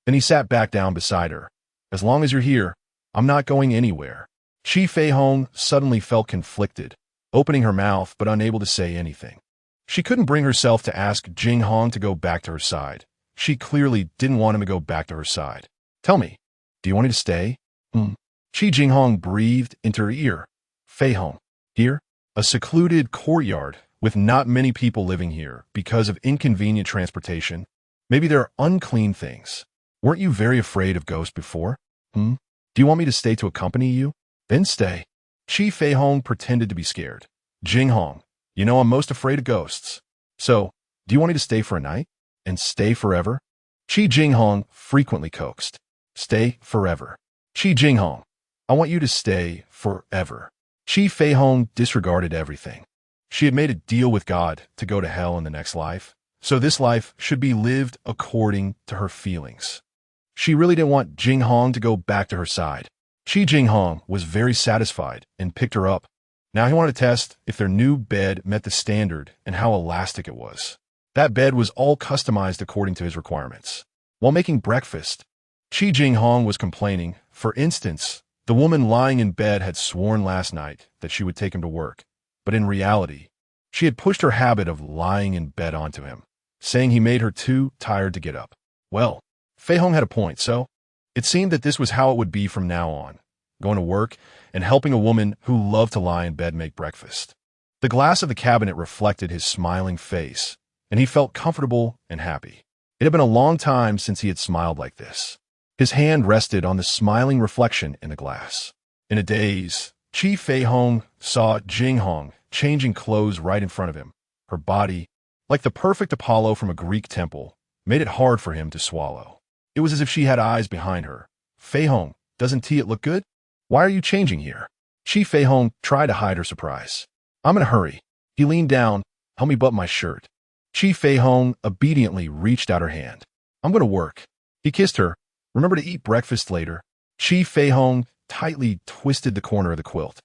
Then he sat back down beside her. "As long as you're here, I'm not going anywhere." Chi Feihong suddenly felt conflicted, opening her mouth but unable to say anything. She couldn't bring herself to ask Jinghong to go back to her side. She clearly didn't want him to go back to her side. "Tell me, do you want me to stay?" Chi Jinghong breathed into her ear. "Feihong, here? A secluded courtyard with not many people living here because of inconvenient transportation. Maybe there are unclean things. Weren't you very afraid of ghosts before? Do you want me to stay to accompany you? Then stay." Chi Feihong pretended to be scared. "Jinghong, you know I'm most afraid of ghosts. So, do you want me to stay for a night? And stay forever?" Chi Jinghong frequently coaxed. "Stay forever." "Chi Jinghong, I want you to stay forever." Chi Feihong disregarded everything. She had made a deal with God to go to hell in the next life, so this life should be lived according to her feelings. She really didn't want Jinghong to go back to her side. Chi Jinghong was very satisfied and picked her up. Now he wanted to test if their new bed met the standard and how elastic it was. That bed was all customized according to his requirements. While making breakfast, Chi Jinghong was complaining. For instance, the woman lying in bed had sworn last night that she would take him to work, but in reality, she had pushed her habit of lying in bed onto him, saying he made her too tired to get up. Well, Feihong had a point, so it seemed that this was how it would be from now on, going to work and helping a woman who loved to lie in bed make breakfast. The glass of the cabinet reflected his smiling face, and he felt comfortable and happy. It had been a long time since he had smiled like this. His hand rested on the smiling reflection in the glass. In a daze, Chi Feihong saw Jinghong changing clothes right in front of him. Her body, like the perfect Apollo from a Greek temple, made it hard for him to swallow. It was as if she had eyes behind her. "Feihong, doesn't it look good? Why are you changing here?" Chi Feihong tried to hide her surprise. "I'm in a hurry." He leaned down. "Help me button my shirt." Chi Feihong obediently reached out her hand. "I'm going to work." He kissed her. "Remember to eat breakfast later." Chi Feihong tightly twisted the corner of the quilt,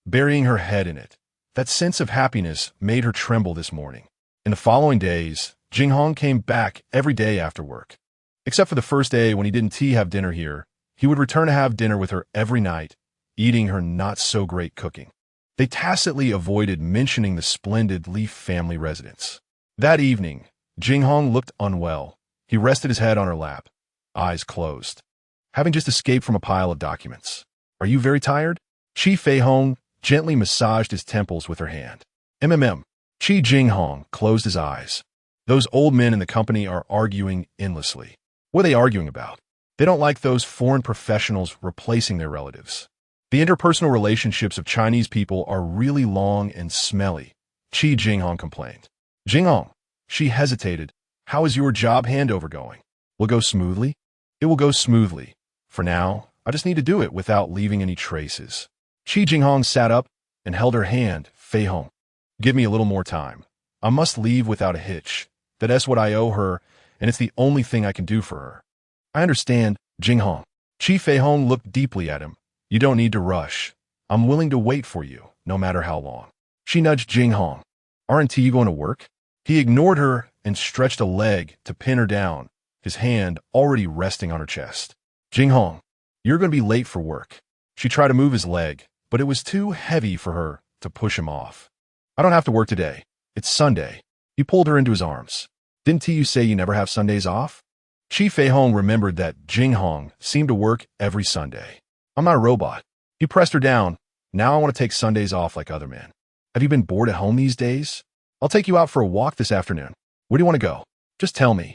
burying her head in it. That sense of happiness made her tremble this morning. In the following days, Jinghong came back every day after work. Except for the first day when he didn't have dinner here, he would return to have dinner with her every night, eating her not-so-great cooking. They tacitly avoided mentioning the splendid Li family residence. That evening, Jinghong looked unwell. He rested his head on her lap, eyes closed, having just escaped from a pile of documents. "Are you very tired?" Chi Feihong gently massaged his temples with her hand. Chi Jinghong closed his eyes. "Those old men in the company are arguing endlessly." "What are they arguing about?" "They don't like those foreign professionals replacing their relatives. The interpersonal relationships of Chinese people are really long and smelly, Chi Jinghong complained. Jinghong, she hesitated. How is your job handover going? Will it go smoothly? It will go smoothly. For now, I just need to do it without leaving any traces. Chi Jinghong sat up and held her hand. Feihong, give me a little more time. I must leave without a hitch. That's what I owe her, and it's the only thing I can do for her. I understand, Jinghong. Chi Feihong looked deeply at him. You don't need to rush. I'm willing to wait for you, no matter how long. She nudged Jinghong. Aren't you going to work? He ignored her and stretched a leg to pin her down, his hand already resting on her chest. Jinghong, you're going to be late for work. She tried to move his leg, but it was too heavy for her to push him off. I don't have to work today. It's Sunday. He pulled her into his arms. Didn't you say you never have Sundays off? Chi Feihong remembered that Jinghong seemed to work every Sunday. I'm not a robot. He pressed her down. Now I want to take Sundays off like other men. Have you been bored at home these days? I'll take you out for a walk this afternoon. Where do you want to go? Just tell me.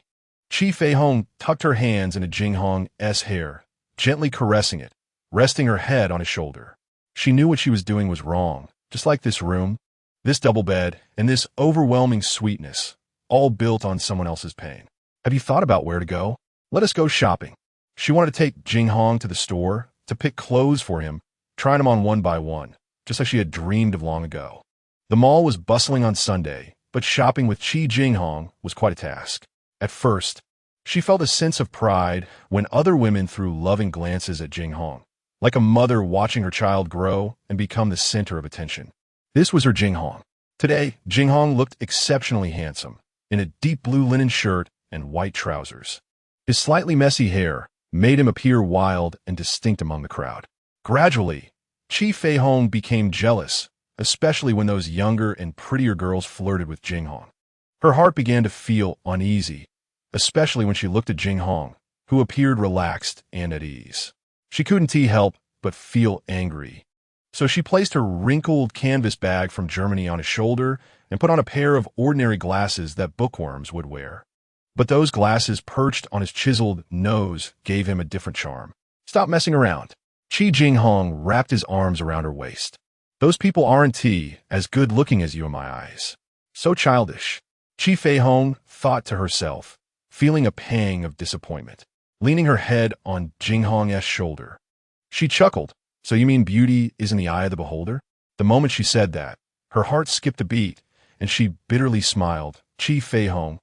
Chi Feihong tucked her hands into Jinghong's hair, gently caressing it, resting her head on his shoulder. She knew what she was doing was wrong, just like this room, this double bed, and this overwhelming sweetness, all built on someone else's pain. Have you thought about where to go? Let us go shopping. She wanted to take Jinghong to the store, to pick clothes for him, trying them on one by one, just like she had dreamed of long ago. The mall was bustling on Sunday, but shopping with Chi Jinghong was quite a task. At first, she felt a sense of pride when other women threw loving glances at Jinghong, like a mother watching her child grow and become the center of attention. This was her Jinghong. Today, Jinghong looked exceptionally handsome, in a deep blue linen shirt and white trousers. His slightly messy hair made him appear wild and distinct among the crowd. Gradually, Chi Feihong became jealous, especially when those younger and prettier girls flirted with Jinghong. Her heart began to feel uneasy, especially when she looked at Jinghong, who appeared relaxed and at ease. She couldn't help but feel angry. So she placed her wrinkled canvas bag from Germany on his shoulder and put on a pair of ordinary glasses that bookworms would wear. But those glasses perched on his chiseled nose gave him a different charm. Stop messing around. Chi Jinghong wrapped his arms around her waist. Those people aren't as good-looking as you in my eyes. So childish. Chi Feihong thought to herself, feeling a pang of disappointment, leaning her head on Jinghong's shoulder. She chuckled. So you mean beauty is in the eye of the beholder? The moment she said that, her heart skipped a beat, and she bitterly smiled. Chi Feihong,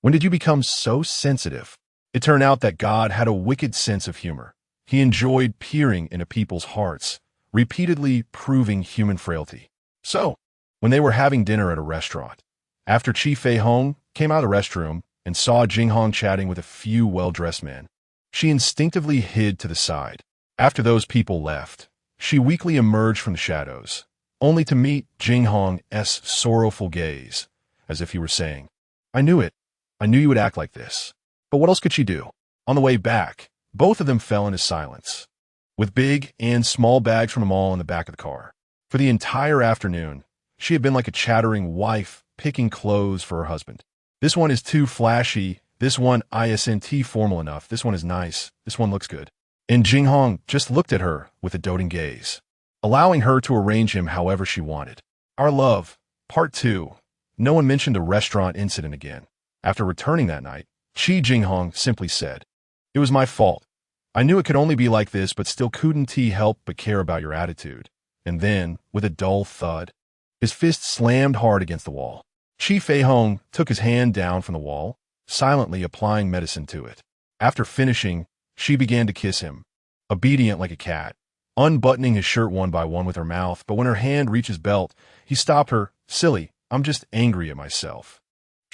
when did you become so sensitive? It turned out that God had a wicked sense of humor. He enjoyed peering into people's hearts, repeatedly proving human frailty. So, when they were having dinner at a restaurant, after Chi Feihong came out of the restroom and saw Jinghong chatting with a few well-dressed men, she instinctively hid to the side. After those people left, she weakly emerged from the shadows, only to meet Jinghong's sorrowful gaze, as if he were saying, I knew it. I knew you would act like this. But what else could she do? On the way back, both of them fell into silence, with big and small bags from the mall in the back of the car. For the entire afternoon, she had been like a chattering wife picking clothes for her husband. This one is too flashy. This one isn't formal enough. This one is nice. This one looks good. And Jinghong just looked at her with a doting gaze, allowing her to arrange him however she wanted. Our Love, Part 2. No one mentioned the restaurant incident again. After returning that night, Chi Jinghong simply said, It was my fault. I knew it could only be like this, but still couldn't help but care about your attitude. And then, with a dull thud, his fist slammed hard against the wall. Chi Feihong took his hand down from the wall, silently applying medicine to it. After finishing, she began to kiss him, obedient like a cat, unbuttoning his shirt one by one with her mouth, but when her hand reached his belt, he stopped her. Silly, I'm just angry at myself.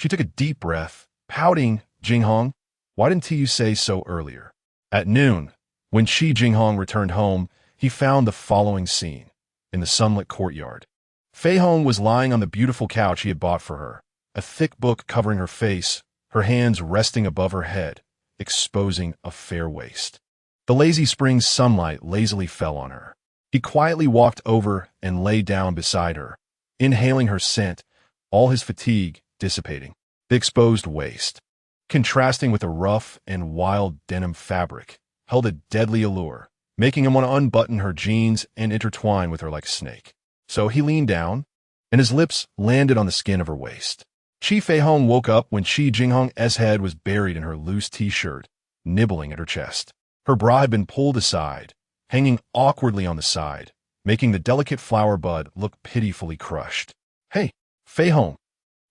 She took a deep breath, pouting. Jinghong, why didn't you say so earlier? At noon, when Chi Jinghong returned home, he found the following scene. In the sunlit courtyard, Feihong was lying on the beautiful couch he had bought for her, a thick book covering her face, her hands resting above her head, exposing a fair waist. The lazy spring sunlight lazily fell on her. He quietly walked over and lay down beside her, inhaling her scent, all his fatigue dissipating. The exposed waist, contrasting with the rough and wild denim fabric, held a deadly allure, making him want to unbutton her jeans and intertwine with her like a snake. So he leaned down, and his lips landed on the skin of her waist. Chi Feihong woke up when Chi Jinghong's head was buried in her loose t-shirt, nibbling at her chest. Her bra had been pulled aside, hanging awkwardly on the side, making the delicate flower bud look pitifully crushed. "Hey, Feihong."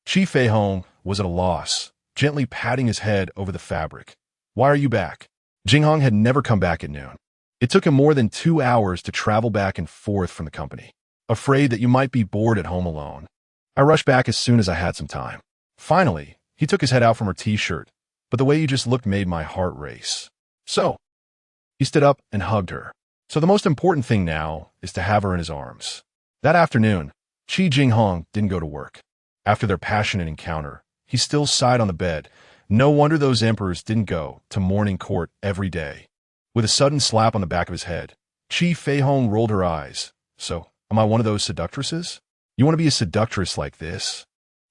Chi Feihong was at a loss, gently patting his head over the fabric. "Why are you back?" Jinghong had never come back at noon. It took him more than 2 hours to travel back and forth from the company. "Afraid that you might be bored at home alone. I rushed back as soon as I had some time." Finally, he took his head out from her t-shirt, but the way you just looked made my heart race. "So?" He stood up and hugged her. "So the most important thing now is to have her in his arms." That afternoon, Chi Jinghong didn't go to work. After their passionate encounter, he still sighed on the bed. No wonder those emperors didn't go to morning court every day. With a sudden slap on the back of his head, Chi Feihong rolled her eyes. "So, am I one of those seductresses? You want to be a seductress like this?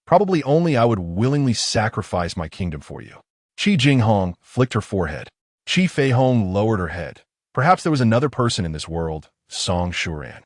Probably only I would willingly sacrifice my kingdom for you." Chi Jinghong flicked her forehead. Chi Feihong lowered her head. Perhaps there was another person in this world, Song Shuran.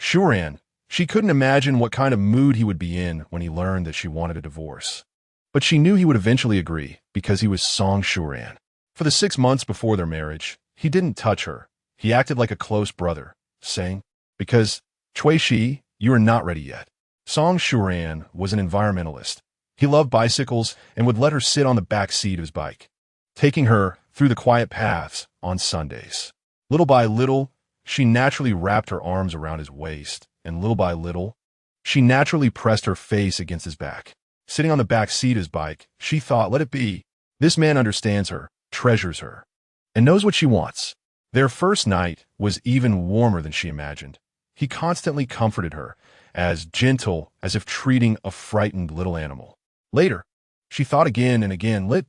Shuran, she couldn't imagine what kind of mood he would be in when he learned that she wanted a divorce. But she knew he would eventually agree because he was Song Shuran. For the 6 months before their marriage, he didn't touch her. He acted like a close brother, saying, "Because, Cui Shi, you are not ready yet." Song Shuran was an environmentalist. He loved bicycles and would let her sit on the back seat of his bike, taking her through the quiet paths on Sundays. Little by little, she naturally wrapped her arms around his waist, and little by little, she naturally pressed her face against his back. Sitting on the back seat of his bike, she thought, let it be. This man understands her, treasures her, and knows what she wants. Their first night was even warmer than she imagined. He constantly comforted her, as gentle as if treating a frightened little animal. Later, she thought again and again, let it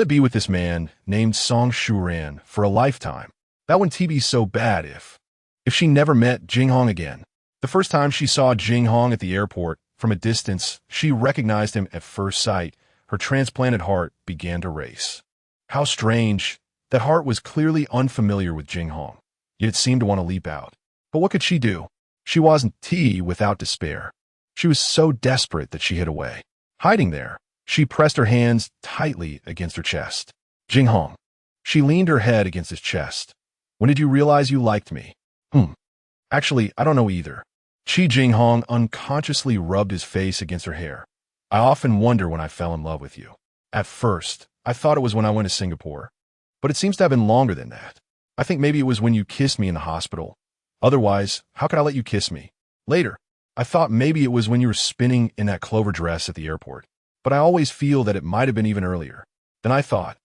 be with this man named Song Shuran for a lifetime. That wouldn't be so bad if she never met Jinghong again. The first time she saw Jinghong at the airport, from a distance, she recognized him at first sight. Her transplanted heart began to race. How strange. That heart was clearly unfamiliar with Jinghong, yet it seemed to want to leap out. But what could she do? She wasn't without despair. She was so desperate that she hid away. Hiding there, she pressed her hands tightly against her chest. "Jinghong." She leaned her head against his chest. "When did you realize you liked me?" Actually, I don't know either." Chi Jinghong unconsciously rubbed his face against her hair. "I often wonder when I fell in love with you. At first, I thought it was when I went to Singapore. But it seems to have been longer than that. I think maybe it was when you kissed me in the hospital. Otherwise, how could I let you kiss me? Later, I thought maybe it was when you were spinning in that clover dress at the airport. But I always feel that it might have been even earlier. Then I thought,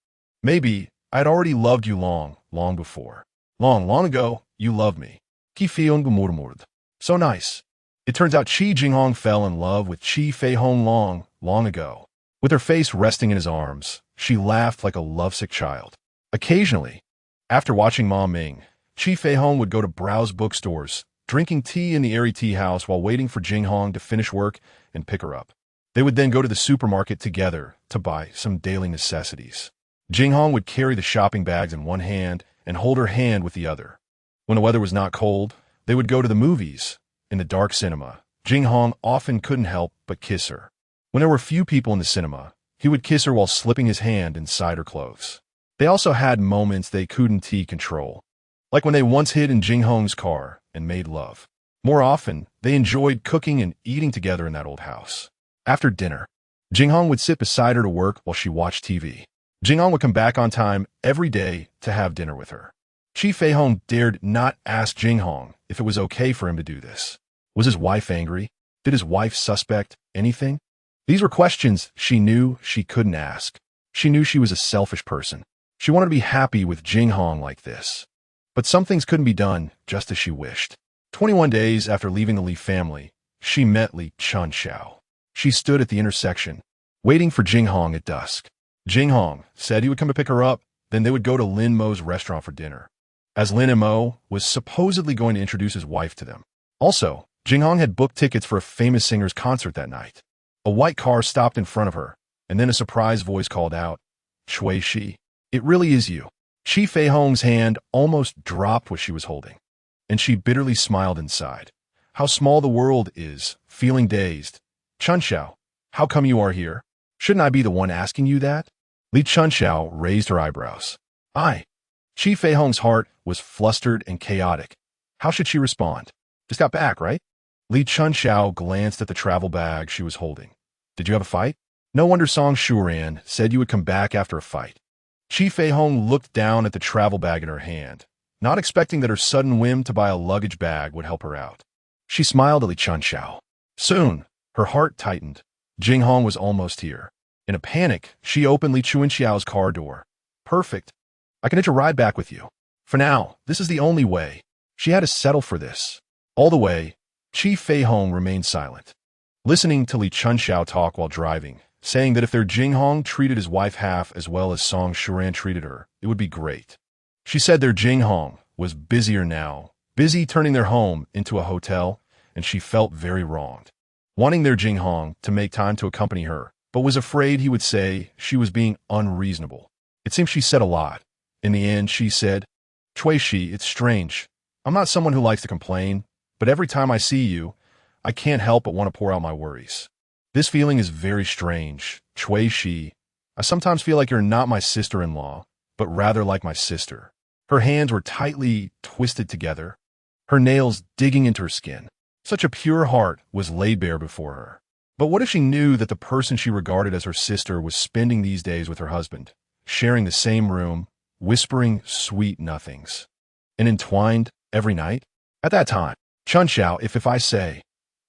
maybe I'd already loved you long before. Long ago, you loved me. Chi Feihong. So nice. It turns out Chi Jinghong fell in love with Chi Feihong long ago. With her face resting in his arms, she laughed like a lovesick child. Occasionally, after watching Ma Ming, Chi Feihong would go to browse bookstores, drinking tea in the airy tea house while waiting for Jinghong to finish work and pick her up. They would then go to the supermarket together to buy some daily necessities. Jinghong would carry the shopping bags in one hand and hold her hand with the other. When the weather was not cold, they would go to the movies. In the dark cinema, Jinghong often couldn't help but kiss her. When there were few people in the cinema, he would kiss her while slipping his hand inside her clothes. They also had moments they couldn't control, like when they once hid in Jinghong's car and made love. More often, they enjoyed cooking and eating together in that old house. After dinner, Jinghong would sit beside her to work while she watched TV. Jinghong would come back on time every day to have dinner with her. Chi Feihong dared not ask Jinghong if it was okay for him to do this. Was his wife angry? Did his wife suspect anything? These were questions she knew she couldn't ask. She knew she was a selfish person. She wanted to be happy with Jinghong like this. But some things couldn't be done just as she wished. 21 days after leaving the Li family, she met Li Chunxiao. She stood at the intersection, waiting for Jinghong at dusk. Jinghong said he would come to pick her up, then they would go to Lin Mo's restaurant for dinner, as Lin Mo was supposedly going to introduce his wife to them. Also, Jinghong had booked tickets for a famous singer's concert that night. A white car stopped in front of her, and then a surprise voice called out, "Cui Shi, it really is you." Chi Feihong's hand almost dropped what she was holding, and she bitterly smiled inside. How small the world is, feeling dazed. Chunxiao, how come you are here? Shouldn't I be the one asking you that? Li Chunxiao raised her eyebrows. I. Chi Feihong's heart was flustered and chaotic. How should she respond? Just got back, right? Li Chunxiao glanced at the travel bag she was holding. Did you have a fight? No wonder Song Shuran said you would come back after a fight. Chi Feihong looked down at the travel bag in her hand, not expecting that her sudden whim to buy a luggage bag would help her out. She smiled at Li Chunxiao. Soon, her heart tightened. Jinghong was almost here. In a panic, she opened Li Chunxiao's car door. Perfect. I can hitch a ride back with you. For now, this is the only way. She had to settle for this. All the way, Chi Feihong remained silent, listening to Li Chunxiao talk while driving, saying that if their Jinghong treated his wife half as well as Song Shuran treated her, it would be great. She said their Jinghong was busier now, busy turning their home into a hotel, and she felt very wronged, wanting their Jinghong to make time to accompany her, but was afraid he would say she was being unreasonable. It seems she said a lot. In the end, she said, Cui Shi, it's strange. I'm not someone who likes to complain, but every time I see you, I can't help but want to pour out my worries. This feeling is very strange. Cui Shi, I sometimes feel like you're not my sister-in-law, but rather like my sister. Her hands were tightly twisted together, her nails digging into her skin. Such a pure heart was laid bare before her. But what if she knew that the person she regarded as her sister was spending these days with her husband, sharing the same room, whispering sweet nothings, and entwined every night? At that time, Chunxiao, if I say,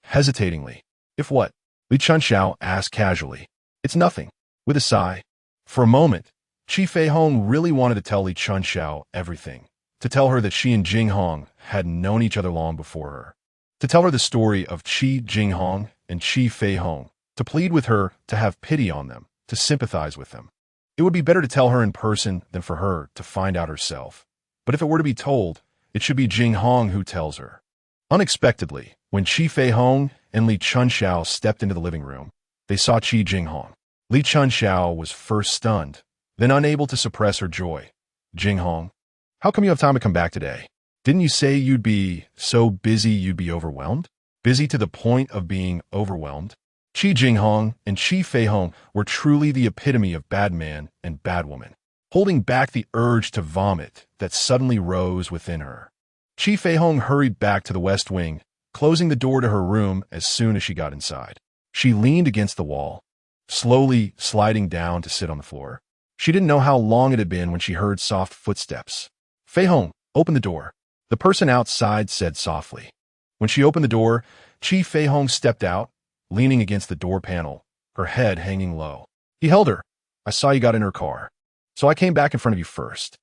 hesitatingly, if what? Li Chunxiao asked casually. It's nothing. With a sigh. For a moment, Chi Feihong really wanted to tell Li Chunxiao everything, to tell her that she and Jinghong had known each other long before her, to tell her the story of Chi Jinghong and Chi Feihong, to plead with her to have pity on them, to sympathize with them. It would be better to tell her in person than for her to find out herself. But if it were to be told, it should be Jinghong who tells her. Unexpectedly, when Chi Feihong and Li Chunxiao stepped into the living room, they saw Chi Jinghong. Li Chunxiao was first stunned, then unable to suppress her joy. Jinghong, how come you have time to come back today? Didn't you say you'd be so busy you'd be overwhelmed? Busy to the point of being overwhelmed? Chi Jinghong and Chi Feihong were truly the epitome of bad man and bad woman, holding back the urge to vomit that suddenly rose within her. Chi Feihong hurried back to the West Wing, closing the door to her room as soon as she got inside. She leaned against the wall, slowly sliding down to sit on the floor. She didn't know how long it had been when she heard soft footsteps. Feihong, open the door. The person outside said softly. When she opened the door, Chi Feihong stepped out, leaning against the door panel, her head hanging low. He held her. I saw you got in her car, so I came back in front of you first.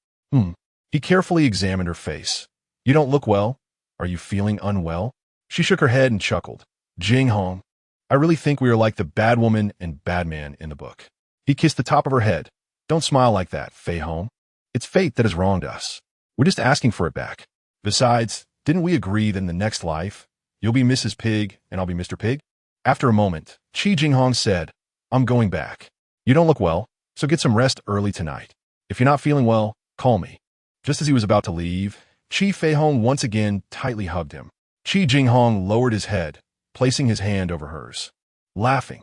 He carefully examined her face. You don't look well. Are you feeling unwell? She shook her head and chuckled. Jinghong, I really think we are like the bad woman and bad man in the book. He kissed the top of her head. Don't smile like that, Feihong. It's fate that has wronged us. We're just asking for it back. Besides, didn't we agree that in the next life, you'll be Mrs. Pig and I'll be Mr. Pig? After a moment, Chi Jinghong said, I'm going back. You don't look well, so get some rest early tonight. If you're not feeling well, call me. Just as he was about to leave, Chi Feihong once again tightly hugged him. Chi Jinghong lowered his head, placing his hand over hers. Laughing.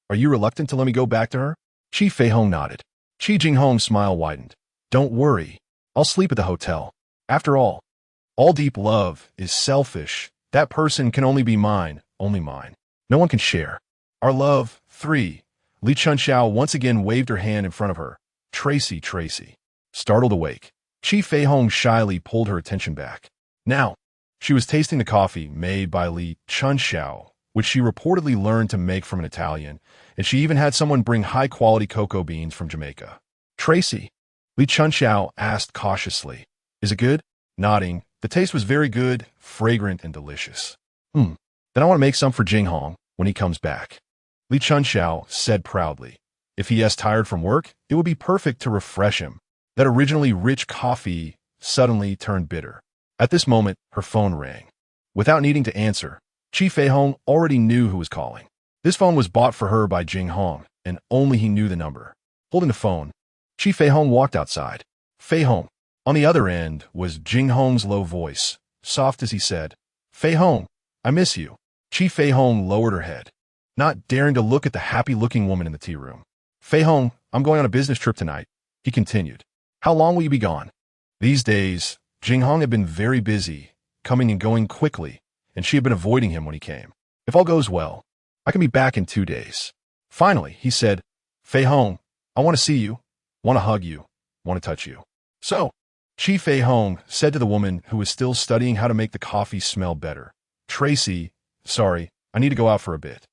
Are you reluctant to let me go back to her? Chi Feihong nodded. Chi Jinghong's smile widened. Don't worry. I'll sleep at the hotel. After all deep love is selfish. That person can only be mine, only mine. No one can share. Our love, 3. Li Chunxiao once again waved her hand in front of her. Tracy. Startled awake, Chi Feihong shyly pulled her attention back. Now, she was tasting the coffee made by Li Chunxiao, which she reportedly learned to make from an Italian, and she even had someone bring high-quality cocoa beans from Jamaica. Tracy, Li Chunxiao asked cautiously. Is it good? Nodding, the taste was very good, fragrant, and delicious. Then I want to make some for Jinghong when he comes back. Li Chunxiao said proudly. If he is tired from work, it would be perfect to refresh him. That originally rich coffee suddenly turned bitter. At this moment, her phone rang. Without needing to answer, Chi Feihong already knew who was calling. This phone was bought for her by Jinghong, and only he knew the number. Holding the phone, Chi Feihong walked outside. Feihong, On the other end was Jinghong's low voice, soft as he said, "Feihong, I miss you." Chi Feihong lowered her head, not daring to look at the happy-looking woman in the tea room. "Feihong, I'm going on a business trip tonight," he continued. "How long will you be gone?" These days, Jinghong had been very busy, coming and going quickly, and she had been avoiding him when he came. "If all goes well, I can be back in 2 days." Finally, he said, "Feihong, I want to see you, want to hug you, want to touch you." "So," Chi Feihong said to the woman who was still studying how to make the coffee smell better, "Tracy, sorry, I need to go out for a bit."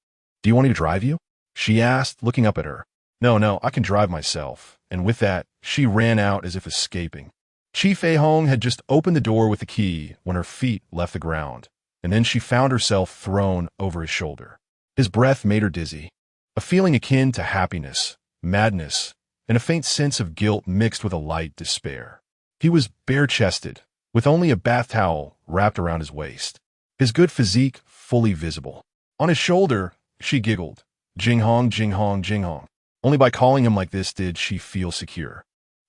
"Do you want me to drive you?" she asked, looking up at her. No, I can drive myself." And with that, she ran out as if escaping. Chi Feihong had just opened the door with the key when her feet left the ground, and then she found herself thrown over his shoulder. His breath made her dizzy. A feeling akin to happiness, madness, and a faint sense of guilt mixed with a light despair. He was bare-chested, with only a bath towel wrapped around his waist, his good physique fully visible. On his shoulder, she giggled, "Jinghong, Jinghong, Jinghong." Only by calling him like this did she feel secure.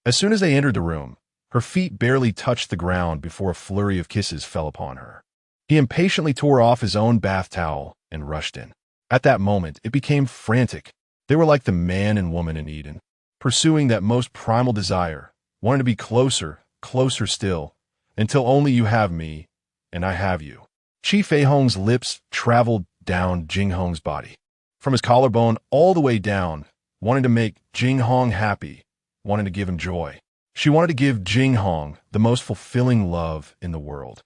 As soon as they entered the room, her feet barely touched the ground before a flurry of kisses fell upon her. He impatiently tore off his own bath towel and rushed in. At that moment, it became frantic. They were like the man and woman in Eden, pursuing that most primal desire, wanting to be closer, closer still, until only you have me, and I have you. Chi Feihong's lips traveled down Jinghong's body, from his collarbone all the way down, wanting to make Jinghong happy, wanting to give him joy. She wanted to give Jinghong the most fulfilling love in the world,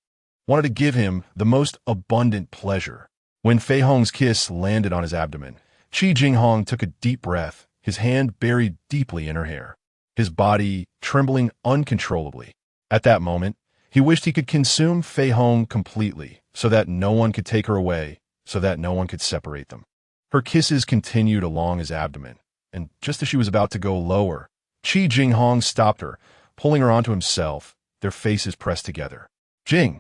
wanted to give him the most abundant pleasure. When Feihong's kiss landed on his abdomen, Chi Jinghong took a deep breath, his hand buried deeply in her hair, his body trembling uncontrollably. At that moment, he wished he could consume Feihong completely, so that no one could take her away, so that no one could separate them. Her kisses continued along his abdomen, and just as she was about to go lower, Chi Jinghong stopped her, pulling her onto himself, their faces pressed together. "Jing!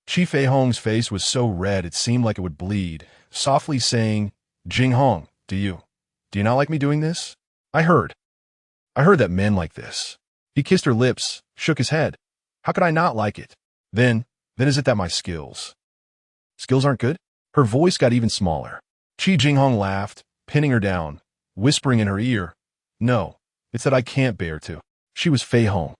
Chi Feihong's face was so red it seemed like it would bleed, softly saying, "Jinghong, do you not like me doing this?" I heard that men like this." He kissed her lips, shook his head. "How could I not like it? Then is it that my skills aren't good?" Her voice got even smaller. Chi Jinghong laughed, pinning her down, whispering in her ear, "No, it's that I can't bear to." She was Feihong,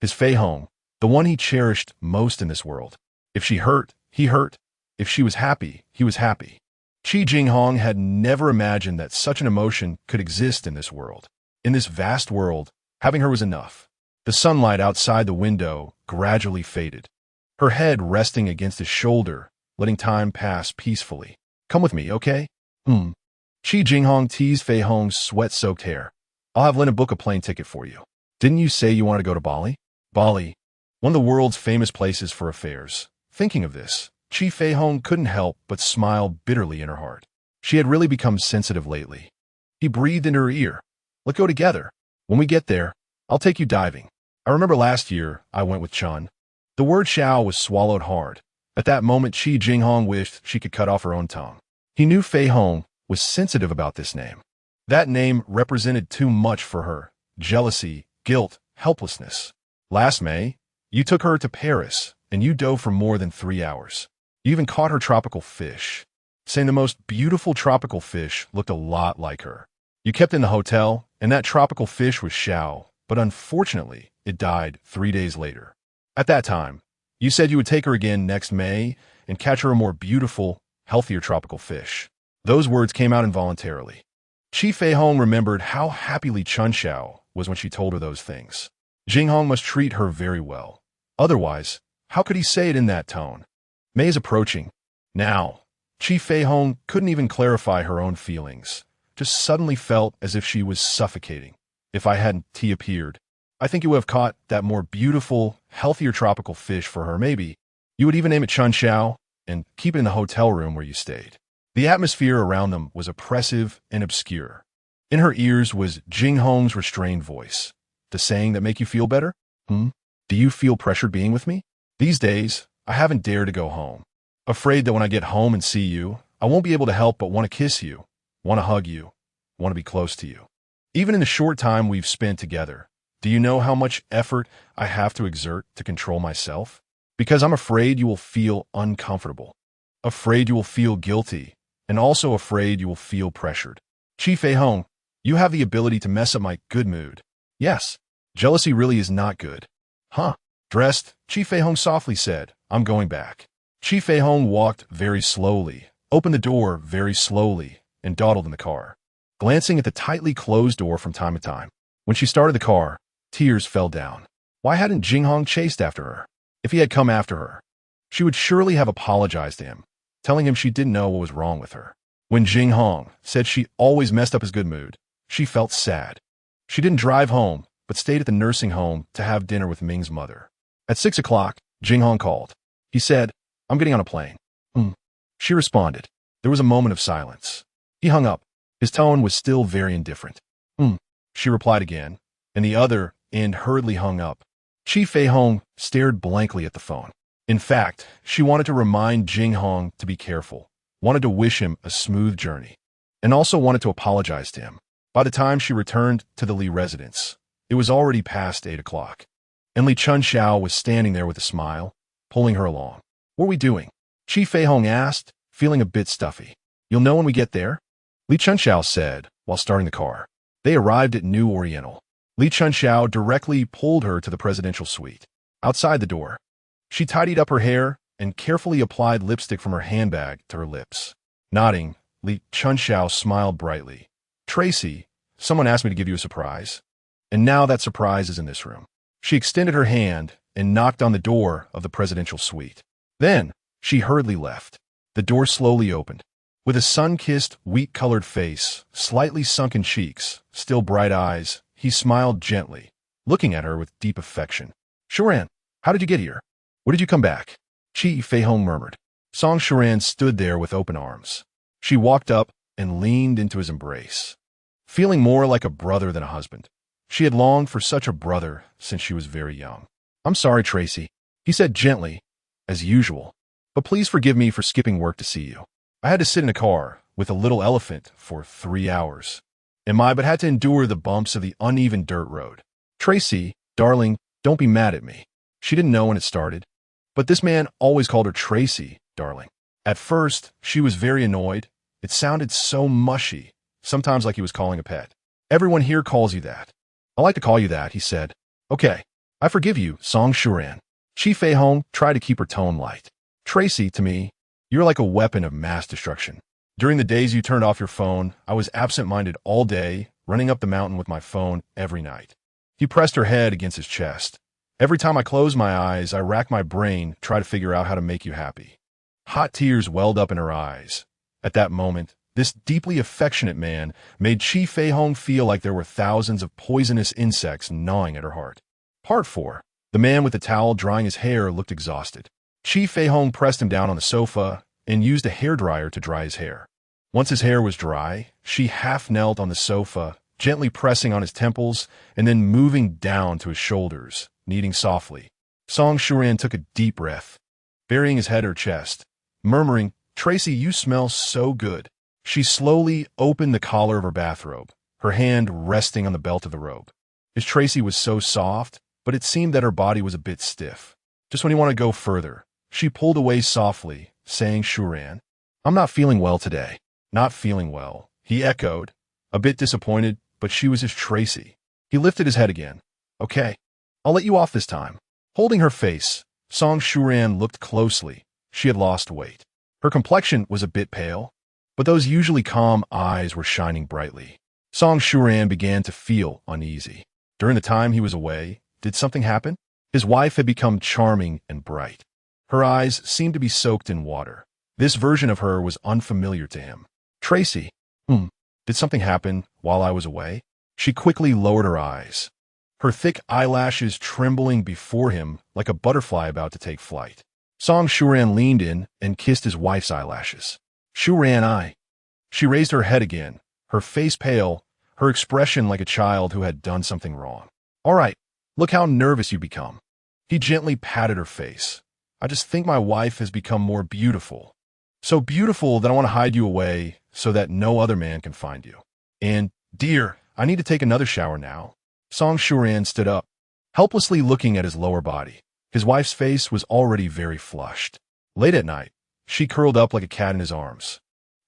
his Feihong, the one he cherished most in this world. If she hurt, he hurt. If she was happy, he was happy. Chi Jinghong had never imagined that such an emotion could exist in this world. In this vast world, having her was enough. The sunlight outside the window gradually faded, her head resting against his shoulder, letting time pass peacefully. "Come with me, okay?" Chi Jinghong teased Feihong's sweat-soaked hair. "I'll have Lena book a plane ticket for you. Didn't you say you wanted to go to Bali?" Bali, one of the world's famous places for affairs. Thinking of this, Chi Feihong couldn't help but smile bitterly in her heart. She had really become sensitive lately. He breathed into her ear. "Let's go together. When we get there, I'll take you diving. I remember last year I went with Chun." The word Xiao was swallowed hard. At that moment, Chi Jinghong wished she could cut off her own tongue. He knew Feihong was sensitive about this name. That name represented too much for her. Jealousy, guilt, helplessness. "Last May, you took her to Paris, and you dove for more than 3 hours. You even caught her tropical fish," saying the most beautiful tropical fish looked a lot like her. "You kept in the hotel, and that tropical fish was Xiao, but unfortunately, it died 3 days later. At that time, you said you would take her again next May and catch her a more beautiful, healthier tropical fish." Those words came out involuntarily. Chi Feihong remembered how happy Li Chunxiao was when she told her those things. Jinghong must treat her very well. Otherwise, how could he say it in that tone? May is approaching. Now, Chi Feihong couldn't even clarify her own feelings, just suddenly felt as if she was suffocating. "If I hadn't appeared, I think you would have caught that more beautiful, healthier tropical fish for her, maybe. You would even name it Chunxiao and keep it in the hotel room where you stayed." The atmosphere around them was oppressive and obscure. In her ears was Jinghong's restrained voice. "The saying that make you feel better? Do you feel pressured being with me? These days, I haven't dared to go home. Afraid that when I get home and see you, I won't be able to help but want to kiss you, want to hug you, want to be close to you. Even in the short time we've spent together, Do you know how much effort I have to exert to control myself? Because I'm afraid you will feel uncomfortable, afraid you will feel guilty, and also afraid you will feel pressured. Chi Feihong, you have the ability to mess up my good mood. Yes, jealousy really is not good. Huh? Dressed, Chi Feihong softly said, I'm going back. Chi Feihong walked very slowly, opened the door very slowly, and dawdled in the car, glancing at the tightly closed door from time to time. When she started the car, tears fell down. Why hadn't Jinghong chased after her? If he had come after her, she would surely have apologized to him, telling him she didn't know what was wrong with her. When Jinghong said she always messed up his good mood, she felt sad. She didn't drive home, but stayed at the nursing home to have dinner with Ming's mother. At 6 o'clock, Jinghong called. He said, I'm getting on a plane. She responded. There was a moment of silence. He hung up. His tone was still very indifferent. She replied again, and the other end hurriedly hung up. Chi Feihong stared blankly at the phone. In fact, she wanted to remind Jinghong to be careful, wanted to wish him a smooth journey, and also wanted to apologize to him. By the time she returned to the Li residence, it was already past 8 o'clock, and Li Chunxiao was standing there with a smile, pulling her along. What are we doing? Chi Feihong asked, feeling a bit stuffy. You'll know when we get there? Li Chunxiao said, while starting the car. They arrived at New Oriental. Li Chunxiao directly pulled her to the presidential suite. Outside the door, she tidied up her hair and carefully applied lipstick from her handbag to her lips. Nodding, Li Chunxiao smiled brightly. Tracy, someone asked me to give you a surprise. And now that surprise is in this room. She extended her hand and knocked on the door of the presidential suite. Then, she hurriedly left. The door slowly opened. With a sun-kissed, wheat-colored face, slightly sunken cheeks, still bright eyes, he smiled gently, looking at her with deep affection. Shuran, how did you get here? When did you come back? Chi Feihong murmured. Song Shuran stood there with open arms. She walked up and leaned into his embrace, feeling more like a brother than a husband. She had longed for such a brother since she was very young. I'm sorry, Tracy, he said gently, as usual, but please forgive me for skipping work to see you. I had to sit in a car with a little elephant for 3 hours. But had to endure the bumps of the uneven dirt road. Tracy, darling, don't be mad at me. She didn't know when it started, but this man always called her Tracy, darling. At first, she was very annoyed. It sounded so mushy, sometimes like he was calling a pet. Everyone here calls you that. I like to call you that, he said. Okay, I forgive you, Song Shuran. Chi Feihong tried to keep her tone light. Tracy, to me, you're like a weapon of mass destruction. During the days you turned off your phone, I was absent-minded all day, running up the mountain with my phone every night. He pressed her head against his chest. Every time I closed my eyes, I racked my brain, try to figure out how to make you happy. Hot tears welled up in her eyes. At that moment, this deeply affectionate man made Chi Feihong feel like there were thousands of poisonous insects gnawing at her heart. Part 4. The man with the towel drying his hair looked exhausted. Chi Feihong pressed him down on the sofa and used a hairdryer to dry his hair. Once his hair was dry, she half knelt on the sofa, gently pressing on his temples and then moving down to his shoulders, kneading softly. Song Shuran took a deep breath, burying his head in her chest, murmuring, Tracy, you smell so good. She slowly opened the collar of her bathrobe, her hand resting on the belt of the robe. His Tracy was so soft, but it seemed that her body was a bit stiff. Just when he wanted to go further, she pulled away softly, saying, Shuran, I'm not feeling well today. Not feeling well, he echoed, a bit disappointed, but she was his Tracy. He lifted his head again. Okay, I'll let you off this time. Holding her face, Song Shuran looked closely. She had lost weight. Her complexion was a bit pale, but those usually calm eyes were shining brightly. Song Shuran began to feel uneasy. During the time he was away, did something happen? His wife had become charming and bright. Her eyes seemed to be soaked in water. This version of her was unfamiliar to him. Tracy, did something happen while I was away? She quickly lowered her eyes, her thick eyelashes trembling before him like a butterfly about to take flight. Song Shuran leaned in and kissed his wife's eyelashes. Shuran, She raised her head again, her face pale, her expression like a child who had done something wrong. All right, look how nervous you become. He gently patted her face. I just think my wife has become more beautiful. So beautiful that I want to hide you away so that no other man can find you. And, dear, I need to take another shower now. Song Shuran stood up, helplessly looking at his lower body. His wife's face was already very flushed. Late at night, she curled up like a cat in his arms,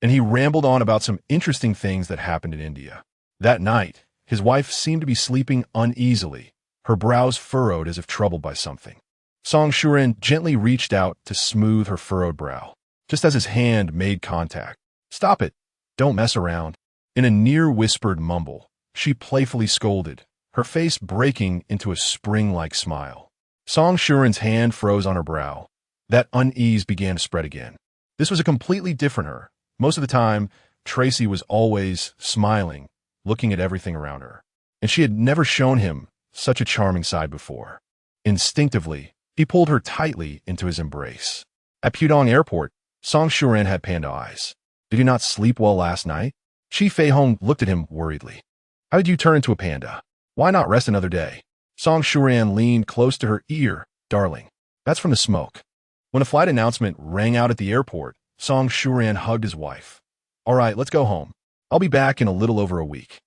and he rambled on about some interesting things that happened in India. That night, his wife seemed to be sleeping uneasily, her brows furrowed as if troubled by something. Song Shuran gently reached out to smooth her furrowed brow, just as his hand made contact. "Stop it. Don't mess around." In a near-whispered mumble, she playfully scolded, her face breaking into a spring-like smile. Song Shuran's hand froze on her brow. That unease began to spread again. This was a completely different her. Most of the time, Tracy was always smiling, looking at everything around her, and she had never shown him such a charming side before. Instinctively, he pulled her tightly into his embrace. At Pudong Airport, Song Shuran had panda eyes. "Did you not sleep well last night?" Chi Feihong looked at him worriedly. "How did you turn into a panda? Why not rest another day?" Song Shuran leaned close to her ear. "Darling, that's from the smoke." When a flight announcement rang out at the airport, Song Shuran hugged his wife. "All right, let's go home. I'll be back in a little over a week."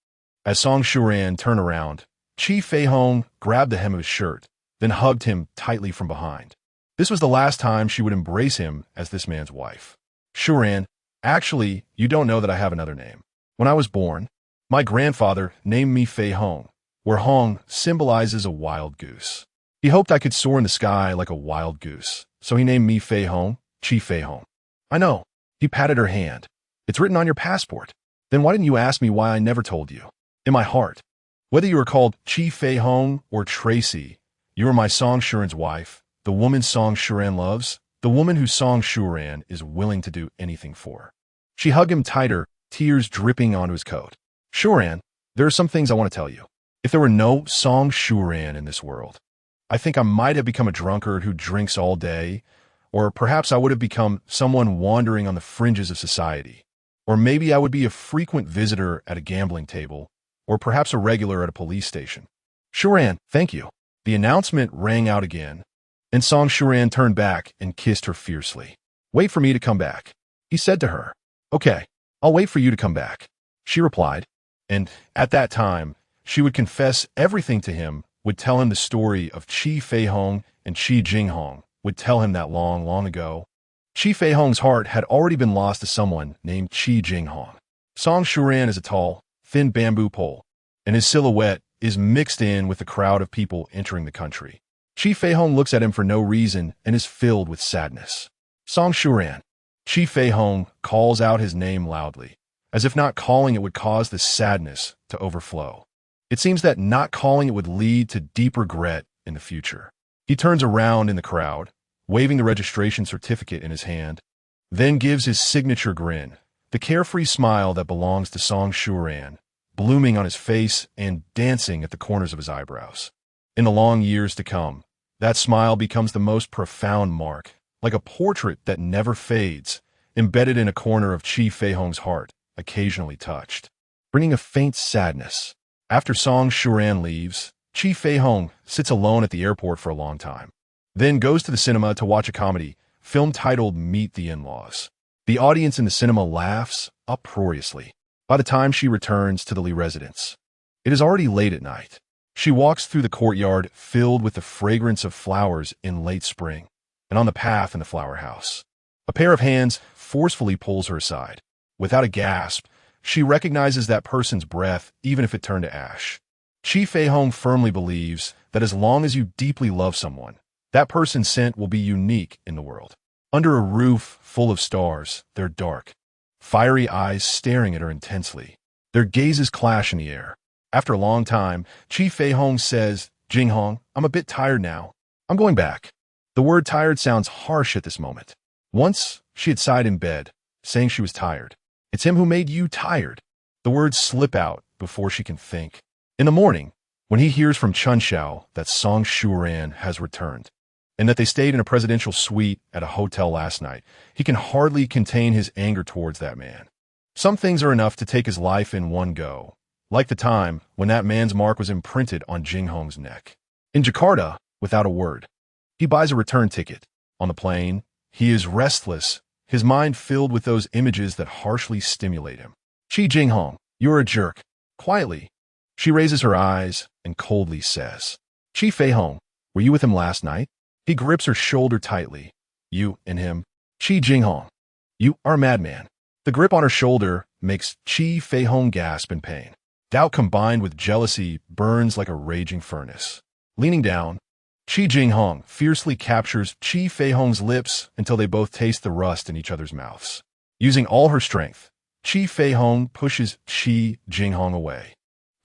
As Song Shuran turned around, Chi Feihong grabbed the hem of his shirt, then hugged him tightly from behind. This was the last time she would embrace him as this man's wife. "Shuran, actually, you don't know that I have another name. When I was born, my grandfather named me Feihong, where Hong symbolizes a wild goose. He hoped I could soar in the sky like a wild goose, so he named me Feihong, Chi Feihong." "I know." He patted her hand. "It's written on your passport. Then why didn't you ask me why I never told you?" "In my heart. Whether you are called Chi Feihong or Tracy, you are my Song Shuran's wife, the woman Song Shuran loves, the woman who Song Shuran is willing to do anything for." She hugged him tighter, tears dripping onto his coat. "Shuran, there are some things I want to tell you. If there were no Song Shuran in this world, I think I might have become a drunkard who drinks all day, or perhaps I would have become someone wandering on the fringes of society. Or maybe I would be a frequent visitor at a gambling table, or perhaps a regular at a police station." "Shuran, thank you." The announcement rang out again, and Song Shuran turned back and kissed her fiercely. "Wait for me to come back," he said to her. "Okay, I'll wait for you to come back," she replied. And at that time, she would confess everything to him, would tell him the story of Chi Feihong and Chi Jinghong, would tell him that long, long ago, Chi Feihong's heart had already been lost to someone named Chi Jinghong. Song Shuran is a tall, thin bamboo pole, and his silhouette is mixed in with the crowd of people entering the country. Chi Feihong looks at him for no reason and is filled with sadness. "Song Shuran." Chi Feihong calls out his name loudly, as if not calling it would cause the sadness to overflow. It seems that not calling it would lead to deep regret in the future. He turns around in the crowd, waving the registration certificate in his hand, then gives his signature grin, the carefree smile that belongs to Song Shuran, blooming on his face and dancing at the corners of his eyebrows. In the long years to come, that smile becomes the most profound mark, like a portrait that never fades, embedded in a corner of Chi Feihong's heart, occasionally touched, bringing a faint sadness. After Song Shuran leaves, Chi Feihong sits alone at the airport for a long time, then goes to the cinema to watch a comedy film titled Meet the In-Laws. The audience in the cinema laughs uproariously. By the time she returns to the Li residence, it is already late at night. She walks through the courtyard filled with the fragrance of flowers in late spring, and on the path in the flower house, a pair of hands forcefully pulls her aside. Without a gasp, she recognizes that person's breath, even if it turned to ash. Chi Feihong firmly believes that as long as you deeply love someone, that person's scent will be unique in the world. Under a roof full of stars, they're dark, fiery eyes staring at her intensely. Their gazes clash in the air. After a long time, Chi Feihong says, "Jinghong, I'm a bit tired now. I'm going back." The word tired sounds harsh at this moment. Once, she had sighed in bed, saying she was tired. "It's him who made you tired." The words slip out before she can think. In the morning, when he hears from Chunxiao that Song Shuran has returned, and that they stayed in a presidential suite at a hotel last night, he can hardly contain his anger towards that man. Some things are enough to take his life in one go, like the time when that man's mark was imprinted on Jinghong's neck. In Jakarta, without a word, he buys a return ticket. On the plane, he is restless, his mind filled with those images that harshly stimulate him. "Chi Jinghong, you're a jerk." Quietly, She raises her eyes and coldly says, Chi Feihong, were you with him last night? He grips her shoulder tightly. You and him? Chi Jinghong. You are a madman. The grip on her shoulder makes Chi Feihong gasp in pain. Doubt combined with jealousy burns like a raging furnace. Leaning down, Chi Jinghong fiercely captures Chi Feihong's lips until they both taste the rust in each other's mouths. Using all her strength, Chi Feihong pushes Chi Jinghong away,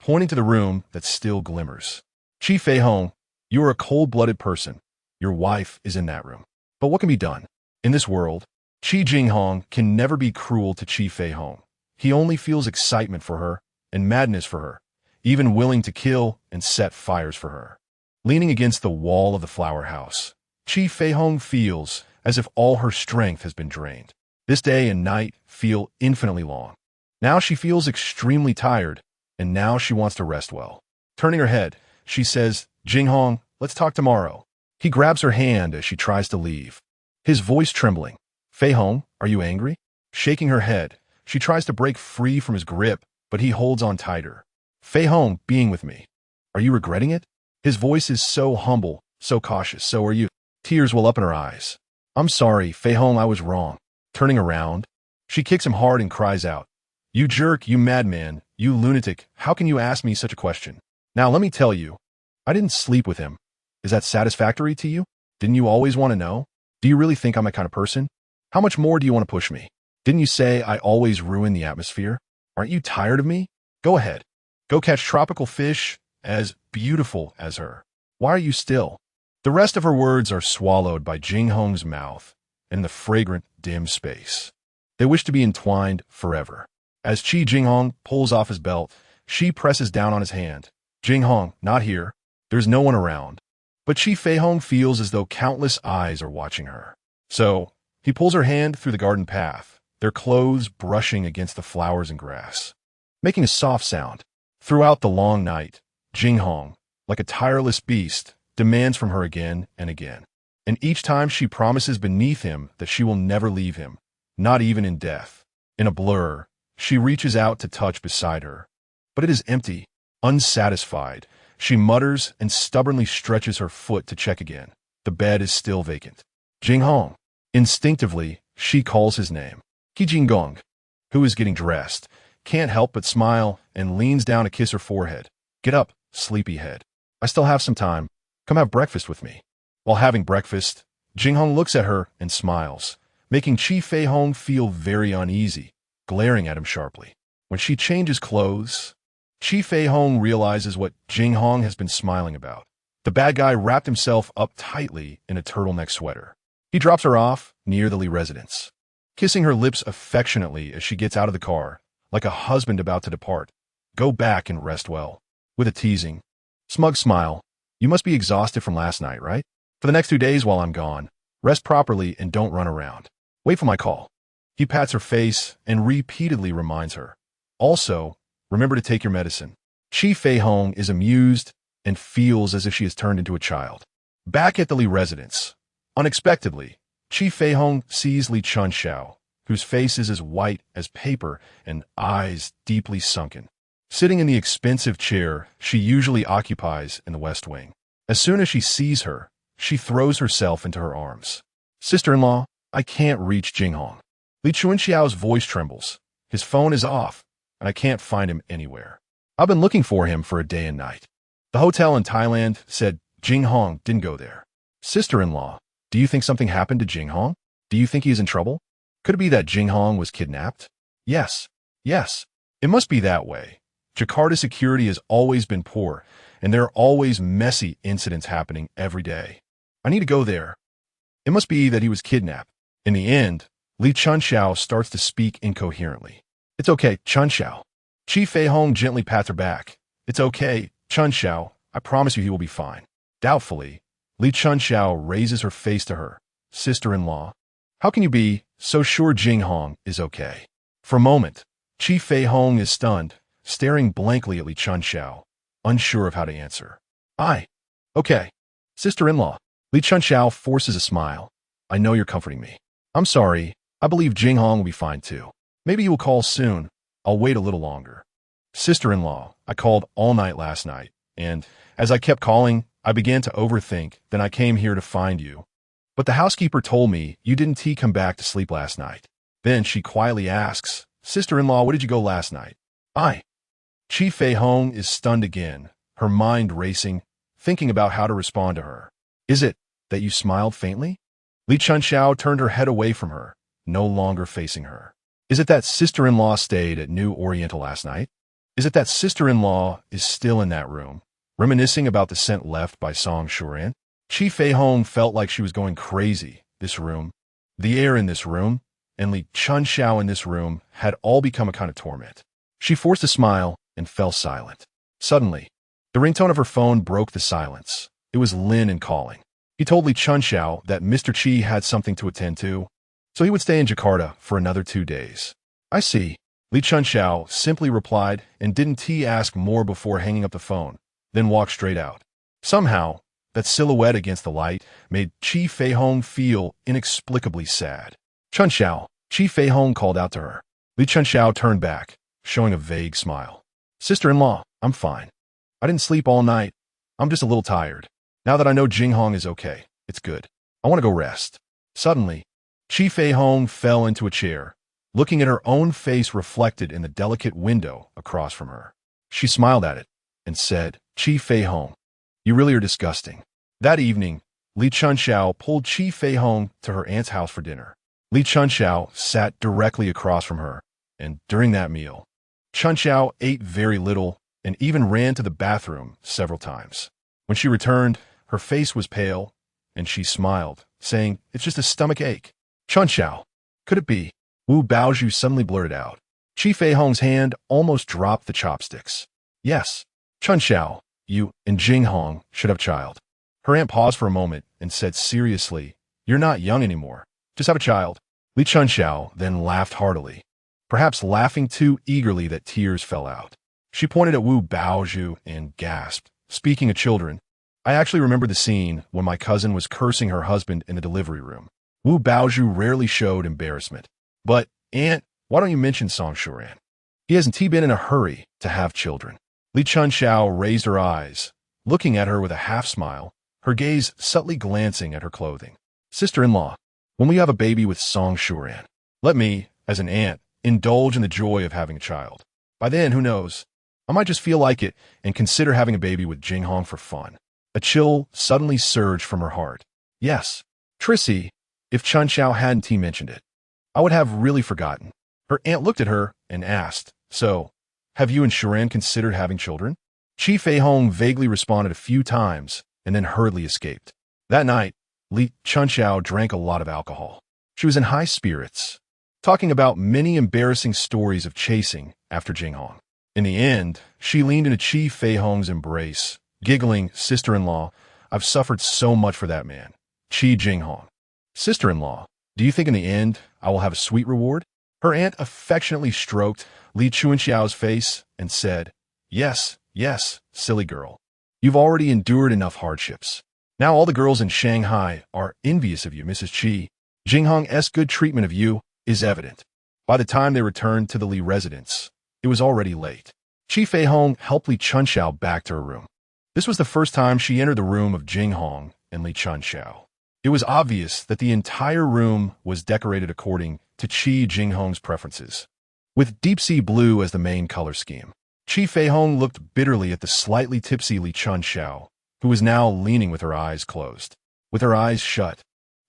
pointing to the room that still glimmers. Chi Feihong, you are a cold-blooded person. Your wife is in that room. But what can be done? In this world, Chi Jinghong can never be cruel to Chi Feihong. He only feels excitement for her and madness for her, even willing to kill and set fires for her. Leaning against the wall of the flower house, Chi Feihong feels as if all her strength has been drained. This day and night feel infinitely long. Now she feels extremely tired, and now she wants to rest well. Turning her head, she says, Jinghong, let's talk tomorrow. He grabs her hand as she tries to leave, his voice trembling. Feihong, are you angry? Shaking her head, she tries to break free from his grip, but he holds on tighter. Feihong, being with me. Are you regretting it? His voice is so humble, so cautious. So are you. Tears well up in her eyes. I'm sorry, Feihong, I was wrong. Turning around, she kicks him hard and cries out, You jerk, you madman, you lunatic, how can you ask me such a question? Now let me tell you, I didn't sleep with him. Is that satisfactory to you? Didn't you always want to know? Do you really think I'm that kind of person? How much more do you want to push me? Didn't you say I always ruin the atmosphere? Aren't you tired of me? Go ahead. Go catch tropical fish as beautiful as her. Why are you still? The rest of her words are swallowed by Jinghong's mouth in the fragrant, dim space. They wish to be entwined forever. As Chi Jinghong pulls off his belt, she presses down on his hand. Jinghong, not here. There's no one around. But Chi Feihong feels as though countless eyes are watching her. So, he pulls her hand through the garden path, their clothes brushing against the flowers and grass, making a soft sound. Throughout the long night, Jinghong, like a tireless beast, demands from her again and again. And each time she promises beneath him that she will never leave him, not even in death. In a blur, she reaches out to touch beside her. But it is empty, unsatisfied. She mutters and stubbornly stretches her foot to check again. The bed is still vacant. Jinghong. Instinctively, she calls his name. Chi Jinghong, who is getting dressed, can't help but smile and leans down to kiss her forehead. Get up, sleepyhead. I still have some time. Come have breakfast with me. While having breakfast, Jinghong looks at her and smiles, making Chi Feihong feel very uneasy, glaring at him sharply. When she changes clothes, Chi Feihong realizes what Jinghong has been smiling about. The bad guy wrapped himself up tightly in a turtleneck sweater. He drops her off near the Li residence, kissing her lips affectionately as she gets out of the car, like a husband about to depart. Go back and rest well. With a teasing, smug smile. You must be exhausted from last night, right? For the next 2 days while I'm gone, rest properly and don't run around. Wait for my call. He pats her face and repeatedly reminds her. Also, remember to take your medicine. Chi Feihong is amused and feels as if she has turned into a child. Back at the Li residence, unexpectedly, Chi Feihong sees Li Chunxiao, whose face is as white as paper and eyes deeply sunken, sitting in the expensive chair she usually occupies in the West Wing. As soon as she sees her, she throws herself into her arms. Sister-in-law, I can't reach Jinghong. Li Chunxiao's voice trembles. His phone is off, and I can't find him anywhere. I've been looking for him for a day and night. The hotel in Thailand said Jinghong didn't go there. Sister-in-law, do you think something happened to Jinghong? Do you think he is in trouble? Could it be that Jinghong was kidnapped? Yes. It must be that way. Jakarta security has always been poor, and there are always messy incidents happening every day. I need to go there. It must be that he was kidnapped. In the end, Li Chunxiao starts to speak incoherently. It's okay, Chunxiao. Chi Feihong gently pats her back. It's okay, Chunxiao. I promise you he will be fine. Doubtfully, Li Chunxiao raises her face to her. Sister-in-law, how can you be so sure Jinghong is okay? For a moment, Chi Feihong is stunned, staring blankly at Li Chunxiao, unsure of how to answer. Okay. Sister-in-law. Li Chunxiao forces a smile. I know you're comforting me. I'm sorry. I believe Jinghong will be fine too. Maybe he will call soon. I'll wait a little longer. Sister-in-law, I called all night last night, and as I kept calling, I began to overthink, then I came here to find you. But the housekeeper told me you didn't come back to sleep last night. Then she quietly asks, Sister-in-law, where did you go last night? Chi Feihong is stunned again, her mind racing, thinking about how to respond to her. Is it that you smiled faintly? Li Chunxiao turned her head away from her, no longer facing her. Is it that sister-in-law stayed at New Oriental last night? Is it that sister-in-law is still in that room, reminiscing about the scent left by Song Shuran? Chi Feihong felt like she was going crazy. This room, the air in this room, and Li Chunxiao in this room had all become a kind of torment. She forced a smile and fell silent. Suddenly, the ringtone of her phone broke the silence. It was Lin calling. He told Li Chunxiao that Mr. Chi had something to attend to, so he would stay in Jakarta for another 2 days. I see. Li Chunxiao simply replied and didn't ask more before hanging up the phone, then walked straight out. Somehow, that silhouette against the light made Chi Feihong feel inexplicably sad. Chunxiao, Chi Feihong called out to her. Li Chunxiao turned back, showing a vague smile. Sister-in-law, I'm fine. I didn't sleep all night. I'm just a little tired. Now that I know Jinghong is okay, it's good. I want to go rest. Suddenly, Chi Feihong fell into a chair, looking at her own face reflected in the delicate window across from her. She smiled at it and said, Chi Feihong, you really are disgusting. That evening, Li Chunxiao pulled Chi Feihong to her aunt's house for dinner. Li Chunxiao sat directly across from her, and during that meal, Chunxiao ate very little and even ran to the bathroom several times. When she returned, her face was pale, and she smiled, saying, it's just a stomach ache. Chunxiao, could it be? Wu Baozhu suddenly blurted out. Chi Feihong's hand almost dropped the chopsticks. Yes, Chunxiao, you and Jinghong should have a child. Her aunt paused for a moment and said seriously, you're not young anymore. Just have a child. Li Chunxiao then laughed heartily, perhaps laughing too eagerly that tears fell out. She pointed at Wu Baozhu and gasped, speaking of children, I actually remember the scene when my cousin was cursing her husband in the delivery room. Wu Baozhu rarely showed embarrassment. But, Aunt, why don't you mention Song Shuran? He hasn't been in a hurry to have children. Li Chunxiao raised her eyes, looking at her with a half-smile, her gaze subtly glancing at her clothing. Sister-in-law, when will you have a baby with Song Shuran? Let me, as an aunt, indulge in the joy of having a child. By then, who knows? I might just feel like it and consider having a baby with Jinghong for fun. A chill suddenly surged from her heart. Yes, Trissy, if Chunxiao hadn't mentioned it, I would have really forgotten. Her aunt looked at her and asked, so, have you and Shuran considered having children? Chi Feihong vaguely responded a few times and then hurriedly escaped. That night, Li Chunxiao drank a lot of alcohol. She was in high spirits, talking about many embarrassing stories of chasing after Jinghong. In the end, she leaned into Chi Feihong's embrace, giggling, Sister-in-law, I've suffered so much for that man. Chi Jinghong. Sister-in-law, do you think in the end I will have a sweet reward? Her aunt affectionately stroked Li Chunxiao's face and said, yes, yes, silly girl. You've already endured enough hardships. Now all the girls in Shanghai are envious of you, Mrs. Chi. Jinghong's good treatment of you is evident. By the time they returned to the Li residence, it was already late. Chi Feihong helped Li Chunxiao back to her room. This was the first time she entered the room of Jinghong and Li Chunxiao. It was obvious that the entire room was decorated according to Chi Jinghong's preferences, with deep-sea blue as the main color scheme. Chi Feihong looked bitterly at the slightly tipsy Li Chunxiao, who was now leaning with her eyes closed. With her eyes shut,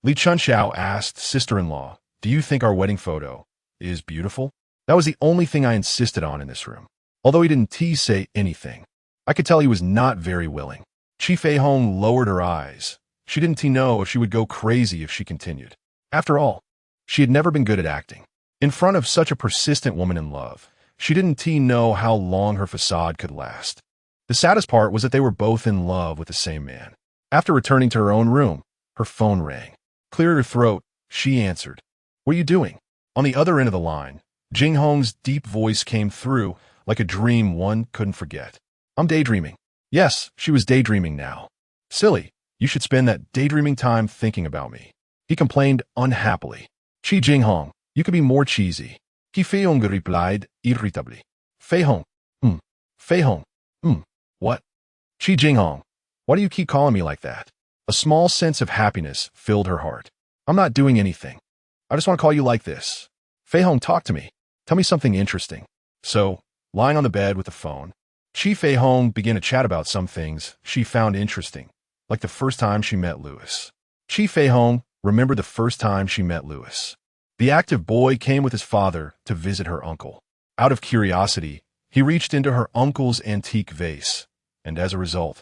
Li Chunxiao asked sister-in-law, do you think our wedding photo is beautiful? That was the only thing I insisted on in this room. Although he didn't say anything, I could tell he was not very willing. Chi Feihong lowered her eyes. She didn't know if she would go crazy if she continued. After all, she had never been good at acting. In front of such a persistent woman in love, she didn't know how long her facade could last. The saddest part was that they were both in love with the same man. After returning to her own room, her phone rang. Clearing her throat, she answered. What are you doing? On the other end of the line, Jinghong's deep voice came through like a dream one couldn't forget. I'm daydreaming. Yes, she was daydreaming now. Silly, you should spend that daydreaming time thinking about me. He complained unhappily. Chi Jinghong, you could be more cheesy. Chi Feihong replied irritably. Feihong, Feihong. What? Chi Jinghong. Why do you keep calling me like that? A small sense of happiness filled her heart. I'm not doing anything. I just want to call you like this. Feihong, talk to me. Tell me something interesting. So, lying on the bed with the phone, Chi Feihong began to chat about some things she found interesting, like the first time she met Louis. Chi Feihong remembered the first time she met Louis. The active boy came with his father to visit her uncle. Out of curiosity, he reached into her uncle's antique vase, and as a result,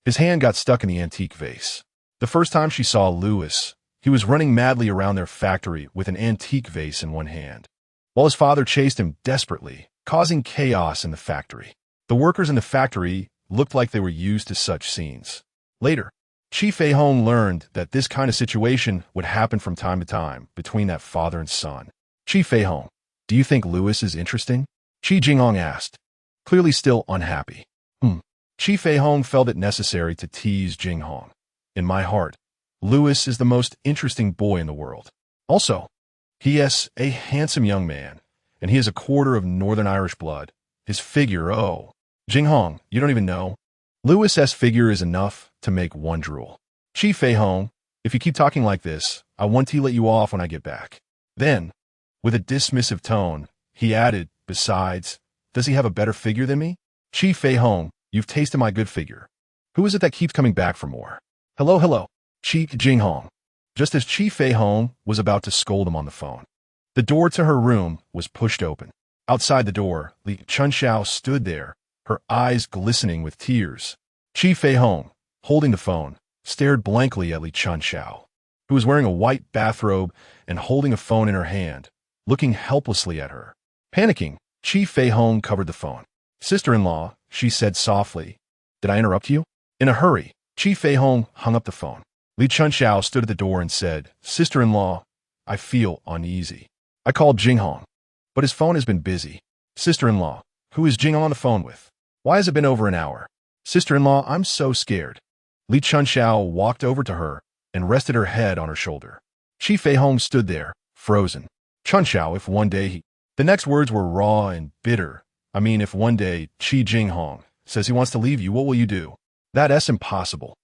his hand got stuck in the antique vase. The first time she saw Louis, he was running madly around their factory with an antique vase in one hand, while his father chased him desperately, causing chaos in the factory. The workers in the factory looked like they were used to such scenes. Later, Chi Feihong learned that this kind of situation would happen from time to time between that father and son. Chi Feihong, do you think Louis is interesting? Chi Jinghong asked, clearly still unhappy. Chi Feihong felt it necessary to tease Jinghong. In my heart, Louis is the most interesting boy in the world. Also, he is a handsome young man, and he is a quarter of Northern Irish blood. His figure, oh. Jinghong, you don't even know. Louis's figure is enough to make one drool. Chi Feihong, if you keep talking like this, I want to let you off when I get back. Then, with a dismissive tone, he added, besides, does he have a better figure than me? Chi Feihong, you've tasted my good figure. Who is it that keeps coming back for more? Hello, Chi Jinghong. Just as Chi Feihong was about to scold him on the phone, the door to her room was pushed open. Outside the door, Li Chunxiao stood there, her eyes glistening with tears. Chi Feihong, holding the phone, stared blankly at Li Chunxiao, who was wearing a white bathrobe and holding a phone in her hand, looking helplessly at her. Panicking, Chi Feihong covered the phone. Sister-in-law, she said softly, did I interrupt you? In a hurry, Chi Feihong hung up the phone. Li Chunxiao stood at the door and said, Sister-in-law, I feel uneasy. I called Jinghong, but his phone has been busy. Sister-in-law, who is Jinghong on the phone with? Why has it been over an hour? Sister-in-law, I'm so scared. Li Chunxiao walked over to her and rested her head on her shoulder. Chi Feihong stood there, frozen. Chunxiao, if one day The next words were raw and bitter. I mean, if one day Chi Jinghong says he wants to leave you, what will you do? That's impossible.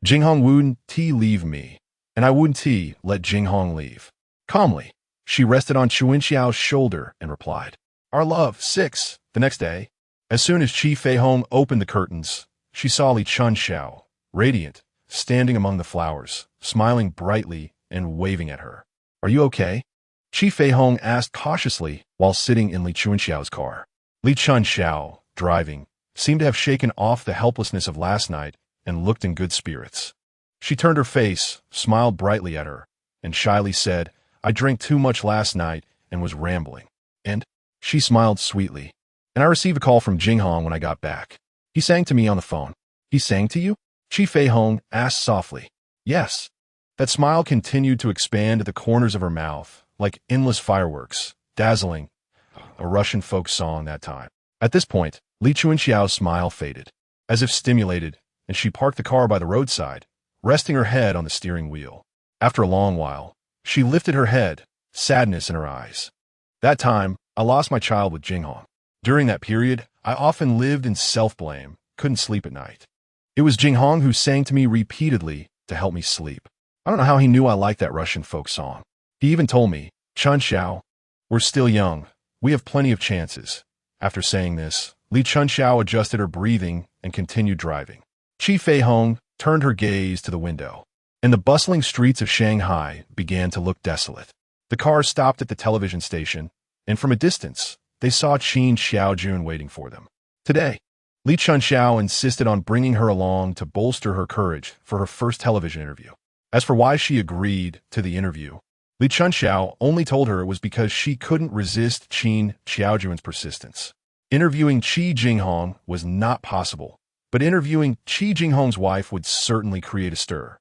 Jinghong wouldn't leave me, and I wouldn't let Jinghong leave. Calmly, she rested on Chunxiao's shoulder and replied, Our love, 6. The next day, as soon as Chi Feihong opened the curtains, she saw Li Chunxiao, radiant, standing among the flowers, smiling brightly and waving at her. Are you okay? Chi Feihong asked cautiously while sitting in Li Chunxiao's car. Li Chunxiao, driving, seemed to have shaken off the helplessness of last night and looked in good spirits. She turned her face, smiled brightly at her, and shyly said, I drank too much last night and was rambling. And she smiled sweetly. And I received a call from Jinghong when I got back. He sang to me on the phone. He sang to you? Chi Feihong asked softly. Yes. That smile continued to expand at the corners of her mouth, like endless fireworks, dazzling, a Russian folk song that time. At this point, Li Chunxiao's smile faded, as if stimulated, and she parked the car by the roadside, resting her head on the steering wheel. After a long while, she lifted her head, sadness in her eyes. That time, I lost my child with Jinghong. During that period, I often lived in self-blame, couldn't sleep at night. It was Jinghong who sang to me repeatedly to help me sleep. I don't know how he knew I liked that Russian folk song. He even told me, Chunxiao, we're still young. We have plenty of chances. After saying this, Li Chunxiao adjusted her breathing and continued driving. Chi Feihong turned her gaze to the window, and the bustling streets of Shanghai began to look desolate. The car stopped at the television station, and from a distance, they saw Qin Xiaojun waiting for them. Today, Li Chunxiao insisted on bringing her along to bolster her courage for her first television interview. As for why she agreed to the interview, Li Chunxiao only told her it was because she couldn't resist Qin Xiaojun's persistence. Interviewing Chi Jinghong was not possible, but interviewing Chi Jinghong's wife would certainly create a stir.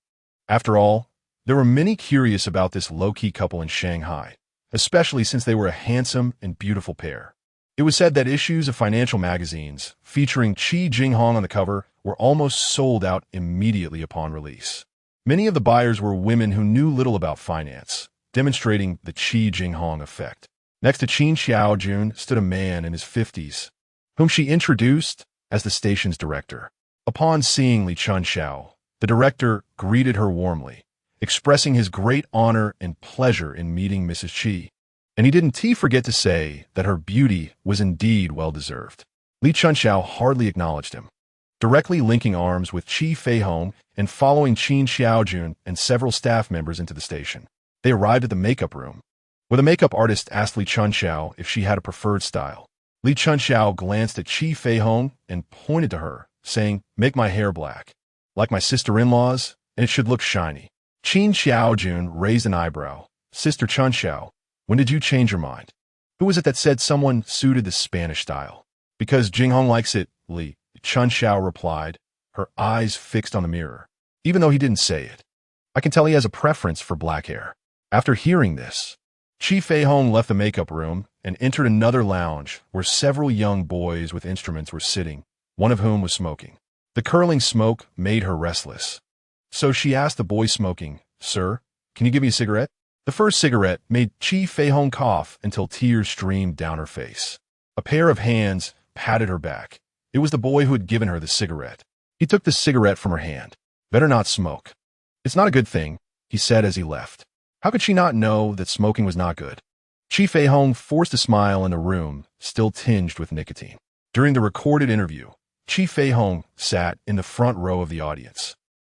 After all, there were many curious about this low-key couple in Shanghai, especially since they were a handsome and beautiful pair. It was said that issues of financial magazines featuring Chi Jinghong on the cover were almost sold out immediately upon release. Many of the buyers were women who knew little about finance, demonstrating the Chi Jinghong effect. Next to Qin Xiaojun stood a man in his 50s, whom she introduced as the station's director. Upon seeing Li Chunxiao, the director greeted her warmly, expressing his great honor and pleasure in meeting Mrs. Chi. And he didn't forget to say that her beauty was indeed well-deserved. Li Chunxiao hardly acknowledged him. Directly linking arms with Chi Feihong and following Qin Xiaojun and several staff members into the station, they arrived at the makeup room, where the makeup artist asked Li Chunxiao if she had a preferred style. Li Chunxiao glanced at Chi Feihong and pointed to her, saying, "Make my hair black, like my sister-in-law's, and it should look shiny." Qin Xiaojun raised an eyebrow. "Sister Chunxiao, when did you change your mind? Who was it that said someone suited the Spanish style?" "Because Jinghong likes it," Li Chunxiao replied, her eyes fixed on the mirror, even though he didn't say it. "I can tell he has a preference for black hair." After hearing this, Chi Feihong left the makeup room and entered another lounge where several young boys with instruments were sitting, one of whom was smoking. The curling smoke made her restless. So she asked the boy smoking, "Sir, can you give me a cigarette?" The first cigarette made Chi Feihong cough until tears streamed down her face. A pair of hands patted her back. It was the boy who had given her the cigarette. He took the cigarette from her hand. "Better not smoke." "It's not a good thing," he said as he left. How could she not know that smoking was not good? Chi Feihong forced a smile in a room still tinged with nicotine. During the recorded interview, Chi Feihong sat in the front row of the audience,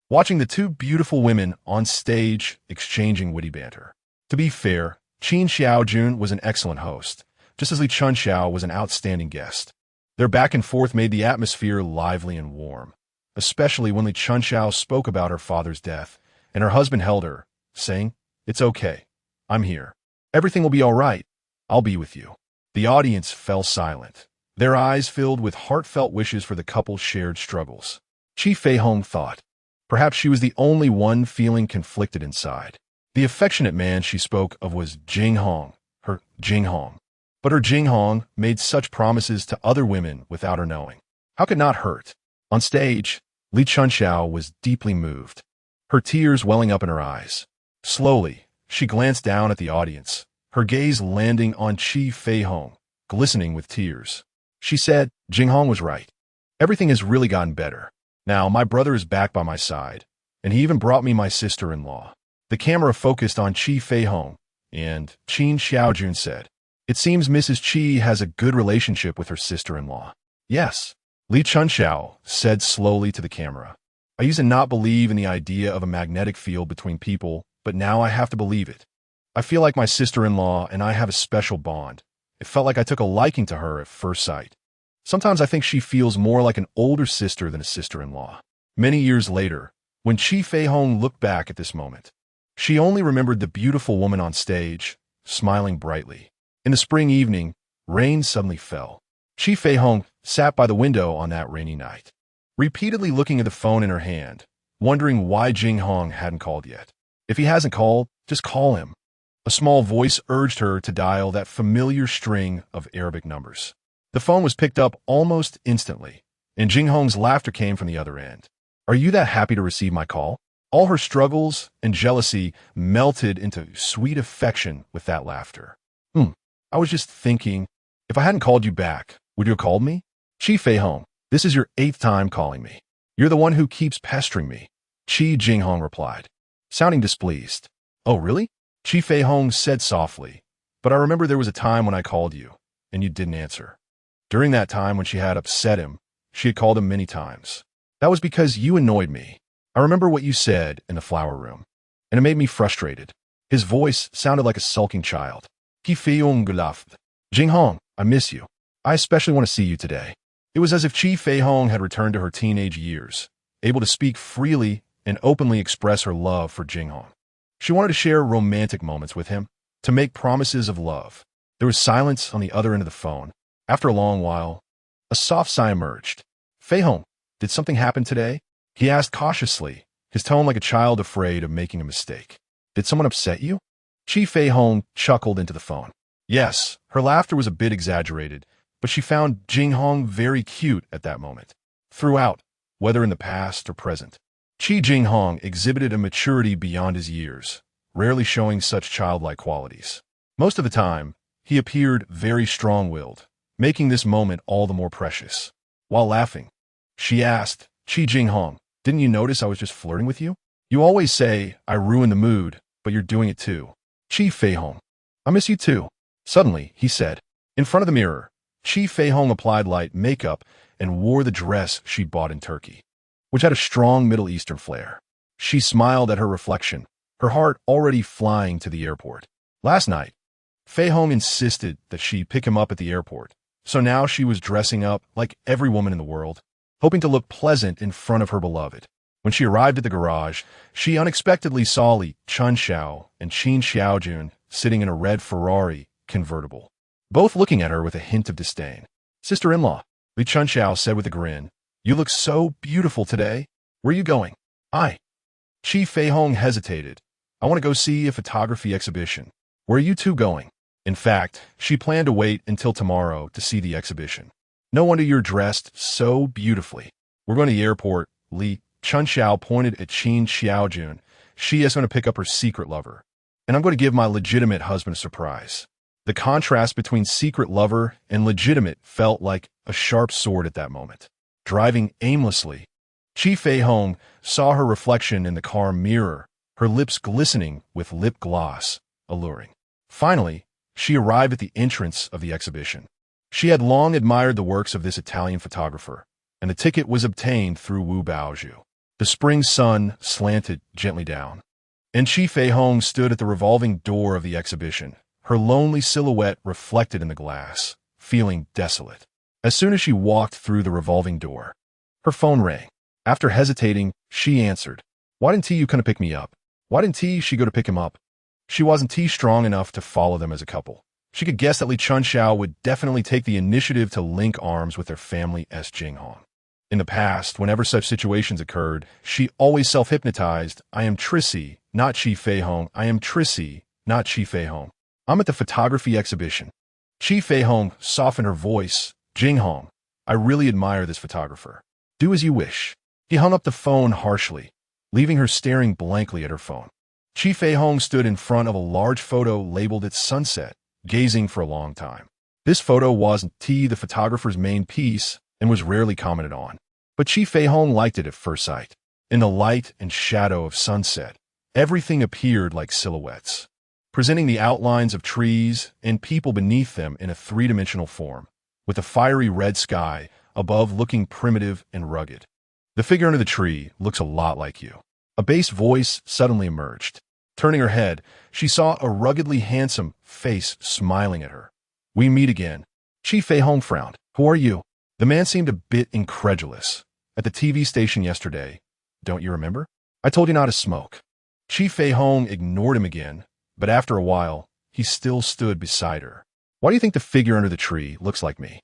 watching the two beautiful women on stage exchanging witty banter. To be fair, Qin Xiaojun was an excellent host, just as Li Chunxiao was an outstanding guest. Their back and forth made the atmosphere lively and warm, especially when Li Chunxiao spoke about her father's death, and her husband held her, saying, "It's okay. I'm here. Everything will be all right. I'll be with you." The audience fell silent, their eyes filled with heartfelt wishes for the couple's shared struggles. Chi Feihong thought. Perhaps she was the only one feeling conflicted inside. The affectionate man she spoke of was Jinghong, her Jinghong. But her Jinghong made such promises to other women without her knowing. How could it not hurt? On stage, Li Chunxiao was deeply moved, her tears welling up in her eyes. Slowly, she glanced down at the audience, her gaze landing on Chi Feihong, glistening with tears. She said, "Jinghong was right. Everything has really gotten better. Now my brother is back by my side, and he even brought me my sister-in-law." The camera focused on Chi Feihong, and Qin Xiaojun said, "It seems Mrs. Chi has a good relationship with her sister-in-law." "Yes," Li Chunxiao said slowly to the camera. "I used to not believe in the idea of a magnetic field between people, but now I have to believe it. I feel like my sister-in-law and I have a special bond. It felt like I took a liking to her at first sight. Sometimes I think she feels more like an older sister than a sister-in-law." Many years later, when Chi Feihong looked back at this moment, she only remembered the beautiful woman on stage, smiling brightly. In the spring evening, rain suddenly fell. Chi Feihong sat by the window on that rainy night, repeatedly looking at the phone in her hand, wondering why Jinghong hadn't called yet. If he hasn't called, just call him. A small voice urged her to dial that familiar string of Arabic numbers. The phone was picked up almost instantly, and Jinghong's laughter came from the other end. "Are you that happy to receive my call?" All her struggles and jealousy melted into sweet affection with that laughter. I was just thinking, if I hadn't called you back, would you have called me?" "Chi Feihong, this is your 8th time calling me. You're the one who keeps pestering me," Chi Jinghong replied, sounding displeased. "Oh, really?" Chi Feihong said softly, "But I remember there was a time when I called you, and you didn't answer." During that time when she had upset him, she had called him many times. "That was because you annoyed me. I remember what you said in the flower room, and it made me frustrated." His voice sounded like a sulking child. Chi Feihong laughed. "Jinghong, I miss you. I especially want to see you today." It was as if Chi Feihong had returned to her teenage years, able to speak freely and openly express her love for Jinghong. She wanted to share romantic moments with him, to make promises of love. There was silence on the other end of the phone. After a long while, a soft sigh emerged. "Feihong, did something happen today?" he asked cautiously, his tone like a child afraid of making a mistake. "Did someone upset you?" Chi Feihong chuckled into the phone. Yes, her laughter was a bit exaggerated, but she found Jinghong very cute at that moment. Throughout, whether in the past or present, Chi Jinghong exhibited a maturity beyond his years, rarely showing such childlike qualities. Most of the time, he appeared very strong-willed, making this moment all the more precious. While laughing, she asked, Chi Jinghong, didn't you notice I was just flirting with you? You always say I ruin the mood, but you're doing it too. Chi Feihong, I miss you too. Suddenly, he said. In front of the mirror, Chi Feihong applied light makeup and wore the dress she'd bought in Turkey, which had a strong Middle Eastern flair. She smiled at her reflection, her heart already flying to the airport. Last night, Feihong insisted that she pick him up at the airport, so now she was dressing up like every woman in the world, hoping to look pleasant in front of her beloved. When she arrived at the garage, she unexpectedly saw Li Chunxiao and Chi Jinghong sitting in a red Ferrari convertible, both looking at her with a hint of disdain. Sister-in-law, Li Chunxiao said with a grin, you look so beautiful today. Where are you going? Chi Feihong hesitated. I want to go see a photography exhibition. Where are you two going? In fact, she planned to wait until tomorrow to see the exhibition. No wonder you're dressed so beautifully. We're going to the airport. Li Chunxiao pointed at Chi Jinghong. She is going to pick up her secret lover. And I'm going to give my legitimate husband a surprise. The contrast between secret lover and legitimate felt like a sharp sword at that moment. Driving aimlessly, Chi Feihong saw her reflection in the car mirror, her lips glistening with lip gloss, alluring. Finally, she arrived at the entrance of the exhibition. She had long admired the works of this Italian photographer, and the ticket was obtained through Wu Baozhu. The spring sun slanted gently down, and Chi Feihong stood at the revolving door of the exhibition, her lonely silhouette reflected in the glass, feeling desolate. As soon as she walked through the revolving door, her phone rang. After hesitating, she answered, Why didn't you come to pick me up? Why didn't she go to pick him up? She wasn't strong enough to follow them as a couple. She could guess that Li Chunxiao would definitely take the initiative to link arms with their family as Jinghong. In the past, whenever such situations occurred, she always self-hypnotized, I am Trissy, not Chi Feihong. I am Trissy, not Chi Feihong. I'm at the photography exhibition. Chi Feihong softened her voice. Jinghong, I really admire this photographer. Do as you wish. He hung up the phone harshly, leaving her staring blankly at her phone. Chi Feihong stood in front of a large photo labeled its sunset, gazing for a long time. This photo wasn't the photographer's main piece and was rarely commented on, but Chi Feihong liked it at first sight. In the light and shadow of sunset, everything appeared like silhouettes, presenting the outlines of trees and people beneath them in a three-dimensional form, with a fiery red sky above looking primitive and rugged. The figure under the tree looks a lot like you. A bass voice suddenly emerged. Turning her head, she saw a ruggedly handsome face smiling at her. We meet again. Chi Feihong frowned. Who are you? The man seemed a bit incredulous. At the TV station yesterday. Don't you remember? I told you not to smoke. Chi Feihong ignored him again, but after a while, he still stood beside her. Why do you think the figure under the tree looks like me?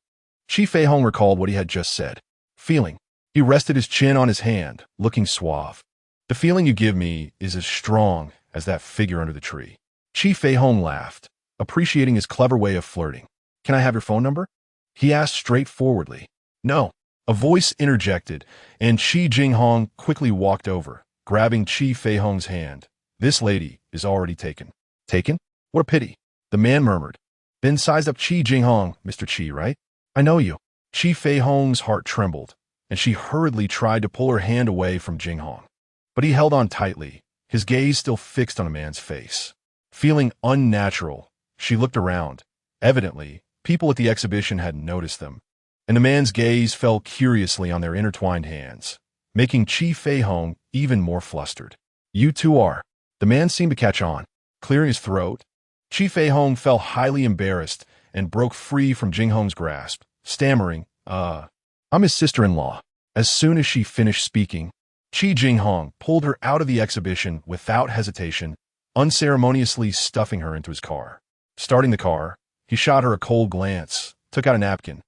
Chi Feihong recalled what he had just said. Feeling. He rested his chin on his hand, looking suave. The feeling you give me is as strong as that figure under the tree. Chi Feihong laughed, appreciating his clever way of flirting. Can I have your phone number? He asked straightforwardly. No. A voice interjected, and Chi Jinghong quickly walked over, grabbing Chi Feihong's hand. This lady is already taken. Taken? What a pity. The man murmured. Then sized up Chi Jinghong, Mr. Chi, right? I know you. Chi Feihong's heart trembled, and she hurriedly tried to pull her hand away from Jinghong. But he held on tightly, his gaze still fixed on a man's face. Feeling unnatural, she looked around. Evidently, people at the exhibition hadn't noticed them, and the man's gaze fell curiously on their intertwined hands, making Chi Feihong even more flustered. You two are. The man seemed to catch on. Clearing his throat, Chi Feihong felt highly embarrassed and broke free from Jinghong's grasp, stammering, I'm his sister-in-law. As soon as she finished speaking, Chi Jinghong pulled her out of the exhibition without hesitation, unceremoniously stuffing her into his car. Starting the car, he shot her a cold glance, took out a napkin,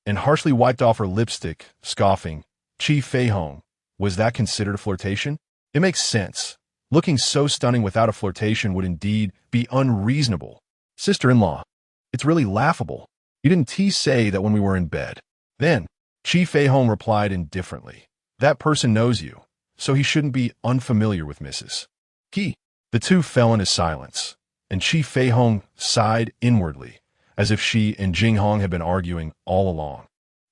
and harshly wiped off her lipstick, scoffing. Chi Feihong, was that considered a flirtation? It makes sense. Looking so stunning without a flirtation would indeed be unreasonable. Sister-in-law, it's really laughable. You didn't say that when we were in bed. Then, Chi Feihong replied indifferently. That person knows you, so he shouldn't be unfamiliar with Mrs. He. The two fell into silence, and Chi Feihong sighed inwardly, as if she and Jinghong had been arguing all along.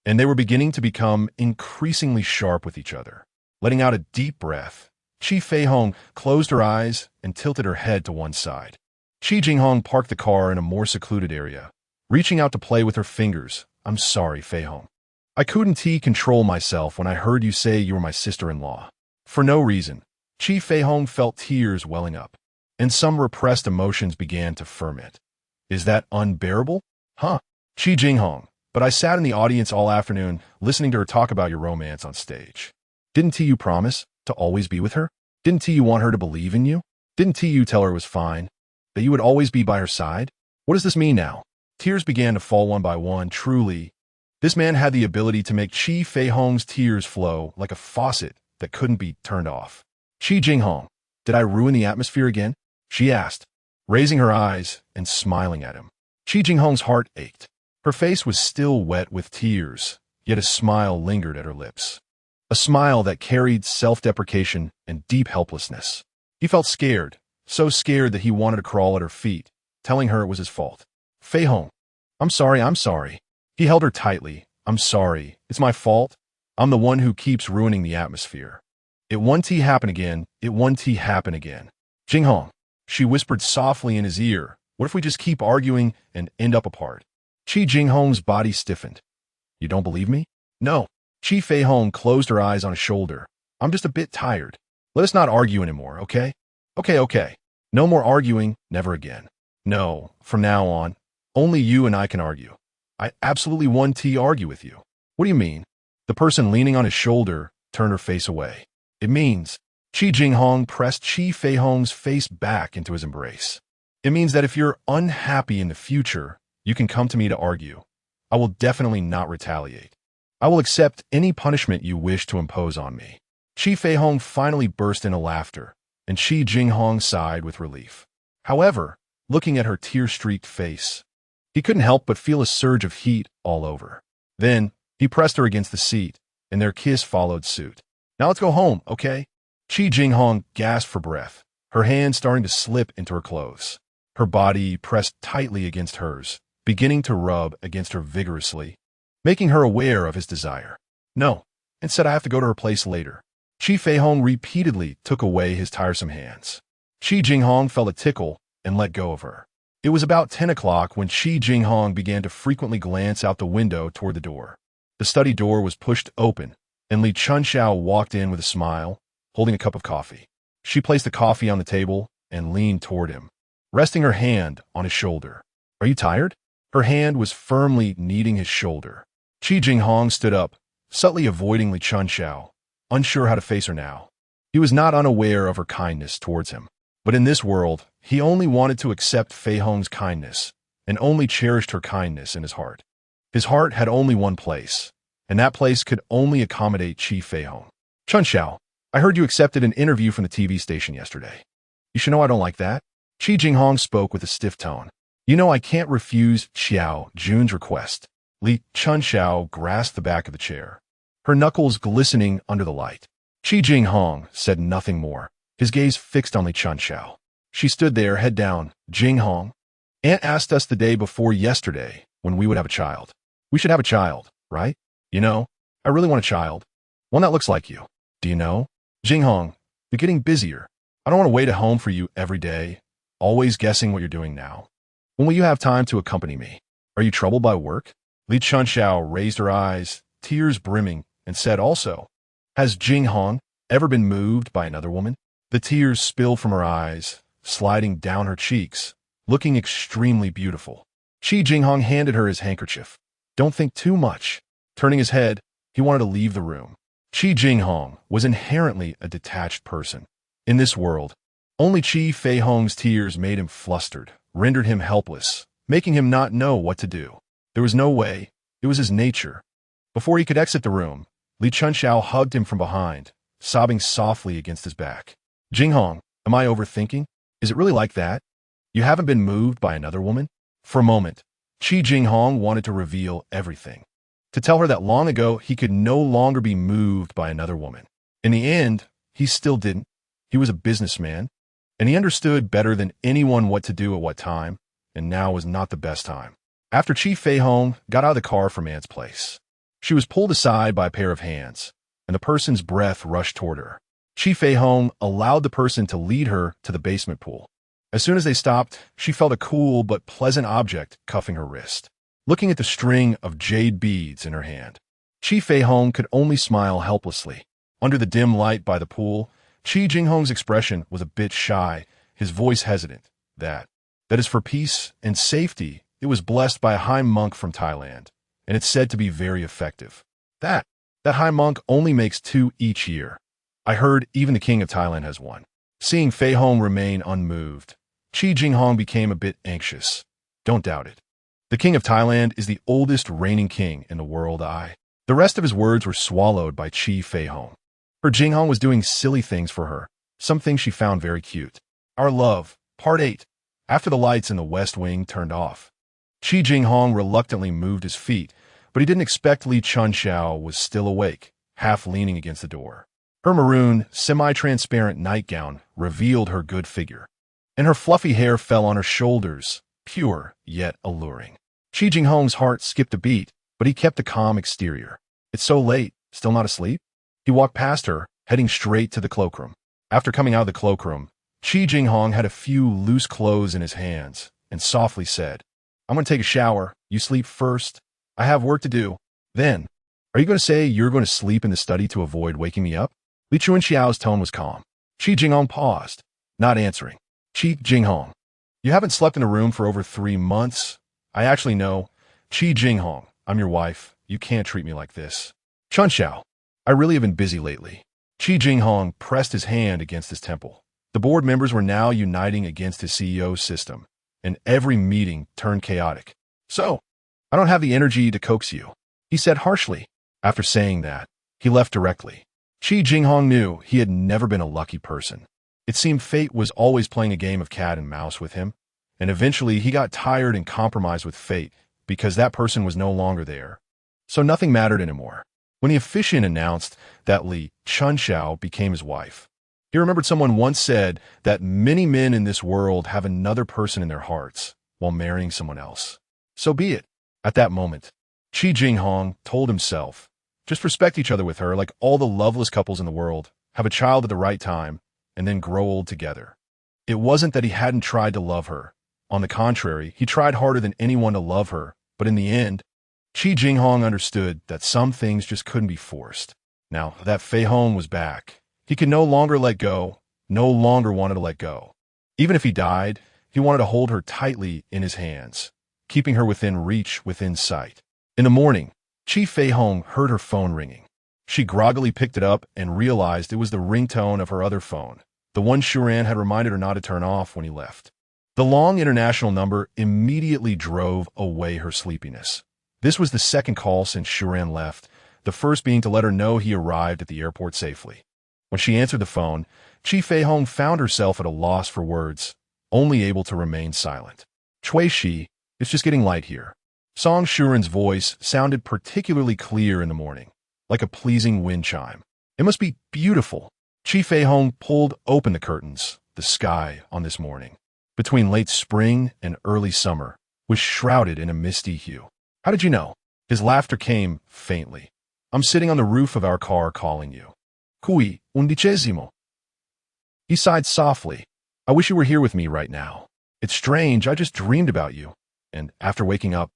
and they were beginning to become increasingly sharp with each other. Letting out a deep breath, Chi Feihong closed her eyes and tilted her head to one side. Chi Jinghong parked the car in a more secluded area, reaching out to play with her fingers. I'm sorry, Feihong. I couldn't control myself when I heard you say you were my sister-in-law. For no reason, Chi Feihong felt tears welling up, and some repressed emotions began to ferment. Is that unbearable? Huh? Chi Jinghong, but I sat in the audience all afternoon listening to her talk about your romance on stage. Didn't you promise to always be with her? Didn't you want her to believe in you? Didn't you tell her it was fine? That you would always be by her side? What does this mean now? Tears began to fall one by one. Truly, this man had the ability to make Chi Feihong's tears flow like a faucet that couldn't be turned off. Chi Jinghong, did I ruin the atmosphere again? She asked, raising her eyes and smiling at him. Chi Jinghong's heart ached. Her face was still wet with tears, yet a smile lingered at her lips. A smile that carried self-deprecation and deep helplessness. He felt scared, so scared that he wanted to crawl at her feet, telling her it was his fault. Feihong, I'm sorry. He held her tightly. I'm sorry. It's my fault. I'm the one who keeps ruining the atmosphere. It won't happen again. Jinghong, she whispered softly in his ear. What if we just keep arguing and end up apart? Chi Jinghong's body stiffened. You don't believe me? No. Chi Feihong closed her eyes on his shoulder. I'm just a bit tired. Let us not argue anymore, okay? Okay. No more arguing, never again. No, from now on, only you and I can argue. I absolutely want to argue with you. What do you mean? The person leaning on his shoulder turned her face away. It means, Chi Jinghong pressed Chi Feihong's face back into his embrace. It means that if you're unhappy in the future, you can come to me to argue. I will definitely not retaliate. I will accept any punishment you wish to impose on me. Chi Feihong finally burst into laughter, and Chi Jinghong sighed with relief. However, looking at her tear-streaked face, he couldn't help but feel a surge of heat all over. Then, he pressed her against the seat, and their kiss followed suit. Now let's go home, okay? Chi Jinghong gasped for breath, her hand starting to slip into her clothes. Her body pressed tightly against hers, beginning to rub against her vigorously, making her aware of his desire. No, instead I have to go to her place later. Chi Feihong repeatedly took away his tiresome hands. Chi Jinghong felt a tickle and let go of her. It was about 10 o'clock when Chi Jinghong began to frequently glance out the window toward the door. The study door was pushed open, and Li Chunxiao walked in with a smile, holding a cup of coffee. She placed the coffee on the table and leaned toward him, resting her hand on his shoulder. Are you tired? Her hand was firmly kneading his shoulder. Chi Jinghong stood up, subtly avoiding Li Chunxiao, unsure how to face her now. He was not unaware of her kindness towards him, but in this world, he only wanted to accept Feihong's kindness, and only cherished her kindness in his heart. His heart had only one place, and that place could only accommodate Chi Feihong. Chunxiao, I heard you accepted an interview from the TV station yesterday. You should know I don't like that. Chi Jinghong spoke with a stiff tone. You know I can't refuse Xiao Jun's request. Li Chunxiao grasped the back of the chair, her knuckles glistening under the light. Chi Jinghong said nothing more, his gaze fixed on Li Chunxiao. She stood there, head down. Jinghong, Aunt asked us the day before yesterday when we would have a child. We should have a child, right? You know, I really want a child. One that looks like you. Do you know? Jinghong, you're getting busier. I don't want to wait at home for you every day, always guessing what you're doing now. When will you have time to accompany me? Are you troubled by work? Li Chunxiao raised her eyes, tears brimming, and said also, has Jinghong ever been moved by another woman? The tears spilled from her eyes, sliding down her cheeks, looking extremely beautiful. Chi Jinghong handed her his handkerchief. Don't think too much. Turning his head, he wanted to leave the room. Chi Jinghong was inherently a detached person. In this world, only Chi Feihong's tears made him flustered, rendered him helpless, making him not know what to do. There was no way. It was his nature. Before he could exit the room, Li Chunxiao hugged him from behind, sobbing softly against his back. Jinghong, am I overthinking? Is it really like that? You haven't been moved by another woman? For a moment, Chi Jinghong wanted to reveal everything. To tell her that long ago he could no longer be moved by another woman. In the end, he still didn't. He was a businessman, and he understood better than anyone what to do at what time, and now was not the best time. After Chi Feihong got out of the car from Aunt's place, She was pulled aside by a pair of hands, and the person's breath rushed toward her. Chi Feihong allowed the person to lead her to the basement pool. As soon as they stopped, she felt a cool but pleasant object cuffing her wrist. Looking at the string of jade beads in her hand, Chi Feihong could only smile helplessly. Under the dim light by the pool, Chi Jinghong's expression was a bit shy, his voice hesitant. That is for peace and safety. It was blessed by a high monk from Thailand, and it's said to be very effective. That high monk only makes 2 each year. I heard even the king of Thailand has one. Seeing Feihong remain unmoved, Chi Jinghong became a bit anxious. Don't doubt it. The king of Thailand is the oldest reigning king in the world. The rest of his words were swallowed by Chi Feihong. Her Jinghong was doing silly things for her, some things she found very cute. Our Love, Part 8. After the lights in the West Wing turned off, Chi Jinghong reluctantly moved his feet, but he didn't expect Li Chunxiao was still awake, half leaning against the door. Her maroon, semi-transparent nightgown revealed her good figure, and her fluffy hair fell on her shoulders, pure yet alluring. Chi Jinghong's heart skipped a beat, but he kept a calm exterior. It's so late, still not asleep? He walked past her, heading straight to the cloakroom. After coming out of the cloakroom, Chi Jinghong had a few loose clothes in his hands and softly said, I'm going to take a shower. You sleep first. I have work to do. Then, are you going to say you're going to sleep in the study to avoid waking me up? Li Chunxiao's tone was calm. Chi Jinghong paused, not answering. Chi Jinghong, you haven't slept in a room for over 3 months. I actually know. Chi Jinghong, I'm your wife. You can't treat me like this. Chunxiao, I really have been busy lately. Chi Jinghong pressed his hand against his temple. The board members were now uniting against his CEO's system, and every meeting turned chaotic. So, I don't have the energy to coax you, he said harshly. After saying that, he left directly. Chi Jinghong knew he had never been a lucky person. It seemed fate was always playing a game of cat and mouse with him, and eventually he got tired and compromised with fate because that person was no longer there. So nothing mattered anymore. When the officiant announced that Li Chunxiao became his wife, he remembered someone once said that many men in this world have another person in their hearts while marrying someone else. So be it. At that moment, Chi Jinghong told himself, just respect each other with her like all the loveless couples in the world, have a child at the right time, and then grow old together. It wasn't that he hadn't tried to love her. On the contrary, he tried harder than anyone to love her, but in the end, Chi Jinghong understood that some things just couldn't be forced. Now that Feihong was back, he could no longer let go, no longer wanted to let go. Even if he died, he wanted to hold her tightly in his hands, keeping her within reach, within sight. In the morning, Chi Feihong heard her phone ringing. She groggily picked it up and realized it was the ringtone of her other phone, the one Shuran had reminded her not to turn off when he left. The long international number immediately drove away her sleepiness. This was the second call since Shuran left, the first being to let her know he arrived at the airport safely. When she answered the phone, Chi Feihong found herself at a loss for words, only able to remain silent. Chui Shi, it's just getting light here. Song Shuran's voice sounded particularly clear in the morning, like a pleasing wind chime. It must be beautiful. Chi Feihong pulled open the curtains. The sky on this morning, between late spring and early summer, was shrouded in a misty hue. How did you know? His laughter came faintly. I'm sitting on the roof of our car calling you. Cui undicesimo. He sighed softly. I wish you were here with me right now. It's strange, I just dreamed about you. And after waking up,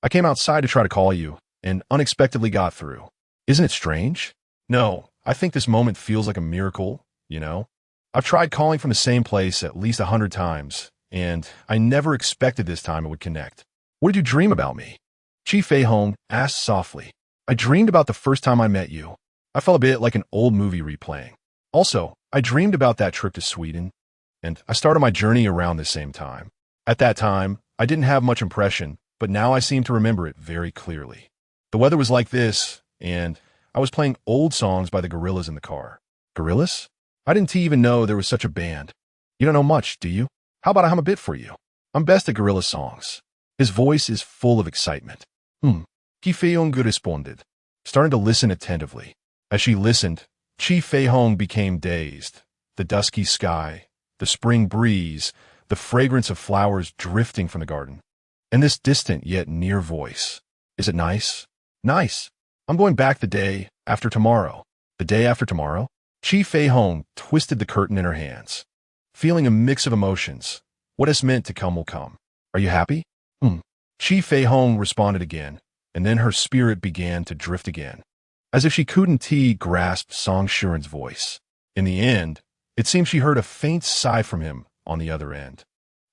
I came outside to try to call you, and unexpectedly got through. Isn't it strange? No, I think this moment feels like a miracle, you know? I've tried calling from the same place at least 100 times, and I never expected this time it would connect. What did you dream about me? Chi Feihong asked softly. I dreamed about the first time I met you. I felt a bit like an old movie replaying. Also, I dreamed about that trip to Sweden, and I started my journey around the same time. At that time, I didn't have much impression, but now I seem to remember it very clearly. The weather was like this, and I was playing old songs by the Gorillas in the car. Gorillas? I didn't even know there was such a band. You don't know much, do you? How about I hum a bit for you? I'm best at Gorilla songs. His voice is full of excitement. Chi Feihong responded, starting to listen attentively. As she listened, Chi Feihong became dazed. The dusky sky, the spring breeze, the fragrance of flowers drifting from the garden, and this distant yet near voice. Is it nice? Nice. I'm going back the day after tomorrow. The day after tomorrow? Chi Feihong twisted the curtain in her hands, feeling a mix of emotions. What is meant to come will come. Are you happy? Chi Feihong responded again, and then her spirit began to drift again, as if she couldn't grasp Song Shuran's voice. In the end, it seemed she heard a faint sigh from him on the other end.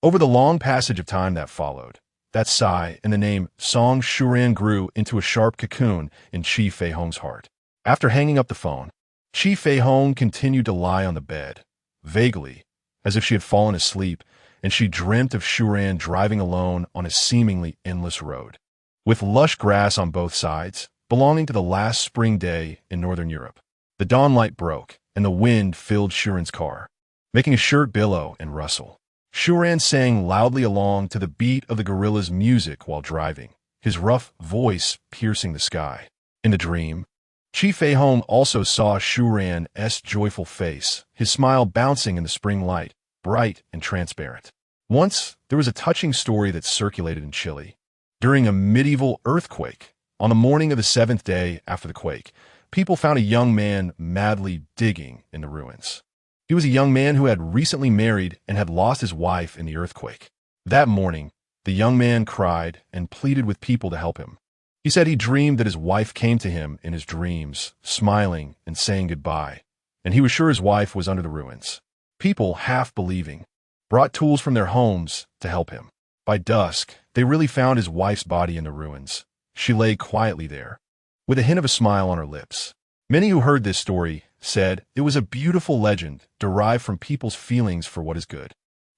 Over the long passage of time that followed, that sigh and the name Song Shuran grew into a sharp cocoon in Chi Feihong's heart. After hanging up the phone, Chi Feihong continued to lie on the bed, vaguely, as if she had fallen asleep, and she dreamt of Shuran driving alone on a seemingly endless road, with lush grass on both sides, belonging to the last spring day in northern Europe. The dawnlight broke, and the wind filled Shuran's car, making a shirt billow and rustle. Shuran sang loudly along to the beat of the gorilla's music while driving, his rough voice piercing the sky. In the dream, Chi Feihong also saw Shuran's joyful face, his smile bouncing in the spring light, bright and transparent. Once, there was a touching story that circulated in Chile. During a medieval earthquake, on the morning of the 7th day after the quake, people found a young man madly digging in the ruins. He was a young man who had recently married and had lost his wife in the earthquake. That morning, the young man cried and pleaded with people to help him. He said he dreamed that his wife came to him in his dreams, smiling and saying goodbye, and he was sure his wife was under the ruins. People, half believing, brought tools from their homes to help him. By dusk, they really found his wife's body in the ruins. She lay quietly there, with a hint of a smile on her lips. Many who heard this story said it was a beautiful legend derived from people's feelings for what is good.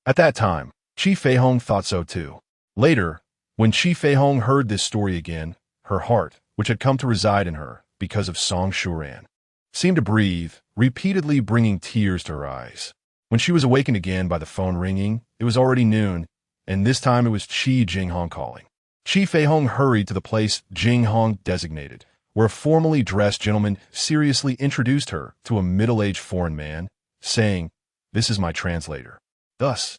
At that time, Chi Feihong thought so too. Later, when Chi Feihong heard this story again, her heart, which had come to reside in her because of Song Shuran, seemed to breathe, repeatedly bringing tears to her eyes. When she was awakened again by the phone ringing, it was already noon, and this time it was Chi Jinghong calling. Chi Feihong hurried to the place Jinghong designated, where a formally dressed gentleman seriously introduced her to a middle-aged foreign man, saying, "This is my translator." Thus,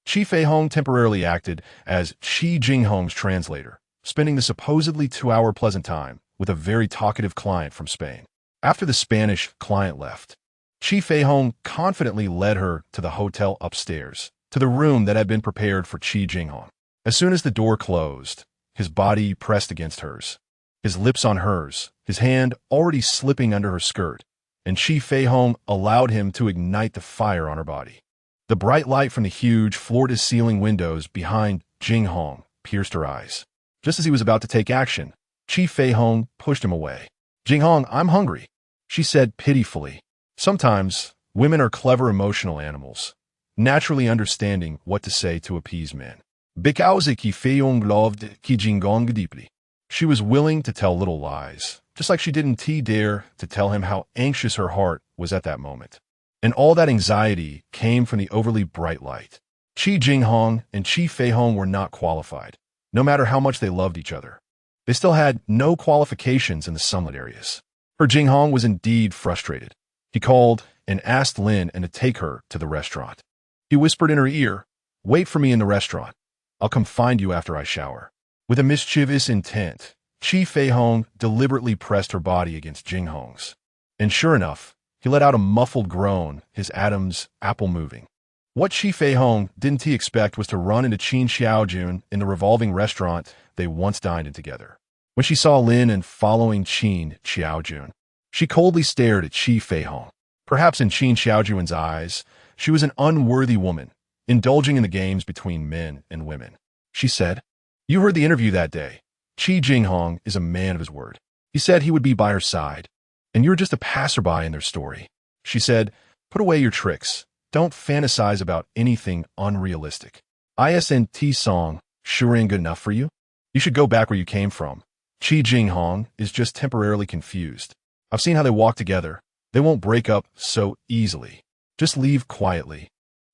Chi Feihong temporarily acted as Chi Jinghong's translator, spending the supposedly 2-hour pleasant time with a very talkative client from Spain. After the Spanish client left, Chi Feihong confidently led her to the hotel upstairs, to the room that had been prepared for Chi Jinghong. As soon as the door closed, his body pressed against hers, his lips on hers, his hand already slipping under her skirt, and Chi Feihong allowed him to ignite the fire on her body. The bright light from the huge floor-to-ceiling windows behind Jinghong pierced her eyes. Just as he was about to take action, Chi Feihong pushed him away. "Jinghong, I'm hungry," she said pitifully. Sometimes, women are clever emotional animals, naturally understanding what to say to appease men. Because Chi Feihong loved Chi Jinghong deeply. She was willing to tell little lies, just like she didn't dare to tell him how anxious her heart was at that moment. And all that anxiety came from the overly bright light. Chi Jinghong and Chi Feihong were not qualified, no matter how much they loved each other. They still had no qualifications in the sunlit areas. Her Jinghong was indeed frustrated. He called and asked Lin and to take her to the restaurant. He whispered in her ear, "Wait for me in the restaurant. I'll come find you after I shower." With a mischievous intent, Chi Feihong deliberately pressed her body against Jinghong's. And sure enough, he let out a muffled groan, his atoms apple moving. What Chi Feihong didn't expect was to run into Qin Xiaojun in the revolving restaurant they once dined in together. When she saw Lin and following Qin Xiaojun, she coldly stared at Chi Feihong. Perhaps in Qin Xiaojun's eyes, she was an unworthy woman, indulging in the games between men and women. She said, "You heard the interview that day. Chi Jinghong is a man of his word. He said he would be by her side, and you're just a passerby in their story." She said, "Put away your tricks. Don't fantasize about anything unrealistic. Isn't Song Shuran good enough for you? You should go back where you came from. Chi Jinghong is just temporarily confused. I've seen how they walk together. They won't break up so easily. Just leave quietly.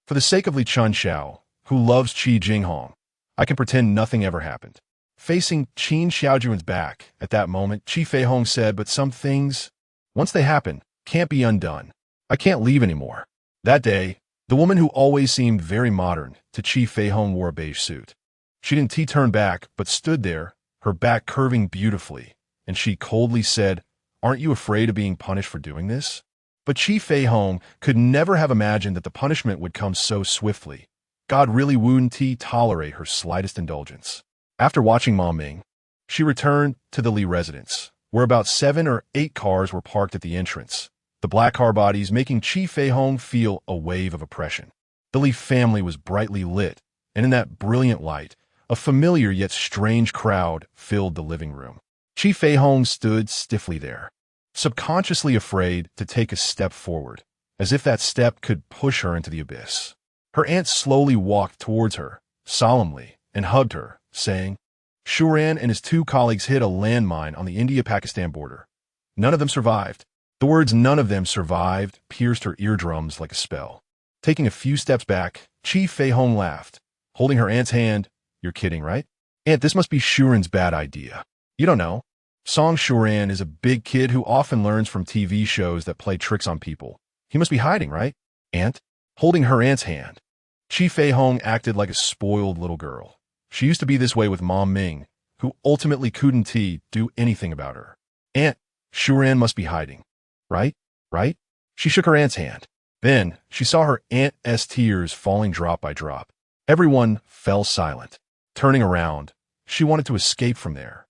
For the sake of Li Chunxiao, who loves Chi Jinghong, I can pretend nothing ever happened." Facing Qin Xiaojun's back at that moment, Chi Feihong said, "But some things, once they happen, can't be undone. I can't leave anymore." That day, the woman who always seemed very modern to Chi Feihong wore a beige suit. She didn't turn back, but stood there, her back curving beautifully, and she coldly said, "Aren't you afraid of being punished for doing this?" But Chi Feihong could never have imagined that the punishment would come so swiftly. God really wouldn't tolerate her slightest indulgence. After watching Mom Ming, she returned to the Li residence, where about 7 or 8 cars were parked at the entrance, the black car bodies making Chi Feihong feel a wave of oppression. The Li family was brightly lit, and in that brilliant light, a familiar yet strange crowd filled the living room. Chi Feihong stood stiffly there, subconsciously afraid to take a step forward, as if that step could push her into the abyss. Her aunt slowly walked towards her, solemnly, and hugged her, saying, "Shuran and his 2 colleagues hit a landmine on the India-Pakistan border. None of them survived." The words "none of them survived" pierced her eardrums like a spell. Taking a few steps back, Chi Feihong laughed, holding her aunt's hand. "You're kidding, right? Aunt, this must be Shuran's bad idea. You don't know. Song Shuran is a big kid who often learns from TV shows that play tricks on people. He must be hiding, right, Aunt?" Holding her aunt's hand, Chi Feihong acted like a spoiled little girl. She used to be this way with Mom Ming, who ultimately couldn't do anything about her. "Aunt, Shuran must be hiding. Right? Right?" She shook her aunt's hand. Then she saw her aunt's tears falling drop by drop. Everyone fell silent. Turning around, she wanted to escape from there.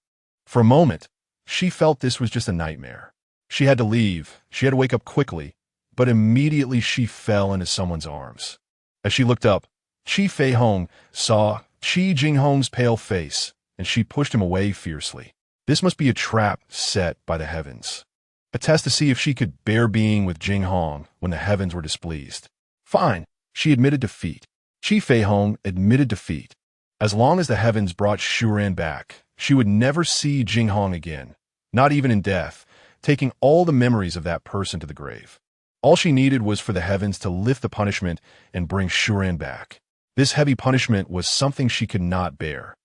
For a moment, she felt this was just a nightmare. She had to leave. She had to wake up quickly, but immediately she fell into someone's arms. As she looked up, Chi Feihong saw Chi Jinghong's pale face, and she pushed him away fiercely. This must be a trap set by the heavens. A test to see if she could bear being with Jinghong when the heavens were displeased. Fine, she admitted defeat. Chi Feihong admitted defeat. As long as the heavens brought Shuran back, she would never see Jinghong again, not even in death, taking all the memories of that person to the grave. All she needed was for the heavens to lift the punishment and bring Shuran back. This heavy punishment was something she could not bear.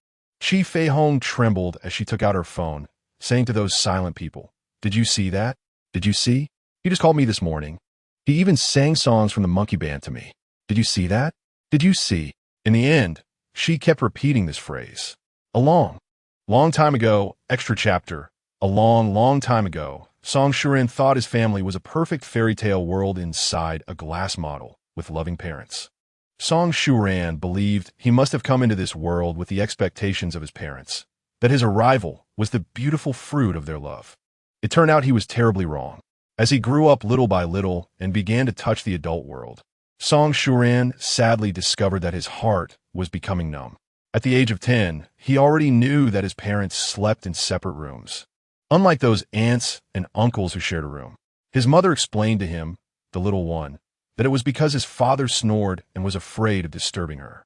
Chi Feihong trembled as she took out her phone, saying to those silent people, "Did you see that? Did you see? He just called me this morning. He even sang songs from the monkey band to me. Did you see that? Did you see?" In the end, she kept repeating this phrase. A long time ago, extra chapter, a long time ago, Song Shuran thought his family was a perfect fairy tale world inside a glass model with loving parents. Song Shuran believed he must have come into this world with the expectations of his parents, that his arrival was the beautiful fruit of their love. It turned out he was terribly wrong. As he grew up little by little and began to touch the adult world, Song Shuran sadly discovered that his heart was becoming numb. At the age of 10, he already knew that his parents slept in separate rooms. Unlike those aunts and uncles who shared a room, his mother explained to him, the little one, that it was because his father snored and was afraid of disturbing her.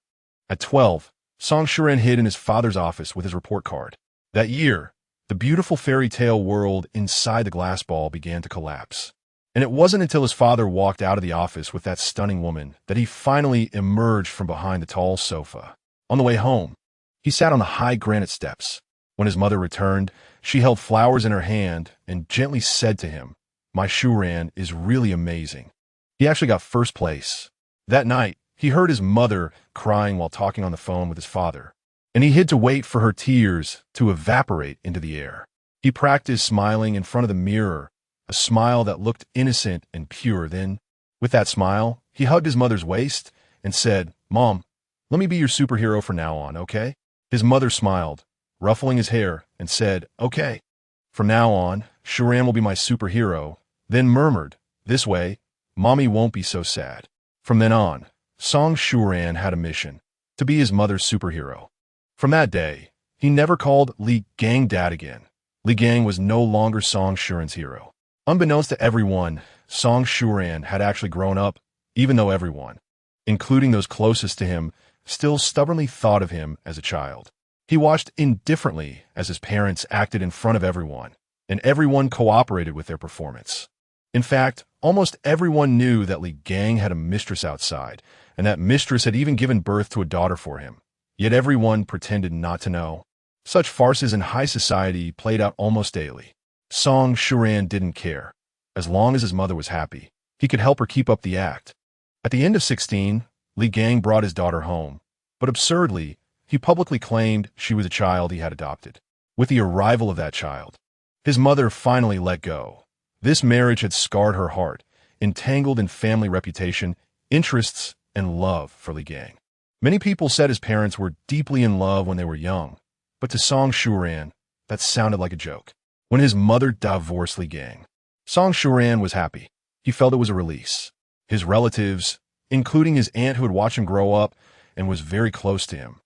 At 12, Song Shuran hid in his father's office with his report card. That year, the beautiful fairy tale world inside the glass ball began to collapse. And it wasn't until his father walked out of the office with that stunning woman that he finally emerged from behind the tall sofa. On the way home, he sat on the high granite steps. When his mother returned, she held flowers in her hand and gently said to him, "My Shuran is really amazing. He actually got first place." That night, he heard his mother crying while talking on the phone with his father, and he hid to wait for her tears to evaporate into the air. He practiced smiling in front of the mirror, a smile that looked innocent and pure. Then, with that smile, he hugged his mother's waist and said, "Mom, let me be your superhero from now on, okay?" His mother smiled, ruffling his hair, and said, "Okay. From now on, Shuran will be my superhero," then murmured, "This way, Mommy won't be so sad." From then on, Song Shuran had a mission, to be his mother's superhero. From that day, he never called Li Gang dad again. Li Gang was no longer Song Shuran's hero. Unbeknownst to everyone, Song Shuran had actually grown up, even though everyone, including those closest to him, still stubbornly thought of him as a child. He watched indifferently as his parents acted in front of everyone, and everyone cooperated with their performance. In fact, almost everyone knew that Li Gang had a mistress outside, and that mistress had even given birth to a daughter for him. Yet everyone pretended not to know. Such farces in high society played out almost daily. Song Shuran didn't care. As long as his mother was happy, he could help her keep up the act. At the end of 16, Li Gang brought his daughter home, but absurdly, he publicly claimed she was a child he had adopted. With the arrival of that child, His mother finally let go. This marriage had scarred her heart, entangled in family reputation, interests, and love for Li Gang. Many people said his parents were deeply in love when they were young, but to Song Shuran, that sounded like a joke. When his mother divorced Li Gang, Song Shuran was happy. He felt it was a release. His relatives, including his aunt who had watched him grow up and was very close to him,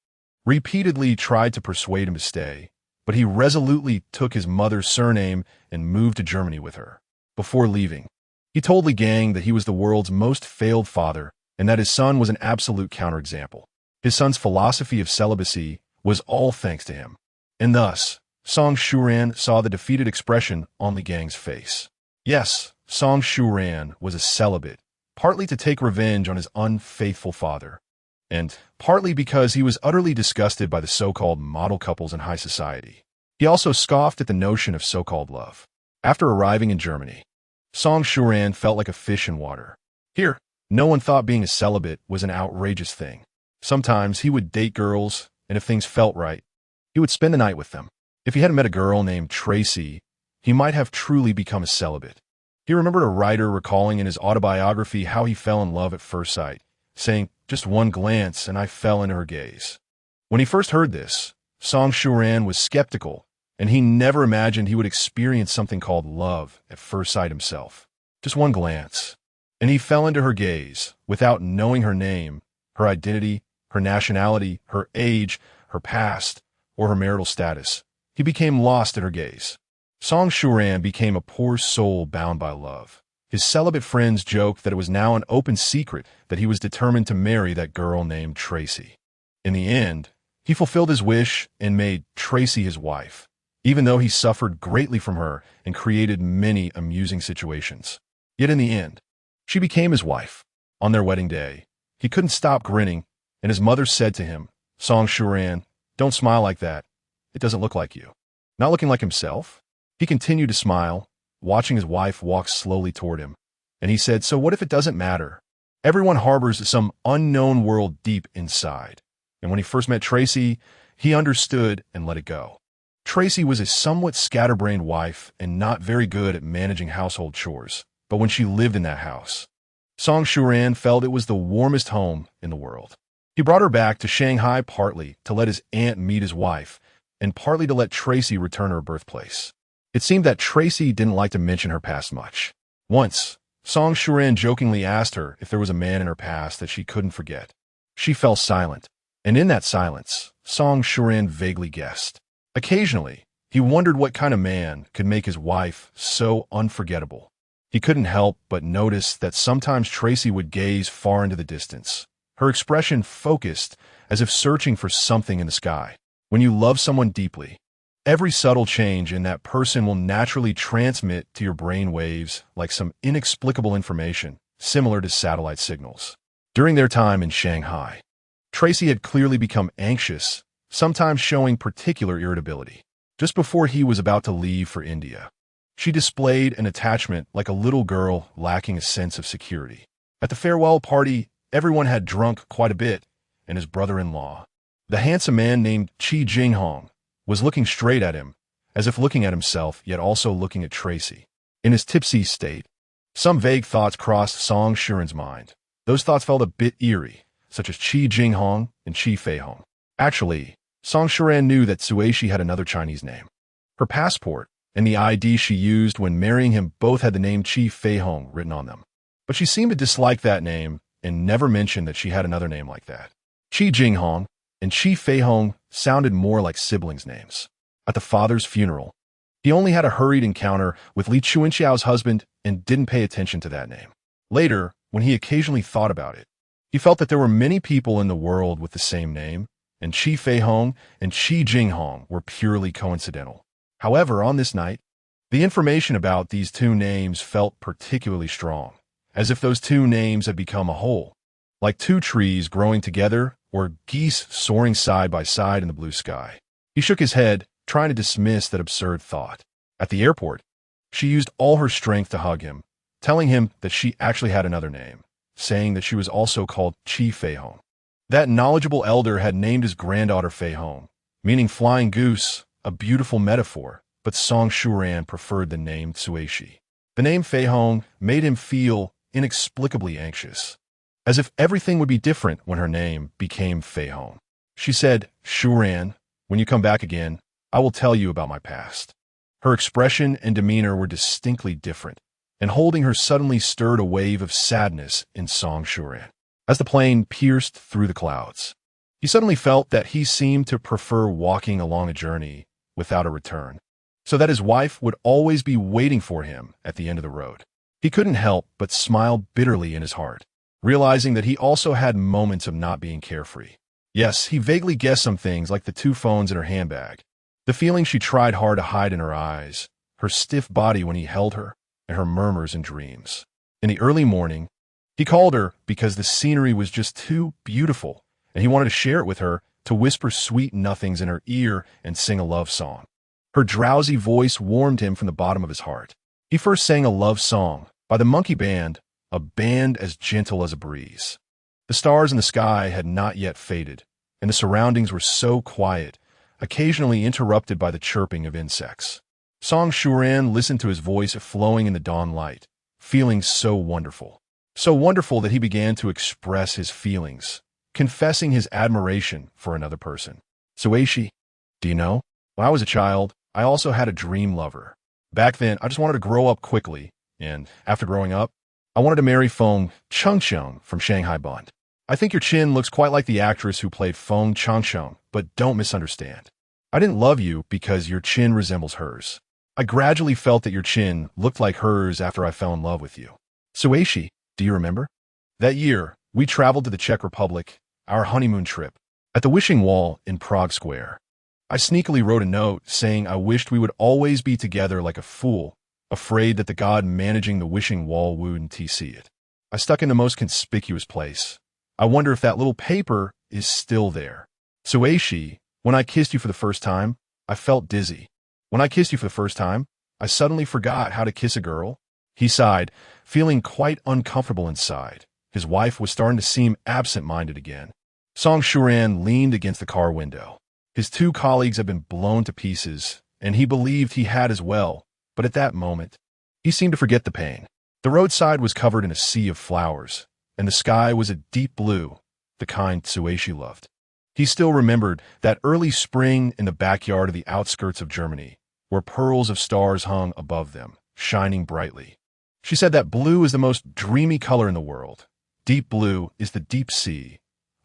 repeatedly tried to persuade him to stay, but he resolutely took his mother's surname and moved to Germany with her. Before leaving, he told Li Gang that he was the world's most failed father and that his son was an absolute counterexample. His son's philosophy of celibacy was all thanks to him. And thus, Song Shuran saw the defeated expression on Li Gang's face. Yes, Song Shuran was a celibate, partly to take revenge on his unfaithful father, and partly because he was utterly disgusted by the so-called model couples in high society. He also scoffed at the notion of so-called love. After arriving in Germany, Song Shuran felt like a fish in water. Here, no one thought being a celibate was an outrageous thing. Sometimes he would date girls, and if things felt right, he would spend the night with them. If he hadn't met a girl named Tracy, he might have truly become a celibate. He remembered a writer recalling in his autobiography how he fell in love at first sight, saying, "Just one glance and I fell into her gaze." When he first heard this, Song Shuran was skeptical, and he never imagined he would experience something called love at first sight himself. Just one glance, and he fell into her gaze without knowing her name, her identity, her nationality, her age, her past, or her marital status. He became lost at her gaze. Song Shuran became a poor soul bound by love. His celibate friends joked that it was now an open secret that he was determined to marry that girl named Tracy. In the end, he fulfilled his wish and made Tracy his wife, even though he suffered greatly from her and created many amusing situations. Yet in the end, she became his wife. On their wedding day, he couldn't stop grinning, and his mother said to him, "Song Shuran, don't smile like that. It doesn't look like you." Not looking like himself, he continued to smile, watching his wife walk slowly toward him. And he said, "So what if it doesn't matter? Everyone harbors some unknown world deep inside." And when he first met Tracy, he understood and let it go. Tracy was a somewhat scatterbrained wife and not very good at managing household chores. But when she lived in that house, Song Shuran felt it was the warmest home in the world. He brought her back to Shanghai partly to let his aunt meet his wife, and partly to let Tracy return to her birthplace. It seemed that Tracy didn't like to mention her past much. Once, Song Shuran jokingly asked her if there was a man in her past that she couldn't forget. She fell silent, and in that silence, Song Shuran vaguely guessed. Occasionally, he wondered what kind of man could make his wife so unforgettable. He couldn't help but notice that sometimes Tracy would gaze far into the distance, her expression focused as if searching for something in the sky. When you love someone deeply, every subtle change in that person will naturally transmit to your brain waves like some inexplicable information, similar to satellite signals. During their time in Shanghai, Tracy had clearly become anxious, sometimes showing particular irritability. Just before he was about to leave for India, she displayed an attachment like a little girl lacking a sense of security. At the farewell party, everyone had drunk quite a bit, and his brother-in-law, the handsome man named Chi Jinghong, was looking straight at him, as if looking at himself, yet also looking at Tracy. In his tipsy state, some vague thoughts crossed Song Shuran's mind. Those thoughts felt a bit eerie, such as Chi Jinghong and Chi Feihong. Actually, Song Shuran knew that Suishi had another Chinese name. Her passport and the ID she used when marrying him both had the name Chi Feihong written on them. But she seemed to dislike that name and never mentioned that she had another name like that. Chi Jinghong and Chi Feihong sounded more like siblings' names. At the father's funeral, he only had a hurried encounter with Li Chunxiao's husband and didn't pay attention to that name. Later, when he occasionally thought about it, he felt that there were many people in the world with the same name, and Chi Feihong and Chi Jinghong were purely coincidental. However, on this night, the information about these two names felt particularly strong, as if those two names had become a whole, like two trees growing together or geese soaring side by side in the blue sky. He shook his head, trying to dismiss that absurd thought. At the airport, she used all her strength to hug him, telling him that she actually had another name, saying that she was also called Chi Feihong. That knowledgeable elder had named his granddaughter Feihong, meaning flying goose, a beautiful metaphor, but Song Shuran preferred the name Tsueshi. The name Feihong made him feel inexplicably anxious, as if everything would be different when her name became Feihong. She said, "Shuran, when you come back again, I will tell you about my past." Her expression and demeanor were distinctly different, and holding her suddenly stirred a wave of sadness in Song Shuran. As the plane pierced through the clouds, he suddenly felt that he seemed to prefer walking along a journey without a return, so that his wife would always be waiting for him at the end of the road. He couldn't help but smile bitterly in his heart, realizing that he also had moments of not being carefree. Yes, he vaguely guessed some things, like the 2 phones in her handbag, the feeling she tried hard to hide in her eyes, her stiff body when he held her, and her murmurs and dreams. In the early morning, he called her because the scenery was just too beautiful, and he wanted to share it with her, to whisper sweet nothings in her ear and sing a love song. Her drowsy voice warmed him from the bottom of his heart. He first sang a love song by the Monkey Band, a band as gentle as a breeze. The stars in the sky had not yet faded, and the surroundings were so quiet, occasionally interrupted by the chirping of insects. Song Shuran listened to his voice flowing in the dawn light, feeling so wonderful that he began to express his feelings, confessing his admiration for another person. "Tsueshi, do you know, when I was a child, I also had a dream lover. Back then, I just wanted to grow up quickly, and after growing up, I wanted to marry Li Chunxiao from Shanghai Bond. I think your chin looks quite like the actress who played Li Chunxiao, but don't misunderstand. I didn't love you because your chin resembles hers. I gradually felt that your chin looked like hers after I fell in love with you. Tsueshi, do you remember? That year, we traveled to the Czech Republic, our honeymoon trip, at the Wishing Wall in Prague Square. I sneakily wrote a note saying I wished we would always be together, like a fool, afraid that the god managing the Wishing Wall wouldn't see it. I stuck in the most conspicuous place. I wonder if that little paper is still there. Tsueshi, when I kissed you for the first time, I felt dizzy. When I kissed you for the first time, I suddenly forgot how to kiss a girl." He sighed, feeling quite uncomfortable inside. His wife was starting to seem absent-minded again. Song Shuran leaned against the car window. His 2 colleagues had been blown to pieces, and he believed he had as well, but at that moment, he seemed to forget the pain. The roadside was covered in a sea of flowers, and the sky was a deep blue, the kind Tsueshi loved. He still remembered that early spring in the backyard of the outskirts of Germany, where pearls of stars hung above them, shining brightly. She said that blue is the most dreamy color in the world. Deep blue is the deep sea.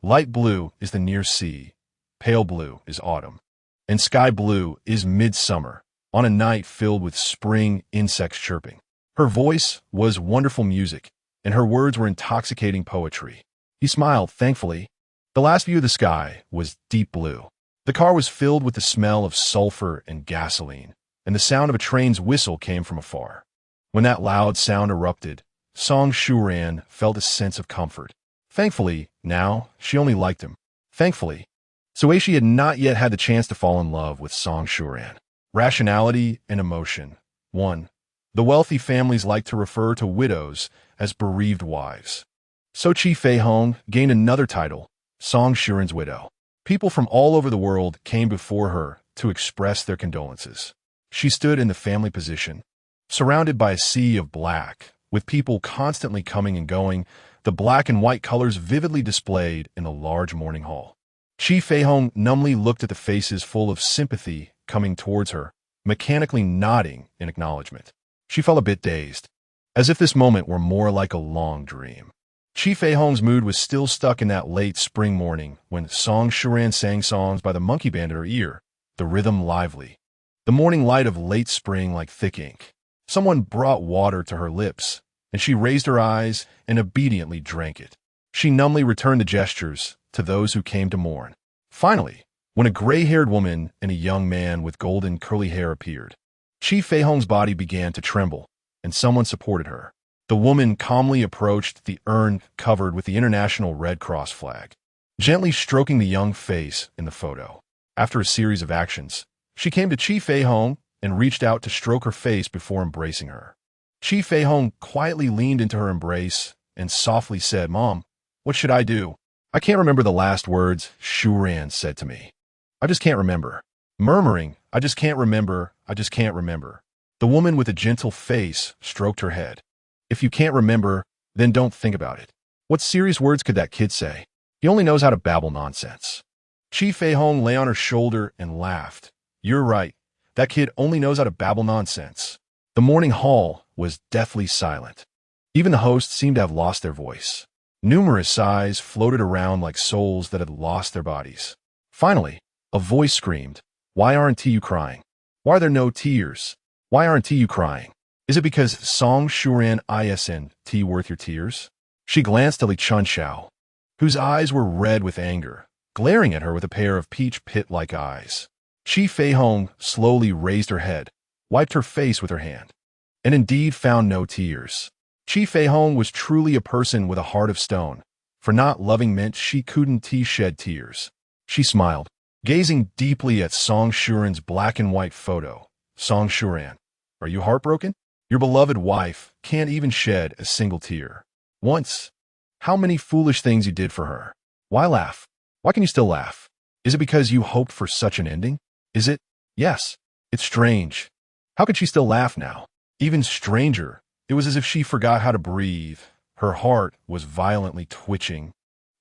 Light blue is the near sea. Pale blue is autumn. And sky blue is midsummer, on a night filled with spring insects chirping. Her voice was wonderful music, and her words were intoxicating poetry. He smiled thankfully. The last view of the sky was deep blue. The car was filled with the smell of sulfur and gasoline, and the sound of a train's whistle came from afar. When that loud sound erupted, Song Shuran felt a sense of comfort. Thankfully, now, she only liked him. Thankfully. Tsueshi had not yet had the chance to fall in love with Song Shuran. Rationality and emotion. 1. The wealthy families like to refer to widows as bereaved wives. So Chi Feihong gained another title, Song Shuran's widow. People from all over the world came before her to express their condolences. She stood in the family position, surrounded by a sea of black, with people constantly coming and going, the black and white colors vividly displayed in the large mourning hall. Chi Feihong numbly looked at the faces full of sympathy coming towards her, mechanically nodding in acknowledgement. She felt a bit dazed, as if this moment were more like a long dream. Chi Feihong's mood was still stuck in that late spring morning when Song Shuran sang songs by the Monkey Band at her ear, the rhythm lively, the morning light of late spring like thick ink. Someone brought water to her lips, and she raised her eyes and obediently drank it. She numbly returned the gestures to those who came to mourn. Finally, when a gray-haired woman and a young man with golden curly hair appeared, Chi Feihong's body began to tremble, and someone supported her. The woman calmly approached the urn covered with the International Red Cross flag, gently stroking the young face in the photo. After a series of actions, she came to Chi Feihong and reached out to stroke her face before embracing her. Chi Feihong quietly leaned into her embrace and softly said, "Mom, what should I do? I can't remember the last words Shuran said to me. I just can't remember." Murmuring, I just can't remember. I just can't remember. The woman with a gentle face stroked her head. If you can't remember, then don't think about it. What serious words could that kid say? He only knows how to babble nonsense. Chi Feihong lay on her shoulder and laughed. You're right. That kid only knows how to babble nonsense. The morning hall was deathly silent. Even the hosts seemed to have lost their voice. Numerous sighs floated around like souls that had lost their bodies. Finally, a voice screamed, Why aren't you crying? Why are there no tears? Why aren't you crying? Is it because Song Shuran isn't worth your tears? She glanced at Li Chunxiao, whose eyes were red with anger, glaring at her with a pair of peach pit-like eyes. Chi Feihong slowly raised her head, wiped her face with her hand, and indeed found no tears. Chi Feihong was truly a person with a heart of stone, for not loving meant she couldn't shed tears. She smiled, gazing deeply at Song Shuran's black and white photo. Song Shuran, are you heartbroken? Your beloved wife can't even shed a single tear. Once. How many foolish things you did for her. Why laugh? Why can you still laugh? Is it because you hoped for such an ending? Is it? Yes. It's strange. How could she still laugh now? Even stranger, it was as if she forgot how to breathe. Her heart was violently twitching,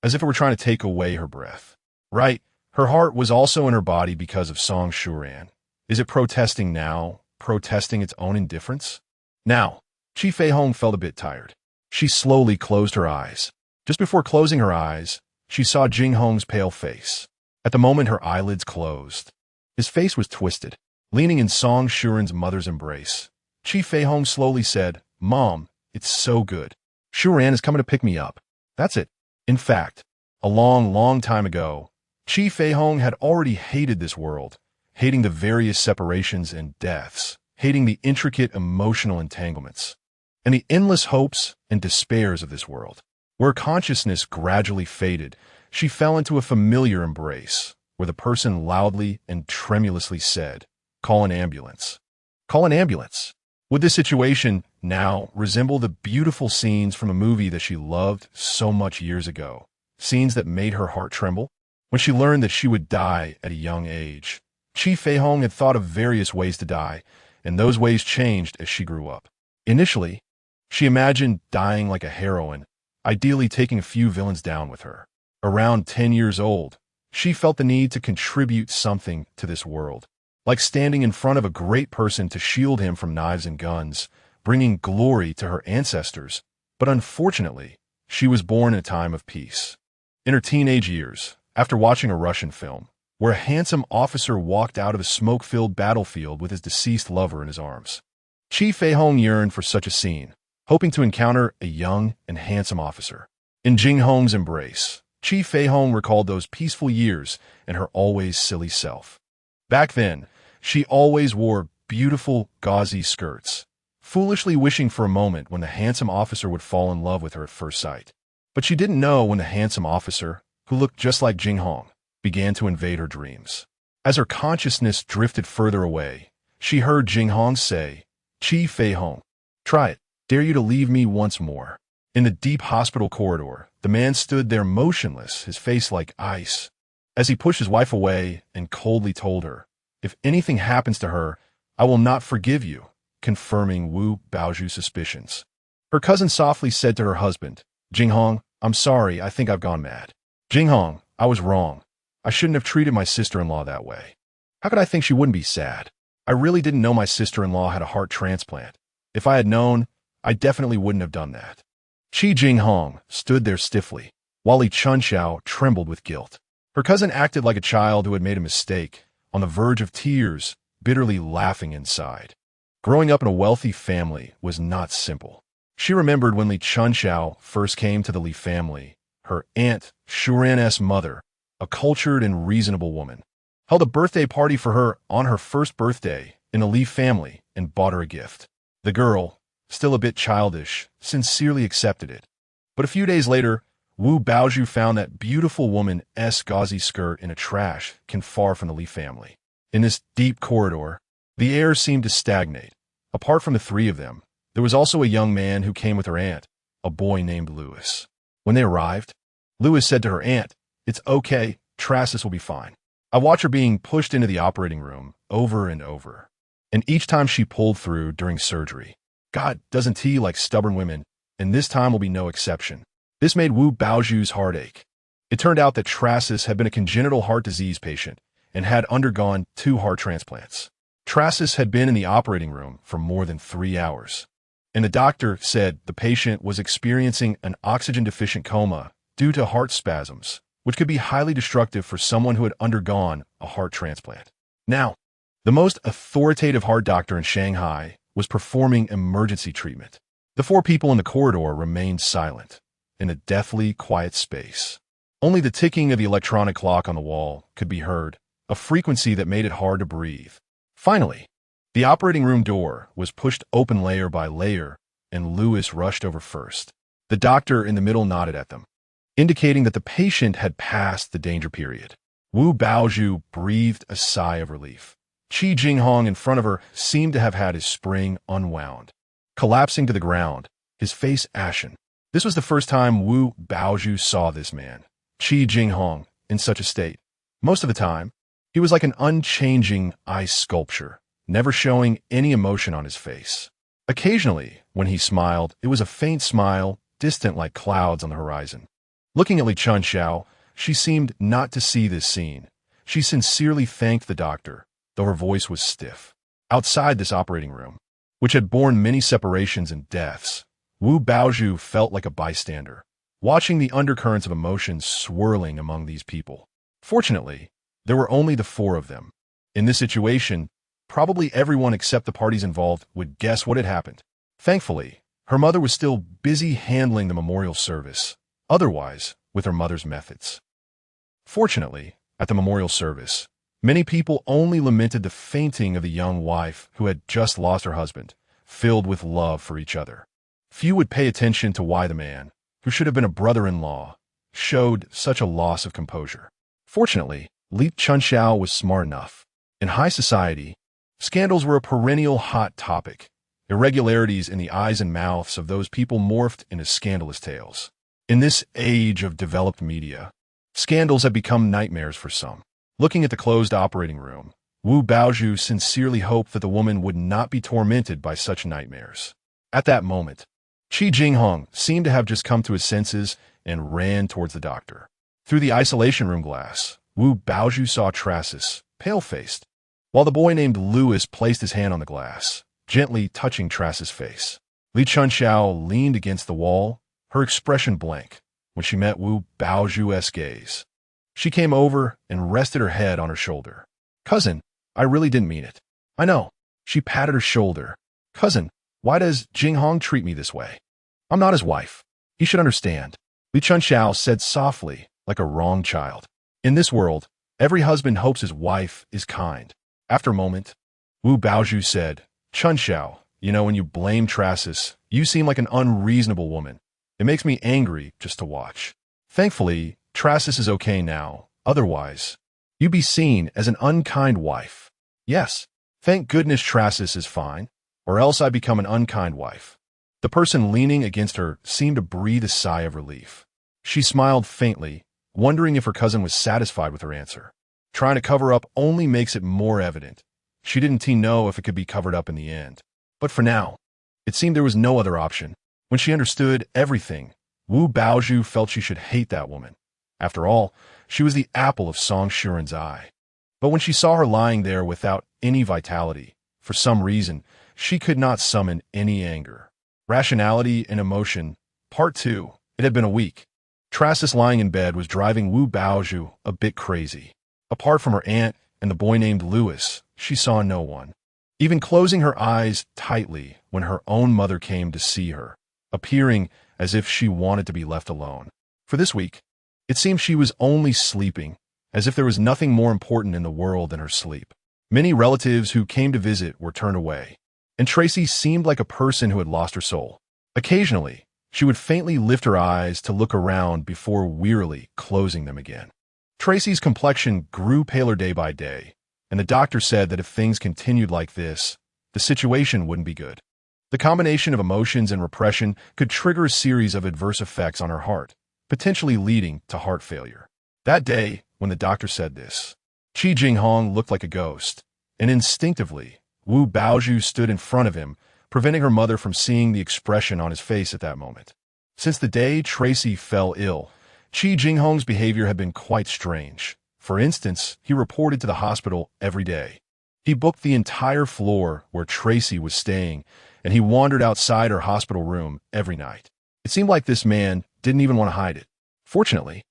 as if it were trying to take away her breath. Right, her heart was also in her body because of Song Shuran. Is it protesting now, protesting its own indifference? Now, Chi Feihong felt a bit tired. She slowly closed her eyes. Just before closing her eyes, she saw Jinghong's pale face. At the moment her eyelids closed, his face was twisted. Leaning in Song Shuran's mother's embrace, Chi Feihong slowly said, Mom, it's so good. Shuran is coming to pick me up. That's it. In fact, a long, long time ago, Chi Feihong had already hated this world, hating the various separations and deaths, hating the intricate emotional entanglements, and the endless hopes and despairs of this world. Where consciousness gradually faded, she fell into a familiar embrace, where the person loudly and tremulously said, Call an ambulance. Call an ambulance. Would this situation now resemble the beautiful scenes from a movie that she loved so much years ago? Scenes that made her heart tremble? When she learned that she would die at a young age, Chi Feihong had thought of various ways to die, and those ways changed as she grew up. Initially, she imagined dying like a heroine, ideally taking a few villains down with her. Around 10 years old, she felt the need to contribute something to this world, like standing in front of a great person to shield him from knives and guns, bringing glory to her ancestors. But unfortunately, she was born in a time of peace. In her teenage years, after watching a Russian film, where a handsome officer walked out of a smoke-filled battlefield with his deceased lover in his arms, Chi Feihong yearned for such a scene, hoping to encounter a young and handsome officer. In Jinghong's embrace, Chi Feihong recalled those peaceful years and her always silly self. Back then, she always wore beautiful, gauzy skirts, foolishly wishing for a moment when the handsome officer would fall in love with her at first sight. But she didn't know when the handsome officer, who looked just like Jinghong, began to invade her dreams. As her consciousness drifted further away, she heard Jinghong say, Chi Feihong, try it. Dare you to leave me once more. In the deep hospital corridor, the man stood there motionless, his face like ice, as he pushed his wife away and coldly told her, If anything happens to her, I will not forgive you, confirming Wu Baozhu's suspicions. Her cousin softly said to her husband, Jinghong, I'm sorry, I think I've gone mad. Jinghong, I was wrong. I shouldn't have treated my sister-in-law that way. How could I think she wouldn't be sad? I really didn't know my sister-in-law had a heart transplant. If I had known, I definitely wouldn't have done that. Chi Jinghong stood there stiffly, while Li Chunxiao trembled with guilt. Her cousin acted like a child who had made a mistake, on the verge of tears, bitterly laughing inside. Growing up in a wealthy family was not simple. She remembered when Li Chunxiao first came to the Li family, her aunt, Shuran's mother, a cultured and reasonable woman, held a birthday party for her on her first birthday in the Li family and bought her a gift. The girl, still a bit childish, sincerely accepted it. But a few days later, Wu Baozhu found that beautiful woman's gauzy skirt in a trash can far from the Li family. In this deep corridor, the air seemed to stagnate. Apart from the three of them, there was also a young man who came with her aunt, a boy named Louis. When they arrived, Louis said to her aunt, It's okay, Trassus will be fine. I watch her being pushed into the operating room, over and over. And each time she pulled through during surgery. God, doesn't he like stubborn women? And this time will be no exception. This made Wu Baoju's heart ache. It turned out that Tracis had been a congenital heart disease patient and had undergone 2 heart transplants. Tracis had been in the operating room for more than 3 hours. And the doctor said the patient was experiencing an oxygen-deficient coma due to heart spasms, which could be highly destructive for someone who had undergone a heart transplant. Now, the most authoritative heart doctor in Shanghai was performing emergency treatment. The 4 people in the corridor remained silent, in a deathly quiet space. Only the ticking of the electronic clock on the wall could be heard, a frequency that made it hard to breathe. Finally, the operating room door was pushed open layer by layer, and Lewis rushed over first. The doctor in the middle nodded at them, indicating that the patient had passed the danger period. Wu Baoju breathed a sigh of relief. Chi Jinghong in front of her seemed to have had his spring unwound. Collapsing to the ground, his face ashen. This was the first time Wu Baoju saw this man, Chi Jinghong, in such a state. Most of the time, he was like an unchanging ice sculpture, never showing any emotion on his face. Occasionally, when he smiled, it was a faint smile, distant like clouds on the horizon. Looking at Li Chunxiao, she seemed not to see this scene. She sincerely thanked the doctor, though her voice was stiff. Outside this operating room, which had borne many separations and deaths, Wu Baoju felt like a bystander, watching the undercurrents of emotions swirling among these people. Fortunately, there were only the 4 of them. In this situation, probably everyone except the parties involved would guess what had happened. Thankfully, her mother was still busy handling the memorial service, otherwise with her mother's methods. Fortunately, at the memorial service, many people only lamented the fainting of the young wife who had just lost her husband, filled with love for each other. Few would pay attention to why the man, who should have been a brother-in-law, showed such a loss of composure. Fortunately, Li Chunxiao was smart enough. In high society, scandals were a perennial hot topic. Irregularities in the eyes and mouths of those people morphed into scandalous tales. In this age of developed media, scandals have become nightmares for some. Looking at the closed operating room, Wu Baoju sincerely hoped that the woman would not be tormented by such nightmares. At that moment, Chi Jinghong seemed to have just come to his senses and ran towards the doctor. Through the isolation room glass, Wu Baoju saw Tracis, pale-faced, while the boy named Lewis placed his hand on the glass, gently touching Tracis' face. Li Chunxiao leaned against the wall, her expression blank, when she met Wu Baoju's gaze. She came over and rested her head on her shoulder. "Cousin, I really didn't mean it." "I know." She patted her shoulder. "Cousin, why does Jinghong treat me this way? I'm not his wife. He should understand." Li Chunxiao said softly, like a wronged child. In this world, every husband hopes his wife is kind. After a moment, Wu Baoju said, "Chunxiao, when you blame Tracis, you seem like an unreasonable woman. It makes me angry just to watch. Thankfully, Tracis is okay now. Otherwise, you'd be seen as an unkind wife." "Yes, thank goodness Tracis is fine, or else I'd become an unkind wife." The person leaning against her seemed to breathe a sigh of relief. She smiled faintly, wondering if her cousin was satisfied with her answer. Trying to cover up only makes it more evident. She didn't know if it could be covered up in the end. But for now, it seemed there was no other option. When she understood everything, Wu Baoju felt she should hate that woman. After all, she was the apple of Song Shuran's eye. But when she saw her lying there without any vitality, for some reason, she could not summon any anger. Rationality and Emotion, Part 2. It had been a week. Tracis lying in bed was driving Wu Baoju a bit crazy. Apart from her aunt and the boy named Lewis, she saw no one. Even closing her eyes tightly when her own mother came to see her, appearing as if she wanted to be left alone. For this week, it seemed she was only sleeping, as if there was nothing more important in the world than her sleep. Many relatives who came to visit were turned away, and Tracy seemed like a person who had lost her soul. Occasionally, she would faintly lift her eyes to look around before wearily closing them again. Tracy's complexion grew paler day by day, and the doctor said that if things continued like this, the situation wouldn't be good. The combination of emotions and repression could trigger a series of adverse effects on her heart, potentially leading to heart failure. That day, when the doctor said this, Chi Jinghong looked like a ghost, and instinctively, Wu Baozhu stood in front of him, preventing her mother from seeing the expression on his face at that moment. Since the day Tracy fell ill, Chi Jinghong's behavior had been quite strange. For instance, he reported to the hospital every day. He booked the entire floor where Tracy was staying, and he wandered outside her hospital room every night. It seemed like this man didn't even want to hide it. Fortunately,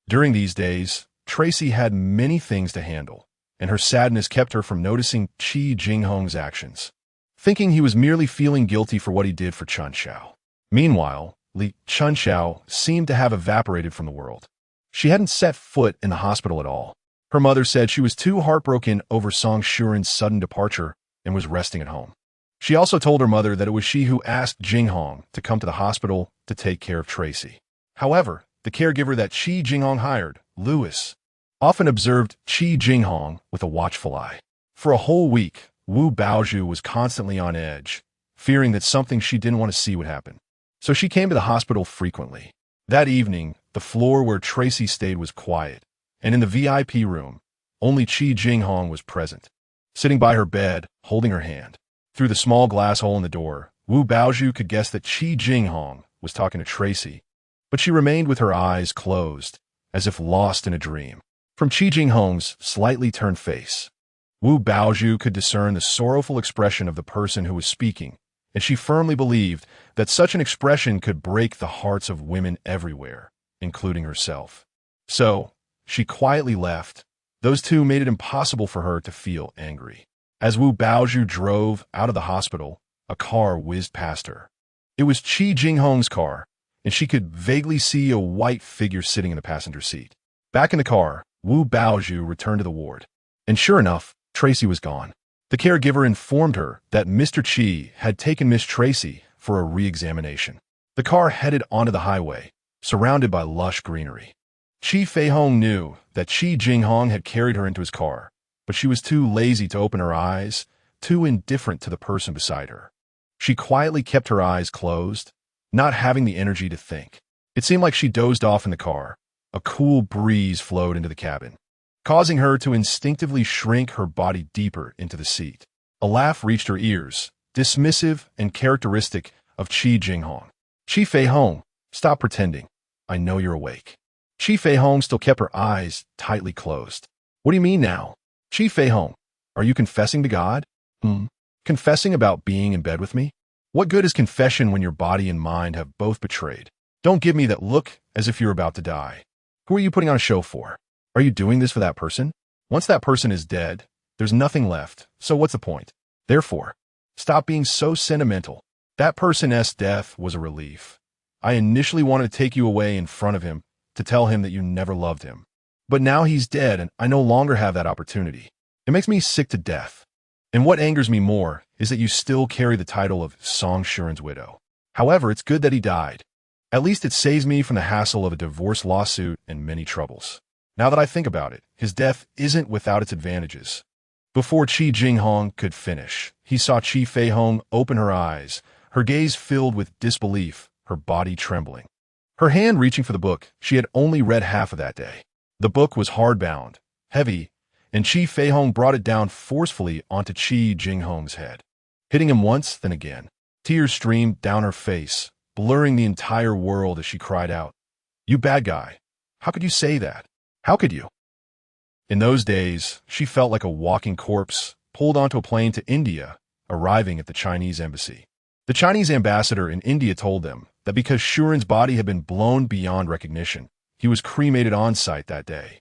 during these days, Tracy had many things to handle, and her sadness kept her from noticing Chi Jinghong's actions, thinking he was merely feeling guilty for what he did for Chunxiao. Meanwhile, Li Chunxiao seemed to have evaporated from the world. She hadn't set foot in the hospital at all. Her mother said she was too heartbroken over Song Shuran's sudden departure and was resting at home. She also told her mother that it was she who asked Jinghong to come to the hospital to take care of Tracy. However, the caregiver that Chi Jinghong hired, Louis, often observed Chi Jinghong with a watchful eye. For a whole week, Wu Baozhu was constantly on edge, fearing that something she didn't want to see would happen. So she came to the hospital frequently. That evening, the floor where Tracy stayed was quiet, and in the VIP room, only Chi Jinghong was present, sitting by her bed, holding her hand. Through the small glass hole in the door, Wu Baozhu could guess that Chi Jinghong was talking to Tracy, but she remained with her eyes closed, as if lost in a dream. From Chi Jinghong's slightly turned face, Wu Baozhu could discern the sorrowful expression of the person who was speaking, and she firmly believed that such an expression could break the hearts of women everywhere, including herself. So, she quietly left. Those two made it impossible for her to feel angry. As Wu Baozhu drove out of the hospital, a car whizzed past her. It was Chi Jinghong's car, and she could vaguely see a white figure sitting in the passenger seat. Back in the car, Wu Baozhu returned to the ward. And sure enough, Tracy was gone. The caregiver informed her that Mr. Chi had taken Miss Tracy for a re-examination. The car headed onto the highway, surrounded by lush greenery. Chi Feihong knew that Chi Jinghong had carried her into his car, but she was too lazy to open her eyes, too indifferent to the person beside her. She quietly kept her eyes closed, not having the energy to think. It seemed like she dozed off in the car. A cool breeze flowed into the cabin, causing her to instinctively shrink her body deeper into the seat. A laugh reached her ears, dismissive and characteristic of Chi Jinghong. Chi Feihong, stop pretending. I know you're awake. Chi Feihong still kept her eyes tightly closed. What do you mean now? Chi Feihong, are you confessing to God? Confessing about being in bed with me? What good is confession when your body and mind have both betrayed? Don't give me that look as if you're about to die. Who are you putting on a show for? Are you doing this for that person? Once that person is dead, there's nothing left, so what's the point? Therefore, stop being so sentimental. That person's death was a relief. I initially wanted to take you away in front of him to tell him that you never loved him. But now he's dead and I no longer have that opportunity. It makes me sick to death. And what angers me more is that you still carry the title of Song Shuran's widow. However, it's good that he died. At least it saves me from the hassle of a divorce lawsuit and many troubles. Now that I think about it, his death isn't without its advantages. Before Chi Jinghong could finish, he saw Chi Feihong open her eyes, her gaze filled with disbelief, her body trembling. Her hand reaching for the book she had only read half of that day. The book was hardbound, heavy, and Chi Feihong brought it down forcefully onto Chi Jinghong's head, hitting him once, then again. Tears streamed down her face, blurring the entire world as she cried out, "You bad guy! How could you say that? How could you?" In those days, she felt like a walking corpse pulled onto a plane to India, arriving at the Chinese embassy. The Chinese ambassador in India told them that because Shuran's body had been blown beyond recognition, he was cremated on site that day.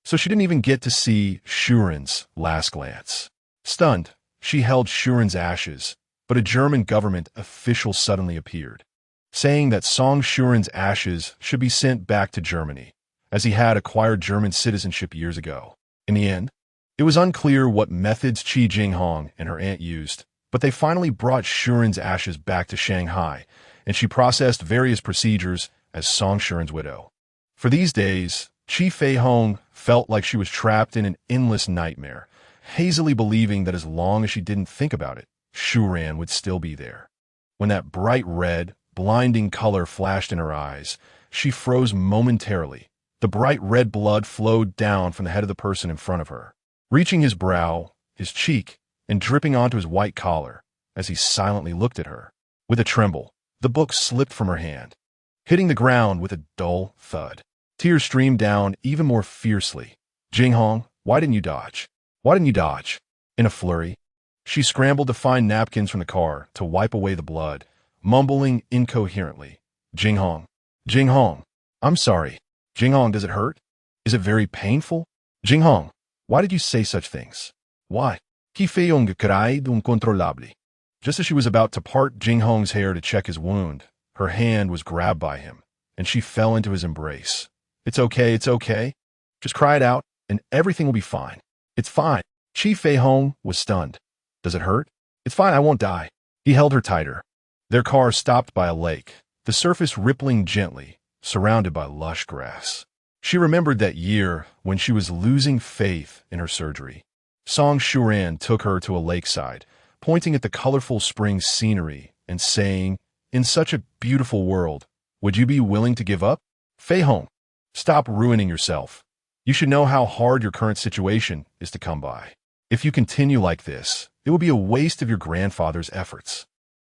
So she didn't even get to see Shuran's last glance. Stunned, she held Shuran's ashes, but a German government official suddenly appeared, saying that Song Shuran's ashes should be sent back to Germany, as he had acquired German citizenship years ago. In the end, it was unclear what methods Chi Jinghong and her aunt used, but they finally brought Shuran's ashes back to Shanghai, and she processed various procedures as Song Shuran's widow. For these days, Chi Feihong felt like she was trapped in an endless nightmare, hazily believing that as long as she didn't think about it, Shuran would still be there. When that bright red, blinding color flashed in her eyes, she froze momentarily. The bright red blood flowed down from the head of the person in front of her. Reaching his brow, his cheek, and dripping onto his white collar as he silently looked at her. With a tremble, the book slipped from her hand, hitting the ground with a dull thud. Tears streamed down even more fiercely. Jinghong, why didn't you dodge? Why didn't you dodge? In a flurry, she scrambled to find napkins from the car to wipe away the blood, mumbling incoherently. Jinghong, Jinghong, I'm sorry. Jinghong, does it hurt? Is it very painful? Jinghong, why did you say such things? Why? Chi Feihong cried uncontrollably. Just as she was about to part Jinghong's hair to check his wound, her hand was grabbed by him, and she fell into his embrace. It's okay, it's okay. Just cry it out, and everything will be fine. It's fine. Chi Feihong was stunned. Does it hurt? It's fine, I won't die. He held her tighter. Their car stopped by a lake, the surface rippling gently, surrounded by lush grass. She remembered that year when she was losing faith in her surgery. Song Shuran took her to a lakeside, pointing at the colorful spring scenery and saying, in such a beautiful world, would you be willing to give up? Feihong, stop ruining yourself. You should know how hard your current situation is to come by. If you continue like this, it will be a waste of your grandfather's efforts.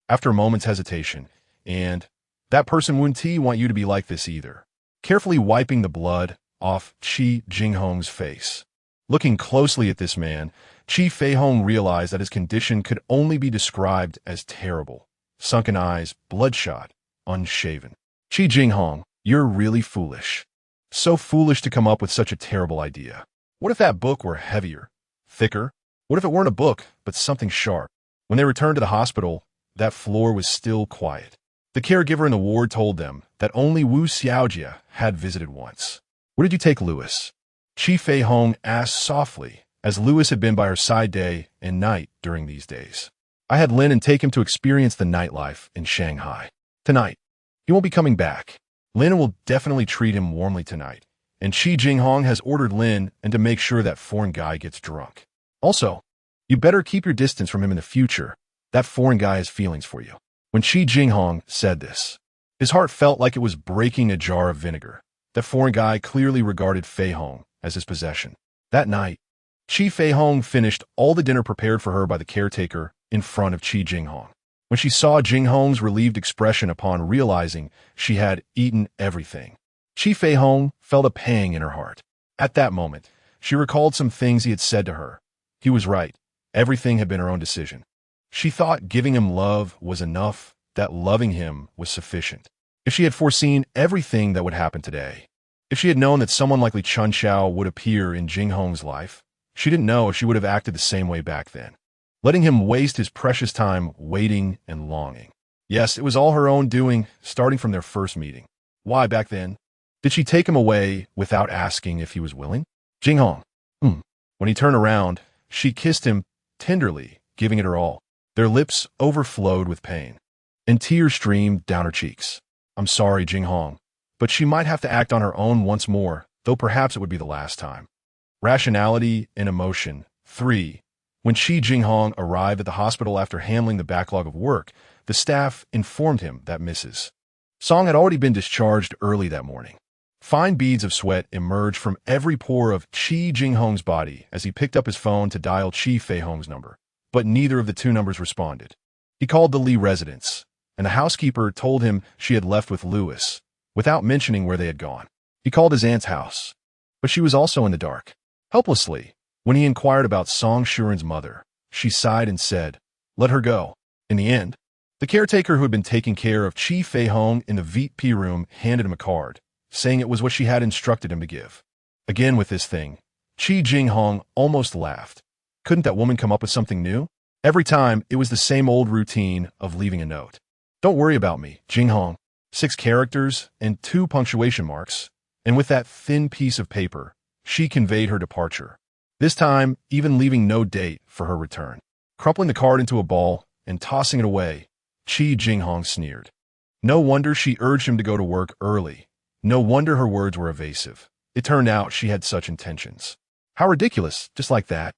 After a moment's hesitation, and that person wouldn't want you to be like this either. Carefully wiping the blood off Chi Jinghong's face. Looking closely at this man, Chi Feihong realized that his condition could only be described as terrible. Sunken eyes, bloodshot, unshaven. Chi Jinghong, you're really foolish. So foolish to come up with such a terrible idea. What if that book were heavier, thicker? What if it weren't a book, but something sharp? When they returned to the hospital, that floor was still quiet. The caregiver in the ward told them that only Wu Xiaojia had visited once. Where did you take Louis? Chi Feihong asked softly, as Louis had been by her side day and night during these days. I had Lin and take him to experience the nightlife in Shanghai. Tonight. He won't be coming back. Lin will definitely treat him warmly tonight, and Chi Jinghong has ordered Lin and to make sure that foreign guy gets drunk. Also, you better keep your distance from him in the future. That foreign guy has feelings for you. When Chi Jinghong said this, his heart felt like it was breaking a jar of vinegar. That foreign guy clearly regarded Feihong as his possession. That night, Chi Feihong finished all the dinner prepared for her by the caretaker in front of Chi Jinghong. When she saw Jinghong's relieved expression upon realizing she had eaten everything, Chi Feihong felt a pang in her heart. At that moment, she recalled some things he had said to her. He was right. Everything had been her own decision. She thought giving him love was enough, that loving him was sufficient. If she had foreseen everything that would happen today, if she had known that someone like Li Chunxiao would appear in Jinghong's life, she didn't know if she would have acted the same way back then, letting him waste his precious time waiting and longing. Yes, it was all her own doing, starting from their first meeting. Why back then? Did she take him away without asking if he was willing? Jinghong. When he turned around, she kissed him tenderly, giving it her all. Their lips overflowed with pain, and tears streamed down her cheeks. I'm sorry, Jinghong, but she might have to act on her own once more, though perhaps it would be the last time. Rationality and emotion. 3. When Chi Jinghong arrived at the hospital after handling the backlog of work, the staff informed him that Mrs. Song had already been discharged early that morning. Fine beads of sweat emerged from every pore of Chi Jinghong's body as he picked up his phone to dial Chi Feihong's number. But neither of the two numbers responded. He called the Li residence, and the housekeeper told him she had left with Louis, without mentioning where they had gone. He called his aunt's house, but she was also in the dark. Helplessly, when he inquired about Song Shuran's mother, she sighed and said, let her go. In the end, the caretaker who had been taking care of Chi Feihong in the VIP room handed him a card, saying it was what she had instructed him to give. Again with this thing, Chi Jinghong almost laughed. Couldn't that woman come up with something new? Every time, it was the same old routine of leaving a note. Don't worry about me, Jinghong. 6 characters and 2 punctuation marks, and with that thin piece of paper, she conveyed her departure. This time, even leaving no date for her return. Crumpling the card into a ball and tossing it away, Chi Jinghong sneered. No wonder she urged him to go to work early. No wonder her words were evasive. It turned out she had such intentions. How ridiculous, just like that.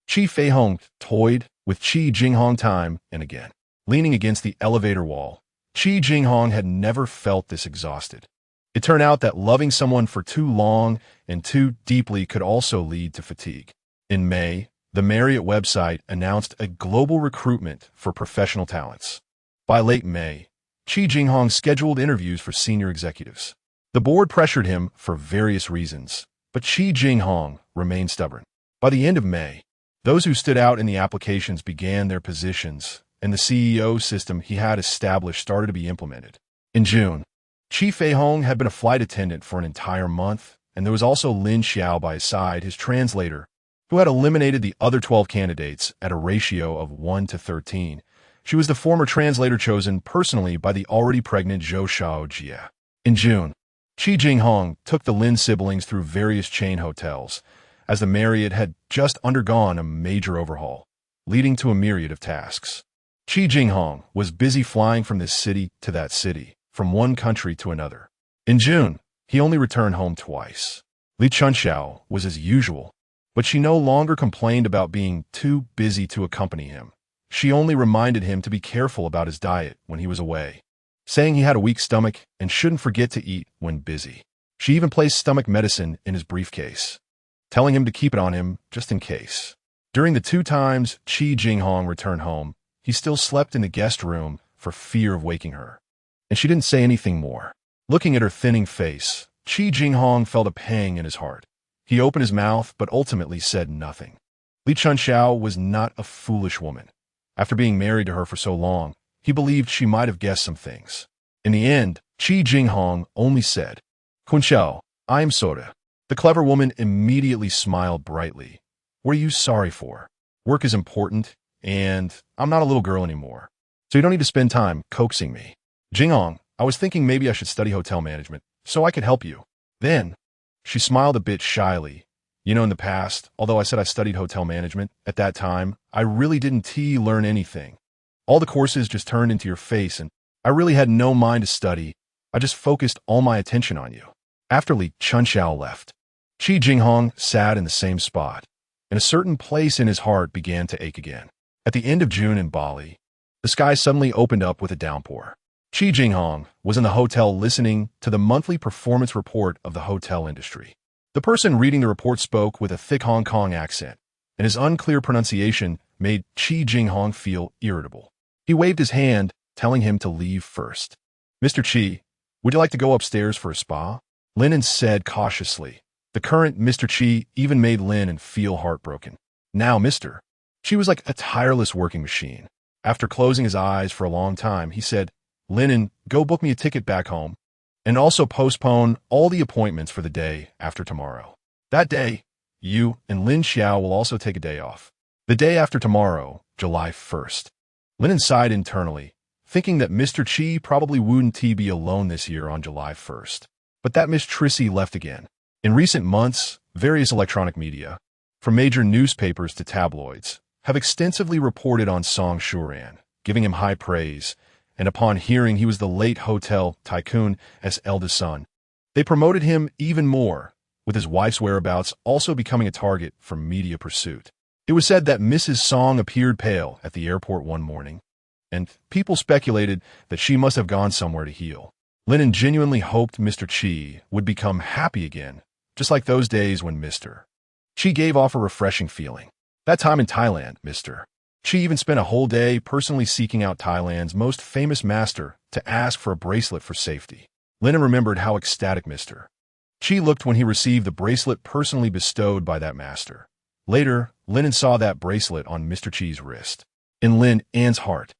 Chi Feihong toyed with Chi Jinghong time and again. Leaning against the elevator wall, Chi Jinghong had never felt this exhausted. It turned out that loving someone for too long and too deeply could also lead to fatigue. In May, the Marriott website announced a global recruitment for professional talents. By late May, Chi Jinghong scheduled interviews for senior executives. The board pressured him for various reasons, but Chi Jinghong remained stubborn. By the end of May, those who stood out in the applications began their positions, and the CEO system he had established started to be implemented. In June, Chi Feihong had been a flight attendant for an entire month, and there was also Li Chunxiao by his side, his translator, who had eliminated the other 12 candidates at a ratio of 1 to 13. She was the former translator chosen personally by the already pregnant Zhou Shaojia. In June, Chi Jinghong took the Lin siblings through various chain hotels, as the Marriott had just undergone a major overhaul, leading to a myriad of tasks. Chi Jinghong was busy flying from this city to that city, from one country to another. In June, he only returned home twice. Li Chunxiao was as usual, but she no longer complained about being too busy to accompany him. She only reminded him to be careful about his diet when he was away, saying he had a weak stomach and shouldn't forget to eat when busy. She even placed stomach medicine in his briefcase, telling him to keep it on him just in case. During the 2 times Chi Jinghong returned home, he still slept in the guest room for fear of waking her, and she didn't say anything more. Looking at her thinning face, Chi Jinghong felt a pang in his heart. He opened his mouth, but ultimately said nothing. Li Chunxiao was not a foolish woman. After being married to her for so long, he believed she might have guessed some things. In the end, Chi Jinghong only said, "Chunxiao, I am sorry." The clever woman immediately smiled brightly. "What are you sorry for? Work is important, and I'm not a little girl anymore, so you don't need to spend time coaxing me. Jinghong, I was thinking maybe I should study hotel management, so I could help you." Then, she smiled a bit shyly. In the past, although I said I studied hotel management, at that time, I really didn't learn anything. All the courses just turned into your face, and I really had no mind to study. I just focused all my attention on you. After Li Chunxiao left, Chi Jinghong sat in the same spot, and a certain place in his heart began to ache again. At the end of June in Bali, the sky suddenly opened up with a downpour. Chi Jinghong was in the hotel listening to the monthly performance report of the hotel industry. The person reading the report spoke with a thick Hong Kong accent, and his unclear pronunciation made Chi Jinghong feel irritable. He waved his hand, telling him to leave first. "Mr. Chi, would you like to go upstairs for a spa?" Lennon said cautiously. The current Mr. Chi even made Lennon feel heartbroken. Now, Mr. Chi was like a tireless working machine. After closing his eyes for a long time, he said, "Lennon, go book me a ticket back home, and also postpone all the appointments for the day after tomorrow. That day, you and Lin Xiao will also take a day off. The day after tomorrow, July 1st. Lennon sighed internally, thinking that Mr. Chi probably wouldn't be alone this year on July 1st. But that Miss Trissy left again. In recent months, various electronic media, from major newspapers to tabloids, have extensively reported on Song Shuran, giving him high praise, and upon hearing he was the late hotel tycoon as eldest son, they promoted him even more, with his wife's whereabouts also becoming a target for media pursuit. It was said that Mrs. Song appeared pale at the airport one morning, and people speculated that she must have gone somewhere to heal. Lennon genuinely hoped Mr. Chi would become happy again, just like those days when Mr. Chi gave off a refreshing feeling. That time in Thailand, Mr. Chi even spent a whole day personally seeking out Thailand's most famous master to ask for a bracelet for safety. Lennon remembered how ecstatic Mr. Chi looked when he received the bracelet personally bestowed by that master. Later, Lennon saw that bracelet on Mr. Chi's wrist. In Lin An's heart,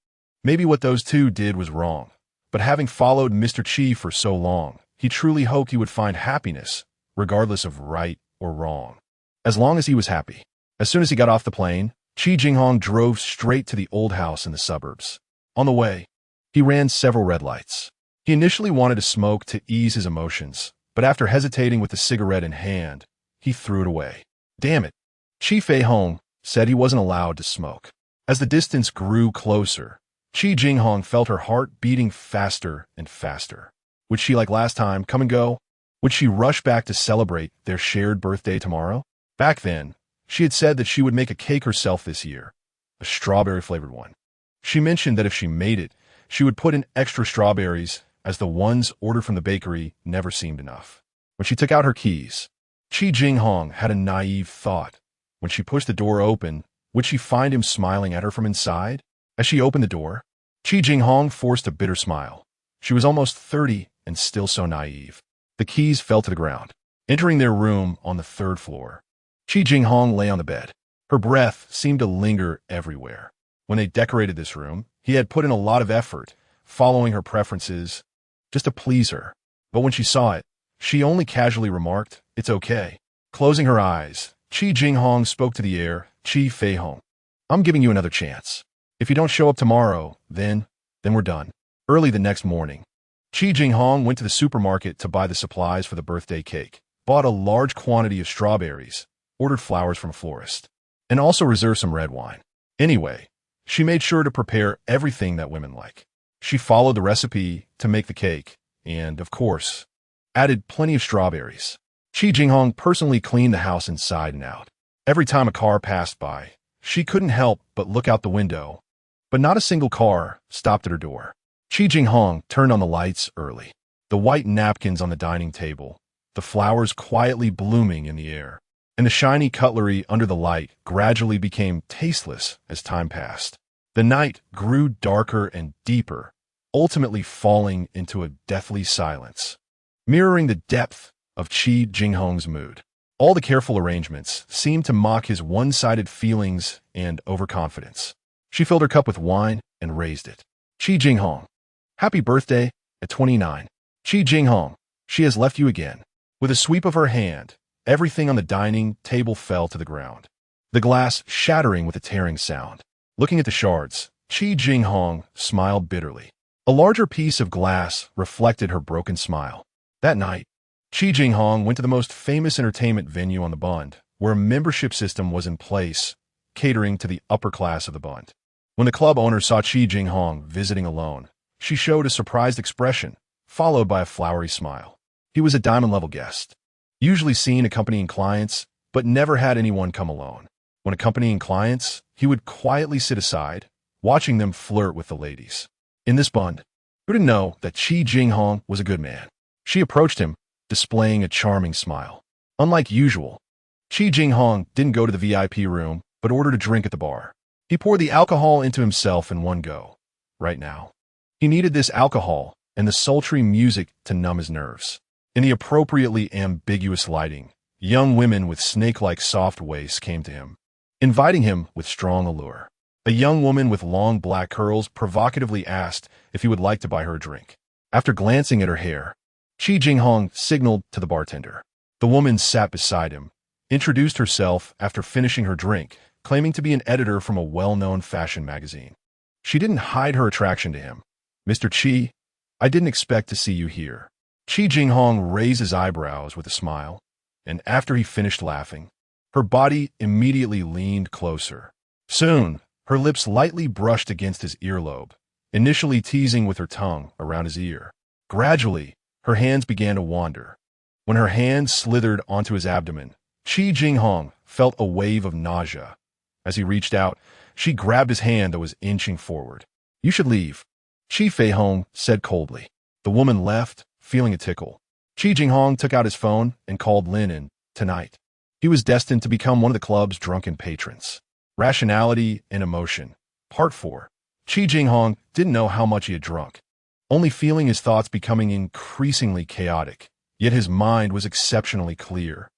maybe what those two did was wrong, but having followed Mr. Chi for so long, he truly hoped he would find happiness, regardless of right or wrong, as long as he was happy. As soon as he got off the plane, Chi Jinghong drove straight to the old house in the suburbs. On the way, he ran several red lights. He initially wanted to smoke to ease his emotions, but after hesitating with the cigarette in hand, he threw it away. Damn it. Chi Feihong said he wasn't allowed to smoke. As the distance grew closer, Chi Jinghong felt her heart beating faster and faster. Would she, like last time, come and go? Would she rush back to celebrate their shared birthday tomorrow? Back then, she had said that she would make a cake herself this year, a strawberry-flavored one. She mentioned that if she made it, she would put in extra strawberries, as the ones ordered from the bakery never seemed enough. When she took out her keys, Chi Jinghong had a naive thought. When she pushed the door open, would she find him smiling at her from inside? As she opened the door, Chi Jinghong forced a bitter smile. She was almost 30 and still so naive. The keys fell to the ground. Entering their room on the 3rd floor, Chi Jinghong lay on the bed. Her breath seemed to linger everywhere. When they decorated this room, he had put in a lot of effort, following her preferences, just to please her. But when she saw it, she only casually remarked, "It's okay." Closing her eyes, Chi Jinghong spoke to the air, "Chi Feihong, I'm giving you another chance. If you don't show up tomorrow, then we're done." Early the next morning, Chi Jinghong went to the supermarket to buy the supplies for the birthday cake, bought a large quantity of strawberries, ordered flowers from a florist, and also reserved some red wine. Anyway, she made sure to prepare everything that women like. She followed the recipe to make the cake and, of course, added plenty of strawberries. Chi Jinghong personally cleaned the house inside and out. Every time a car passed by, she couldn't help but look out the window, but not a single car stopped at her door. Chi Jinghong turned on the lights early. The white napkins on the dining table, the flowers quietly blooming in the air, and the shiny cutlery under the light gradually became tasteless as time passed. The night grew darker and deeper, ultimately falling into a deathly silence, mirroring the depth of Chi Jinghong's mood. All the careful arrangements seemed to mock his one-sided feelings and overconfidence. She filled her cup with wine and raised it. "Chi Jinghong, happy birthday at 29. Chi Jinghong, she has left you again." With a sweep of her hand, everything on the dining table fell to the ground, the glass shattering with a tearing sound. Looking at the shards, Chi Jinghong smiled bitterly. A larger piece of glass reflected her broken smile. That night, Chi Jinghong went to the most famous entertainment venue on the Bund, where a membership system was in place, catering to the upper class of the Bund. When the club owner saw Chi Jinghong visiting alone, she showed a surprised expression, followed by a flowery smile. He was a diamond-level guest, usually seen accompanying clients, but never had anyone come alone. When accompanying clients, he would quietly sit aside, watching them flirt with the ladies. In this Bund, who didn't know that Chi Jinghong was a good man? She approached him, displaying a charming smile. Unlike usual, Chi Jinghong didn't go to the VIP room, but ordered a drink at the bar. He poured the alcohol into himself in one go. Right now, he needed this alcohol and the sultry music to numb his nerves. In the appropriately ambiguous lighting, young women with snake-like soft waists came to him, inviting him with strong allure. A young woman with long black curls provocatively asked if he would like to buy her a drink. After glancing at her hair, Chi Jinghong signaled to the bartender. The woman sat beside him, introduced herself after finishing her drink, claiming to be an editor from a well-known fashion magazine. She didn't hide her attraction to him. "Mr. Chi, I didn't expect to see you here." Chi Jinghong raised his eyebrows with a smile, and after he finished laughing, her body immediately leaned closer. Soon, her lips lightly brushed against his earlobe, initially teasing with her tongue around his ear. Gradually, her hands began to wander. When her hands slithered onto his abdomen, Chi Jinghong felt a wave of nausea. As he reached out, she grabbed his hand that was inching forward. "You should leave," Chi Feihong said coldly. The woman left, feeling a tickle. Chi Jinghong took out his phone and called Lin in. Tonight, he was destined to become one of the club's drunken patrons. Rationality and Emotion. Part 4. Chi Jinghong didn't know how much he had drunk, only feeling his thoughts becoming increasingly chaotic, yet his mind was exceptionally clear.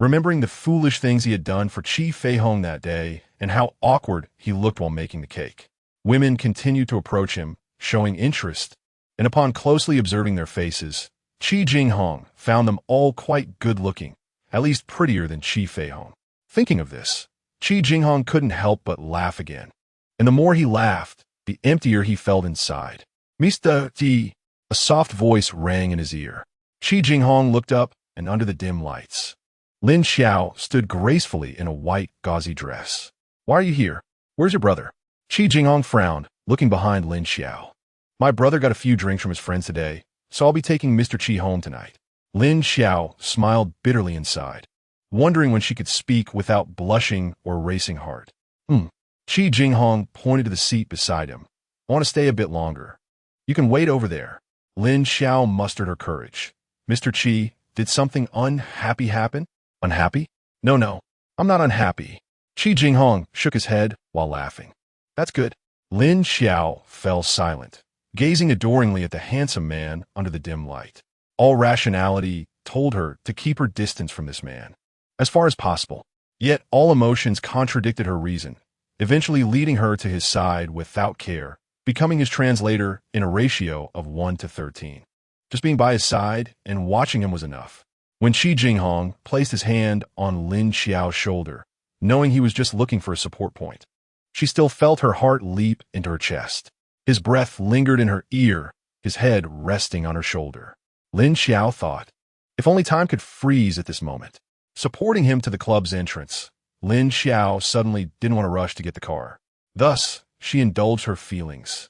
Remembering the foolish things he had done for Chi Feihong that day and how awkward he looked while making the cake. Women continued to approach him, showing interest, and upon closely observing their faces, Chi Jinghong found them all quite good-looking, at least prettier than Chi Feihong. Thinking of this, Chi Jinghong couldn't help but laugh again. And the more he laughed, the emptier he felt inside. "Mr. T," a soft voice rang in his ear. Chi Jinghong looked up, and under the dim lights, Lin Xiao stood gracefully in a white, gauzy dress. "Why are you here? Where's your brother?" Chi Jinghong frowned, looking behind Lin Xiao. "My brother got a few drinks from his friends today, so I'll be taking Mr. Chi home tonight." Lin Xiao smiled bitterly inside, wondering when she could speak without blushing or racing heart. Chi Jinghong pointed to the seat beside him. "I want to stay a bit longer. You can wait over there." Lin Xiao mustered her courage. "Mr. Chi, did something unhappy happen?" "Unhappy? No, I'm not unhappy. Chi Jinghong shook his head while laughing. That's good. Lin Xiao fell silent, gazing adoringly at the handsome man under the dim light. All rationality told her to keep her distance from this man, as far as possible. Yet all emotions contradicted her reason, eventually leading her to his side without care, becoming his translator in a ratio of 1 to 13. Just being by his side and watching him was enough. When Chi Jinghong placed his hand on Lin Xiao's shoulder, knowing he was just looking for a support point, she still felt her heart leap into her chest. His breath lingered in her ear, his head resting on her shoulder. Lin Xiao thought, if only time could freeze at this moment. Supporting him to the club's entrance, Lin Xiao suddenly didn't want to rush to get the car. Thus, she indulged her feelings,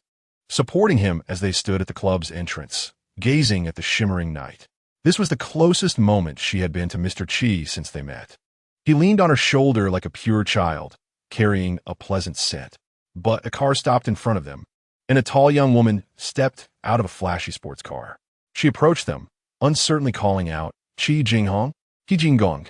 supporting him as they stood at the club's entrance, gazing at the shimmering night. This was the closest moment she had been to Mr. Chi since they met. He leaned on her shoulder like a pure child, carrying a pleasant scent. But a car stopped in front of them, and a tall young woman stepped out of a flashy sports car. She approached them, uncertainly calling out, Chi Jinghong? Chi Jinghong.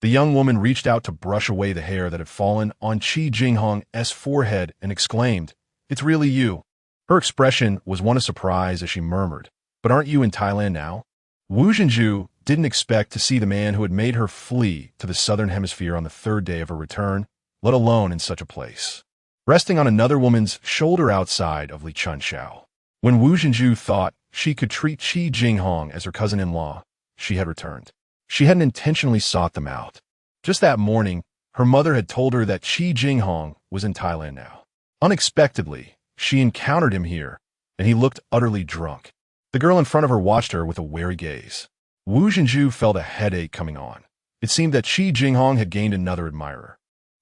The young woman reached out to brush away the hair that had fallen on Chi Jinghong's forehead and exclaimed, It's really you. Her expression was one of surprise as she murmured, But aren't you in Thailand now? Wu Zhenju didn't expect to see the man who had made her flee to the southern hemisphere on the third day of her return, let alone in such a place. Resting on another woman's shoulder outside of Li Chunxiao. When Wu Zhenju thought she could treat Chi Jinghong as her cousin-in-law, she had returned. She hadn't intentionally sought them out. Just that morning, her mother had told her that Chi Jinghong was in Thailand now. Unexpectedly, she encountered him here, and he looked utterly drunk. The girl in front of her watched her with a wary gaze. Wu Zhenju felt a headache coming on. It seemed that Chi Jinghong had gained another admirer.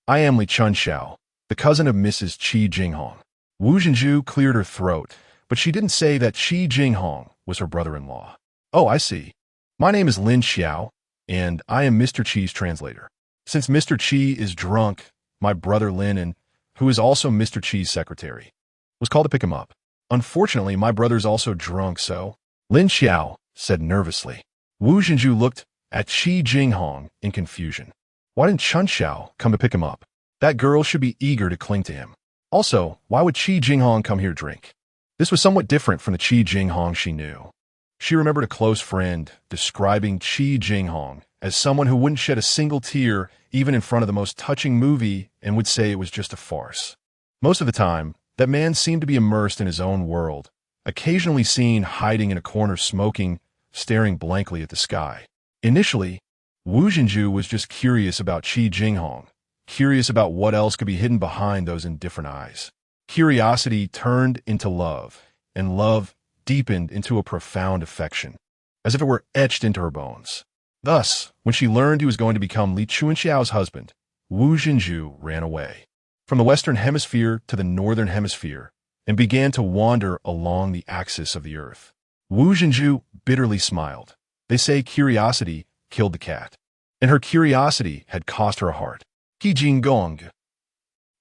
I am Li Chunxiao, the cousin of Mrs. Chi Jinghong. Wu Zhenju cleared her throat, but she didn't say that Chi Jinghong was her brother-in-law. Oh, I see. My name is Lin Xiao, and I am Mr. Chi's translator. Since Mr. Chi is drunk, my brother Lin, who is also Mr. Chi's secretary, was called to pick him up. Unfortunately, my brother's also drunk, so... Lin Xiao said nervously. Wu Zhenju looked at Chi Jinghong in confusion. Why didn't Chunxiao come to pick him up? That girl should be eager to cling to him. Also, why would Chi Jinghong come here to drink? This was somewhat different from the Chi Jinghong she knew. She remembered a close friend describing Chi Jinghong as someone who wouldn't shed a single tear even in front of the most touching movie and would say it was just a farce. Most of the time, that man seemed to be immersed in his own world, occasionally seen hiding in a corner smoking, staring blankly at the sky. Initially, Wu Zhenju was just curious about Chi Jinghong, curious about what else could be hidden behind those indifferent eyes. Curiosity turned into love, and love deepened into a profound affection, as if it were etched into her bones. Thus, when she learned he was going to become Li Chunxiao's husband, Wu Zhenju ran away from the Western Hemisphere to the Northern Hemisphere and began to wander along the axis of the Earth. Wu Zhenju bitterly smiled. They say curiosity killed the cat, and her curiosity had cost her a heart. Chi Jinghong.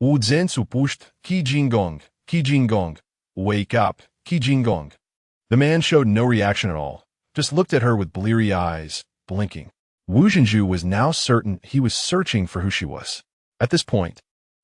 Wu Zhen supusht, Chi Jinghong, Chi Jinghong. Wake up, Chi Jinghong. The man showed no reaction at all, just looked at her with bleary eyes, blinking. Wu Zhenju was now certain he was searching for who she was. At this point,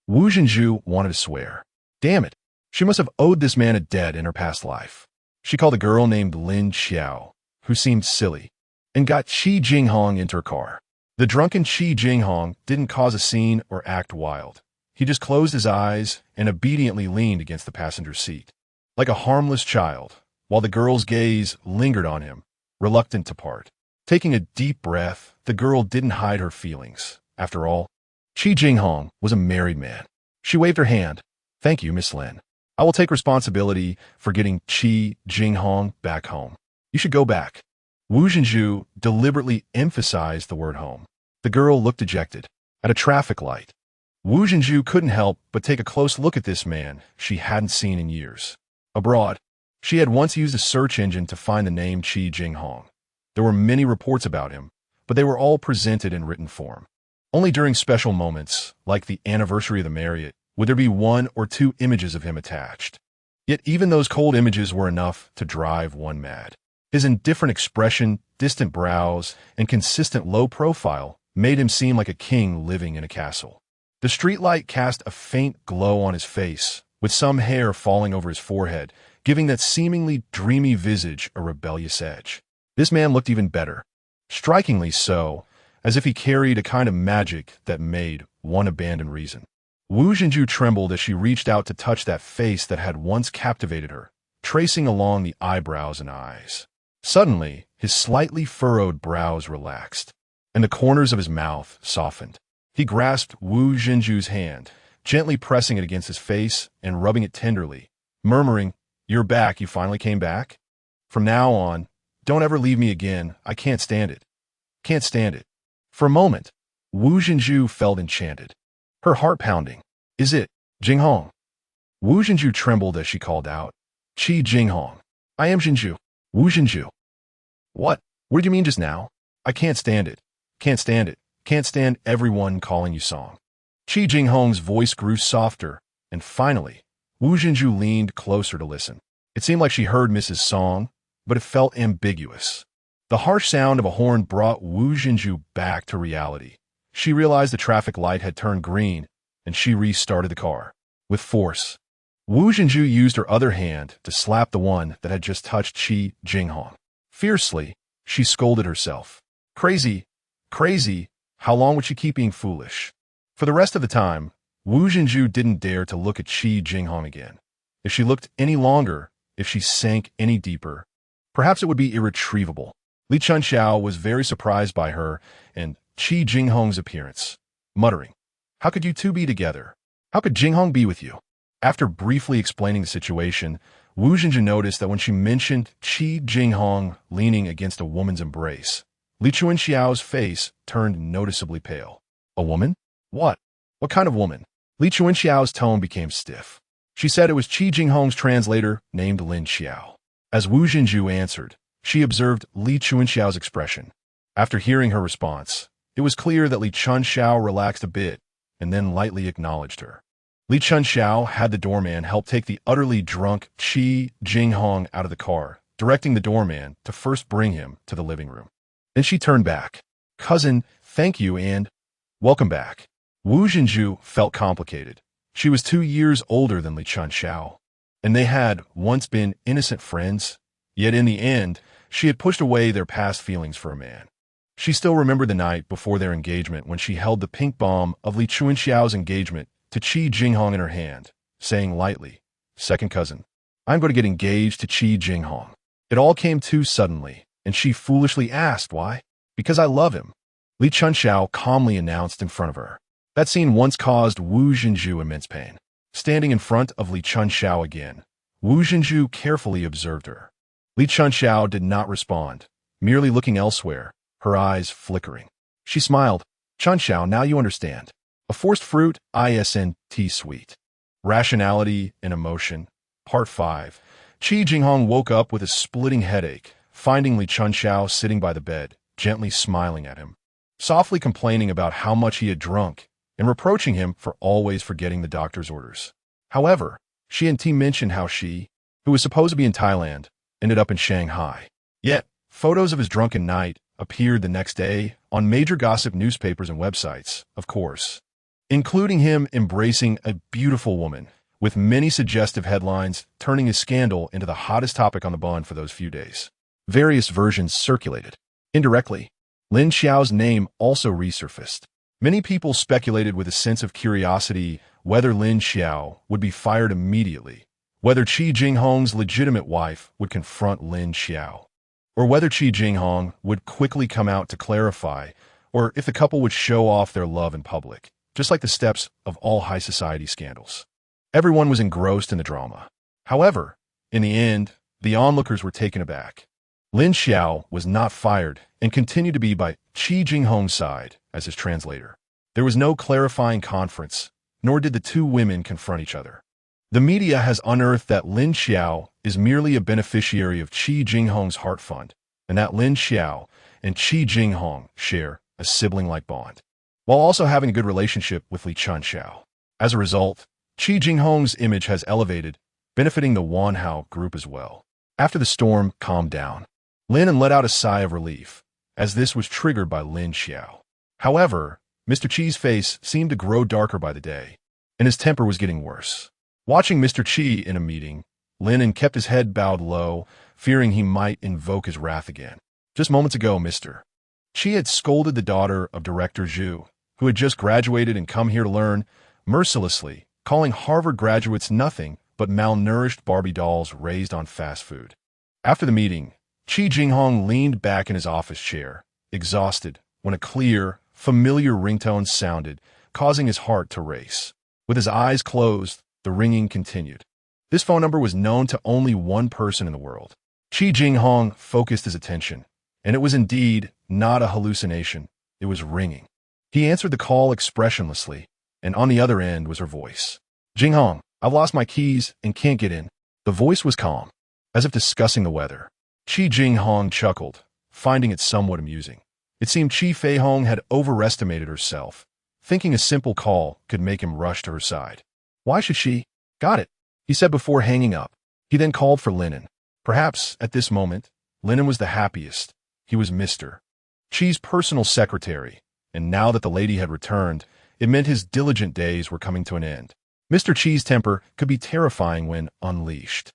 Wu Zhenju wanted to swear. Damn it, she must have owed this man a debt in her past life. She called a girl named Lin Xiao, who seemed silly, and got Chi Jinghong into her car. The drunken Chi Jinghong didn't cause a scene or act wild. He just closed his eyes and obediently leaned against the passenger seat, like a harmless child, while the girl's gaze lingered on him, reluctant to part. Taking a deep breath, the girl didn't hide her feelings. After all, Chi Jinghong was a married man. She waved her hand. Thank you, Miss Lin. I will take responsibility for getting Chi Jinghong back home. You should go back. Wu Zhenju deliberately emphasized the word home. The girl looked dejected. At a traffic light, Wu Zhenju couldn't help but take a close look at this man she hadn't seen in years. Abroad, she had once used a search engine to find the name Chi Jinghong. There were many reports about him, but they were all presented in written form. Only during special moments, like the anniversary of the Marriott, would there be 1 or 2 images of him attached. Yet even those cold images were enough to drive one mad. His indifferent expression, distant brows, and consistent low profile made him seem like a king living in a castle. The streetlight cast a faint glow on his face, with some hair falling over his forehead, giving that seemingly dreamy visage a rebellious edge. This man looked even better, strikingly so, as if he carried a kind of magic that made one abandon reason. Wu Jinju trembled as she reached out to touch that face that had once captivated her, tracing along the eyebrows and eyes. Suddenly, his slightly furrowed brows relaxed, and the corners of his mouth softened. He grasped Wu Jinju's hand, gently pressing it against his face and rubbing it tenderly, murmuring, "You're back, you finally came back? From now on, don't ever leave me again, I can't stand it. Can't stand it." For a moment, Wu Jinju felt enchanted, her heart pounding. "Is it, Jinghong?" Wu Jinju trembled as she called out, "Chi Jinghong. I am Jinju. Wu Jinju." "What? What did you mean just now? I can't stand it. Can't stand it. Can't stand everyone calling you Song." Chi Jinghong's voice grew softer, and finally, Wu Jinju leaned closer to listen. It seemed like she heard Mrs. Song, but it felt ambiguous. The harsh sound of a horn brought Wu Jinju back to reality. She realized the traffic light had turned green, and she restarted the car. With force, Wu Jinju used her other hand to slap the one that had just touched Chi Jinghong. Fiercely, she scolded herself. Crazy, crazy, how long would she keep being foolish? For the rest of the time, Wu Jinju didn't dare to look at Chi Jinghong again. If she looked any longer, if she sank any deeper, perhaps it would be irretrievable. Li Chunxiao was very surprised by her and Chi Jinghong's appearance, muttering, "How could you two be together? How could Jinghong be with you?" After briefly explaining the situation, Wu Jinju noticed that when she mentioned Chi Jinghong leaning against a woman's embrace, Li Chunxiao's face turned noticeably pale. "A woman? What? What kind of woman?" Li Chunxiao's tone became stiff. She said it was Chi Jinghong's translator named Lin Xiao. As Wu Jinju answered, she observed Li Chunxiao's expression. After hearing her response, it was clear that Li Chunxiao relaxed a bit and then lightly acknowledged her. Li Chunxiao had the doorman help take the utterly drunk Chi Jinghong out of the car, directing the doorman to first bring him to the living room. Then she turned back. "Cousin, thank you and welcome back." Wu Jinju felt complicated. She was 2 years older than Li Chunxiao, and they had once been innocent friends, yet in the end, she had pushed away their past feelings for a man. She still remembered the night before their engagement when she held the pink bomb of Li Chunxiao's engagement to Chi Jinghong in her hand, saying lightly, "Second cousin, I'm going to get engaged to Chi Jinghong." It all came too suddenly, and she foolishly asked why. "Because I love him," Li Chunxiao calmly announced in front of her. That scene once caused Wu Jinju immense pain. Standing in front of Li Chunxiao again, Wu Jinju carefully observed her. Li Chunxiao did not respond, merely looking elsewhere, her eyes flickering. She smiled. "Chunxiao, now you understand. A forced fruit, isn't sweet." Rationality and Emotion, Part 5. Chi Jinghong woke up with a splitting headache, finding Li Chunxiao sitting by the bed, gently smiling at him, softly complaining about how much he had drunk, and reproaching him for always forgetting the doctor's orders. However, she and T mentioned how she, who was supposed to be in Thailand, ended up in Shanghai. Yet, photos of his drunken night appeared the next day on major gossip newspapers and websites, of course, including him embracing a beautiful woman, with many suggestive headlines turning his scandal into the hottest topic on the bun for those few days. Various versions circulated. Indirectly, Lin Xiao's name also resurfaced. Many people speculated with a sense of curiosity whether Lin Xiao would be fired immediately, whether Chi Jinghong's legitimate wife would confront Lin Xiao, or whether Chi Jinghong would quickly come out to clarify, or if the couple would show off their love in public, just like the steps of all high society scandals. Everyone was engrossed in the drama. However, in the end, the onlookers were taken aback. Lin Xiao was not fired and continued to be by Chi Jinghong's side as his translator. There was no clarifying conference, nor did the two women confront each other. The media has unearthed that Lin Xiao is merely a beneficiary of Chi Jinghong's heart fund, and that Lin Xiao and Chi Jinghong share a sibling-like bond, while also having a good relationship with Li Chunxiao. As a result, Chi Jinghong's image has elevated, benefiting the Wanhao group as well. After the storm calmed down, Lin let out a sigh of relief, as this was triggered by Lin Xiao. However, Mr. Chi's face seemed to grow darker by the day, and his temper was getting worse. Watching Mr. Chi in a meeting, Lin kept his head bowed low, fearing he might invoke his wrath again. Just moments ago, Mr. Chi had scolded the daughter of Director Zhu, who had just graduated and come here to learn, mercilessly, calling Harvard graduates nothing but malnourished Barbie dolls raised on fast food. After the meeting, Chi Jinghong leaned back in his office chair, exhausted, when a clear, familiar ringtone sounded, causing his heart to race. With his eyes closed, the ringing continued. This phone number was known to only one person in the world. Chi Jinghong focused his attention, and it was indeed not a hallucination. It was ringing. He answered the call expressionlessly, and on the other end was her voice. Jinghong, I've lost my keys and can't get in. The voice was calm, as if discussing the weather. Chi Jinghong chuckled, finding it somewhat amusing. It seemed Chi Feihong had overestimated herself, thinking a simple call could make him rush to her side. Why should she? Got it, he said before hanging up. He then called for Linen. Perhaps, at this moment, Linen was the happiest. He was Mr. Chi's personal secretary, and now that the lady had returned, it meant his diligent days were coming to an end. Mr. Chi's temper could be terrifying when unleashed.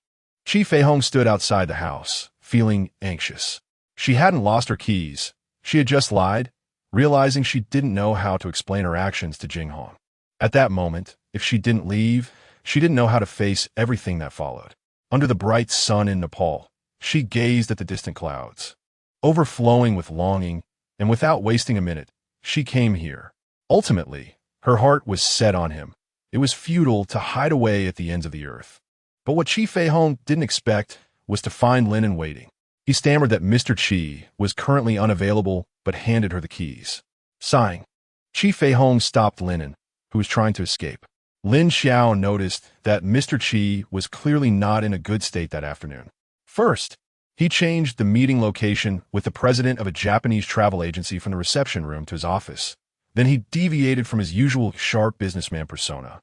Chi Feihong stood outside the house, feeling anxious. She hadn't lost her keys. She had just lied, realizing she didn't know how to explain her actions to Jinghong. At that moment, if she didn't leave, she didn't know how to face everything that followed. Under the bright sun in Nepal, she gazed at the distant clouds. Overflowing with longing, and without wasting a minute, she came here. Ultimately, her heart was set on him. It was futile to hide away at the ends of the earth. But what Chi Feihong didn't expect was to find Linen waiting. He stammered that Mr. Chi was currently unavailable, but handed her the keys. Sighing, Chi Feihong stopped Linen, who was trying to escape. Lin Xiao noticed that Mr. Chi was clearly not in a good state that afternoon. First, he changed the meeting location with the president of a Japanese travel agency from the reception room to his office. Then he deviated from his usual sharp businessman persona,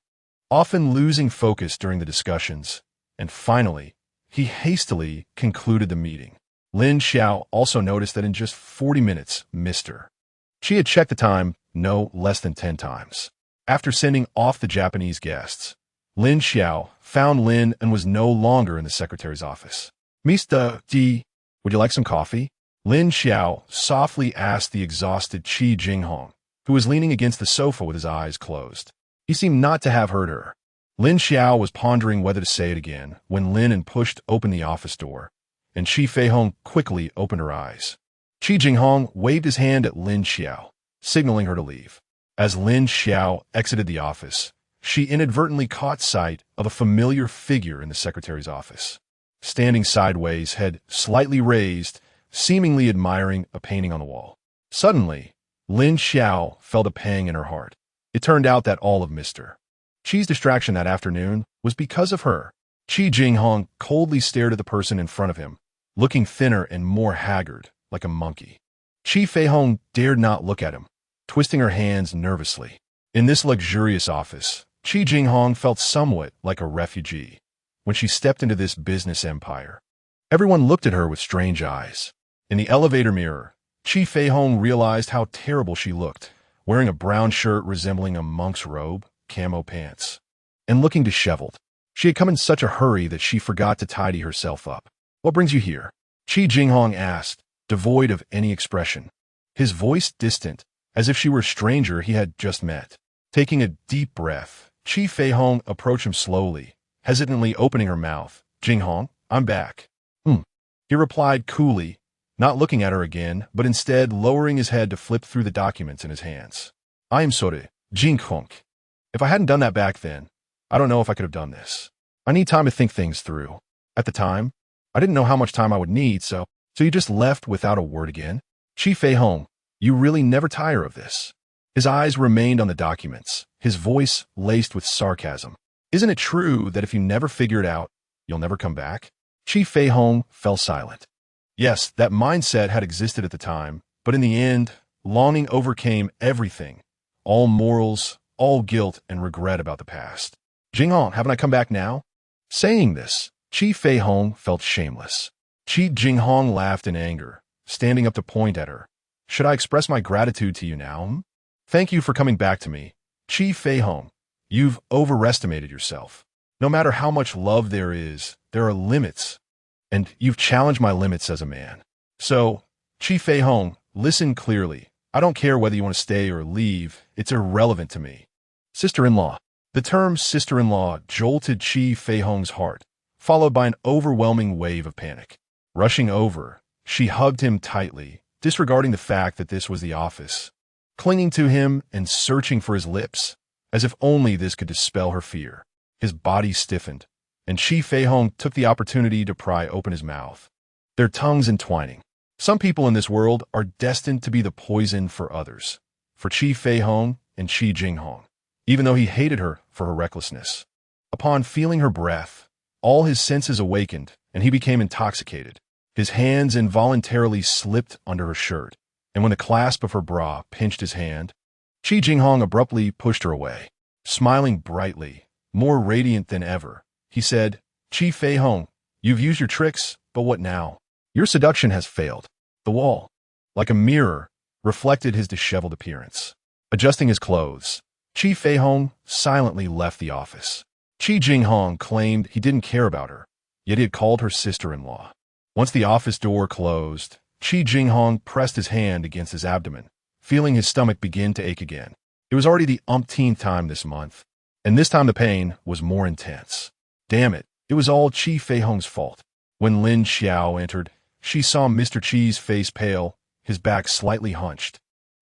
often losing focus during the discussions. And finally, he hastily concluded the meeting. Lin Xiao also noticed that in just 40 minutes, Mr. Chi had checked the time no less than 10 times. After sending off the Japanese guests, Lin Xiao found Lin and was no longer in the secretary's office. Mr. D, would you like some coffee? Lin Xiao softly asked the exhausted Chi Jinghong, who was leaning against the sofa with his eyes closed. He seemed not to have heard her. Lin Xiao was pondering whether to say it again when Lin pushed open the office door, and Chi Feihong quickly opened her eyes. Chi Jinghong waved his hand at Lin Xiao, signaling her to leave. As Lin Xiao exited the office, she inadvertently caught sight of a familiar figure in the secretary's office. Standing sideways, head slightly raised, seemingly admiring a painting on the wall. Suddenly, Lin Xiao felt a pang in her heart. It turned out that all of Mr. Chi's distraction that afternoon was because of her. Chi Jinghong coldly stared at the person in front of him, looking thinner and more haggard, like a monkey. Chi Feihong dared not look at him, twisting her hands nervously. In this luxurious office, Chi Jinghong felt somewhat like a refugee when she stepped into this business empire. Everyone looked at her with strange eyes. In the elevator mirror, Chi Feihong realized how terrible she looked, wearing a brown shirt resembling a monk's robe, camo pants, and looking disheveled. She had come in such a hurry that she forgot to tidy herself up. What brings you here? Chi Jinghong asked, devoid of any expression, his voice distant, as if she were a stranger he had just met. Taking a deep breath, Chi Feihong approached him slowly, hesitantly opening her mouth. Jinghong, I'm back. He replied coolly, not looking at her again, but instead lowering his head to flip through the documents in his hands. I am sorry, Jinghong. If I hadn't done that back then, I don't know if I could have done this. I need time to think things through. At the time, I didn't know how much time I would need, so you just left without a word again? Chi Feihong, you really never tire of this. His eyes remained on the documents, his voice laced with sarcasm. Isn't it true that if you never figure it out, you'll never come back? Chi Feihong fell silent. Yes, that mindset had existed at the time, but in the end, longing overcame everything. All morals, all guilt and regret about the past. Jinghong, haven't I come back now? Saying this, Chi Feihong felt shameless. Chi Jinghong laughed in anger, standing up to point at her. Should I express my gratitude to you now? Thank you for coming back to me. Chi Feihong, you've overestimated yourself. No matter how much love there are limits. And you've challenged my limits as a man. So, Chi Feihong, listen clearly. I don't care whether you want to stay or leave. It's irrelevant to me. Sister-in-law. The term sister-in-law jolted Chi Feihong's heart, followed by an overwhelming wave of panic. Rushing over, she hugged him tightly, disregarding the fact that this was the office, clinging to him and searching for his lips, as if only this could dispel her fear. His body stiffened, and Chi Feihong took the opportunity to pry open his mouth, their tongues entwining. Some people in this world are destined to be the poison for others, for Chi Feihong and Chi Jinghong, even though he hated her for her recklessness. Upon feeling her breath, all his senses awakened, and he became intoxicated. His hands involuntarily slipped under her shirt, and when the clasp of her bra pinched his hand, Chi Jinghong abruptly pushed her away. Smiling brightly, more radiant than ever, he said, Chi Feihong, you've used your tricks, but what now? Your seduction has failed. The wall, like a mirror, reflected his disheveled appearance. Adjusting his clothes, Chi Feihong silently left the office. Chi Jinghong claimed he didn't care about her, yet he had called her sister-in-law. Once the office door closed, Chi Jinghong pressed his hand against his abdomen, feeling his stomach begin to ache again. It was already the umpteenth time this month, and this time the pain was more intense. Damn it, it was all Chi Feihong's fault. When Lin Xiao entered, she saw Mr. Chi's face pale, his back slightly hunched.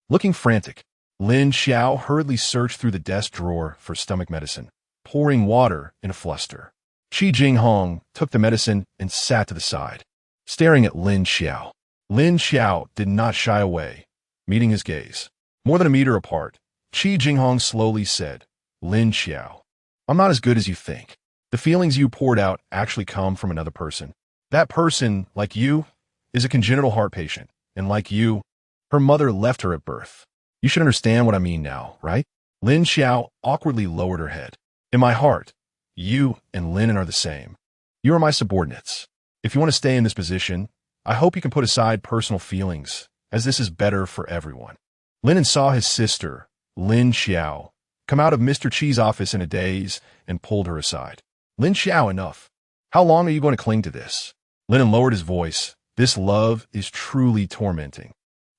Looking frantic, Lin Xiao hurriedly searched through the desk drawer for stomach medicine, pouring water in a fluster. Chi Jinghong took the medicine and sat to the side, staring at Lin Xiao. Lin Xiao did not shy away, meeting his gaze. More than a meter apart, Chi Jinghong slowly said, Lin Xiao, I'm not as good as you think. The feelings you poured out actually come from another person. That person, like you, is a congenital heart patient, and like you, her mother left her at birth. You should understand what I mean now, right? Lin Xiao awkwardly lowered her head. In my heart, you and Lin are the same. You are my subordinates. If you want to stay in this position, I hope you can put aside personal feelings, as this is better for everyone. Lin saw his sister, Lin Xiao, come out of Mr. Chi's office in a daze and pulled her aside. Lin Xiao, enough. How long are you going to cling to this? Lin lowered his voice. This love is truly tormenting.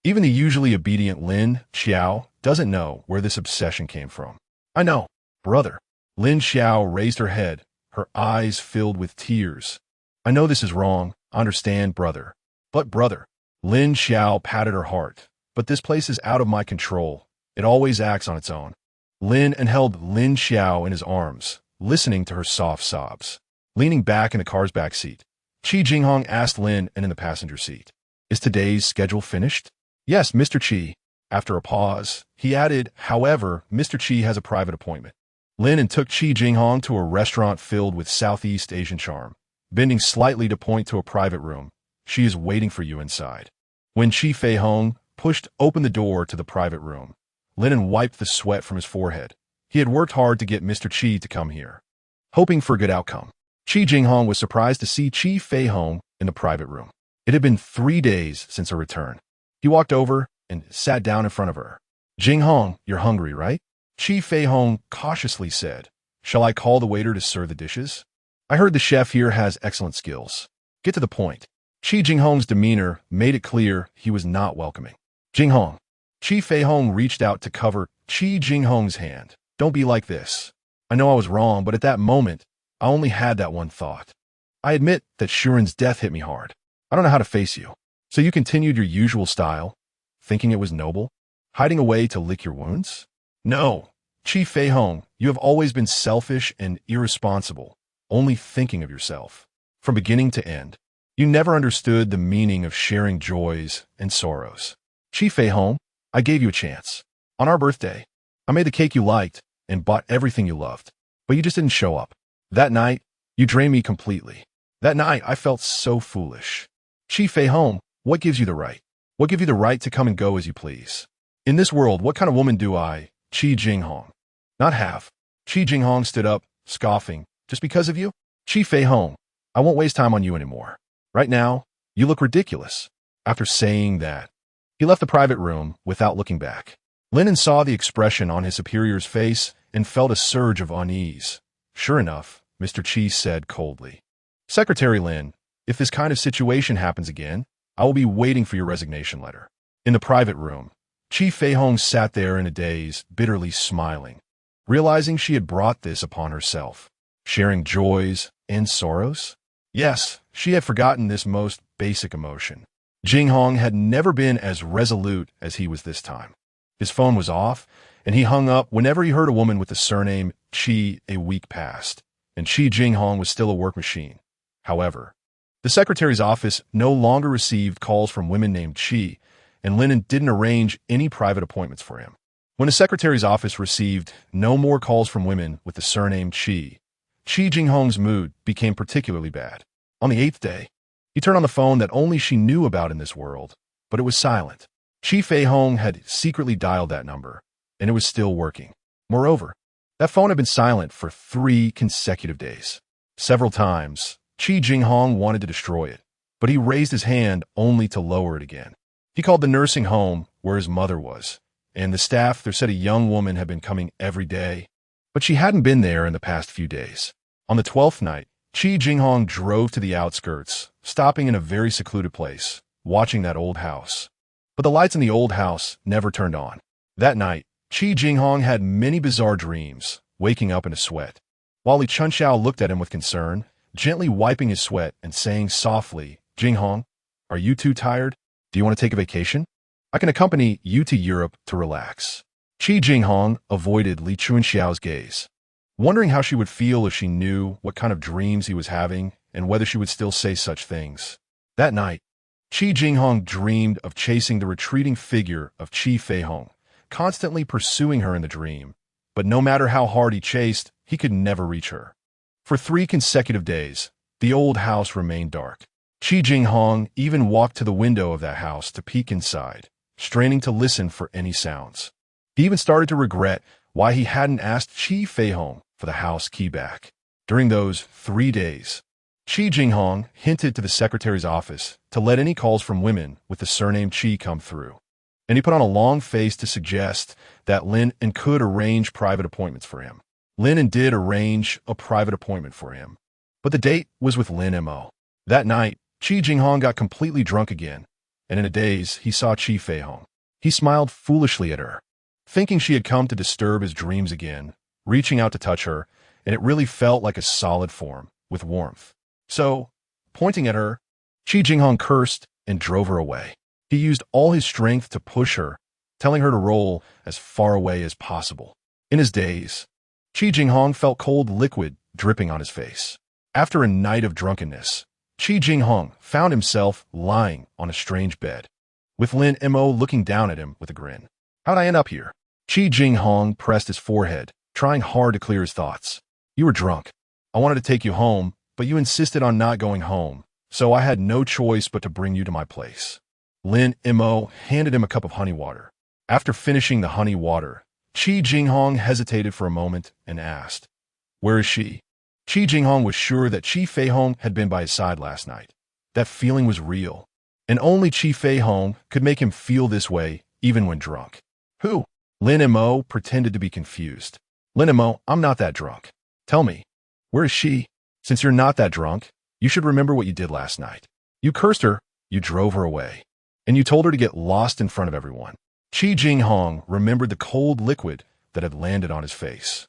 Even the usually obedient Lin Xiao doesn't know where this obsession came from. I know, brother. Lin Xiao raised her head, her eyes filled with tears. I know this is wrong. I understand, brother. But brother, Lin Xiao patted her heart. But this place is out of my control. It always acts on its own. Lin held Lin Xiao in his arms, listening to her soft sobs. Leaning back in the car's back seat, Chi Jinghong asked Lin and in the passenger seat, Is today's schedule finished? Yes, Mr. Chi. After a pause, he added, However, Mr. Chi has a private appointment. Lin took Chi Jinghong to a restaurant filled with Southeast Asian charm, bending slightly to point to a private room. She is waiting for you inside. When Chi Feihong pushed open the door to the private room, Lin wiped the sweat from his forehead. He had worked hard to get Mr. Chi to come here, hoping for a good outcome. Chi Jinghong was surprised to see Chi Feihong in the private room. It had been 3 days since her return. He walked over and sat down in front of her. Jinghong, you're hungry, right? Chi Feihong cautiously said, Shall I call the waiter to serve the dishes? I heard the chef here has excellent skills. Get to the point. Chi Jinghong's demeanor made it clear he was not welcoming. Jinghong. Chi Feihong reached out to cover Chi Jinghong's hand. Don't be like this. I know I was wrong, but at that moment, I only had that one thought. I admit that Shuran's death hit me hard. I don't know how to face you. So you continued your usual style, thinking it was noble, hiding away to lick your wounds? No. Chi Feihong, you have always been selfish and irresponsible, only thinking of yourself. From beginning to end, you never understood the meaning of sharing joys and sorrows. Chi Feihong, I gave you a chance. On our birthday, I made the cake you liked and bought everything you loved, but you just didn't show up. That night, you drained me completely. That night, I felt so foolish. Chi Feihong, what gives you the right? What gives you the right to come and go as you please? In this world, what kind of woman do I, Chi Jinghong, not have? Chi Jinghong stood up, scoffing. Just because of you? Chi Feihong, I won't waste time on you anymore. Right now, you look ridiculous. After saying that, he left the private room without looking back. Lin saw the expression on his superior's face and felt a surge of unease. Sure enough, Mr. Chi said coldly. Secretary Lin, if this kind of situation happens again, I will be waiting for your resignation letter. In the private room, Chi Feihong sat there in a daze, bitterly smiling, realizing she had brought this upon herself. Sharing joys and sorrows? Yes, she had forgotten this most basic emotion. Jinghong had never been as resolute as he was this time. His phone was off, and he hung up whenever he heard a woman with the surname Chi. A week passed, and Chi Jinghong was still a work machine. However, the secretary's office no longer received calls from women named Chi, and Lin didn't arrange any private appointments for him. When the secretary's office received no more calls from women with the surname Chi, Chi Jinghong's mood became particularly bad. On the 8th day, he turned on the phone that only she knew about in this world, but it was silent. Chi Feihong had secretly dialed that number, and it was still working. Moreover, that phone had been silent for 3 consecutive days. Several times, Chi Jinghong wanted to destroy it, but he raised his hand only to lower it again. He called the nursing home where his mother was, and the staff there said a young woman had been coming every day, but she hadn't been there in the past few days. On the 12th night, Chi Jinghong drove to the outskirts, stopping in a very secluded place, watching that old house. But the lights in the old house never turned on. That night, Chi Jinghong had many bizarre dreams, waking up in a sweat. While Li Chunxiao looked at him with concern, gently wiping his sweat and saying softly, Jinghong, are you too tired? Do you want to take a vacation? I can accompany you to Europe to relax. Chi Jinghong avoided Li Chunxiao's gaze, wondering how she would feel if she knew what kind of dreams he was having and whether she would still say such things. That night, Chi Jinghong dreamed of chasing the retreating figure of Chi Feihong, constantly pursuing her in the dream, but no matter how hard he chased, he could never reach her. For 3 consecutive days, the old house remained dark. Chi Jinghong even walked to the window of that house to peek inside, straining to listen for any sounds. He even started to regret why he hadn't asked Chi Feihong for the house key back. During those 3 days, Chi Jinghong hinted to the secretary's office to let any calls from women with the surname Chi come through, and he put on a long face to suggest that Lin could arrange private appointments for him. Lin did arrange a private appointment for him, but the date was with Lin Mo. That night, Chi Jinghong got completely drunk again, and in a daze, he saw Chi Feihong. He smiled foolishly at her, thinking she had come to disturb his dreams again, reaching out to touch her, and it really felt like a solid form, with warmth. So, pointing at her, Chi Jinghong cursed and drove her away. He used all his strength to push her, telling her to roll as far away as possible. In his daze, Chi Jinghong felt cold liquid dripping on his face. After a night of drunkenness, Chi Jinghong found himself lying on a strange bed, with Lin Mo looking down at him with a grin. How'd I end up here? Chi Jinghong pressed his forehead, trying hard to clear his thoughts. You were drunk. I wanted to take you home, but you insisted on not going home, so I had no choice but to bring you to my place. Lin Mo handed him a cup of honey water. After finishing the honey water, Chi Jinghong hesitated for a moment and asked, Where is she? Chi Jinghong was sure that Chi Feihong had been by his side last night. That feeling was real, and only Chi Feihong could make him feel this way even when drunk. Who? Lin Mo pretended to be confused. Lin Mo, I'm not that drunk. Tell me, where is she? Since you're not that drunk, you should remember what you did last night. You cursed her, you drove her away, and you told her to get lost in front of everyone. Chi Jinghong remembered the cold liquid that had landed on his face,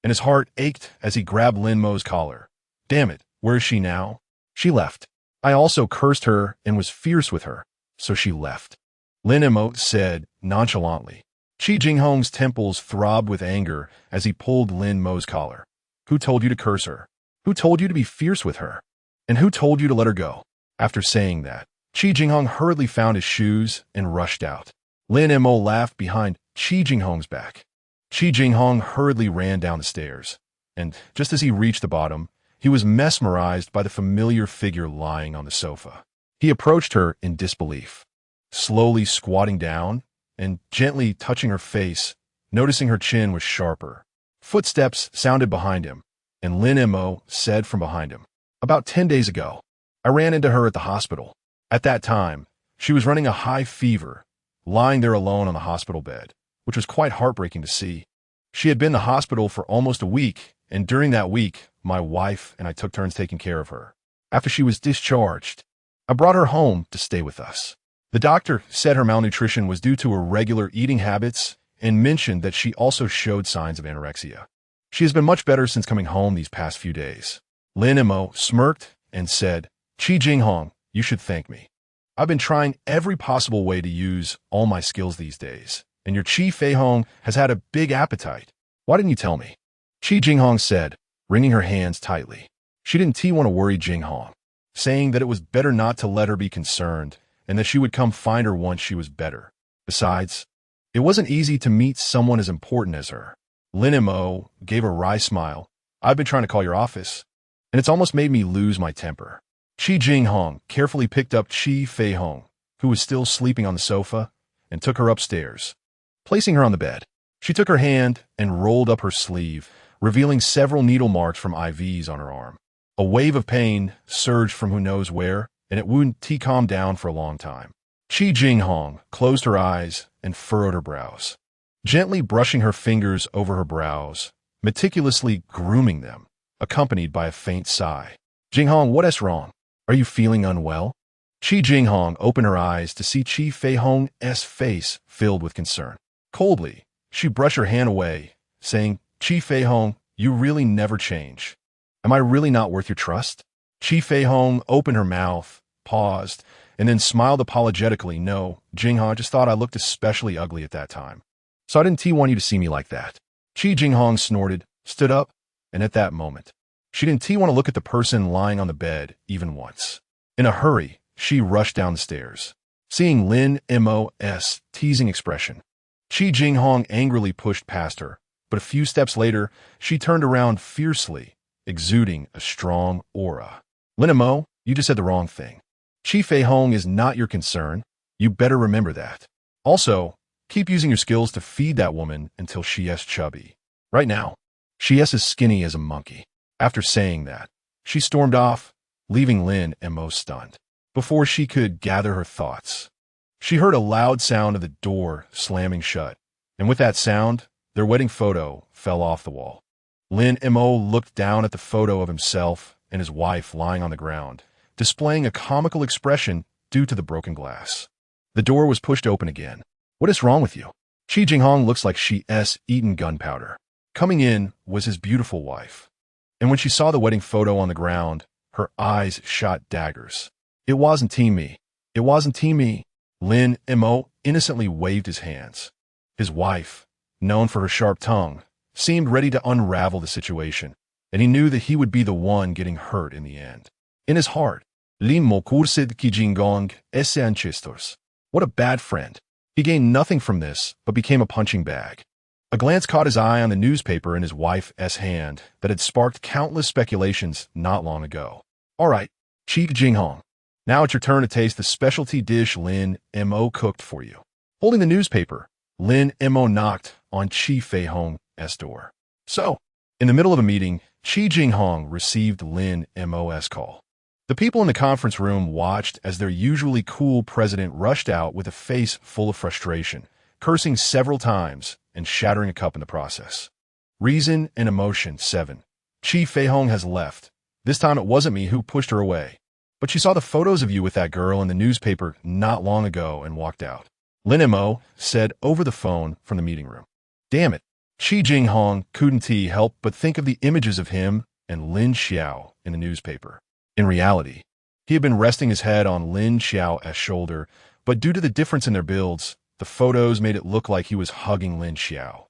and his heart ached as he grabbed Lin Mo's collar. Damn it, where is she now? She left. I also cursed her and was fierce with her, so she left. Lin Mo said nonchalantly. Chi Jinghong's temples throbbed with anger as he pulled Lin Mo's collar. Who told you to curse her? Who told you to be fierce with her? And who told you to let her go? After saying that, Chi Jinghong hurriedly found his shoes and rushed out. Lin Mo laughed behind Chi Jinghong's back. Chi Jinghong hurriedly ran down the stairs, and just as he reached the bottom, he was mesmerized by the familiar figure lying on the sofa. He approached her in disbelief, slowly squatting down and gently touching her face, noticing her chin was sharper. Footsteps sounded behind him, and Lin Mo said from behind him, About 10 days ago, I ran into her at the hospital. At that time, she was running a high fever, lying there alone on the hospital bed, which was quite heartbreaking to see. She had been in the hospital for almost a week, and during that week, my wife and I took turns taking care of her. After she was discharged, I brought her home to stay with us. The doctor said her malnutrition was due to irregular eating habits and mentioned that she also showed signs of anorexia. She has been much better since coming home these past few days. Lin Mo smirked and said, Chi Jinghong, you should thank me. I've been trying every possible way to use all my skills these days, and your Chi Feihong has had a big appetite. Why didn't you tell me? Chi Jinghong said, wringing her hands tightly. She didn't want to worry Jinghong, saying that it was better not to let her be concerned and that she would come find her once she was better. Besides, it wasn't easy to meet someone as important as her. Lin Mo gave a wry smile. I've been trying to call your office, and it's almost made me lose my temper. Chi Jinghong carefully picked up Chi Feihong, who was still sleeping on the sofa, and took her upstairs. Placing her on the bed, she took her hand and rolled up her sleeve, revealing several needle marks from IVs on her arm. A wave of pain surged from who knows where, and it wouldn't calm down for a long time. Chi Jinghong closed her eyes and furrowed her brows, gently brushing her fingers over her brows, meticulously grooming them, accompanied by a faint sigh. Jinghong, what is wrong? Are you feeling unwell? Chi Jinghong opened her eyes to see Chi Feihong's face filled with concern. Coldly, she brushed her hand away, saying, Chi Feihong, you really never change. Am I really not worth your trust? Chi Feihong opened her mouth, paused, and then smiled apologetically. No, Jinghong, just thought I looked especially ugly at that time. So I didn't want you to see me like that. Chi Jinghong snorted, stood up, and at that moment, she didn't want to look at the person lying on the bed even once. In a hurry, she rushed down the stairs, seeing Lin Mo's teasing expression. Chi Jinghong angrily pushed past her, but a few steps later, she turned around fiercely, exuding a strong aura. Lin Mo, you just said the wrong thing. Chi Feihong is not your concern. You better remember that. Also, keep using your skills to feed that woman until she is chubby. Right now, she is as skinny as a monkey. After saying that, she stormed off, leaving Lin Mo stunned. Before she could gather her thoughts, she heard a loud sound of the door slamming shut, and with that sound, their wedding photo fell off the wall. Lin Mo looked down at the photo of himself and his wife lying on the ground, displaying a comical expression due to the broken glass. The door was pushed open again. What is wrong with you? Chi Jinghong looks like she's eaten gunpowder. Coming in was his beautiful wife, and when she saw the wedding photo on the ground, her eyes shot daggers. It wasn't me. It wasn't me. Lin Mo innocently waved his hands. His wife, known for her sharp tongue, seemed ready to unravel the situation, and he knew that he would be the one getting hurt in the end. In his heart, Li Mo kursid Chi Jinghong esse ancestors. What a bad friend. He gained nothing from this, but became a punching bag. A glance caught his eye on the newspaper in his wife's hand that had sparked countless speculations not long ago. All right, Chi Jinghong. Now it's your turn to taste the specialty dish Lin Mo cooked for you. Holding the newspaper, Lin Mo knocked on Chi Feihong's door. So, in the middle of a meeting, Chi Jinghong received Lin Mo's call. The people in the conference room watched as their usually cool president rushed out with a face full of frustration, cursing several times and shattering a cup in the process. Reason and emotion 7. Chi Feihong has left. This time it wasn't me who pushed her away. But she saw the photos of you with that girl in the newspaper not long ago and walked out. Lin Mo said over the phone from the meeting room. Damn it. Chi Jinghong couldn't help but think of the images of him and Lin Xiao in the newspaper. In reality, he had been resting his head on Lin Xiao's shoulder, but due to the difference in their builds, the photos made it look like he was hugging Lin Xiao,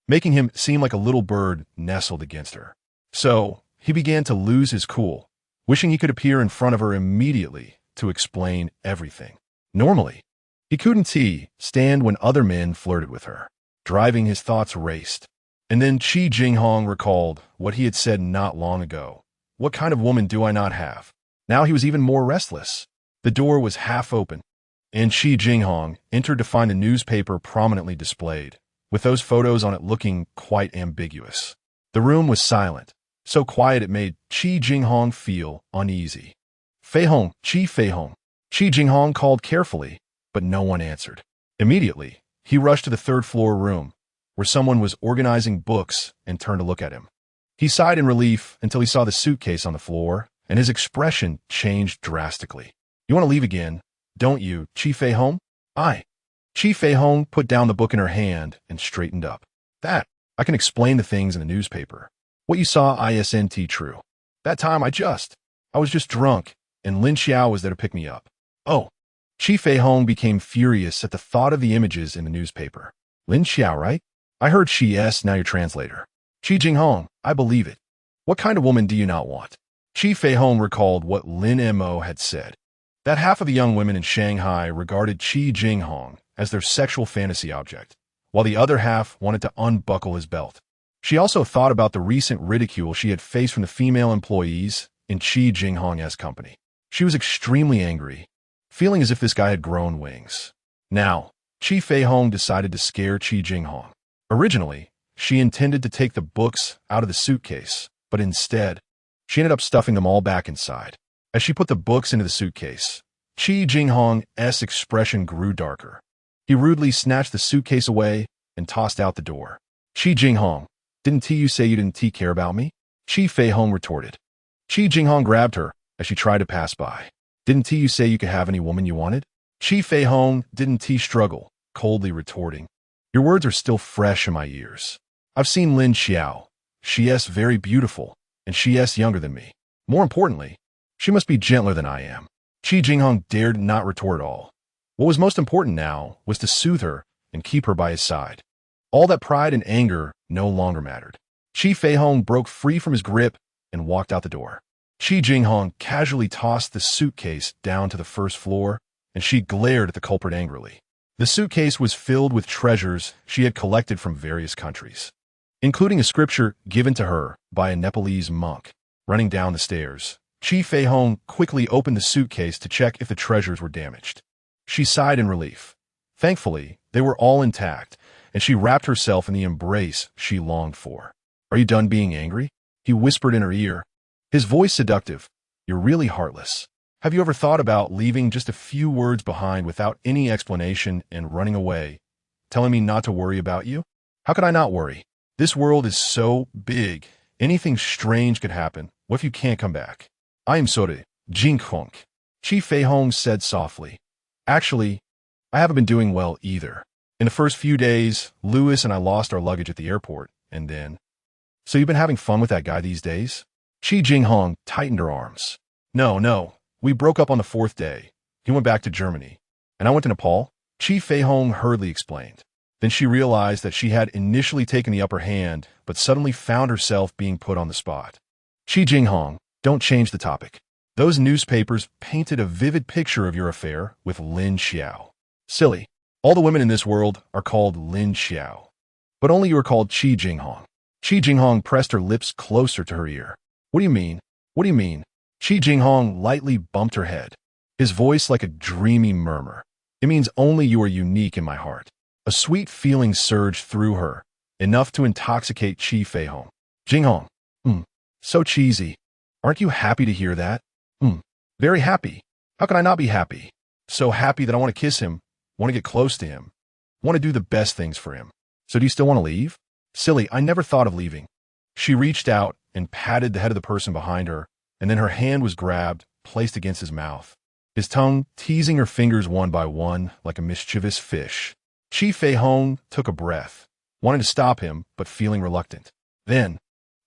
making him seem like a little bird nestled against her. So, he began to lose his cool, wishing he could appear in front of her immediately to explain everything. Normally, he couldn't stand when other men flirted with her. Driving his thoughts raced. And then Chi Jinghong recalled what he had said not long ago. What kind of woman do I not have? Now he was even more restless. The door was half open, and Chi Jinghong entered to find the newspaper prominently displayed, with those photos on it looking quite ambiguous. The room was silent, so quiet it made Chi Jinghong feel uneasy. Feihong, Chi Feihong. Chi Jinghong called carefully, but no one answered. Immediately, he rushed to the third-floor room, where someone was organizing books and turned to look at him. He sighed in relief until he saw the suitcase on the floor, and his expression changed drastically. You want to leave again, don't you, Chi Feihong? Aye. Chi Feihong put down the book in her hand and straightened up. That, I can explain the things in the newspaper. What you saw isn't true. That time I was just drunk, and Lin Xiao was there to pick me up. Oh. Chi Feihong became furious at the thought of the images in the newspaper. Lin Xiao, right? I heard she yes, now your translator. Chi Jinghong, I believe it. What kind of woman do you not want? Chi Feihong recalled what Lin Mo had said. That half of the young women in Shanghai regarded Chi Jinghong as their sexual fantasy object, while the other half wanted to unbuckle his belt. She also thought about the recent ridicule she had faced from the female employees in Chi Jinghong's company. She was extremely angry, feeling as if this guy had grown wings. Now, Chi Feihong decided to scare Chi Jinghong. Originally, she intended to take the books out of the suitcase, but instead, she ended up stuffing them all back inside. As she put the books into the suitcase, Chi Jinghong's expression grew darker. He rudely snatched the suitcase away and tossed out the door. Chi Jinghong, didn't you say you didn't care about me? Chi Feihong retorted. Chi Jinghong grabbed her as she tried to pass by. Didn't you say you could have any woman you wanted? Chi Feihong didn't struggle, coldly retorting. Your words are still fresh in my ears. I've seen Lin Xiao. She is very beautiful, and she is younger than me. More importantly, she must be gentler than I am. Chi Jinghong dared not retort at all. What was most important now was to soothe her and keep her by his side. All that pride and anger no longer mattered. Chi Feihong broke free from his grip and walked out the door. Chi Jinghong casually tossed the suitcase down to the first floor, and she glared at the culprit angrily. The suitcase was filled with treasures she had collected from various countries, including a scripture given to her by a Nepalese monk. Running down the stairs, Chi Feihong quickly opened the suitcase to check if the treasures were damaged. She sighed in relief. Thankfully, they were all intact, and she wrapped herself in the embrace she longed for. Are you done being angry? He whispered in her ear, his voice seductive. You're really heartless. Have you ever thought about leaving just a few words behind without any explanation and running away, telling me not to worry about you? How could I not worry? This world is so big. Anything strange could happen. What if you can't come back? I am sorry, Jinghong. Chi Feihong said softly. Actually, I haven't been doing well either. In the first few days, Louis and I lost our luggage at the airport, and then... So you've been having fun with that guy these days? Chi Jinghong tightened her arms. No, we broke up on the 4th day. He went back to Germany, and I went to Nepal. Chi Feihong hurriedly explained. Then she realized that she had initially taken the upper hand, but suddenly found herself being put on the spot. Chi Jinghong, don't change the topic. Those newspapers painted a vivid picture of your affair with Lin Xiao. Silly. All the women in this world are called Lin Xiao. But only you are called Chi Jinghong. Chi Jinghong pressed her lips closer to her ear. What do you mean? What do you mean? Chi Jinghong lightly bumped her head, his voice like a dreamy murmur. It means only you are unique in my heart. A sweet feeling surged through her, enough to intoxicate Chi Feihong. Jinghong. So cheesy. Aren't you happy to hear that? Very happy. How can I not be happy? So happy that I want to kiss him, want to get close to him, want to do the best things for him. So do you still want to leave? Silly, I never thought of leaving. She reached out and patted the head of the person behind her, and then her hand was grabbed, placed against his mouth, his tongue teasing her fingers one by one like a mischievous fish. Chi Feihong took a breath, wanting to stop him, but feeling reluctant. Then,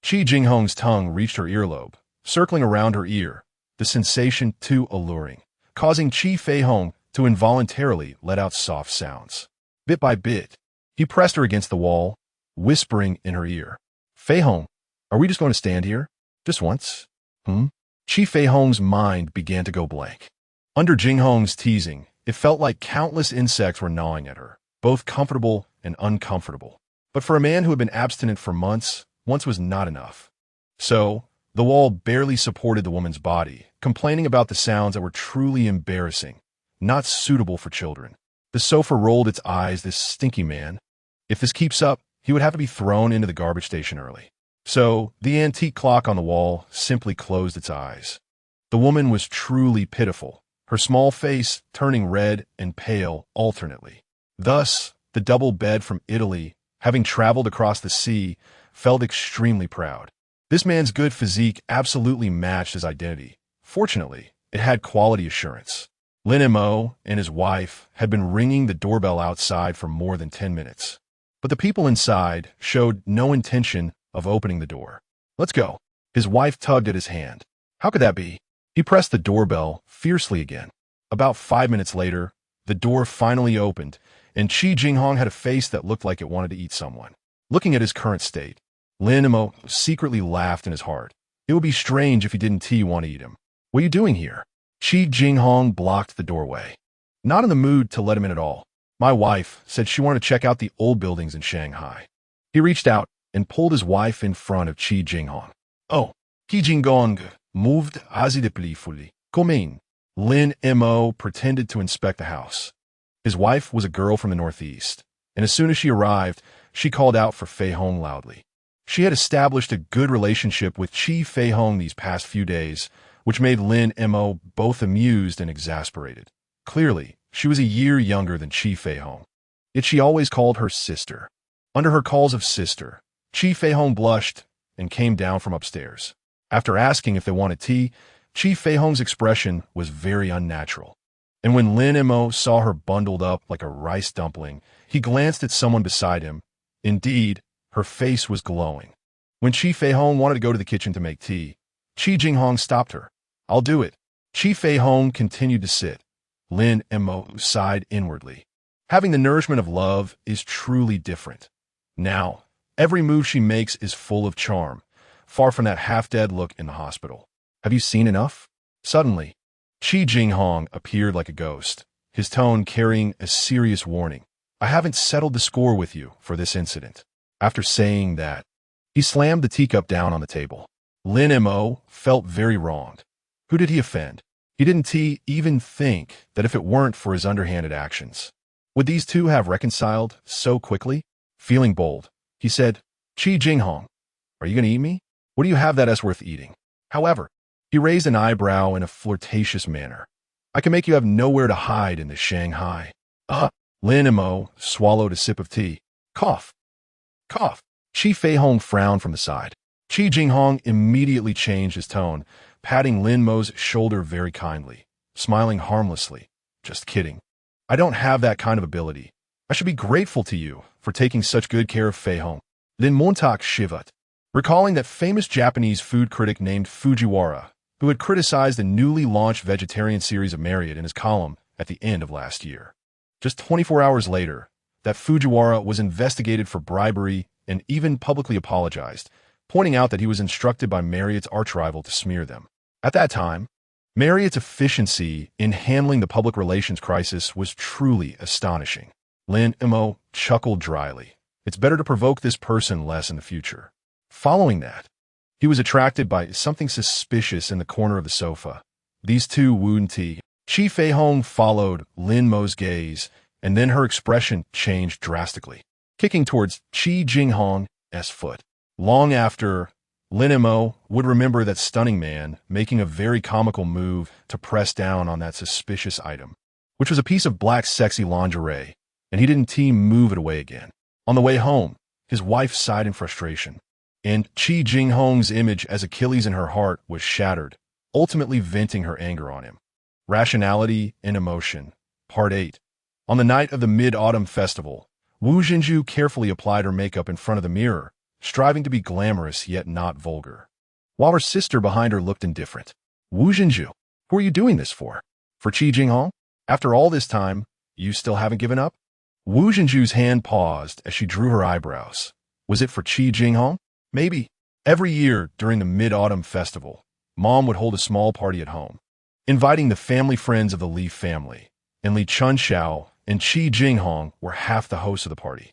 Chi Jinghong's tongue reached her earlobe, circling around her ear, the sensation too alluring, causing Chi Feihong to involuntarily let out soft sounds. Bit by bit, he pressed her against the wall, whispering in her ear. Feihong, are we just going to stand here? Just once? Chi Feihong's mind began to go blank. Under Jinghong's teasing, it felt like countless insects were gnawing at her, both comfortable and uncomfortable. But for a man who had been abstinent for months, once was not enough. So, the wall barely supported the woman's body, complaining about the sounds that were truly embarrassing, not suitable for children. The sofa rolled its eyes, this stinky man. If this keeps up, he would have to be thrown into the garbage station early. So, the antique clock on the wall simply closed its eyes. The woman was truly pitiful, her small face turning red and pale alternately. Thus, the double bed from Italy having traveled across the sea, felt extremely proud. This man's good physique absolutely matched his identity. Fortunately, it had quality assurance. Lin Mo and his wife had been ringing the doorbell outside for more than 10 minutes. But the people inside showed no intention of opening the door. "Let's go." His wife tugged at his hand. "How could that be?" He pressed the doorbell fiercely again. About 5 minutes later, the door finally opened, and Chi Jinghong had a face that looked like it wanted to eat someone. Looking at his current state, Lin Mo secretly laughed in his heart. It would be strange if he didn't want to eat him. "What are you doing here?" Chi Jinghong blocked the doorway. Not in the mood to let him in at all. "My wife said she wanted to check out the old buildings in Shanghai." He reached out and pulled his wife in front of Chi Jinghong. "Oh." Chi Jinghong moved deeply.Fully. Comment. Lin Mo pretended to inspect the house. His wife was a girl from the northeast, and as soon as she arrived, she called out for Feihong loudly. She had established a good relationship with Chi Feihong these past few days, which made Lin Mo both amused and exasperated. Clearly, she was a year younger than Chi Feihong, yet she always called her sister. Under her calls of sister, Chi Feihong blushed and came down from upstairs. After asking if they wanted tea, Chi Feihong's expression was very unnatural. And when Lin Mo saw her bundled up like a rice dumpling, he glanced at someone beside him. Indeed, her face was glowing. When Chi Feihong wanted to go to the kitchen to make tea, Chi Jinghong stopped her. "I'll do it." Chi Feihong continued to sit. Lin Mo sighed inwardly. Having the nourishment of love is truly different. Now, every move she makes is full of charm, far from that half-dead look in the hospital. "Have you seen enough?" Suddenly, Chi Jinghong appeared like a ghost, his tone carrying a serious warning. "I haven't settled the score with you for this incident." After saying that, he slammed the teacup down on the table. Lin Mo felt very wronged. Who did he offend? He didn't even think that if it weren't for his underhanded actions, would these two have reconciled so quickly? Feeling bold, he said, "Chi Jinghong, are you going to eat me? What do you have that is worth eating?" However, he raised an eyebrow in a flirtatious manner. "I can make you have nowhere to hide in this Shanghai." Lin Mo swallowed a sip of tea. Cough. Cough. Chi Feihong frowned from the side. Chi Jinghong immediately changed his tone, patting Lin Mo's shoulder very kindly, smiling harmlessly. "Just kidding. I don't have that kind of ability. I should be grateful to you for taking such good care of Feihong." Lin Montauk shivered, recalling that famous Japanese food critic named Fujiwara, who had criticized the newly launched vegetarian series of Marriott in his column at the end of last year. Just 24 hours later, that Fujiwara was investigated for bribery and even publicly apologized, pointing out that he was instructed by Marriott's archrival to smear them. At that time, Marriott's efficiency in handling the public relations crisis was truly astonishing. Lin Mo chuckled dryly. It's better to provoke this person less in the future. Following that, he was attracted by something suspicious in the corner of the sofa. These two wooed tea. Chi Feihong followed Lin Mo's gaze, and then her expression changed drastically, kicking towards Chi Jinghong's foot. Long after, Lin Mo would remember that stunning man making a very comical move to press down on that suspicious item, which was a piece of black sexy lingerie, and he didn't move it away again. On the way home, his wife sighed in frustration, and Chi Jinghong's image as Achilles in her heart was shattered, ultimately venting her anger on him. Rationality and Emotion, Part 8. On the night of the Mid-Autumn Festival, Wu Zhenju carefully applied her makeup in front of the mirror, striving to be glamorous yet not vulgar, while her sister behind her looked indifferent. "Wu Zhenju, who are you doing this for? For Chi Jinghong? After all this time, you still haven't given up?" Wu Zhenju's hand paused as she drew her eyebrows. Was it for Chi Jinghong? Maybe. Every year during the Mid-Autumn Festival, Mom would hold a small party at home, inviting the family friends of the Li family, and Li Chunxiao and Chi Jinghong were half the hosts of the party.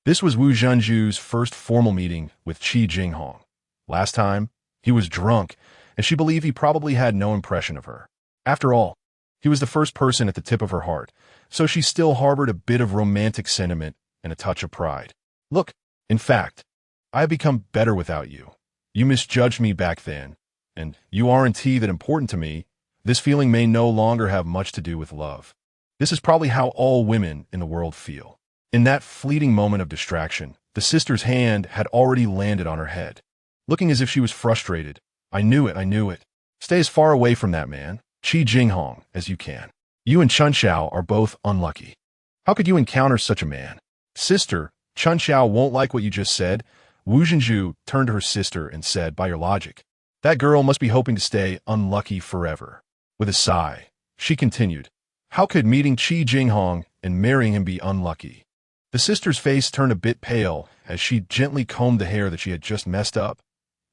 This was Wu Zhenju's first formal meeting with Chi Jinghong. Last time, he was drunk, and she believed he probably had no impression of her. After all, he was the first person at the tip of her heart, so she still harbored a bit of romantic sentiment and a touch of pride. "Look, in fact, I have become better without you. You misjudged me back then, and you aren't that important to me. This feeling may no longer have much to do with love. This is probably how all women in the world feel. In that fleeting moment of distraction, the sister's hand had already landed on her head. Looking as if she was frustrated, I knew it. Stay as far away from that man, Chi Jinghong, as you can. You and Chunxiao are both unlucky. How could you encounter such a man? Sister, Chunxiao won't like what you just said. Wu Zhenju turned to her sister and said, by your logic, that girl must be hoping to stay unlucky forever. With a sigh, she continued, how could meeting Chi Jinghong and marrying him be unlucky? The sister's face turned a bit pale as she gently combed the hair that she had just messed up.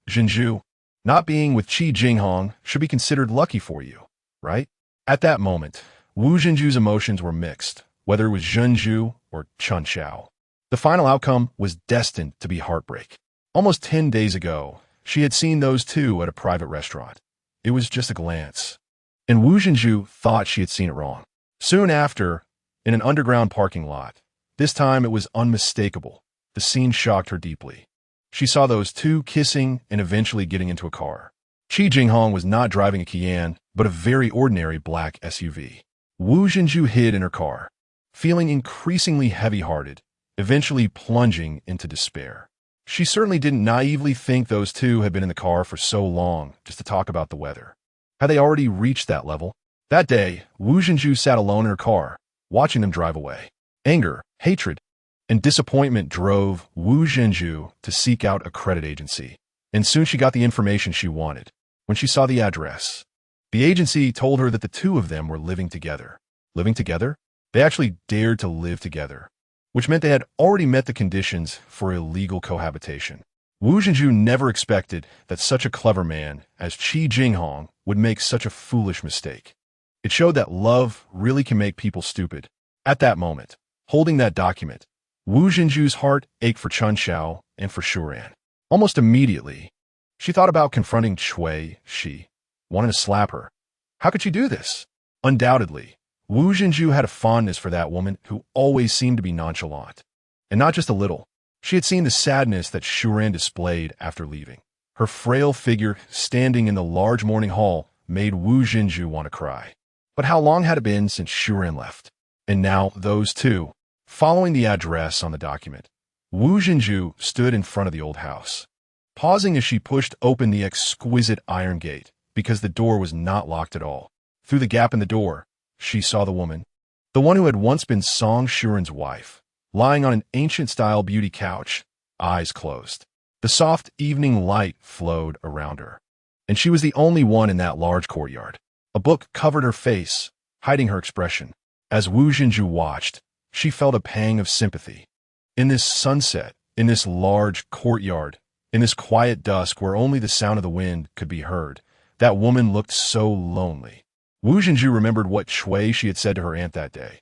Zhenju, not being with Chi Jinghong should be considered lucky for you, right? At that moment, Wu Zhenju's emotions were mixed, whether it was Zhenju or Chunxiao. The final outcome was destined to be heartbreak. Almost 10 days ago, she had seen those two at a private restaurant. It was just a glance. And Wu Zhenju thought she had seen it wrong. Soon after, in an underground parking lot, this time it was unmistakable. The scene shocked her deeply. She saw those two kissing and eventually getting into a car. Chi Jinghong was not driving a Kian, but a very ordinary black SUV. Wu Zhenju hid in her car, feeling increasingly heavy-hearted, eventually plunging into despair. She certainly didn't naively think those two had been in the car for so long just to talk about the weather. Had they already reached that level? That day, Wu Zhenju sat alone in her car, watching them drive away. Anger, hatred, and disappointment drove Wu Zhenju to seek out a credit agency. And soon she got the information she wanted. When she saw the address, the agency told her that the two of them were living together. Living together? They actually dared to live together, which meant they had already met the conditions for illegal cohabitation. Wu Zhenju never expected that such a clever man as Chi Jinghong would make such a foolish mistake. It showed that love really can make people stupid. At that moment, holding that document, Wu Zhenju's heart ached for Chunxiao and for Shuran. Almost immediately, she thought about confronting Cui. She wanted to slap her. How could she do this? Undoubtedly, Wu Zhenju had a fondness for that woman who always seemed to be nonchalant. And not just a little. She had seen the sadness that Shuran displayed after leaving. Her frail figure standing in the large morning hall made Wu Zhenju want to cry. But how long had it been since Shuran left? And now those two. Following the address on the document, Wu Zhenju stood in front of the old house, pausing as she pushed open the exquisite iron gate because the door was not locked at all. Through the gap in the door, she saw the woman, the one who had once been Song Shuran's wife, lying on an ancient-style beauty couch, eyes closed. The soft evening light flowed around her, and she was the only one in that large courtyard. A book covered her face, hiding her expression. As Wu Zhenju watched, she felt a pang of sympathy. In this sunset, in this large courtyard, in this quiet dusk where only the sound of the wind could be heard, that woman looked so lonely. Wu Zhenju remembered what Cui she had said to her aunt that day.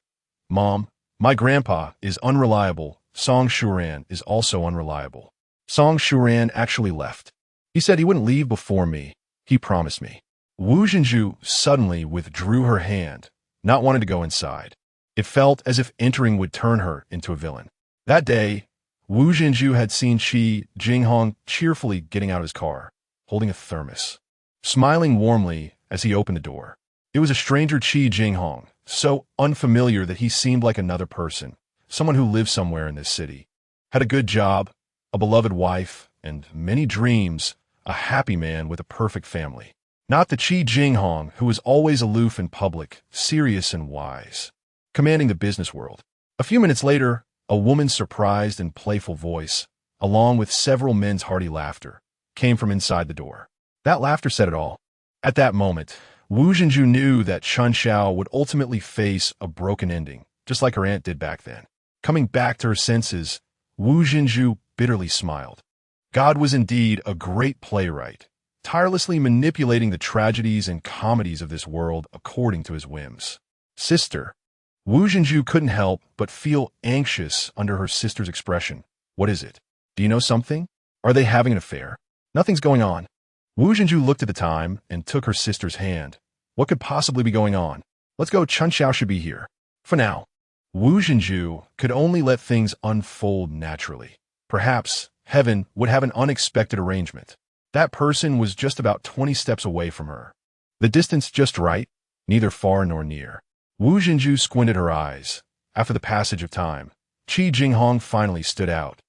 Mom, my grandpa is unreliable. Song Shuran is also unreliable. Song Shuran actually left. He said he wouldn't leave before me. He promised me. Wu Zhenju suddenly withdrew her hand, not wanting to go inside. It felt as if entering would turn her into a villain. That day, Wu Zhenju had seen Chi Jinghong cheerfully getting out of his car, holding a thermos, smiling warmly as he opened the door. It was a stranger Chi Jinghong, so unfamiliar that he seemed like another person, someone who lived somewhere in this city, had a good job, a beloved wife, and many dreams, a happy man with a perfect family. Not the Chi Jinghong who was always aloof in public, serious and wise, commanding the business world. A few minutes later, a woman's surprised and playful voice, along with several men's hearty laughter, came from inside the door. That laughter said it all. At that moment, Wu Zhenju knew that Chunxiao would ultimately face a broken ending, just like her aunt did back then. Coming back to her senses, Wu Zhenju bitterly smiled. God was indeed a great playwright, tirelessly manipulating the tragedies and comedies of this world according to his whims. Sister. Wu Zhenju couldn't help but feel anxious under her sister's expression. What is it? Do you know something? Are they having an affair? Nothing's going on. Wu Zhenju looked at the time and took her sister's hand. What could possibly be going on? Let's go, Chunxiao should be here. For now. Wu Zhenju could only let things unfold naturally. Perhaps heaven would have an unexpected arrangement. That person was just about 20 steps away from her. The distance just right, neither far nor near. Wu Zhenju squinted her eyes. After the passage of time, Chi Jinghong finally stood out.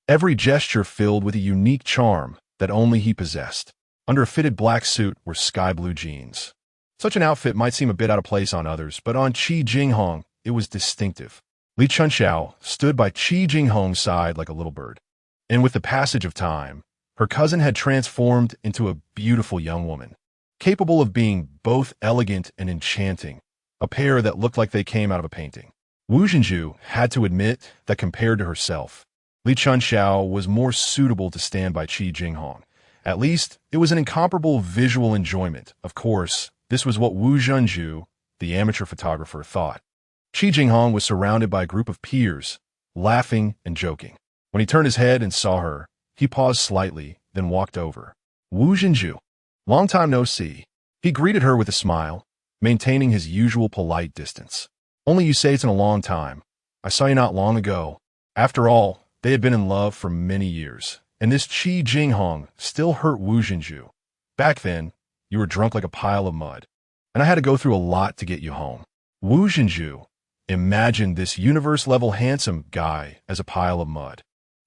Every gesture filled with a unique charm that only he possessed. Under a fitted black suit were sky-blue jeans. Such an outfit might seem a bit out of place on others, but on Chi Jinghong, it was distinctive. Li Chunxiao stood by Chi Jinghong's side like a little bird. And with the passage of time, her cousin had transformed into a beautiful young woman, capable of being both elegant and enchanting, a pair that looked like they came out of a painting. Wu Zhenju had to admit that compared to herself, Li Chunxiao was more suitable to stand by Chi Jinghong. At least, it was an incomparable visual enjoyment. Of course, this was what Wu Zhenju, the amateur photographer, thought. Chi Jinghong was surrounded by a group of peers, laughing and joking. When he turned his head and saw her, he paused slightly, then walked over. Wu Zhenju, long time no see. He greeted her with a smile, maintaining his usual polite distance. Only you say it's in a long time. I saw you not long ago. After all, they had been in love for many years, and this Chi Jinghong still hurt Wu Zhenju. Back then, you were drunk like a pile of mud, and I had to go through a lot to get you home. Wu Zhenju imagined this universe-level handsome guy as a pile of mud,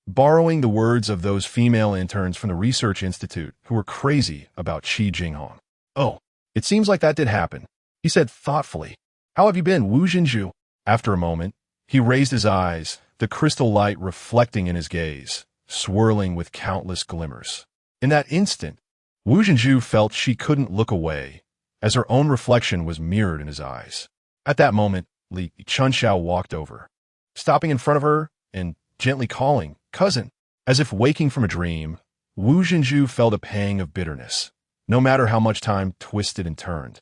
borrowing the words of those female interns from the research institute who were crazy about Chi Jinghong. Oh, it seems like that did happen, he said thoughtfully. How have you been, Wu Zhenju? After a moment, he raised his eyes, the crystal light reflecting in his gaze, swirling with countless glimmers. In that instant, Wu Zhenju felt she couldn't look away, as her own reflection was mirrored in his eyes. At that moment, Li Chunxiao walked over, stopping in front of her and gently calling, "Cousin." As if waking from a dream, Wu Zhenju felt a pang of bitterness. No matter how much time twisted and turned,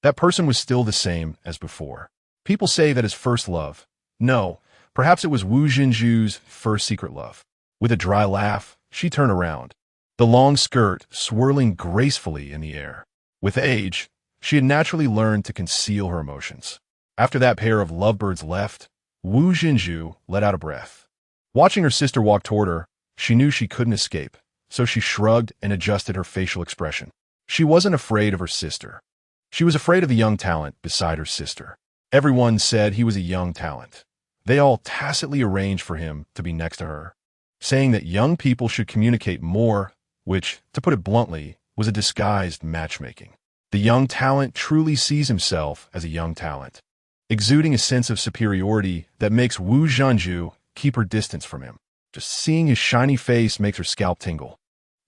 that person was still the same as before. People say that his first love. No, perhaps it was Wu Zhenju's first secret love. With a dry laugh, she turned around, the long skirt swirling gracefully in the air. With age, she had naturally learned to conceal her emotions. After that pair of lovebirds left, Wu Zhenju let out a breath. Watching her sister walk toward her, she knew she couldn't escape, so she shrugged and adjusted her facial expression. She wasn't afraid of her sister. She was afraid of the young talent beside her sister. Everyone said he was a young talent. They all tacitly arranged for him to be next to her, saying that young people should communicate more, which, to put it bluntly, was a disguised matchmaking. The young talent truly sees himself as a young talent, exuding a sense of superiority that makes Wu Zhenju keep her distance from him. Just seeing his shiny face makes her scalp tingle.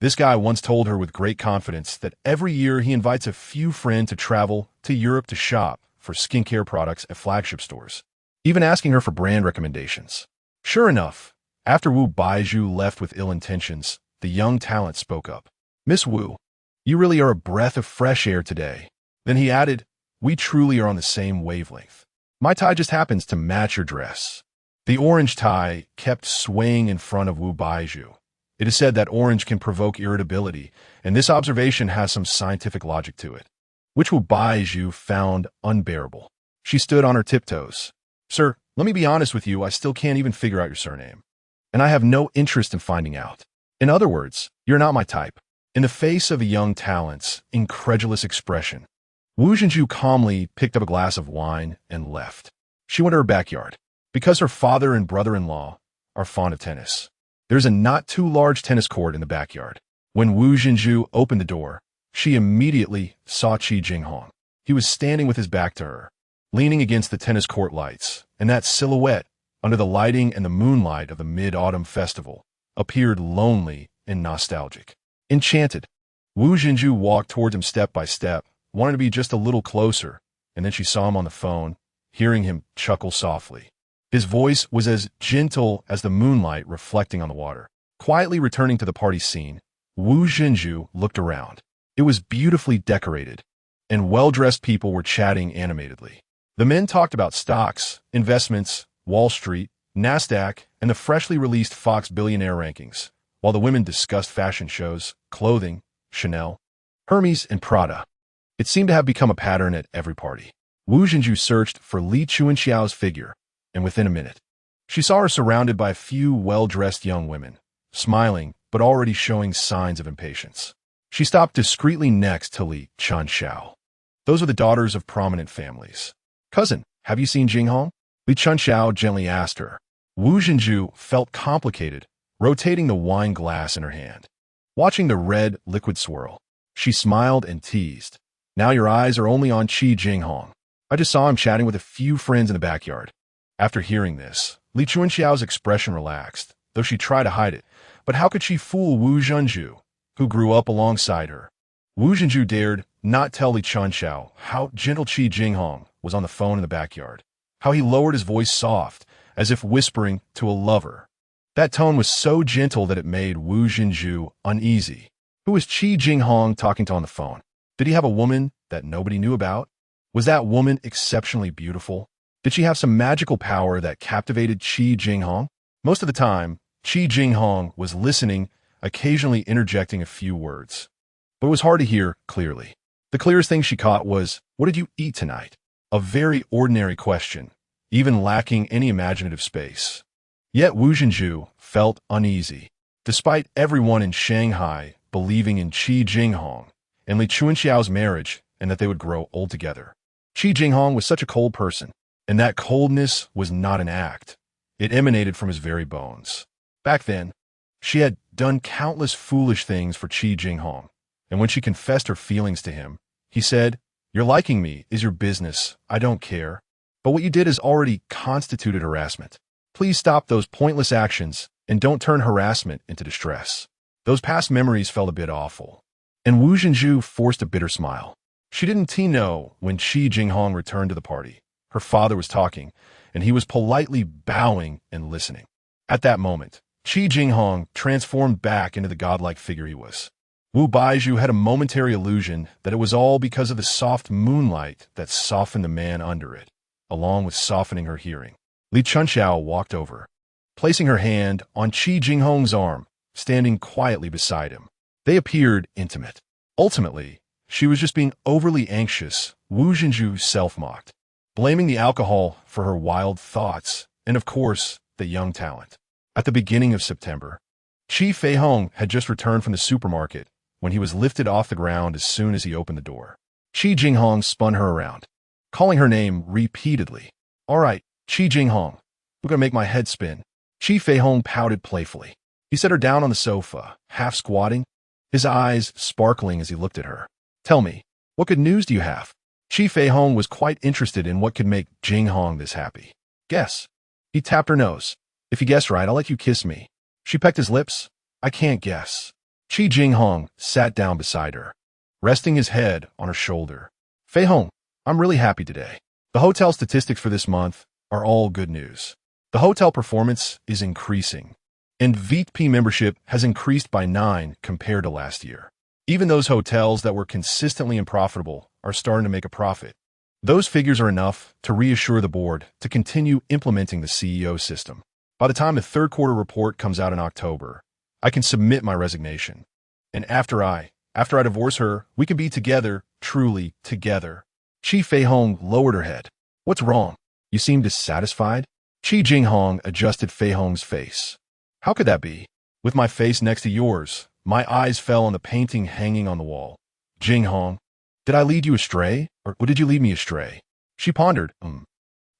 This guy once told her with great confidence that every year he invites a few friends to travel to Europe to shop for skincare products at flagship stores, even asking her for brand recommendations. Sure enough, after Wu Baizhu left with ill intentions, the young talent spoke up. "Miss Wu, you really are a breath of fresh air today." Then he added, "We truly are on the same wavelength. My tie just happens to match your dress." The orange tie kept swaying in front of Wu Baizhu. It is said that orange can provoke irritability, and this observation has some scientific logic to it, which Wu Baizhu found unbearable. She stood on her tiptoes. "Sir, let me be honest with you, I still can't even figure out your surname, and I have no interest in finding out. In other words, you're not my type." In the face of a young talent's incredulous expression, Wu Zhenju calmly picked up a glass of wine and left. She went to her backyard, because her father and brother-in-law are fond of tennis. There's a not-too-large tennis court in the backyard. When Wu Zhenju opened the door, she immediately saw Chi Jinghong. He was standing with his back to her, leaning against the tennis court lights, and that silhouette, under the lighting and the moonlight of the Mid-Autumn Festival, appeared lonely and nostalgic. Enchanted, Wu Zhenju walked towards him step by step, wanted to be just a little closer, and then she saw him on the phone, hearing him chuckle softly. His voice was as gentle as the moonlight reflecting on the water. Quietly returning to the party scene, Wu Zhenju looked around. It was beautifully decorated, and well-dressed people were chatting animatedly. The men talked about stocks, investments, Wall Street, NASDAQ, and the freshly released Fox billionaire rankings, while the women discussed fashion shows, clothing, Chanel, Hermes, and Prada. It seemed to have become a pattern at every party. Wu Zhenju searched for Li Chunxiao's figure, and within a minute, she saw her surrounded by a few well-dressed young women, smiling but already showing signs of impatience. She stopped discreetly next to Li Chunxiao. Those were the daughters of prominent families. "Cousin, have you seen Jinghong?" Li Chunxiao gently asked her. Wu Jinju felt complicated, rotating the wine glass in her hand. Watching the red liquid swirl, she smiled and teased. Now your eyes are only on Chi Jinghong. I just saw him chatting with a few friends in the backyard. After hearing this, Li Chunxiao's expression relaxed, though she tried to hide it. But how could she fool Wu Jinju, who grew up alongside her? Wu Jinju dared not tell Li Chunxiao how gentle Chi Jinghong was on the phone in the backyard, how he lowered his voice soft, as if whispering to a lover. That tone was so gentle that it made Wu Jinju uneasy. Who was Chi Jinghong talking to on the phone? Did he have a woman that nobody knew about? Was that woman exceptionally beautiful? Did she have some magical power that captivated Chi Jinghong? Most of the time, Chi Jinghong was listening, occasionally interjecting a few words. But it was hard to hear clearly. The clearest thing she caught was, "What did you eat tonight?" A very ordinary question, even lacking any imaginative space. Yet Wu Jinju felt uneasy, despite everyone in Shanghai believing in Chi Jinghong and Li Chunxiao's marriage and that they would grow old together. Chi Jinghong was such a cold person, and that coldness was not an act. It emanated from his very bones. Back then, she had done countless foolish things for Chi Jinghong, and when she confessed her feelings to him, he said, "Your liking me is your business, I don't care. But what you did has already constituted harassment. Please stop those pointless actions and don't turn harassment into distress." Those past memories felt a bit awful, and Wu Jinju forced a bitter smile. She didn't know when Chi Jinghong returned to the party. Her father was talking, and he was politely bowing and listening. At that moment, Chi Jinghong transformed back into the godlike figure he was. Wu Baizhu had a momentary illusion that it was all because of the soft moonlight that softened the man under it, along with softening her hearing. Li Chunxiao walked over, placing her hand on Chi Jinghong's arm, standing quietly beside him. They appeared intimate. Ultimately, she was just being overly anxious, Wu Jinju self-mocked, blaming the alcohol for her wild thoughts, and of course, the young talent. At the beginning of September, Chi Feihong had just returned from the supermarket when he was lifted off the ground as soon as he opened the door. Chi Jinghong spun her around, calling her name repeatedly. "All right, Chi Jinghong, you're going to make my head spin." Chi Feihong pouted playfully. He set her down on the sofa, half squatting, his eyes sparkling as he looked at her. "Tell me, what good news do you have?" Chi Feihong was quite interested in what could make Jinghong this happy. "Guess." He tapped her nose. "If you guess right, I'll let you kiss me." She pecked his lips. "I can't guess." Chi Jinghong sat down beside her, resting his head on her shoulder. "Feihong, I'm really happy today. The hotel statistics for this month are all good news. The hotel performance is increasing, and VIP membership has increased by 9 compared to last year. Even those hotels that were consistently unprofitable are starting to make a profit. Those figures are enough to reassure the board to continue implementing the CEO system. By the time the third quarter report comes out in October, I can submit my resignation. And after I divorce her, we can be together, truly together." Chi Feihong lowered her head. "What's wrong? You seem dissatisfied?" Chi Jinghong adjusted Feihong's face. "How could that be? With my face next to yours." My eyes fell on the painting hanging on the wall. "Jinghong, did I lead you astray, or did you lead me astray?" She pondered,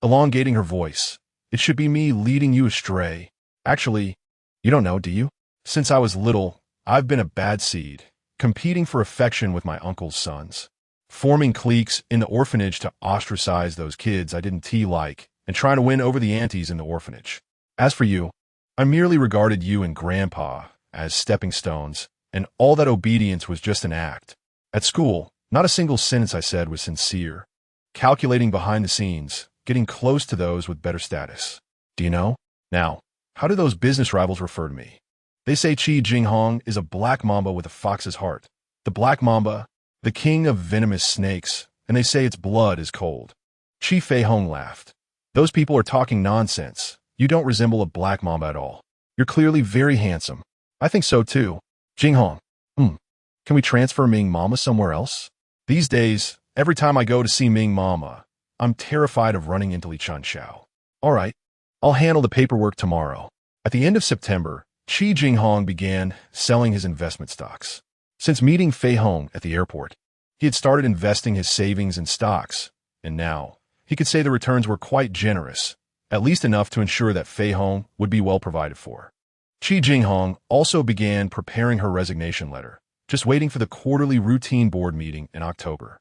elongating her voice. "It should be me leading you astray. Actually, you don't know, do you? Since I was little, I've been a bad seed, competing for affection with my uncle's sons, forming cliques in the orphanage to ostracize those kids I didn't like, and trying to win over the aunties in the orphanage. As for you, I merely regarded you and Grandpa as stepping stones, and all that obedience was just an act. At school, not a single sentence I said was sincere, calculating behind the scenes, getting close to those with better status. Do you know? Now, how do those business rivals refer to me? They say Chi Jinghong is a black mamba with a fox's heart. The black mamba, the king of venomous snakes, and they say its blood is cold." Chi Feihong laughed. "Those people are talking nonsense. You don't resemble a black mamba at all. You're clearly very handsome." "I think so too." "Jinghong, can we transfer Ming Mama somewhere else? These days, every time I go to see Ming Mama, I'm terrified of running into Li Chunxiao." "All right, I'll handle the paperwork tomorrow." At the end of September, Chi Jinghong began selling his investment stocks. Since meeting Feihong at the airport, he had started investing his savings in stocks, and now he could say the returns were quite generous, at least enough to ensure that Feihong would be well provided for. Chi Jinghong also began preparing her resignation letter, just waiting for the quarterly routine board meeting in October,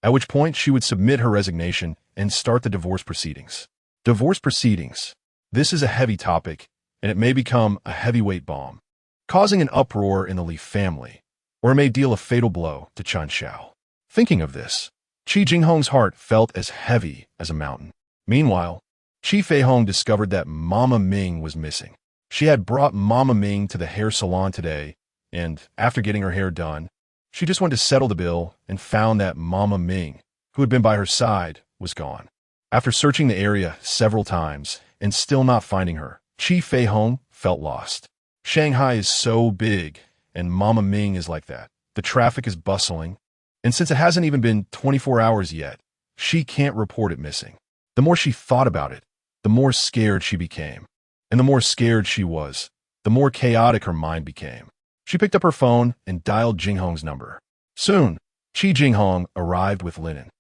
at which point she would submit her resignation and start the divorce proceedings. Divorce proceedings. This is a heavy topic, and it may become a heavyweight bomb, causing an uproar in the Li family, or it may deal a fatal blow to Chunxiao. Thinking of this, Chi Jinghong's heart felt as heavy as a mountain. Meanwhile, Chi Feihong discovered that Mama Ming was missing. She had brought Mama Ming to the hair salon today, and after getting her hair done, she just went to settle the bill and found that Mama Ming, who had been by her side, was gone. After searching the area several times and still not finding her, Chi Feihong felt lost. Shanghai is so big, and Mama Ming is like that. The traffic is bustling, and since it hasn't even been 24 hours yet, she can't report it missing. The more she thought about it, the more scared she became. And the more scared she was, the more chaotic her mind became. She picked up her phone and dialed Jinghong's number. Soon, Chi Jinghong arrived with Linen.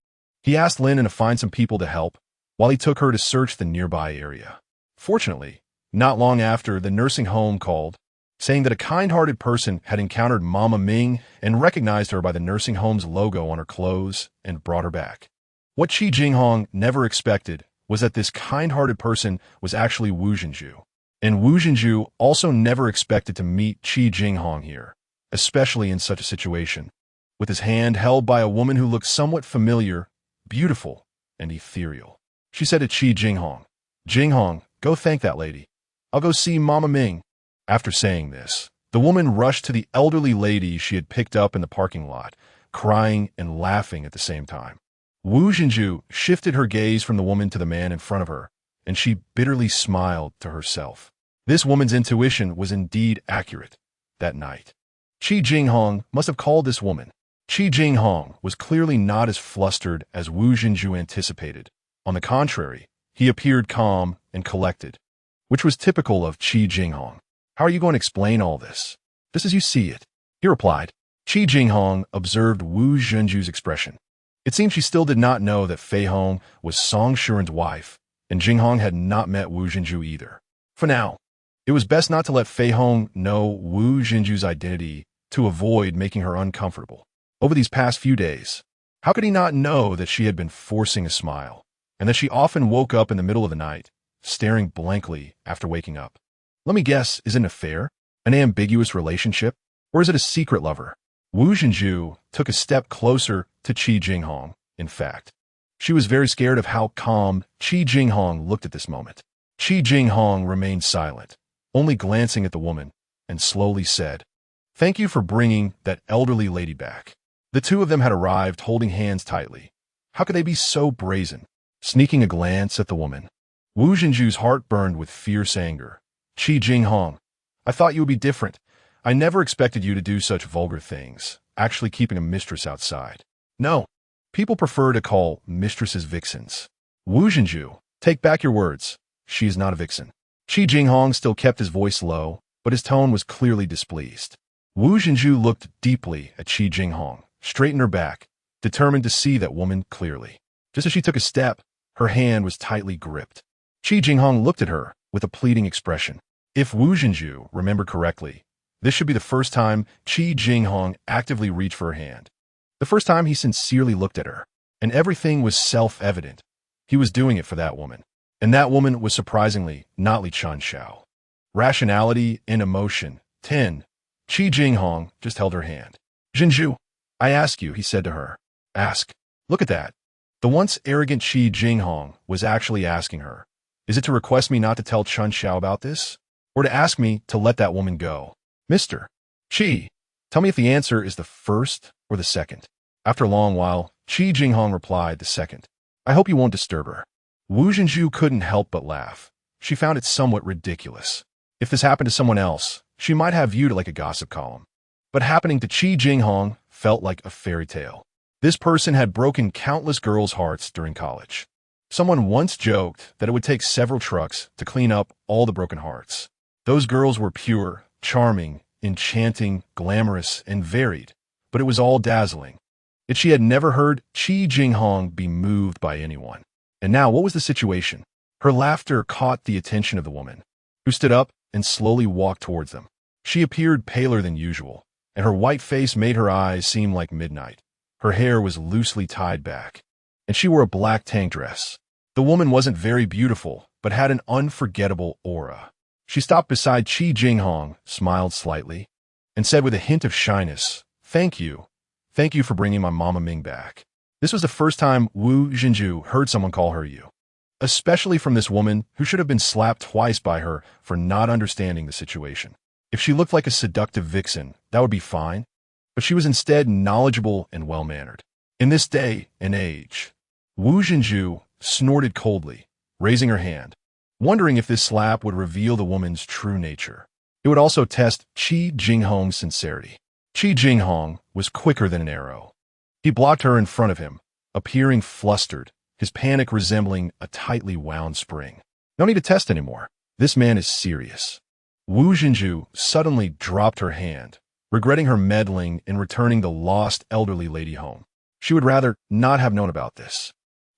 He asked Linen to find some people to help while he took her to search the nearby area. Fortunately, not long after, the nursing home called, saying that a kind-hearted person had encountered Mama Ming and recognized her by the nursing home's logo on her clothes and brought her back. What Chi Jinghong never expected was that this kind-hearted person was actually Wu Zhenju. And Wu Zhenju also never expected to meet Chi Jinghong here, especially in such a situation, with his hand held by a woman who looked somewhat familiar, beautiful, and ethereal. She said to Chi Jinghong, "Jinghong, go thank that lady. I'll go see Mama Ming." After saying this, the woman rushed to the elderly lady she had picked up in the parking lot, crying and laughing at the same time. Wu Zhenju shifted her gaze from the woman to the man in front of her, and she bitterly smiled to herself. This woman's intuition was indeed accurate that night. Chi Jinghong must have called this woman. Chi Jinghong was clearly not as flustered as Wu Zhenju anticipated. On the contrary, he appeared calm and collected, which was typical of Chi Jinghong. "How are you going to explain all this?" "Just as you see it," he replied. Chi Jinghong observed Wu Zhenju's expression. It seemed she still did not know that Feihong was Song Shuran's wife, and Jinghong had not met Wu Zhenju either. For now, it was best not to let Feihong know Wu Zhenju's identity to avoid making her uncomfortable. Over these past few days, how could he not know that she had been forcing a smile, and that she often woke up in the middle of the night, staring blankly after waking up? Let me guess, is it an affair? An ambiguous relationship? Or is it a secret lover? Wu Zhenju took a step closer to Chi Jinghong. In fact, she was very scared of how calm Chi Jinghong looked at this moment. Chi Jinghong remained silent, only glancing at the woman, and slowly said, "Thank you for bringing that elderly lady back." The two of them had arrived holding hands tightly. How could they be so brazen? Sneaking a glance at the woman, Wu Zhenju's heart burned with fierce anger. "Chi Jinghong, I thought you would be different. I never expected you to do such vulgar things, actually keeping a mistress outside." "No, people prefer to call mistresses vixens." "Wu Zhenju, take back your words. She is not a vixen." Chi Jinghong still kept his voice low, but his tone was clearly displeased. Wu Zhenju looked deeply at Chi Jinghong, straightened her back, determined to see that woman clearly. Just as she took a step, her hand was tightly gripped. Chi Jinghong looked at her with a pleading expression. If Wu Zhenju remembered correctly, this should be the first time Chi Jinghong actively reached for her hand. The first time he sincerely looked at her, and everything was self-evident. He was doing it for that woman, and that woman was surprisingly not Li Chunxiao. Rationality and emotion. 10. Chi Jinghong just held her hand. "Zhenju, I ask you," he said to her. "Ask. Look at that." The once arrogant Chi Jinghong was actually asking her, "Is it to request me not to tell Chunxiao about this? Or to ask me to let that woman go? Mr. Chi, tell me if the answer is the first or the second." After a long while, Chi Jinghong replied, "The second. I hope you won't disturb her." Wu Zhenju couldn't help but laugh. She found it somewhat ridiculous. If this happened to someone else, she might have viewed it like a gossip column. But happening to Chi Jinghong felt like a fairy tale. This person had broken countless girls' hearts during college. Someone once joked that it would take several trucks to clean up all the broken hearts. Those girls were pure, charming, enchanting, glamorous, and varied, but it was all dazzling. Yet she had never heard Chi Jinghong be moved by anyone. And now, what was the situation? Her laughter caught the attention of the woman, who stood up and slowly walked towards them. She appeared paler than usual, and her white face made her eyes seem like midnight. Her hair was loosely tied back, and she wore a black tank dress. The woman wasn't very beautiful, but had an unforgettable aura. She stopped beside Chi Jinghong, smiled slightly, and said with a hint of shyness, "Thank you. Thank you for bringing my Mama Ming back." This was the first time Wu Jinju heard someone call her you, especially from this woman who should have been slapped twice by her for not understanding the situation. If she looked like a seductive vixen, that would be fine, but she was instead knowledgeable and well-mannered. In this day and age, Wu Jinju snorted coldly, raising her hand, wondering if this slap would reveal the woman's true nature. It would also test Chi Jinghong's sincerity. Chi Jinghong was quicker than an arrow. He blocked her in front of him, appearing flustered, his panic resembling a tightly wound spring. No need to test anymore. This man is serious. Wu Jinju suddenly dropped her hand, regretting her meddling in returning the lost elderly lady home. She would rather not have known about this.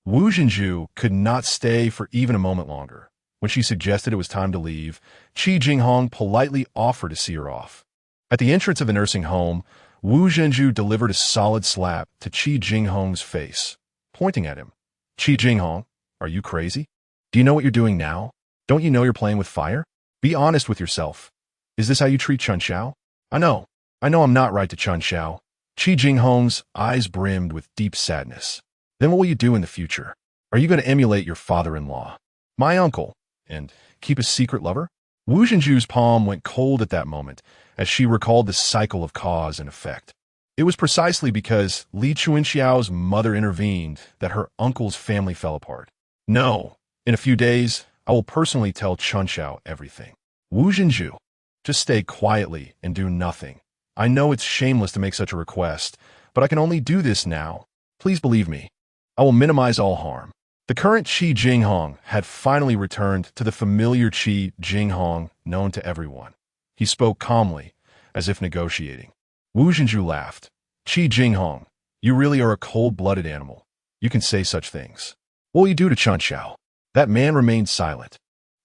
Wu Jinju could not stay for even a moment longer. When she suggested it was time to leave, Chi Jinghong politely offered to see her off. At the entrance of the nursing home, Wu Jinju delivered a solid slap to Chi Jinghong's face, pointing at him. "Chi Jinghong, are you crazy? Do you know what you're doing now? Don't you know you're playing with fire? Be honest with yourself. Is this how you treat Chunxiao?" I know I'm not right to Chunxiao." Chi Jinghong's eyes brimmed with deep sadness. "Then what will you do in the future? Are you going to emulate your father-in-law, my uncle, and keep a secret lover?" Wu Jinju's palm went cold at that moment as she recalled the cycle of cause and effect. It was precisely because Li Chunxiao's mother intervened that her uncle's family fell apart. "No, in a few days, I will personally tell Chunxiao everything." Wu Jinju, just stay quietly and do nothing. I know it's shameless to make such a request, but I can only do this now. Please believe me. I will minimize all harm. The current Chi Jinghong had finally returned to the familiar Chi Jinghong known to everyone. He spoke calmly, as if negotiating. Wu Jinju laughed. "Chi Jinghong, you really are a cold-blooded animal. You can say such things. What will you do to Chunxiao?" That man remained silent,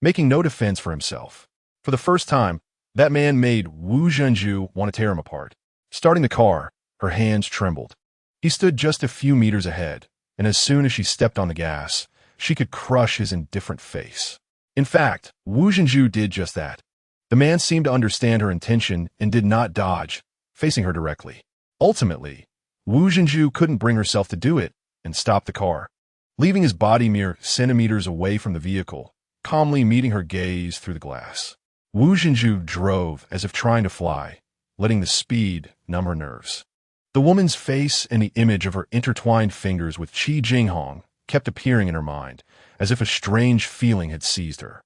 making no defense for himself. For the first time, that man made Wu Jinju want to tear him apart. Starting the car, her hands trembled. He stood just a few meters ahead, and as soon as she stepped on the gas, she could crush his indifferent face. In fact, Wu Jinju did just that. The man seemed to understand her intention and did not dodge, facing her directly. Ultimately, Wu Jinju couldn't bring herself to do it and stopped the car, leaving his body mere centimeters away from the vehicle, calmly meeting her gaze through the glass. Wu Jinju drove as if trying to fly, letting the speed numb her nerves. The woman's face and the image of her intertwined fingers with Chi Jinghong kept appearing in her mind, as if a strange feeling had seized her.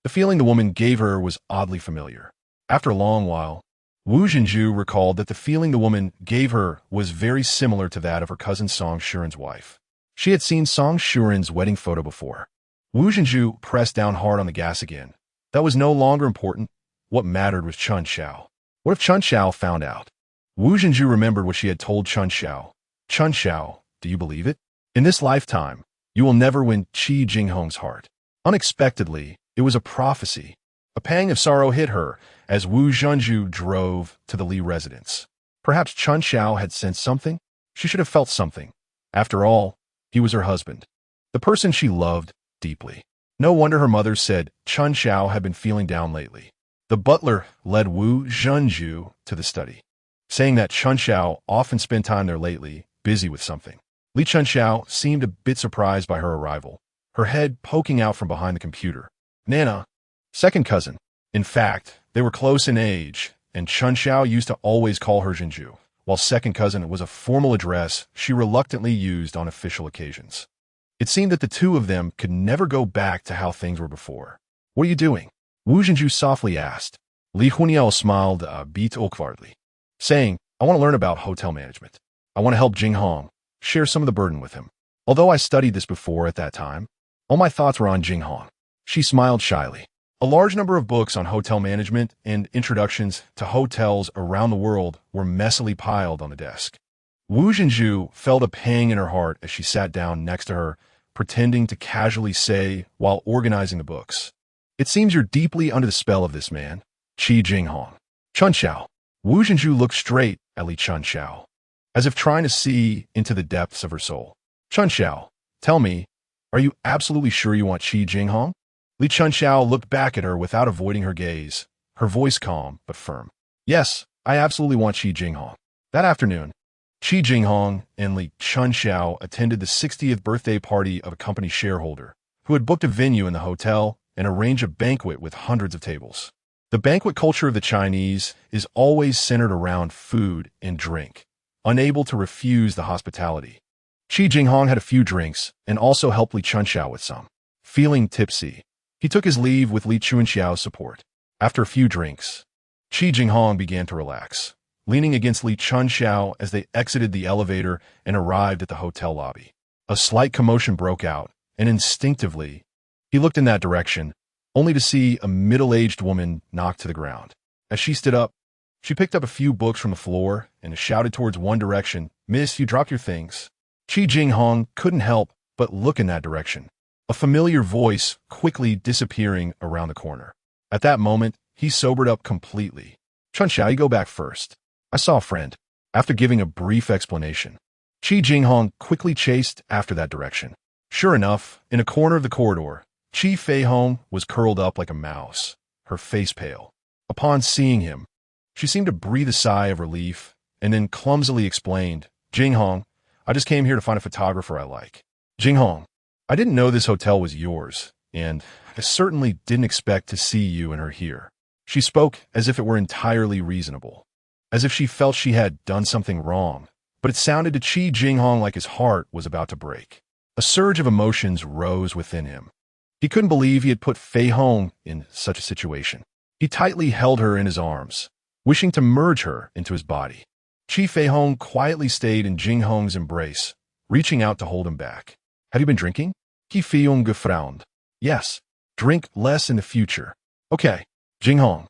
The feeling the woman gave her was oddly familiar. After a long while, Wu Jinju recalled that the feeling the woman gave her was very similar to that of her cousin Song Shuran's wife. She had seen Song Shuran's wedding photo before. Wu Jinju pressed down hard on the gas again. That was no longer important. What mattered was Chunxiao. What if Chunxiao found out? Wu Jinju remembered what she had told Chunxiao. "Chunxiao, do you believe it? In this lifetime, you will never win Chi Jinghong's heart." Unexpectedly, it was a prophecy. A pang of sorrow hit her as Wu Jinju drove to the Li residence. Perhaps Chunxiao had sensed something? She should have felt something. After all, he was her husband, the person she loved deeply. No wonder her mother said Chunxiao had been feeling down lately. The butler led Wu Jinju to the study, saying that Chunxiao often spent time there lately, busy with something. Li Chunxiao seemed a bit surprised by her arrival, her head poking out from behind the computer. "Nana, second cousin." In fact, they were close in age, and Chunxiao used to always call her Jinju, while second cousin was a formal address she reluctantly used on official occasions. It seemed that the two of them could never go back to how things were before. "What are you doing?" Wu Jinju softly asked. Li Chunxiao smiled a bit awkwardly, saying, "I want to learn about hotel management. I want to help Jinghong, share some of the burden with him. Although I studied this before at that time, all my thoughts were on Jinghong." She smiled shyly. A large number of books on hotel management and introductions to hotels around the world were messily piled on the desk. Wu Jinju felt a pang in her heart as she sat down next to her, pretending to casually say while organizing the books. "It seems you're deeply under the spell of this man, Chi Jinghong." Chunxiao. Wu Zhenju looked straight at Li Chunxiao, as if trying to see into the depths of her soul. "Chunxiao, tell me, are you absolutely sure you want Chi Jinghong?" Li Chunxiao looked back at her without avoiding her gaze, her voice calm but firm. "Yes, I absolutely want Chi Jinghong." That afternoon, Chi Jinghong and Li Chunxiao attended the 60th birthday party of a company shareholder who had booked a venue in the hotel and arranged a banquet with hundreds of tables. The banquet culture of the Chinese is always centered around food and drink, unable to refuse the hospitality. Chi Jinghong had a few drinks and also helped Li Chunxiao with some. Feeling tipsy, he took his leave with Li Chunxiao's support. After a few drinks, Chi Jinghong began to relax, leaning against Li Chunxiao as they exited the elevator and arrived at the hotel lobby. A slight commotion broke out, and instinctively, he looked in that direction, only to see a middle-aged woman knocked to the ground. As she stood up, she picked up a few books from the floor and shouted towards one direction, "Miss, you dropped your things." Chi Jinghong couldn't help but look in that direction, a familiar voice quickly disappearing around the corner. At that moment, he sobered up completely. "Chunxiao, you go back first. I saw a friend." After giving a brief explanation, Chi Jinghong quickly chased after that direction. Sure enough, in a corner of the corridor, Chi Feihong was curled up like a mouse, her face pale. Upon seeing him, she seemed to breathe a sigh of relief and then clumsily explained, "Jinghong, I just came here to find a photographer I like." "Jinghong, I didn't know this hotel was yours, and I certainly didn't expect to see you and her here." She spoke as if it were entirely reasonable, as if she felt she had done something wrong, but it sounded to Chi Jinghong like his heart was about to break. A surge of emotions rose within him. He couldn't believe he had put Feihong in such a situation. He tightly held her in his arms, wishing to merge her into his body. Chi Feihong quietly stayed in Jinghong's embrace, reaching out to hold him back. "Have you been drinking?" Chi Feihong frowned. "Yes, drink less in the future." "Okay, Jinghong,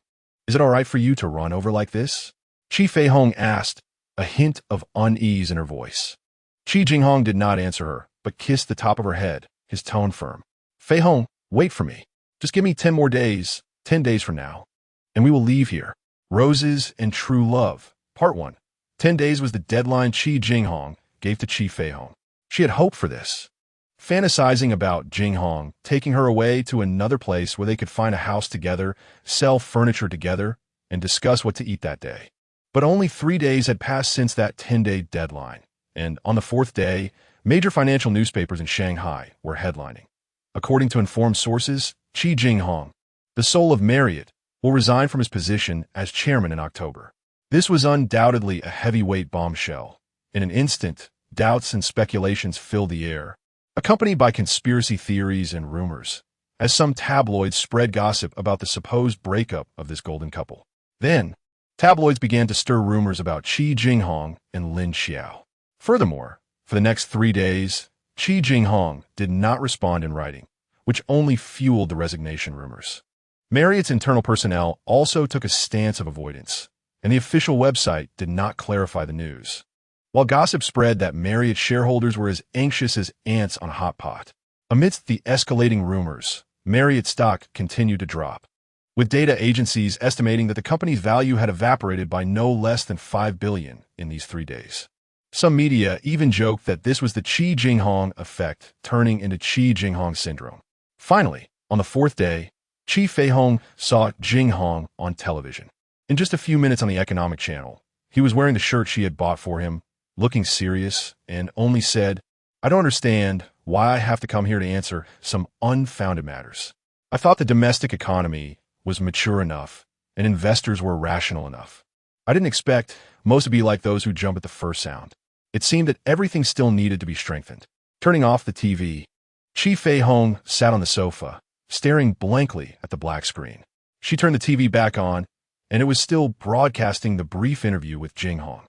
is it all right for you to run over like this?" Chi Feihong asked, a hint of unease in her voice. Chi Jinghong did not answer her, but kissed the top of her head, his tone firm. "Feihong, wait for me. Just give me 10 more days, 10 days from now, and we will leave here." Roses and True Love, Part 1. 10 days was the deadline Chi Jinghong gave to Chi Feihong. She had hoped for this, fantasizing about Jinghong taking her away to another place where they could find a house together, sell furniture together, and discuss what to eat that day. But only 3 days had passed since that 10-day deadline, and on the 4th day, major financial newspapers in Shanghai were headlining. According to informed sources, Chi Jinghong, the soul of Marriott, will resign from his position as chairman in October. This was undoubtedly a heavyweight bombshell. In an instant, doubts and speculations filled the air, accompanied by conspiracy theories and rumors, as some tabloids spread gossip about the supposed breakup of this golden couple. Then, tabloids began to stir rumors about Chi Jinghong and Lin Xiao. Furthermore, for the next 3 days, Chi Jinghong did not respond in writing, which only fueled the resignation rumors. Marriott's internal personnel also took a stance of avoidance, and the official website did not clarify the news. While gossip spread that Marriott shareholders were as anxious as ants on a hot pot, amidst the escalating rumors, Marriott stock continued to drop, with data agencies estimating that the company's value had evaporated by no less than $5 billion in these 3 days. Some media even joked that this was the Chi Jinghong effect turning into Chi Jinghong syndrome. Finally, on the 4th day, Chi Feihong saw Jinghong on television. In just a few minutes on the economic channel, he was wearing the shirt she had bought for him, looking serious, and only said, "I don't understand why I have to come here to answer some unfounded matters. I thought the domestic economy was mature enough and investors were rational enough. I didn't expect most to be like those who jump at the first sound." It seemed that everything still needed to be strengthened. Turning off the TV, Chi Feihong sat on the sofa, staring blankly at the black screen. She turned the TV back on, and it was still broadcasting the brief interview with Jinghong.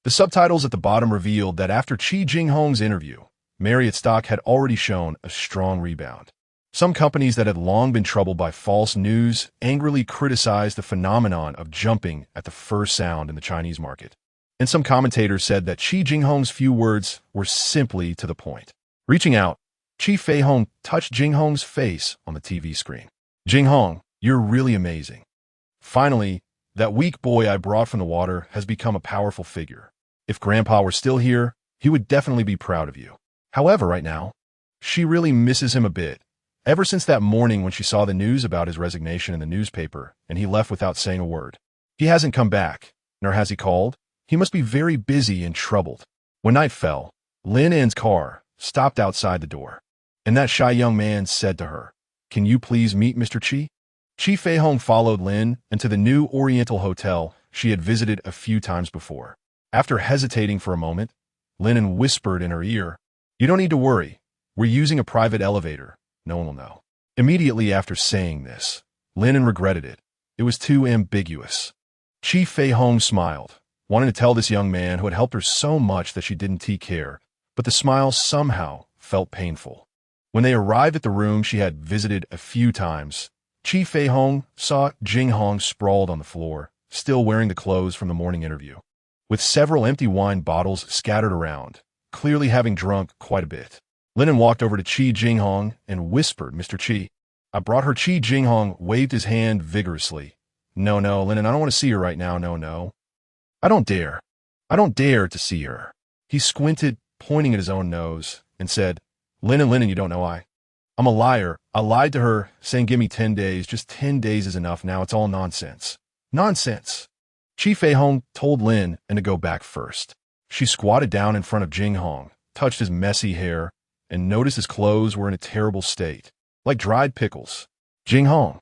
The subtitles at the bottom revealed that after Chi Jinghong's interview, Marriott stock had already shown a strong rebound. Some companies that had long been troubled by false news angrily criticized the phenomenon of jumping at the first sound in the Chinese market. And some commentators said that Chi Jinghong's few words were simply to the point. Reaching out, Chi Feihong touched Jinghong's face on the TV screen. Jinghong, you're really amazing. Finally, that weak boy I brought from the water has become a powerful figure. If Grandpa were still here, he would definitely be proud of you. However, right now, she really misses him a bit. Ever since that morning when she saw the news about his resignation in the newspaper and he left without saying a word. He hasn't come back, nor has he called. He must be very busy and troubled. When night fell, Lin An's car stopped outside the door, and that shy young man said to her, "Can you please meet Mr. Chi?" Chi Feihong followed Lin into the new Oriental hotel she had visited a few times before. After hesitating for a moment, Lin whispered in her ear, "You don't need to worry. We're using a private elevator. No one will know." Immediately after saying this, Lin regretted it. It was too ambiguous. Chi Feihong smiled, wanting to tell this young man who had helped her so much that she didn't take care, but the smile somehow felt painful. When they arrived at the room she had visited a few times, Chi Feihong saw Jinghong sprawled on the floor, still wearing the clothes from the morning interview, with several empty wine bottles scattered around, clearly having drunk quite a bit. Lin walked over to Chi Jinghong and whispered, "Mr. Chi, I brought her." Chi Jinghong waved his hand vigorously. No, Lin, I don't want to see her right now, no. I don't dare to see her." He squinted, pointing at his own nose, and said, Lin, you don't know I'm a liar. I lied to her, saying give me 10 days, just 10 days is enough now, it's all nonsense. Nonsense. Chi Feihong told Lin to go back first. She squatted down in front of Jinghong, touched his messy hair, and noticed his clothes were in a terrible state, like dried pickles. Jinghong.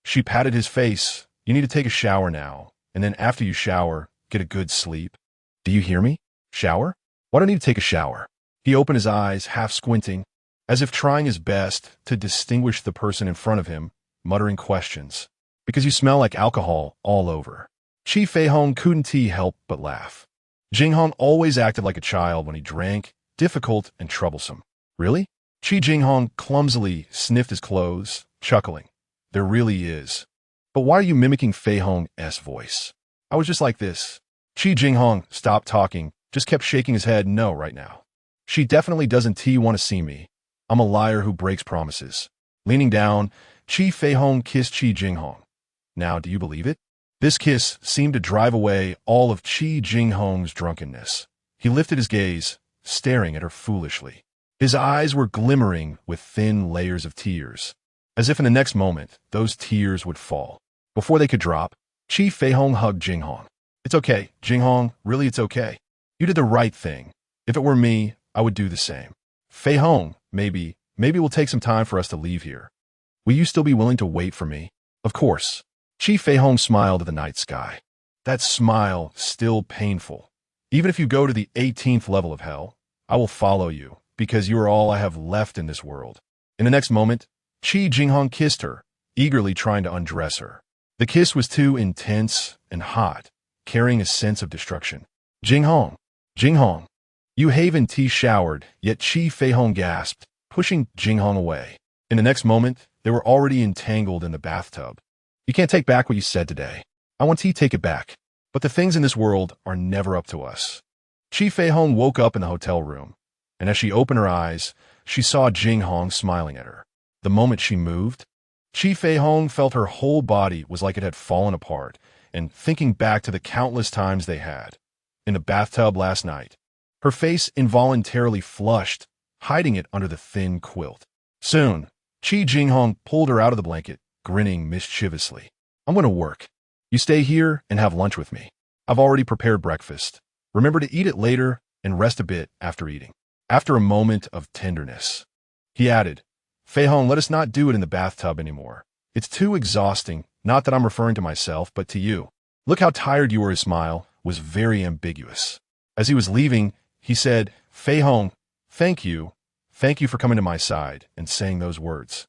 She patted his face. "You need to take a shower now, and then after you shower, get a good sleep." "Do you hear me? Shower? Why do I need to take a shower?" He opened his eyes, half squinting, as if trying his best to distinguish the person in front of him, muttering questions. "Because you smell like alcohol all over." Chi Feihong couldn't help but laugh. Jinghong always acted like a child when he drank, difficult and troublesome. "Really?" Chi Jinghong clumsily sniffed his clothes, chuckling. "There really is. But why are you mimicking Feihong's voice?" "I was just like this." Chi Jinghong stopped talking, just kept shaking his head no right now. "She definitely doesn't want to see me. I'm a liar who breaks promises." Leaning down, Chi Feihong kissed Chi Jinghong. Now, do you believe it? This kiss seemed to drive away all of Chi Jinghong's drunkenness. He lifted his gaze, staring at her foolishly. His eyes were glimmering with thin layers of tears, as if in the next moment those tears would fall. Before they could drop, Chi Feihong hugged Jinghong. "It's okay, Jinghong, really it's okay. You did the right thing. If it were me, I would do the same. Feihong, maybe it will take some time for us to leave here. Will you still be willing to wait for me?" "Of course." Chi Feihong smiled at the night sky. That smile still painful. "Even if you go to the 18th level of hell, I will follow you, because you are all I have left in this world." In the next moment, Chi Jinghong kissed her, eagerly trying to undress her. The kiss was too intense and hot, carrying a sense of destruction. Jinghong. You haven't showered, yet Chi Feihong gasped, pushing Jinghong away. In the next moment, they were already entangled in the bathtub. "You can't take back what you said today. I want to take it back. But the things in this world are never up to us." Chi Feihong woke up in the hotel room, and as she opened her eyes, she saw Jinghong smiling at her. The moment she moved, Chi Feihong felt her whole body was like it had fallen apart, and thinking back to the countless times they had in the bathtub last night, her face involuntarily flushed, hiding it under the thin quilt. Soon, Chi Jinghong pulled her out of the blanket, grinning mischievously. "I'm going to work. You stay here and have lunch with me. I've already prepared breakfast. Remember to eat it later and rest a bit after eating." After a moment of tenderness, he added, "Feihong, let us not do it in the bathtub anymore. It's too exhausting, not that I'm referring to myself, but to you. Look how tired you were." His smile was very ambiguous. As he was leaving, he said, "Feihong, thank you for coming to my side and saying those words.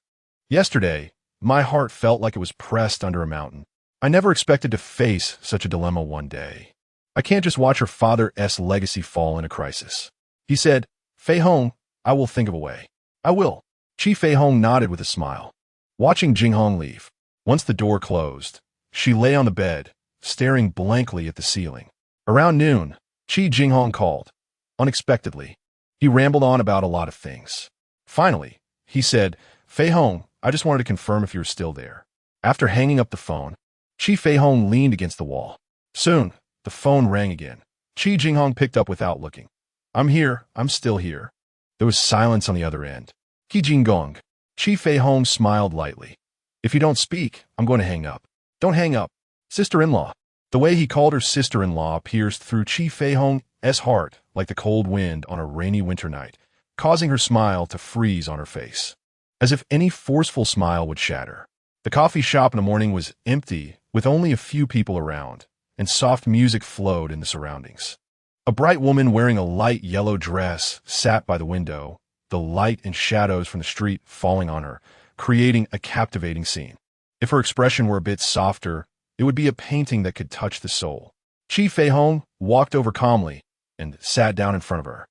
Yesterday, my heart felt like it was pressed under a mountain. I never expected to face such a dilemma one day. I can't just watch her father's legacy fall in a crisis." He said, "Feihong, I will think of a way." "I will." Chi Feihong nodded with a smile, watching Jinghong leave. Once the door closed, she lay on the bed, staring blankly at the ceiling. Around noon, Chi Jinghong called. Unexpectedly, he rambled on about a lot of things. Finally, he said, Feihong, I just wanted to confirm if you're still there. After hanging up the phone, Chi Feihong leaned against the wall. Soon, the phone rang again. Chi Jinghong picked up without looking. I'm here. I'm still here. There was silence on the other end. Chi Jinghong. Chi Feihong smiled lightly. If you don't speak, I'm going to hang up. Don't hang up. Sister-in-law. The way he called her sister-in-law pierced through Chi Feihong's heart like the cold wind on a rainy winter night, causing her smile to freeze on her face, as if any forceful smile would shatter. The coffee shop in the morning was empty, with only a few people around, and soft music flowed in the surroundings. A bright woman wearing a light yellow dress sat by the window, the light and shadows from the street falling on her, creating a captivating scene. If her expression were a bit softer, it would be a painting that could touch the soul. Chi Feihong walked over calmly and sat down in front of her.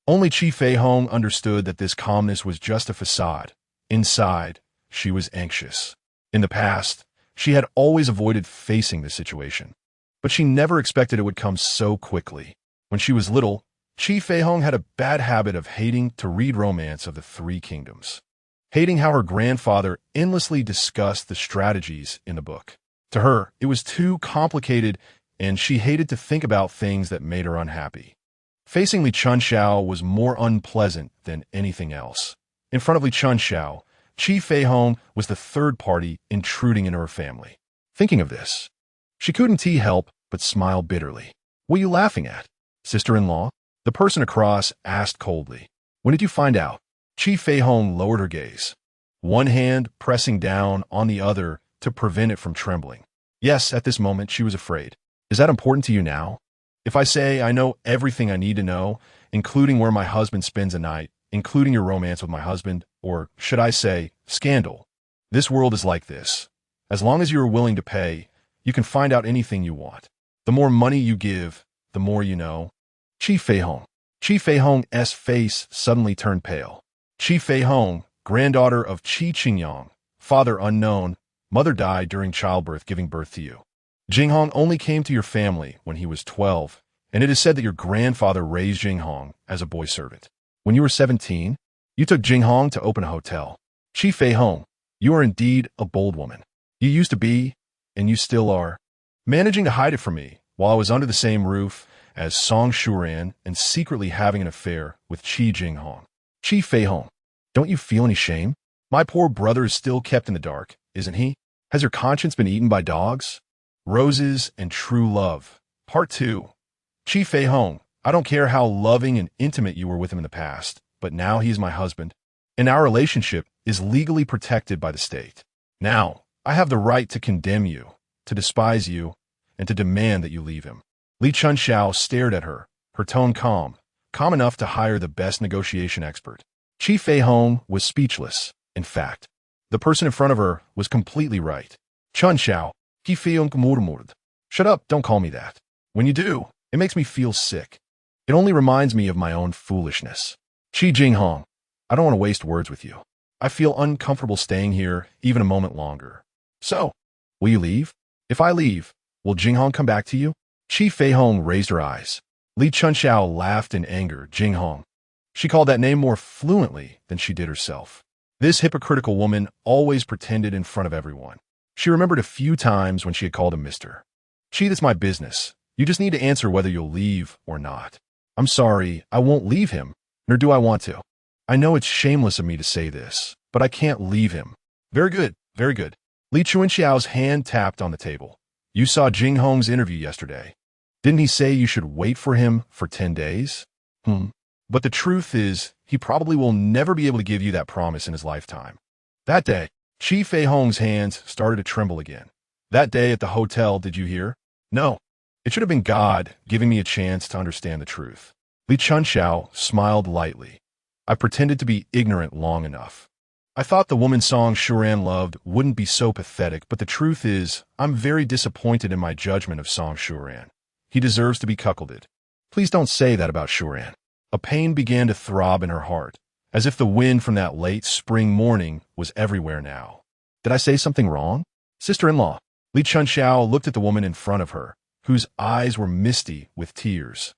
Only Chi Feihong understood that this calmness was just a facade. Inside, she was anxious. In the past, she had always avoided facing this situation, but she never expected it would come so quickly. When she was little, Chi Feihong had a bad habit of hating to read romance of the Three Kingdoms, hating how her grandfather endlessly discussed the strategies in the book. To her, it was too complicated, and she hated to think about things that made her unhappy. Facing Li Chunxiao was more unpleasant than anything else. In front of Li Chunxiao, Chi Feihong was the third party intruding into her family. Thinking of this, she couldn't help but smile bitterly. What are you laughing at? Sister-in-law? The person across asked coldly. When did you find out? Chi Feihong lowered her gaze, one hand pressing down on the other to prevent it from trembling. Yes, at this moment she was afraid. Is that important to you now? If I say I know everything I need to know, including where my husband spends a night, including your romance with my husband, or should I say, scandal? This world is like this. As long as you are willing to pay, you can find out anything you want. The more money you give, the more you know. Chi Feihong. Chi Feihong's face suddenly turned pale. Chi Feihong, granddaughter of Chi Jinghong, father unknown, mother died during childbirth giving birth to you. Jinghong only came to your family when he was 12, and it is said that your grandfather raised Jinghong as a boy servant. When you were 17, you took Jinghong to open a hotel. Chi Feihong, you are indeed a bold woman. You used to be, and you still are, managing to hide it from me while I was under the same roof as Shuran and secretly having an affair with Chi Jinghong. Chi Feihong, don't you feel any shame? My poor brother is still kept in the dark, isn't he? Has your conscience been eaten by dogs? Roses and True Love, Part 2. Chi Feihong, I don't care how loving and intimate you were with him in the past, but now he is my husband, and our relationship is legally protected by the state. Now, I have the right to condemn you, to despise you, and to demand that you leave him. Li Chunxiao stared at her, her tone calm enough to hire the best negotiation expert. Chi Feihong was speechless. In fact, the person in front of her was completely right. Chunxiao, Chi Feihong murmured. Shut up, don't call me that. When you do, it makes me feel sick. It only reminds me of my own foolishness. Chi Jinghong, I don't want to waste words with you. I feel uncomfortable staying here even a moment longer. So, will you leave? If I leave, will Jinghong come back to you? Chi Feihong raised her eyes. Li Chunxiao laughed in anger. Jinghong. She called that name more fluently than she did herself. This hypocritical woman always pretended in front of everyone. She remembered a few times when she had called him Mr. Chi, that's my business. You just need to answer whether you'll leave or not. I'm sorry, I won't leave him, nor do I want to. I know it's shameless of me to say this, but I can't leave him. Very good, very good. Li Chunxiao's hand tapped on the table. You saw Jinghong's interview yesterday. Didn't he say you should wait for him for 10 days? But the truth is, he probably will never be able to give you that promise in his lifetime. That day, Chi Feihong's hands started to tremble again. That day at the hotel, did you hear? No. It should have been God giving me a chance to understand the truth. Li Chunxiao smiled lightly. I pretended to be ignorant long enough. I thought the woman Song Shuran loved wouldn't be so pathetic, but the truth is, I'm very disappointed in my judgment of Song Shuran. He deserves to be cuckolded. Please don't say that about Shuran. A pain began to throb in her heart, as if the wind from that late spring morning was everywhere now. Did I say something wrong? Sister-in-law. Li Chunxiao looked at the woman in front of her, whose eyes were misty with tears.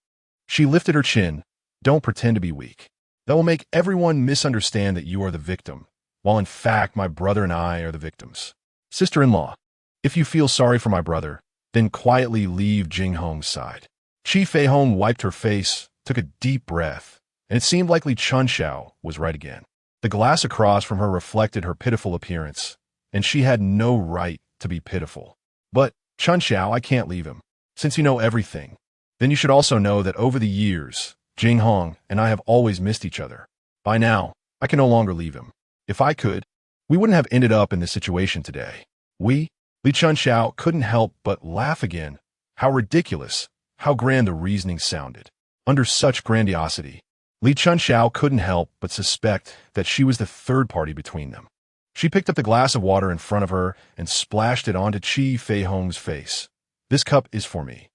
She lifted her chin. Don't pretend to be weak. That will make everyone misunderstand that you are the victim, while in fact my brother and I are the victims. Sister-in-law, if you feel sorry for my brother, then quietly leave Jinghong's side. Chi Feihong wiped her face, took a deep breath, and it seemed like Li Chunxiao was right again. The glass across from her reflected her pitiful appearance, and she had no right to be pitiful. But, Chunxiao, I can't leave him. Since you know everything, then you should also know that over the years, Jinghong and I have always missed each other. By now, I can no longer leave him. If I could, we wouldn't have ended up in this situation today. Li Chunxiao couldn't help but laugh again. How ridiculous, how grand the reasoning sounded. Under such grandiosity, Li Chunxiao couldn't help but suspect that she was the third party between them. She picked up the glass of water in front of her and splashed it onto Chi Feihong's face. This cup is for me.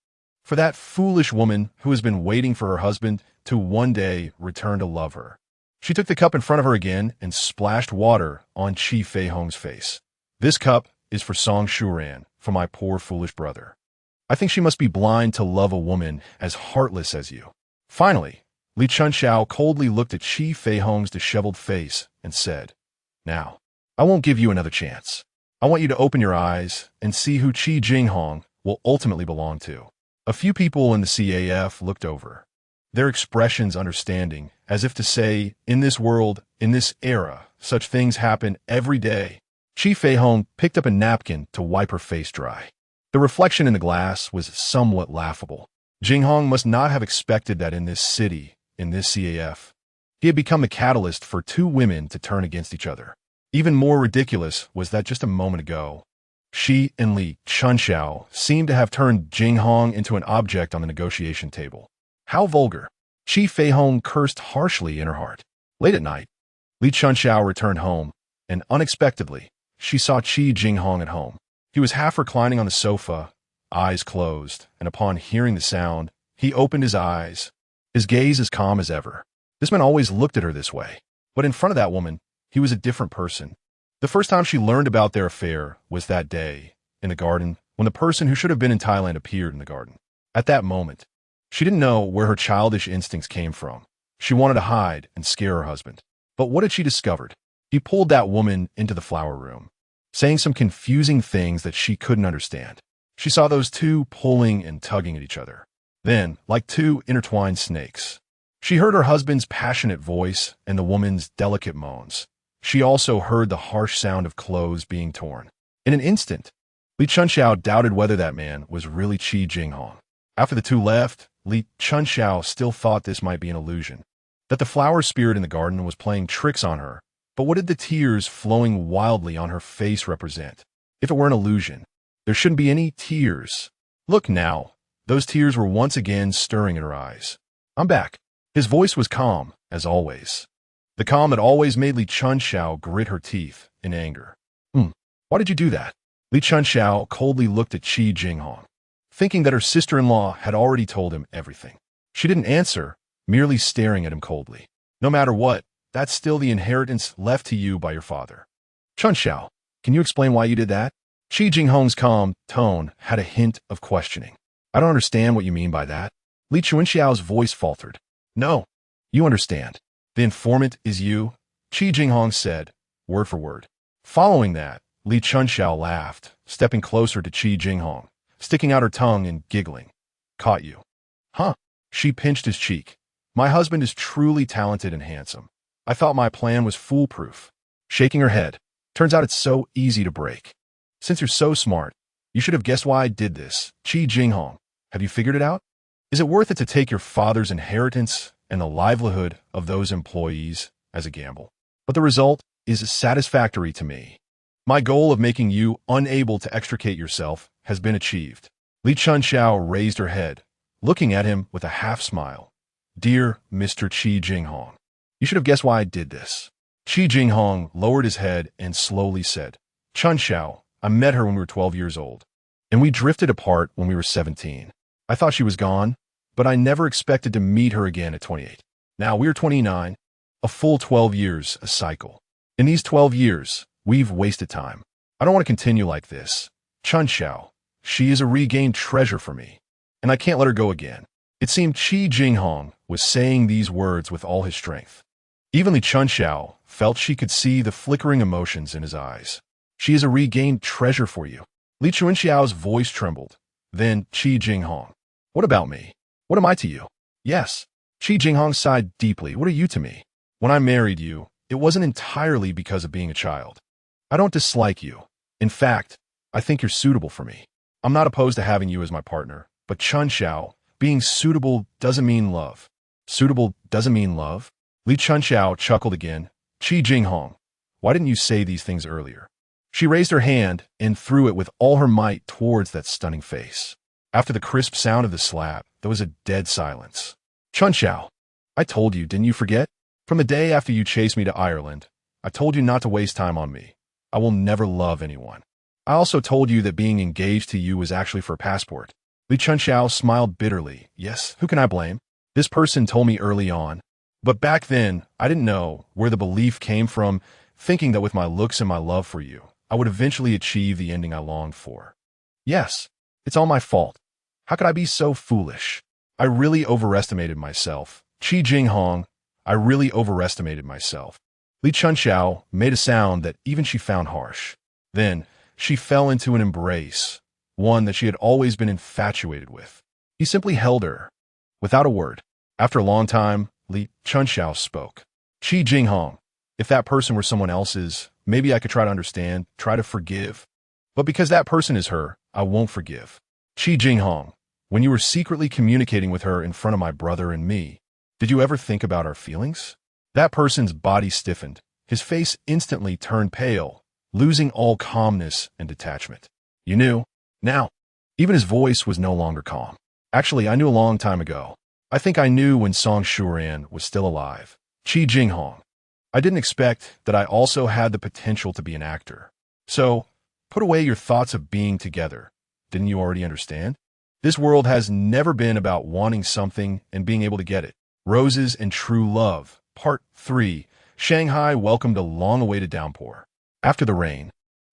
For that foolish woman who has been waiting for her husband to one day return to love her. She took the cup in front of her again and splashed water on Chi Feihong's face. This cup is for Song Shuran, for my poor foolish brother. I think she must be blind to love a woman as heartless as you. Finally, Li Chunxiao coldly looked at Chi Feihong's disheveled face and said, Now, I won't give you another chance. I want you to open your eyes and see who Chi Jinghong will ultimately belong to. A few people in the CAF looked over, their expressions understanding, as if to say, in this world, in this era, such things happen every day. Chi Feihong picked up a napkin to wipe her face dry. The reflection in the glass was somewhat laughable. Jinghong must not have expected that in this city, in this CAF, he had become the catalyst for two women to turn against each other. Even more ridiculous was that just a moment ago, she and Li Chunxiao seemed to have turned Jinghong into an object on the negotiation table. How vulgar! Chi Feihong cursed harshly in her heart. Late at night, Li Chunxiao returned home, and unexpectedly, she saw Chi Jinghong at home. He was half reclining on the sofa, eyes closed, and upon hearing the sound, he opened his eyes, his gaze as calm as ever. This man always looked at her this way, but in front of that woman, he was a different person. The first time she learned about their affair was that day, in the garden, when the person who should have been in Thailand appeared in the garden. At that moment, she didn't know where her childish instincts came from. She wanted to hide and scare her husband. But what had she discovered? He pulled that woman into the flower room, saying some confusing things that she couldn't understand. She saw those two pulling and tugging at each other. Then, like two intertwined snakes, she heard her husband's passionate voice and the woman's delicate moans. She also heard the harsh sound of clothes being torn. In an instant, Li Chunxiao doubted whether that man was really Chi Jinghong. After the two left, Li Chunxiao still thought this might be an illusion, that the flower spirit in the garden was playing tricks on her. But what did the tears flowing wildly on her face represent? If it were an illusion, there shouldn't be any tears. Look now, those tears were once again stirring in her eyes. I'm back. His voice was calm, as always. The calm that always made Li Chunxiao grit her teeth in anger. Why did you do that? Li Chunxiao coldly looked at Chi Jinghong, thinking that her sister-in-law had already told him everything. She didn't answer, merely staring at him coldly. No matter what, that's still the inheritance left to you by your father. Chunxiao, can you explain why you did that? Chi Jinghong's calm tone had a hint of questioning. I don't understand what you mean by that. Li Chunxiao's voice faltered. No, you understand. The informant is you, Chi Jinghong said, word for word. Following that, Li Chunxiao laughed, stepping closer to Chi Jinghong, sticking out her tongue and giggling. Caught you. Huh? She pinched his cheek. My husband is truly talented and handsome. I thought my plan was foolproof. Shaking her head. Turns out it's so easy to break. Since you're so smart, you should have guessed why I did this. Chi Jinghong, have you figured it out? Is it worth it to take your father's inheritance and the livelihood of those employees as a gamble? But the result is satisfactory to me. My goal of making you unable to extricate yourself has been achieved. Li Chunxiao raised her head, looking at him with a half-smile. Dear Mr. Chi Jinghong, you should have guessed why I did this. Chi Jinghong lowered his head and slowly said, Chunxiao, I met her when we were 12 years old, and we drifted apart when we were 17. I thought she was gone, but I never expected to meet her again at 28. Now we're 29, a full 12 years, a cycle. In these 12 years, we've wasted time. I don't want to continue like this. Chunxiao, she is a regained treasure for me, and I can't let her go again. It seemed Chi Jinghong was saying these words with all his strength. Even Li Chunxiao felt she could see the flickering emotions in his eyes. She is a regained treasure for you. Li Chunxiao's voice trembled. Then Chi Jinghong. What about me? What am I to you? Yes. Chi Jinghong sighed deeply. What are you to me? When I married you, it wasn't entirely because of being a child. I don't dislike you. In fact, I think you're suitable for me. I'm not opposed to having you as my partner, but Chunxiao, being suitable doesn't mean love. Suitable doesn't mean love? Li Chunxiao chuckled again. Chi Jinghong, why didn't you say these things earlier? She raised her hand and threw it with all her might towards that stunning face. After the crisp sound of the slap, there was a dead silence. Chunxiao, I told you, didn't you forget? From the day after you chased me to Ireland, I told you not to waste time on me. I will never love anyone. I also told you that being engaged to you was actually for a passport. Li Chunxiao smiled bitterly. Yes, who can I blame? This person told me early on. But back then, I didn't know where the belief came from, thinking that with my looks and my love for you, I would eventually achieve the ending I longed for. Yes, it's all my fault. How could I be so foolish? I really overestimated myself. Chi Jinghong, I really overestimated myself. Li Chunxiao made a sound that even she found harsh. Then, she fell into an embrace, one that she had always been infatuated with. He simply held her, without a word. After a long time, Li Chunxiao spoke. Chi Jinghong, if that person were someone else's, maybe I could try to understand, try to forgive. But because that person is her, I won't forgive. Chi Jinghong, when you were secretly communicating with her in front of my brother and me, did you ever think about our feelings? That person's body stiffened. His face instantly turned pale, losing all calmness and detachment. You knew? Now. Even his voice was no longer calm. Actually, I knew a long time ago. I think I knew when Song Shuran was still alive. Chi Jinghong. I didn't expect that I also had the potential to be an actor. So, put away your thoughts of being together. Didn't you already understand? This world has never been about wanting something and being able to get it. Roses and True Love, Part 3. Shanghai welcomed a long-awaited downpour. After the rain,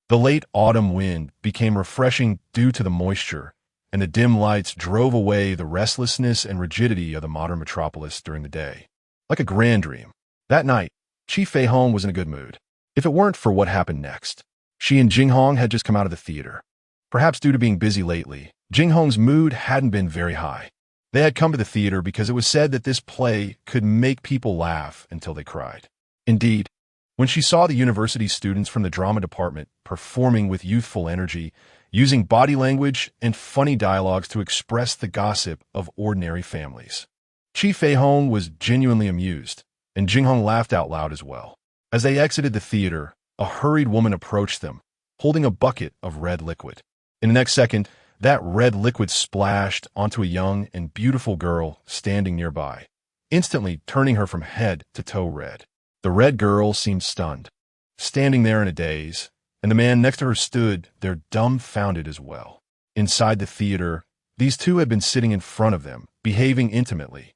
the late autumn wind became refreshing due to the moisture, and the dim lights drove away the restlessness and rigidity of the modern metropolis during the day. Like a grand dream. That night, Chi Feihong was in a good mood. If it weren't for what happened next, she and Jinghong had just come out of the theater. Perhaps due to being busy lately, Jinghong's mood hadn't been very high. They had come to the theater because it was said that this play could make people laugh until they cried. Indeed, when she saw the university students from the drama department performing with youthful energy, using body language and funny dialogues to express the gossip of ordinary families, Chi Feihong was genuinely amused, and Jinghong laughed out loud as well. As they exited the theater, a hurried woman approached them, holding a bucket of red liquid. In the next second, that red liquid splashed onto a young and beautiful girl standing nearby, instantly turning her from head to toe red. The red girl seemed stunned, standing there in a daze, and the man next to her stood there dumbfounded as well. Inside the theater, these two had been sitting in front of them, behaving intimately.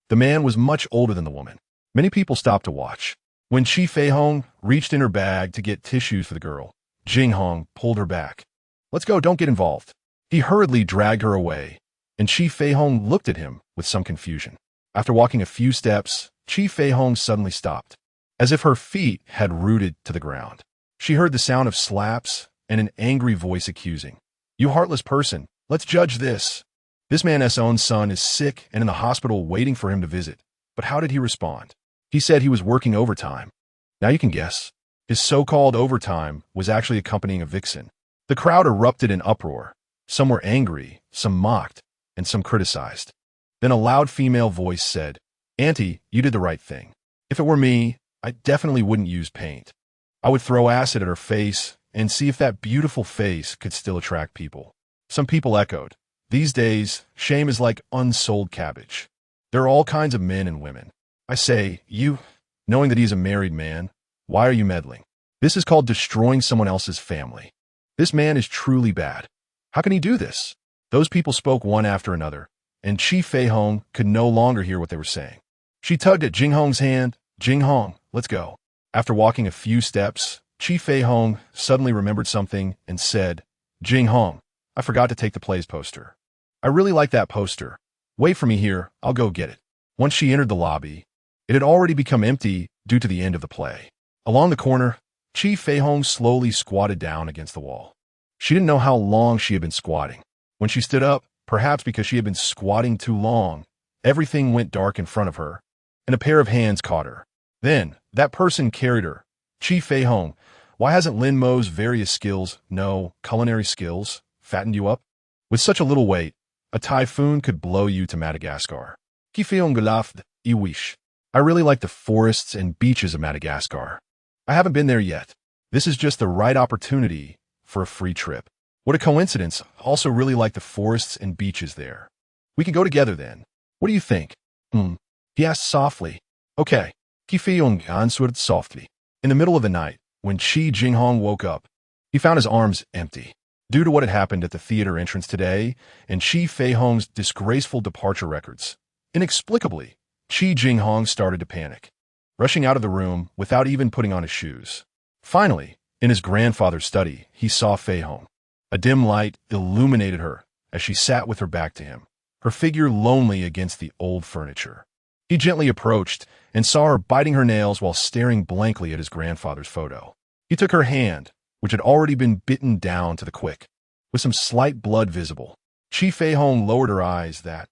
The man was much older than the woman. Many people stopped to watch. When Chi Feihong reached in her bag to get tissues for the girl, Jinghong pulled her back. Let's go, don't get involved. He hurriedly dragged her away, and Chi Feihong looked at him with some confusion. After walking a few steps, Chi Feihong suddenly stopped, as if her feet had rooted to the ground. She heard the sound of slaps and an angry voice accusing. You heartless person, let's judge this. This man's own son is sick and in the hospital waiting for him to visit. But how did he respond? He said he was working overtime. Now you can guess. His so-called overtime was actually accompanying a vixen. The crowd erupted in uproar. Some were angry, some mocked, and some criticized. Then a loud female voice said, Auntie, you did the right thing. If it were me, I definitely wouldn't use paint. I would throw acid at her face and see if that beautiful face could still attract people. Some people echoed, these days, shame is like unsold cabbage. There are all kinds of men and women. I say, you, knowing that he's a married man, why are you meddling? This is called destroying someone else's family. This man is truly bad. How can he do this? Those people spoke one after another, and Chi Feihong could no longer hear what they were saying. She tugged at Jinghong's hand. Jinghong, let's go. After walking a few steps, Chi Feihong suddenly remembered something and said, Jinghong, I forgot to take the play's poster. I really like that poster. Wait for me here, I'll go get it. Once she entered the lobby, it had already become empty due to the end of the play. Along the corner, Chi Feihong slowly squatted down against the wall. She didn't know how long she had been squatting. When she stood up, perhaps because she had been squatting too long, everything went dark in front of her, and a pair of hands caught her. Then, that person carried her. Chi Feihong, why hasn't Lin Mo's various skills, no, culinary skills, fattened you up? With such a little weight, a typhoon could blow you to Madagascar. Chi Feihong laughed, I wish. I really like the forests and beaches of Madagascar. I haven't been there yet. This is just the right opportunity for a free trip. What a coincidence. Also really like the forests and beaches there. We can go together then. What do you think? He asked softly. Okay. Chi Feihong answered softly. In the middle of the night, when Chi Jinghong woke up, he found his arms empty. Due to what had happened at the theater entrance today and Chi Feihong's disgraceful departure records, inexplicably, Chi Jinghong started to panic, rushing out of the room without even putting on his shoes. Finally, in his grandfather's study, he saw Feihong. A dim light illuminated her as she sat with her back to him, her figure lonely against the old furniture. He gently approached and saw her biting her nails while staring blankly at his grandfather's photo. He took her hand, which had already been bitten down to the quick, with some slight blood visible. Chi Feihong lowered her eyes. That,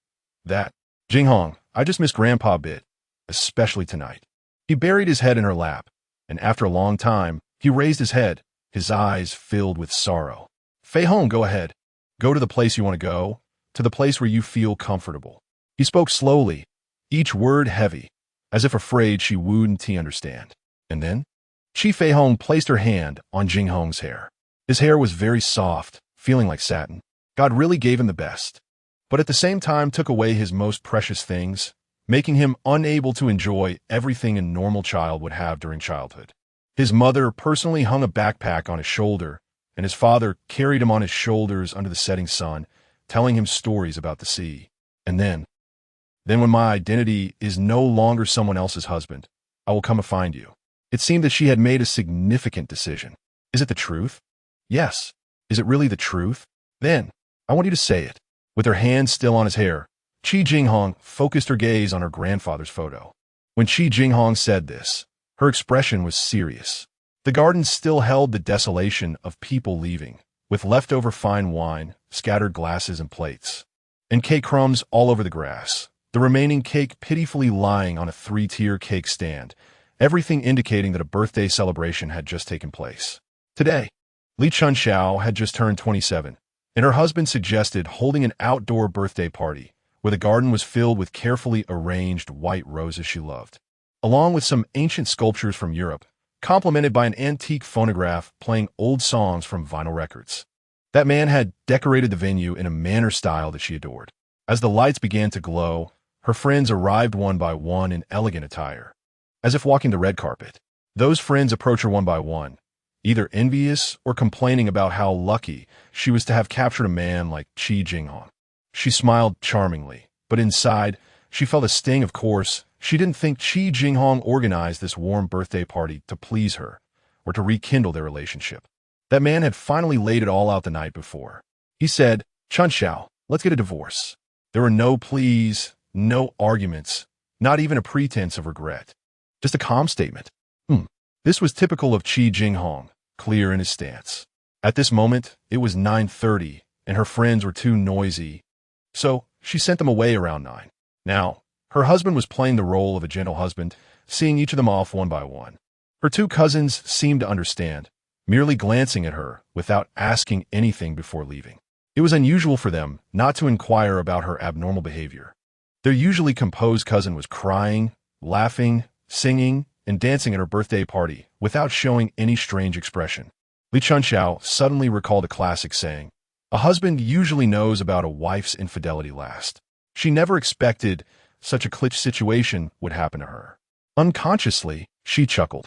Jinghong, I just miss Grandpa a bit, especially tonight. He buried his head in her lap, and after a long time, he raised his head, his eyes filled with sorrow. Feihong, go ahead. Go to the place you want to go, to the place where you feel comfortable. He spoke slowly, each word heavy, as if afraid she wouldn't understand. And then, Chi Feihong placed her hand on Jinghong's hair. His hair was very soft, feeling like satin. God really gave him the best, but at the same time took away his most precious things, making him unable to enjoy everything a normal child would have during childhood. His mother personally hung a backpack on his shoulder, and his father carried him on his shoulders under the setting sun, telling him stories about the sea. And then when my identity is no longer someone else's husband, I will come and find you. It seemed that she had made a significant decision. Is it the truth? Yes. Is it really the truth? Then, I want you to say it. With her hand still on his hair, Chi Jinghong focused her gaze on her grandfather's photo. When Chi Jinghong said this, her expression was serious. The garden still held the desolation of people leaving, with leftover fine wine, scattered glasses and plates, and cake crumbs all over the grass, the remaining cake pitifully lying on a 3-tier cake stand, everything indicating that a birthday celebration had just taken place. Today, Li Chunxiao had just turned 27, and her husband suggested holding an outdoor birthday party where the garden was filled with carefully arranged white roses she loved, along with some ancient sculptures from Europe, complemented by an antique phonograph playing old songs from vinyl records. That man had decorated the venue in a manner style that she adored. As the lights began to glow, her friends arrived one by one in elegant attire, as if walking the red carpet. Those friends approached her one by one, either envious or complaining about how lucky she was to have captured a man like Chi Jinghong. She smiled charmingly, but inside, she felt a sting. Of course, she didn't think Chi Jinghong organized this warm birthday party to please her or to rekindle their relationship. That man had finally laid it all out the night before. He said, Chunxiao, let's get a divorce. There were no pleas, no arguments, not even a pretense of regret. Just a calm statement. This was typical of Chi Jinghong, clear in his stance. At this moment, it was 9:30, and her friends were too noisy, so she sent them away around 9. Now, her husband was playing the role of a gentle husband, seeing each of them off one by one. Her two cousins seemed to understand, merely glancing at her without asking anything before leaving. It was unusual for them not to inquire about her abnormal behavior. Their usually composed cousin was crying, laughing, singing, and dancing at her birthday party without showing any strange expression. Li Chunxiao suddenly recalled a classic saying, "A husband usually knows about a wife's infidelity last." She never expected such a clutch situation would happen to her. Unconsciously, she chuckled.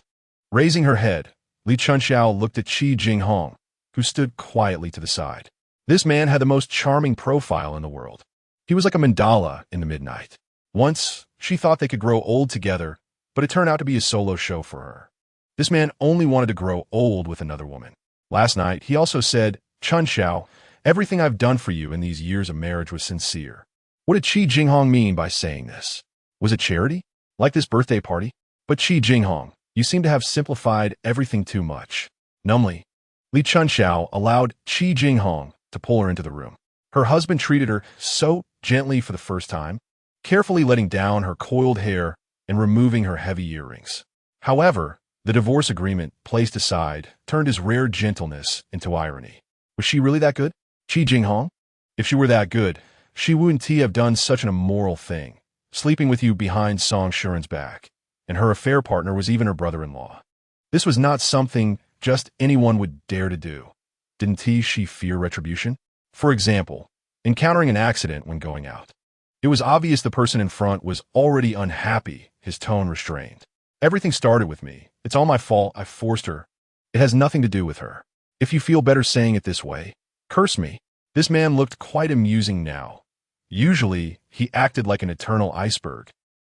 Raising her head, Li Chunxiao looked at Chi Jinghong, who stood quietly to the side. This man had the most charming profile in the world. He was like a mandala in the midnight. Once, she thought they could grow old together, but it turned out to be a solo show for her. This man only wanted to grow old with another woman. Last night, he also said, Chunxiao, everything I've done for you in these years of marriage was sincere. What did Chi Jinghong mean by saying this? Was it charity? Like this birthday party? But Chi Jinghong, you seem to have simplified everything too much. Numbly, Li Chunxiao allowed Chi Jinghong to pull her into the room. Her husband treated her so gently for the first time, carefully letting down her coiled hair and removing her heavy earrings. However, the divorce agreement, placed aside, turned his rare gentleness into irony. Was she really that good? Chi Jinghong? If she were that good, she wouldn't have done such an immoral thing, sleeping with you behind Song Shuran's back, and her affair partner was even her brother-in-law. This was not something just anyone would dare to do. Didn't she fear retribution? For example, encountering an accident when going out. It was obvious the person in front was already unhappy, his tone restrained. Everything started with me. It's all my fault. I forced her. It has nothing to do with her. If you feel better saying it this way, curse me. This man looked quite amusing now. Usually, he acted like an eternal iceberg.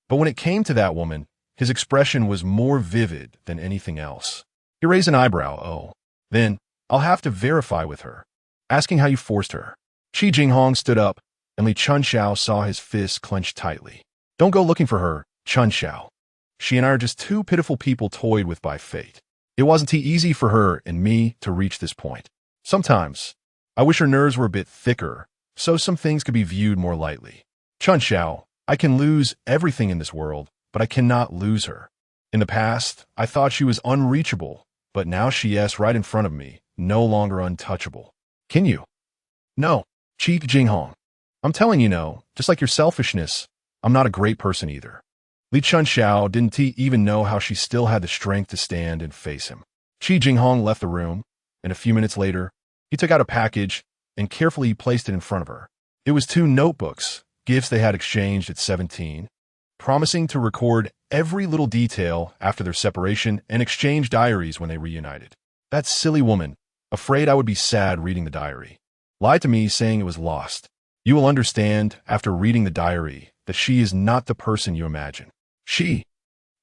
But when it came to that woman, his expression was more vivid than anything else. He raised an eyebrow. Oh, then, I'll have to verify with her. Asking how you forced her. Chi Jinghong stood up, and Li Chunxiao saw his fists clenched tightly. Don't go looking for her, Chunxiao. She and I are just two pitiful people toyed with by fate. It wasn't easy for her and me to reach this point. Sometimes, I wish her nerves were a bit thicker, so some things could be viewed more lightly. Chunxiao, I can lose everything in this world, but I cannot lose her. In the past, I thought she was unreachable, but now she is right in front of me, no longer untouchable. Can you? No, Chi Jinghong. I'm telling you no, just like your selfishness, I'm not a great person either. Li Chunxiao didn't even know how she still had the strength to stand and face him. Chi Jinghong left the room, and a few minutes later, he took out a package and carefully placed it in front of her. It was 2 notebooks, gifts they had exchanged at 17, promising to record every little detail after their separation and exchange diaries when they reunited. That silly woman, afraid I would be sad reading the diary, lied to me saying it was lost. You will understand after reading the diary that she is not the person you imagine. She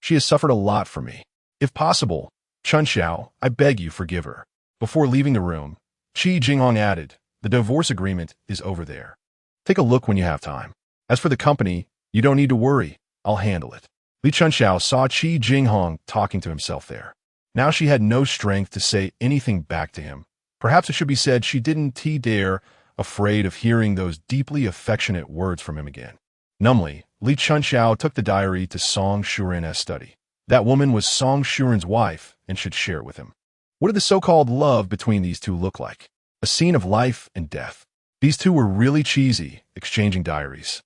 has suffered a lot for me. If possible, Chunxiao, I beg you forgive her. Before leaving the room, Chi Jinghong added, the divorce agreement is over there. Take a look when you have time. As for the company, you don't need to worry. I'll handle it. Li Chunxiao saw Chi Jinghong talking to himself there. Now she had no strength to say anything back to him. Perhaps it should be said she didn't dare, afraid of hearing those deeply affectionate words from him again. Numbly, Li Chunxiao took the diary to Song Shuran's study. That woman was Song Shuran's wife and should share it with him. What did the so-called love between these two look like? A scene of life and death. These two were really cheesy, exchanging diaries.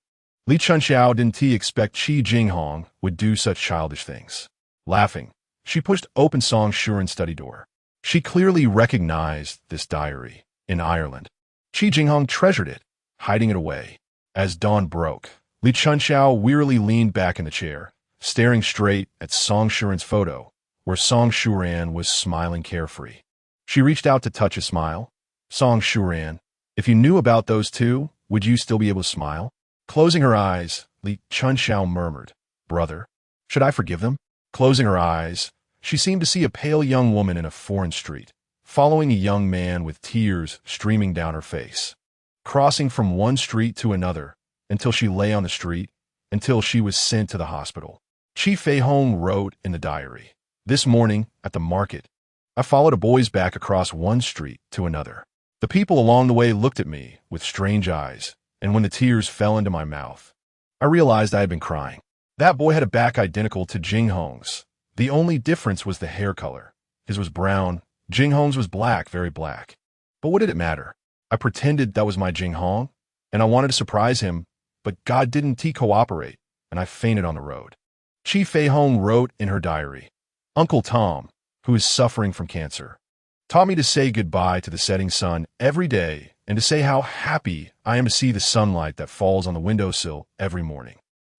Li Chunxiao didn't expect Chi Jinghong would do such childish things. Laughing, she pushed open Song Shuran's study door. She clearly recognized this diary in Ireland. Chi Jinghong treasured it, hiding it away. As dawn broke, Li Chunxiao wearily leaned back in the chair, staring straight at Song Shuran's photo, where Song Shuran was smiling carefree. She reached out to touch his smile. Song Shuran, if you knew about those two, would you still be able to smile? Closing her eyes, Li Chunxiao murmured, brother, should I forgive them? Closing her eyes, she seemed to see a pale young woman in a foreign street, following a young man with tears streaming down her face, crossing from one street to another, until she lay on the street, until she was sent to the hospital. Chi Feihong wrote in the diary, this morning, at the market, I followed a boy's back across one street to another. The people along the way looked at me with strange eyes, and when the tears fell into my mouth, I realized I had been crying. That boy had a back identical to Jinghong's. The only difference was the hair color. His was brown, Jinghong's was black, very black. But what did it matter? I pretended that was my Jinghong, and I wanted to surprise him, but God didn't cooperate, and I fainted on the road. Chi Feihong wrote in her diary, Uncle Tom, who is suffering from cancer, taught me to say goodbye to the setting sun every day and to say how happy I am to see the sunlight that falls on the windowsill every morning.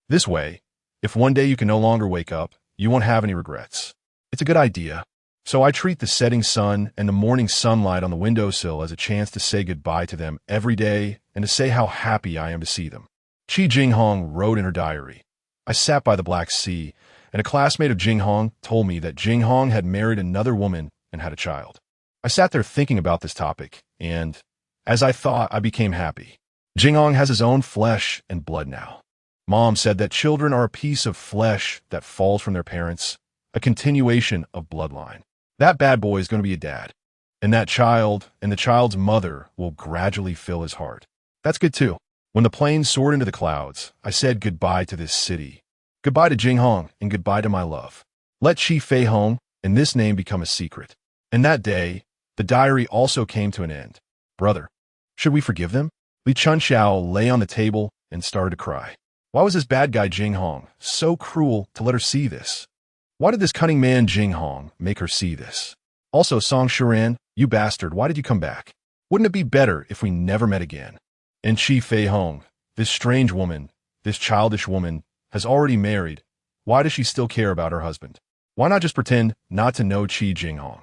This way, if one day you can no longer wake up, you won't have any regrets. It's a good idea. So I treat the setting sun and the morning sunlight on the windowsill as a chance to say goodbye to them every day and to say how happy I am to see them. Chi Jinghong wrote in her diary, I sat by the Black Sea, and a classmate of Jinghong told me that Jinghong had married another woman and had a child. I sat there thinking about this topic, and, as I thought, I became happy. Jinghong has his own flesh and blood now. Mom said that children are a piece of flesh that falls from their parents, a continuation of bloodline. That bad boy is going to be a dad. And that child and the child's mother will gradually fill his heart. That's good too. When the plane soared into the clouds, I said goodbye to this city. Goodbye to Jinghong and goodbye to my love. Let Chi Feihong and this name become a secret. And that day, the diary also came to an end. Brother, should we forgive them? Li Chunxiao lay on the table and started to cry. Why was this bad guy Jinghong so cruel to let her see this? Why did this cunning man Jinghong make her see this? Also, Shuran, you bastard, why did you come back? Wouldn't it be better if we never met again? And Chi Feihong, this strange woman, this childish woman, has already married. Why does she still care about her husband? Why not just pretend not to know Chi Jinghong?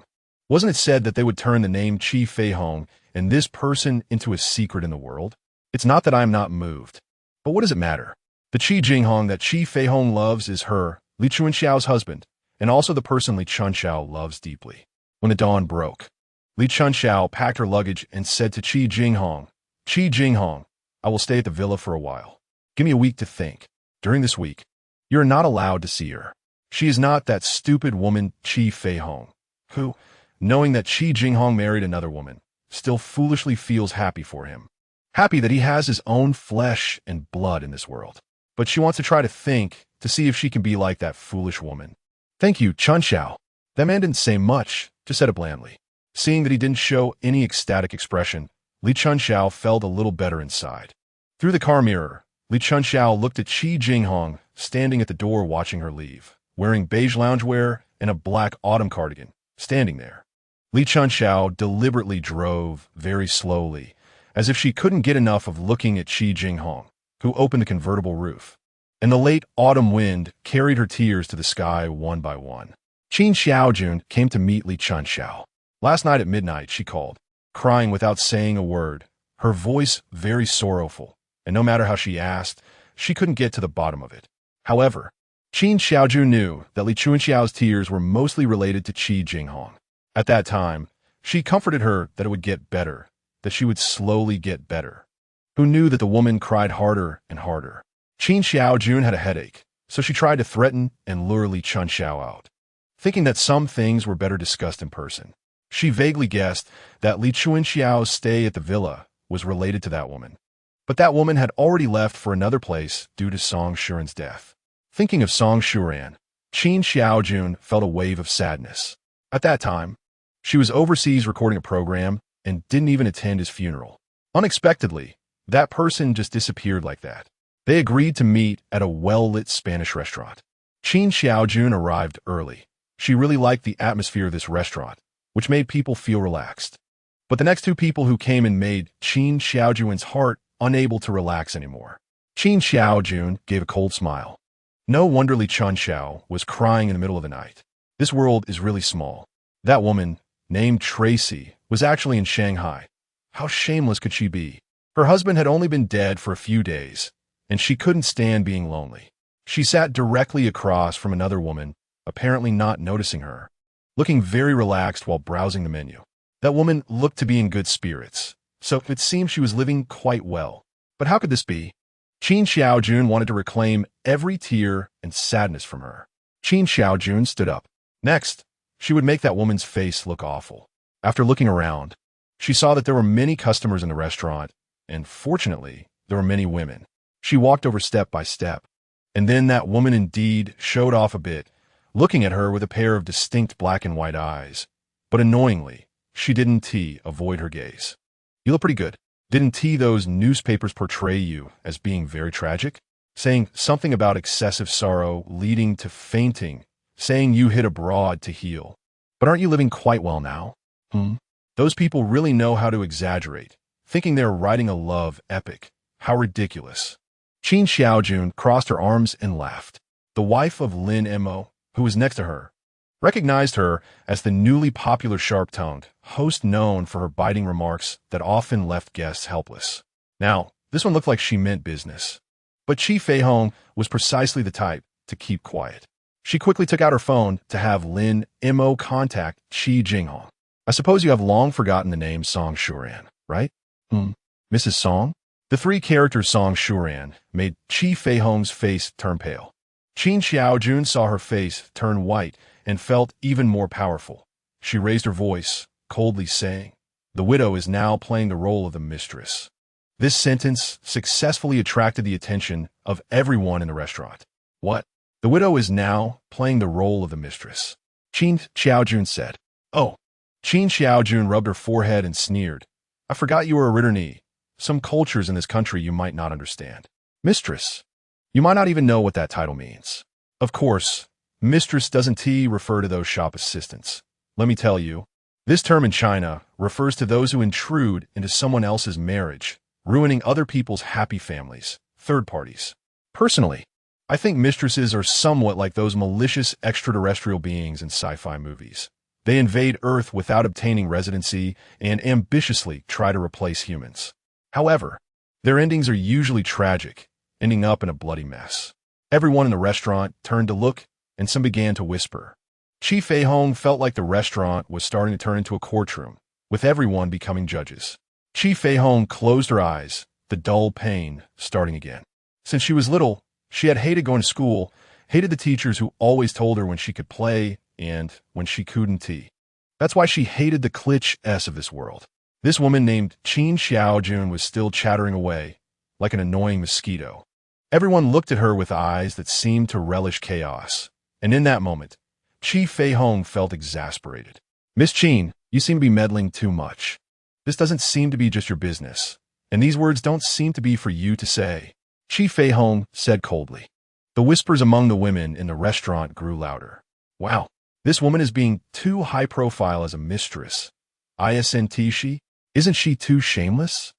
Wasn't it said that they would turn the name Chi Feihong and this person into a secret in the world? It's not that I am not moved. But what does it matter? The Chi Jinghong that Chi Feihong loves is her, Li Chunxiao's husband, and also the person Li Chunxiao loves deeply. When the dawn broke, Li Chunxiao packed her luggage and said to Chi Jinghong, Chi Jinghong, I will stay at the villa for a while. Give me a week to think. During this week, you are not allowed to see her. She is not that stupid woman Chi Feihong, who, knowing that Chi Jinghong married another woman, still foolishly feels happy for him. Happy that he has his own flesh and blood in this world. But she wants to try to think to see if she can be like that foolish woman. Thank you, Chunxiao. That man didn't say much, just said it blandly. Seeing that he didn't show any ecstatic expression, Li Chunxiao felt a little better inside. Through the car mirror, Li Chunxiao looked at Chi Jinghong standing at the door watching her leave, wearing beige loungewear and a black autumn cardigan, standing there. Li Chunxiao deliberately drove very slowly, as if she couldn't get enough of looking at Chi Jinghong, who opened the convertible roof. And the late autumn wind carried her tears to the sky one by one. Qin Xiaojun came to meet Li Chunxiao. Last night at midnight, she called, crying without saying a word, her voice very sorrowful, and no matter how she asked, she couldn't get to the bottom of it. However, Qin Xiaojun knew that Li Chunxiao's tears were mostly related to Chi Jinghong. At that time, she comforted her that it would get better, that she would slowly get better. Who knew that the woman cried harder and harder? Qin Xiaojun had a headache, so she tried to threaten and lure Li Chunxiao out. Thinking that some things were better discussed in person, she vaguely guessed that Li Chunxiao's stay at the villa was related to that woman. But that woman had already left for another place due to Song Shuran's death. Thinking of Song Shuran, Qin Xiaojun felt a wave of sadness. At that time, she was overseas recording a program and didn't even attend his funeral. Unexpectedly, that person just disappeared like that. They agreed to meet at a well-lit Spanish restaurant. Qin Xiaojun arrived early. She really liked the atmosphere of this restaurant, which made people feel relaxed. But the next two people who came in made Qin Xiaojun's heart unable to relax anymore. Qin Xiaojun gave a cold smile. No wonder Li Chunxiao was crying in the middle of the night. This world is really small. That woman, named Tracy, was actually in Shanghai. How shameless could she be? Her husband had only been dead for a few days, and she couldn't stand being lonely. She sat directly across from another woman, apparently not noticing her, looking very relaxed while browsing the menu. That woman looked to be in good spirits, so it seemed she was living quite well. But how could this be? Qin Xiaojun wanted to reclaim every tear and sadness from her. Qin Xiaojun stood up. Next, she would make that woman's face look awful. After looking around, she saw that there were many customers in the restaurant, and fortunately, there were many women. She walked over step by step, and then that woman indeed showed off a bit, looking at her with a pair of distinct black and white eyes. But annoyingly, she didn't avoid her gaze. You look pretty good. Didn't those newspapers portray you as being very tragic? Saying something about excessive sorrow leading to fainting, saying you hid abroad to heal. But aren't you living quite well now? Those people really know how to exaggerate, thinking they're writing a love epic. How ridiculous. Qin Xiaojun crossed her arms and laughed. The wife of Lin Mo, who was next to her, recognized her as the newly popular sharp-tongued host known for her biting remarks that often left guests helpless. Now, this one looked like she meant business. But Chi Feihong was precisely the type to keep quiet. She quickly took out her phone to have Lin Mo contact Chi Jinghong. I suppose you have long forgotten the name Song Shuran, right? Mrs. Song? The three characters' song Shuran made Chi Feihong's face turn pale. Chi Jinghong saw her face turn white and felt even more powerful. She raised her voice, coldly saying, "The widow is now playing the role of the mistress." This sentence successfully attracted the attention of everyone in the restaurant. What? The widow is now playing the role of the mistress. Chi Jinghong said. Oh. Chi Jinghong rubbed her forehead and sneered. I forgot you were a Ritterni. Some cultures in this country you might not understand. Mistress. You might not even know what that title means. Of course, mistress doesn't refer to those shop assistants. Let me tell you, this term in China refers to those who intrude into someone else's marriage, ruining other people's happy families, third parties. Personally, I think mistresses are somewhat like those malicious extraterrestrial beings in sci-fi movies. They invade Earth without obtaining residency and ambitiously try to replace humans. However, their endings are usually tragic, ending up in a bloody mess. Everyone in the restaurant turned to look, and some began to whisper. Chi Feihong felt like the restaurant was starting to turn into a courtroom, with everyone becoming judges. Chi Feihong closed her eyes, the dull pain starting again. Since she was little, she had hated going to school, hated the teachers who always told her when she could play and when she couldn't. That's why she hated the cliché of this world. This woman named Chi Jinghong was still chattering away, like an annoying mosquito. Everyone looked at her with eyes that seemed to relish chaos, and in that moment, Chi Feihong felt exasperated. Miss Chin, you seem to be meddling too much. This doesn't seem to be just your business, and these words don't seem to be for you to say. Chi Feihong said coldly. The whispers among the women in the restaurant grew louder. Wow, this woman is being too high-profile as a mistress. Isn't she too shameless?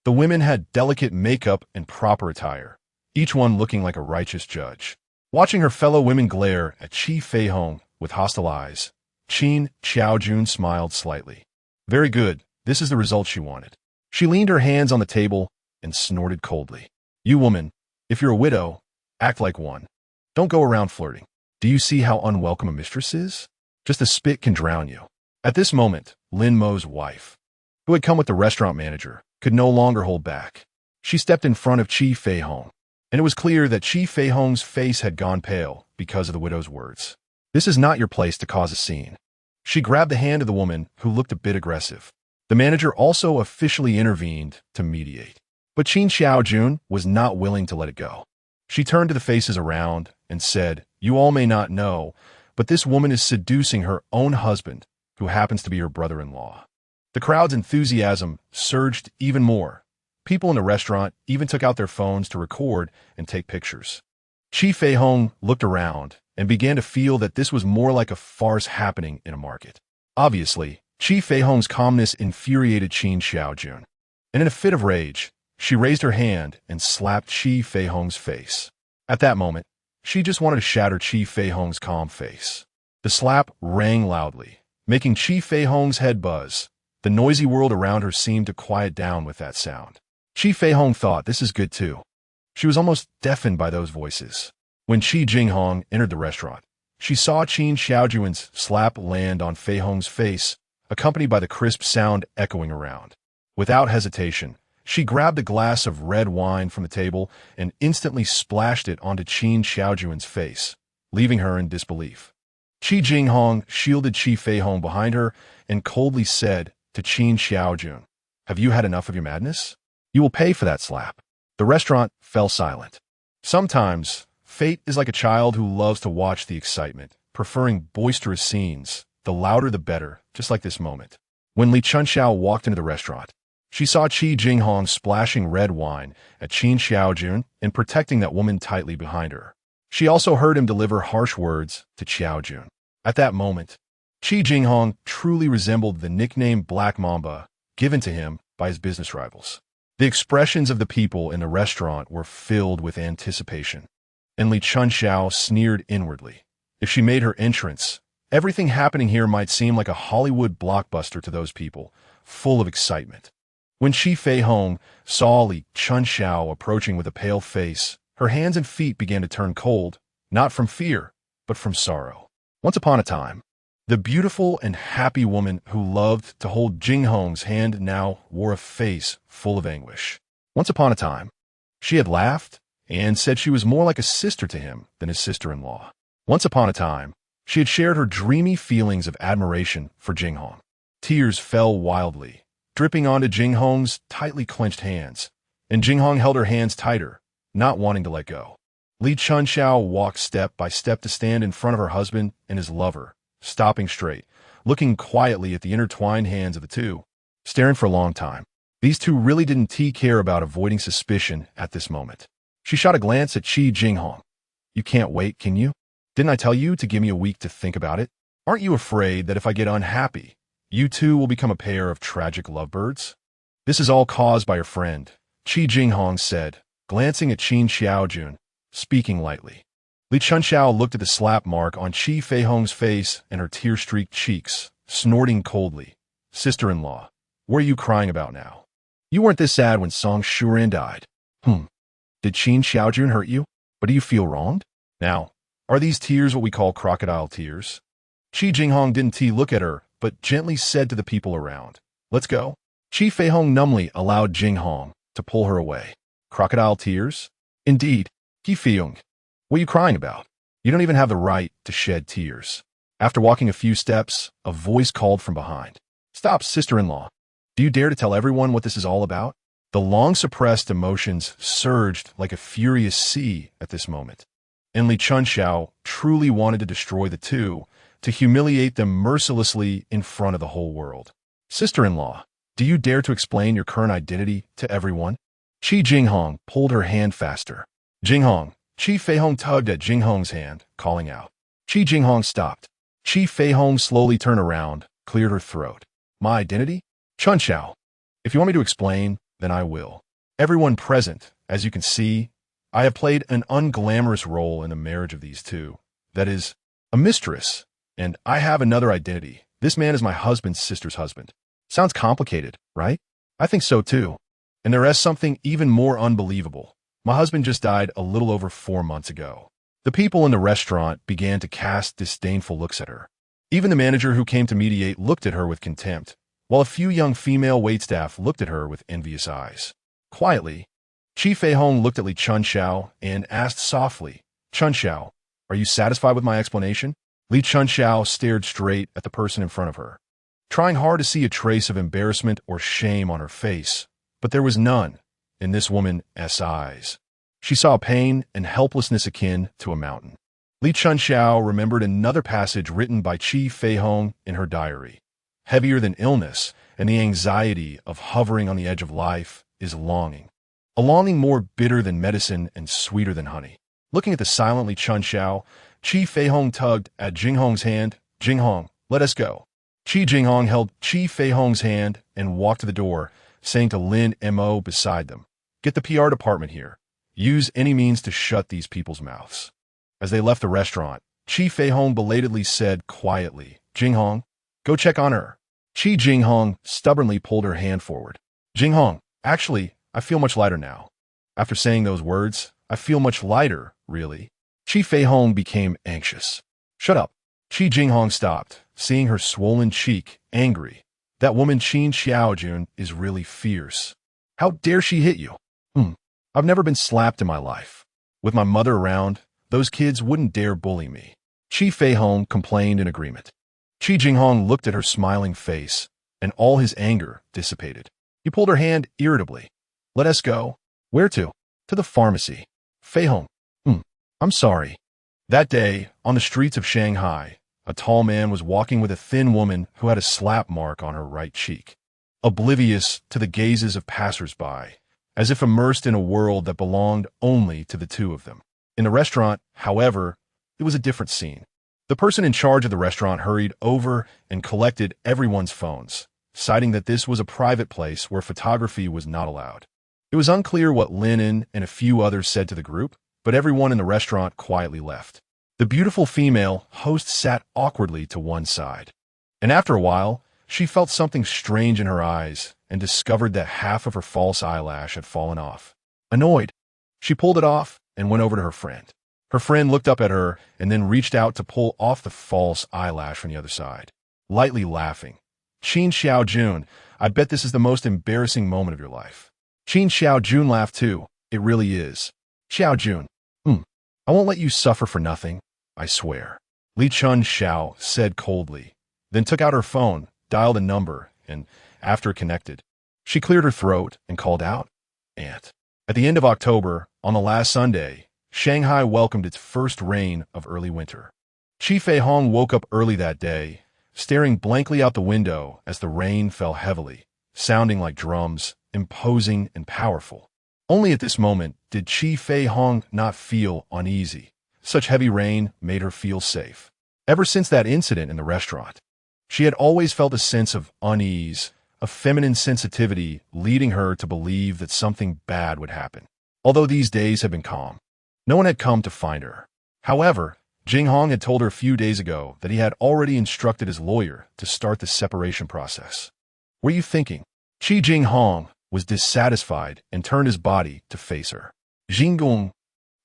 The women had delicate makeup and proper attire, each one looking like a righteous judge. Watching her fellow women glare at Chi Feihong with hostile eyes, Chi Jinghong smiled slightly. Very good, this is the result she wanted. She leaned her hands on the table and snorted coldly. You woman, if you're a widow, act like one. Don't go around flirting. Do you see how unwelcome a mistress is? Just a spit can drown you. At this moment, Lin Mo's wife, who had come with the restaurant manager, could no longer hold back. She stepped in front of Chi Feihong, and it was clear that Chi Feihong's face had gone pale because of the widow's words. This is not your place to cause a scene. She grabbed the hand of the woman, who looked a bit aggressive. The manager also officially intervened to mediate. But Chi Jinghong was not willing to let it go. She turned to the faces around and said, You all may not know, but this woman is seducing her own husband, who happens to be her brother-in-law. The crowd's enthusiasm surged even more. People in the restaurant even took out their phones to record and take pictures. Chi Feihong looked around and began to feel that this was more like a farce happening in a market. Obviously, Chi Feihong's calmness infuriated Chi Jinghong, and in a fit of rage, she raised her hand and slapped Chi Feihong's face. At that moment, she just wanted to shatter Chi Feihong's calm face. The slap rang loudly, making Chi Feihong's head buzz. The noisy world around her seemed to quiet down with that sound. Chi Feihong thought, this is good too. She was almost deafened by those voices. When Chi Jinghong entered the restaurant, she saw Chi Jinghong's slap land on Feihong's face, accompanied by the crisp sound echoing around. Without hesitation, she grabbed a glass of red wine from the table and instantly splashed it onto Chi Jinghong's face, leaving her in disbelief. Chi Jinghong shielded Chi Feihong behind her and coldly said to Chi Jinghong, Have you had enough of your madness? You will pay for that slap. The restaurant fell silent. Sometimes, fate is like a child who loves to watch the excitement, preferring boisterous scenes, the louder the better, just like this moment. When Li Chunxiao walked into the restaurant, she saw Chi Jinghong splashing red wine at Chi Jinghong and protecting that woman tightly behind her. She also heard him deliver harsh words to Jinghong. At that moment, Chi Jinghong truly resembled the nickname Black Mamba given to him by his business rivals. The expressions of the people in the restaurant were filled with anticipation, and Li Chunxiao sneered inwardly. If she made her entrance, everything happening here might seem like a Hollywood blockbuster to those people, full of excitement. When Chi Feihong saw Li Chunxiao approaching with a pale face, her hands and feet began to turn cold, not from fear, but from sorrow. Once upon a time, the beautiful and happy woman who loved to hold Jinghong's hand now wore a face full of anguish. Once upon a time, she had laughed and said she was more like a sister to him than his sister-in-law. Once upon a time, she had shared her dreamy feelings of admiration for Jinghong. Tears fell wildly, dripping onto Jinghong's tightly clenched hands, and Jinghong held her hands tighter, not wanting to let go. Li Chunxiao walked step by step to stand in front of her husband and his lover, stopping straight, looking quietly at the intertwined hands of the two, staring for a long time. These two really didn't care about avoiding suspicion at this moment. She shot a glance at Chi Jinghong. You can't wait, can you? Didn't I tell you to give me a week to think about it? Aren't you afraid that if I get unhappy, you two will become a pair of tragic lovebirds? This is all caused by your friend, Chi Jinghong said, glancing at Qin Xiaojun, speaking lightly. Li Chunxiao looked at the slap mark on Chi Feihong's face and her tear-streaked cheeks, snorting coldly. Sister-in-law, what are you crying about now? You weren't this sad when Song Shuran died. Did Qin Xiaojun hurt you? But do you feel wronged? Now, are these tears what we call crocodile tears? Chi Jinghong didn't look at her, but gently said to the people around, let's go. Chi Feihong numbly allowed Jinghong to pull her away. Crocodile tears? Indeed. Chi Feihong, what are you crying about? You don't even have the right to shed tears. After walking a few steps, a voice called from behind. Stop, sister-in-law. Do you dare to tell everyone what this is all about? The long-suppressed emotions surged like a furious sea at this moment. And Li Chunxiao truly wanted to destroy the two, to humiliate them mercilessly in front of the whole world. Sister-in-law, do you dare to explain your current identity to everyone? Chi Jinghong pulled her hand faster. Jinghong, Chi Feihong tugged at Jinghong's hand, calling out. Chi Jinghong stopped. Chi Feihong slowly turned around, cleared her throat. My identity? Chunxiao. If you want me to explain, then I will. Everyone present, as you can see, I have played an unglamorous role in the marriage of these two. That is, a mistress, and I have another identity. This man is my husband's sister's husband. Sounds complicated, right? I think so too. And there is something even more unbelievable. My husband just died a little over 4 months ago. The people in the restaurant began to cast disdainful looks at her. Even the manager who came to mediate looked at her with contempt, while a few young female waitstaff looked at her with envious eyes. Quietly, Chi Feihong looked at Li Chunxiao and asked softly, Chunxiao, are you satisfied with my explanation? Li Chunxiao stared straight at the person in front of her, trying hard to see a trace of embarrassment or shame on her face, but there was none in this woman's eyes. She saw pain and helplessness akin to a mountain. Li Chunxiao remembered another passage written by Chi Feihong in her diary. Heavier than illness and the anxiety of hovering on the edge of life is longing. A longing more bitter than medicine and sweeter than honey. Looking at the silent Li Chunxiao, Chi Feihong tugged at Jinghong's hand. Jinghong, let us go. Chi Jinghong held Chi Feihong's hand and walked to the door, saying to Lin Mo beside them, get the PR department here. Use any means to shut these people's mouths. As they left the restaurant, Chi Feihong belatedly said quietly, Jinghong, go check on her. Chi Jinghong stubbornly pulled her hand forward. Jinghong, actually, I feel much lighter now. After saying those words, I feel much lighter, really. Chi Feihong became anxious. Shut up. Chi Jinghong stopped, seeing her swollen cheek, angry. That woman Qin Xiaojun is really fierce. How dare she hit you? I've never been slapped in my life. With my mother around, those kids wouldn't dare bully me. Chi Feihong complained in agreement. Chi Jinghong looked at her smiling face, and all his anger dissipated. He pulled her hand irritably. Let us go. Where to? To the pharmacy. Feihong. I'm sorry. That day, on the streets of Shanghai, a tall man was walking with a thin woman who had a slap mark on her right cheek. Oblivious to the gazes of passers-by, as if immersed in a world that belonged only to the two of them. In the restaurant, however, it was a different scene. The person in charge of the restaurant hurried over and collected everyone's phones, citing that this was a private place where photography was not allowed. It was unclear what Linen and a few others said to the group, but everyone in the restaurant quietly left. The beautiful female host sat awkwardly to one side, and after a while, she felt something strange in her eyes and discovered that half of her false eyelash had fallen off. Annoyed, she pulled it off and went over to her friend. Her friend looked up at her and then reached out to pull off the false eyelash from the other side, lightly laughing. Qin Xiaojun, I bet this is the most embarrassing moment of your life. Xiao Jun laughed too. It really is. Xiao Jun. I won't let you suffer for nothing, I swear. Li Chunxiao said coldly, then took out her phone, dialed a number, and, after it connected, she cleared her throat and called out, Aunt. At the end of October, on the last Sunday, Shanghai welcomed its first rain of early winter. Chi Feihong woke up early that day, staring blankly out the window as the rain fell heavily, sounding like drums, imposing and powerful. Only at this moment did Chi Feihong not feel uneasy. Such heavy rain made her feel safe. Ever since that incident in the restaurant, she had always felt a sense of unease, a feminine sensitivity leading her to believe that something bad would happen. Although these days had been calm, no one had come to find her. However, Jinghong had told her a few days ago that he had already instructed his lawyer to start the separation process. Were you thinking? Chi Jinghong was dissatisfied and turned his body to face her. Jinghong.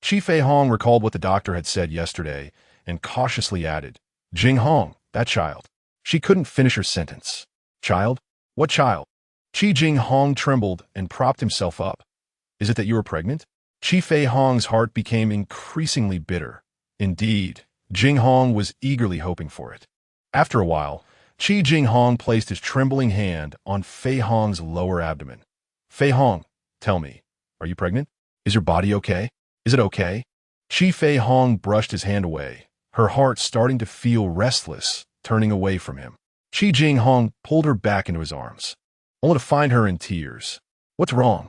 Chi Feihong recalled what the doctor had said yesterday and cautiously added, Jinghong, that child. She couldn't finish her sentence. Child? What child? Chi Jinghong trembled and propped himself up. Is it that you were pregnant? Chi Feihong's heart became increasingly bitter. Indeed, Jinghong was eagerly hoping for it. After a while, Chi Jinghong placed his trembling hand on Feihong's lower abdomen. Feihong, tell me, are you pregnant? Is your body okay? Is it okay? Chi Feihong brushed his hand away, her heart starting to feel restless, turning away from him. Chi Jinghong pulled her back into his arms, only to find her in tears. What's wrong?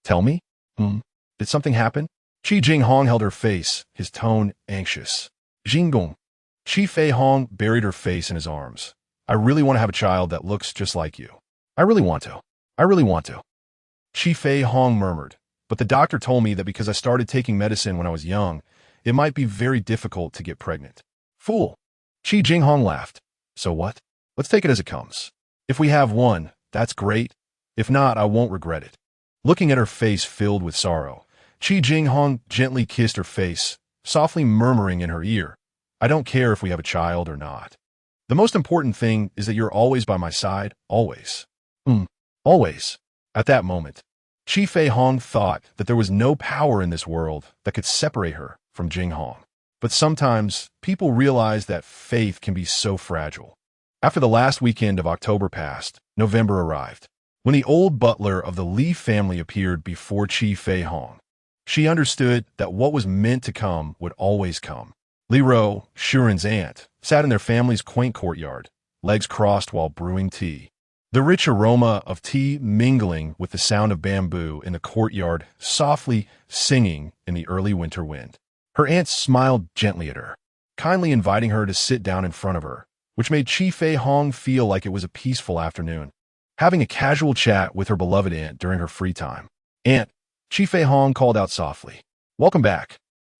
Tell me? Did something happen? Chi Jinghong held her face, his tone anxious. Jinghong. Chi Feihong buried her face in his arms. I really want to have a child that looks just like you. I really want to. I really want to. Chi Feihong murmured, but the doctor told me that because I started taking medicine when I was young, it might be very difficult to get pregnant. Fool. Chi Jinghong laughed. So what? Let's take it as it comes. If we have one, that's great. If not, I won't regret it. Looking at her face filled with sorrow, Chi Jinghong gently kissed her face, softly murmuring in her ear, I don't care if we have a child or not. The most important thing is that you're always by my side, always. Always. At that moment, Chi Feihong thought that there was no power in this world that could separate her from Jinghong. But sometimes, people realize that faith can be so fragile. After the last weekend of October passed, November arrived. When the old butler of the Li family appeared before Chi Feihong, she understood that what was meant to come would always come. Li Ro, Shuran's aunt, sat in their family's quaint courtyard, legs crossed while brewing tea. The rich aroma of tea mingling with the sound of bamboo in the courtyard, softly singing in the early winter wind. Her aunt smiled gently at her, kindly inviting her to sit down in front of her, which made Chi Feihong feel like it was a peaceful afternoon. Having a casual chat with her beloved aunt during her free time. Aunt, Chi Feihong called out softly. Welcome back.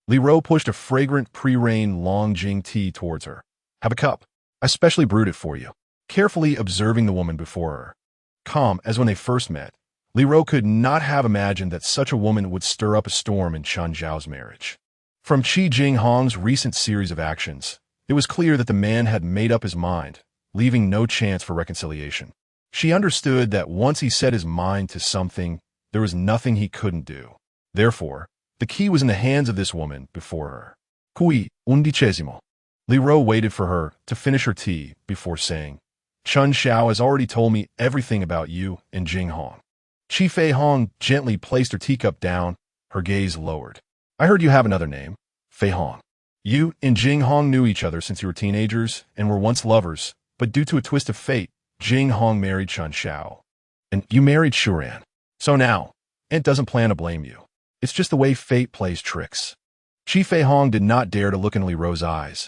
Li Ro pushed a fragrant pre-rain Longjing tea towards her. Have a cup. I specially brewed it for you. Carefully observing the woman before her. Calm as when they first met, Li Ro could not have imagined that such a woman would stir up a storm in Chen Zhao's marriage. From Chi Jinghong's recent series of actions, it was clear that the man had made up his mind, leaving no chance for reconciliation. She understood that once he set his mind to something, there was nothing he couldn't do. Therefore, the key was in the hands of this woman before her. Cui, undicesimo. Li Ro waited for her to finish her tea before saying, Chunxiao has already told me everything about you and Jinghong. Chi Feihong gently placed her teacup down, her gaze lowered. I heard you have another name, Feihong. You and Jinghong knew each other since you were teenagers and were once lovers, but due to a twist of fate, Jinghong married Chunxiao. And you married Shuran. So now, Aunt doesn't plan to blame you. It's just the way fate plays tricks. Chi Feihong did not dare to look in Li Ro's eyes.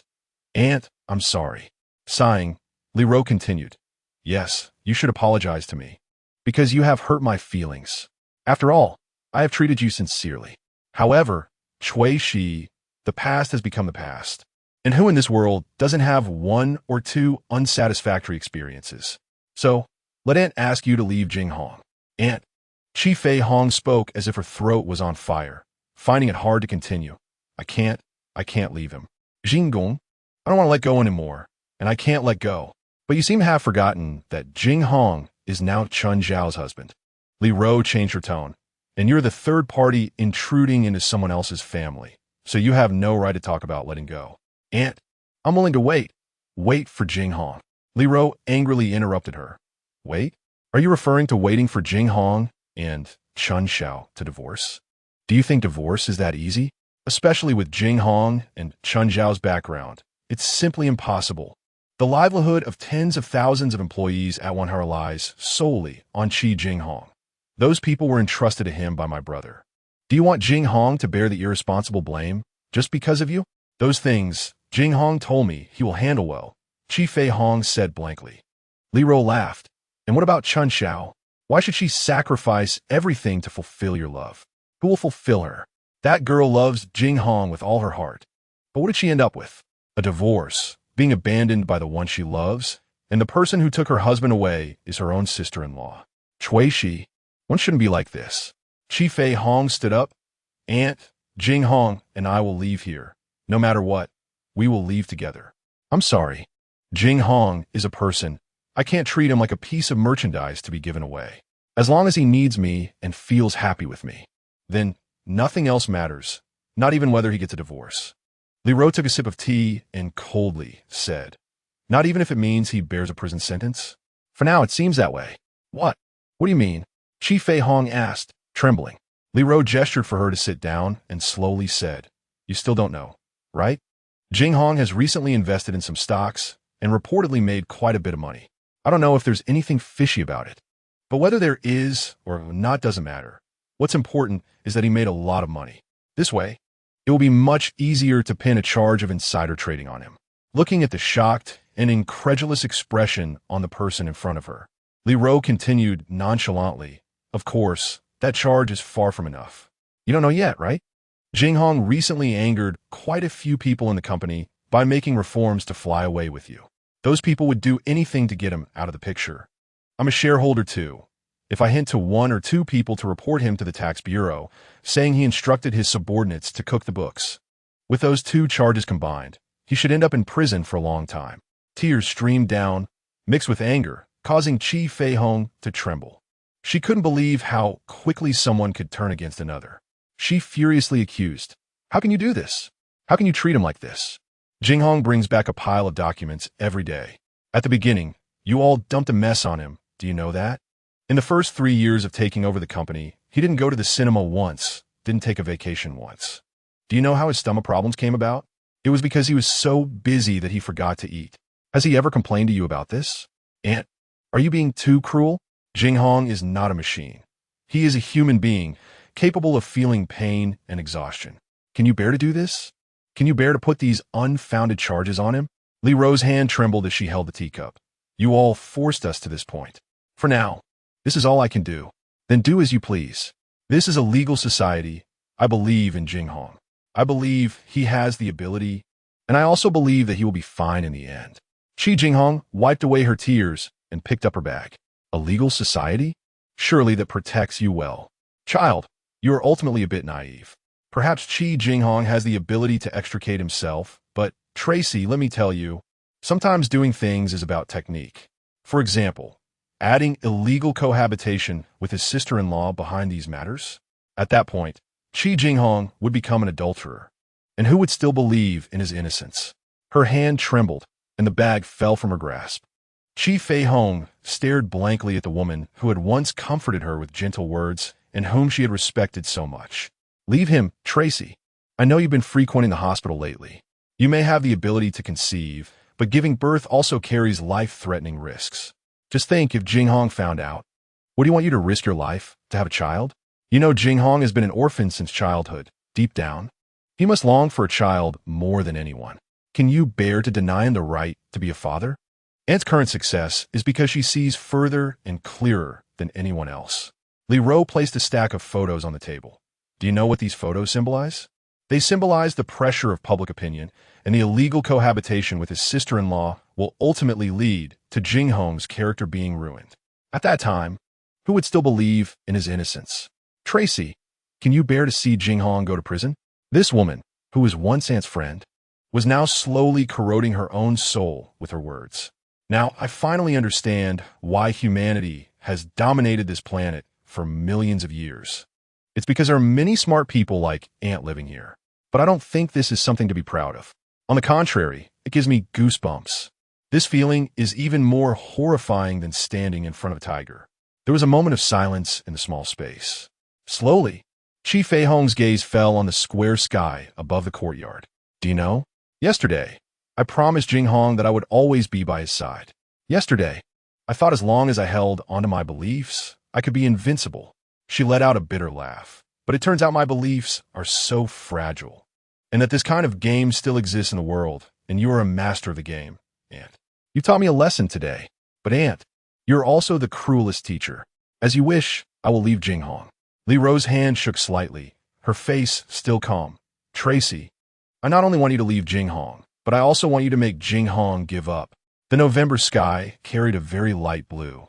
Aunt, I'm sorry. Sighing, Li Ro continued. Yes, you should apologize to me. Because you have hurt my feelings. After all, I have treated you sincerely. However, Cui Shi, the past has become the past. And who in this world doesn't have one or two unsatisfactory experiences? So, let Aunt ask you to leave Jinghong. Aunt. Chi Feihong spoke as if her throat was on fire, finding it hard to continue. I can't leave him. Jinghong, I don't want to let go anymore, and I can't let go. But you seem to have forgotten that Jinghong is now Chen Zhao's husband. Li Ro changed her tone. And you're the third party intruding into someone else's family, so you have no right to talk about letting go. Aunt, I'm willing to wait. Wait for Jinghong. Li Ro angrily interrupted her. Wait? Are you referring to waiting for Jinghong and Chunxiao to divorce? Do you think divorce is that easy? Especially with Jinghong and Chunxiao's background. It's simply impossible. The livelihood of tens of thousands of employees at One relies solely on Chi Jinghong. Those people were entrusted to him by my brother. Do you want Jinghong to bear the irresponsible blame just because of you? Those things Jinghong told me he will handle well, Chi Feihong said blankly. Li Ro laughed. And what about Chunxiao? Why should she sacrifice everything to fulfill your love? Who will fulfill her? That girl loves Jinghong with all her heart. But what did she end up with? A divorce, being abandoned by the one she loves, and the person who took her husband away is her own sister-in-law. Cui Shi, one shouldn't be like this. Chi Feihong stood up. Aunt, Jinghong and I will leave here. No matter what, we will leave together. I'm sorry. Jinghong is a person. I can't treat him like a piece of merchandise to be given away. As long as he needs me and feels happy with me, then nothing else matters, not even whether he gets a divorce. Li Ro took a sip of tea and coldly said, not even if it means he bears a prison sentence? For now, it seems that way. What? What do you mean? Chi Feihong asked, trembling. Li Ro gestured for her to sit down and slowly said, you still don't know, right? Jinghong has recently invested in some stocks and reportedly made quite a bit of money. I don't know if there's anything fishy about it. But whether there is or not doesn't matter. What's important is that he made a lot of money. This way, it will be much easier to pin a charge of insider trading on him. Looking at the shocked and incredulous expression on the person in front of her, Li Ro continued nonchalantly, of course, that charge is far from enough. You don't know yet, right? Jinghong recently angered quite a few people in the company by making reforms to fly away with you. Those people would do anything to get him out of the picture. I'm a shareholder too. If I hint to one or two people to report him to the tax bureau, saying he instructed his subordinates to cook the books. With those two charges combined, he should end up in prison for a long time. Tears streamed down, mixed with anger, causing Chi Feihong to tremble. She couldn't believe how quickly someone could turn against another. She furiously accused, how can you do this? How can you treat him like this? Jinghong brings back a pile of documents every day. At the beginning, you all dumped a mess on him. Do you know that? In the first 3 years of taking over the company, he didn't go to the cinema once, didn't take a vacation once. Do you know how his stomach problems came about? It was because he was so busy that he forgot to eat. Has he ever complained to you about this? Aunt, are you being too cruel? Jinghong is not a machine. He is a human being, capable of feeling pain and exhaustion. Can you bear to do this? Can you bear to put these unfounded charges on him? Li Ro's hand trembled as she held the teacup. You all forced us to this point. For now, this is all I can do. Then do as you please. This is a legal society. I believe in Jinghong. I believe he has the ability, and I also believe that he will be fine in the end. Chi Jinghong wiped away her tears and picked up her bag. A legal society? Surely that protects you well. Child, you are ultimately a bit naive. Perhaps Chi Jinghong has the ability to extricate himself, but Tracy, let me tell you, sometimes doing things is about technique. For example, adding illegal cohabitation with his sister-in-law behind these matters? At that point, Chi Jinghong would become an adulterer. And who would still believe in his innocence? Her hand trembled, and the bag fell from her grasp. Chi Feihong stared blankly at the woman who had once comforted her with gentle words and whom she had respected so much. Leave him, Tracy. I know you've been frequenting the hospital lately. You may have the ability to conceive, but giving birth also carries life-threatening risks. Just think if Jinghong found out. Would he want you to risk your life to have a child? You know Jinghong has been an orphan since childhood, deep down. He must long for a child more than anyone. Can you bear to deny him the right to be a father? Aunt's current success is because she sees further and clearer than anyone else. Li Ro placed a stack of photos on the table. Do you know what these photos symbolize? They symbolize the pressure of public opinion, and the illegal cohabitation with his sister-in-law will ultimately lead to Jinghong's character being ruined. At that time, who would still believe in his innocence? Tracy, can you bear to see Jinghong go to prison? This woman, who was once Aunt's friend, was now slowly corroding her own soul with her words. Now, I finally understand why humanity has dominated this planet for millions of years. It's because there are many smart people like Aunt living here. But I don't think this is something to be proud of. On the contrary, it gives me goosebumps. This feeling is even more horrifying than standing in front of a tiger. There was a moment of silence in the small space. Slowly, Chi Feihong's gaze fell on the square sky above the courtyard. Do you know? Yesterday, I promised Jinghong that I would always be by his side. Yesterday, I thought as long as I held onto my beliefs, I could be invincible. She let out a bitter laugh. But it turns out my beliefs are so fragile, and that this kind of game still exists in the world, and you are a master of the game, Aunt. You taught me a lesson today. But Aunt, you're also the cruelest teacher. As you wish, I will leave Jinghong. Li Ro's hand shook slightly, her face still calm. Tracy, I not only want you to leave Jinghong, but I also want you to make Jinghong give up. The November sky carried a very light blue,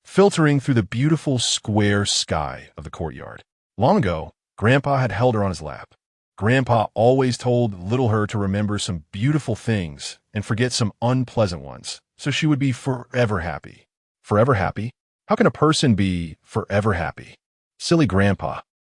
filtering through the beautiful square sky of the courtyard. Long ago, Grandpa had held her on his lap. Grandpa always told little her to remember some beautiful things and forget some unpleasant ones, so she would be forever happy. Forever happy? How can a person be forever happy? Silly Grandpa.